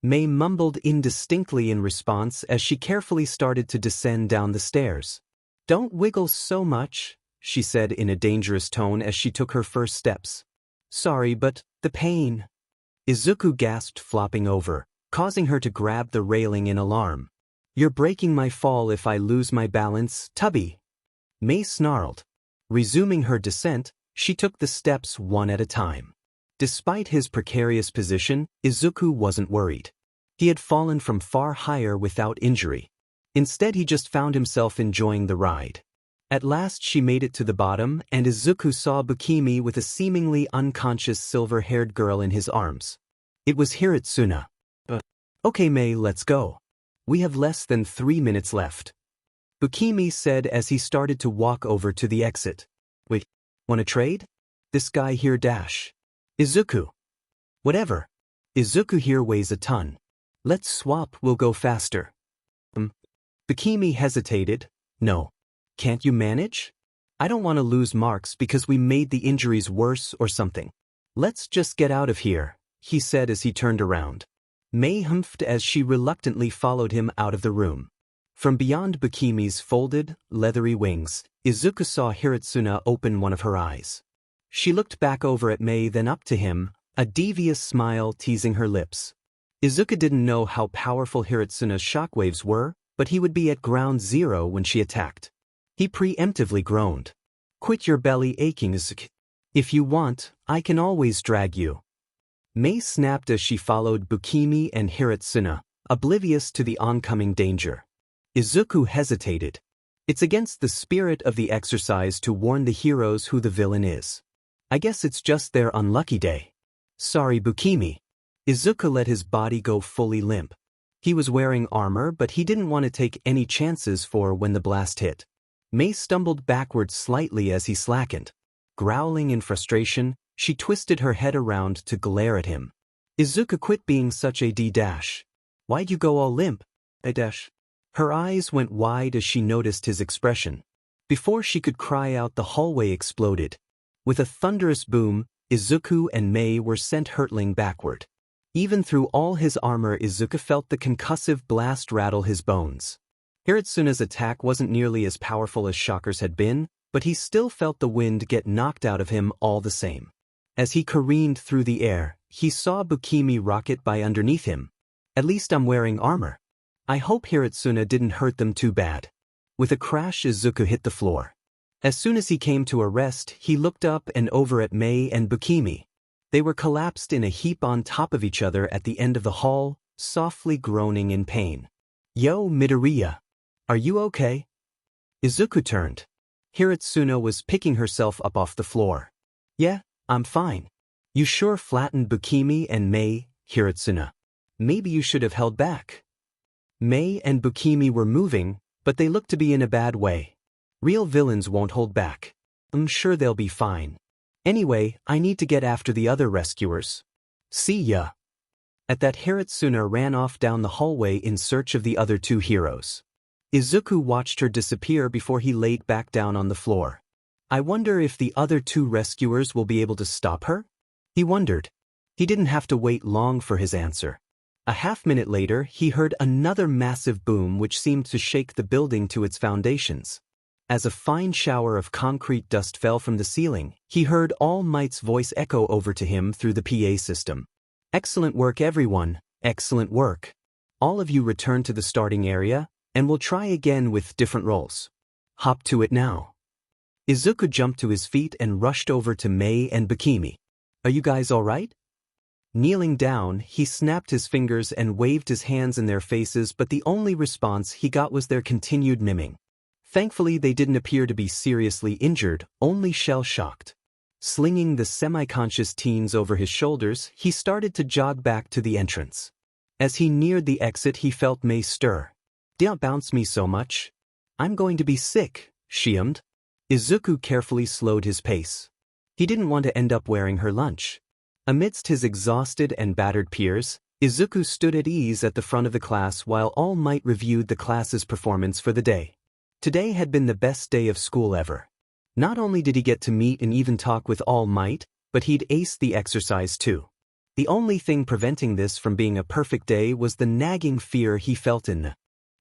May mumbled indistinctly in response as she carefully started to descend down the stairs. Don't wiggle so much, she said in a dangerous tone as she took her first steps. Sorry, but the pain. Izuku gasped, flopping over, causing her to grab the railing in alarm. You're breaking my fall if I lose my balance, Tubby. May snarled. Resuming her descent, she took the steps one at a time. Despite his precarious position, Izuku wasn't worried. He had fallen from far higher without injury. Instead, he just found himself enjoying the ride. At last she made it to the bottom, and Izuku saw Bukimi with a seemingly unconscious silver-haired girl in his arms. It was Hiritsuna. Okay Mei, let's go. We have less than 3 minutes left. Bukimi said as he started to walk over to the exit. Wait, wanna trade? This guy here dash. Izuku. Whatever. Izuku here weighs a ton. Let's swap, we'll go faster. Bukimi hesitated. No. Can't you manage? I don't want to lose marks because we made the injuries worse or something. Let's just get out of here, he said as he turned around. Mei humphed as she reluctantly followed him out of the room. From beyond Bukimi's folded, leathery wings, Izuku saw Hiritsuna open one of her eyes. She looked back over at Mei, then up to him, a devious smile teasing her lips. Izuku didn't know how powerful Hiritsuna's shockwaves were, but he would be at ground zero when she attacked. He preemptively groaned. Quit your belly aching, Izuku. If you want, I can always drag you. Mei snapped as she followed Bukimi and Hiritsuna, oblivious to the oncoming danger. Izuku hesitated. It's against the spirit of the exercise to warn the heroes who the villain is. I guess it's just their unlucky day. Sorry, Bukimi. Izuku let his body go fully limp. He was wearing armor, but he didn't want to take any chances for when the blast hit. Mei stumbled backwards slightly as he slackened. Growling in frustration, she twisted her head around to glare at him. Izuku, quit being such a D-dash. Why'd you go all limp? A-dash. Her eyes went wide as she noticed his expression. Before she could cry out, the hallway exploded. With a thunderous boom, Izuku and Mei were sent hurtling backward. Even through all his armor, Izuku felt the concussive blast rattle his bones. Hiritsuna's attack wasn't nearly as powerful as Shocker's had been, but he still felt the wind get knocked out of him all the same. As he careened through the air, he saw Bukimi rocket by underneath him. At least I'm wearing armor. I hope Hiritsuna didn't hurt them too bad. With a crash, Izuku hit the floor. As soon as he came to a rest, he looked up and over at Mei and Bukimi. They were collapsed in a heap on top of each other at the end of the hall, softly groaning in pain. Yo, Midoriya. Are you okay? Izuku turned. Hiritsuna was picking herself up off the floor. Yeah, I'm fine. You sure flattened Bukimi and Mei, Hiritsuna. Maybe you should have held back. Mei and Bukimi were moving, but they looked to be in a bad way. Real villains won't hold back. I'm sure they'll be fine. Anyway, I need to get after the other rescuers. See ya. At that, Hiritsuna ran off down the hallway in search of the other two heroes. Izuku watched her disappear before he laid back down on the floor. I wonder if the other two rescuers will be able to stop her? He wondered. He didn't have to wait long for his answer. A half-minute later, he heard another massive boom which seemed to shake the building to its foundations. As a fine shower of concrete dust fell from the ceiling, he heard All Might's voice echo over to him through the PA system. Excellent work, everyone. Excellent work. All of you return to the starting area, and we'll try again with different roles. Hop to it now. Izuku jumped to his feet and rushed over to Mei and Bukimi. Are you guys all right? Kneeling down, he snapped his fingers and waved his hands in their faces, but the only response he got was their continued miming. Thankfully, they didn't appear to be seriously injured, only shell-shocked. Slinging the semi-conscious teens over his shoulders, he started to jog back to the entrance. As he neared the exit, he felt Mei stir. Don't bounce me so much. I'm going to be sick, she ummed. Izuku carefully slowed his pace. He didn't want to end up wearing her lunch. Amidst his exhausted and battered peers, Izuku stood at ease at the front of the class while All Might reviewed the class's performance for the day. Today had been the best day of school ever. Not only did he get to meet and even talk with All Might, but he'd aced the exercise too. The only thing preventing this from being a perfect day was the nagging fear he felt in the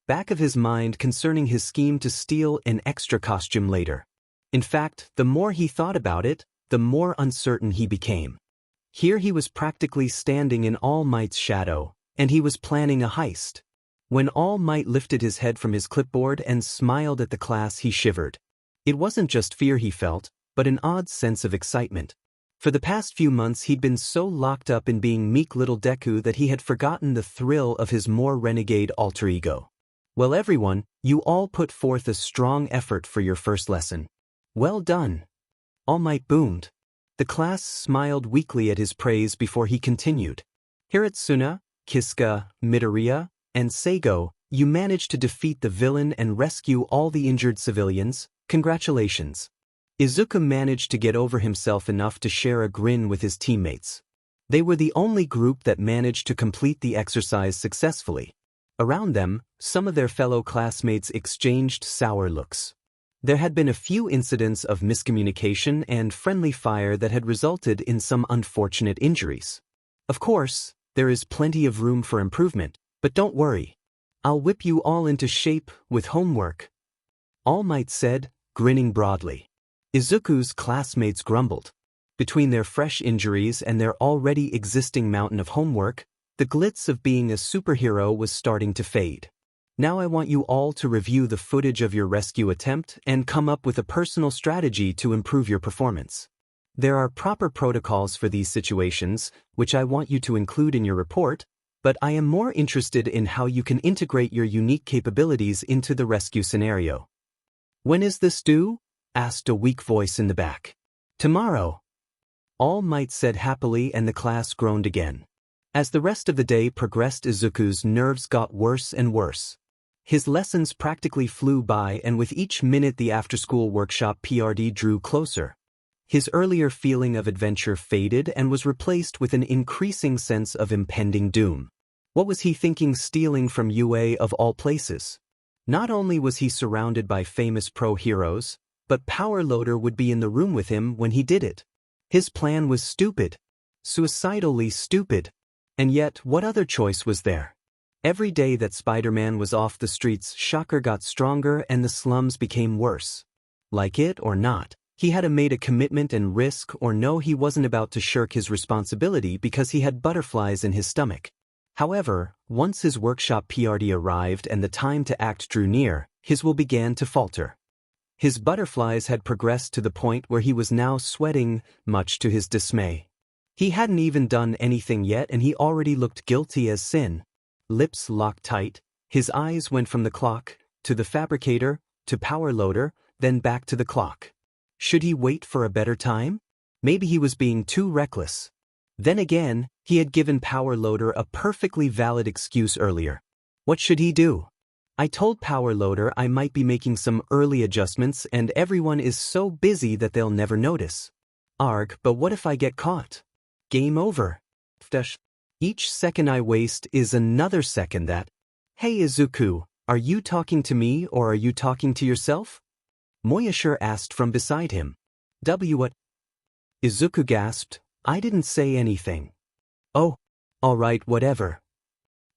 back of his mind concerning his scheme to steal an extra costume later. In fact, the more he thought about it, the more uncertain he became. Here he was practically standing in All Might's shadow, and he was planning a heist. When All Might lifted his head from his clipboard and smiled at the class, he shivered. It wasn't just fear he felt, but an odd sense of excitement. For the past few months he'd been so locked up in being meek little Deku that he had forgotten the thrill of his more renegade alter ego. Well everyone, you all put forth a strong effort for your first lesson. Well done. All Might boomed. The class smiled weakly at his praise before he continued. Hiritsuna, Kiska, Midoriya, and Seigo, you managed to defeat the villain and rescue all the injured civilians. Congratulations. Izuku managed to get over himself enough to share a grin with his teammates. They were the only group that managed to complete the exercise successfully. Around them, some of their fellow classmates exchanged sour looks. There had been a few incidents of miscommunication and friendly fire that had resulted in some unfortunate injuries. Of course, there is plenty of room for improvement, but don't worry. I'll whip you all into shape with homework. All Might said, grinning broadly. Izuku's classmates grumbled. Between their fresh injuries and their already existing mountain of homework, the glitz of being a superhero was starting to fade. Now I want you all to review the footage of your rescue attempt and come up with a personal strategy to improve your performance. There are proper protocols for these situations, which I want you to include in your report, but I am more interested in how you can integrate your unique capabilities into the rescue scenario. When is this due? Asked a weak voice in the back. Tomorrow. All Might said happily and the class groaned again. As the rest of the day progressed, Izuku's nerves got worse and worse. His lessons practically flew by, and with each minute the after-school workshop PRD drew closer. His earlier feeling of adventure faded and was replaced with an increasing sense of impending doom. What was he thinking, stealing from UA of all places? Not only was he surrounded by famous pro-heroes, but Power Loader would be in the room with him when he did it. His plan was stupid. Suicidally stupid. And yet, what other choice was there? Every day that Spider-Man was off the streets, Shocker got stronger and the slums became worse. Like it or not, he had made a commitment, and risk or no, he wasn't about to shirk his responsibility because he had butterflies in his stomach. However, once his workshop PRD arrived and the time to act drew near, his will began to falter. His butterflies had progressed to the point where he was now sweating, much to his dismay. He hadn't even done anything yet and he already looked guilty as sin. Lips locked tight, his eyes went from the clock, to the fabricator, to Power Loader, then back to the clock. Should he wait for a better time? Maybe he was being too reckless. Then again, he had given Power Loader a perfectly valid excuse earlier. What should he do? I told Power Loader I might be making some early adjustments and everyone is so busy that they'll never notice. Arg, but what if I get caught? Game over. Each second I waste is another second that... Hey Izuku, are you talking to me or are you talking to yourself? Moyashir asked from beside him. What? Izuku gasped. I didn't say anything. Oh, alright, whatever.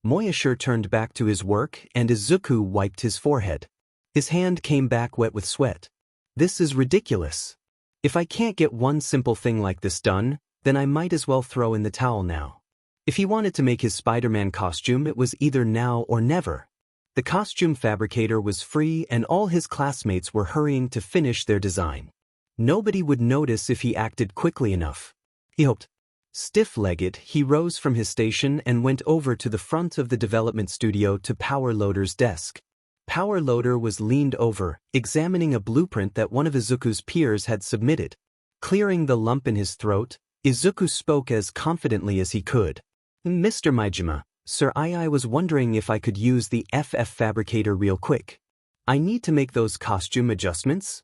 Moyashir turned back to his work and Izuku wiped his forehead. His hand came back wet with sweat. This is ridiculous. If I can't get one simple thing like this done, then I might as well throw in the towel now. If he wanted to make his Spider-Man costume, it was either now or never. The costume fabricator was free and all his classmates were hurrying to finish their design. Nobody would notice if he acted quickly enough. He hoped. Stiff-legged, he rose from his station and went over to the front of the development studio to Power Loader's desk. Power Loader was leaned over, examining a blueprint that one of Izuku's peers had submitted. Clearing the lump in his throat, Izuku spoke as confidently as he could. Mr. Maijima, sir, I was wondering if I could use the FF fabricator real quick. I need to make those costume adjustments.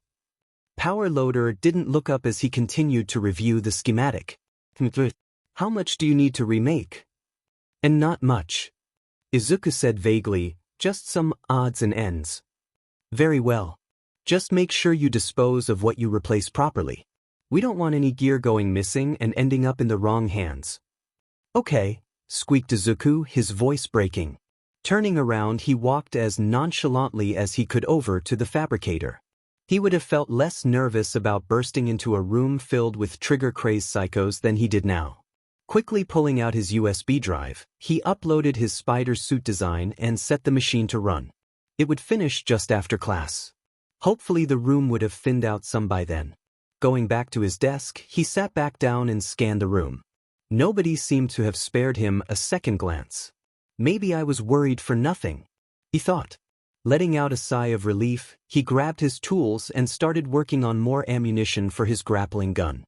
Power Loader didn't look up as he continued to review the schematic. How much do you need to remake? And not much. Izuku said vaguely, just some odds and ends. Very well. Just make sure you dispose of what you replace properly. We don't want any gear going missing and ending up in the wrong hands. Okay, squeaked Izuku, his voice breaking. Turning around, he walked as nonchalantly as he could over to the fabricator. He would have felt less nervous about bursting into a room filled with trigger-crazed psychos than he did now. Quickly pulling out his USB drive, he uploaded his spider suit design and set the machine to run. It would finish just after class. Hopefully the room would have thinned out some by then. Going back to his desk, he sat back down and scanned the room. Nobody seemed to have spared him a second glance. Maybe I was worried for nothing, he thought. Letting out a sigh of relief, he grabbed his tools and started working on more ammunition for his grappling gun.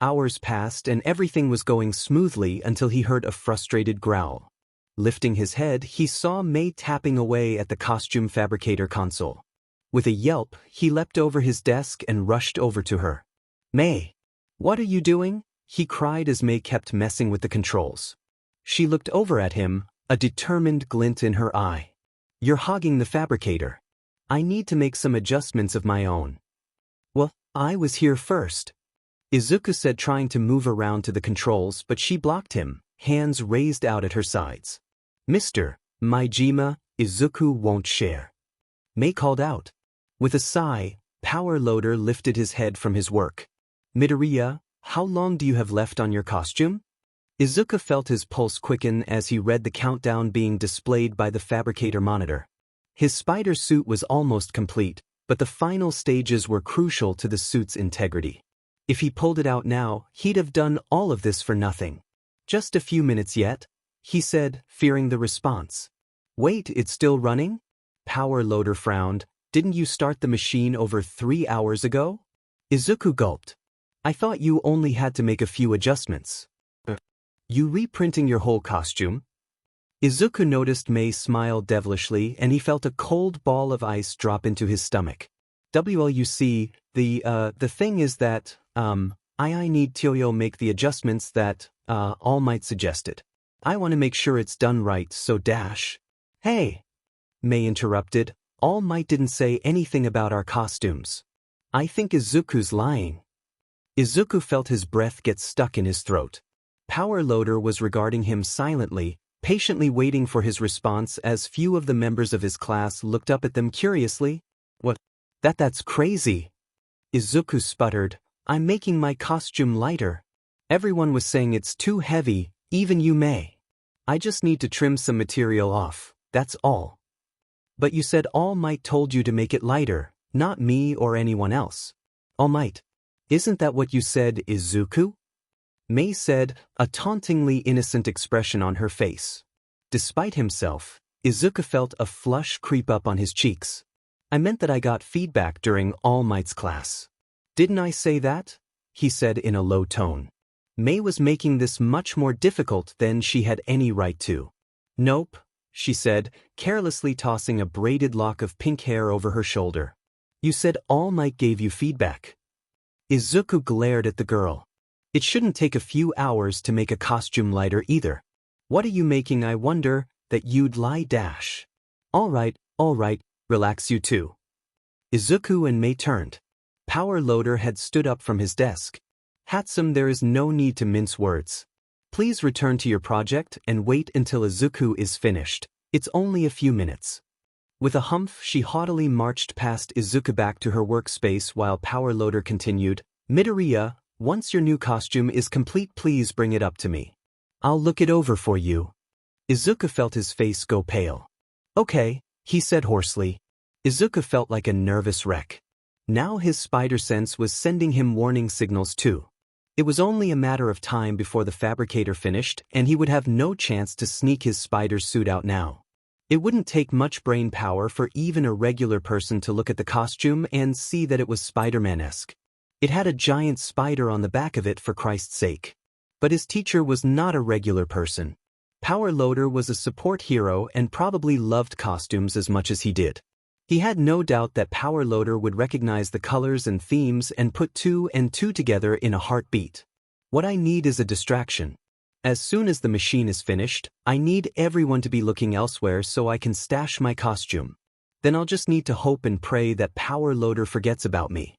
Hours passed and everything was going smoothly until he heard a frustrated growl. Lifting his head, he saw May tapping away at the costume fabricator console. With a yelp, he leapt over his desk and rushed over to her. "May! What are you doing?" he cried as May kept messing with the controls. She looked over at him, a determined glint in her eye. "You're hogging the fabricator. I need to make some adjustments of my own." "Well, I was here first," Izuku said, trying to move around to the controls, but she blocked him, hands raised out at her sides. "Mr. Majima, Izuku won't share," May called out. With a sigh, Power Loader lifted his head from his work. "Midoriya, how long do you have left on your costume?" Izuku felt his pulse quicken as he read the countdown being displayed by the fabricator monitor. His spider suit was almost complete, but the final stages were crucial to the suit's integrity. If he pulled it out now, he'd have done all of this for nothing. "Just a few minutes yet," he said, fearing the response. "Wait, it's still running?" Power Loader frowned. "Didn't you start the machine over 3 hours ago?" Izuku gulped. "I thought you only had to make a few adjustments." "You reprinting your whole costume?" Izuku noticed May smile devilishly and he felt a cold ball of ice drop into his stomach. "WLUC, the thing is that, I need to make the adjustments that, All Might suggested. I want to make sure it's done right, so dash." "Hey!" May interrupted. "All Might didn't say anything about our costumes." "I think Izuku's lying." Izuku felt his breath get stuck in his throat. Power Loader was regarding him silently, patiently waiting for his response as few of the members of his class looked up at them curiously. "What? That's crazy." Izuku sputtered. "I'm making my costume lighter. Everyone was saying it's too heavy, even you, May. I just need to trim some material off, that's all." "But you said All Might told you to make it lighter, not me or anyone else." "All Might? Isn't that what you said, Izuku?" May said, a tauntingly innocent expression on her face. Despite himself, Izuku felt a flush creep up on his cheeks. "I meant that I got feedback during All Might's class." "Didn't I say that?" he said in a low tone. May was making this much more difficult than she had any right to. "Nope," she said, carelessly tossing a braided lock of pink hair over her shoulder. "You said All Might gave you feedback." Izuku glared at the girl. "It shouldn't take a few hours to make a costume lighter either. What are you making, I wonder, that you'd lie dash?" All right, relax you two." Izuku and May turned. Power Loader had stood up from his desk. "Hatsum, there is no need to mince words. Please return to your project and wait until Izuku is finished. It's only a few minutes." With a humph, she haughtily marched past Izuku back to her workspace while Power Loader continued, "Midoriya, once your new costume is complete, please bring it up to me. I'll look it over for you." Izuku felt his face go pale. "Okay," he said hoarsely. Izuku felt like a nervous wreck. Now his spider sense was sending him warning signals too. It was only a matter of time before the fabricator finished and he would have no chance to sneak his spider suit out now. It wouldn't take much brain power for even a regular person to look at the costume and see that it was Spider-Man-esque. It had a giant spider on the back of it, for Christ's sake. But his teacher was not a regular person. Power Loader was a support hero and probably loved costumes as much as he did. He had no doubt that Power Loader would recognize the colors and themes and put 2 and 2 together in a heartbeat. "What I need is a distraction. As soon as the machine is finished, I need everyone to be looking elsewhere so I can stash my costume. Then I'll just need to hope and pray that Power Loader forgets about me.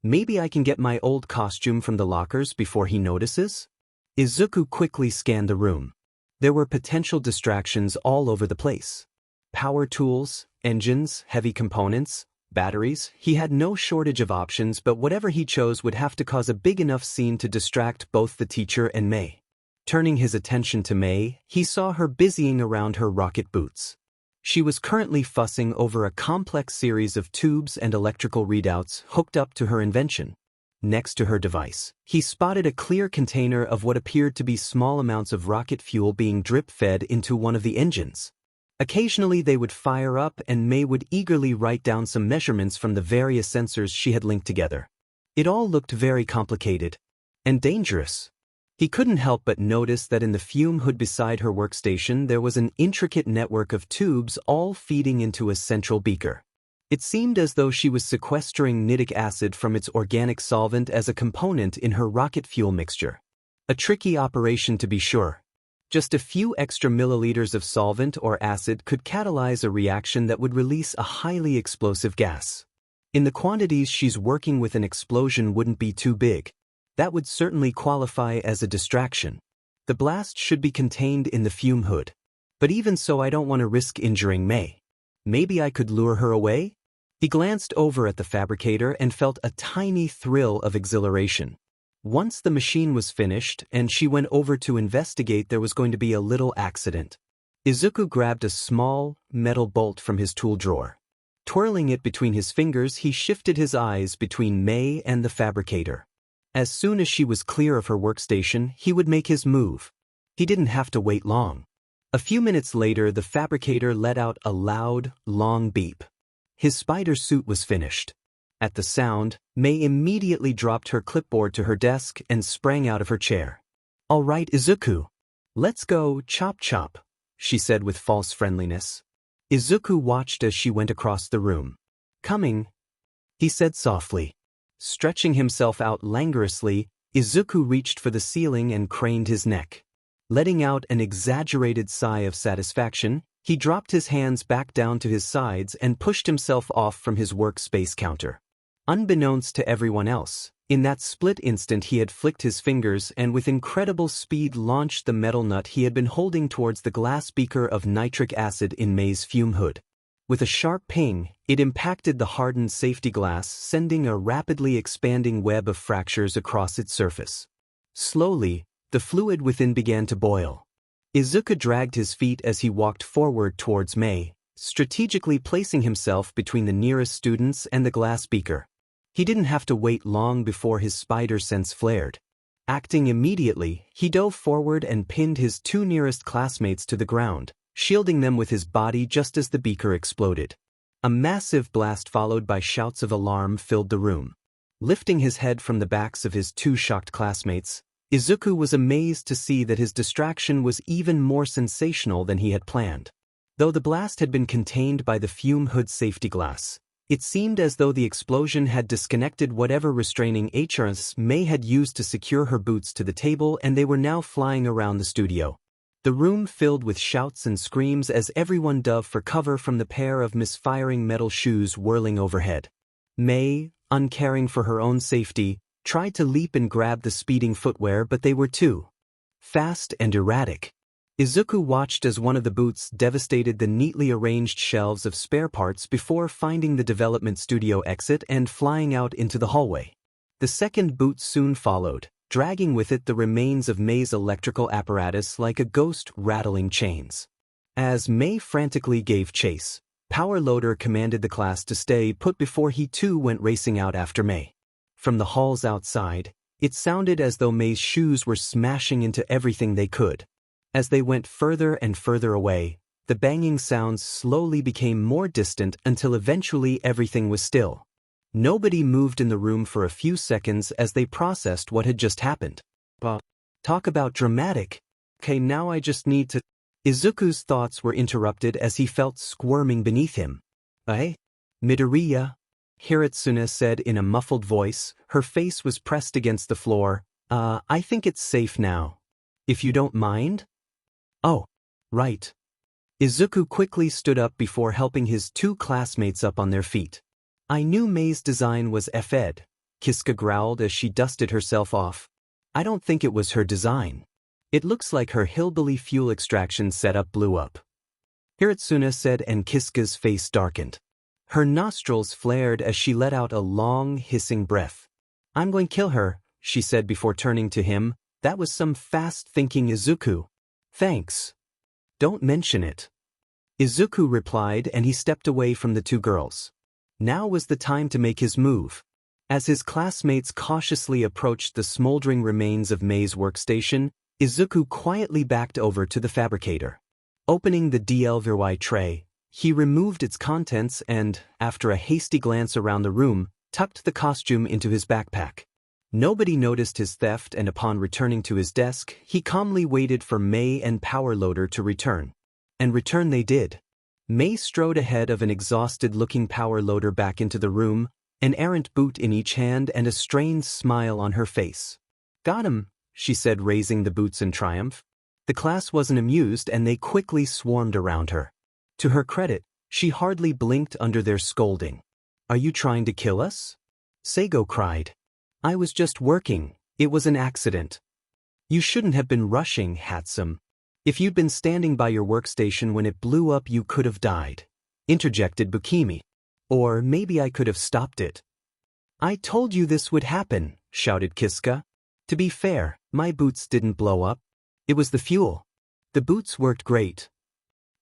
Maybe I can get my old costume from the lockers before he notices?" Izuku quickly scanned the room. There were potential distractions all over the place. Power tools, engines, heavy components, batteries. He had no shortage of options, but whatever he chose would have to cause a big enough scene to distract both the teacher and May. Turning his attention to May, he saw her busying around her rocket boots. She was currently fussing over a complex series of tubes and electrical readouts hooked up to her invention. Next to her device, he spotted a clear container of what appeared to be small amounts of rocket fuel being drip-fed into one of the engines. Occasionally they would fire up and May would eagerly write down some measurements from the various sensors she had linked together. It all looked very complicated and dangerous. He couldn't help but notice that in the fume hood beside her workstation there was an intricate network of tubes all feeding into a central beaker. It seemed as though she was sequestering nitric acid from its organic solvent as a component in her rocket fuel mixture. A tricky operation to be sure. Just a few extra milliliters of solvent or acid could catalyze a reaction that would release a highly explosive gas. In the quantities she's working with, an explosion wouldn't be too big. That would certainly qualify as a distraction. The blast should be contained in the fume hood. But even so, I don't want to risk injuring May. Maybe I could lure her away? He glanced over at the fabricator and felt a tiny thrill of exhilaration. Once the machine was finished and she went over to investigate, there was going to be a little accident. Izuku grabbed a small, metal bolt from his tool drawer. Twirling it between his fingers, he shifted his eyes between May and the fabricator. As soon as she was clear of her workstation, he would make his move. He didn't have to wait long. A few minutes later, the fabricator let out a loud, long beep. His spider suit was finished. At the sound, May immediately dropped her clipboard to her desk and sprang out of her chair. "All right, Izuku. Let's go chop chop," she said with false friendliness. Izuku watched as she went across the room. "Coming," he said softly. Stretching himself out languorously, Izuku reached for the ceiling and craned his neck. Letting out an exaggerated sigh of satisfaction, he dropped his hands back down to his sides and pushed himself off from his workspace counter. Unbeknownst to everyone else, in that split instant he had flicked his fingers and with incredible speed launched the metal nut he had been holding towards the glass beaker of nitric acid in May's fume hood. With a sharp ping, it impacted the hardened safety glass, sending a rapidly expanding web of fractures across its surface. Slowly, the fluid within began to boil. Izuku dragged his feet as he walked forward towards May, strategically placing himself between the nearest students and the glass beaker. He didn't have to wait long before his spider sense flared. Acting immediately, he dove forward and pinned his two nearest classmates to the ground, shielding them with his body just as the beaker exploded. A massive blast followed by shouts of alarm filled the room. Lifting his head from the backs of his two shocked classmates, Izuku was amazed to see that his distraction was even more sensational than he had planned. Though the blast had been contained by the fume hood safety glass, it seemed as though the explosion had disconnected whatever restraining harness May had used to secure her boots to the table, and they were now flying around the studio. The room filled with shouts and screams as everyone dove for cover from the pair of misfiring metal shoes whirling overhead. May, uncaring for her own safety, tried to leap and grab the speeding footwear, but they were too fast and erratic. Izuku watched as one of the boots devastated the neatly arranged shelves of spare parts before finding the development studio exit and flying out into the hallway. The second boot soon followed, dragging with it the remains of May's electrical apparatus like a ghost rattling chains. As May frantically gave chase, Power Loader commanded the class to stay put before he too went racing out after May. From the halls outside, it sounded as though May's shoes were smashing into everything they could. As they went further and further away, the banging sounds slowly became more distant until eventually everything was still. Nobody moved in the room for a few seconds as they processed what had just happened. Talk about dramatic. Okay, now I just need to... Izuku's thoughts were interrupted as he felt squirming beneath him. Midoriya, Hiritsune said in a muffled voice. Her face was pressed against the floor. I think it's safe now. If you don't mind? Oh, right. Izuku quickly stood up before helping his two classmates up on their feet. I knew May's design was F'd, Kiska growled as she dusted herself off. I don't think it was her design. It looks like her hillbilly fuel extraction setup blew up. Hiritsune said, and Kiska's face darkened. Her nostrils flared as she let out a long, hissing breath. I'm going to kill her, she said before turning to him. That was some fast-thinking, Izuku. Thanks. Don't mention it. Izuku replied, and he stepped away from the two girls. Now was the time to make his move. As his classmates cautiously approached the smoldering remains of May's workstation, Izuku quietly backed over to the fabricator. Opening the DLVY tray, he removed its contents and, after a hasty glance around the room, tucked the costume into his backpack. Nobody noticed his theft, and upon returning to his desk, he calmly waited for May and Power Loader to return. And return they did. May strode ahead of an exhausted-looking Power Loader back into the room, an errant boot in each hand and a strained smile on her face. "Got him," she said, raising the boots in triumph. The class wasn't amused and they quickly swarmed around her. To her credit, she hardly blinked under their scolding. "Are you trying to kill us?" Seigo cried. "I was just working. It was an accident." "You shouldn't have been rushing, Hatsum. If you'd been standing by your workstation when it blew up, you could have died," interjected Bukimi. "Or maybe I could have stopped it." "I told you this would happen," shouted Kiska. "To be fair, my boots didn't blow up. It was the fuel. The boots worked great."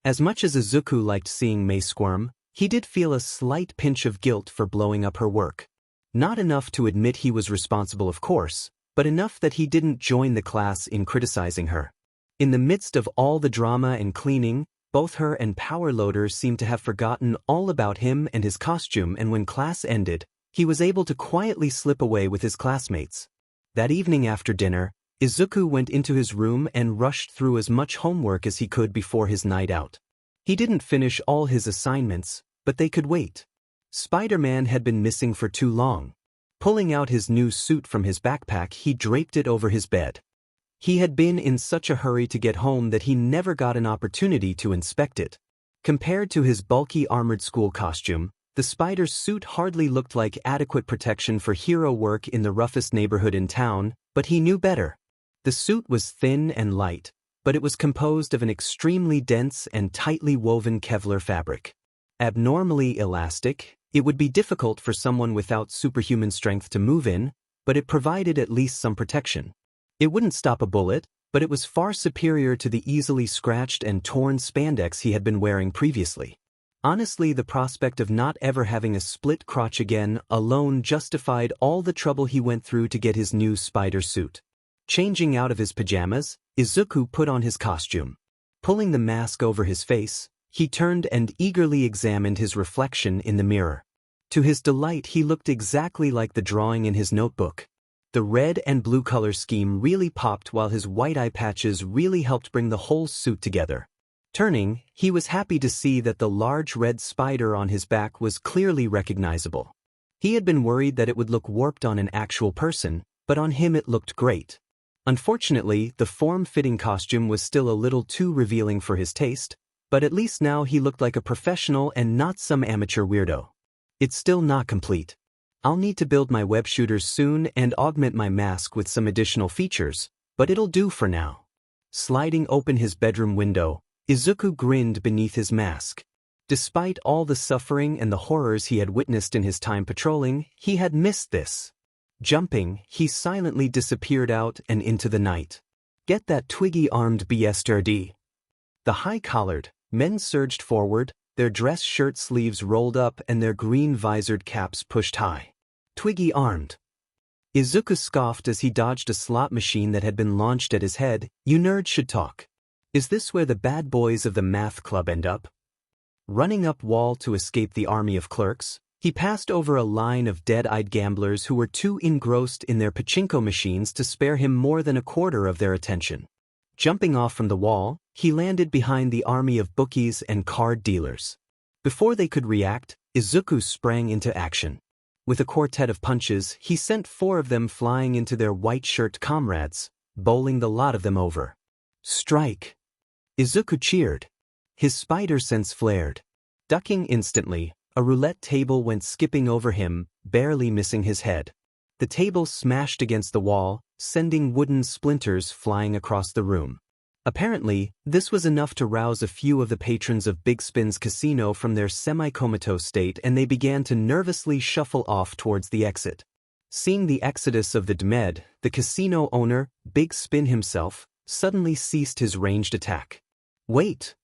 As much as Izuku liked seeing Mei squirm, he did feel a slight pinch of guilt for blowing up her work. Not enough to admit he was responsible, of course, but enough that he didn't join the class in criticizing her. In the midst of all the drama and cleaning, both her and Power Loader seemed to have forgotten all about him and his costume, and when class ended, he was able to quietly slip away with his classmates. That evening after dinner, Izuku went into his room and rushed through as much homework as he could before his night out. He didn't finish all his assignments, but they could wait. Spider-Man had been missing for too long. Pulling out his new suit from his backpack, he draped it over his bed. He had been in such a hurry to get home that he never got an opportunity to inspect it. Compared to his bulky armored school costume, the spider's suit hardly looked like adequate protection for hero work in the roughest neighborhood in town, but he knew better. The suit was thin and light, but it was composed of an extremely dense and tightly woven Kevlar fabric. Abnormally elastic, it would be difficult for someone without superhuman strength to move in, but it provided at least some protection. It wouldn't stop a bullet, but it was far superior to the easily scratched and torn spandex he had been wearing previously. Honestly, the prospect of not ever having a split crotch again alone justified all the trouble he went through to get his new spider suit. Changing out of his pajamas, Izuku put on his costume. Pulling the mask over his face, he turned and eagerly examined his reflection in the mirror. To his delight, he looked exactly like the drawing in his notebook. The red and blue color scheme really popped, while his white eye patches really helped bring the whole suit together. Turning, he was happy to see that the large red spider on his back was clearly recognizable. He had been worried that it would look warped on an actual person, but on him it looked great. Unfortunately, the form-fitting costume was still a little too revealing for his taste, but at least now he looked like a professional and not some amateur weirdo. It's still not complete. I'll need to build my web shooters soon and augment my mask with some additional features, but it'll do for now. Sliding open his bedroom window, Izuku grinned beneath his mask. Despite all the suffering and the horrors he had witnessed in his time patrolling, he had missed this. Jumping, he silently disappeared out and into the night. "Get that twiggy-armed bastard." The high-collared men surged forward, their dress shirt sleeves rolled up and their green-visored caps pushed high. "Twiggy-armed." Izuku scoffed as he dodged a slot machine that had been launched at his head. "You nerds should talk. Is this where the bad boys of the math club end up?" Running up wall to escape the army of clerks, he passed over a line of dead-eyed gamblers who were too engrossed in their pachinko machines to spare him more than a quarter of their attention. Jumping off from the wall, he landed behind the army of bookies and card dealers. Before they could react, Izuku sprang into action. With a quartet of punches, he sent 4 of them flying into their white-shirt comrades, bowling the lot of them over. "Strike!" Izuku cheered. His spider sense flared. Ducking instantly, a roulette table went skipping over him, barely missing his head. The table smashed against the wall, sending wooden splinters flying across the room. Apparently, this was enough to rouse a few of the patrons of Big Spin's casino from their semi-comatose state, and they began to nervously shuffle off towards the exit. Seeing the exodus of the Dmed, the casino owner, Big Spin himself, suddenly ceased his ranged attack. "Wait!"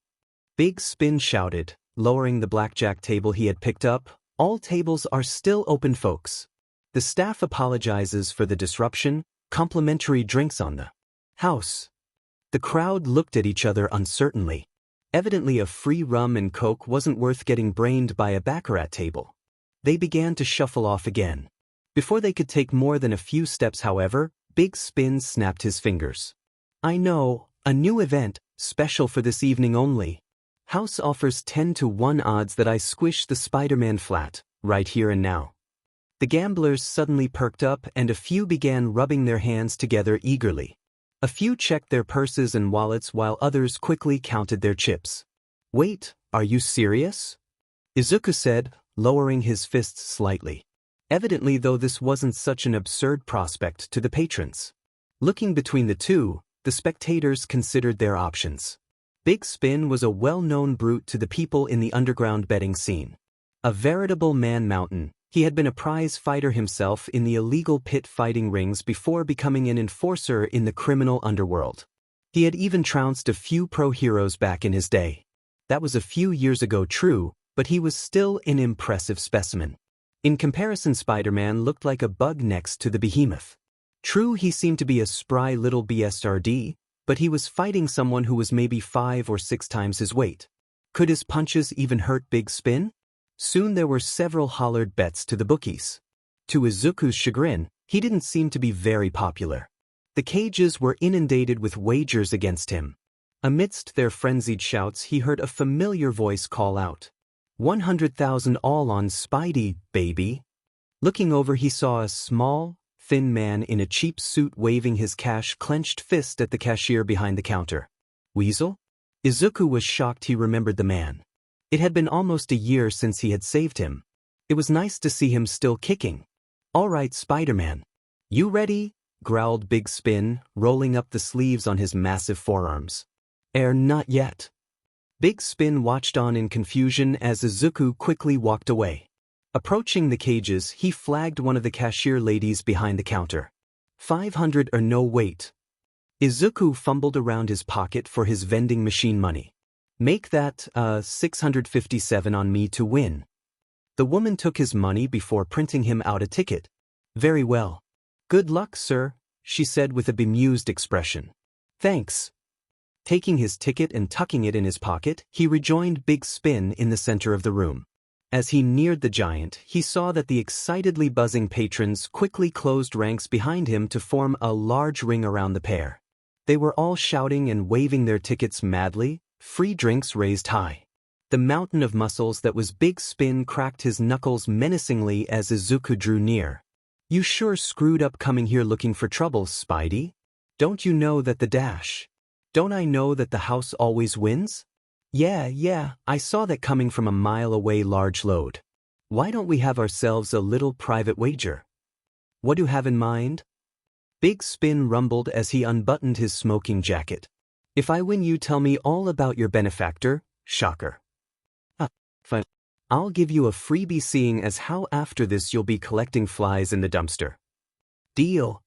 Big Spin shouted, lowering the blackjack table he had picked up. "All tables are still open, folks. The staff apologizes for the disruption. Complimentary drinks on the house." The crowd looked at each other uncertainly. Evidently a free rum and coke wasn't worth getting brained by a baccarat table. They began to shuffle off again. Before they could take more than a few steps, however, Big Spin snapped his fingers. I know, a new event, special for this evening only. House offers 10-to-1 odds that I squish the Spider-Man flat, right here and now. The gamblers suddenly perked up and a few began rubbing their hands together eagerly. A few checked their purses and wallets while others quickly counted their chips. Wait, are you serious? Izuku said, lowering his fists slightly. Evidently, though, this wasn't such an absurd prospect to the patrons. Looking between the two, the spectators considered their options. Big Spin was a well-known brute to the people in the underground betting scene. A veritable man-mountain, he had been a prize fighter himself in the illegal pit fighting rings before becoming an enforcer in the criminal underworld. He had even trounced a few pro-heroes back in his day. That was a few years ago, true, but he was still an impressive specimen. In comparison, Spider-Man looked like a bug next to the behemoth. True, he seemed to be a spry little BSRD, but he was fighting someone who was maybe 5 or 6 times his weight. Could his punches even hurt Big Spin? Soon there were several hollered bets to the bookies. To Izuku's chagrin, he didn't seem to be very popular. The cages were inundated with wagers against him. Amidst their frenzied shouts, he heard a familiar voice call out, 100,000 all on Spidey, baby. Looking over, he saw a small, thin man in a cheap suit waving his cash-clenched fist at the cashier behind the counter. Weasel? Izuku was shocked he remembered the man. It had been almost a year since he had saved him. It was nice to see him still kicking. All right, Spider-Man. You ready? Growled Big Spin, rolling up the sleeves on his massive forearms. Not yet. Big Spin watched on in confusion as Izuku quickly walked away. Approaching the cages, he flagged one of the cashier ladies behind the counter. 500 or no wait. Izuku fumbled around his pocket for his vending machine money. Make that, 657 on me to win. The woman took his money before printing him out a ticket. Very well. Good luck, sir, she said with a bemused expression. Thanks. Taking his ticket and tucking it in his pocket, he rejoined Big Spin in the center of the room. As he neared the giant, he saw that the excitedly buzzing patrons quickly closed ranks behind him to form a large ring around the pair. They were all shouting and waving their tickets madly, free drinks raised high. The mountain of muscles that was Big Spin cracked his knuckles menacingly as Izuku drew near. You sure screwed up coming here looking for trouble, Spidey. Don't you know that the dash? Don't I know that the house always wins? Yeah, I saw that coming from a mile away, large load. Why don't we have ourselves a little private wager? What do you have in mind? Big Spin rumbled as he unbuttoned his smoking jacket. If I win, you tell me all about your benefactor, shocker. Fine. I'll give you a freebie, seeing as how after this you'll be collecting flies in the dumpster. Deal.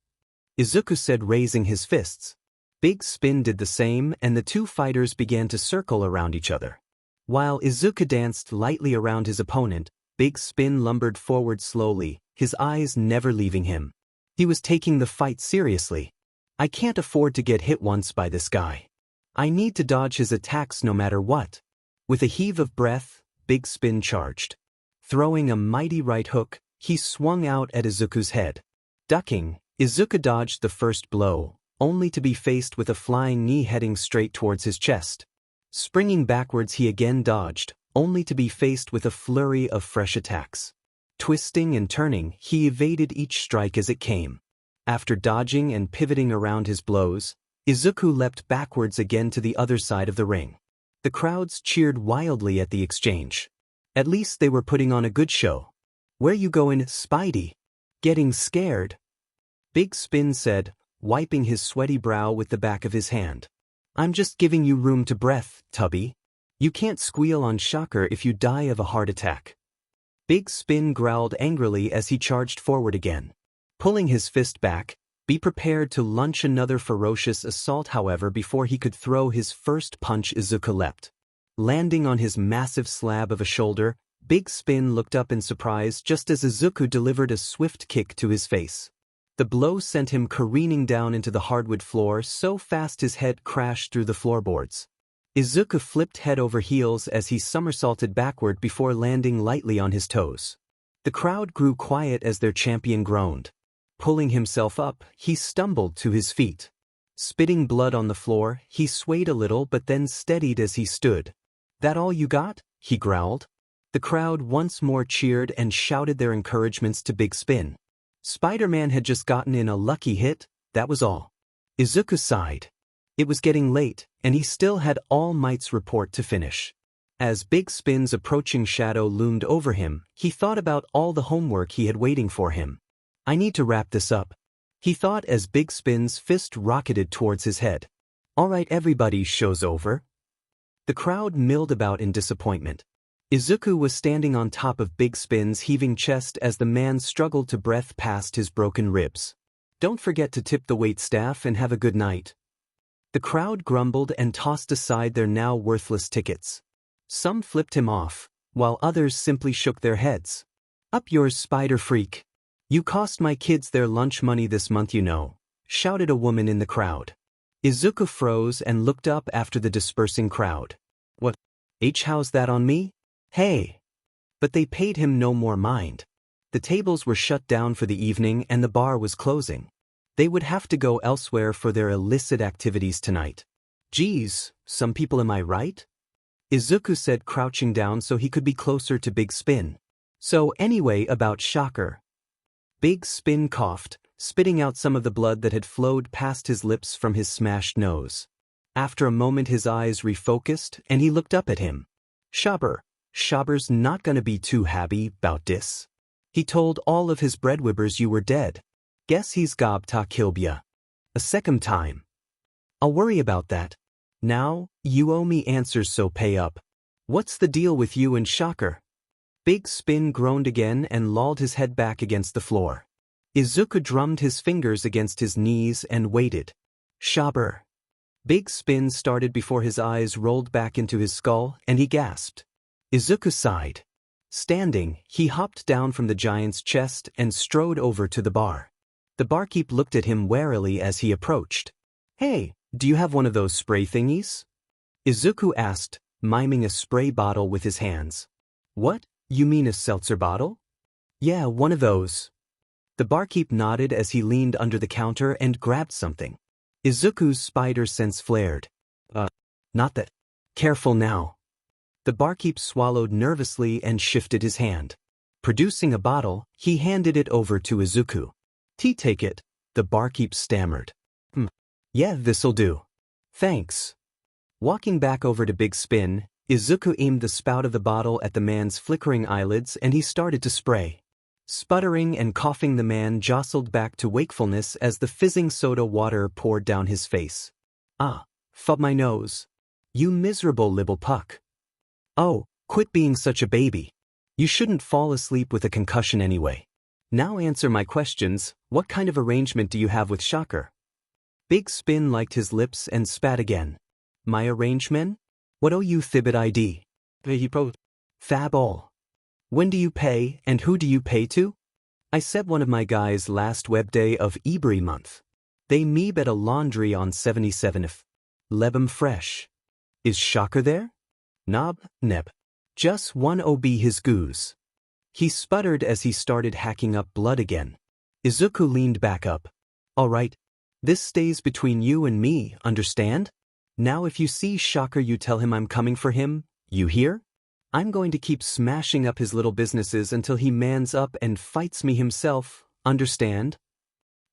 Izuku said, raising his fists. Big Spin did the same, and the two fighters began to circle around each other. While Izuku danced lightly around his opponent, Big Spin lumbered forward slowly, his eyes never leaving him. He was taking the fight seriously. I can't afford to get hit once by this guy. I need to dodge his attacks no matter what. With a heave of breath, Big Spin charged. Throwing a mighty right hook, he swung out at Izuku's head. Ducking, Izuku dodged the first blow, only to be faced with a flying knee heading straight towards his chest. Springing backwards, he again dodged, only to be faced with a flurry of fresh attacks. Twisting and turning, he evaded each strike as it came. After dodging and pivoting around his blows, Izuku leapt backwards again to the other side of the ring. The crowds cheered wildly at the exchange. At least they were putting on a good show. Where you goin', Spidey? Getting scared? Big Spin said, wiping his sweaty brow with the back of his hand. I'm just giving you room to breath, Tubby. You can't squeal on Shocker if you die of a heart attack. Big Spin growled angrily as he charged forward again. Pulling his fist back, be prepared to launch another ferocious assault, however, before he could throw his first punch, Izuku leapt. Landing on his massive slab of a shoulder, Big Spin looked up in surprise just as Izuku delivered a swift kick to his face. The blow sent him careening down into the hardwood floor so fast his head crashed through the floorboards. Izuku flipped head over heels as he somersaulted backward before landing lightly on his toes. The crowd grew quiet as their champion groaned. Pulling himself up, he stumbled to his feet. Spitting blood on the floor, he swayed a little but then steadied as he stood. "That all you got?" he growled. The crowd once more cheered and shouted their encouragements to Big Spin. Spider-Man had just gotten in a lucky hit, that was all. Izuku sighed. It was getting late, and he still had All Might's report to finish. As Big Spin's approaching shadow loomed over him, he thought about all the homework he had waiting for him. "I need to wrap this up," he thought as Big Spin's fist rocketed towards his head. "All right, everybody, show's over." The crowd milled about in disappointment. Izuku was standing on top of Big Spin's heaving chest as the man struggled to breath past his broken ribs. "Don't forget to tip the waitstaff and have a good night." The crowd grumbled and tossed aside their now worthless tickets. Some flipped him off, while others simply shook their heads. "Up yours, spider freak. You cost my kids their lunch money this month, you know," shouted a woman in the crowd. Izuku froze and looked up after the dispersing crowd. "What? How's that on me? Hey!" But they paid him no more mind. The tables were shut down for the evening and the bar was closing. They would have to go elsewhere for their illicit activities tonight. "Geez, some people, am I right?" Izuku said, crouching down so he could be closer to Big Spin. "So anyway, about Shocker." Big Spin coughed, spitting out some of the blood that had flowed past his lips from his smashed nose. After a moment his eyes refocused and he looked up at him. Shopper's not gonna be too happy 'bout dis. He told all of his breadwibbers you were dead. Guess he's gob ta killed ya. A second time. I'll worry about that. Now, you owe me answers, so pay up. What's the deal with you and Shocker?" Big Spin groaned again and lolled his head back against the floor. Izuku drummed his fingers against his knees and waited. "Shopper." Big Spin started before his eyes rolled back into his skull and he gasped. Izuku sighed. Standing, he hopped down from the giant's chest and strode over to the bar. The barkeep looked at him warily as he approached. "Hey, do you have one of those spray thingies?" Izuku asked, miming a spray bottle with his hands. "What, you mean a seltzer bottle?" "Yeah, one of those." The barkeep nodded as he leaned under the counter and grabbed something. Izuku's spider sense flared. Not that. Careful now." The barkeep swallowed nervously and shifted his hand. Producing a bottle, he handed it over to Izuku. Take it," the barkeep stammered. Yeah, this'll do. Thanks." Walking back over to Big Spin, Izuku aimed the spout of the bottle at the man's flickering eyelids and he started to spray. Sputtering and coughing, the man jostled back to wakefulness as the fizzing soda water poured down his face. Fub my nose. You miserable little puck. Oh, quit being such a baby. You shouldn't fall asleep with a concussion anyway. Now answer my questions. What kind of arrangement do you have with Shocker?" Big Spin liked his lips and spat again. "My arrangement? What owe you Thibbit ID? Fab all. When do you pay and who do you pay to? I said one of my guys last web day of Ebri month. They meeb at a laundry on 77th. Lebem fresh. Is Shocker there? Nob, neb. Just one ob his goose." He sputtered as he started hacking up blood again. Izuku leaned back up. "All right. This stays between you and me, understand? Now if you see Shocker you tell him I'm coming for him, you hear? I'm going to keep smashing up his little businesses until he mans up and fights me himself, understand?"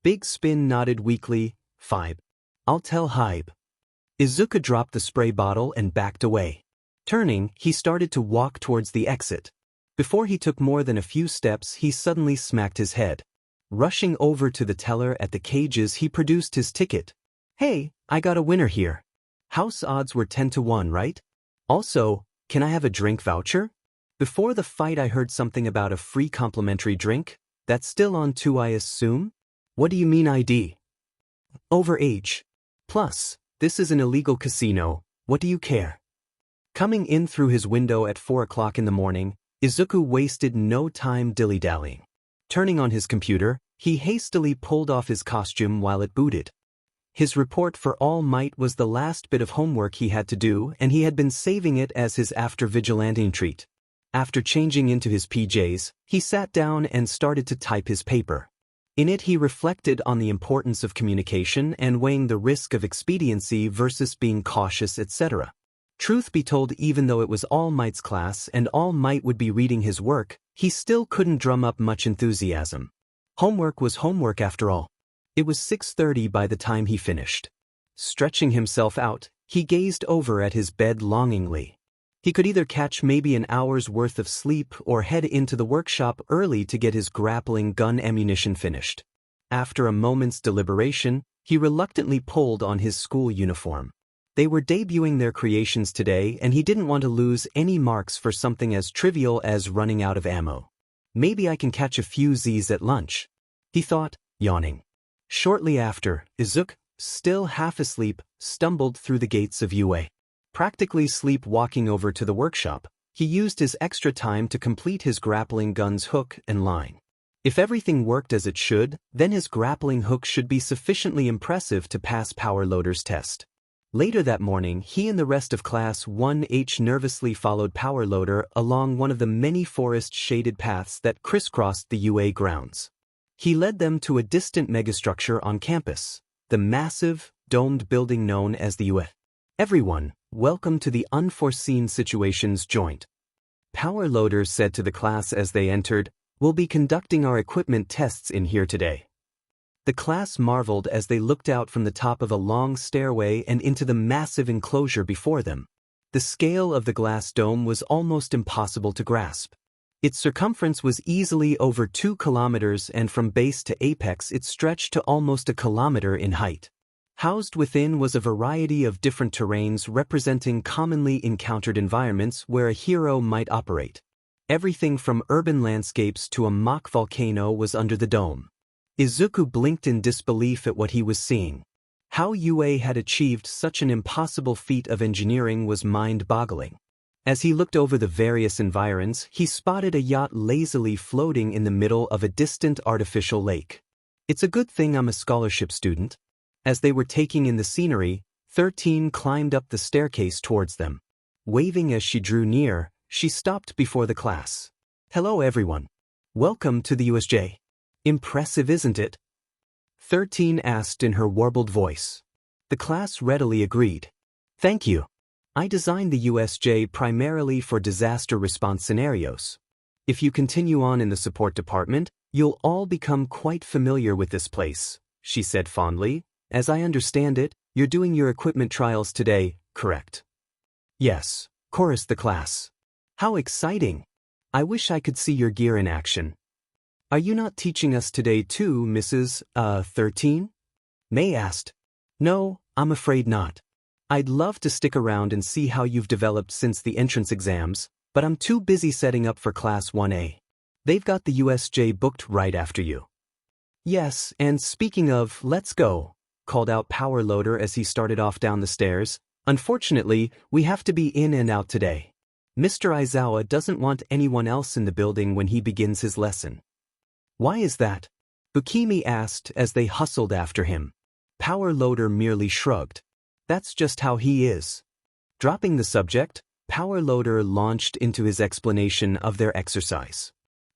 Big Spin nodded weakly. "Fibe. I'll tell Hybe." Izuku dropped the spray bottle and backed away. Turning, he started to walk towards the exit. Before he took more than a few steps, he suddenly smacked his head. Rushing over to the teller at the cages, he produced his ticket. "Hey, I got a winner here. House odds were 10-1, right? Also, can I have a drink voucher? Before the fight I heard something about a free complimentary drink. That's still on too, I assume? What do you mean ID? Over age. Plus, this is an illegal casino. What do you care?" Coming in through his window at 4 o'clock in the morning, Izuku wasted no time dilly-dallying. Turning on his computer, he hastily pulled off his costume while it booted. His report for All Might was the last bit of homework he had to do, and he had been saving it as his after-vigilante treat. After changing into his PJs, he sat down and started to type his paper. In it he reflected on the importance of communication and weighing the risk of expediency versus being cautious, etc. Truth be told, even though it was All Might's class and All Might would be reading his work, he still couldn't drum up much enthusiasm. Homework was homework after all. It was 6:30 by the time he finished. Stretching himself out, he gazed over at his bed longingly. He could either catch maybe an hour's worth of sleep or head into the workshop early to get his grappling gun ammunition finished. After a moment's deliberation, he reluctantly pulled on his school uniform. They were debuting their creations today, and he didn't want to lose any marks for something as trivial as running out of ammo. Maybe I can catch a few Z's at lunch, he thought, yawning. Shortly after, Izuku, still half asleep, stumbled through the gates of UA. Practically sleepwalking over to the workshop, he used his extra time to complete his grappling gun's hook and line. If everything worked as it should, then his grappling hook should be sufficiently impressive to pass Power Loader's test. Later that morning, he and the rest of Class 1H nervously followed Power Loader along one of the many forest-shaded paths that crisscrossed the UA grounds. He led them to a distant megastructure on campus, the massive, domed building known as the UA. Everyone, welcome to the Unforeseen Situations Joint. Power Loader said to the class as they entered, "We'll be conducting our equipment tests in here today." The class marveled as they looked out from the top of a long stairway and into the massive enclosure before them. The scale of the glass dome was almost impossible to grasp. Its circumference was easily over 2 kilometers, and from base to apex it stretched to almost a kilometer in height. Housed within was a variety of different terrains representing commonly encountered environments where a hero might operate. Everything from urban landscapes to a mock volcano was under the dome. Izuku blinked in disbelief at what he was seeing. How UA had achieved such an impossible feat of engineering was mind-boggling. As he looked over the various environs, he spotted a yacht lazily floating in the middle of a distant artificial lake. "It's a good thing I'm a scholarship student." As they were taking in the scenery, 13 climbed up the staircase towards them. Waving as she drew near, she stopped before the class. "Hello everyone. Welcome to the USJ. Impressive, isn't it?" 13 asked in her warbled voice. The class readily agreed. "Thank you. I designed the USJ primarily for disaster response scenarios. If you continue on in the support department, you'll all become quite familiar with this place," she said fondly. "As I understand it, you're doing your equipment trials today, correct?" "Yes," chorused the class. "How exciting! I wish I could see your gear in action." "Are you not teaching us today too, Mrs. 13? May asked. "No, I'm afraid not. I'd love to stick around and see how you've developed since the entrance exams, but I'm too busy setting up for Class 1A. They've got the USJ booked right after you." "Yes, and speaking of, let's go," called out Power Loader as he started off down the stairs. "Unfortunately, we have to be in and out today. Mr. Aizawa doesn't want anyone else in the building when he begins his lesson." "Why is that?" Bukimi asked as they hustled after him. Power Loader merely shrugged. "That's just how he is." Dropping the subject, Power Loader launched into his explanation of their exercise.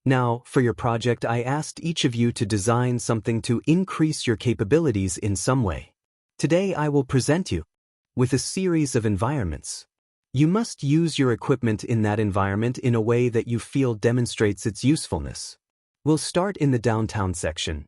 "Now, for your project, I asked each of you to design something to increase your capabilities in some way. Today I will present you with a series of environments. You must use your equipment in that environment in a way that you feel demonstrates its usefulness. We'll start in the downtown section."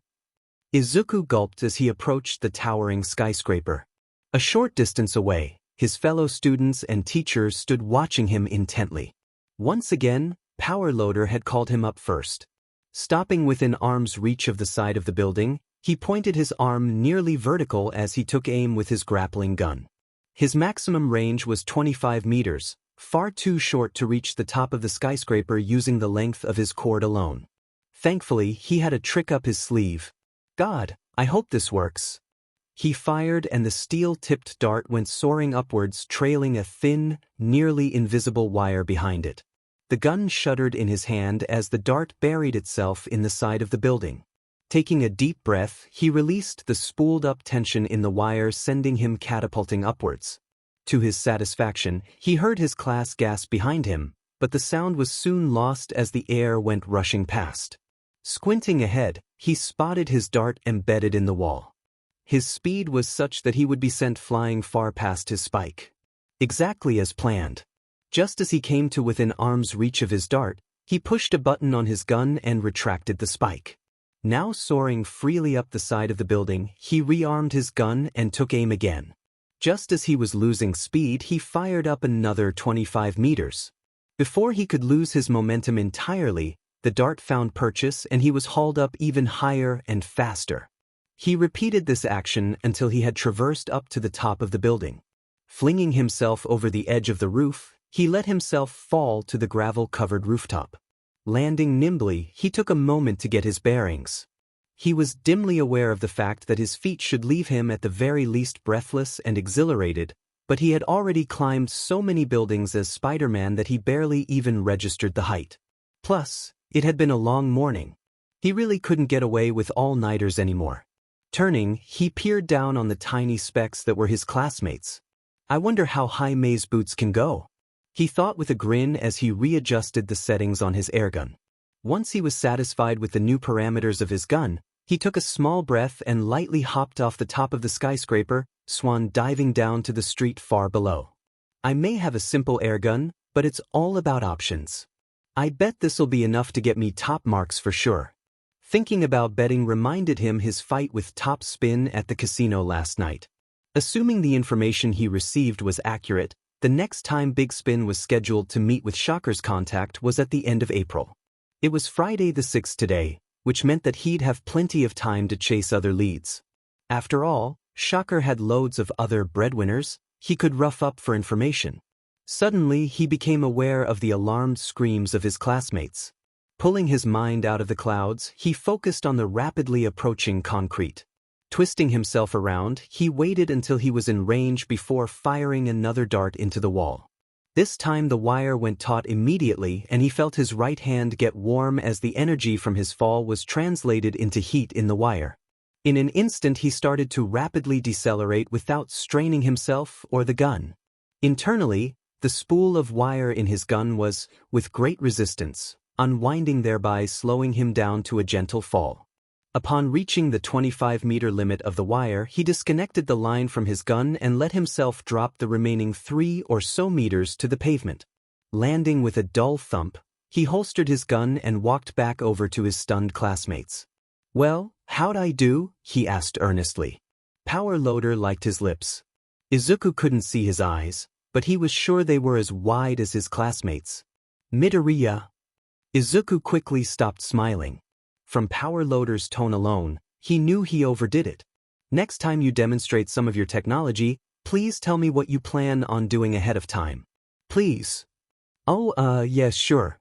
Izuku gulped as he approached the towering skyscraper. A short distance away, his fellow students and teachers stood watching him intently. Once again, Power Loader had called him up first. Stopping within arm's reach of the side of the building, he pointed his arm nearly vertical as he took aim with his grappling gun. His maximum range was 25 meters, far too short to reach the top of the skyscraper using the length of his cord alone. Thankfully, he had a trick up his sleeve. "God, I hope this works." He fired and the steel-tipped dart went soaring upwards, trailing a thin, nearly invisible wire behind it. The gun shuddered in his hand as the dart buried itself in the side of the building. Taking a deep breath, he released the spooled-up tension in the wire, sending him catapulting upwards. To his satisfaction, he heard his class gasp behind him, but the sound was soon lost as the air went rushing past. Squinting ahead, he spotted his dart embedded in the wall. His speed was such that he would be sent flying far past his spike. Exactly as planned. Just as he came to within arm's reach of his dart, he pushed a button on his gun and retracted the spike. Now soaring freely up the side of the building, he rearmed his gun and took aim again. Just as he was losing speed, he fired up another 25 meters. Before he could lose his momentum entirely, the dart found purchase and he was hauled up even higher and faster. He repeated this action until he had traversed up to the top of the building. Flinging himself over the edge of the roof, he let himself fall to the gravel-covered rooftop. Landing nimbly, he took a moment to get his bearings. He was dimly aware of the fact that his feet should leave him at the very least breathless and exhilarated, but he had already climbed so many buildings as Spider-Man that he barely even registered the height. Plus, it had been a long morning. He really couldn't get away with all-nighters anymore. Turning, he peered down on the tiny specks that were his classmates. I wonder how high May's boots can go, he thought with a grin as he readjusted the settings on his airgun. Once he was satisfied with the new parameters of his gun, he took a small breath and lightly hopped off the top of the skyscraper, swan diving down to the street far below. I may have a simple airgun, but it's all about options. I bet this'll be enough to get me top marks for sure. Thinking about betting reminded him his fight with Top Spin at the casino last night. Assuming the information he received was accurate, the next time Big Spin was scheduled to meet with Shocker's contact was at the end of April. It was Friday the 6th today, which meant that he'd have plenty of time to chase other leads. After all, Shocker had loads of other breadwinners he could rough up for information. Suddenly, he became aware of the alarmed screams of his classmates. Pulling his mind out of the clouds, he focused on the rapidly approaching concrete. Twisting himself around, he waited until he was in range before firing another dart into the wall. This time the wire went taut immediately and he felt his right hand get warm as the energy from his fall was translated into heat in the wire. In an instant he started to rapidly decelerate without straining himself or the gun. Internally, the spool of wire in his gun was, with great resistance, unwinding, thereby slowing him down to a gentle fall. Upon reaching the 25-meter limit of the wire, he disconnected the line from his gun and let himself drop the remaining 3 or so meters to the pavement. Landing with a dull thump, he holstered his gun and walked back over to his stunned classmates. "Well, how'd I do?" he asked earnestly. Power Loader liked his lips. Izuku couldn't see his eyes, but he was sure they were as wide as his classmates. "Midoriya." Izuku quickly stopped smiling. From Power Loader's tone alone, he knew he overdid it. "Next time you demonstrate some of your technology, please tell me what you plan on doing ahead of time. Please." "Oh, yes, sure.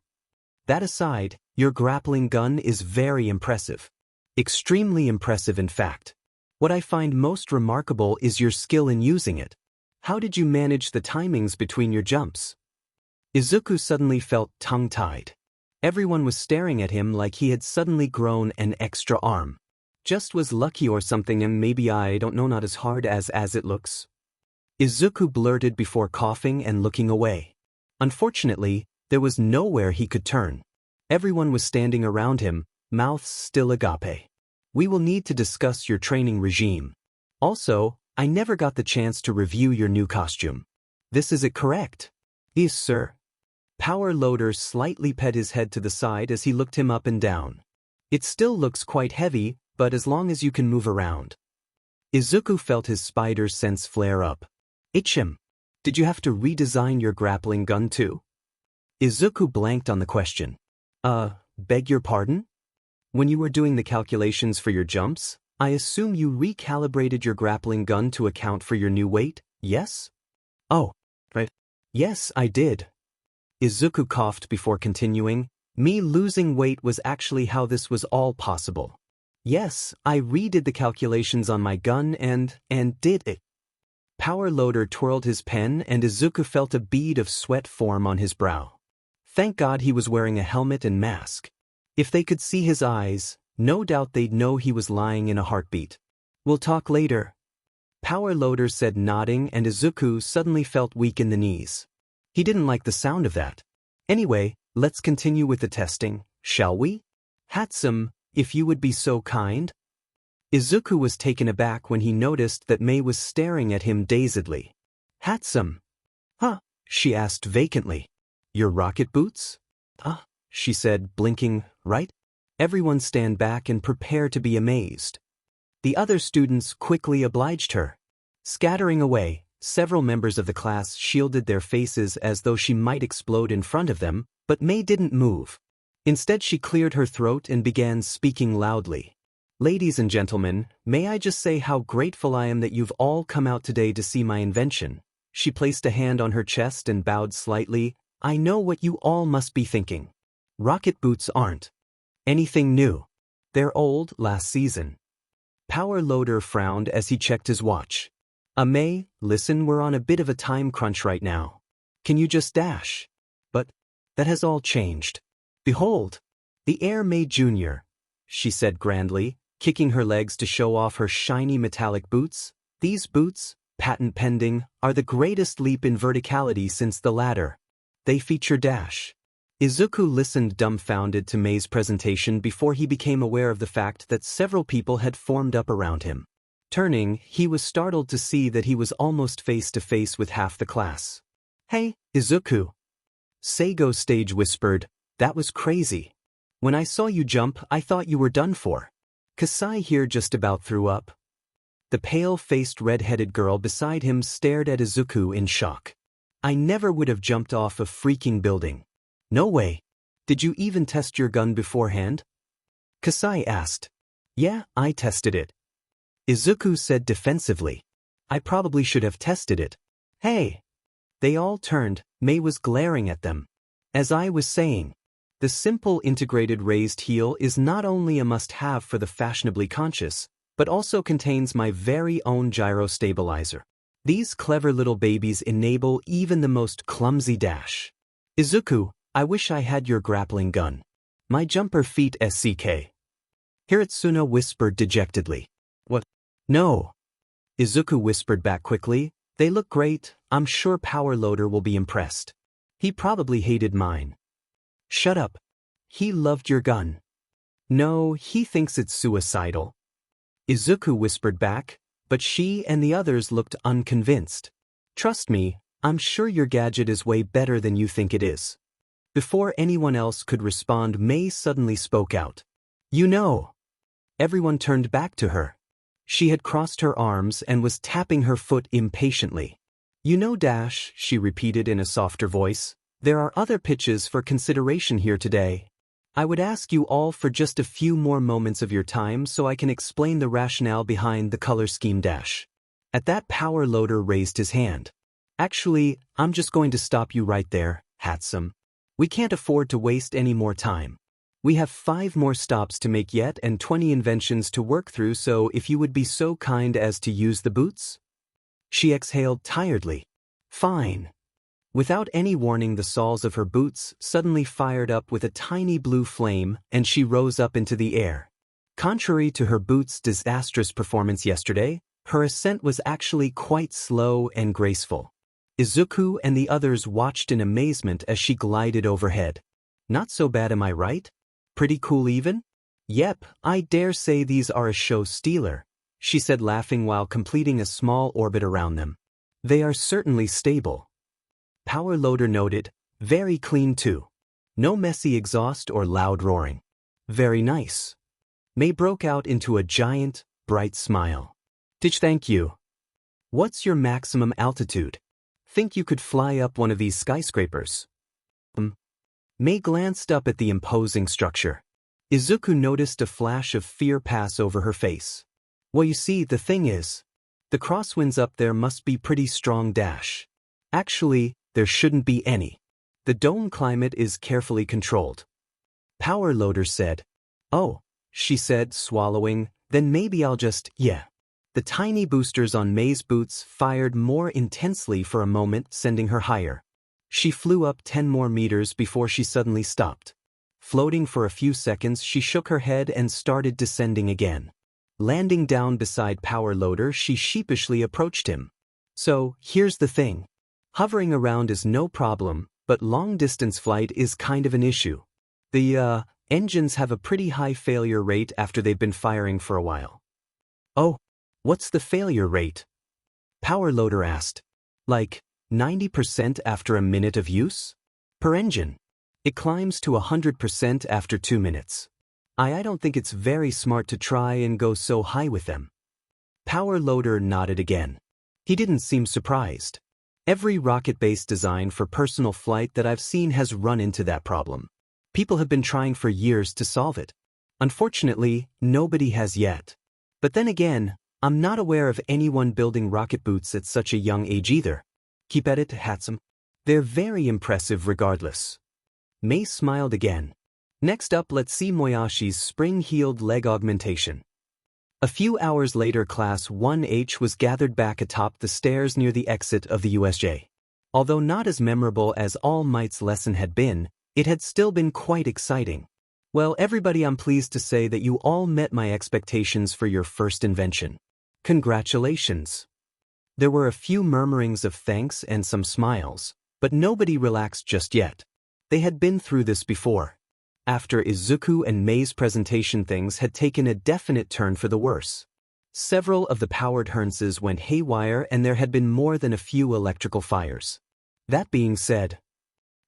That aside, your grappling gun is very impressive. Extremely impressive, in fact. What I find most remarkable is your skill in using it. How did you manage the timings between your jumps?" Izuku suddenly felt tongue-tied. Everyone was staring at him like he had suddenly grown an extra arm. "Just was lucky or something, and maybe I don't know, not as hard as it looks," Izuku blurted before coughing and looking away. Unfortunately, there was nowhere he could turn. Everyone was standing around him, mouths still agape. "We will need to discuss your training regime. Also, I never got the chance to review your new costume. This is it correct?" "Yes, sir." Power Loader slightly pet his head to the side as he looked him up and down. "It still looks quite heavy, but as long as you can move around." Izuku felt his spider sense flare up. "Ichim, did you have to redesign your grappling gun too?" Izuku blanked on the question. Beg your pardon? When you were doing the calculations for your jumps, I assume you recalibrated your grappling gun to account for your new weight, yes?" "Oh, right. Yes, I did." Izuku coughed before continuing. "Me losing weight was actually how this was all possible. Yes, I redid the calculations on my gun and did it." Power Loader twirled his pen and Izuku felt a bead of sweat form on his brow. Thank God he was wearing a helmet and mask. If they could see his eyes, No doubt they'd know he was lying in a heartbeat. We'll talk later. Power Loader said, nodding, and Izuku suddenly felt weak in the knees. He didn't like the sound of that. Anyway, let's continue with the testing, shall we? Hatsum, if you would be so kind. Izuku was taken aback when he noticed that Mei was staring at him dazedly. Hatsum. Huh? She asked vacantly. Your rocket boots? She said, blinking, right? Everyone stand back and prepare to be amazed. The other students quickly obliged her. Scattering away, several members of the class shielded their faces as though she might explode in front of them, but Mei didn't move. Instead, she cleared her throat and began speaking loudly. Ladies and gentlemen, may I just say how grateful I am that you've all come out today to see my invention. She placed a hand on her chest and bowed slightly. I know what you all must be thinking. Rocket boots aren't anything new. They're old, last season. Power Loader frowned as he checked his watch. Mei, listen, we're on a bit of a time crunch right now. Can you just dash? But that has all changed. Behold, the Air Mei Jr., she said grandly, kicking her legs to show off her shiny metallic boots. These boots, patent pending, are the greatest leap in verticality since the ladder. They feature dash. Izuku listened dumbfounded to Mei's presentation before he became aware of the fact that several people had formed up around him. Turning, he was startled to see that he was almost face to face with half the class. Hey, Izuku. Seigo Stage whispered, that was crazy. When I saw you jump, I thought you were done for. Kasai here just about threw up. The pale-faced red-headed girl beside him stared at Izuku in shock. I never would have jumped off a freaking building. No way. Did you even test your gun beforehand? Kasai asked. Yeah, I tested it. Izuku said defensively. I probably should have tested it. Hey! They all turned. Mei was glaring at them. As I was saying, the simple integrated raised heel is not only a must-have for the fashionably conscious, but also contains my very own gyro stabilizer. These clever little babies enable even the most clumsy dash. Izuku, I wish I had your grappling gun. My jumper feet SCK. Hiritsuna whispered dejectedly. What? No. Izuku whispered back quickly. They look great. I'm sure Power Loader will be impressed. He probably hated mine. Shut up. He loved your gun. No, he thinks it's suicidal. Izuku whispered back, but she and the others looked unconvinced. Trust me, I'm sure your gadget is way better than you think it is. Before anyone else could respond, Mei suddenly spoke out. You know. Everyone turned back to her. She had crossed her arms and was tapping her foot impatiently. You know, Dash, she repeated in a softer voice, there are other pitches for consideration here today. I would ask you all for just a few more moments of your time so I can explain the rationale behind the color scheme Dash. At that, Power Loader raised his hand. Actually, I'm just going to stop you right there, Hatsum. We can't afford to waste any more time. We have 5 more stops to make yet and 20 inventions to work through, so if you would be so kind as to use the boots? She exhaled tiredly. Fine. Without any warning, the soles of her boots suddenly fired up with a tiny blue flame and she rose up into the air. Contrary to her boots' disastrous performance yesterday, her ascent was actually quite slow and graceful. Izuku and the others watched in amazement as she glided overhead. Not so bad, am I right? Pretty cool even? Yep, I dare say these are a show stealer, she said, laughing while completing a small orbit around them. They are certainly stable. Power Loader noted, very clean too. No messy exhaust or loud roaring. Very nice. Mei broke out into a giant, bright smile. Thank you. What's your maximum altitude? Think you could fly up one of these skyscrapers? Mei glanced up at the imposing structure. Izuku noticed a flash of fear pass over her face. Well, you see, the thing is, the crosswinds up there must be pretty strong Dash. Actually, there shouldn't be any. The dome climate is carefully controlled. Power Loader said. Oh, she said, swallowing, then maybe I'll just, yeah. The tiny boosters on Mei's boots fired more intensely for a moment, sending her higher. She flew up 10 more meters before she suddenly stopped. Floating for a few seconds, she shook her head and started descending again. Landing down beside Power Loader, she sheepishly approached him. So, here's the thing. Hovering around is no problem, but long-distance flight is kind of an issue. The, engines have a pretty high failure rate after they've been firing for a while. Oh, what's the failure rate? Power Loader asked. Like, 90% after a minute of use? Per engine. It climbs to 100% after 2 minutes. I don't think it's very smart to try and go so high with them. Power Loader nodded again. He didn't seem surprised. Every rocket-based design for personal flight that I've seen has run into that problem. People have been trying for years to solve it. Unfortunately, nobody has yet. But then again, I'm not aware of anyone building rocket boots at such a young age either. Keep at it, handsome. They're very impressive regardless. Mei smiled again. Next up, let's see Moyashi's spring-heeled leg augmentation. A few hours later, Class 1H was gathered back atop the stairs near the exit of the USJ. Although not as memorable as All Might's lesson had been, it had still been quite exciting. Well, everybody, I'm pleased to say that you all met my expectations for your first invention. Congratulations. There were a few murmurings of thanks and some smiles, but nobody relaxed just yet. They had been through this before. After Izuku and Mei's presentation, things had taken a definite turn for the worse. Several of the powered harnesses went haywire and there had been more than a few electrical fires. That being said,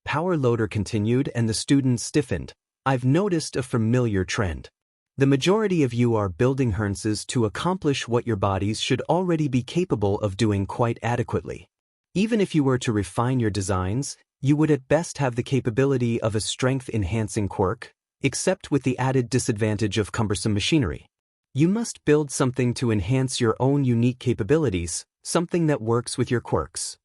Power Loader continued and the students stiffened. I've noticed a familiar trend. The majority of you are building harnesses to accomplish what your bodies should already be capable of doing quite adequately. Even if you were to refine your designs, you would at best have the capability of a strength-enhancing quirk, except with the added disadvantage of cumbersome machinery. You must build something to enhance your own unique capabilities, something that works with your quirks.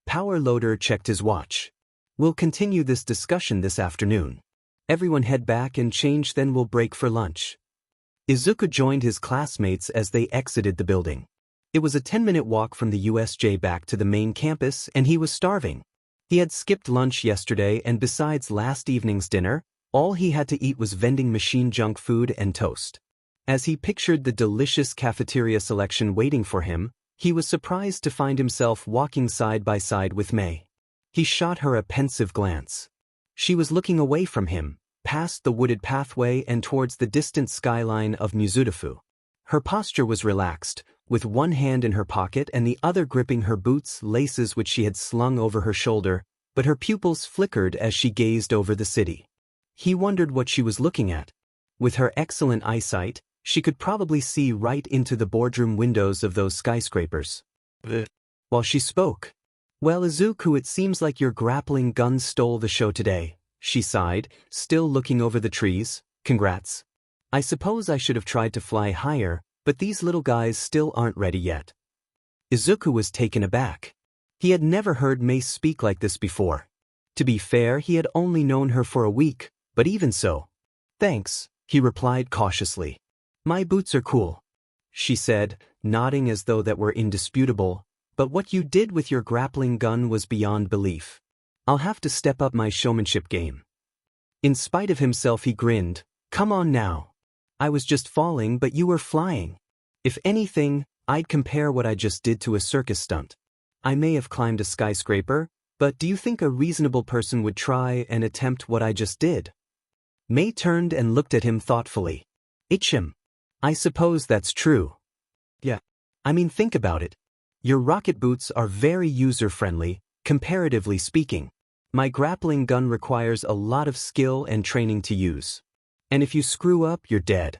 Power Loader checked his watch. We'll continue this discussion this afternoon. Everyone head back and change, then we'll break for lunch. Izuku joined his classmates as they exited the building. It was a 10-minute walk from the USJ back to the main campus and he was starving. He had skipped lunch yesterday and besides last evening's dinner, all he had to eat was vending machine junk food and toast. As he pictured the delicious cafeteria selection waiting for him, he was surprised to find himself walking side by side with Mei. He shot her a pensive glance. She was looking away from him, past the wooded pathway and towards the distant skyline of Mizudafu. Her posture was relaxed, with one hand in her pocket and the other gripping her boots' laces which she had slung over her shoulder, but her pupils flickered as she gazed over the city. He wondered what she was looking at. With her excellent eyesight, she could probably see right into the boardroom windows of those skyscrapers. While she spoke, "Well, Izuku, it seems like your grappling gun stole the show today," she sighed, still looking over the trees. "Congrats. I suppose I should have tried to fly higher, but these little guys still aren't ready yet." Izuku was taken aback. He had never heard Mei speak like this before. To be fair, he had only known her for a week, but even so. "Thanks," he replied cautiously. "My boots are cool," she said, nodding as though that were indisputable, "but what you did with your grappling gun was beyond belief. I'll have to step up my showmanship game." In spite of himself, he grinned. "Come on now. I was just falling, but you were flying. If anything, I'd compare what I just did to a circus stunt. I may have climbed a skyscraper, but do you think a reasonable person would try and attempt what I just did?" Mei turned and looked at him thoughtfully. "Ichim. I suppose that's true. Yeah. I mean, think about it. Your rocket boots are very user-friendly, comparatively speaking. My grappling gun requires a lot of skill and training to use. And if you screw up, you're dead."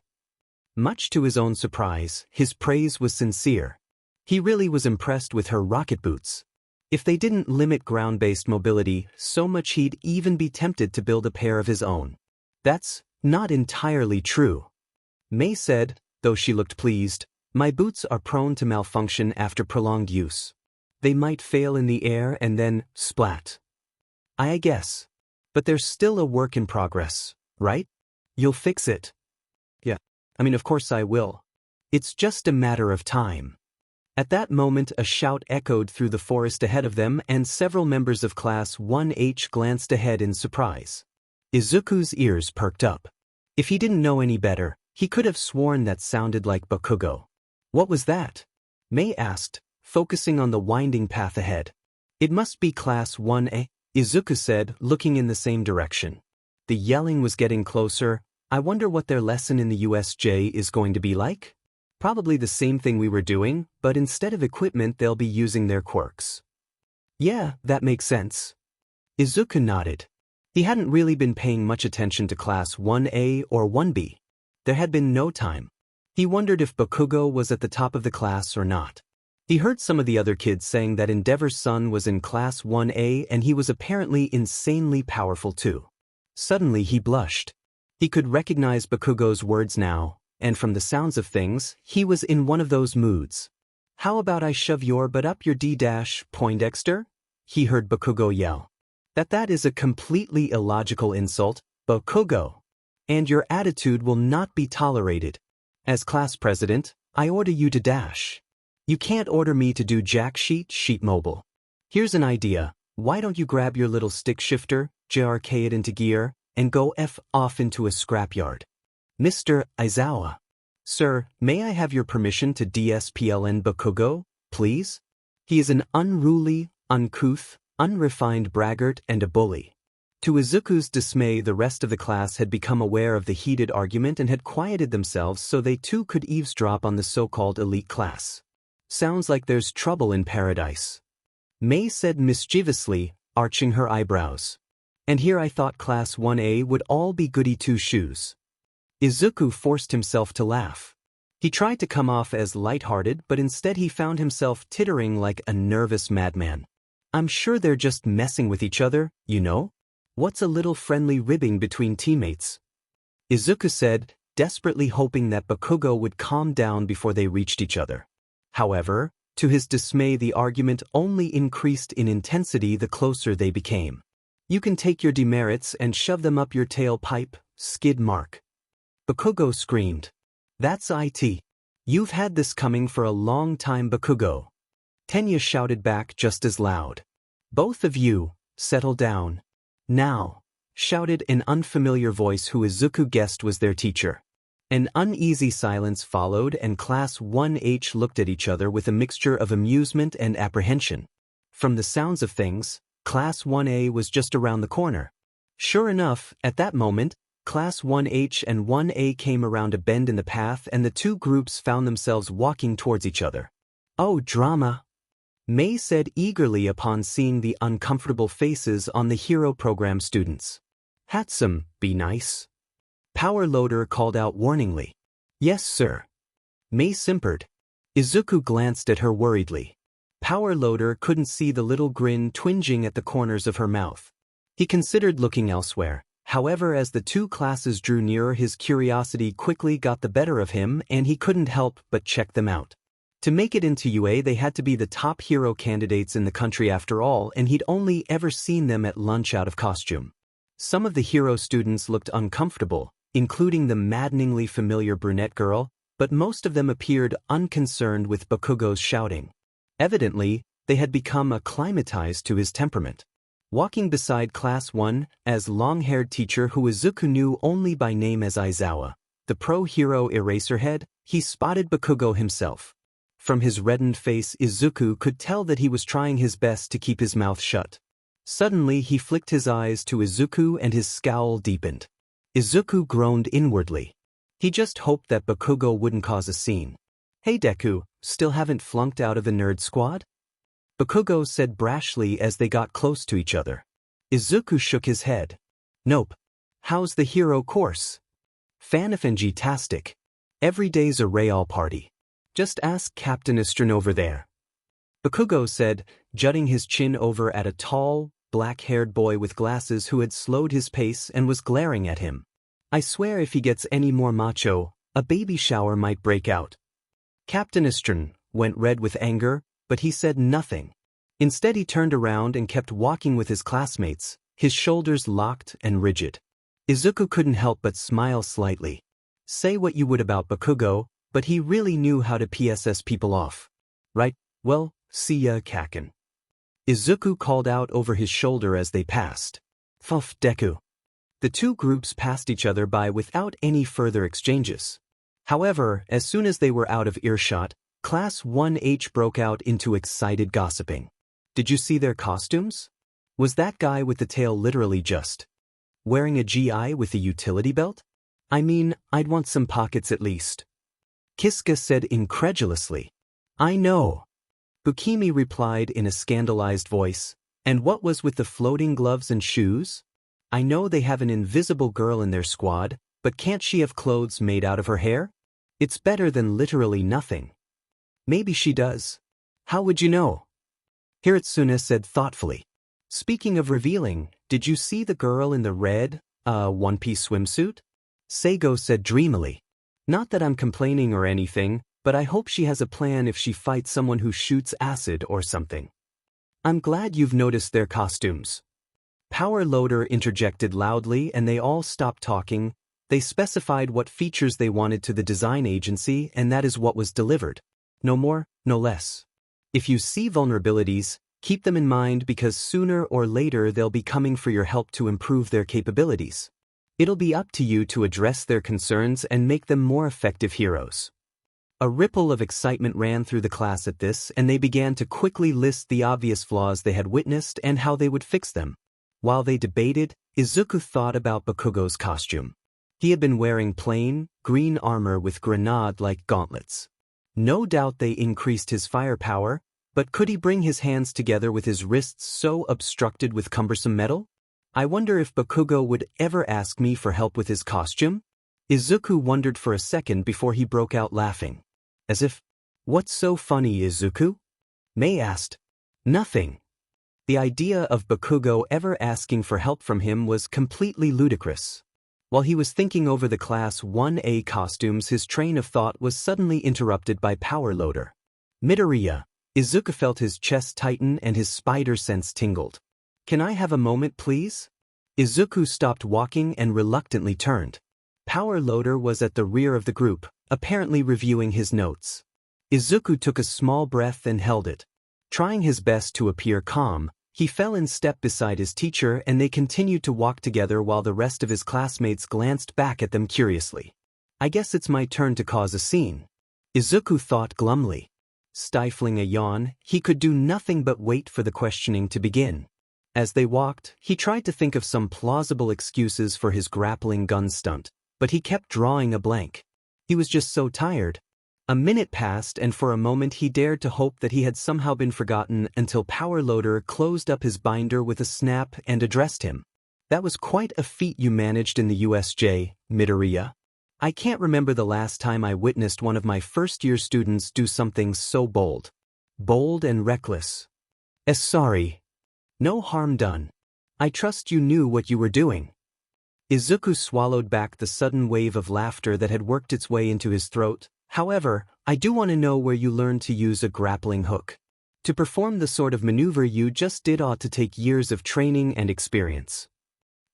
Much to his own surprise, his praise was sincere. He really was impressed with her rocket boots. If they didn't limit ground-based mobility so much, he'd even be tempted to build a pair of his own. "That's not entirely true," Mei said, though she looked pleased. "My boots are prone to malfunction after prolonged use. They might fail in the air and then splat. I guess. But there's still a work in progress, right? You'll fix it." "Yeah. I mean, of course I will. It's just a matter of time." At that moment, a shout echoed through the forest ahead of them and several members of Class 1H glanced ahead in surprise. Izuku's ears perked up. If he didn't know any better, he could have sworn that sounded like Bakugo. What was that? Mei asked, focusing on the winding path ahead. It must be Class 1A, Izuku said, looking in the same direction. The yelling was getting closer. I wonder what their lesson in the USJ is going to be like? Probably the same thing we were doing, but instead of equipment they'll be using their quirks. Yeah, that makes sense. Izuku nodded. He hadn't really been paying much attention to Class 1A or 1B. There had been no time. He wondered if Bakugo was at the top of the class or not. He heard some of the other kids saying that Endeavor's son was in Class 1A and he was apparently insanely powerful too. Suddenly he blushed. He could recognize Bakugo's words now, and from the sounds of things, he was in one of those moods. How about I shove your butt up your D-Poindexter? He heard Bakugo yell. That is a completely illogical insult, Bakugo. And your attitude will not be tolerated. As class president, I order you to dash. You can't order me to do jack sheet mobile. Here's an idea. Why don't you grab your little stick shifter, JRK it into gear, and go F off into a scrapyard? Mr. Aizawa. Sir, may I have your permission to DSPLN Bakugo, please? He is an unruly, uncouth, unrefined braggart and a bully. To Izuku's dismay, the rest of the class had become aware of the heated argument and had quieted themselves so they too could eavesdrop on the so-called elite class. Sounds like there's trouble in paradise. Mei said mischievously, arching her eyebrows. And here I thought Class 1A would all be goody two-shoes. Izuku forced himself to laugh. He tried to come off as light-hearted, but instead he found himself tittering like a nervous madman. I'm sure they're just messing with each other, you know? What's a little friendly ribbing between teammates? Izuku said, desperately hoping that Bakugo would calm down before they reached each other. However, to his dismay, the argument only increased in intensity the closer they became. You can take your demerits and shove them up your tailpipe, skid mark. Bakugo screamed. That's it. You've had this coming for a long time, Bakugo. Tenya shouted back just as loud. Both of you, settle down. Now, shouted an unfamiliar voice who Izuku guessed was their teacher. An uneasy silence followed and Class 1H looked at each other with a mixture of amusement and apprehension. From the sounds of things, Class 1A was just around the corner. Sure enough, at that moment, Class 1H and 1A came around a bend in the path and the two groups found themselves walking towards each other. Oh, drama! Mei said eagerly upon seeing the uncomfortable faces on the hero program students. Hatsum, be nice. Power Loader called out warningly. Yes, sir. Mei simpered. Izuku glanced at her worriedly. Power Loader couldn't see the little grin twinging at the corners of her mouth. He considered looking elsewhere. However, as the two classes drew nearer, his curiosity quickly got the better of him and he couldn't help but check them out. To make it into UA, they had to be the top hero candidates in the country after all, and he'd only ever seen them at lunch out of costume. Some of the hero students looked uncomfortable, including the maddeningly familiar brunette girl, but most of them appeared unconcerned with Bakugo's shouting. Evidently, they had become acclimatized to his temperament. Walking beside Class 1, as long-haired teacher who Izuku knew only by name as Aizawa, the pro-hero Eraserhead, he spotted Bakugo himself. From his reddened face, Izuku could tell that he was trying his best to keep his mouth shut. Suddenly, he flicked his eyes to Izuku and his scowl deepened. Izuku groaned inwardly. He just hoped that Bakugo wouldn't cause a scene. Hey Deku, still haven't flunked out of the nerd squad? Bakugo said brashly as they got close to each other. Izuku shook his head. Nope. How's the hero course? Fanafenji-tastic. Every day's a Real party. Just ask Captain Istron over there. Bakugo said, jutting his chin over at a tall, black-haired boy with glasses who had slowed his pace and was glaring at him. I swear if he gets any more macho, a baby shower might break out. Captain Istron went red with anger, but he said nothing. Instead he turned around and kept walking with his classmates, his shoulders locked and rigid. Izuku couldn't help but smile slightly. Say what you would about Bakugo, but he really knew how to PSS people off. Right, well, see ya, Kaken. Izuku called out over his shoulder as they passed. Fuff, Deku. The two groups passed each other by without any further exchanges. However, as soon as they were out of earshot, Class 1H broke out into excited gossiping. Did you see their costumes? Was that guy with the tail literally just wearing a GI with a utility belt? I mean, I'd want some pockets at least. Kiska said incredulously. I know. Bukimi replied in a scandalized voice. And what was with the floating gloves and shoes? I know they have an invisible girl in their squad, but can't she have clothes made out of her hair? It's better than literally nothing. Maybe she does. How would you know? Hiritsune said thoughtfully. Speaking of revealing, did you see the girl in the red, one-piece swimsuit? Seigo said dreamily. Not that I'm complaining or anything, but I hope she has a plan if she fights someone who shoots acid or something. I'm glad you've noticed their costumes. Power Loader interjected loudly and they all stopped talking. They specified what features they wanted to the design agency and that is what was delivered. No more, no less. If you see vulnerabilities, keep them in mind because sooner or later they'll be coming for your help to improve their capabilities. It'll be up to you to address their concerns and make them more effective heroes. A ripple of excitement ran through the class at this and they began to quickly list the obvious flaws they had witnessed and how they would fix them. While they debated, Izuku thought about Bakugo's costume. He had been wearing plain, green armor with grenade-like gauntlets. No doubt they increased his firepower, but could he bring his hands together with his wrists so obstructed with cumbersome metal? I wonder if Bakugo would ever ask me for help with his costume? Izuku wondered for a second before he broke out laughing. As if, what's so funny, Izuku? Mei asked. Nothing. The idea of Bakugo ever asking for help from him was completely ludicrous. While he was thinking over the Class 1A costumes, his train of thought was suddenly interrupted by Power Loader. Midoriya. Izuku felt his chest tighten and his spider sense tingled. Can I have a moment, please? Izuku stopped walking and reluctantly turned. Power Loader was at the rear of the group, apparently reviewing his notes. Izuku took a small breath and held it. Trying his best to appear calm, he fell in step beside his teacher and they continued to walk together while the rest of his classmates glanced back at them curiously. I guess it's my turn to cause a scene. Izuku thought glumly. Stifling a yawn, he could do nothing but wait for the questioning to begin. As they walked, he tried to think of some plausible excuses for his grappling gun stunt, but he kept drawing a blank. He was just so tired. A minute passed and for a moment he dared to hope that he had somehow been forgotten until Power Loader closed up his binder with a snap and addressed him. That was quite a feat you managed in the USJ, Midoriya. I can't remember the last time I witnessed one of my first-year students do something so bold. Bold and reckless. Sorry. No harm done. I trust you knew what you were doing. Izuku swallowed back the sudden wave of laughter that had worked its way into his throat. However, I do want to know where you learned to use a grappling hook. To perform the sort of maneuver you just did ought to take years of training and experience.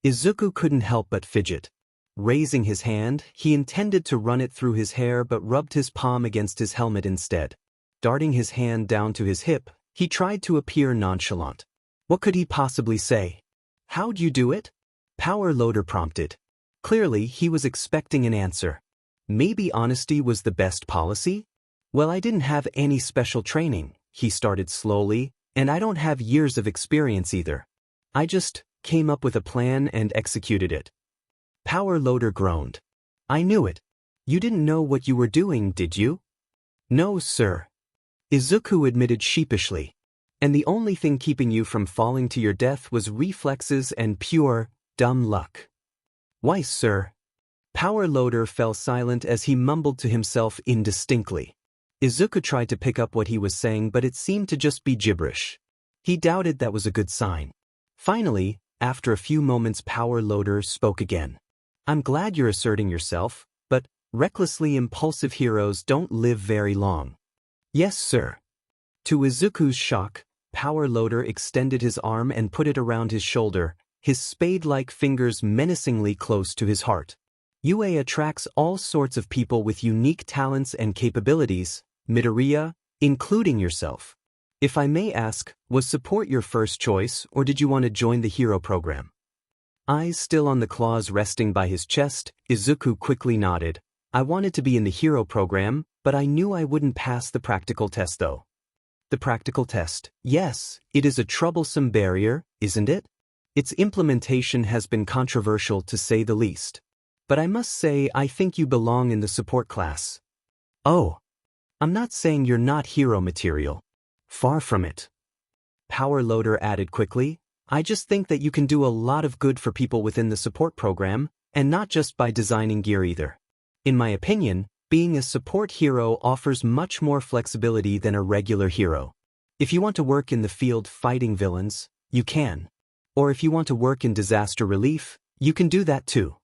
Izuku couldn't help but fidget. Raising his hand, he intended to run it through his hair but rubbed his palm against his helmet instead. Darting his hand down to his hip, he tried to appear nonchalant. What could he possibly say? How'd you do it? Power Loader prompted. Clearly, he was expecting an answer. Maybe honesty was the best policy? Well, I didn't have any special training, he started slowly, and I don't have years of experience either. I just came up with a plan and executed it. Power Loader groaned. I knew it. You didn't know what you were doing, did you? No, sir. Izuku admitted sheepishly. And the only thing keeping you from falling to your death was reflexes and pure, dumb luck. Why, sir? Power Loader fell silent as he mumbled to himself indistinctly. Izuku tried to pick up what he was saying, but it seemed to just be gibberish. He doubted that was a good sign. Finally, after a few moments, Power Loader spoke again. I'm glad you're asserting yourself, but recklessly impulsive heroes don't live very long. Yes, sir. To Izuku's shock, Power Loader extended his arm and put it around his shoulder, his spade-like fingers menacingly close to his heart. UA attracts all sorts of people with unique talents and capabilities, Midoriya, including yourself. If I may ask, was support your first choice or did you want to join the hero program? Eyes still on the claws resting by his chest, Izuku quickly nodded. I wanted to be in the hero program, but I knew I wouldn't pass the practical test though. The practical test. Yes, it is a troublesome barrier, isn't it? Its implementation has been controversial to say the least. But I must say I think you belong in the support class. Oh. I'm not saying you're not hero material. Far from it. Power Loader added quickly. I just think that you can do a lot of good for people within the support program, and not just by designing gear either. In my opinion, being a support hero offers much more flexibility than a regular hero. If you want to work in the field fighting villains, you can. Or if you want to work in disaster relief, you can do that too.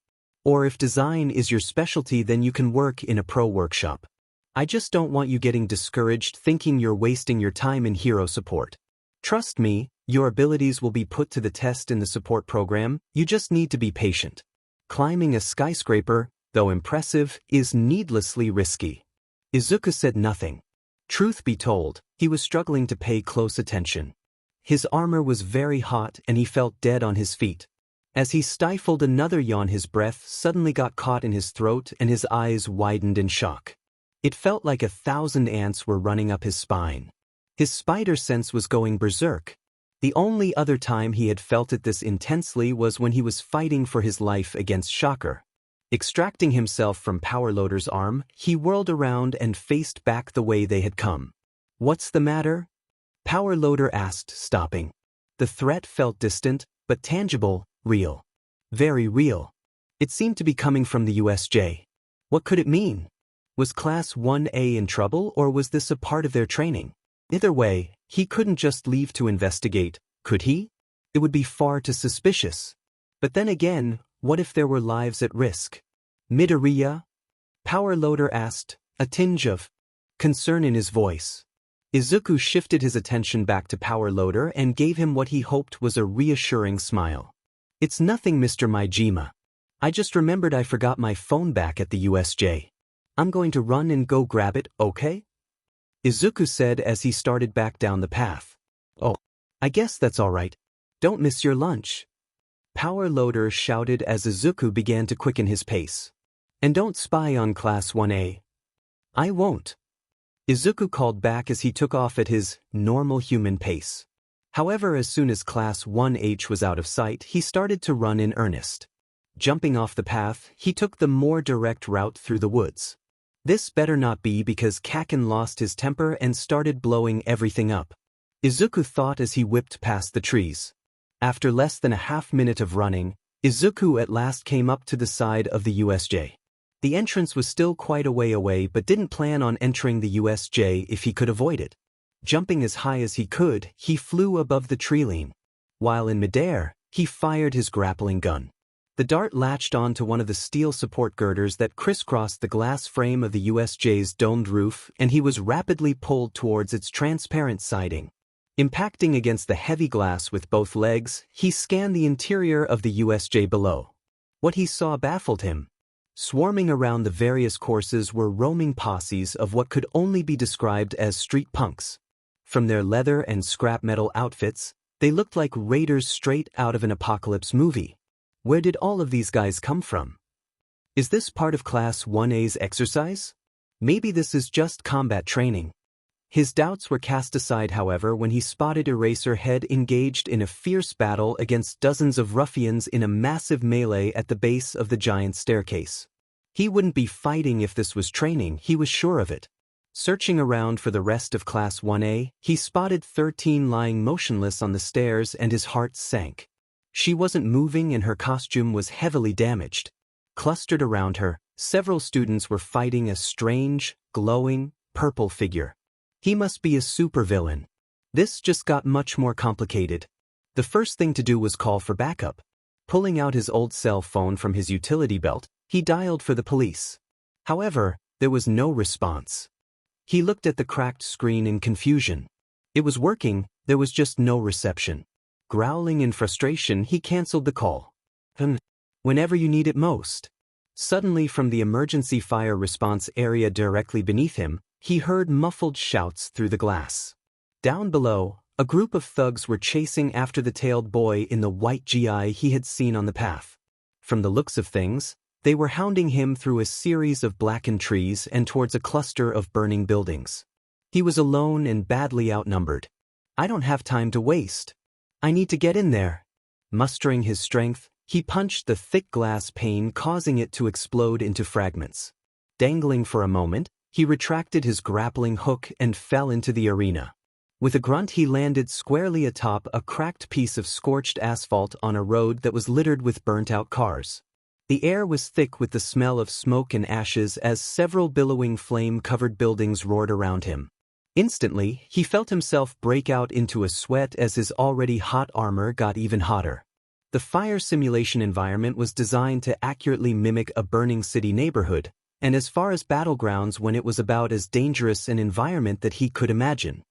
Or if design is your specialty, then you can work in a pro workshop. I just don't want you getting discouraged thinking you're wasting your time in hero support. Trust me, your abilities will be put to the test in the support program, you just need to be patient. Climbing a skyscraper, though impressive, is needlessly risky. Izuku said nothing. Truth be told, he was struggling to pay close attention. His armor was very hot and he felt dead on his feet. As he stifled another yawn, his breath suddenly got caught in his throat and his eyes widened in shock. It felt like 1,000 ants were running up his spine. His spider sense was going berserk. The only other time he had felt it this intensely was when he was fighting for his life against Shocker. Extracting himself from Power Loader's arm, he whirled around and faced back the way they had come. What's the matter? Power Loader asked, stopping. The threat felt distant, but tangible, real. Very real. It seemed to be coming from the USJ. What could it mean? Was Class 1A in trouble, or was this a part of their training? Either way, he couldn't just leave to investigate, could he? It would be far too suspicious. But then again, what if there were lives at risk? Midoriya? Power Loader asked, a tinge of concern in his voice. Izuku shifted his attention back to Power Loader and gave him what he hoped was a reassuring smile. It's nothing, Mr. Majima. I just remembered I forgot my phone back at the USJ. I'm going to run and go grab it, okay? Izuku said as he started back down the path. Oh, I guess that's all right. Don't miss your lunch. Power Loader shouted as Izuku began to quicken his pace. And don't spy on Class 1A. I won't. Izuku called back as he took off at his normal human pace. However, as soon as Class 1H was out of sight, he started to run in earnest. Jumping off the path, he took the more direct route through the woods. This better not be because Kaken lost his temper and started blowing everything up. Izuku thought as he whipped past the trees. After less than a half-minute of running, Izuku at last came up to the side of the USJ. The entrance was still quite a way away, but didn't plan on entering the USJ if he could avoid it. Jumping as high as he could, he flew above the tree line. While in midair, he fired his grappling gun. The dart latched onto one of the steel support girders that crisscrossed the glass frame of the USJ's domed roof, and he was rapidly pulled towards its transparent siding. Impacting against the heavy glass with both legs, he scanned the interior of the USJ below. What he saw baffled him. Swarming around the various courses were roaming posses of what could only be described as street punks. From their leather and scrap metal outfits, they looked like raiders straight out of an apocalypse movie. Where did all of these guys come from? Is this part of Class 1A's exercise? Maybe this is just combat training. His doubts were cast aside, however, when he spotted Eraserhead engaged in a fierce battle against dozens of ruffians in a massive melee at the base of the giant staircase. He wouldn't be fighting if this was training, he was sure of it. Searching around for the rest of Class 1A, he spotted 13 lying motionless on the stairs and his heart sank. She wasn't moving and her costume was heavily damaged. Clustered around her, several students were fighting a strange, glowing, purple figure. He must be a supervillain. This just got much more complicated. The first thing to do was call for backup. Pulling out his old cell phone from his utility belt, he dialed for the police. However, there was no response. He looked at the cracked screen in confusion. It was working, there was just no reception. Growling in frustration, he canceled the call. Whenever you need it most. Suddenly, from the emergency fire response area directly beneath him, he heard muffled shouts through the glass. Down below, A group of thugs were chasing after the tailed boy in the white GI he had seen on the path. From the looks of things, they were hounding him through a series of blackened trees and towards a cluster of burning buildings. He was alone and badly outnumbered. I don't have time to waste. I need to get in there. Mustering his strength, he punched the thick glass pane, causing it to explode into fragments. Dangling for a moment, he retracted his grappling hook and fell into the arena. With a grunt, he landed squarely atop a cracked piece of scorched asphalt on a road that was littered with burnt-out cars. The air was thick with the smell of smoke and ashes as several billowing flame-covered buildings roared around him. Instantly, he felt himself break out into a sweat as his already hot armor got even hotter. The fire simulation environment was designed to accurately mimic a burning city neighborhood, and as far as battlegrounds, when it was about as dangerous an environment that he could imagine.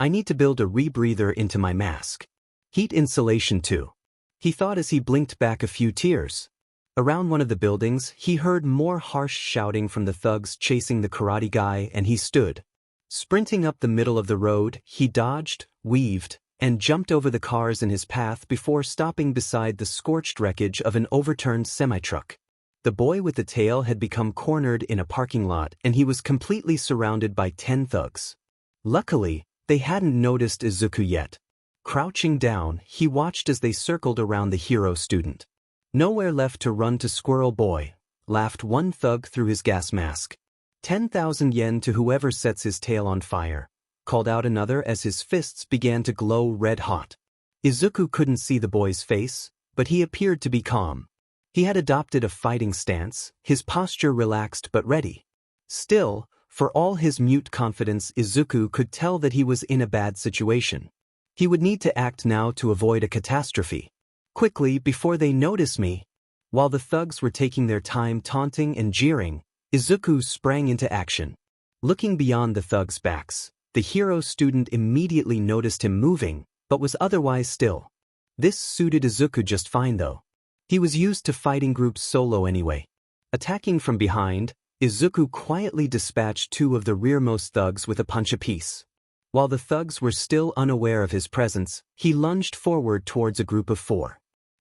I need to build a rebreather into my mask. Heat insulation too. He thought as he blinked back a few tears. Around one of the buildings, he heard more harsh shouting from the thugs chasing the karate guy, and he stood. Sprinting up the middle of the road, he dodged, weaved, and jumped over the cars in his path before stopping beside the scorched wreckage of an overturned semi-truck. The boy with the tail had become cornered in a parking lot, and he was completely surrounded by 10 thugs. Luckily, they hadn't noticed Izuku yet. Crouching down, he watched as they circled around the hero student. Nowhere left to run to, Squirrel Boy, laughed one thug through his gas mask. 10,000 yen to whoever sets his tail on fire, called out another as his fists began to glow red hot. Izuku couldn't see the boy's face, but he appeared to be calm. He had adopted a fighting stance, his posture relaxed but ready. Still, for all his mute confidence, Izuku could tell that he was in a bad situation. He would need to act now to avoid a catastrophe. Quickly, before they notice me. While the thugs were taking their time taunting and jeering, Izuku sprang into action. Looking beyond the thugs' backs, the hero student immediately noticed him moving, but was otherwise still. This suited Izuku just fine though. He was used to fighting groups solo anyway. Attacking from behind, Izuku quietly dispatched 2 of the rearmost thugs with a punch apiece. While the thugs were still unaware of his presence, he lunged forward towards a group of 4.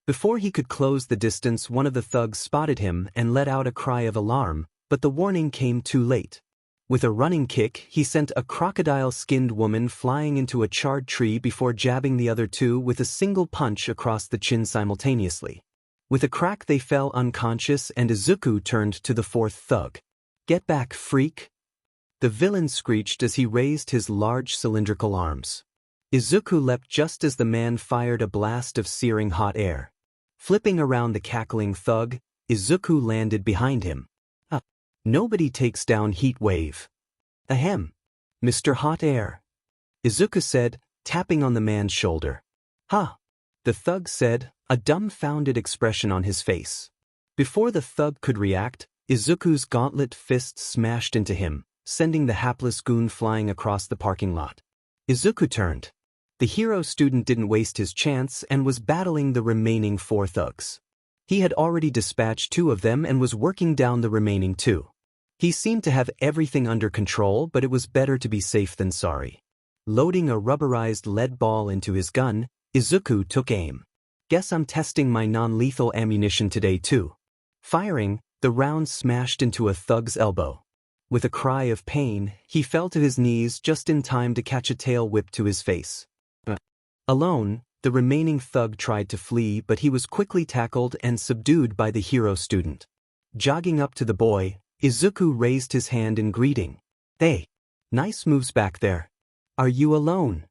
Before he could close the distance, one of the thugs spotted him and let out a cry of alarm, but the warning came too late. With a running kick, he sent a crocodile-skinned woman flying into a charred tree before jabbing the other 2 with a single punch across the chin simultaneously. With a crack, they fell unconscious, and Izuku turned to the 4th thug. "Get back, freak!" The villain screeched as he raised his large cylindrical arms. Izuku leapt just as the man fired a blast of searing hot air. Flipping around the cackling thug, Izuku landed behind him. Nobody takes down Heat Wave. Ahem. Mr. Hot Air. Izuku said, tapping on the man's shoulder. Ha! The thug said, a dumbfounded expression on his face. Before the thug could react, Izuku's gauntlet fist smashed into him, sending the hapless goon flying across the parking lot. Izuku turned. The hero student didn't waste his chance and was battling the remaining 4 thugs. He had already dispatched 2 of them and was working down the remaining 2. He seemed to have everything under control, but it was better to be safe than sorry. Loading a rubberized lead ball into his gun, Izuku took aim. Guess I'm testing my non-lethal ammunition today too. Firing, the round smashed into a thug's elbow. With a cry of pain, he fell to his knees just in time to catch a tail whip to his face. Alone, the remaining thug tried to flee, but he was quickly tackled and subdued by the hero student. Jogging up to the boy, Izuku raised his hand in greeting. "Hey, nice moves back there. Are you alone?"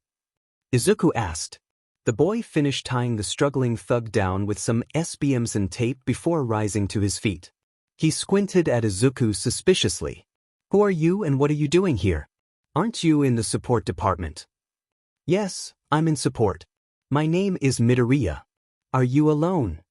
Izuku asked. The boy finished tying the struggling thug down with some SBMs and tape before rising to his feet. He squinted at Izuku suspiciously. "Who are you and what are you doing here? Aren't you in the support department?" "Yes, I'm in support. My name is Midoriya. Are you alone?"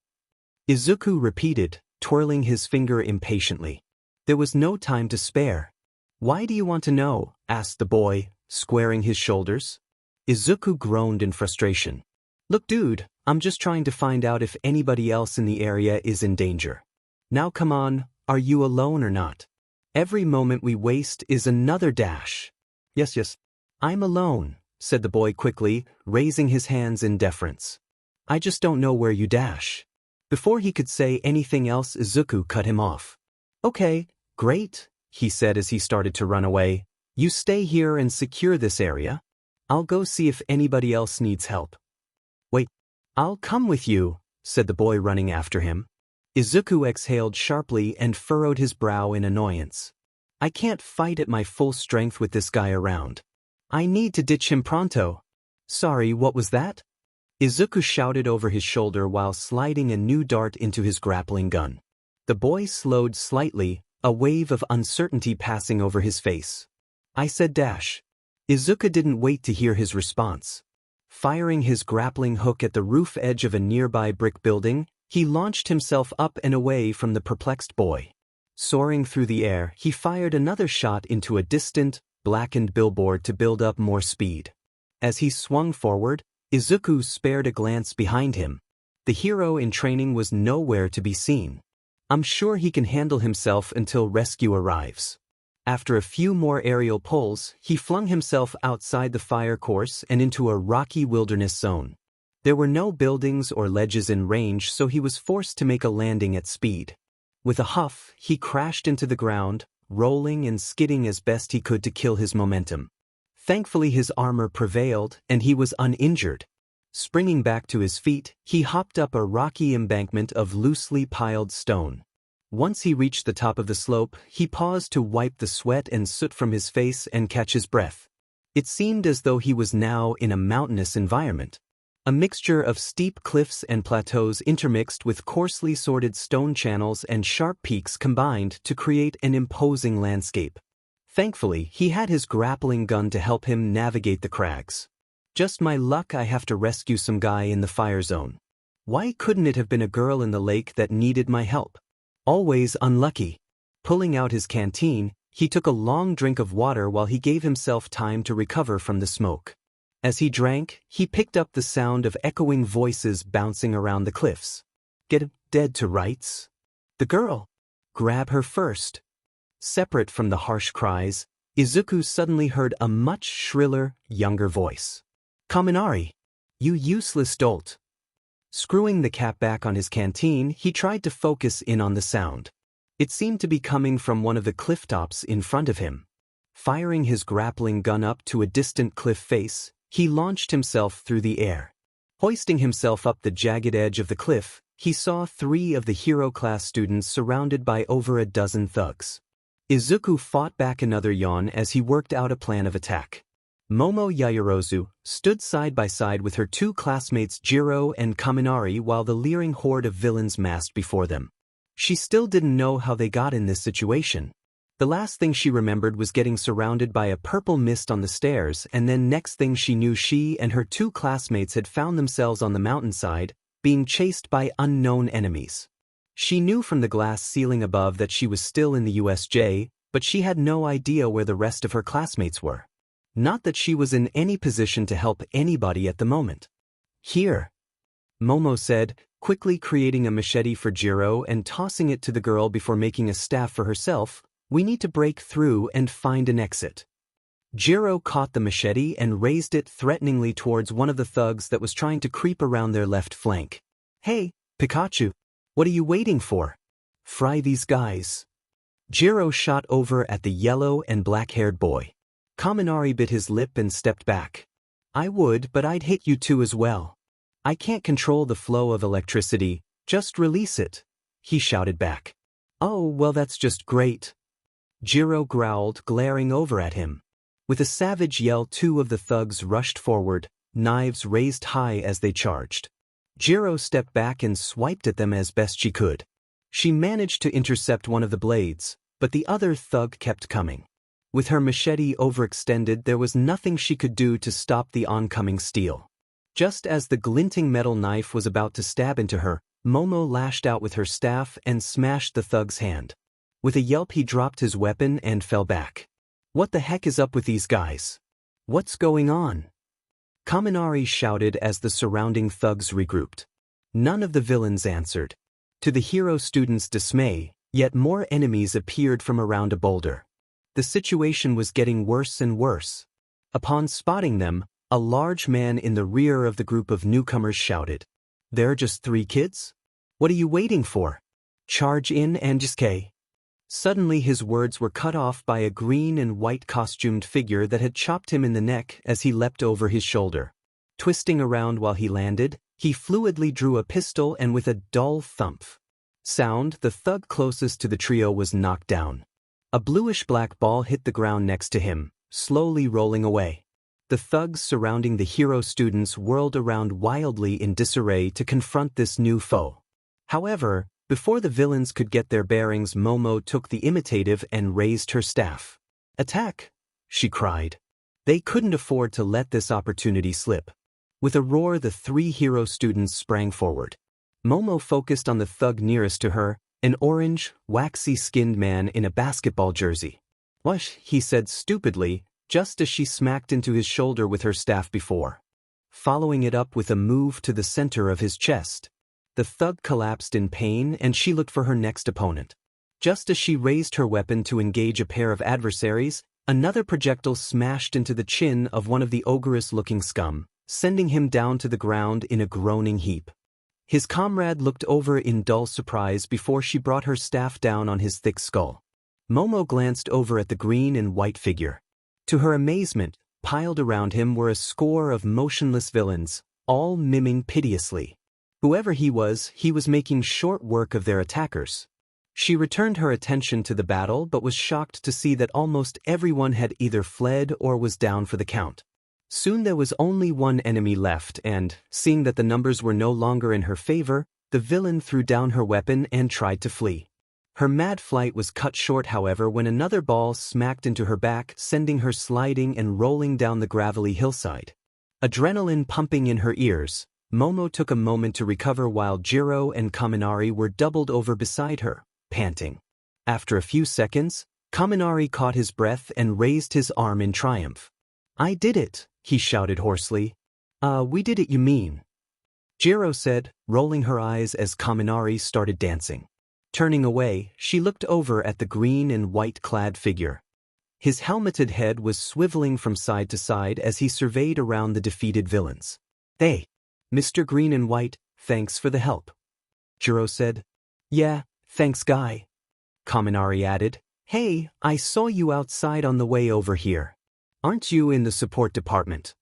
Izuku repeated, twirling his finger impatiently. There was no time to spare. "Why do you want to know?" asked the boy, squaring his shoulders. Izuku groaned in frustration. "Look, dude, I'm just trying to find out if anybody else in the area is in danger. Now come on, are you alone or not? Every moment we waste is another dash." Yes, I'm alone," said the boy quickly, raising his hands in deference. I just don't know where you dash. Before he could say anything else, Izuku cut him off. Okay, great, he said as he started to run away. You stay here and secure this area. I'll go see if anybody else needs help. Wait, I'll come with you, said the boy running after him. Izuku exhaled sharply and furrowed his brow in annoyance. I can't fight at my full strength with this guy around. I need to ditch him pronto. Sorry, what was that? Izuku shouted over his shoulder while sliding a new dart into his grappling gun. The boy slowed slightly, a wave of uncertainty passing over his face. I said dash. Izuku didn't wait to hear his response. Firing his grappling hook at the roof edge of a nearby brick building, he launched himself up and away from the perplexed boy. Soaring through the air, he fired another shot into a distant, blackened billboard to build up more speed. As he swung forward, Izuku spared a glance behind him. The hero in training was nowhere to be seen. I'm sure he can handle himself until rescue arrives. After a few more aerial pulls, he flung himself outside the fire course and into a rocky wilderness zone. There were no buildings or ledges in range, so he was forced to make a landing at speed. With a huff, he crashed into the ground, rolling and skidding as best he could to kill his momentum. Thankfully his armor prevailed, and he was uninjured. Springing back to his feet, he hopped up a rocky embankment of loosely piled stone. Once he reached the top of the slope, he paused to wipe the sweat and soot from his face and catch his breath. It seemed as though he was now in a mountainous environment. A mixture of steep cliffs and plateaus intermixed with coarsely sorted stone channels and sharp peaks combined to create an imposing landscape. Thankfully, he had his grappling gun to help him navigate the crags. Just my luck, I have to rescue some guy in the fire zone. Why couldn't it have been a girl in the lake that needed my help? Always unlucky. Pulling out his canteen, he took a long drink of water while he gave himself time to recover from the smoke. As he drank, he picked up the sound of echoing voices bouncing around the cliffs. Get dead to rights? The girl. Grab her first. Separate from the harsh cries, Izuku suddenly heard a much shriller, younger voice. Kaminari! You useless dolt! Screwing the cap back on his canteen, he tried to focus in on the sound. It seemed to be coming from one of the cliff tops in front of him. Firing his grappling gun up to a distant cliff face, he launched himself through the air. Hoisting himself up the jagged edge of the cliff, he saw 3 of the hero class students surrounded by over a dozen thugs. Izuku fought back another yawn as he worked out a plan of attack. Momo Yaoyorozu stood side by side with her 2 classmates Jiro and Kaminari while the leering horde of villains massed before them. She still didn't know how they got in this situation. The last thing she remembered was getting surrounded by a purple mist on the stairs, and then next thing she knew, she and her 2 classmates had found themselves on the mountainside, being chased by unknown enemies. She knew from the glass ceiling above that she was still in the USJ, but she had no idea where the rest of her classmates were. Not that she was in any position to help anybody at the moment. Here, Momo said, quickly creating a machete for Jiro and tossing it to the girl before making a staff for herself. We need to break through and find an exit. Jiro caught the machete and raised it threateningly towards one of the thugs that was trying to creep around their left flank. Hey, Pikachu! What are you waiting for? Fry these guys. Jiro shot over at the yellow and black-haired boy. Kaminari bit his lip and stepped back. I would, but I'd hit you too as well. I can't control the flow of electricity, just release it, he shouted back. Oh, well, that's just great. Jiro growled, glaring over at him. With a savage yell, 2 of the thugs rushed forward, knives raised high as they charged. Jiro stepped back and swiped at them as best she could. She managed to intercept one of the blades, but the other thug kept coming. With her machete overextended, there was nothing she could do to stop the oncoming steel. Just as the glinting metal knife was about to stab into her, Momo lashed out with her staff and smashed the thug's hand. With a yelp, he dropped his weapon and fell back. What the heck is up with these guys? What's going on? Kaminari shouted as the surrounding thugs regrouped. None of the villains answered. To the hero students' dismay, yet more enemies appeared from around a boulder. The situation was getting worse and worse. Upon spotting them, A large man in the rear of the group of newcomers shouted. "There are just 3 kids? What are you waiting for? Charge in and just K." Suddenly his words were cut off by a green and white costumed figure that had chopped him in the neck as he leapt over his shoulder. Twisting around while he landed, he fluidly drew a pistol and with a dull thump sound, the thug closest to the trio was knocked down. A bluish-black ball hit the ground next to him, slowly rolling away. The thugs surrounding the hero students whirled around wildly in disarray to confront this new foe. However, before the villains could get their bearings, Momo took the imitative and raised her staff. "Attack!" she cried. They couldn't afford to let this opportunity slip. With a roar, the 3 hero students sprang forward. Momo focused on the thug nearest to her, an orange, waxy-skinned man in a basketball jersey. "Whoosh," he said stupidly, just as she smacked into his shoulder with her staff before, following it up with a move to the center of his chest. The thug collapsed in pain and she looked for her next opponent. Just as she raised her weapon to engage a pair of adversaries, another projectile smashed into the chin of one of the ogreous-looking scum, sending him down to the ground in a groaning heap. His comrade looked over in dull surprise before she brought her staff down on his thick skull. Momo glanced over at the green and white figure. To her amazement, piled around him were a score of motionless villains, all miming piteously. Whoever he was making short work of their attackers. She returned her attention to the battle but was shocked to see that almost everyone had either fled or was down for the count. Soon there was only one enemy left and, seeing that the numbers were no longer in her favor, the villain threw down her weapon and tried to flee. Her mad flight was cut short, however, when another ball smacked into her back, sending her sliding and rolling down the gravelly hillside. Adrenaline pumping in her ears, Momo took a moment to recover while Jiro and Kaminari were doubled over beside her, panting. After a few seconds, Kaminari caught his breath and raised his arm in triumph. "I did it," he shouted hoarsely. We did it, you mean?" Jiro said, rolling her eyes as Kaminari started dancing. Turning away, she looked over at the green and white-clad figure. His helmeted head was swiveling from side to side as he surveyed around the defeated villains. "Hey, Mr. Green and White, thanks for the help," Jiro said. "Yeah, thanks, guy," Kaminari added. "Hey, I saw you outside on the way over here. Aren't you in the support department?"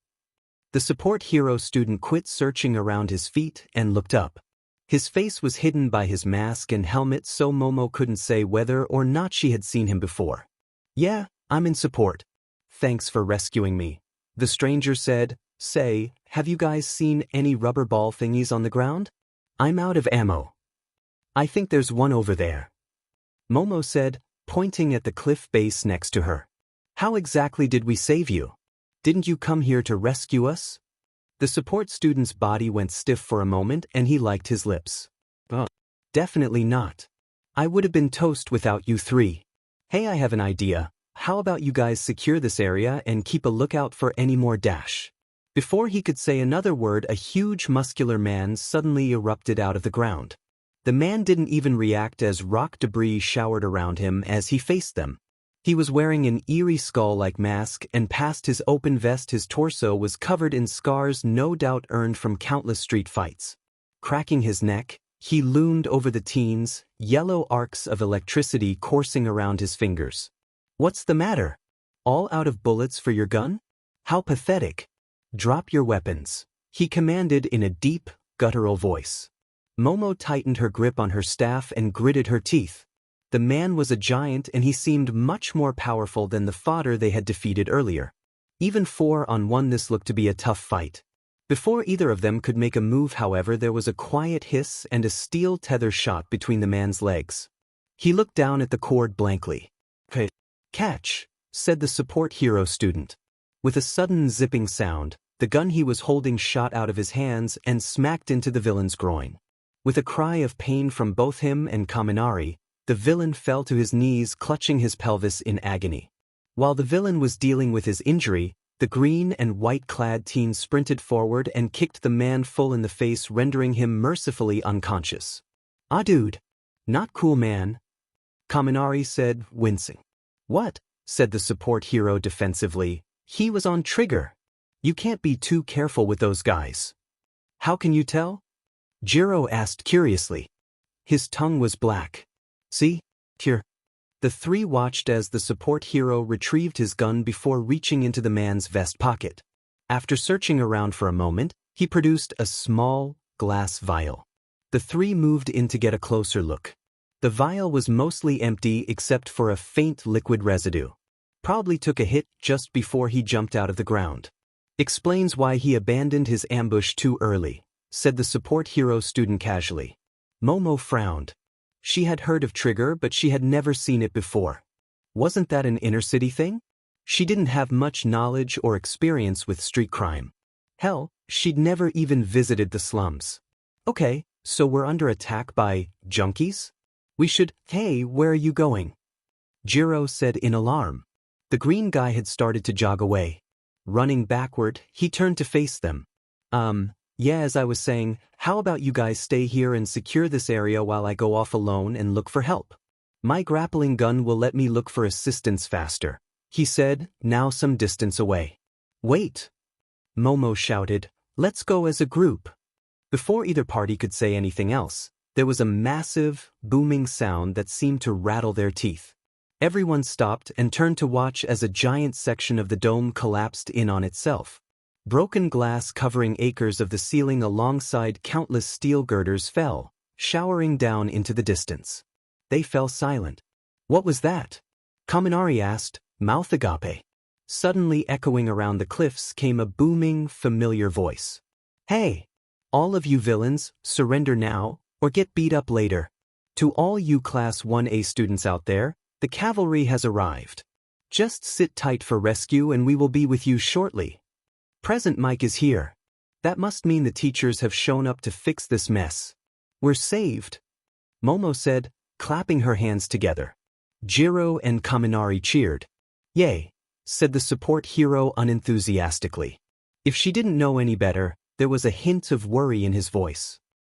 The support hero student quit searching around his feet and looked up. His face was hidden by his mask and helmet, so Momo couldn't say whether or not she had seen him before. "Yeah, I'm in support. Thanks for rescuing me," the stranger said. "Say, have you guys seen any rubber ball thingies on the ground? I'm out of ammo." "I think there's one over there," Momo said, pointing at the cliff base next to her. "How exactly did we save you? Didn't you come here to rescue us?" The support student's body went stiff for a moment and he liked his lips. Definitely not. I would have been toast without you 3. Hey, I have an idea. How about you guys secure this area and keep a lookout for any more dash?" Before he could say another word, a huge muscular man suddenly erupted out of the ground. The man didn't even react as rock debris showered around him as he faced them. He was wearing an eerie skull-like mask, and past his open vest his torso was covered in scars no doubt earned from countless street fights. Cracking his neck, he loomed over the teens, yellow arcs of electricity coursing around his fingers. "What's the matter? All out of bullets for your gun? How pathetic. Drop your weapons," he commanded in a deep, guttural voice. Momo tightened her grip on her staff and gritted her teeth. The man was a giant and he seemed much more powerful than the fodder they had defeated earlier. Even 4-on-1, this looked to be a tough fight. Before either of them could make a move, however, there was a quiet hiss and a steel tether shot between the man's legs. He looked down at the cord blankly. "Hey, catch," said the support hero student. With a sudden zipping sound, the gun he was holding shot out of his hands and smacked into the villain's groin. With a cry of pain from both him and Kaminari, the villain fell to his knees, clutching his pelvis in agony. While the villain was dealing with his injury, the green and white-clad teen sprinted forward and kicked the man full in the face, rendering him mercifully unconscious. "Ah, dude. Not cool, man," Kaminari said, wincing. "What?" said the support hero defensively. "He was on trigger." You can't be too careful with those guys. How can you tell? Jiro asked curiously. His tongue was black. See? Here. The three watched as the support hero retrieved his gun before reaching into the man's vest pocket. After searching around for a moment, he produced a small, glass vial. The three moved in to get a closer look. The vial was mostly empty except for a faint liquid residue. Probably took a hit just before he jumped out of the ground. Explains why he abandoned his ambush too early, said the support hero student casually. Momo frowned. She had heard of Trigger but she had never seen it before. Wasn't that an inner-city thing? She didn't have much knowledge or experience with street crime. Hell, she'd never even visited the slums. Okay, so we're under attack by junkies? We should— Hey, where are you going? Jiro said in alarm. The green guy had started to jog away. Running backward, he turned to face them. Yeah, as I was saying, how about you guys stay here and secure this area while I go off alone and look for help? My grappling gun will let me look for assistance faster, he said, now some distance away. Wait! Momo shouted, let's go as a group. Before either party could say anything else, there was a massive, booming sound that seemed to rattle their teeth. Everyone stopped and turned to watch as a giant section of the dome collapsed in on itself. Broken glass covering acres of the ceiling alongside countless steel girders fell, showering down into the distance. They fell silent. What was that? Kaminari asked, mouth agape. Suddenly echoing around the cliffs came a booming, familiar voice. Hey! All of you villains, surrender now, or get beat up later. To all you Class 1A students out there, the cavalry has arrived. Just sit tight for rescue and we will be with you shortly. Present Mike is here. That must mean the teachers have shown up to fix this mess. We're saved, Momo said, clapping her hands together. Jiro and Kaminari cheered. Yay, said the support hero unenthusiastically. If she didn't know any better, there was a hint of worry in his voice.